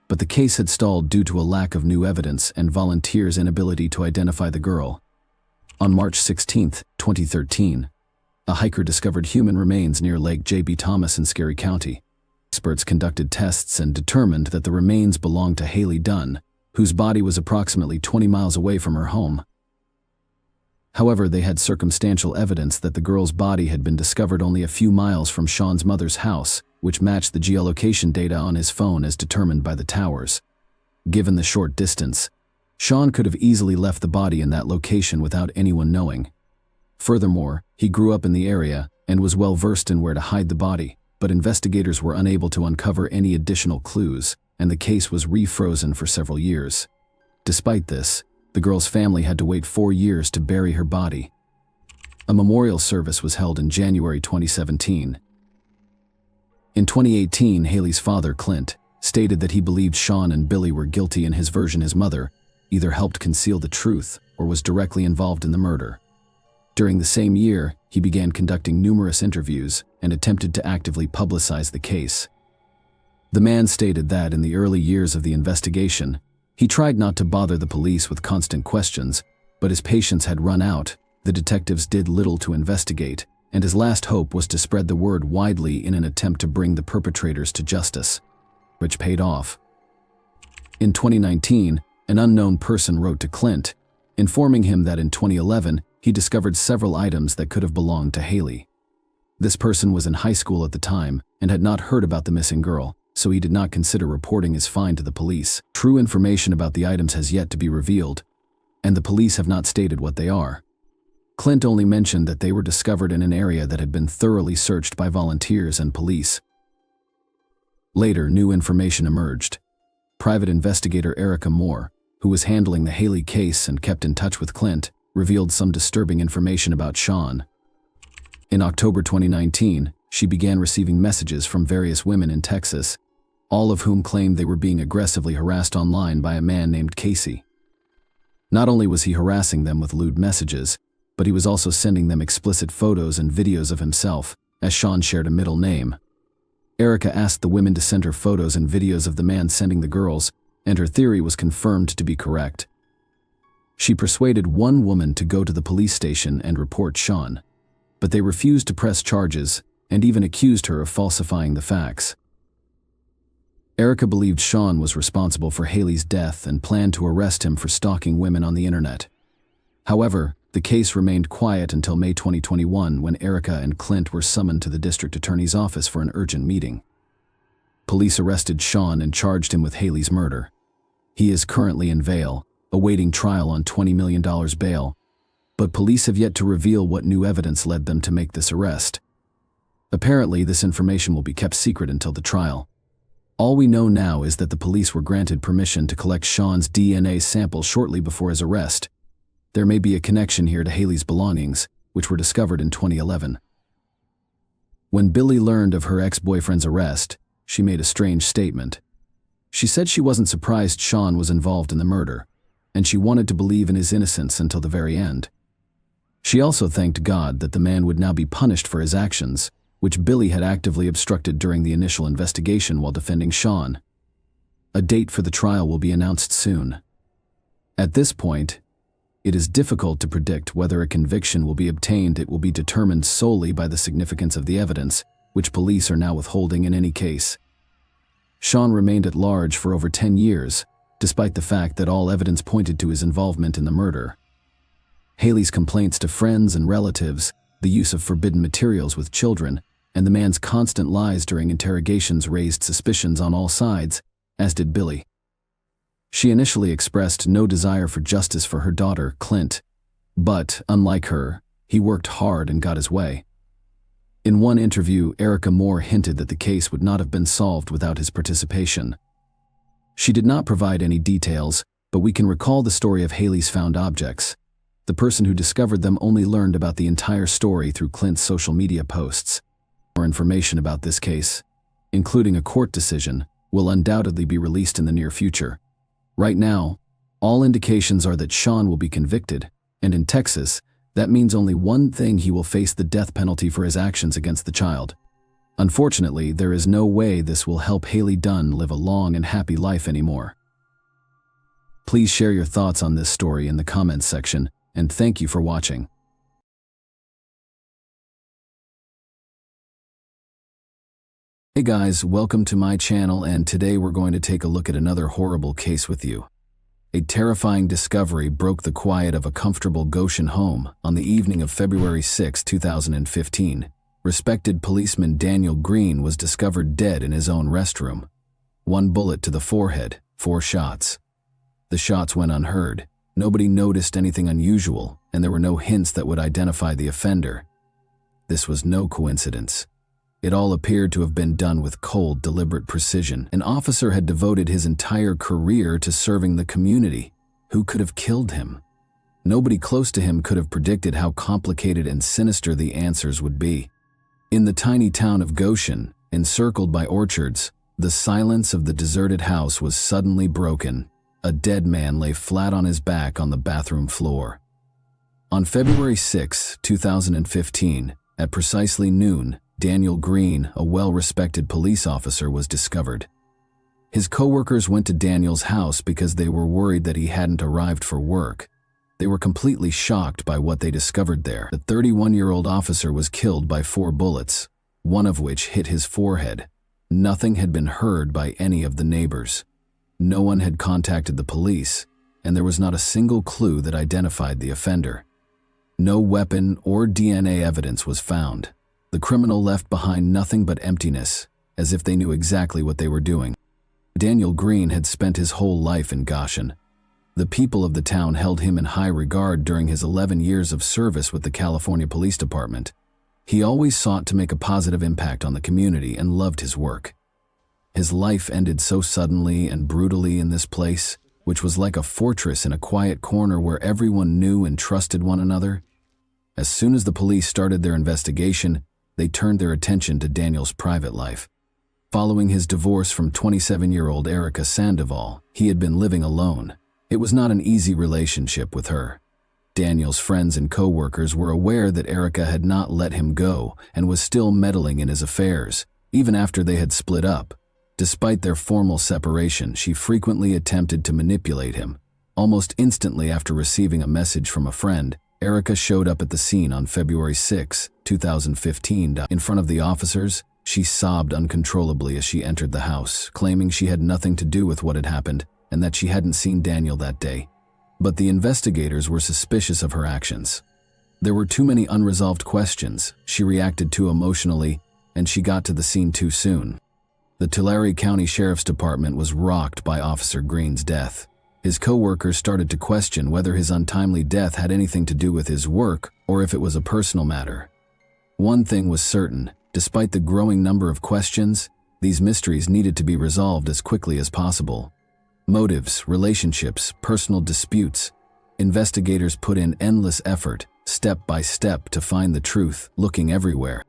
but the case had stalled due to a lack of new evidence and volunteers' inability to identify the girl. On March 16, 2013, a hiker discovered human remains near Lake J.B. Thomas in Scary County. Experts conducted tests and determined that the remains belonged to Haley Dunn, whose body was approximately 20 miles away from her home. However, they had circumstantial evidence that the girl's body had been discovered only a few miles from Sean's mother's house, which matched the geolocation data on his phone as determined by the towers. Given the short distance, Sean could have easily left the body in that location without anyone knowing. Furthermore, he grew up in the area and was well versed in where to hide the body, but investigators were unable to uncover any additional clues, and the case was refrozen for several years. Despite this, the girl's family had to wait 4 years to bury her body. A memorial service was held in January 2017. In 2018, Haley's father, Clint, stated that he believed Sean and Billy were guilty in his version. His mother either helped conceal the truth or was directly involved in the murder. During the same year, he began conducting numerous interviews and attempted to actively publicize the case. The man stated that in the early years of the investigation, he tried not to bother the police with constant questions, but his patience had run out. The detectives did little to investigate, and his last hope was to spread the word widely in an attempt to bring the perpetrators to justice, which paid off. In 2019, an unknown person wrote to Clint, informing him that in 2011, he discovered several items that could have belonged to Haley. This person was in high school at the time and had not heard about the missing girl, so he did not consider reporting his find to the police. True information about the items has yet to be revealed, and the police have not stated what they are. Clint only mentioned that they were discovered in an area that had been thoroughly searched by volunteers and police. Later, new information emerged. Private investigator Erica Moore, who was handling the Haley case and kept in touch with Clint, revealed some disturbing information about Sean. In October 2019, she began receiving messages from various women in Texas, all of whom claimed they were being aggressively harassed online by a man named Casey. Not only was he harassing them with lewd messages, but he was also sending them explicit photos and videos of himself, as Sean shared a middle name. Erica asked the women to send her photos and videos of the man sending the girls, and her theory was confirmed to be correct. She persuaded one woman to go to the police station and report Sean, but they refused to press charges and even accused her of falsifying the facts. Erica believed Sean was responsible for Haley's death and planned to arrest him for stalking women on the internet. However, the case remained quiet until May 2021 when Erica and Clint were summoned to the district attorney's office for an urgent meeting. Police arrested Sean and charged him with Haley's murder. He is currently in Vail, awaiting trial on $20 million bail, but police have yet to reveal what new evidence led them to make this arrest. Apparently, this information will be kept secret until the trial. All we know now is that the police were granted permission to collect Sean's DNA sample shortly before his arrest. There may be a connection here to Haley's belongings, which were discovered in 2011. When Billy learned of her ex-boyfriend's arrest, she made a strange statement. She said she wasn't surprised Sean was involved in the murder, and she wanted to believe in his innocence until the very end. She also thanked God that the man would now be punished for his actions, which Billy had actively obstructed during the initial investigation while defending Sean. A date for the trial will be announced soon. At this point, it is difficult to predict whether a conviction will be obtained. It will be determined solely by the significance of the evidence, which police are now withholding in any case. Sean remained at large for over 10 years, despite the fact that all evidence pointed to his involvement in the murder. Haley's complaints to friends and relatives, the use of forbidden materials with children, and the man's constant lies during interrogations raised suspicions on all sides, as did Billy. She initially expressed no desire for justice for her daughter, Clint, but, unlike her, he worked hard and got his way. In one interview, Erica Moore hinted that the case would not have been solved without his participation. She did not provide any details, but we can recall the story of Haley's found objects. The person who discovered them only learned about the entire story through Clint's social media posts. More information about this case, including a court decision, will undoubtedly be released in the near future. Right now, All indications are that Sean will be convicted, and in Texas, that means only one thing: he will face the death penalty for his actions against the child. Unfortunately, there is no way this will help Haley Dunn live a long and happy life anymore. Please share your thoughts on this story in the comments section, and thank you for watching. Hey guys, welcome to my channel, and today we're going to take a look at another horrible case with you. A terrifying discovery broke the quiet of a comfortable Goshen home on the evening of February 6, 2015. Respected policeman Daniel Green was discovered dead in his own restroom. 1 bullet to the forehead, 4 shots. The shots went unheard. Nobody noticed anything unusual, and there were no hints that would identify the offender. This was no coincidence. It all appeared to have been done with cold, deliberate precision. An officer had devoted his entire career to serving the community. Who could have killed him? Nobody close to him could have predicted how complicated and sinister the answers would be. In the tiny town of Goshen, encircled by orchards, the silence of the deserted house was suddenly broken. A dead man lay flat on his back on the bathroom floor. On February 6, 2015, at precisely noon, Daniel Green, a well-respected police officer, was discovered. His co-workers went to Daniel's house because they were worried that he hadn't arrived for work. They were completely shocked by what they discovered there. The 31-year-old officer was killed by 4 bullets, one of which hit his forehead. Nothing had been heard by any of the neighbors. No one had contacted the police, and there was not a single clue that identified the offender. No weapon or DNA evidence was found. The criminal left behind nothing but emptiness, as if they knew exactly what they were doing. Daniel Green had spent his whole life in Goshen. The people of the town held him in high regard during his 11 years of service with the California Police Department. He always sought to make a positive impact on the community and loved his work. His life ended so suddenly and brutally in this place, which was like a fortress in a quiet corner where everyone knew and trusted one another. As soon as the police started their investigation, they turned their attention to Daniel's private life. Following his divorce from 27-year-old Erica Sandoval, he had been living alone. It was not an easy relationship with her. Daniel's friends and co-workers were aware that Erica had not let him go and was still meddling in his affairs, even after they had split up. Despite their formal separation, she frequently attempted to manipulate him. Almost instantly after receiving a message from a friend, Erica showed up at the scene on February 6, 2015. In front of the officers, she sobbed uncontrollably as she entered the house, claiming she had nothing to do with what had happened and that she hadn't seen Daniel that day. But the investigators were suspicious of her actions. There were too many unresolved questions, she reacted too emotionally, and she got to the scene too soon. The Tulare County Sheriff's Department was rocked by Officer Green's death. His co-workers started to question whether his untimely death had anything to do with his work or if it was a personal matter. One thing was certain: despite the growing number of questions, these mysteries needed to be resolved as quickly as possible. Motives, relationships, personal disputes. Investigators put in endless effort, step by step, to find the truth, looking everywhere.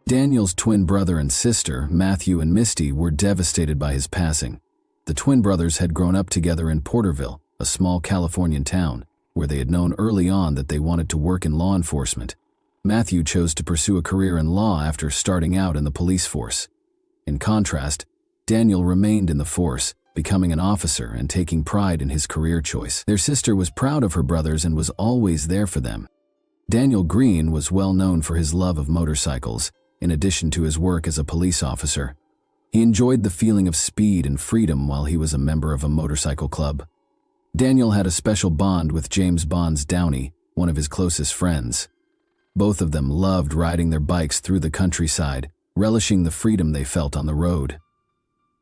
Daniel's twin brother and sister, Matthew and Misty, were devastated by his passing. The twin brothers had grown up together in Porterville, a small Californian town, where they had known early on that they wanted to work in law enforcement. Matthew chose to pursue a career in law after starting out in the police force. In contrast, Daniel remained in the force, becoming an officer and taking pride in his career choice. Their sister was proud of her brothers and was always there for them. Daniel Green was well known for his love of motorcycles, in addition to his work as a police officer. He enjoyed the feeling of speed and freedom while he was a member of a motorcycle club. Daniel had a special bond with James Bonds Downey, one of his closest friends. Both of them loved riding their bikes through the countryside, relishing the freedom they felt on the road.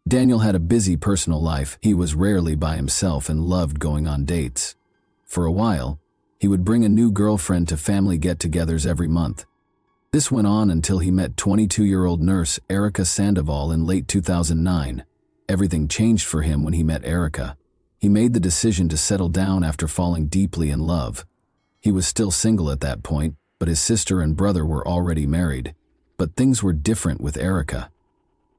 Daniel had a busy personal life. He was rarely by himself and loved going on dates. For a while, he would bring a new girlfriend to family get-togethers every month. This went on until he met 22-year-old nurse Erica Sandoval in late 2009. Everything changed for him when he met Erica. He made the decision to settle down after falling deeply in love. He was still single at that point, but his sister and brother were already married. But things were different with Erica.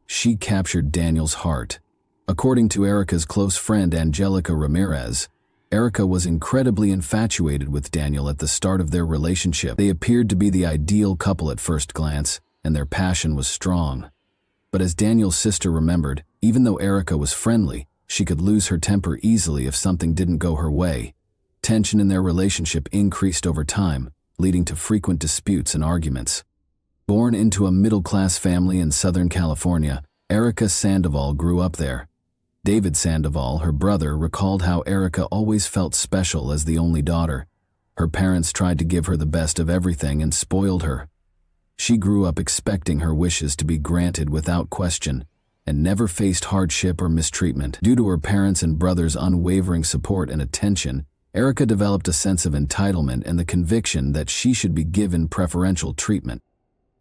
She captured Daniel's heart. According to Erica's close friend Angelica Ramirez, Erica was incredibly infatuated with Daniel at the start of their relationship. They appeared to be the ideal couple at first glance, and their passion was strong. But as Daniel's sister remembered, even though Erica was friendly, she could lose her temper easily if something didn't go her way. Tension in their relationship increased over time, leading to frequent disputes and arguments. Born into a middle-class family in Southern California, Erica Sandoval grew up there. David Sandoval, her brother, recalled how Erica always felt special as the only daughter. Her parents tried to give her the best of everything and spoiled her. She grew up expecting her wishes to be granted without question, and never faced hardship or mistreatment. Due to her parents' and brother's unwavering support and attention, Erica developed a sense of entitlement and the conviction that she should be given preferential treatment.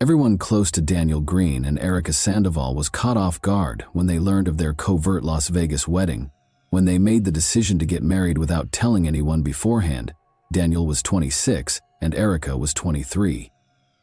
Everyone close to Daniel Green and Erica Sandoval was caught off guard when they learned of their covert Las Vegas wedding. When they made the decision to get married without telling anyone beforehand, Daniel was 26 and Erica was 23.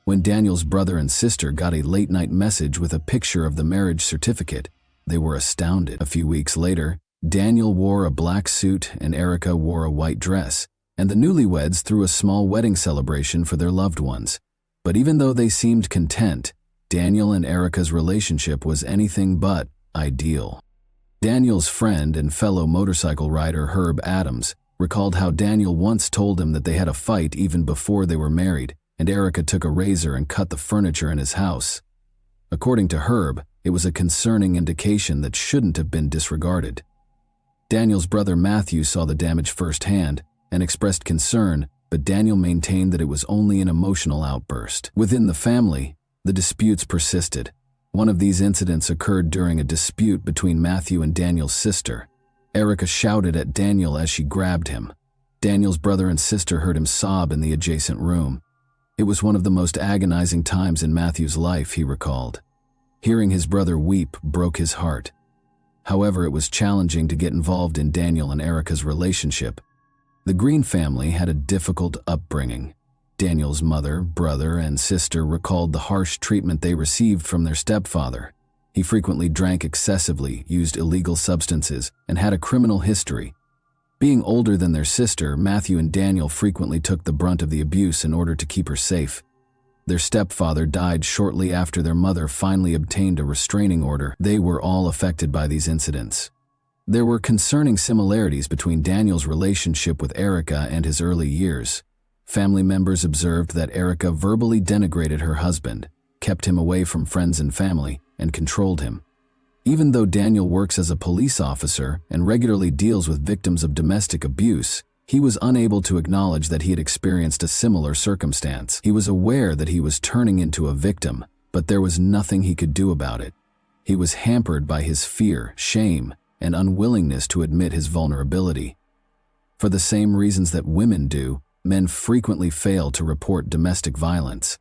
When Daniel's brother and sister got a late-night message with a picture of the marriage certificate, they were astounded. A few weeks later, Daniel wore a black suit and Erica wore a white dress, and the newlyweds threw a small wedding celebration for their loved ones. But even though they seemed content, Daniel and Erica's relationship was anything but ideal. Daniel's friend and fellow motorcycle rider Herb Adams recalled how Daniel once told him that they had a fight even before they were married, and Erica took a razor and cut the furniture in his house. According to Herb, it was a concerning indication that shouldn't have been disregarded. Daniel's brother Matthew saw the damage firsthand and expressed concern, but Daniel maintained that it was only an emotional outburst. Within the family, the disputes persisted. One of these incidents occurred during a dispute between Matthew and Daniel's sister. Erica shouted at Daniel as she grabbed him. Daniel's brother and sister heard him sob in the adjacent room. It was one of the most agonizing times in Matthew's life, he recalled. Hearing his brother weep broke his heart. However, it was challenging to get involved in Daniel and Erica's relationship. The Green family had a difficult upbringing. Daniel's mother, brother, and sister recalled the harsh treatment they received from their stepfather. He frequently drank excessively, used illegal substances, and had a criminal history. Being older than their sister, Matthew and Daniel frequently took the brunt of the abuse in order to keep her safe. Their stepfather died shortly after their mother finally obtained a restraining order. They were all affected by these incidents. There were concerning similarities between Daniel's relationship with Erica and his early years. Family members observed that Erica verbally denigrated her husband, kept him away from friends and family, and controlled him. Even though Daniel works as a police officer and regularly deals with victims of domestic abuse, he was unable to acknowledge that he had experienced a similar circumstance. He was aware that he was turning into a victim, but there was nothing he could do about it. He was hampered by his fear, shame, and unwillingness to admit his vulnerability. For the same reasons that women do, men frequently fail to report domestic violence.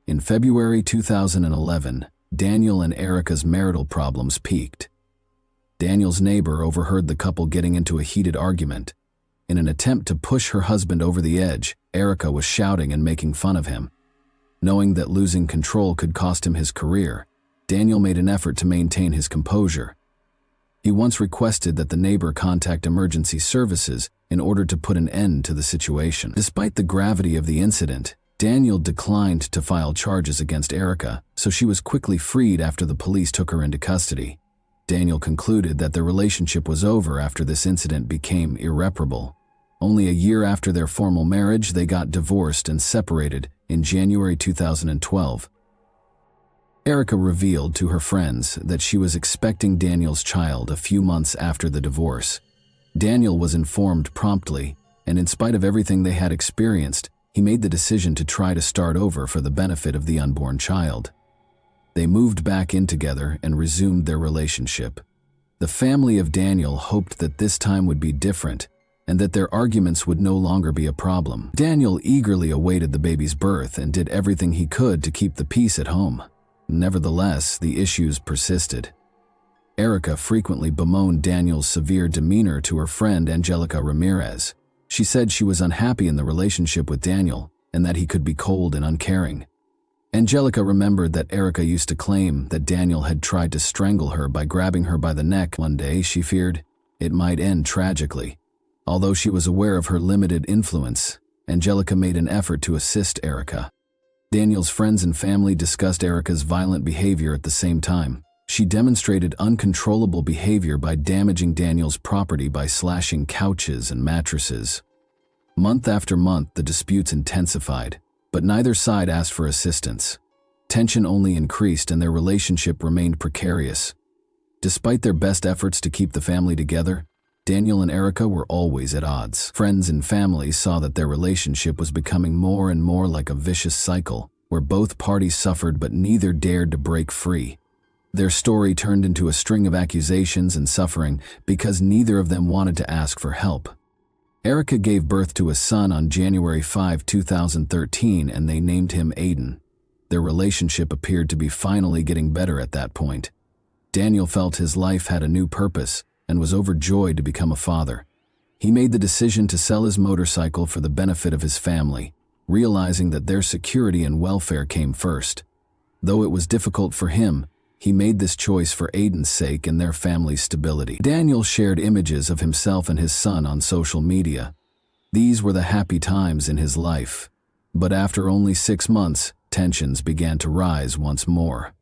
In February 2011, Daniel and Erica's marital problems peaked. Daniel's neighbor overheard the couple getting into a heated argument. In an attempt to push her husband over the edge, Erica was shouting and making fun of him. Knowing that losing control could cost him his career, Daniel made an effort to maintain his composure. He once requested that the neighbor contact emergency services in order to put an end to the situation. Despite the gravity of the incident, Daniel declined to file charges against Erica, so she was quickly freed after the police took her into custody. Daniel concluded that their relationship was over after this incident became irreparable. Only a year after their formal marriage, they got divorced and separated in January 2012. Erica revealed to her friends that she was expecting Daniel's child a few months after the divorce. Daniel was informed promptly, and in spite of everything they had experienced, he made the decision to try to start over for the benefit of the unborn child. They moved back in together and resumed their relationship. The family of Daniel hoped that this time would be different and that their arguments would no longer be a problem. Daniel eagerly awaited the baby's birth and did everything he could to keep the peace at home. Nevertheless, the issues persisted. Erica frequently bemoaned Daniel's severe demeanor to her friend Angelica Ramirez. She said she was unhappy in the relationship with Daniel and that he could be cold and uncaring. Angelica remembered that Erica used to claim that Daniel had tried to strangle her by grabbing her by the neck. One day, she feared it might end tragically. Although she was aware of her limited influence, Angelica made an effort to assist Erica. Daniel's friends and family discussed Erica's violent behavior at the same time. She demonstrated uncontrollable behavior by damaging Daniel's property by slashing couches and mattresses. Month after month, the disputes intensified, but neither side asked for assistance. Tension only increased and their relationship remained precarious. Despite their best efforts to keep the family together, Daniel and Erica were always at odds. Friends and family saw that their relationship was becoming more and more like a vicious cycle, where both parties suffered but neither dared to break free. Their story turned into a string of accusations and suffering because neither of them wanted to ask for help. Erica gave birth to a son on January 5, 2013, and they named him Aiden. Their relationship appeared to be finally getting better at that point. Daniel felt his life had a new purpose and was overjoyed to become a father. He made the decision to sell his motorcycle for the benefit of his family, realizing that their security and welfare came first. Though it was difficult for him, he made this choice for Aiden's sake and their family's stability. Daniel shared images of himself and his son on social media. These were the happy times in his life. But after only 6 months, tensions began to rise once more.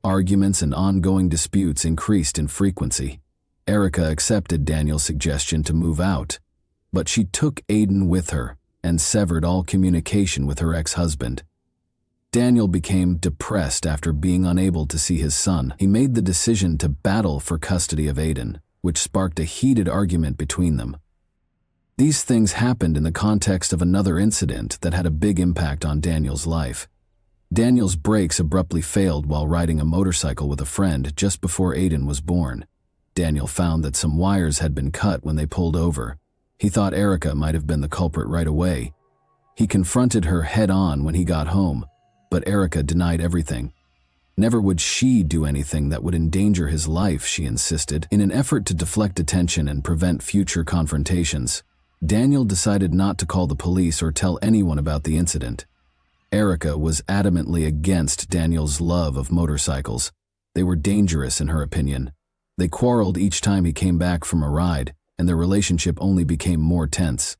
Arguments and ongoing disputes increased in frequency. Erica accepted Daniel's suggestion to move out, but she took Aiden with her and severed all communication with her ex-husband. Daniel became depressed after being unable to see his son. He made the decision to battle for custody of Aiden, which sparked a heated argument between them. These things happened in the context of another incident that had a big impact on Daniel's life. Daniel's brakes abruptly failed while riding a motorcycle with a friend just before Aiden was born. Daniel found that some wires had been cut when they pulled over. He thought Erica might have been the culprit right away. He confronted her head-on when he got home, but Erica denied everything. Never would she do anything that would endanger his life, she insisted. In an effort to deflect attention and prevent future confrontations, Daniel decided not to call the police or tell anyone about the incident. Erica was adamantly against Daniel's love of motorcycles. They were dangerous in her opinion. They quarreled each time he came back from a ride, and their relationship only became more tense.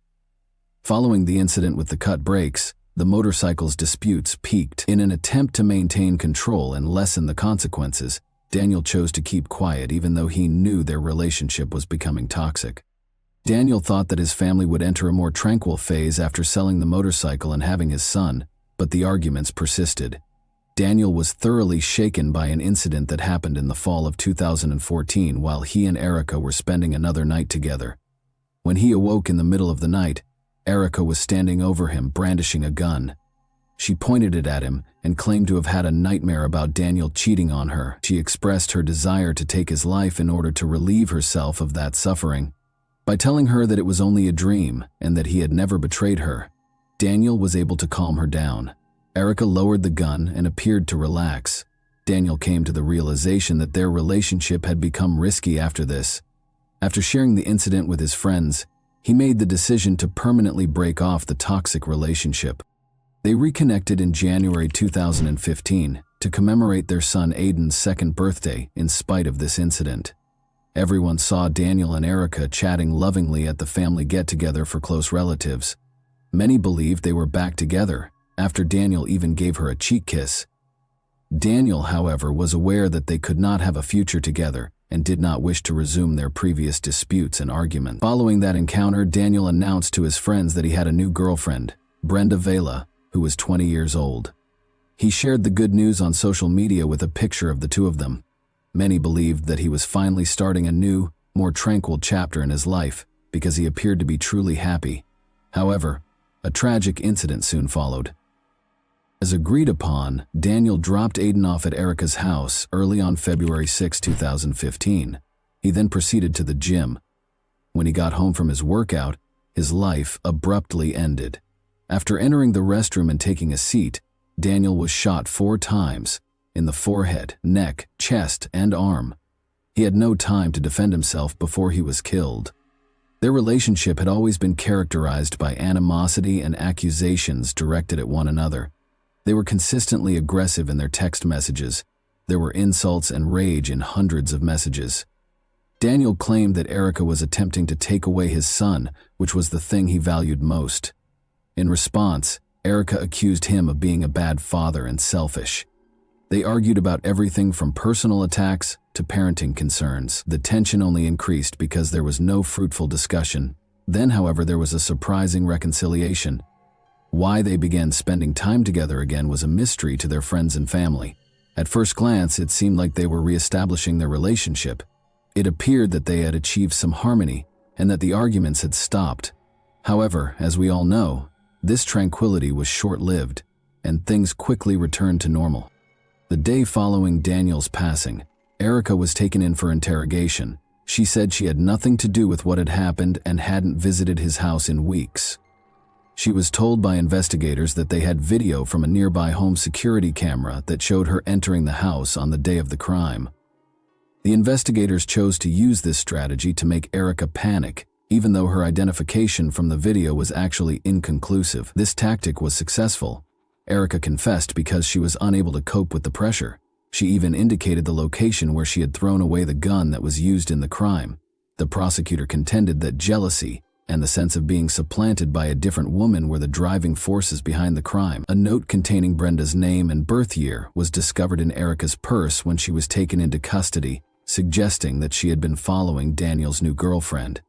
Following the incident with the cut brakes, the motorcycle's disputes peaked. In an attempt to maintain control and lessen the consequences, Daniel chose to keep quiet even though he knew their relationship was becoming toxic. Daniel thought that his family would enter a more tranquil phase after selling the motorcycle and having his son, but the arguments persisted. Daniel was thoroughly shaken by an incident that happened in the fall of 2014 while he and Erica were spending another night together. When he awoke in the middle of the night, Erica was standing over him brandishing a gun. She pointed it at him and claimed to have had a nightmare about Daniel cheating on her. She expressed her desire to take his life in order to relieve herself of that suffering. By telling her that it was only a dream and that he had never betrayed her, Daniel was able to calm her down. Erica lowered the gun and appeared to relax. Daniel came to the realization that their relationship had become risky after this. After sharing the incident with his friends, he made the decision to permanently break off the toxic relationship. They reconnected in January 2015 to commemorate their son Aiden's 2nd birthday in spite of this incident. Everyone saw Daniel and Erica chatting lovingly at the family get-together for close relatives. Many believed they were back together, after Daniel even gave her a cheek kiss. Daniel, however, was aware that they could not have a future together and did not wish to resume their previous disputes and arguments. Following that encounter, Daniel announced to his friends that he had a new girlfriend, Brenda Vela, who was 20 years old. He shared the good news on social media with a picture of the two of them. Many believed that he was finally starting a new, more tranquil chapter in his life because he appeared to be truly happy. However, a tragic incident soon followed. As agreed upon, Daniel dropped Aiden off at Erica's house early on February 6, 2015. He then proceeded to the gym. When he got home from his workout, his life abruptly ended. After entering the restroom and taking a seat, Daniel was shot 4 times, in the forehead, neck, chest, and arm. He had no time to defend himself before he was killed. Their relationship had always been characterized by animosity and accusations directed at one another. They were consistently aggressive in their text messages. There were insults and rage in hundreds of messages. Daniel claimed that Erica was attempting to take away his son, which was the thing he valued most. In response, Erica accused him of being a bad father and selfish. They argued about everything from personal attacks to parenting concerns. The tension only increased because there was no fruitful discussion. Then, however, there was a surprising reconciliation. Why they began spending time together again was a mystery to their friends and family. At first glance, it seemed like they were reestablishing their relationship. It appeared that they had achieved some harmony and that the arguments had stopped. However, as we all know, this tranquility was short-lived, and things quickly returned to normal. The day following Daniel's passing, Erica was taken in for interrogation. She said she had nothing to do with what had happened and hadn't visited his house in weeks. She was told by investigators that they had video from a nearby home security camera that showed her entering the house on the day of the crime. The investigators chose to use this strategy to make Erica panic, even though her identification from the video was actually inconclusive. This tactic was successful. Erica confessed because she was unable to cope with the pressure. She even indicated the location where she had thrown away the gun that was used in the crime. The prosecutor contended that jealousy and the sense of being supplanted by a different woman were the driving forces behind the crime. A note containing Brenda's name and birth year was discovered in Erica's purse when she was taken into custody, suggesting that she had been following Daniel's new girlfriend.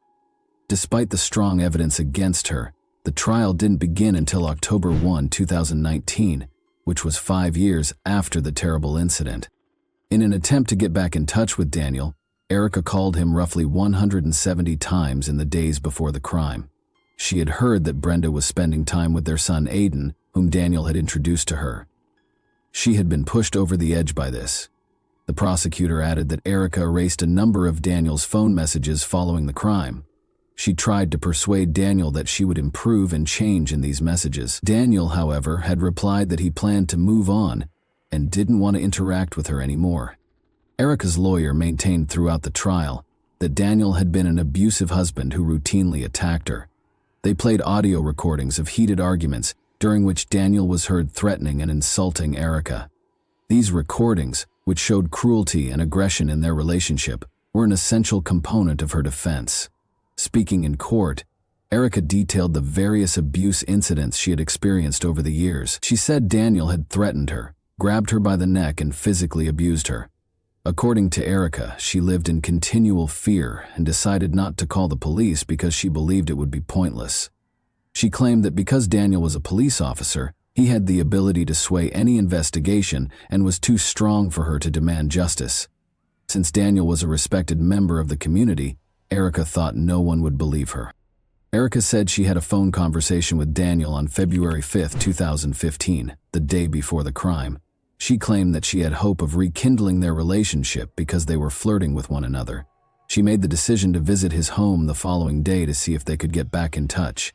Despite the strong evidence against her, the trial didn't begin until October 1, 2019, which was 5 years after the terrible incident. In an attempt to get back in touch with Daniel, Erica called him roughly 170 times in the days before the crime. She had heard that Brenda was spending time with their son Aiden, whom Daniel had introduced to her. She had been pushed over the edge by this. The prosecutor added that Erica erased a number of Daniel's phone messages following the crime. She tried to persuade Daniel that she would improve and change in these messages. Daniel, however, had replied that he planned to move on and didn't want to interact with her anymore. Erica's lawyer maintained throughout the trial that Daniel had been an abusive husband who routinely attacked her. They played audio recordings of heated arguments during which Daniel was heard threatening and insulting Erica. These recordings, which showed cruelty and aggression in their relationship, were an essential component of her defense. Speaking in court, Erica detailed the various abuse incidents she had experienced over the years. She said Daniel had threatened her, grabbed her by the neck, and physically abused her. According to Erica, she lived in continual fear and decided not to call the police because she believed it would be pointless. She claimed that because Daniel was a police officer, he had the ability to sway any investigation and was too strong for her to demand justice. Since Daniel was a respected member of the community, Erica thought no one would believe her. Erica said she had a phone conversation with Daniel on February 5, 2015, the day before the crime. She claimed that she had hope of rekindling their relationship because they were flirting with one another. She made the decision to visit his home the following day to see if they could get back in touch.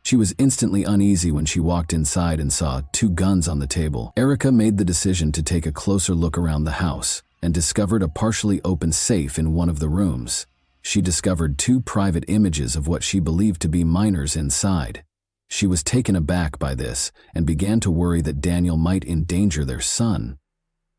She was instantly uneasy when she walked inside and saw 2 guns on the table. Erica made the decision to take a closer look around the house and discovered a partially open safe in one of the rooms. She discovered 2 private images of what she believed to be minors inside. She was taken aback by this and began to worry that Daniel might endanger their son.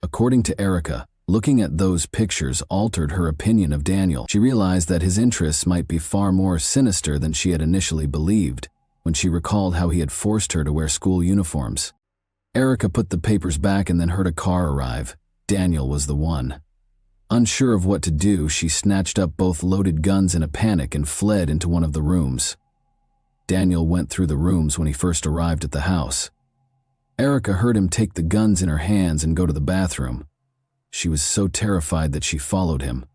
According to Erica, looking at those pictures altered her opinion of Daniel. She realized that his interests might be far more sinister than she had initially believed when she recalled how he had forced her to wear school uniforms. Erica put the papers back and then heard a car arrive. Daniel was the one. Unsure of what to do, she snatched up both loaded guns in a panic and fled into one of the rooms. Daniel went through the rooms when he first arrived at the house. Erica heard him take the guns in her hands and go to the bathroom. She was so terrified that she followed him.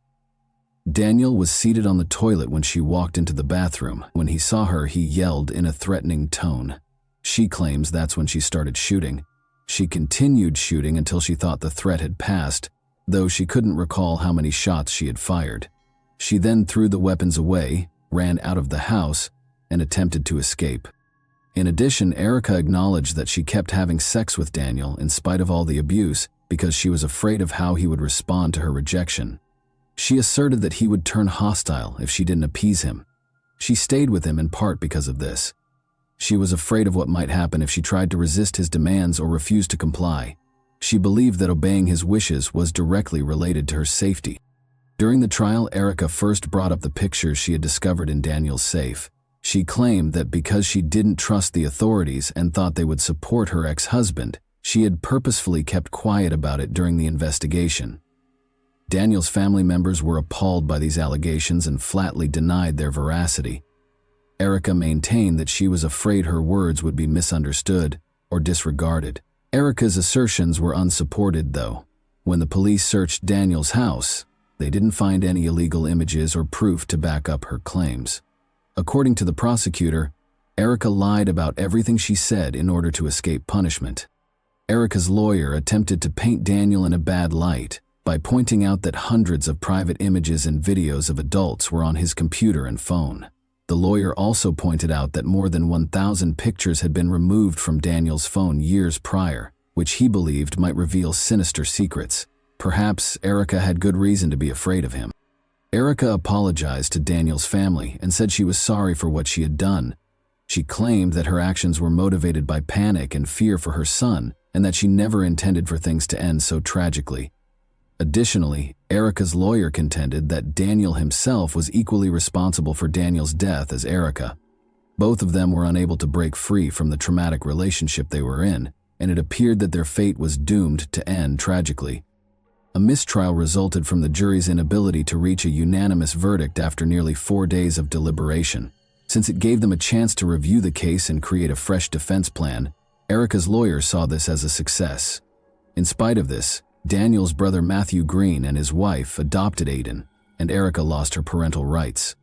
Daniel was seated on the toilet when she walked into the bathroom. When he saw her, he yelled in a threatening tone. She claims that's when she started shooting. She continued shooting until she thought the threat had passed, though she couldn't recall how many shots she had fired. She then threw the weapons away, ran out of the house, and attempted to escape. In addition, Erica acknowledged that she kept having sex with Daniel in spite of all the abuse because she was afraid of how he would respond to her rejection. She asserted that he would turn hostile if she didn't appease him. She stayed with him in part because of this. She was afraid of what might happen if she tried to resist his demands or refused to comply. She believed that obeying his wishes was directly related to her safety. During the trial, Erica first brought up the pictures she had discovered in Daniel's safe. She claimed that because she didn't trust the authorities and thought they would support her ex-husband, she had purposefully kept quiet about it during the investigation. Daniel's family members were appalled by these allegations and flatly denied their veracity. Erica maintained that she was afraid her words would be misunderstood or disregarded. Erica's assertions were unsupported, though. When the police searched Daniel's house, they didn't find any illegal images or proof to back up her claims. According to the prosecutor, Erica lied about everything she said in order to escape punishment. Erica's lawyer attempted to paint Daniel in a bad light by pointing out that hundreds of private images and videos of adults were on his computer and phone. The lawyer also pointed out that more than 1,000 pictures had been removed from Daniel's phone years prior, which he believed might reveal sinister secrets. Perhaps Erica had good reason to be afraid of him. Erica apologized to Daniel's family and said she was sorry for what she had done. She claimed that her actions were motivated by panic and fear for her son, and that she never intended for things to end so tragically. Additionally, Erica's lawyer contended that Daniel himself was equally responsible for Daniel's death as Erica. Both of them were unable to break free from the traumatic relationship they were in, and it appeared that their fate was doomed to end tragically. A mistrial resulted from the jury's inability to reach a unanimous verdict after nearly 4 days of deliberation. Since it gave them a chance to review the case and create a fresh defense plan, Erica's lawyer saw this as a success. In spite of this, Daniel's brother Matthew Green and his wife adopted Aiden, and Erica lost her parental rights.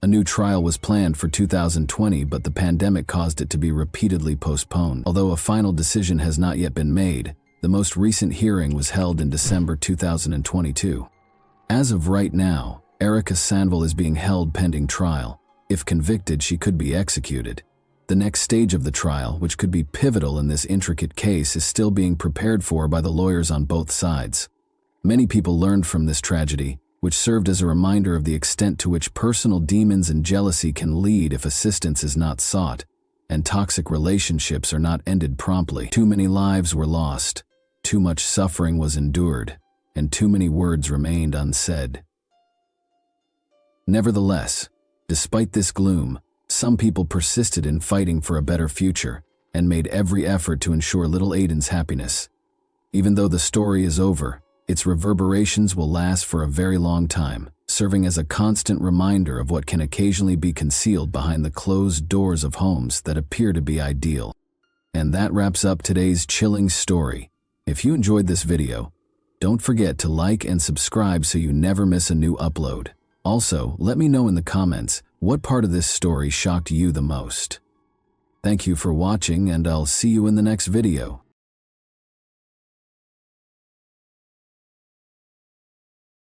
A new trial was planned for 2020, but the pandemic caused it to be repeatedly postponed. Although a final decision has not yet been made, the most recent hearing was held in December 2022. As of right now, Erica Sanville is being held pending trial. If convicted, she could be executed. The next stage of the trial, which could be pivotal in this intricate case, is still being prepared for by the lawyers on both sides. Many people learned from this tragedy, which served as a reminder of the extent to which personal demons and jealousy can lead if assistance is not sought, and toxic relationships are not ended promptly. Too many lives were lost, too much suffering was endured, and too many words remained unsaid. Nevertheless, despite this gloom, some people persisted in fighting for a better future and made every effort to ensure little Aiden's happiness. Even though the story is over, its reverberations will last for a very long time, serving as a constant reminder of what can occasionally be concealed behind the closed doors of homes that appear to be ideal. And that wraps up today's chilling story. If you enjoyed this video, don't forget to like and subscribe so you never miss a new upload. Also, let me know in the comments what part of this story shocked you the most. Thank you for watching, and I'll see you in the next video.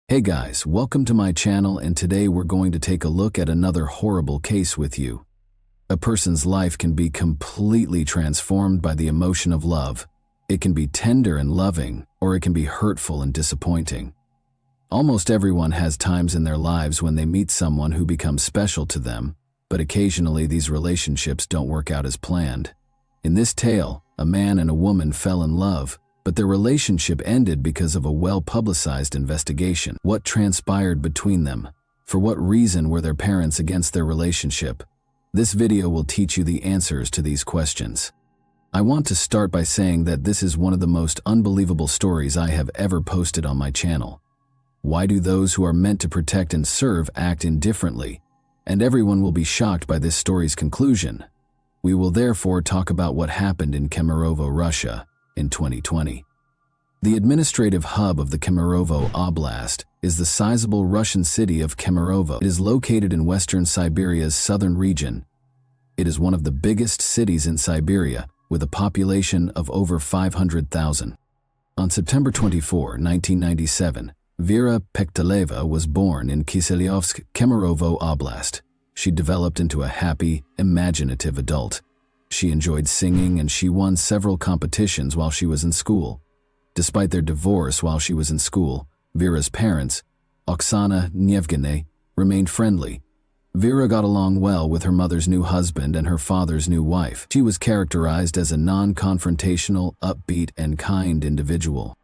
Hey guys, welcome to my channel, and today we're going to take a look at another horrible case with you. A person's life can be completely transformed by the emotion of love. It can be tender and loving, or it can be hurtful and disappointing. Almost everyone has times in their lives when they meet someone who becomes special to them, but occasionally these relationships don't work out as planned. In this tale, a man and a woman fell in love, but their relationship ended because of a well-publicized investigation. What transpired between them? For what reason were their parents against their relationship? This video will teach you the answers to these questions. I want to start by saying that this is one of the most unbelievable stories I have ever posted on my channel. Why do those who are meant to protect and serve act indifferently? And everyone will be shocked by this story's conclusion. We will therefore talk about what happened in Kemerovo, Russia, in 2020. The administrative hub of the Kemerovo Oblast is the sizable Russian city of Kemerovo. It is located in western Siberia's southern region. It is one of the biggest cities in Siberia, with a population of over 500,000. On September 24, 1997, Vera Pekteleva was born in Kiselyovsk, Kemerovo Oblast. She developed into a happy, imaginative adult. She enjoyed singing, and she won several competitions while she was in school. Despite their divorce while she was in school, Vera's parents, Oksana and Yevgeny, remained friendly. Vera got along well with her mother's new husband and her father's new wife. She was characterized as a non-confrontational, upbeat, and kind individual.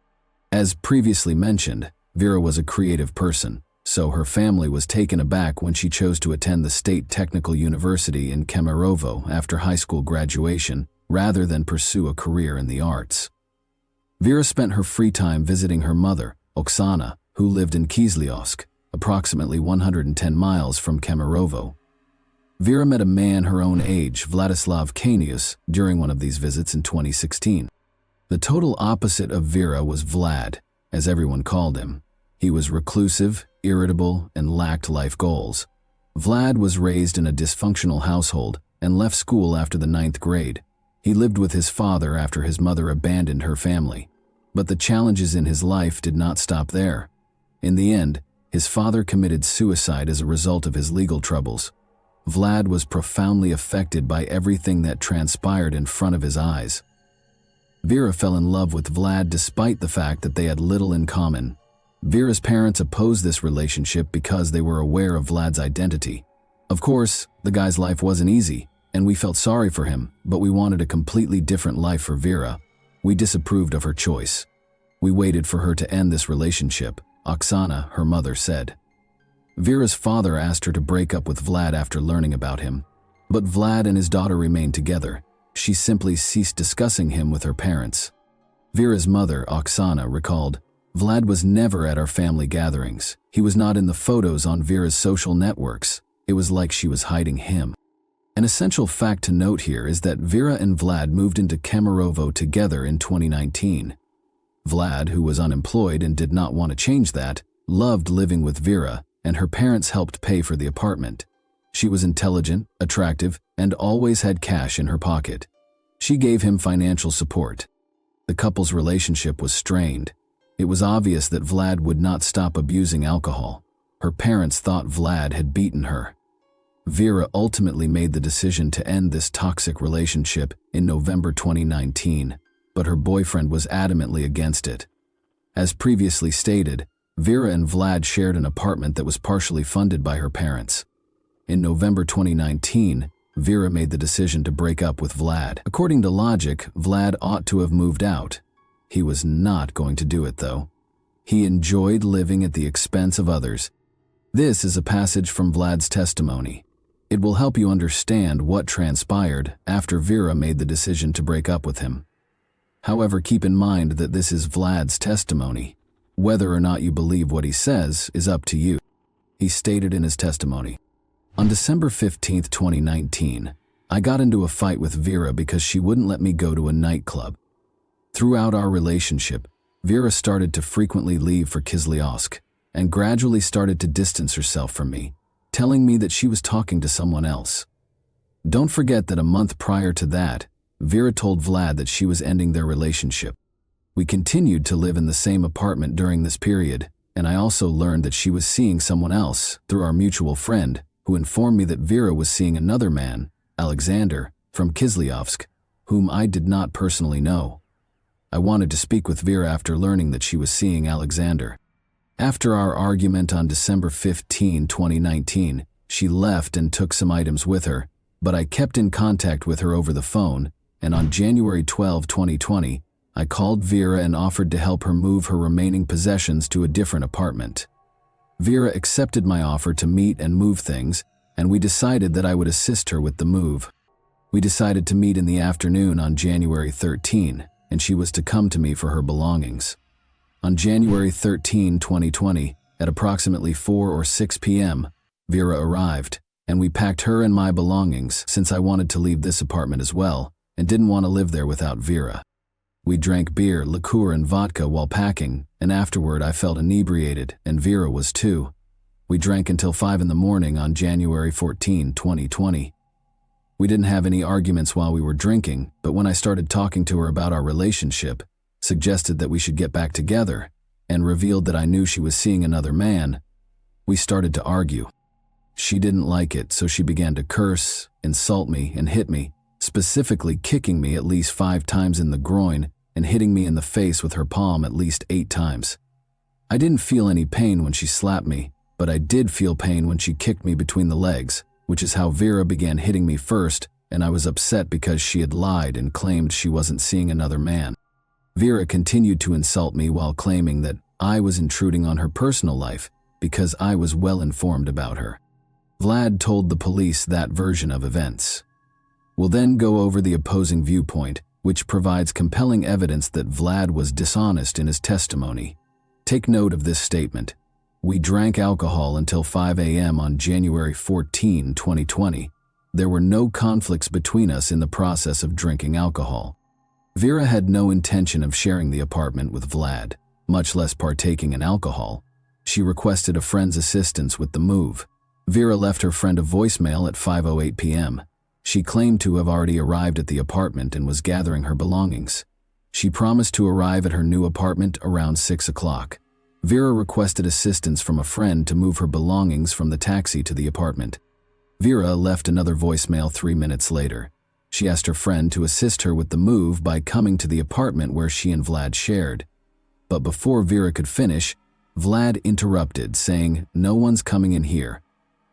As previously mentioned, Vera was a creative person, so her family was taken aback when she chose to attend the State Technical University in Kemerovo after high school graduation rather than pursue a career in the arts. Vera spent her free time visiting her mother, Oksana, who lived in Kislyovsk, approximately 110 miles from Kemerovo. Vera met a man her own age, Vladislav Kanius, during one of these visits in 2016. The total opposite of Vera was Vlad, as everyone called him. He was reclusive, irritable, and lacked life goals. Vlad was raised in a dysfunctional household and left school after the 9th grade. He lived with his father after his mother abandoned her family. But the challenges in his life did not stop there. In the end, his father committed suicide as a result of his legal troubles. Vlad was profoundly affected by everything that transpired in front of his eyes. Vera fell in love with Vlad despite the fact that they had little in common. Vera's parents opposed this relationship because they were aware of Vlad's identity. Of course, the guy's life wasn't easy, and we felt sorry for him, but we wanted a completely different life for Vera. We disapproved of her choice. We waited for her to end this relationship, Oksana, her mother, said. Vera's father asked her to break up with Vlad after learning about him. But Vlad and his daughter remained together. She simply ceased discussing him with her parents. Vera's mother, Oksana, recalled, "Vlad was never at our family gatherings. He was not in the photos on Vera's social networks. It was like she was hiding him." An essential fact to note here is that Vera and Vlad moved into Kemerovo together in 2019. Vlad, who was unemployed and did not want to change that, loved living with Vera, and her parents helped pay for the apartment. She was intelligent, attractive, and always had cash in her pocket. She gave him financial support. The couple's relationship was strained. It was obvious that Vlad would not stop abusing alcohol. Her parents thought Vlad had beaten her. Vera ultimately made the decision to end this toxic relationship in November 2019, but her boyfriend was adamantly against it. As previously stated, Vera and Vlad shared an apartment that was partially funded by her parents. In November 2019, Vera made the decision to break up with Vlad. According to logic, Vlad ought to have moved out. He was not going to do it, though. He enjoyed living at the expense of others. This is a passage from Vlad's testimony. It will help you understand what transpired after Vera made the decision to break up with him. However, keep in mind that this is Vlad's testimony. Whether or not you believe what he says is up to you. He stated in his testimony, "On December 15, 2019, I got into a fight with Vera because she wouldn't let me go to a nightclub. Throughout our relationship, Vera started to frequently leave for Kislyovsk and gradually started to distance herself from me, telling me that she was talking to someone else. Don't forget that a month prior to that, Vera told Vlad that she was ending their relationship. We continued to live in the same apartment during this period, and I also learned that she was seeing someone else through our mutual friend, who informed me that Vera was seeing another man, Alexander, from Kislyovsk, whom I did not personally know. I wanted to speak with Vera after learning that she was seeing Alexander. After our argument on December 15, 2019, she left and took some items with her, but I kept in contact with her over the phone, and on January 12, 2020, I called Vera and offered to help her move her remaining possessions to a different apartment. Vera accepted my offer to meet and move things, and we decided that I would assist her with the move. We decided to meet in the afternoon on January 13, and she was to come to me for her belongings. On January 13, 2020, at approximately 4 or 6 p.m., Vera arrived, and we packed her and my belongings since I wanted to leave this apartment as well and didn't want to live there without Vera. We drank beer, liqueur, and vodka while packing, and afterward I felt inebriated, and Vera was too. We drank until 5 in the morning on January 14, 2020. We didn't have any arguments while we were drinking, but when I started talking to her about our relationship, suggested that we should get back together, and revealed that I knew she was seeing another man, we started to argue. She didn't like it, so she began to curse, insult me, and hit me, specifically kicking me at least 5 times in the groin and hitting me in the face with her palm at least 8 times. I didn't feel any pain when she slapped me, but I did feel pain when she kicked me between the legs, which is how Vera began hitting me first, and I was upset because she had lied and claimed she wasn't seeing another man. Vera continued to insult me while claiming that I was intruding on her personal life because I was well informed about her. Vlad told the police that version of events. We'll then go over the opposing viewpoint, which provides compelling evidence that Vlad was dishonest in his testimony. Take note of this statement. We drank alcohol until 5 a.m. on January 14, 2020. There were no conflicts between us in the process of drinking alcohol. Vera had no intention of sharing the apartment with Vlad, much less partaking in alcohol. She requested a friend's assistance with the move. Vera left her friend a voicemail at 5:08 p.m. She claimed to have already arrived at the apartment and was gathering her belongings. She promised to arrive at her new apartment around 6 o'clock. Vera requested assistance from a friend to move her belongings from the taxi to the apartment. Vera left another voicemail 3 minutes later. She asked her friend to assist her with the move by coming to the apartment where she and Vlad shared. But before Vera could finish, Vlad interrupted, saying, "No one's coming in here."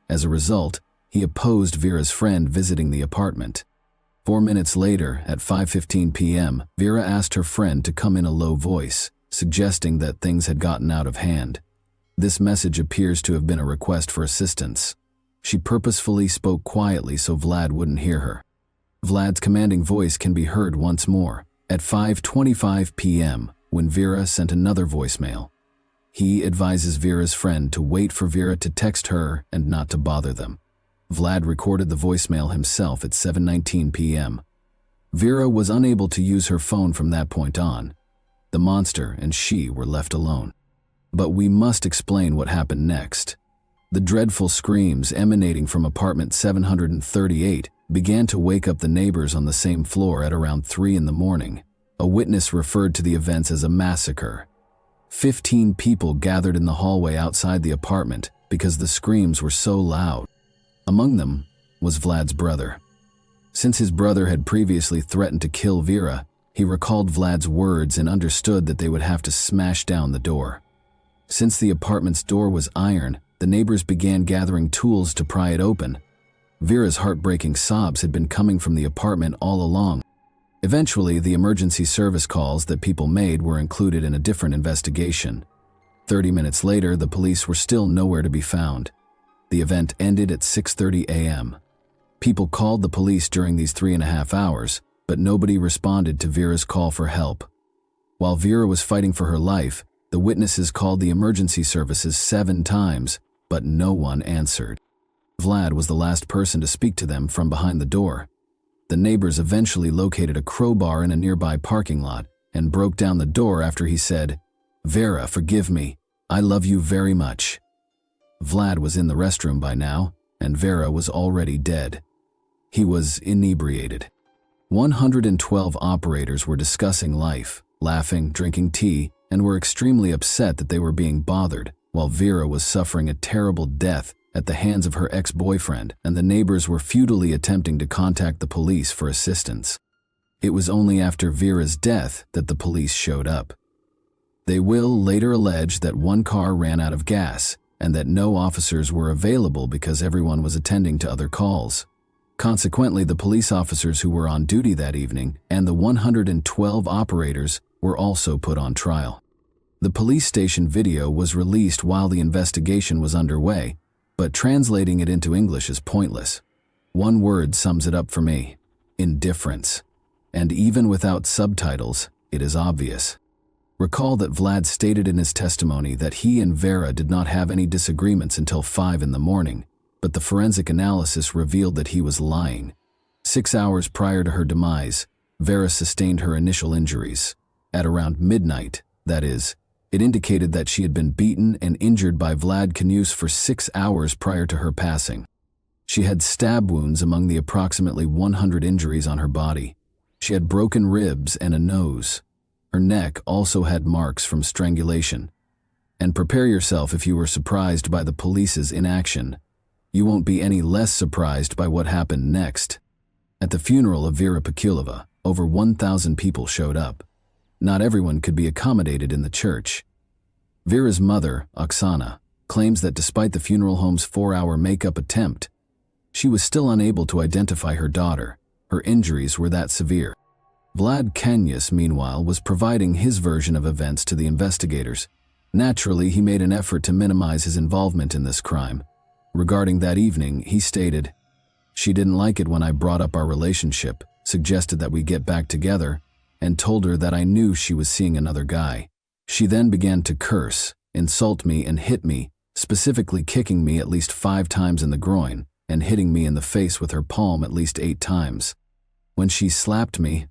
As a result, he opposed Vera's friend visiting the apartment. 4 minutes later, at 5:15 p.m., Vera asked her friend to come in a low voice, suggesting that things had gotten out of hand. This message appears to have been a request for assistance. She purposefully spoke quietly so Vlad wouldn't hear her. Vlad's commanding voice can be heard once more, at 5:25 p.m., when Vera sent another voicemail. He advises Vera's friend to wait for Vera to text her and not to bother them. Vlad recorded the voicemail himself at 7:19 p.m. Vera was unable to use her phone from that point on. The monster and she were left alone. But we must explain what happened next. The dreadful screams emanating from apartment 738 began to wake up the neighbors on the same floor at around 3 in the morning. A witness referred to the events as a massacre. 15 people gathered in the hallway outside the apartment because the screams were so loud. Among them was Vlad's brother. Since his brother had previously threatened to kill Vera, he recalled Vlad's words and understood that they would have to smash down the door. Since the apartment's door was iron, the neighbors began gathering tools to pry it open. Vera's heartbreaking sobs had been coming from the apartment all along. Eventually, the emergency service calls that people made were included in a different investigation. 30 minutes later, the police were still nowhere to be found. The event ended at 6:30 a.m. People called the police during these 3.5 hours, but nobody responded to Vera's call for help. While Vera was fighting for her life, the witnesses called the emergency services 7 times, but no one answered. Vlad was the last person to speak to them from behind the door. The neighbors eventually located a crowbar in a nearby parking lot and broke down the door after he said, "Vera, forgive me. I love you very much." Vlad was in the restroom by now, and Vera was already dead. He was inebriated. 112 operators were discussing life, laughing, drinking tea, and were extremely upset that they were being bothered, while Vera was suffering a terrible death at the hands of her ex-boyfriend, and the neighbors were futilely attempting to contact the police for assistance. It was only after Vera's death that the police showed up. They will later allege that one car ran out of gas and that no officers were available because everyone was attending to other calls. Consequently, the police officers who were on duty that evening and the 112 operators were also put on trial. The police station video was released while the investigation was underway, but translating it into English is pointless. One word sums it up for me: indifference. And even without subtitles, it is obvious. Recall that Vlad stated in his testimony that he and Vera did not have any disagreements until 5 in the morning, but the forensic analysis revealed that he was lying. 6 hours prior to her demise, Vera sustained her initial injuries. At around midnight, that is, it indicated that she had been beaten and injured by Vlad Knus for 6 hours prior to her passing. She had stab wounds among the approximately 100 injuries on her body. She had broken ribs and a nose. Her neck also had marks from strangulation. And prepare yourself if you were surprised by the police's inaction. You won't be any less surprised by what happened next. At the funeral of Vera Pekulova, over 1,000 people showed up. Not everyone could be accommodated in the church. Vera's mother, Oksana, claims that despite the funeral home's 4-hour makeup attempt, she was still unable to identify her daughter. Her injuries were that severe. Vlad Knus, meanwhile, was providing his version of events to the investigators. Naturally, he made an effort to minimize his involvement in this crime. Regarding that evening, he stated, "She didn't like it when I brought up our relationship, suggested that we get back together, and told her that I knew she was seeing another guy. She then began to curse, insult me, and hit me, specifically kicking me at least 5 times in the groin and hitting me in the face with her palm at least 8 times. When she slapped me,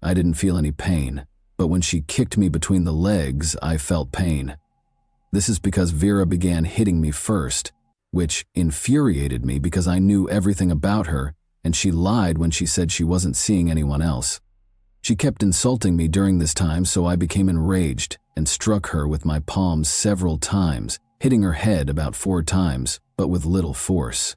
I didn't feel any pain, but when she kicked me between the legs, I felt pain. This is because Vera began hitting me first, which infuriated me because I knew everything about her, and she lied when she said she wasn't seeing anyone else. She kept insulting me during this time, so I became enraged and struck her with my palms several times, hitting her head about 4 times, but with little force.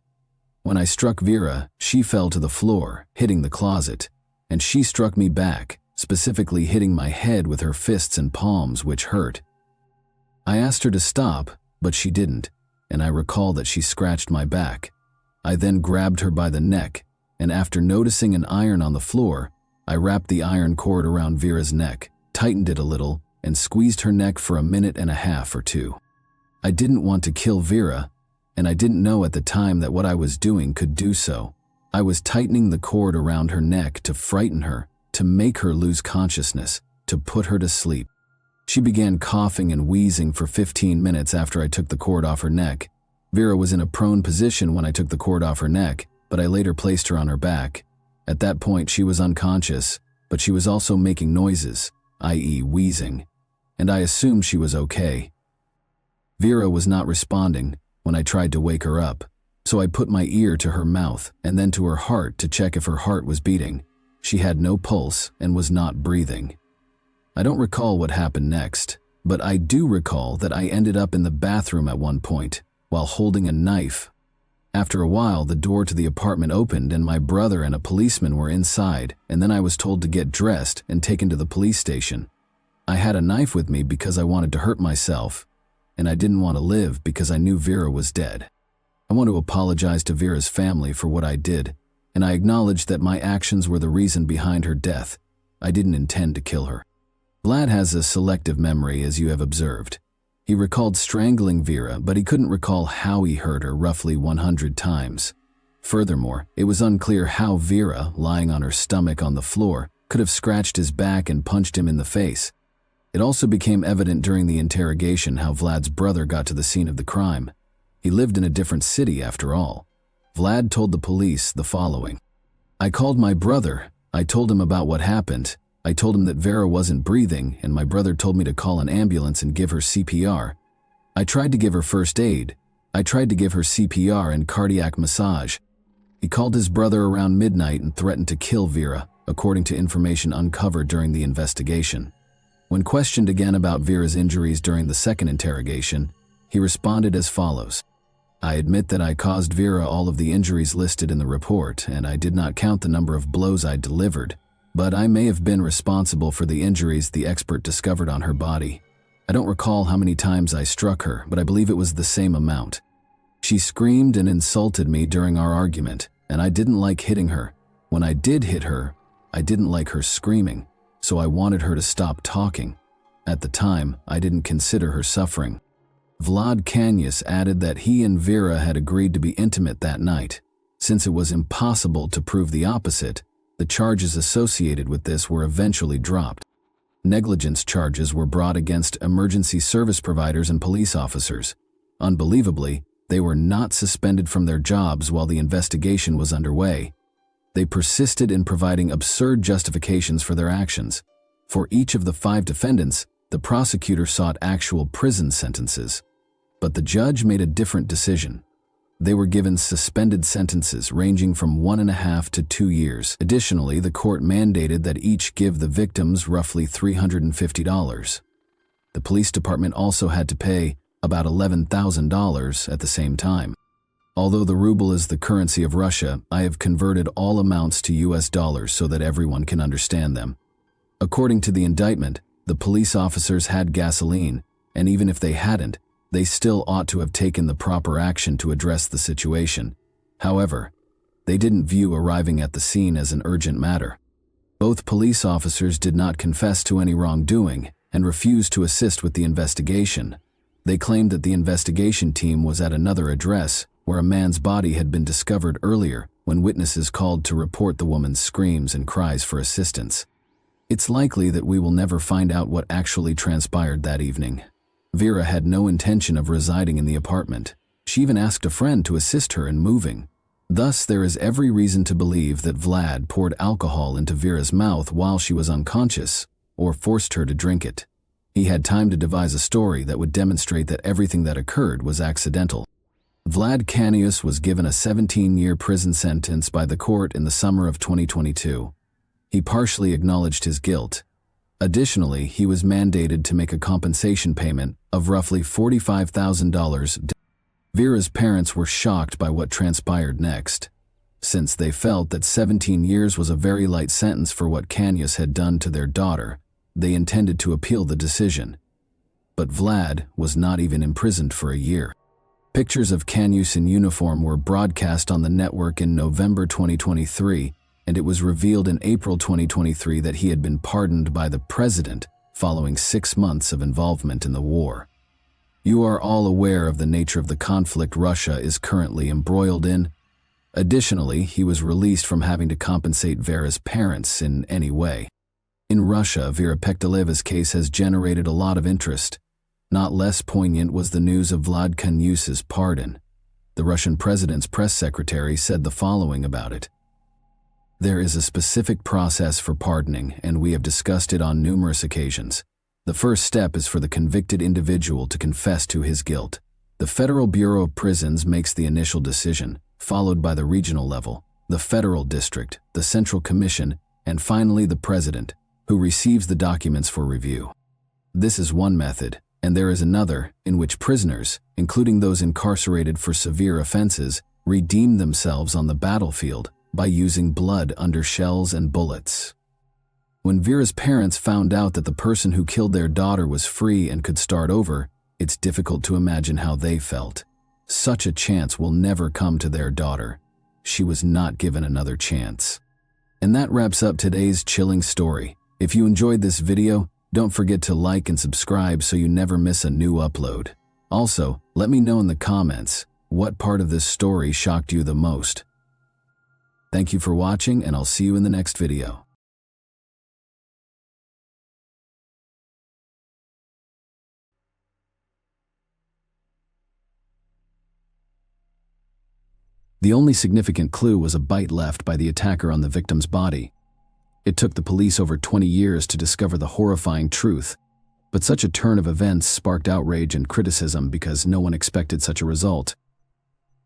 When I struck Vera, she fell to the floor, hitting the closet, and she struck me back, specifically hitting my head with her fists and palms, which hurt. I asked her to stop, but she didn't, and I recall that she scratched my back. I then grabbed her by the neck, and after noticing an iron on the floor, I wrapped the iron cord around Vera's neck, tightened it a little, and squeezed her neck for 1.5 or 2 minutes. I didn't want to kill Vera, and I didn't know at the time that what I was doing could do so. I was tightening the cord around her neck to frighten her, to make her lose consciousness, to put her to sleep. She began coughing and wheezing for 15 minutes after I took the cord off her neck. Vera was in a prone position when I took the cord off her neck, but I later placed her on her back. At that point, she was unconscious, but she was also making noises, i.e. wheezing, and I assumed she was okay. Vera was not responding when I tried to wake her up, so I put my ear to her mouth and then to her heart to check if her heart was beating. She had no pulse and was not breathing. I don't recall what happened next, but I do recall that I ended up in the bathroom at one point while holding a knife. After a while, the door to the apartment opened and my brother and a policeman were inside, and then I was told to get dressed and taken to the police station. I had a knife with me because I wanted to hurt myself, and I didn't want to live because I knew Vera was dead. I want to apologize to Vera's family for what I did, and I acknowledge that my actions were the reason behind her death. I didn't intend to kill her. Vlad has a selective memory, as you have observed. He recalled strangling Vera, but he couldn't recall how he hurt her roughly 100 times. Furthermore, it was unclear how Vera, lying on her stomach on the floor, could have scratched his back and punched him in the face. It also became evident during the interrogation how Vlad's brother got to the scene of the crime. He lived in a different city after all. Vlad told the police the following. "I called my brother. I told him about what happened. I told him that Vera wasn't breathing, and my brother told me to call an ambulance and give her CPR. I tried to give her first aid. I tried to give her CPR and cardiac massage. He called his brother around midnight and threatened to kill Vera, according to information uncovered during the investigation. When questioned again about Vera's injuries during the second interrogation, he responded as follows. I admit that I caused Vera all of the injuries listed in the report, and I did not count the number of blows I delivered, but I may have been responsible for the injuries the expert discovered on her body. I don't recall how many times I struck her, but I believe it was the same amount. She screamed and insulted me during our argument, and I didn't like hitting her. When I did hit her, I didn't like her screaming, so I wanted her to stop talking. At the time, I didn't consider her suffering." Vlad Kanyas added that he and Vera had agreed to be intimate that night. Since it was impossible to prove the opposite, the charges associated with this were eventually dropped. Negligence charges were brought against emergency service providers and police officers. Unbelievably, they were not suspended from their jobs while the investigation was underway. They persisted in providing absurd justifications for their actions. For each of the 5 defendants, the prosecutor sought actual prison sentences. But the judge made a different decision. They were given suspended sentences ranging from 1.5 to 2 years. Additionally, the court mandated that each give the victims roughly $350. The police department also had to pay about $11,000 at the same time. Although the ruble is the currency of Russia, I have converted all amounts to US dollars so that everyone can understand them. According to the indictment, the police officers had gasoline, and even if they hadn't, they still ought to have taken the proper action to address the situation. However, they didn't view arriving at the scene as an urgent matter. Both police officers did not confess to any wrongdoing and refused to assist with the investigation. They claimed that the investigation team was at another address where a man's body had been discovered earlier when witnesses called to report the woman's screams and cries for assistance. It's likely that we will never find out what actually transpired that evening. Vera had no intention of residing in the apartment. She even asked a friend to assist her in moving. Thus, there is every reason to believe that Vlad poured alcohol into Vera's mouth while she was unconscious, or forced her to drink it. He had time to devise a story that would demonstrate that everything that occurred was accidental. Vlad Canius was given a 17-year prison sentence by the court in the summer of 2022. He partially acknowledged his guilt. Additionally, he was mandated to make a compensation payment of roughly $45,000. Vera's parents were shocked by what transpired next. Since they felt that 17 years was a very light sentence for what Canius had done to their daughter, they intended to appeal the decision. But Vlad was not even imprisoned for a year. Pictures of Canius in uniform were broadcast on the network in November 2023, and it was revealed in April 2023 that he had been pardoned by the president following 6 months of involvement in the war. You are all aware of the nature of the conflict Russia is currently embroiled in. Additionally, he was released from having to compensate Vera's parents in any way. In Russia, Vera Pektaleva's case has generated a lot of interest. Not less poignant was the news of Vlad Canius's pardon. The Russian president's press secretary said the following about it. There is a specific process for pardoning, and we have discussed it on numerous occasions. The first step is for the convicted individual to confess to his guilt. The Federal Bureau of Prisons makes the initial decision, followed by the regional level, the federal district, the Central Commission, and finally the president, who receives the documents for review. This is one method, and there is another in which prisoners, including those incarcerated for severe offenses, redeem themselves on the battlefield by using blood under shells and bullets. When Vera's parents found out that the person who killed their daughter was free and could start over, it's difficult to imagine how they felt. Such a chance will never come to their daughter. She was not given another chance. And that wraps up today's chilling story. If you enjoyed this video, don't forget to like and subscribe so you never miss a new upload. Also, let me know in the comments what part of this story shocked you the most. Thank you for watching, and I'll see you in the next video. The only significant clue was a bite left by the attacker on the victim's body. It took the police over 20 years to discover the horrifying truth, but such a turn of events sparked outrage and criticism because no one expected such a result.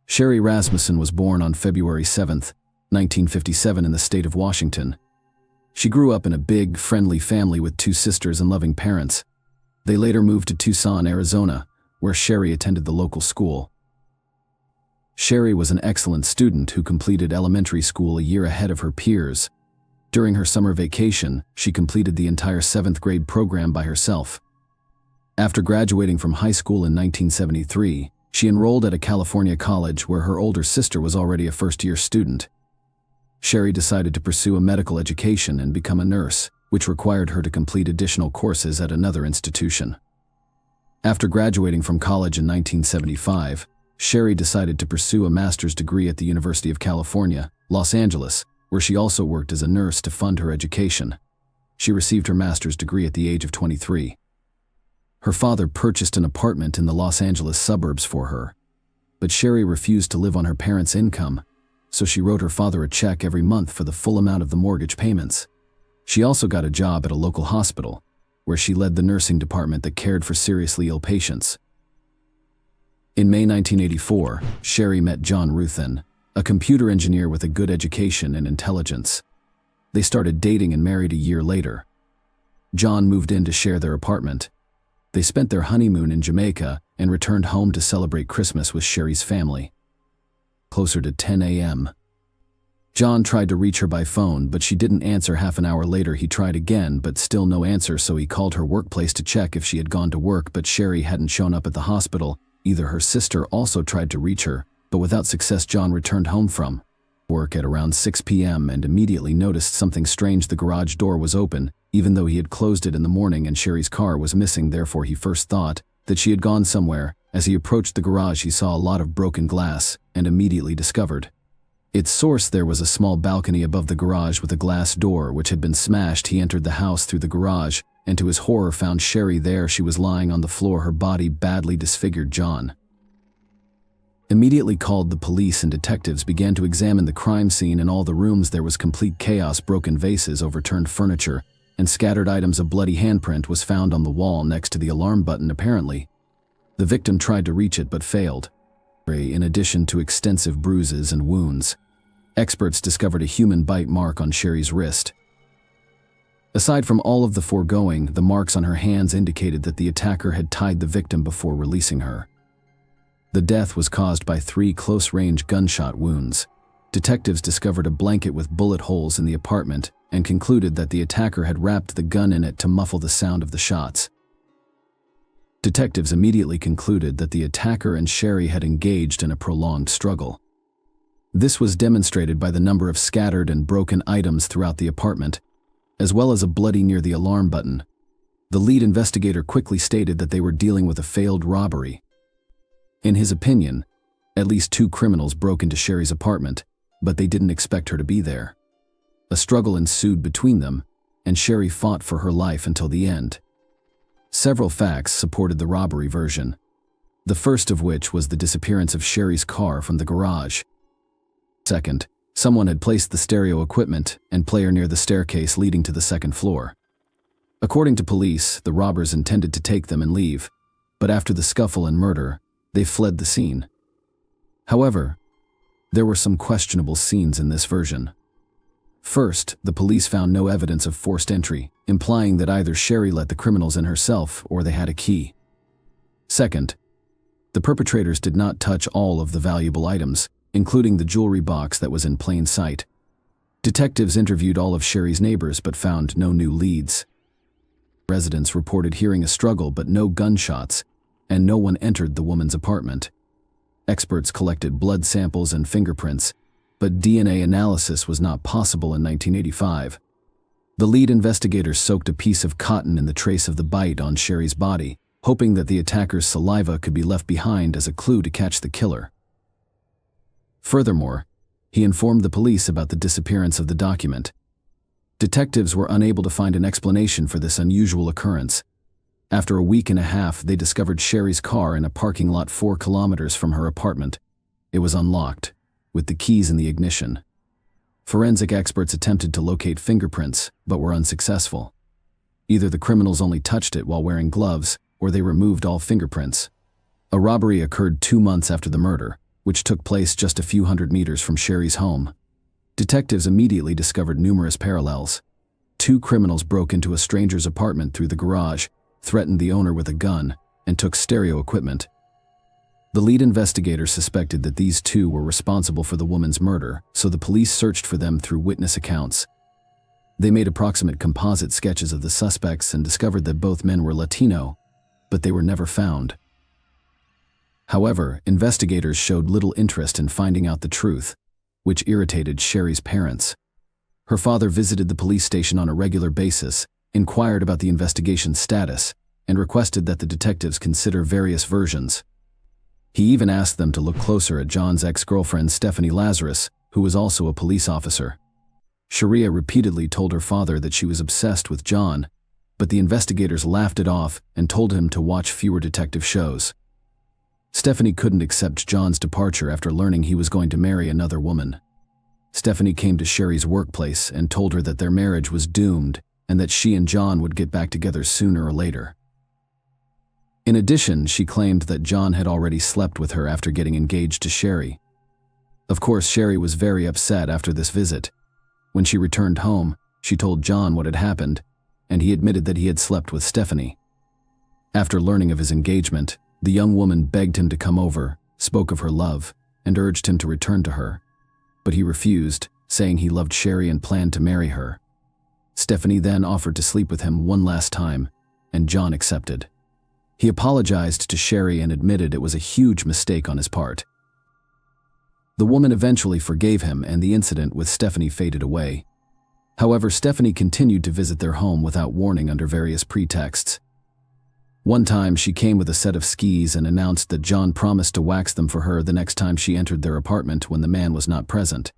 Sherry Rasmussen was born on February 7, 1957 in the state of Washington. She grew up in a big, friendly family with 2 sisters and loving parents. They later moved to Tucson, Arizona, where Sherry attended the local school. Sherry was an excellent student who completed elementary school a year ahead of her peers. During her summer vacation, she completed the entire 7th grade program by herself. After graduating from high school in 1973, she enrolled at a California college where her older sister was already a first-year student. Sherry decided to pursue a medical education and become a nurse, which required her to complete additional courses at another institution. After graduating from college in 1975, Sherry decided to pursue a master's degree at the University of California, Los Angeles, where she also worked as a nurse to fund her education. She received her master's degree at the age of 23. Her father purchased an apartment in the Los Angeles suburbs for her, but Sherry refused to live on her parents' income, so she wrote her father a check every month for the full amount of the mortgage payments. She also got a job at a local hospital, where she led the nursing department that cared for seriously ill patients. In May 1984, Sherry met John Ruthin, a computer engineer with a good education and intelligence. They started dating and married a year later. John moved in to share their apartment. They spent their honeymoon in Jamaica and returned home to celebrate Christmas with Sherry's family. Closer to 10 a.m. John tried to reach her by phone, but she didn't answer. Half an hour later, he tried again, but still no answer, so he called her workplace to check if she had gone to work, but Sherry hadn't shown up at the hospital. Either her sister also tried to reach her, but without success. John returned home from work at around 6 p.m. and immediately noticed something strange. The garage door was open, even though he had closed it in the morning, and Sherry's car was missing. Therefore, he first thought that she had gone somewhere. As he approached the garage, he saw a lot of broken glass and immediately discovered its source. There was a small balcony above the garage with a glass door which had been smashed. He entered the house through the garage and to his horror found Sherry there. She was lying on the floor, her body badly disfigured. John immediately called the police and detectives began to examine the crime scene. In all the rooms there was complete chaos. Broken vases, overturned furniture, and scattered items. A bloody handprint was found on the wall next to the alarm button. Apparently, the victim tried to reach it but failed. In addition to extensive bruises and wounds, experts discovered a human bite mark on Sherry's wrist. Aside from all of the foregoing, the marks on her hands indicated that the attacker had tied the victim before releasing her. The death was caused by 3 close-range gunshot wounds. Detectives discovered a blanket with bullet holes in the apartment and concluded that the attacker had wrapped the gun in it to muffle the sound of the shots. Detectives immediately concluded that the attacker and Sherry had engaged in a prolonged struggle. This was demonstrated by the number of scattered and broken items throughout the apartment, as well as a bloody near the alarm button. The lead investigator quickly stated that they were dealing with a failed robbery. In his opinion, at least 2 criminals broke into Sherry's apartment, but they didn't expect her to be there. A struggle ensued between them, and Sherry fought for her life until the end. Several facts supported the robbery version, the first of which was the disappearance of Sherry's car from the garage. Second, someone had placed the stereo equipment and player near the staircase leading to the second floor. According to police, the robbers intended to take them and leave, but after the scuffle and murder, they fled the scene. However, there were some questionable scenes in this version. First, the police found no evidence of forced entry, implying that either Sherry let the criminals in herself or they had a key. Second, the perpetrators did not touch all of the valuable items, including the jewelry box that was in plain sight. Detectives interviewed all of Sherry's neighbors but found no new leads. Residents reported hearing a struggle but no gunshots, and no one entered the woman's apartment. Experts collected blood samples and fingerprints, but DNA analysis was not possible in 1985. The lead investigator soaked a piece of cotton in the trace of the bite on Sherry's body, hoping that the attacker's saliva could be left behind as a clue to catch the killer. Furthermore, he informed the police about the disappearance of the document. Detectives were unable to find an explanation for this unusual occurrence. After a week and a half, they discovered Sherry's car in a parking lot 4 kilometers from her apartment. It was unlocked, with the keys in the ignition. Forensic experts attempted to locate fingerprints, but were unsuccessful. Either the criminals only touched it while wearing gloves, or they removed all fingerprints. A robbery occurred 2 months after the murder, which took place just a few hundred meters from Sherry's home. Detectives immediately discovered numerous parallels. 2 criminals broke into a stranger's apartment through the garage, threatened the owner with a gun, and took stereo equipment. The lead investigator suspected that these 2 were responsible for the woman's murder, so the police searched for them through witness accounts. They made approximate composite sketches of the suspects and discovered that both men were Latino, but they were never found. However, investigators showed little interest in finding out the truth, which irritated Sherry's parents. Her father visited the police station on a regular basis, inquired about the investigation's status, and requested that the detectives consider various versions. He even asked them to look closer at John's ex-girlfriend Stephanie Lazarus, who was also a police officer. Sharia repeatedly told her father that she was obsessed with John, but the investigators laughed it off and told him to watch fewer detective shows. Stephanie couldn't accept John's departure after learning he was going to marry another woman. Stephanie came to Sherry's workplace and told her that their marriage was doomed and that she and John would get back together sooner or later. In addition, she claimed that John had already slept with her after getting engaged to Sherry. Of course, Sherry was very upset after this visit. When she returned home, she told John what had happened, and he admitted that he had slept with Stephanie. After learning of his engagement, the young woman begged him to come over, spoke of her love, and urged him to return to her. But he refused, saying he loved Sherry and planned to marry her. Stephanie then offered to sleep with him one last time, and John accepted. He apologized to Sherry and admitted it was a huge mistake on his part. The woman eventually forgave him and the incident with Stephanie faded away. However, Stephanie continued to visit their home without warning under various pretexts. One time, she came with a set of skis and announced that John promised to wax them for her the next time she entered their apartment when the man was not present.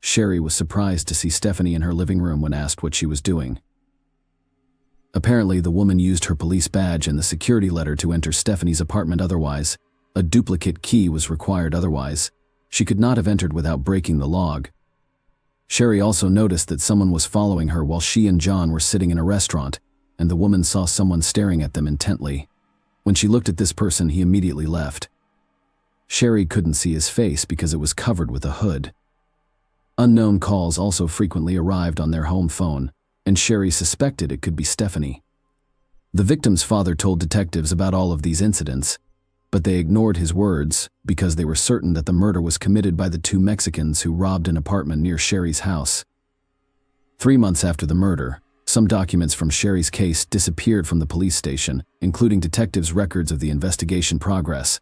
Sherry was surprised to see Stephanie in her living room when asked what she was doing. Apparently, the woman used her police badge and the security letter to enter Stephanie's apartment otherwise. A duplicate key was required otherwise. She could not have entered without breaking the log. Sherry also noticed that someone was following her while she and John were sitting in a restaurant, and the woman saw someone staring at them intently. When she looked at this person, he immediately left. Sherry couldn't see his face because it was covered with a hood. Unknown calls also frequently arrived on their home phone, and Sherry suspected it could be Stephanie. The victim's father told detectives about all of these incidents, but they ignored his words because they were certain that the murder was committed by the two Mexicans who robbed an apartment near Sherry's house. 3 months after the murder, some documents from Sherry's case disappeared from the police station, including detectives' records of the investigation progress.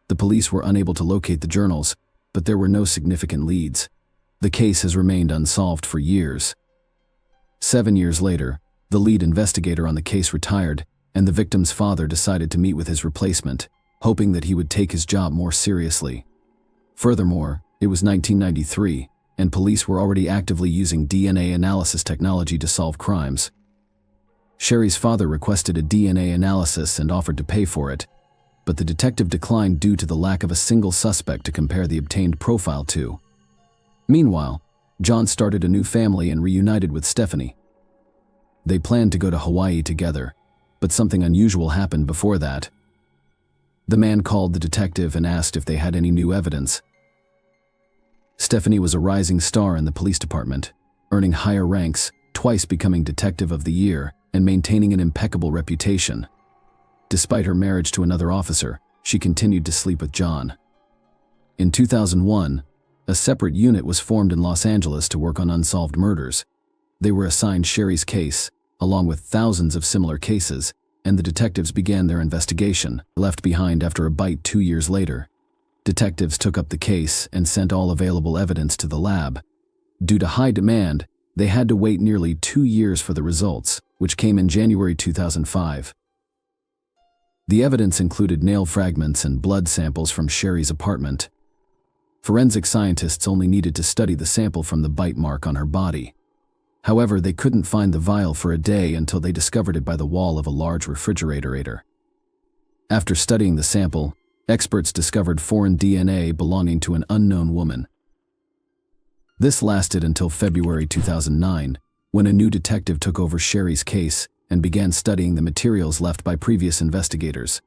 The police were unable to locate the journals, but there were no significant leads. The case has remained unsolved for years. 7 years later, the lead investigator on the case retired, and the victim's father decided to meet with his replacement, hoping that he would take his job more seriously. Furthermore, it was 1993, and police were already actively using DNA analysis technology to solve crimes. Sherry's father requested a DNA analysis and offered to pay for it, but the detective declined due to the lack of a single suspect to compare the obtained profile to. Meanwhile, John started a new family and reunited with Stephanie. They planned to go to Hawaii together, but something unusual happened before that. The man called the detective and asked if they had any new evidence. Stephanie was a rising star in the police department, earning higher ranks, twice becoming Detective of the Year, and maintaining an impeccable reputation. Despite her marriage to another officer, she continued to sleep with John. In 2001, a separate unit was formed in Los Angeles to work on unsolved murders. They were assigned Sherry's case, along with thousands of similar cases, and the detectives began their investigation, left behind after a bite 2 years later. Detectives took up the case and sent all available evidence to the lab. Due to high demand, they had to wait nearly 2 years for the results, which came in January 2005. The evidence included nail fragments and blood samples from Sherry's apartment. Forensic scientists only needed to study the sample from the bite mark on her body. However, they couldn't find the vial for a day until they discovered it by the wall of a large refrigerator. After studying the sample, experts discovered foreign DNA belonging to an unknown woman. This lasted until February 2009, when a new detective took over Sherry's case and began studying the materials left by previous investigators.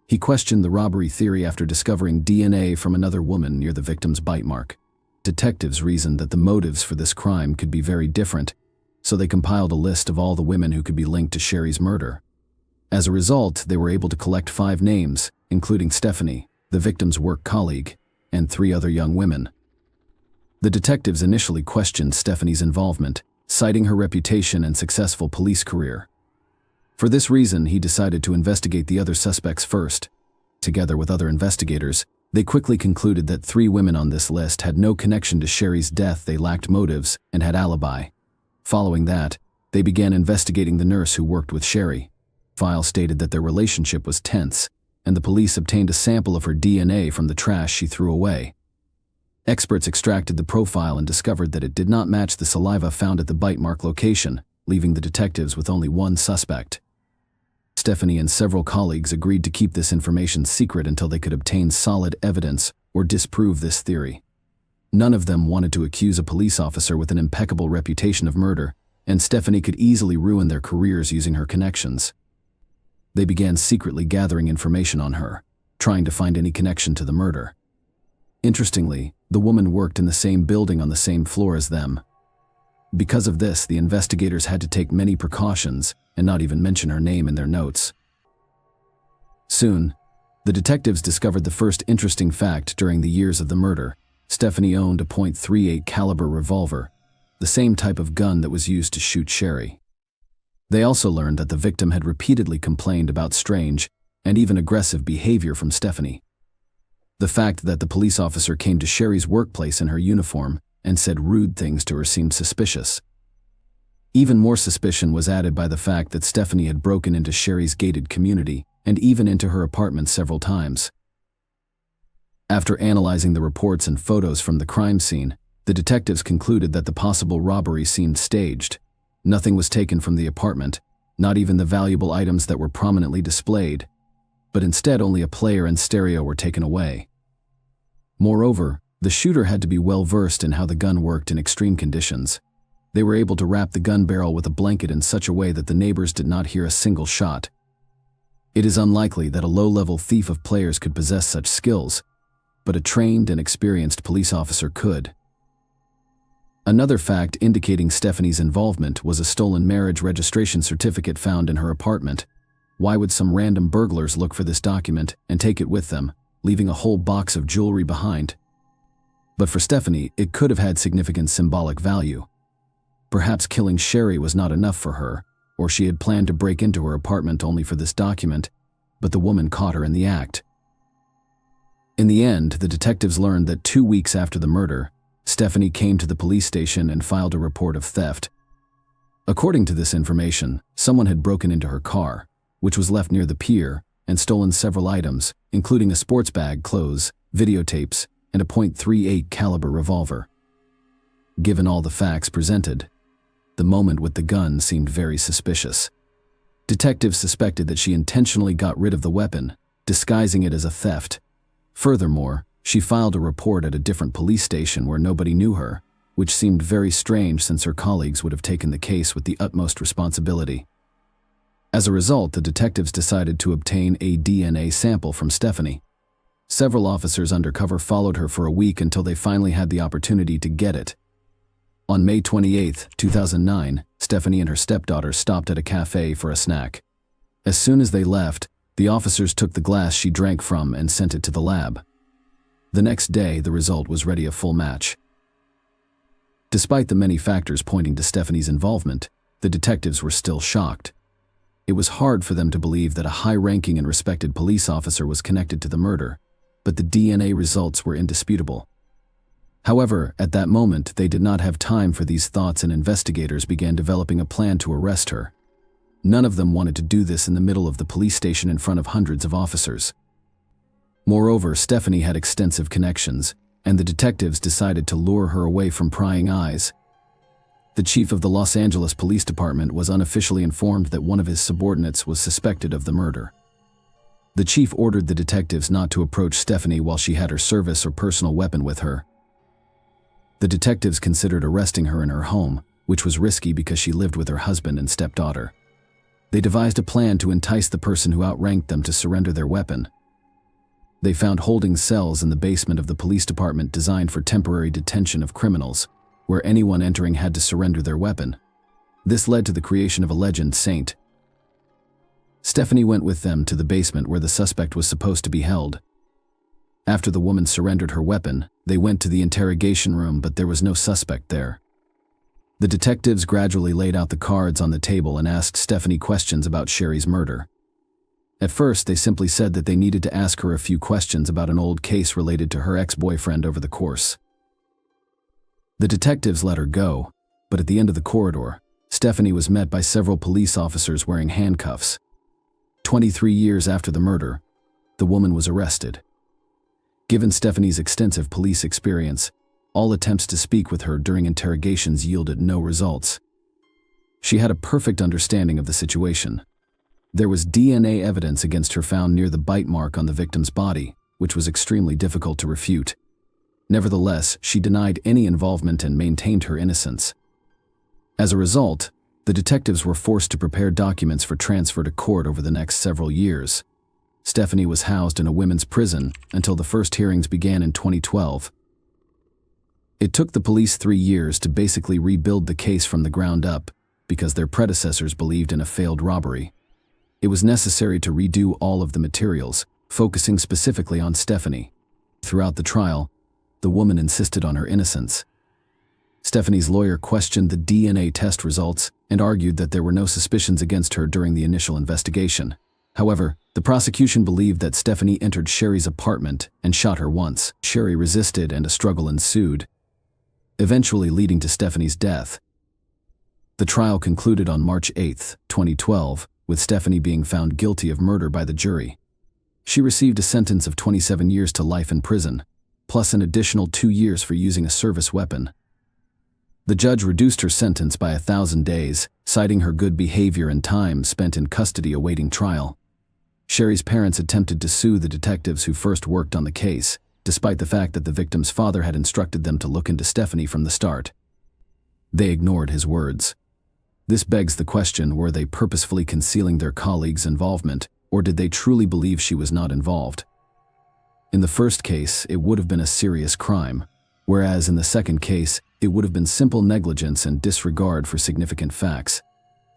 He questioned the robbery theory after discovering DNA from another woman near the victim's bite mark. Detectives reasoned that the motives for this crime could be very different, so they compiled a list of all the women who could be linked to Sherry's murder. As a result, they were able to collect 5 names, including Stephanie, the victim's work colleague, and 3 other young women. The detectives initially questioned Stephanie's involvement, citing her reputation and successful police career. For this reason, he decided to investigate the other suspects first. Together with other investigators, they quickly concluded that 3 women on this list had no connection to Sherry's death, they lacked motives, and had alibi. Following that, they began investigating the nurse who worked with Sherry. The file stated that their relationship was tense, and the police obtained a sample of her DNA from the trash she threw away. Experts extracted the profile and discovered that it did not match the saliva found at the bite mark location, leaving the detectives with only one suspect. Stephanie and several colleagues agreed to keep this information secret until they could obtain solid evidence or disprove this theory. None of them wanted to accuse a police officer with an impeccable reputation of murder, and Stephanie could easily ruin their careers using her connections. They began secretly gathering information on her, trying to find any connection to the murder. Interestingly, the woman worked in the same building on the same floor as them. Because of this, the investigators had to take many precautions and not even mention her name in their notes. Soon, the detectives discovered the first interesting fact during the years of the murder. Stephanie owned a .38 caliber revolver, the same type of gun that was used to shoot Sherry. They also learned that the victim had repeatedly complained about strange and even aggressive behavior from Stephanie. The fact that the police officer came to Sherry's workplace in her uniform and said rude things to her seemed suspicious. Even more suspicion was added by the fact that Stephanie had broken into Sherry's gated community and even into her apartment several times. After analyzing the reports and photos from the crime scene, the detectives concluded that the possible robbery seemed staged. Nothing was taken from the apartment, not even the valuable items that were prominently displayed, but instead only a player and stereo were taken away. Moreover, the shooter had to be well versed in how the gun worked in extreme conditions. They were able to wrap the gun barrel with a blanket in such a way that the neighbors did not hear a single shot. It is unlikely that a low-level thief of players could possess such skills, but a trained and experienced police officer could. Another fact indicating Stephanie's involvement was a stolen marriage registration certificate found in her apartment. Why would some random burglars look for this document and take it with them, leaving a whole box of jewelry behind? But for Stephanie, it could have had significant symbolic value. Perhaps killing Sherry was not enough for her, or she had planned to break into her apartment only for this document, but the woman caught her in the act. In the end, the detectives learned that 2 weeks after the murder, Stephanie came to the police station and filed a report of theft. According to this information, someone had broken into her car, which was left near the pier, and stolen several items, including a sports bag, clothes, videotapes, and a .38 caliber revolver. Given all the facts presented, the moment with the gun seemed very suspicious. Detectives suspected that she intentionally got rid of the weapon, disguising it as a theft. Furthermore, she filed a report at a different police station where nobody knew her, which seemed very strange since her colleagues would have taken the case with the utmost responsibility. As a result, the detectives decided to obtain a DNA sample from Stephanie. Several officers undercover followed her for a week until they finally had the opportunity to get it. On May 28, 2009, Stephanie and her stepdaughter stopped at a cafe for a snack. As soon as they left, the officers took the glass she drank from and sent it to the lab. The next day, the result was ready a full match. Despite the many factors pointing to Stephanie's involvement, the detectives were still shocked. It was hard for them to believe that a high-ranking and respected police officer was connected to the murder, but the DNA results were indisputable. However, at that moment, they did not have time for these thoughts, and investigators began developing a plan to arrest her. None of them wanted to do this in the middle of the police station in front of hundreds of officers. Moreover, Stephanie had extensive connections, and the detectives decided to lure her away from prying eyes. The chief of the Los Angeles Police Department was unofficially informed that one of his subordinates was suspected of the murder. The chief ordered the detectives not to approach Stephanie while she had her service or personal weapon with her. The detectives considered arresting her in her home, which was risky because she lived with her husband and stepdaughter. They devised a plan to entice the person who outranked them to surrender their weapon. They found holding cells in the basement of the police department designed for temporary detention of criminals, where anyone entering had to surrender their weapon. This led to the creation of a legend saint. Stephanie went with them to the basement where the suspect was supposed to be held. After the woman surrendered her weapon, they went to the interrogation room, but there was no suspect there. The detectives gradually laid out the cards on the table and asked Stephanie questions about Sherry's murder. At first, they simply said that they needed to ask her a few questions about an old case related to her ex-boyfriend over the course. The detectives let her go, but at the end of the corridor, Stephanie was met by several police officers wearing handcuffs. 23 years after the murder, the woman was arrested. Given Stephanie's extensive police experience, all attempts to speak with her during interrogations yielded no results. She had a perfect understanding of the situation. There was DNA evidence against her found near the bite mark on the victim's body, which was extremely difficult to refute. Nevertheless, she denied any involvement and maintained her innocence. As a result, the detectives were forced to prepare documents for transfer to court over the next several years. Stephanie was housed in a women's prison until the first hearings began in 2012. It took the police 3 years to basically rebuild the case from the ground up because their predecessors believed in a failed robbery. It was necessary to redo all of the materials, focusing specifically on Stephanie. Throughout the trial, the woman insisted on her innocence. Stephanie's lawyer questioned the DNA test results and argued that there were no suspicions against her during the initial investigation. However, the prosecution believed that Stephanie entered Sherry's apartment and shot her once. Sherry resisted and a struggle ensued, eventually leading to Stephanie's death. The trial concluded on March 8, 2012, with Stephanie being found guilty of murder by the jury. She received a sentence of 27 years to life in prison, plus an additional 2 years for using a service weapon. The judge reduced her sentence by 1,000 days, citing her good behavior and time spent in custody awaiting trial. Sherry's parents attempted to sue the detectives who first worked on the case, despite the fact that the victim's father had instructed them to look into Stephanie from the start. They ignored his words. This begs the question, were they purposefully concealing their colleague's involvement, or did they truly believe she was not involved? In the first case, it would have been a serious crime, whereas in the second case, it would have been simple negligence and disregard for significant facts.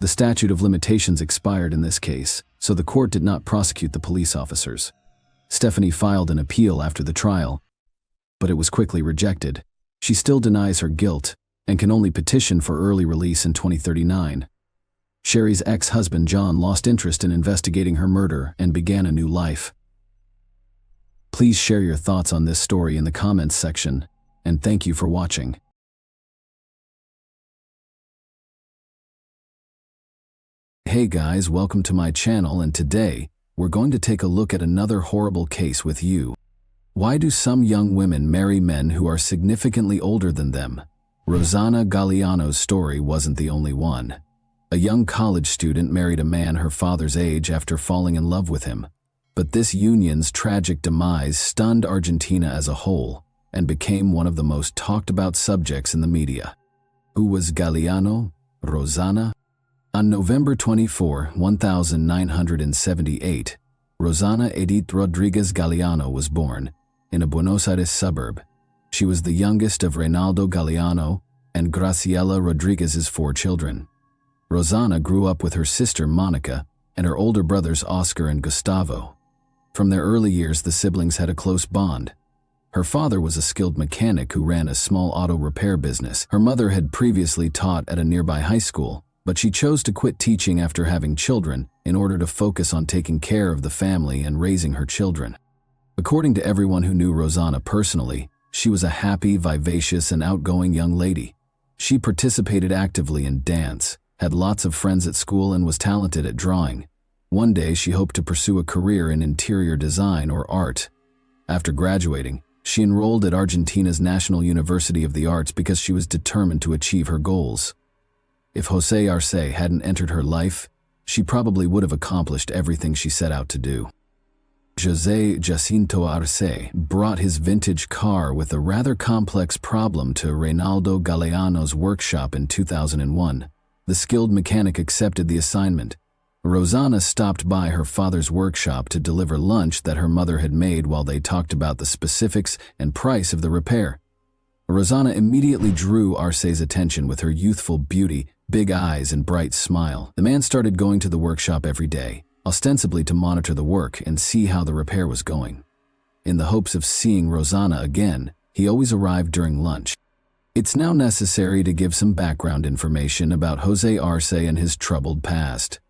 The statute of limitations expired in this case, so the court did not prosecute the police officers. Stephanie filed an appeal after the trial, but it was quickly rejected. She still denies her guilt and can only petition for early release in 2039. Sherry's ex-husband John lost interest in investigating her murder and began a new life. Please share your thoughts on this story in the comments section, and thank you for watching. Hey guys, welcome to my channel, and today we're going to take a look at another horrible case with you. Why do some young women marry men who are significantly older than them? Rosanna Galliano's story wasn't the only one. A young college student married a man her father's age after falling in love with him. But this union's tragic demise stunned Argentina as a whole and became one of the most talked about subjects in the media. Who was Galliano? Rosanna? On November 24, 1978, Rosanna Edith Rodriguez Galliano was born in a Buenos Aires suburb. She was the youngest of Reynaldo Galliano and Graciela Rodriguez's 4 children. Rosanna grew up with her sister Monica and her older brothers Oscar and Gustavo. From their early years, the siblings had a close bond. Her father was a skilled mechanic who ran a small auto repair business. Her mother had previously taught at a nearby high school, but she chose to quit teaching after having children in order to focus on taking care of the family and raising her children. According to everyone who knew Rosanna personally, she was a happy, vivacious, and outgoing young lady. She participated actively in dance, had lots of friends at school, and was talented at drawing. One day, she hoped to pursue a career in interior design or art. After graduating, she enrolled at Argentina's National University of the Arts because she was determined to achieve her goals. If José Arce hadn't entered her life, she probably would have accomplished everything she set out to do. José Jacinto Arce brought his vintage car with a rather complex problem to Reynaldo Galliano's workshop in 2001. The skilled mechanic accepted the assignment. Rosanna stopped by her father's workshop to deliver lunch that her mother had made while they talked about the specifics and price of the repair. Rosanna immediately drew Arce's attention with her youthful beauty, big eyes, and bright smile. The man started going to the workshop every day, ostensibly to monitor the work and see how the repair was going. In the hopes of seeing Rosanna again, he always arrived during lunch. It's now necessary to give some background information about José Arce and his troubled past.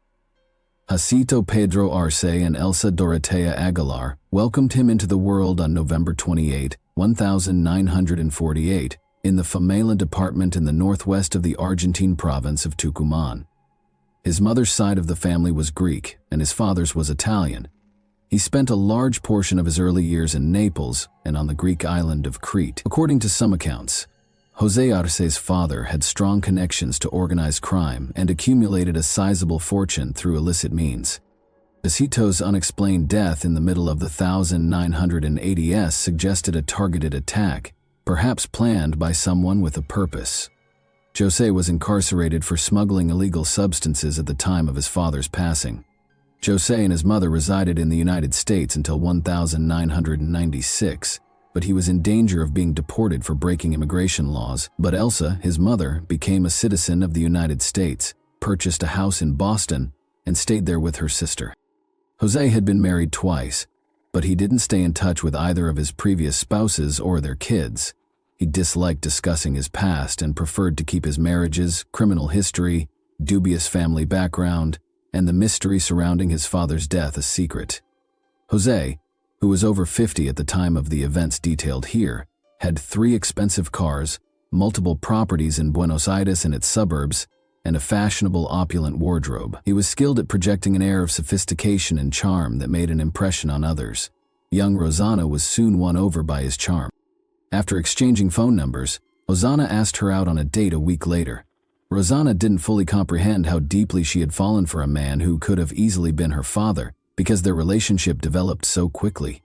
Jacinto Pedro Arce and Elsa Dorotea Aguilar welcomed him into the world on November 28, 1948, in the Famela department in the northwest of the Argentine province of Tucumán. His mother's side of the family was Greek, and his father's was Italian. He spent a large portion of his early years in Naples and on the Greek island of Crete. According to some accounts, José Arce's father had strong connections to organized crime and accumulated a sizable fortune through illicit means. Jacinto's unexplained death in the middle of the 1980s suggested a targeted attack, perhaps planned by someone with a purpose. José was incarcerated for smuggling illegal substances at the time of his father's passing. José and his mother resided in the United States until 1996, but he was in danger of being deported for breaking immigration laws. But Elsa, his mother, became a citizen of the United States, purchased a house in Boston, and stayed there with her sister. José had been married twice, but he didn't stay in touch with either of his previous spouses or their kids. He disliked discussing his past and preferred to keep his marriages, criminal history, dubious family background, and the mystery surrounding his father's death a secret. José, who was over 50 at the time of the events detailed here, had 3 expensive cars, multiple properties in Buenos Aires and its suburbs, and a fashionable, opulent wardrobe. He was skilled at projecting an air of sophistication and charm that made an impression on others. Young Rosanna was soon won over by his charm. After exchanging phone numbers, Hosanna asked her out on a date a week later. Rosanna didn't fully comprehend how deeply she had fallen for a man who could have easily been her father, because their relationship developed so quickly.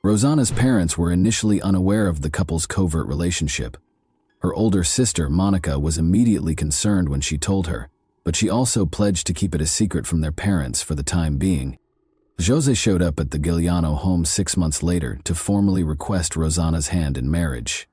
Rosanna's parents were initially unaware of the couple's covert relationship. Her older sister, Monica, was immediately concerned when she told her, but she also pledged to keep it a secret from their parents for the time being. Jose showed up at the Giuliano home 6 months later to formally request Rosanna's hand in marriage.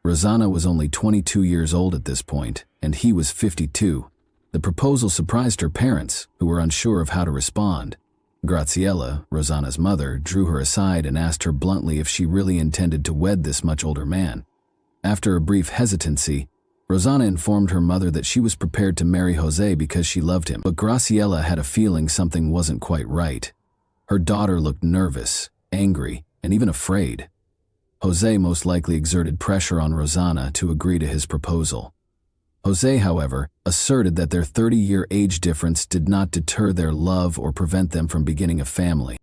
Rosanna was only 22 years old at this point, and he was 52. The proposal surprised her parents, who were unsure of how to respond. Graziella, Rosanna's mother, drew her aside and asked her bluntly if she really intended to wed this much older man. After a brief hesitancy, Rosanna informed her mother that she was prepared to marry Jose because she loved him, but Graziella had a feeling something wasn't quite right. Her daughter looked nervous, angry, and even afraid. Jose most likely exerted pressure on Rosanna to agree to his proposal. Jose, however, asserted that their 30-year age difference did not deter their love or prevent them from beginning a family.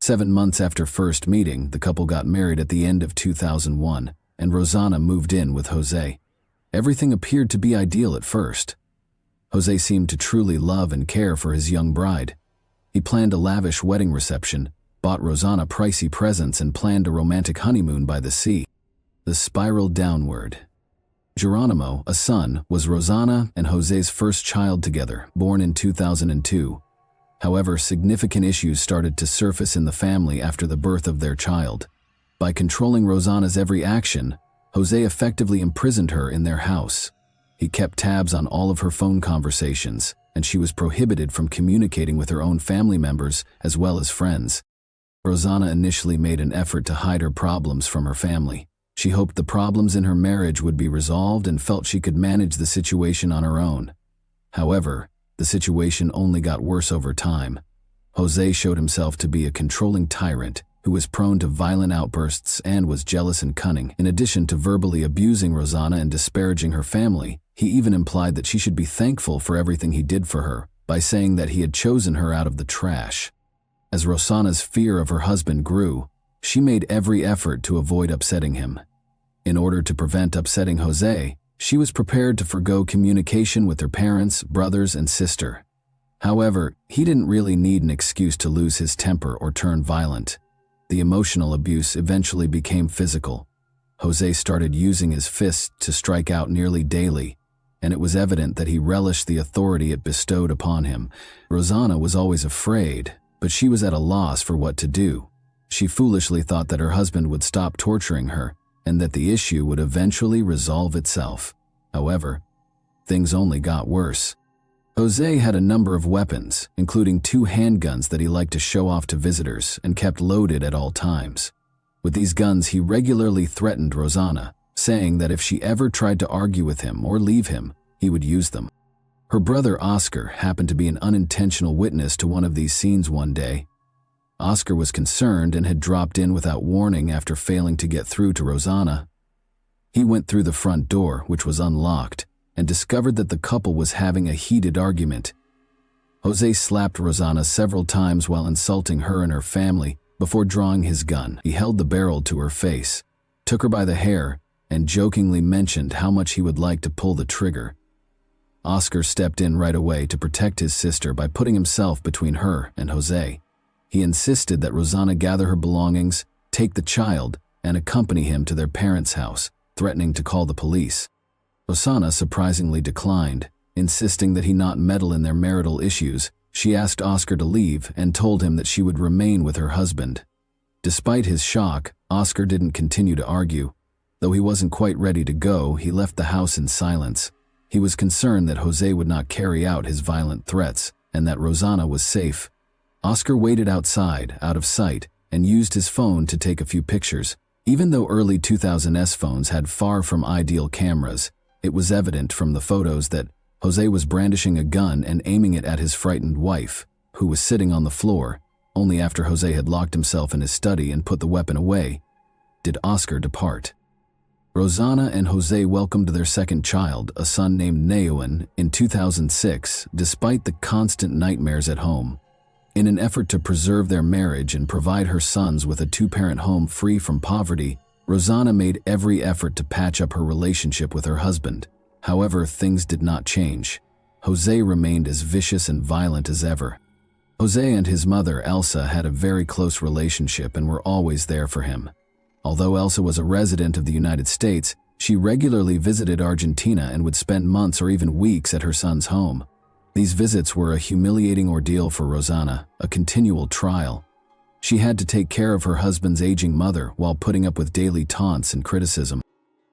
7 months after first meeting, the couple got married at the end of 2001, and Rosanna moved in with Jose. Everything appeared to be ideal at first. Jose seemed to truly love and care for his young bride. He planned a lavish wedding reception, bought Rosanna pricey presents, and planned a romantic honeymoon by the sea. The spiraled downward. Geronimo, a son, was Rosanna and Jose's first child together, born in 2002. However, significant issues started to surface in the family after the birth of their child. By controlling Rosanna's every action, Jose effectively imprisoned her in their house. He kept tabs on all of her phone conversations, and she was prohibited from communicating with her own family members as well as friends. Rosanna initially made an effort to hide her problems from her family. She hoped the problems in her marriage would be resolved and felt she could manage the situation on her own. However, the situation only got worse over time. Jose showed himself to be a controlling tyrant who was prone to violent outbursts and was jealous and cunning. In addition to verbally abusing Rosanna and disparaging her family, he even implied that she should be thankful for everything he did for her by saying that he had chosen her out of the trash. As Rosanna's fear of her husband grew, she made every effort to avoid upsetting him. In order to prevent upsetting Jose, she was prepared to forgo communication with her parents, brothers, and sister. However, he didn't really need an excuse to lose his temper or turn violent. The emotional abuse eventually became physical. Jose started using his fists to strike out nearly daily, and it was evident that he relished the authority it bestowed upon him. Rosanna was always afraid, but she was at a loss for what to do. She foolishly thought that her husband would stop torturing her and that the issue would eventually resolve itself. However, things only got worse. Jose had a number of weapons, including 2 handguns that he liked to show off to visitors and kept loaded at all times. With these guns, he regularly threatened Rosanna, saying that if she ever tried to argue with him or leave him, he would use them. Her brother Oscar happened to be an unintentional witness to one of these scenes one day. Oscar was concerned and had dropped in without warning after failing to get through to Rosanna. He went through the front door, which was unlocked, and discovered that the couple was having a heated argument. Jose slapped Rosanna several times while insulting her and her family before drawing his gun. He held the barrel to her face, took her by the hair, and jokingly mentioned how much he would like to pull the trigger. Oscar stepped in right away to protect his sister by putting himself between her and Jose. He insisted that Rosanna gather her belongings, take the child, and accompany him to their parents' house, threatening to call the police. Rosanna surprisingly declined, insisting that he not meddle in their marital issues. She asked Oscar to leave and told him that she would remain with her husband. Despite his shock, Oscar didn't continue to argue. Though he wasn't quite ready to go, he left the house in silence. He was concerned that Jose would not carry out his violent threats and that Rosanna was safe. Oscar waited outside, out of sight, and used his phone to take a few pictures. Even though early 2000s phones had far from ideal cameras, it was evident from the photos that Jose was brandishing a gun and aiming it at his frightened wife, who was sitting on the floor. Only after Jose had locked himself in his study and put the weapon away did Oscar depart. Rosanna and Jose welcomed their second child, a son named Neuan, in 2006, despite the constant nightmares at home. In an effort to preserve their marriage and provide her sons with a two-parent home free from poverty, Rosanna made every effort to patch up her relationship with her husband. However, things did not change. Jose remained as vicious and violent as ever. Jose and his mother, Elsa, had a very close relationship and were always there for him. Although Elsa was a resident of the United States, she regularly visited Argentina and would spend months or even weeks at her son's home. These visits were a humiliating ordeal for Rosanna, a continual trial. She had to take care of her husband's aging mother while putting up with daily taunts and criticism.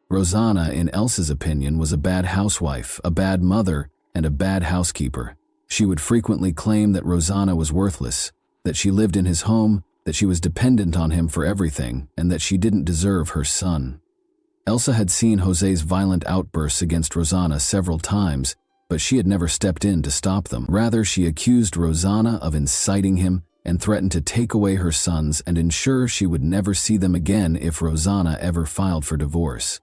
Rosanna, in Elsa's opinion, was a bad housewife, a bad mother, and a bad housekeeper. She would frequently claim that Rosanna was worthless, that she lived in his home, that she was dependent on him for everything, and that she didn't deserve her son. Elsa had seen Jose's violent outbursts against Rosanna several times, but she had never stepped in to stop them. Rather, she accused Rosanna of inciting him and threatened to take away her sons and ensure she would never see them again if Rosanna ever filed for divorce.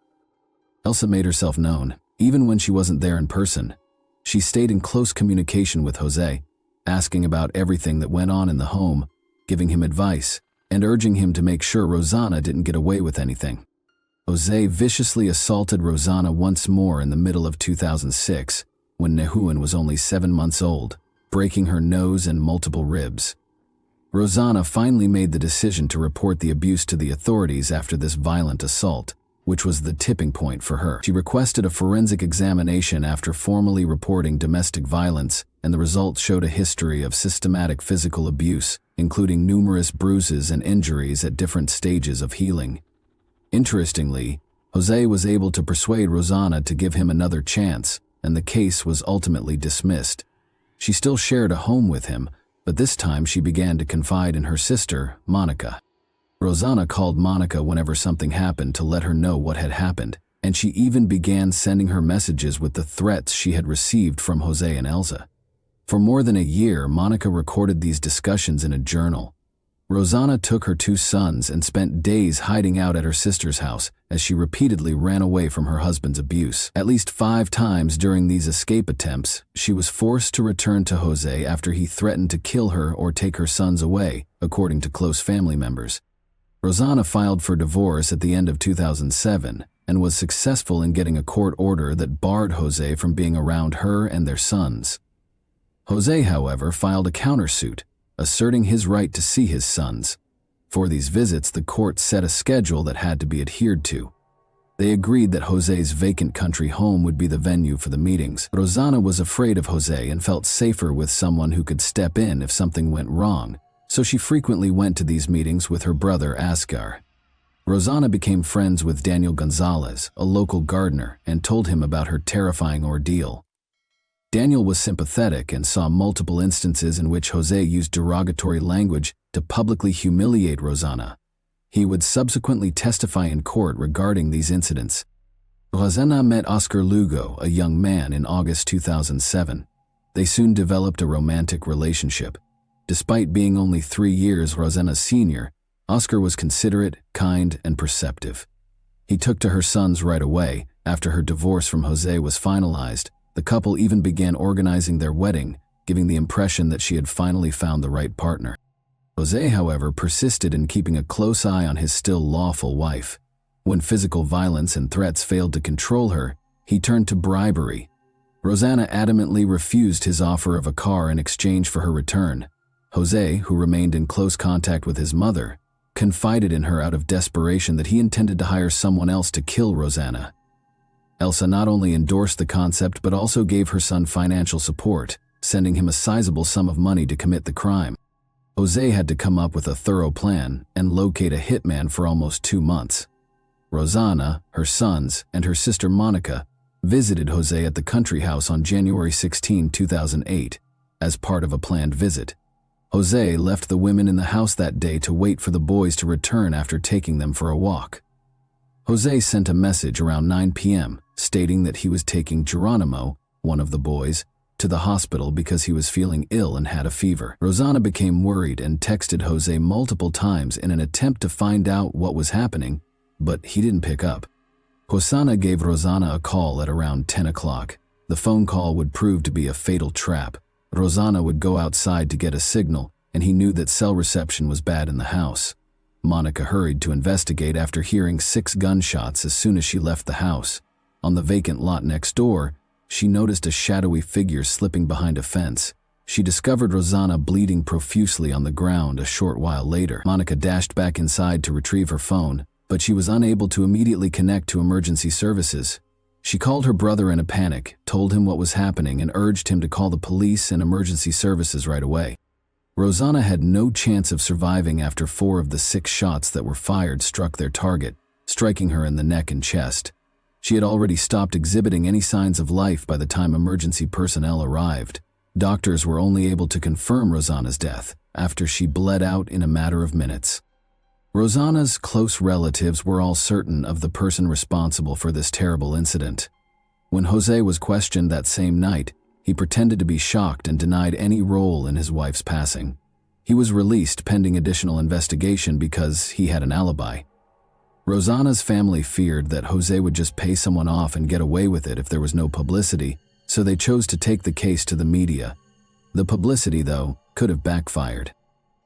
Elsa made herself known, even when she wasn't there in person. She stayed in close communication with Jose, asking about everything that went on in the home, giving him advice, and urging him to make sure Rosanna didn't get away with anything. Jose viciously assaulted Rosanna once more in the middle of 2006, when Neuan was only 7 months old, breaking her nose and multiple ribs. Rosanna finally made the decision to report the abuse to the authorities after this violent assault, which was the tipping point for her. She requested a forensic examination after formally reporting domestic violence, and the results showed a history of systematic physical abuse, including numerous bruises and injuries at different stages of healing. Interestingly, Jose was able to persuade Rosanna to give him another chance, and the case was ultimately dismissed. She still shared a home with him, but this time she began to confide in her sister, Monica. Rosanna called Monica whenever something happened to let her know what had happened, and she even began sending her messages with the threats she had received from Jose and Elsa. For more than a year, Monica recorded these discussions in a journal. Rosanna took her 2 sons and spent days hiding out at her sister's house as she repeatedly ran away from her husband's abuse. At least 5 times during these escape attempts, she was forced to return to Jose after he threatened to kill her or take her sons away, according to close family members. Rosanna filed for divorce at the end of 2007 and was successful in getting a court order that barred Jose from being around her and their sons. Jose, however, filed a countersuit, asserting his right to see his sons. For these visits, the court set a schedule that had to be adhered to. They agreed that Jose's vacant country home would be the venue for the meetings. Rosanna was afraid of Jose and felt safer with someone who could step in if something went wrong, so she frequently went to these meetings with her brother Asgar. Rosanna became friends with Daniel Gonzalez, a local gardener, and told him about her terrifying ordeal. Daniel was sympathetic and saw multiple instances in which Jose used derogatory language to publicly humiliate Rosanna. He would subsequently testify in court regarding these incidents. Rosanna met Oscar Lugo, a young man, in August 2007. They soon developed a romantic relationship. Despite being only 3 years Rosanna's senior, Oscar was considerate, kind, and perceptive. He took to her sons right away. After her divorce from Jose was finalized, the couple even began organizing their wedding, giving the impression that she had finally found the right partner. Jose, however, persisted in keeping a close eye on his still lawful wife. When physical violence and threats failed to control her, he turned to bribery. Rosanna adamantly refused his offer of a car in exchange for her return. Jose, who remained in close contact with his mother, confided in her out of desperation that he intended to hire someone else to kill Rosanna. Elsa not only endorsed the concept but also gave her son financial support, sending him a sizable sum of money to commit the crime. Jose had to come up with a thorough plan and locate a hitman for almost 2 months. Rosanna, her sons, and her sister Monica visited Jose at the country house on January 16, 2008, as part of a planned visit. Jose left the women in the house that day to wait for the boys to return after taking them for a walk. Jose sent a message around 9 p.m. stating that he was taking Geronimo, one of the boys, to the hospital because he was feeling ill and had a fever. Rosanna became worried and texted Jose multiple times in an attempt to find out what was happening, but he didn't pick up. Hosanna gave Rosanna a call at around 10 o'clock. The phone call would prove to be a fatal trap. Rosanna would go outside to get a signal, and he knew that cell reception was bad in the house. Monica hurried to investigate after hearing 6 gunshots as soon as she left the house. On the vacant lot next door, she noticed a shadowy figure slipping behind a fence. She discovered Rosanna bleeding profusely on the ground a short while later. Monica dashed back inside to retrieve her phone, but she was unable to immediately connect to emergency services. She called her brother in a panic, told him what was happening, and urged him to call the police and emergency services right away. Rosanna had no chance of surviving after 4 of the 6 shots that were fired struck their target, striking her in the neck and chest. She had already stopped exhibiting any signs of life by the time emergency personnel arrived. Doctors were only able to confirm Rosanna's death after she bled out in a matter of minutes. Rosanna's close relatives were all certain of the person responsible for this terrible incident. When Jose was questioned that same night, he pretended to be shocked and denied any role in his wife's passing. He was released pending additional investigation because he had an alibi. Rosanna's family feared that Jose would just pay someone off and get away with it if there was no publicity, so they chose to take the case to the media. The publicity, though, could have backfired.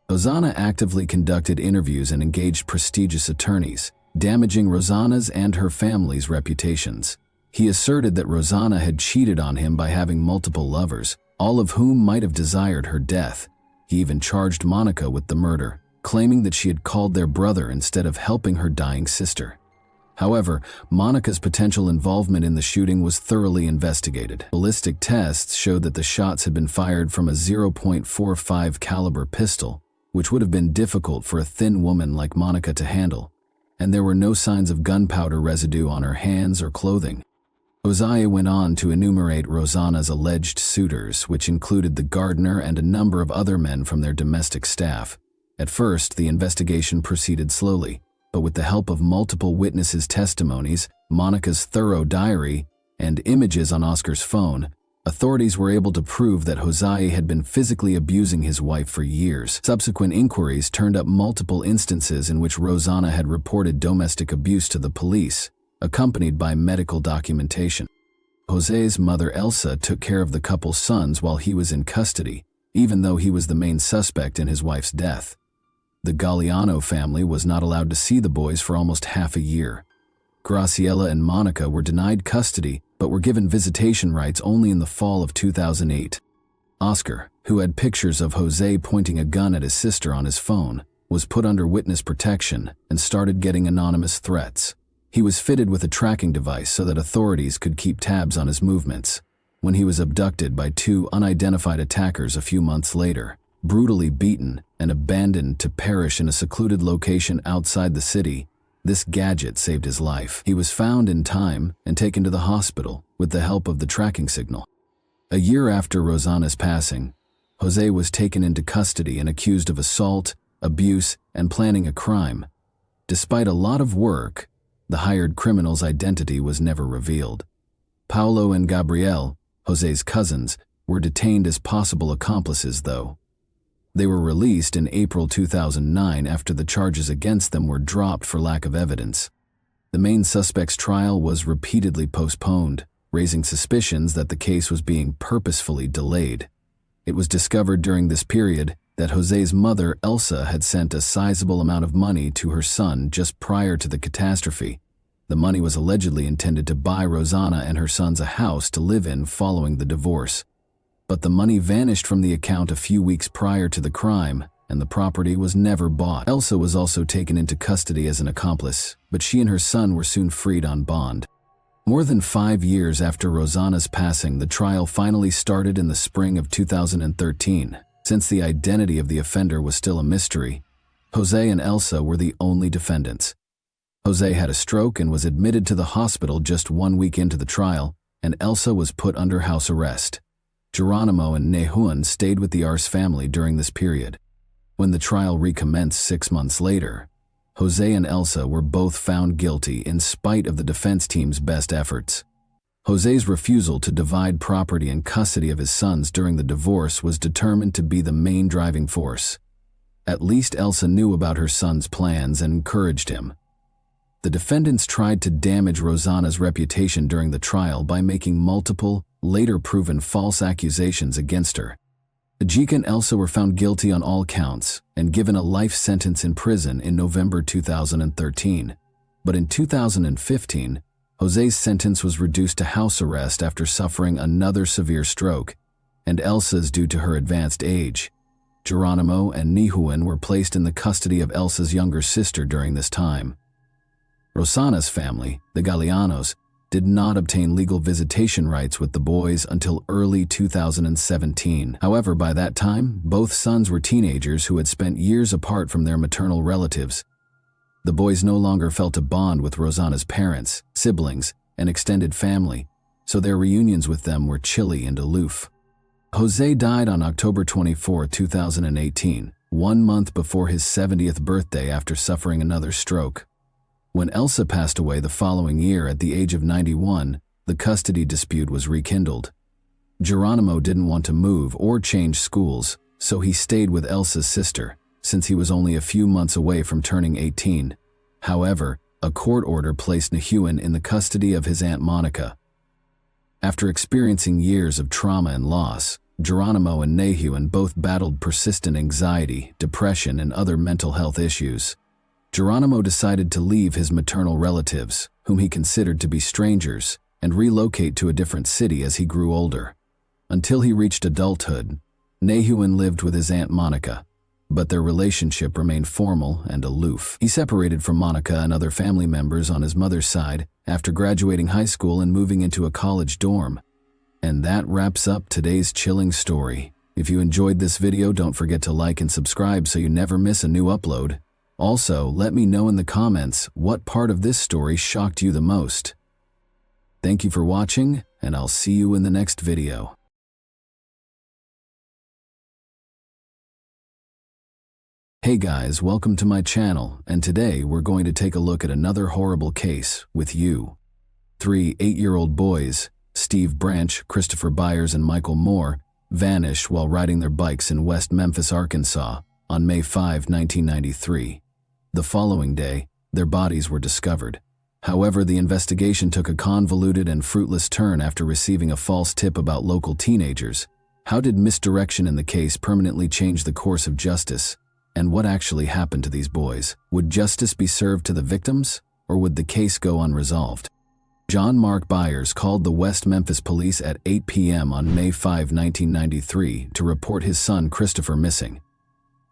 Hosanna actively conducted interviews and engaged prestigious attorneys, damaging Rosanna's and her family's reputations. He asserted that Rosanna had cheated on him by having multiple lovers, all of whom might have desired her death. He even charged Monica with the murder, claiming that she had called their brother instead of helping her dying sister. However, Monica's potential involvement in the shooting was thoroughly investigated. Ballistic tests showed that the shots had been fired from a .45 caliber pistol, which would have been difficult for a thin woman like Monica to handle, and there were no signs of gunpowder residue on her hands or clothing. Hosea went on to enumerate Rosanna's alleged suitors, which included the gardener and a number of other men from their domestic staff. At first, the investigation proceeded slowly, but with the help of multiple witnesses' testimonies, Monica's thorough diary, and images on Oscar's phone, authorities were able to prove that Hosea had been physically abusing his wife for years. Subsequent inquiries turned up multiple instances in which Rosanna had reported domestic abuse to the police, accompanied by medical documentation. Jose's mother Elsa took care of the couple's sons while he was in custody, even though he was the main suspect in his wife's death. The Galliano family was not allowed to see the boys for almost half a year. Graciela and Monica were denied custody, but were given visitation rights only in the fall of 2008. Oscar, who had pictures of Jose pointing a gun at his sister on his phone, was put under witness protection and started getting anonymous threats. He was fitted with a tracking device so that authorities could keep tabs on his movements. When he was abducted by 2 unidentified attackers a few months later, brutally beaten and abandoned to perish in a secluded location outside the city, this gadget saved his life. He was found in time and taken to the hospital with the help of the tracking signal. A year after Rosanna's passing, Jose was taken into custody and accused of assault, abuse, and planning a crime. Despite a lot of work, the hired criminal's identity was never revealed. Paulo and Gabriel, Jose's cousins, were detained as possible accomplices, though. They were released in April 2009 after the charges against them were dropped for lack of evidence. The main suspect's trial was repeatedly postponed, raising suspicions that the case was being purposefully delayed. It was discovered during this period that Jose's mother, Elsa, had sent a sizable amount of money to her son just prior to the catastrophe. The money was allegedly intended to buy Rosanna and her sons a house to live in following the divorce. But the money vanished from the account a few weeks prior to the crime, and the property was never bought. Elsa was also taken into custody as an accomplice, but she and her son were soon freed on bond. More than 5 years after Rosanna's passing, the trial finally started in the spring of 2013. Since the identity of the offender was still a mystery, Jose and Elsa were the only defendants. Jose had a stroke and was admitted to the hospital just 1 week into the trial, and Elsa was put under house arrest. Geronimo and Nehuen stayed with the Arce family during this period. When the trial recommenced 6 months later, Jose and Elsa were both found guilty in spite of the defense team's best efforts. Jose's refusal to divide property and custody of his sons during the divorce was determined to be the main driving force. At least Elsa knew about her son's plans and encouraged him. The defendants tried to damage Rosanna's reputation during the trial by making multiple, later proven false accusations against her. Ajika and Elsa were found guilty on all counts and given a life sentence in prison in November 2013. But in 2015, Jose's sentence was reduced to house arrest after suffering another severe stroke, and Elsa's due to her advanced age. Geronimo and Nihuan were placed in the custody of Elsa's younger sister during this time. Rosanna's family, the Galeanos, did not obtain legal visitation rights with the boys until early 2017. However, by that time, both sons were teenagers who had spent years apart from their maternal relatives. The boys no longer felt a bond with Rosanna's parents, siblings, and extended family, so their reunions with them were chilly and aloof. Jose died on October 24, 2018, 1 month before his 70th birthday after suffering another stroke. When Elsa passed away the following year at the age of 91, the custody dispute was rekindled. Geronimo didn't want to move or change schools, so he stayed with Elsa's sister, since he was only a few months away from turning 18. However, a court order placed Nihuan in the custody of his Aunt Monica. After experiencing years of trauma and loss, Geronimo and Nihuan both battled persistent anxiety, depression, and other mental health issues. Geronimo decided to leave his maternal relatives, whom he considered to be strangers, and relocate to a different city as he grew older. Until he reached adulthood, Nihuan lived with his Aunt Monica, but their relationship remained formal and aloof. He separated from Monica and other family members on his mother's side after graduating high school and moving into a college dorm. And that wraps up today's chilling story. If you enjoyed this video, don't forget to like and subscribe so you never miss a new upload. Also, let me know in the comments what part of this story shocked you the most. Thank you for watching, and I'll see you in the next video. Hey guys, welcome to my channel, and today we're going to take a look at another horrible case with you. 3 8-year-old boys, Steve Branch, Christopher Byers, and Michael Moore, vanished while riding their bikes in West Memphis, Arkansas, on May 5, 1993. The following day, their bodies were discovered. However, the investigation took a convoluted and fruitless turn after receiving a false tip about local teenagers. How did misdirection in the case permanently change the course of justice? And what actually happened to these boys? Would justice be served to the victims, or would the case go unresolved? John Mark Byers called the West Memphis police at 8 p.m. on May 5, 1993 to report his son Christopher missing.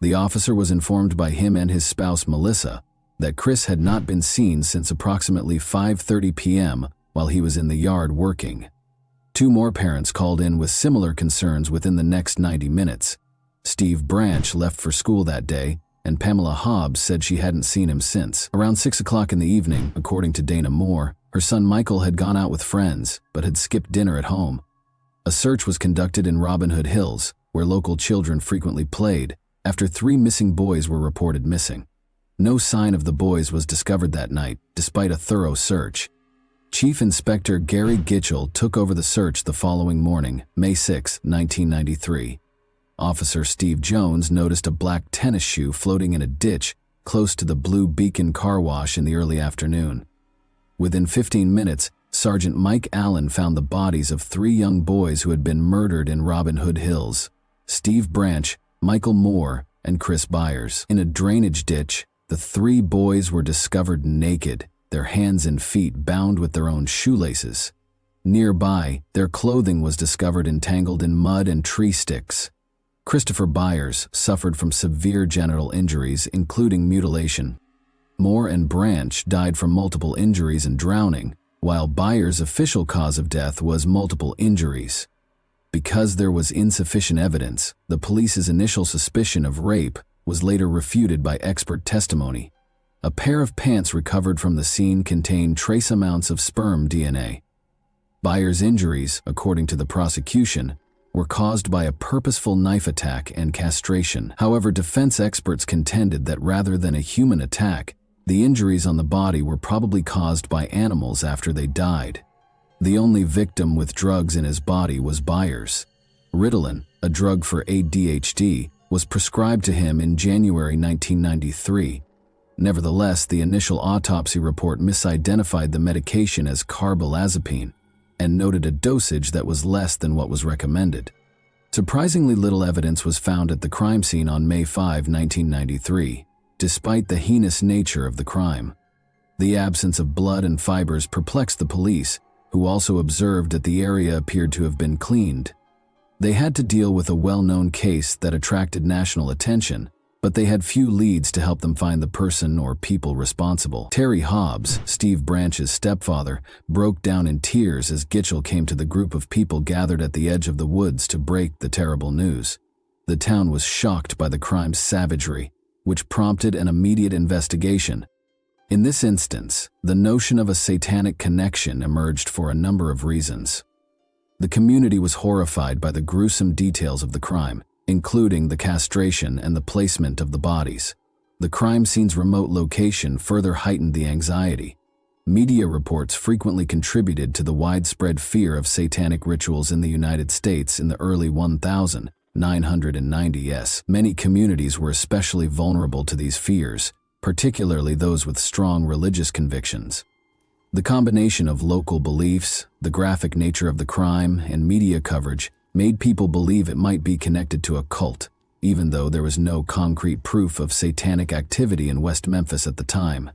The officer was informed by him and his spouse Melissa that Chris had not been seen since approximately 5:30 p.m. while he was in the yard working. 2 more parents called in with similar concerns within the next 90 minutes. Steve Branch left for school that day, and Pamela Hobbs said she hadn't seen him since. Around 6 o'clock in the evening, according to Dana Moore, her son Michael had gone out with friends but had skipped dinner at home. A search was conducted in Robin Hood Hills, where local children frequently played, after 3 missing boys were reported missing. No sign of the boys was discovered that night, despite a thorough search. Chief Inspector Gary Gitchell took over the search the following morning, May 6, 1993. Officer Steve Jones noticed a black tennis shoe floating in a ditch close to the Blue Beacon car wash in the early afternoon. Within 15 minutes, Sergeant Mike Allen found the bodies of 3 young boys who had been murdered in Robin Hood Hills: Steve Branch, Michael Moore, and Chris Byers. In a drainage ditch, the 3 boys were discovered naked, their hands and feet bound with their own shoelaces. Nearby, their clothing was discovered entangled in mud and tree sticks. Christopher Byers suffered from severe genital injuries, including mutilation. Moore and Branch died from multiple injuries and drowning, while Byers' official cause of death was multiple injuries. Because there was insufficient evidence, the police's initial suspicion of rape was later refuted by expert testimony. A pair of pants recovered from the scene contained trace amounts of sperm DNA. Byers' injuries, according to the prosecution, were caused by a purposeful knife attack and castration. However, defense experts contended that rather than a human attack, the injuries on the body were probably caused by animals after they died. The only victim with drugs in his body was Byers. Ritalin, a drug for ADHD, was prescribed to him in January 1993. Nevertheless, the initial autopsy report misidentified the medication as carbamazepine and noted a dosage that was less than what was recommended. Surprisingly little evidence was found at the crime scene on May 5, 1993, despite the heinous nature of the crime. The absence of blood and fibers perplexed the police, who also observed that the area appeared to have been cleaned. They had to deal with a well-known case that attracted national attention, but they had few leads to help them find the person or people responsible. Terry Hobbs, Steve Branch's stepfather, broke down in tears as Gitchell came to the group of people gathered at the edge of the woods to break the terrible news. The town was shocked by the crime's savagery, which prompted an immediate investigation. In this instance, the notion of a satanic connection emerged for a number of reasons. The community was horrified by the gruesome details of the crime, including the castration and the placement of the bodies. The crime scene's remote location further heightened the anxiety. Media reports frequently contributed to the widespread fear of satanic rituals in the United States in the early 1990s. Many communities were especially vulnerable to these fears, particularly those with strong religious convictions. The combination of local beliefs, the graphic nature of the crime, and media coverage made people believe it might be connected to a cult, even though there was no concrete proof of satanic activity in West Memphis at the time.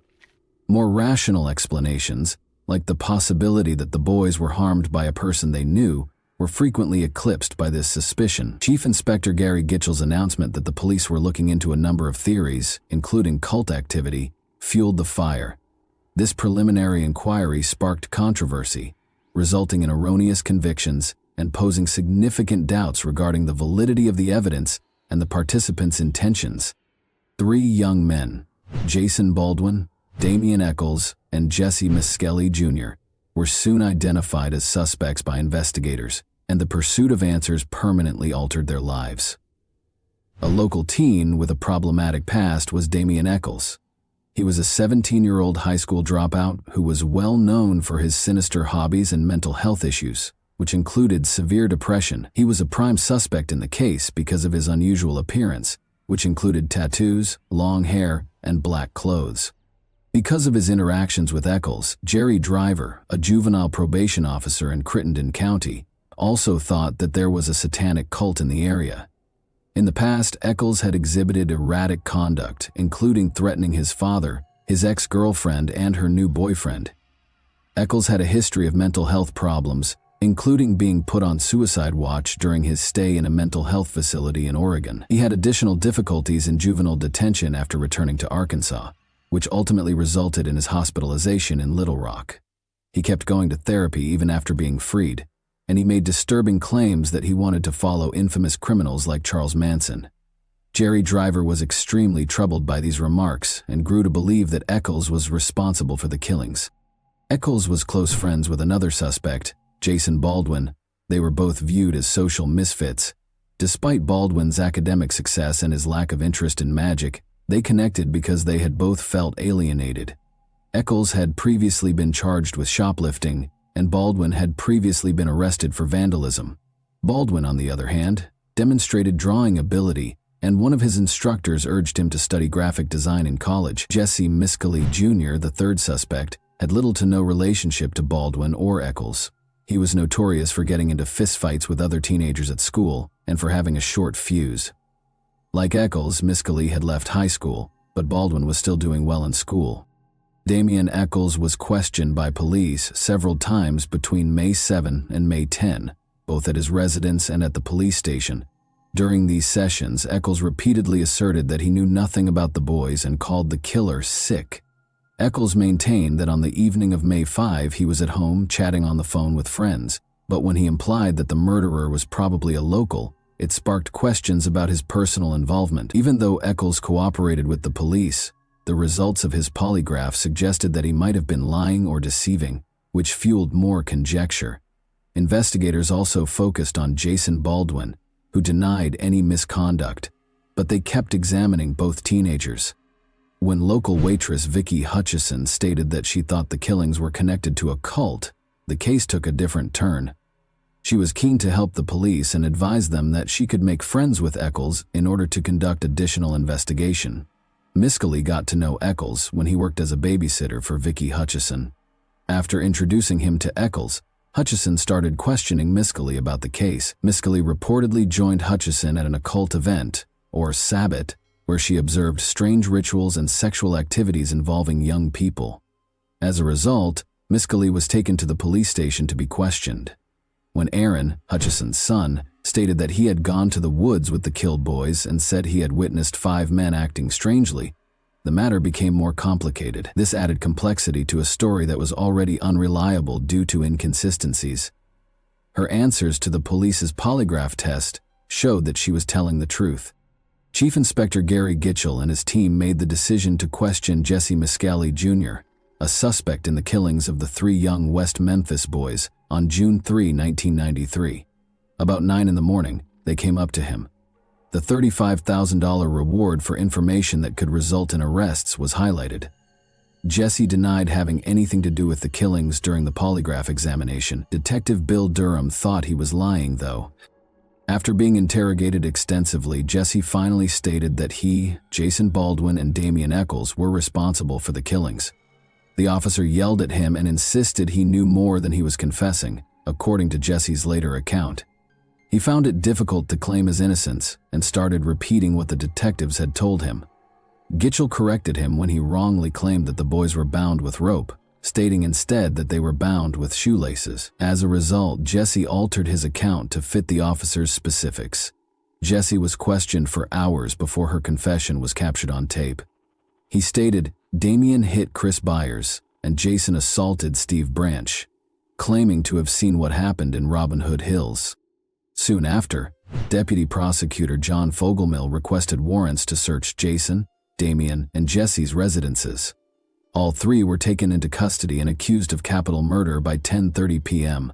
More rational explanations, like the possibility that the boys were harmed by a person they knew, were frequently eclipsed by this suspicion. Chief Inspector Gary Gitchell's announcement that the police were looking into a number of theories, including cult activity, fueled the fire. This preliminary inquiry sparked controversy, resulting in erroneous convictions and posing significant doubts regarding the validity of the evidence and the participants' intentions. 3 young men, Jason Baldwin, Damian Eccles, and Jesse Miskelly Jr., were soon identified as suspects by investigators, and the pursuit of answers permanently altered their lives. A local teen with a problematic past was Damian Eccles. He was a 17-year-old high school dropout who was well known for his sinister hobbies and mental health issues, which included severe depression. He was a prime suspect in the case because of his unusual appearance, which included tattoos, long hair, and black clothes. Because of his interactions with Eccles, Jerry Driver, a juvenile probation officer in Crittenden County, also thought that there was a satanic cult in the area. In the past, Eccles had exhibited erratic conduct, including threatening his father, his ex-girlfriend, and her new boyfriend. Eccles had a history of mental health problems, including being put on suicide watch during his stay in a mental health facility in Oregon. He had additional difficulties in juvenile detention after returning to Arkansas, which ultimately resulted in his hospitalization in Little Rock. He kept going to therapy even after being freed, and he made disturbing claims that he wanted to follow infamous criminals like Charles Manson. Jerry Driver was extremely troubled by these remarks and grew to believe that Eccles was responsible for the killings. Eccles was close friends with another suspect, Jason Baldwin. They were both viewed as social misfits. Despite Baldwin's academic success and his lack of interest in magic, they connected because they had both felt alienated. Eccles had previously been charged with shoplifting, and Baldwin had previously been arrested for vandalism. Baldwin, on the other hand, demonstrated drawing ability, and one of his instructors urged him to study graphic design in college. Jesse Miskelly Jr., the third suspect, had little to no relationship to Baldwin or Eccles. He was notorious for getting into fistfights with other teenagers at school and for having a short fuse. Like Eccles, Miskelly had left high school, but Baldwin was still doing well in school. Damian Eccles was questioned by police several times between May 7 and May 10, both at his residence and at the police station. During these sessions, Eccles repeatedly asserted that he knew nothing about the boys and called the killer sick. Eccles maintained that on the evening of May 5 he was at home chatting on the phone with friends, but when he implied that the murderer was probably a local, it sparked questions about his personal involvement. Even though Eccles cooperated with the police, the results of his polygraph suggested that he might have been lying or deceiving, which fueled more conjecture. Investigators also focused on Jason Baldwin, who denied any misconduct, but they kept examining both teenagers. When local waitress Vicky Hutchison stated that she thought the killings were connected to a cult, the case took a different turn. She was keen to help the police and advised them that she could make friends with Eccles in order to conduct additional investigation. Miscali got to know Eccles when he worked as a babysitter for Vicky Hutchison. After introducing him to Eccles, Hutchison started questioning Miscali about the case. Miscali reportedly joined Hutchison at an occult event, or sabbat, where she observed strange rituals and sexual activities involving young people. As a result, Miscali was taken to the police station to be questioned. When Aaron, Hutchison's son, stated that he had gone to the woods with the killed boys and said he had witnessed 5 men acting strangely, the matter became more complicated. This added complexity to a story that was already unreliable due to inconsistencies. Her answers to the police's polygraph test showed that she was telling the truth. Chief Inspector Gary Gitchell and his team made the decision to question Jesse Miscali Jr., a suspect in the killings of the 3 young West Memphis boys, on June 3, 1993. About 9 in the morning, they came up to him. The $35,000 reward for information that could result in arrests was highlighted. Jesse denied having anything to do with the killings during the polygraph examination. Detective Bill Durham thought he was lying, though. After being interrogated extensively, Jesse finally stated that he, Jason Baldwin, and Damian Eccles were responsible for the killings. The officer yelled at him and insisted he knew more than he was confessing, according to Jesse's later account. He found it difficult to claim his innocence and started repeating what the detectives had told him. Gitchell corrected him when he wrongly claimed that the boys were bound with rope, stating instead that they were bound with shoelaces. As a result, Jesse altered his account to fit the officer's specifics. Jesse was questioned for hours before her confession was captured on tape. He stated, "Damian hit Chris Byers, and Jason assaulted Steve Branch," claiming to have seen what happened in Robin Hood Hills. Soon after, Deputy Prosecutor John Fogelmill requested warrants to search Jason, Damian, and Jesse's residences. All 3 were taken into custody and accused of capital murder by 10:30 p.m.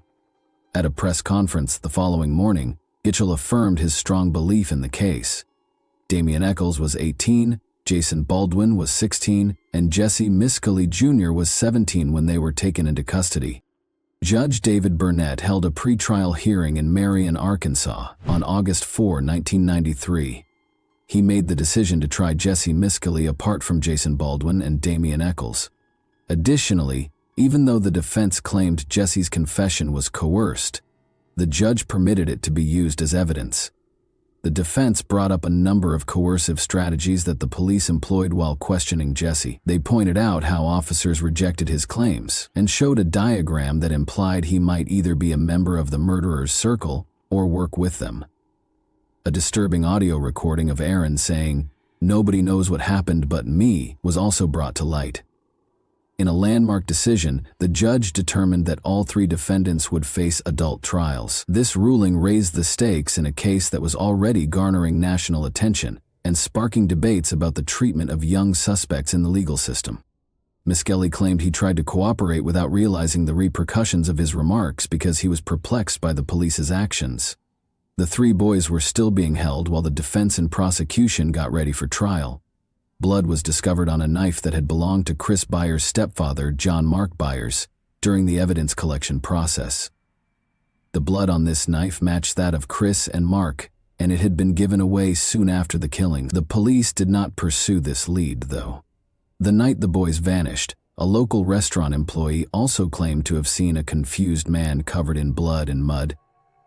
At a press conference the following morning, Gitchell affirmed his strong belief in the case. Damian Eccles was 18, Jason Baldwin was 16, and Jesse Miscali Jr. was 17 when they were taken into custody. Judge David Burnett held a pretrial hearing in Marion, Arkansas, on August 4, 1993. He made the decision to try Jesse Miscali apart from Jason Baldwin and Damian Eccles. Additionally, even though the defense claimed Jesse's confession was coerced, the judge permitted it to be used as evidence. The defense brought up a number of coercive strategies that the police employed while questioning Jesse. They pointed out how officers rejected his claims and showed a diagram that implied he might either be a member of the murderer's circle or work with them. A disturbing audio recording of Aaron saying, "Nobody knows what happened but me," was also brought to light. In a landmark decision, the judge determined that all 3 defendants would face adult trials. This ruling raised the stakes in a case that was already garnering national attention and sparking debates about the treatment of young suspects in the legal system. Miscali claimed he tried to cooperate without realizing the repercussions of his remarks because he was perplexed by the police's actions. The 3 boys were still being held while the defense and prosecution got ready for trial. Blood was discovered on a knife that had belonged to Chris Byers' stepfather, John Mark Byers, during the evidence collection process. The blood on this knife matched that of Chris and Mark, and it had been given away soon after the killing. The police did not pursue this lead, though. The night the boys vanished, a local restaurant employee also claimed to have seen a confused man covered in blood and mud.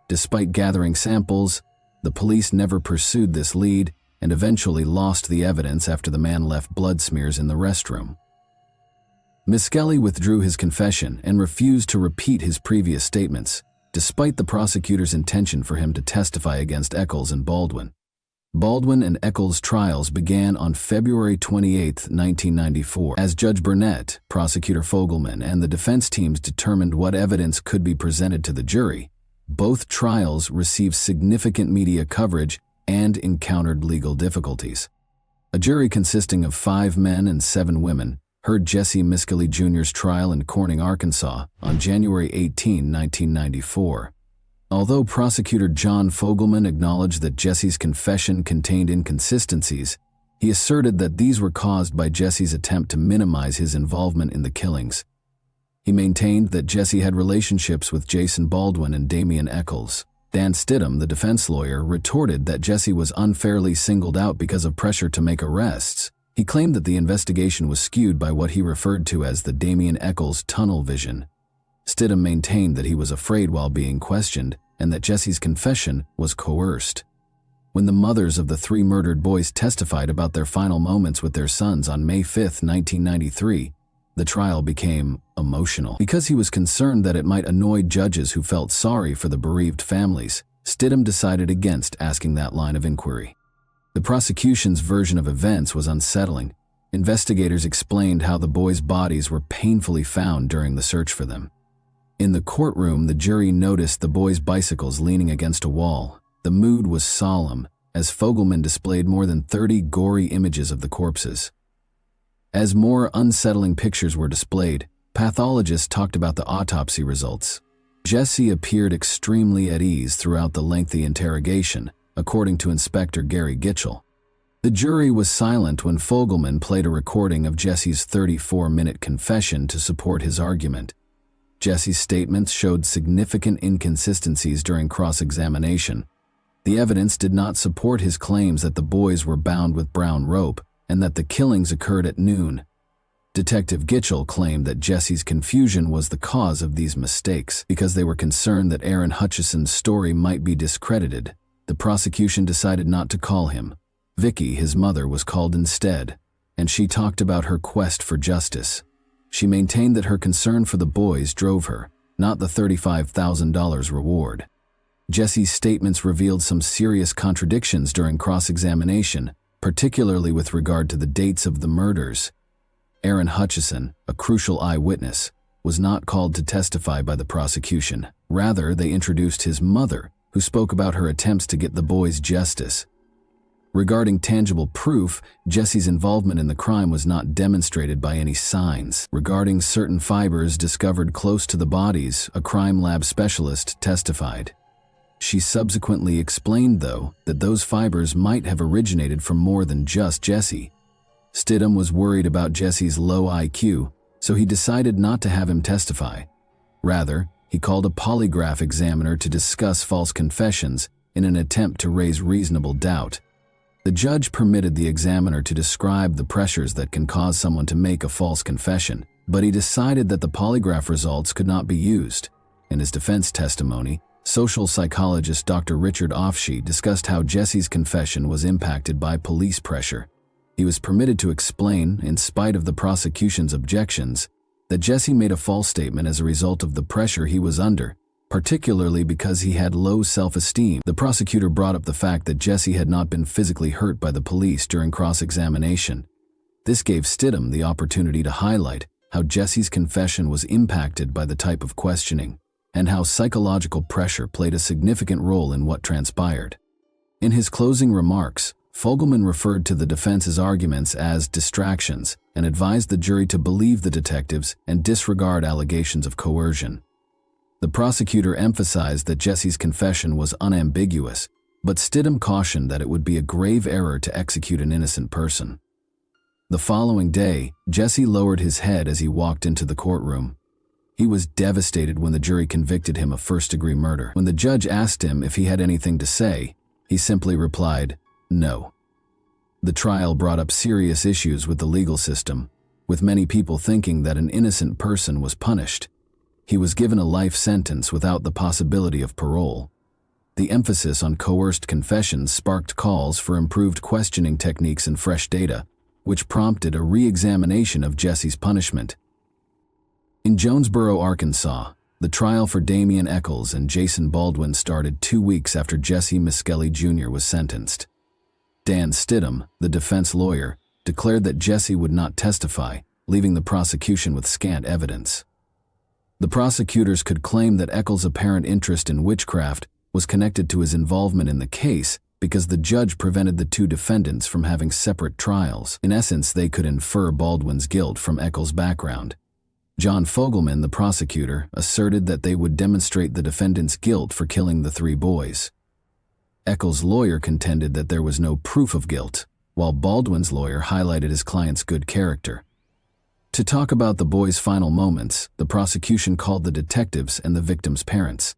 Despite gathering samples, the police never pursued this lead and eventually lost the evidence after the man left blood smears in the restroom. Miscali withdrew his confession and refused to repeat his previous statements, despite the prosecutor's intention for him to testify against Eccles and Baldwin. Baldwin and Eccles' trials began on February 28, 1994. As Judge Burnett, Prosecutor Fogelman, and the defense teams determined what evidence could be presented to the jury, both trials received significant media coverage and encountered legal difficulties. A jury consisting of 5 men and 7 women heard Jesse Miscali Jr.'s trial in Corning, Arkansas, on January 18, 1994. Although Prosecutor John Fogelman acknowledged that Jesse's confession contained inconsistencies, he asserted that these were caused by Jesse's attempt to minimize his involvement in the killings. He maintained that Jesse had relationships with Jason Baldwin and Damian Eccles. Dan Stidham, the defense lawyer, retorted that Jesse was unfairly singled out because of pressure to make arrests. He claimed that the investigation was skewed by what he referred to as the Damien Echols tunnel vision. Stidham maintained that he was afraid while being questioned and that Jesse's confession was coerced. When the mothers of the 3 murdered boys testified about their final moments with their sons on May 5, 1993, the trial became emotional. Because he was concerned that it might annoy judges who felt sorry for the bereaved families, Stidham decided against asking that line of inquiry. The prosecution's version of events was unsettling. Investigators explained how the boys' bodies were painfully found during the search for them. In the courtroom, the jury noticed the boys' bicycles leaning against a wall. The mood was solemn, as Fogelman displayed more than 30 gory images of the corpses. As more unsettling pictures were displayed, pathologists talked about the autopsy results. Jesse appeared extremely at ease throughout the lengthy interrogation, according to Inspector Gary Gitchell. The jury was silent when Fogelman played a recording of Jesse's 34-minute confession to support his argument. Jesse's statements showed significant inconsistencies during cross-examination. The evidence did not support his claims that the boys were bound with brown rope and that the killings occurred at noon. Detective Gitchell claimed that Jesse's confusion was the cause of these mistakes because they were concerned that Aaron Hutchison's story might be discredited. The prosecution decided not to call him. Vicky, his mother, was called instead, and she talked about her quest for justice. She maintained that her concern for the boys drove her, not the $35,000 reward. Jesse's statements revealed some serious contradictions during cross-examination, particularly with regard to the dates of the murders. Aaron Hutchison, a crucial eyewitness, was not called to testify by the prosecution. Rather, they introduced his mother, who spoke about her attempts to get the boys justice. Regarding tangible proof, Jesse's involvement in the crime was not demonstrated by any signs. Regarding certain fibers discovered close to the bodies, a crime lab specialist testified. She subsequently explained, though, that those fibers might have originated from more than just Jesse. Stidham was worried about Jesse's low IQ, so he decided not to have him testify. Rather, he called a polygraph examiner to discuss false confessions in an attempt to raise reasonable doubt. The judge permitted the examiner to describe the pressures that can cause someone to make a false confession, but he decided that the polygraph results could not be used. In his defense testimony, social psychologist Dr. Richard Offshee discussed how Jesse's confession was impacted by police pressure. He was permitted to explain, in spite of the prosecution's objections, that Jesse made a false statement as a result of the pressure he was under, particularly because he had low self-esteem. The prosecutor brought up the fact that Jesse had not been physically hurt by the police during cross-examination. This gave Stidham the opportunity to highlight how Jesse's confession was impacted by the type of questioning, and how psychological pressure played a significant role in what transpired. In his closing remarks, Fogelman referred to the defense's arguments as distractions and advised the jury to believe the detectives and disregard allegations of coercion. The prosecutor emphasized that Jesse's confession was unambiguous, but Stidham cautioned that it would be a grave error to execute an innocent person. The following day, Jesse lowered his head as he walked into the courtroom. He was devastated when the jury convicted him of first-degree murder. When the judge asked him if he had anything to say, he simply replied, "No." The trial brought up serious issues with the legal system, with many people thinking that an innocent person was punished. He was given a life sentence without the possibility of parole. The emphasis on coerced confessions sparked calls for improved questioning techniques and fresh data, which prompted a re-examination of Jesse's punishment. In Jonesboro, Arkansas, the trial for Damien Echols and Jason Baldwin started 2 weeks after Jesse Miskelly Jr. was sentenced. Dan Stidham, the defense lawyer, declared that Jesse would not testify, leaving the prosecution with scant evidence. The prosecutors could claim that Echols' apparent interest in witchcraft was connected to his involvement in the case because the judge prevented the two defendants from having separate trials. In essence, they could infer Baldwin's guilt from Echols' background. John Fogelman, the prosecutor, asserted that they would demonstrate the defendant's guilt for killing the 3 boys. Echols' lawyer contended that there was no proof of guilt, while Baldwin's lawyer highlighted his client's good character. To talk about the boys' final moments, the prosecution called the detectives and the victims' parents.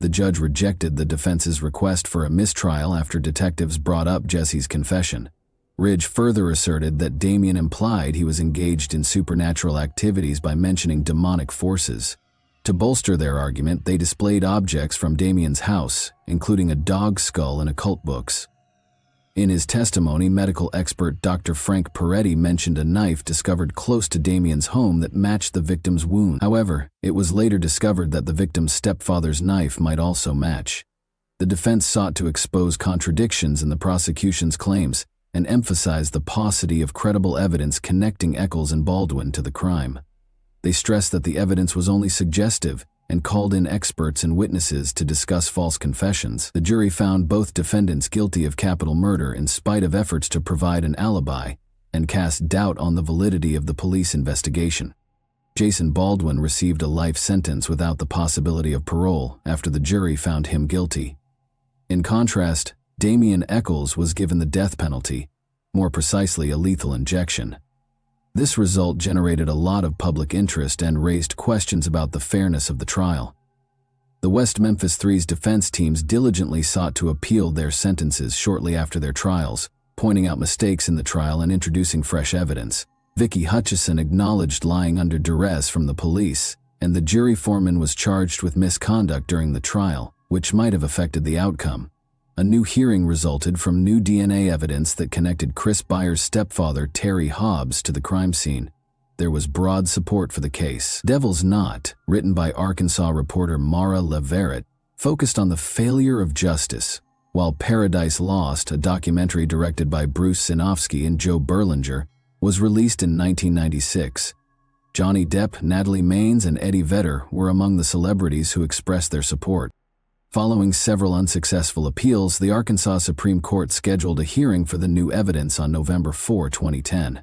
The judge rejected the defense's request for a mistrial after detectives brought up Jesse's confession. Ridge further asserted that Damien implied he was engaged in supernatural activities by mentioning demonic forces. To bolster their argument, they displayed objects from Damien's house, including a dog skull and occult books. In his testimony, medical expert Dr. Frank Peretti mentioned a knife discovered close to Damien's home that matched the victim's wound. However, it was later discovered that the victim's stepfather's knife might also match. The defense sought to expose contradictions in the prosecution's claims and emphasize the paucity of credible evidence connecting Eccles and Baldwin to the crime. They stressed that the evidence was only suggestive and called in experts and witnesses to discuss false confessions. The jury found both defendants guilty of capital murder in spite of efforts to provide an alibi and cast doubt on the validity of the police investigation. Jason Baldwin received a life sentence without the possibility of parole after the jury found him guilty. In contrast, Damien Eccles was given the death penalty, more precisely a lethal injection. This result generated a lot of public interest and raised questions about the fairness of the trial. The West Memphis Three's defense teams diligently sought to appeal their sentences shortly after their trials, pointing out mistakes in the trial and introducing fresh evidence. Vicky Hutchison acknowledged lying under duress from the police, and the jury foreman was charged with misconduct during the trial, which might have affected the outcome. A new hearing resulted from new DNA evidence that connected Chris Byers' stepfather, Terry Hobbs, to the crime scene. There was broad support for the case. Devil's Knot, written by Arkansas reporter Mara Leverett, focused on the failure of justice, while Paradise Lost, a documentary directed by Bruce Sinofsky and Joe Berlinger, was released in 1996. Johnny Depp, Natalie Maines, and Eddie Vedder were among the celebrities who expressed their support. Following several unsuccessful appeals, the Arkansas Supreme Court scheduled a hearing for the new evidence on November 4, 2010.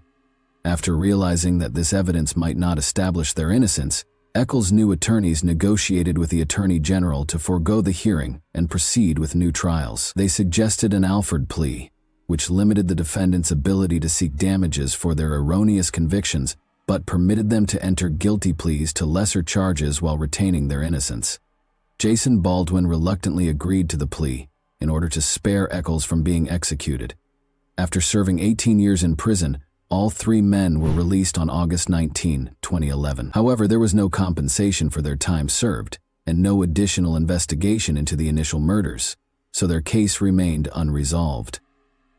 After realizing that this evidence might not establish their innocence, Eccles' new attorneys negotiated with the Attorney General to forego the hearing and proceed with new trials. They suggested an Alford plea, which limited the defendants' ability to seek damages for their erroneous convictions, but permitted them to enter guilty pleas to lesser charges while retaining their innocence. Jason Baldwin reluctantly agreed to the plea in order to spare Eccles from being executed. After serving 18 years in prison, all three men were released on August 19, 2011. However, there was no compensation for their time served and no additional investigation into the initial murders, so their case remained unresolved.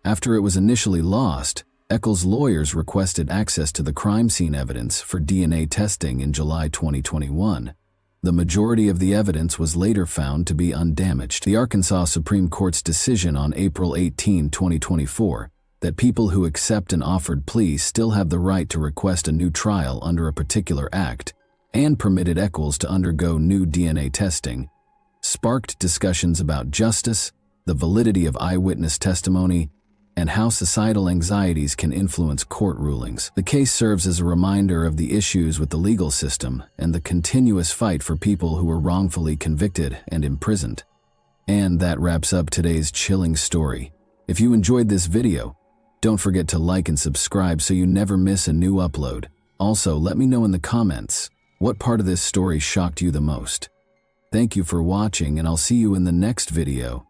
After it was initially lost, Eccles' lawyers requested access to the crime scene evidence for DNA testing in July 2021. The majority of the evidence was later found to be undamaged. The Arkansas Supreme Court's decision on April 18, 2024, that people who accept an offered plea still have the right to request a new trial under a particular act, and permitted Eccles to undergo new DNA testing, sparked discussions about justice, the validity of eyewitness testimony, and how societal anxieties can influence court rulings. The case serves as a reminder of the issues with the legal system and the continuous fight for people who were wrongfully convicted and imprisoned. And that wraps up today's chilling story. If you enjoyed this video, don't forget to like and subscribe so you never miss a new upload. Also, let me know in the comments what part of this story shocked you the most. Thank you for watching, and I'll see you in the next video.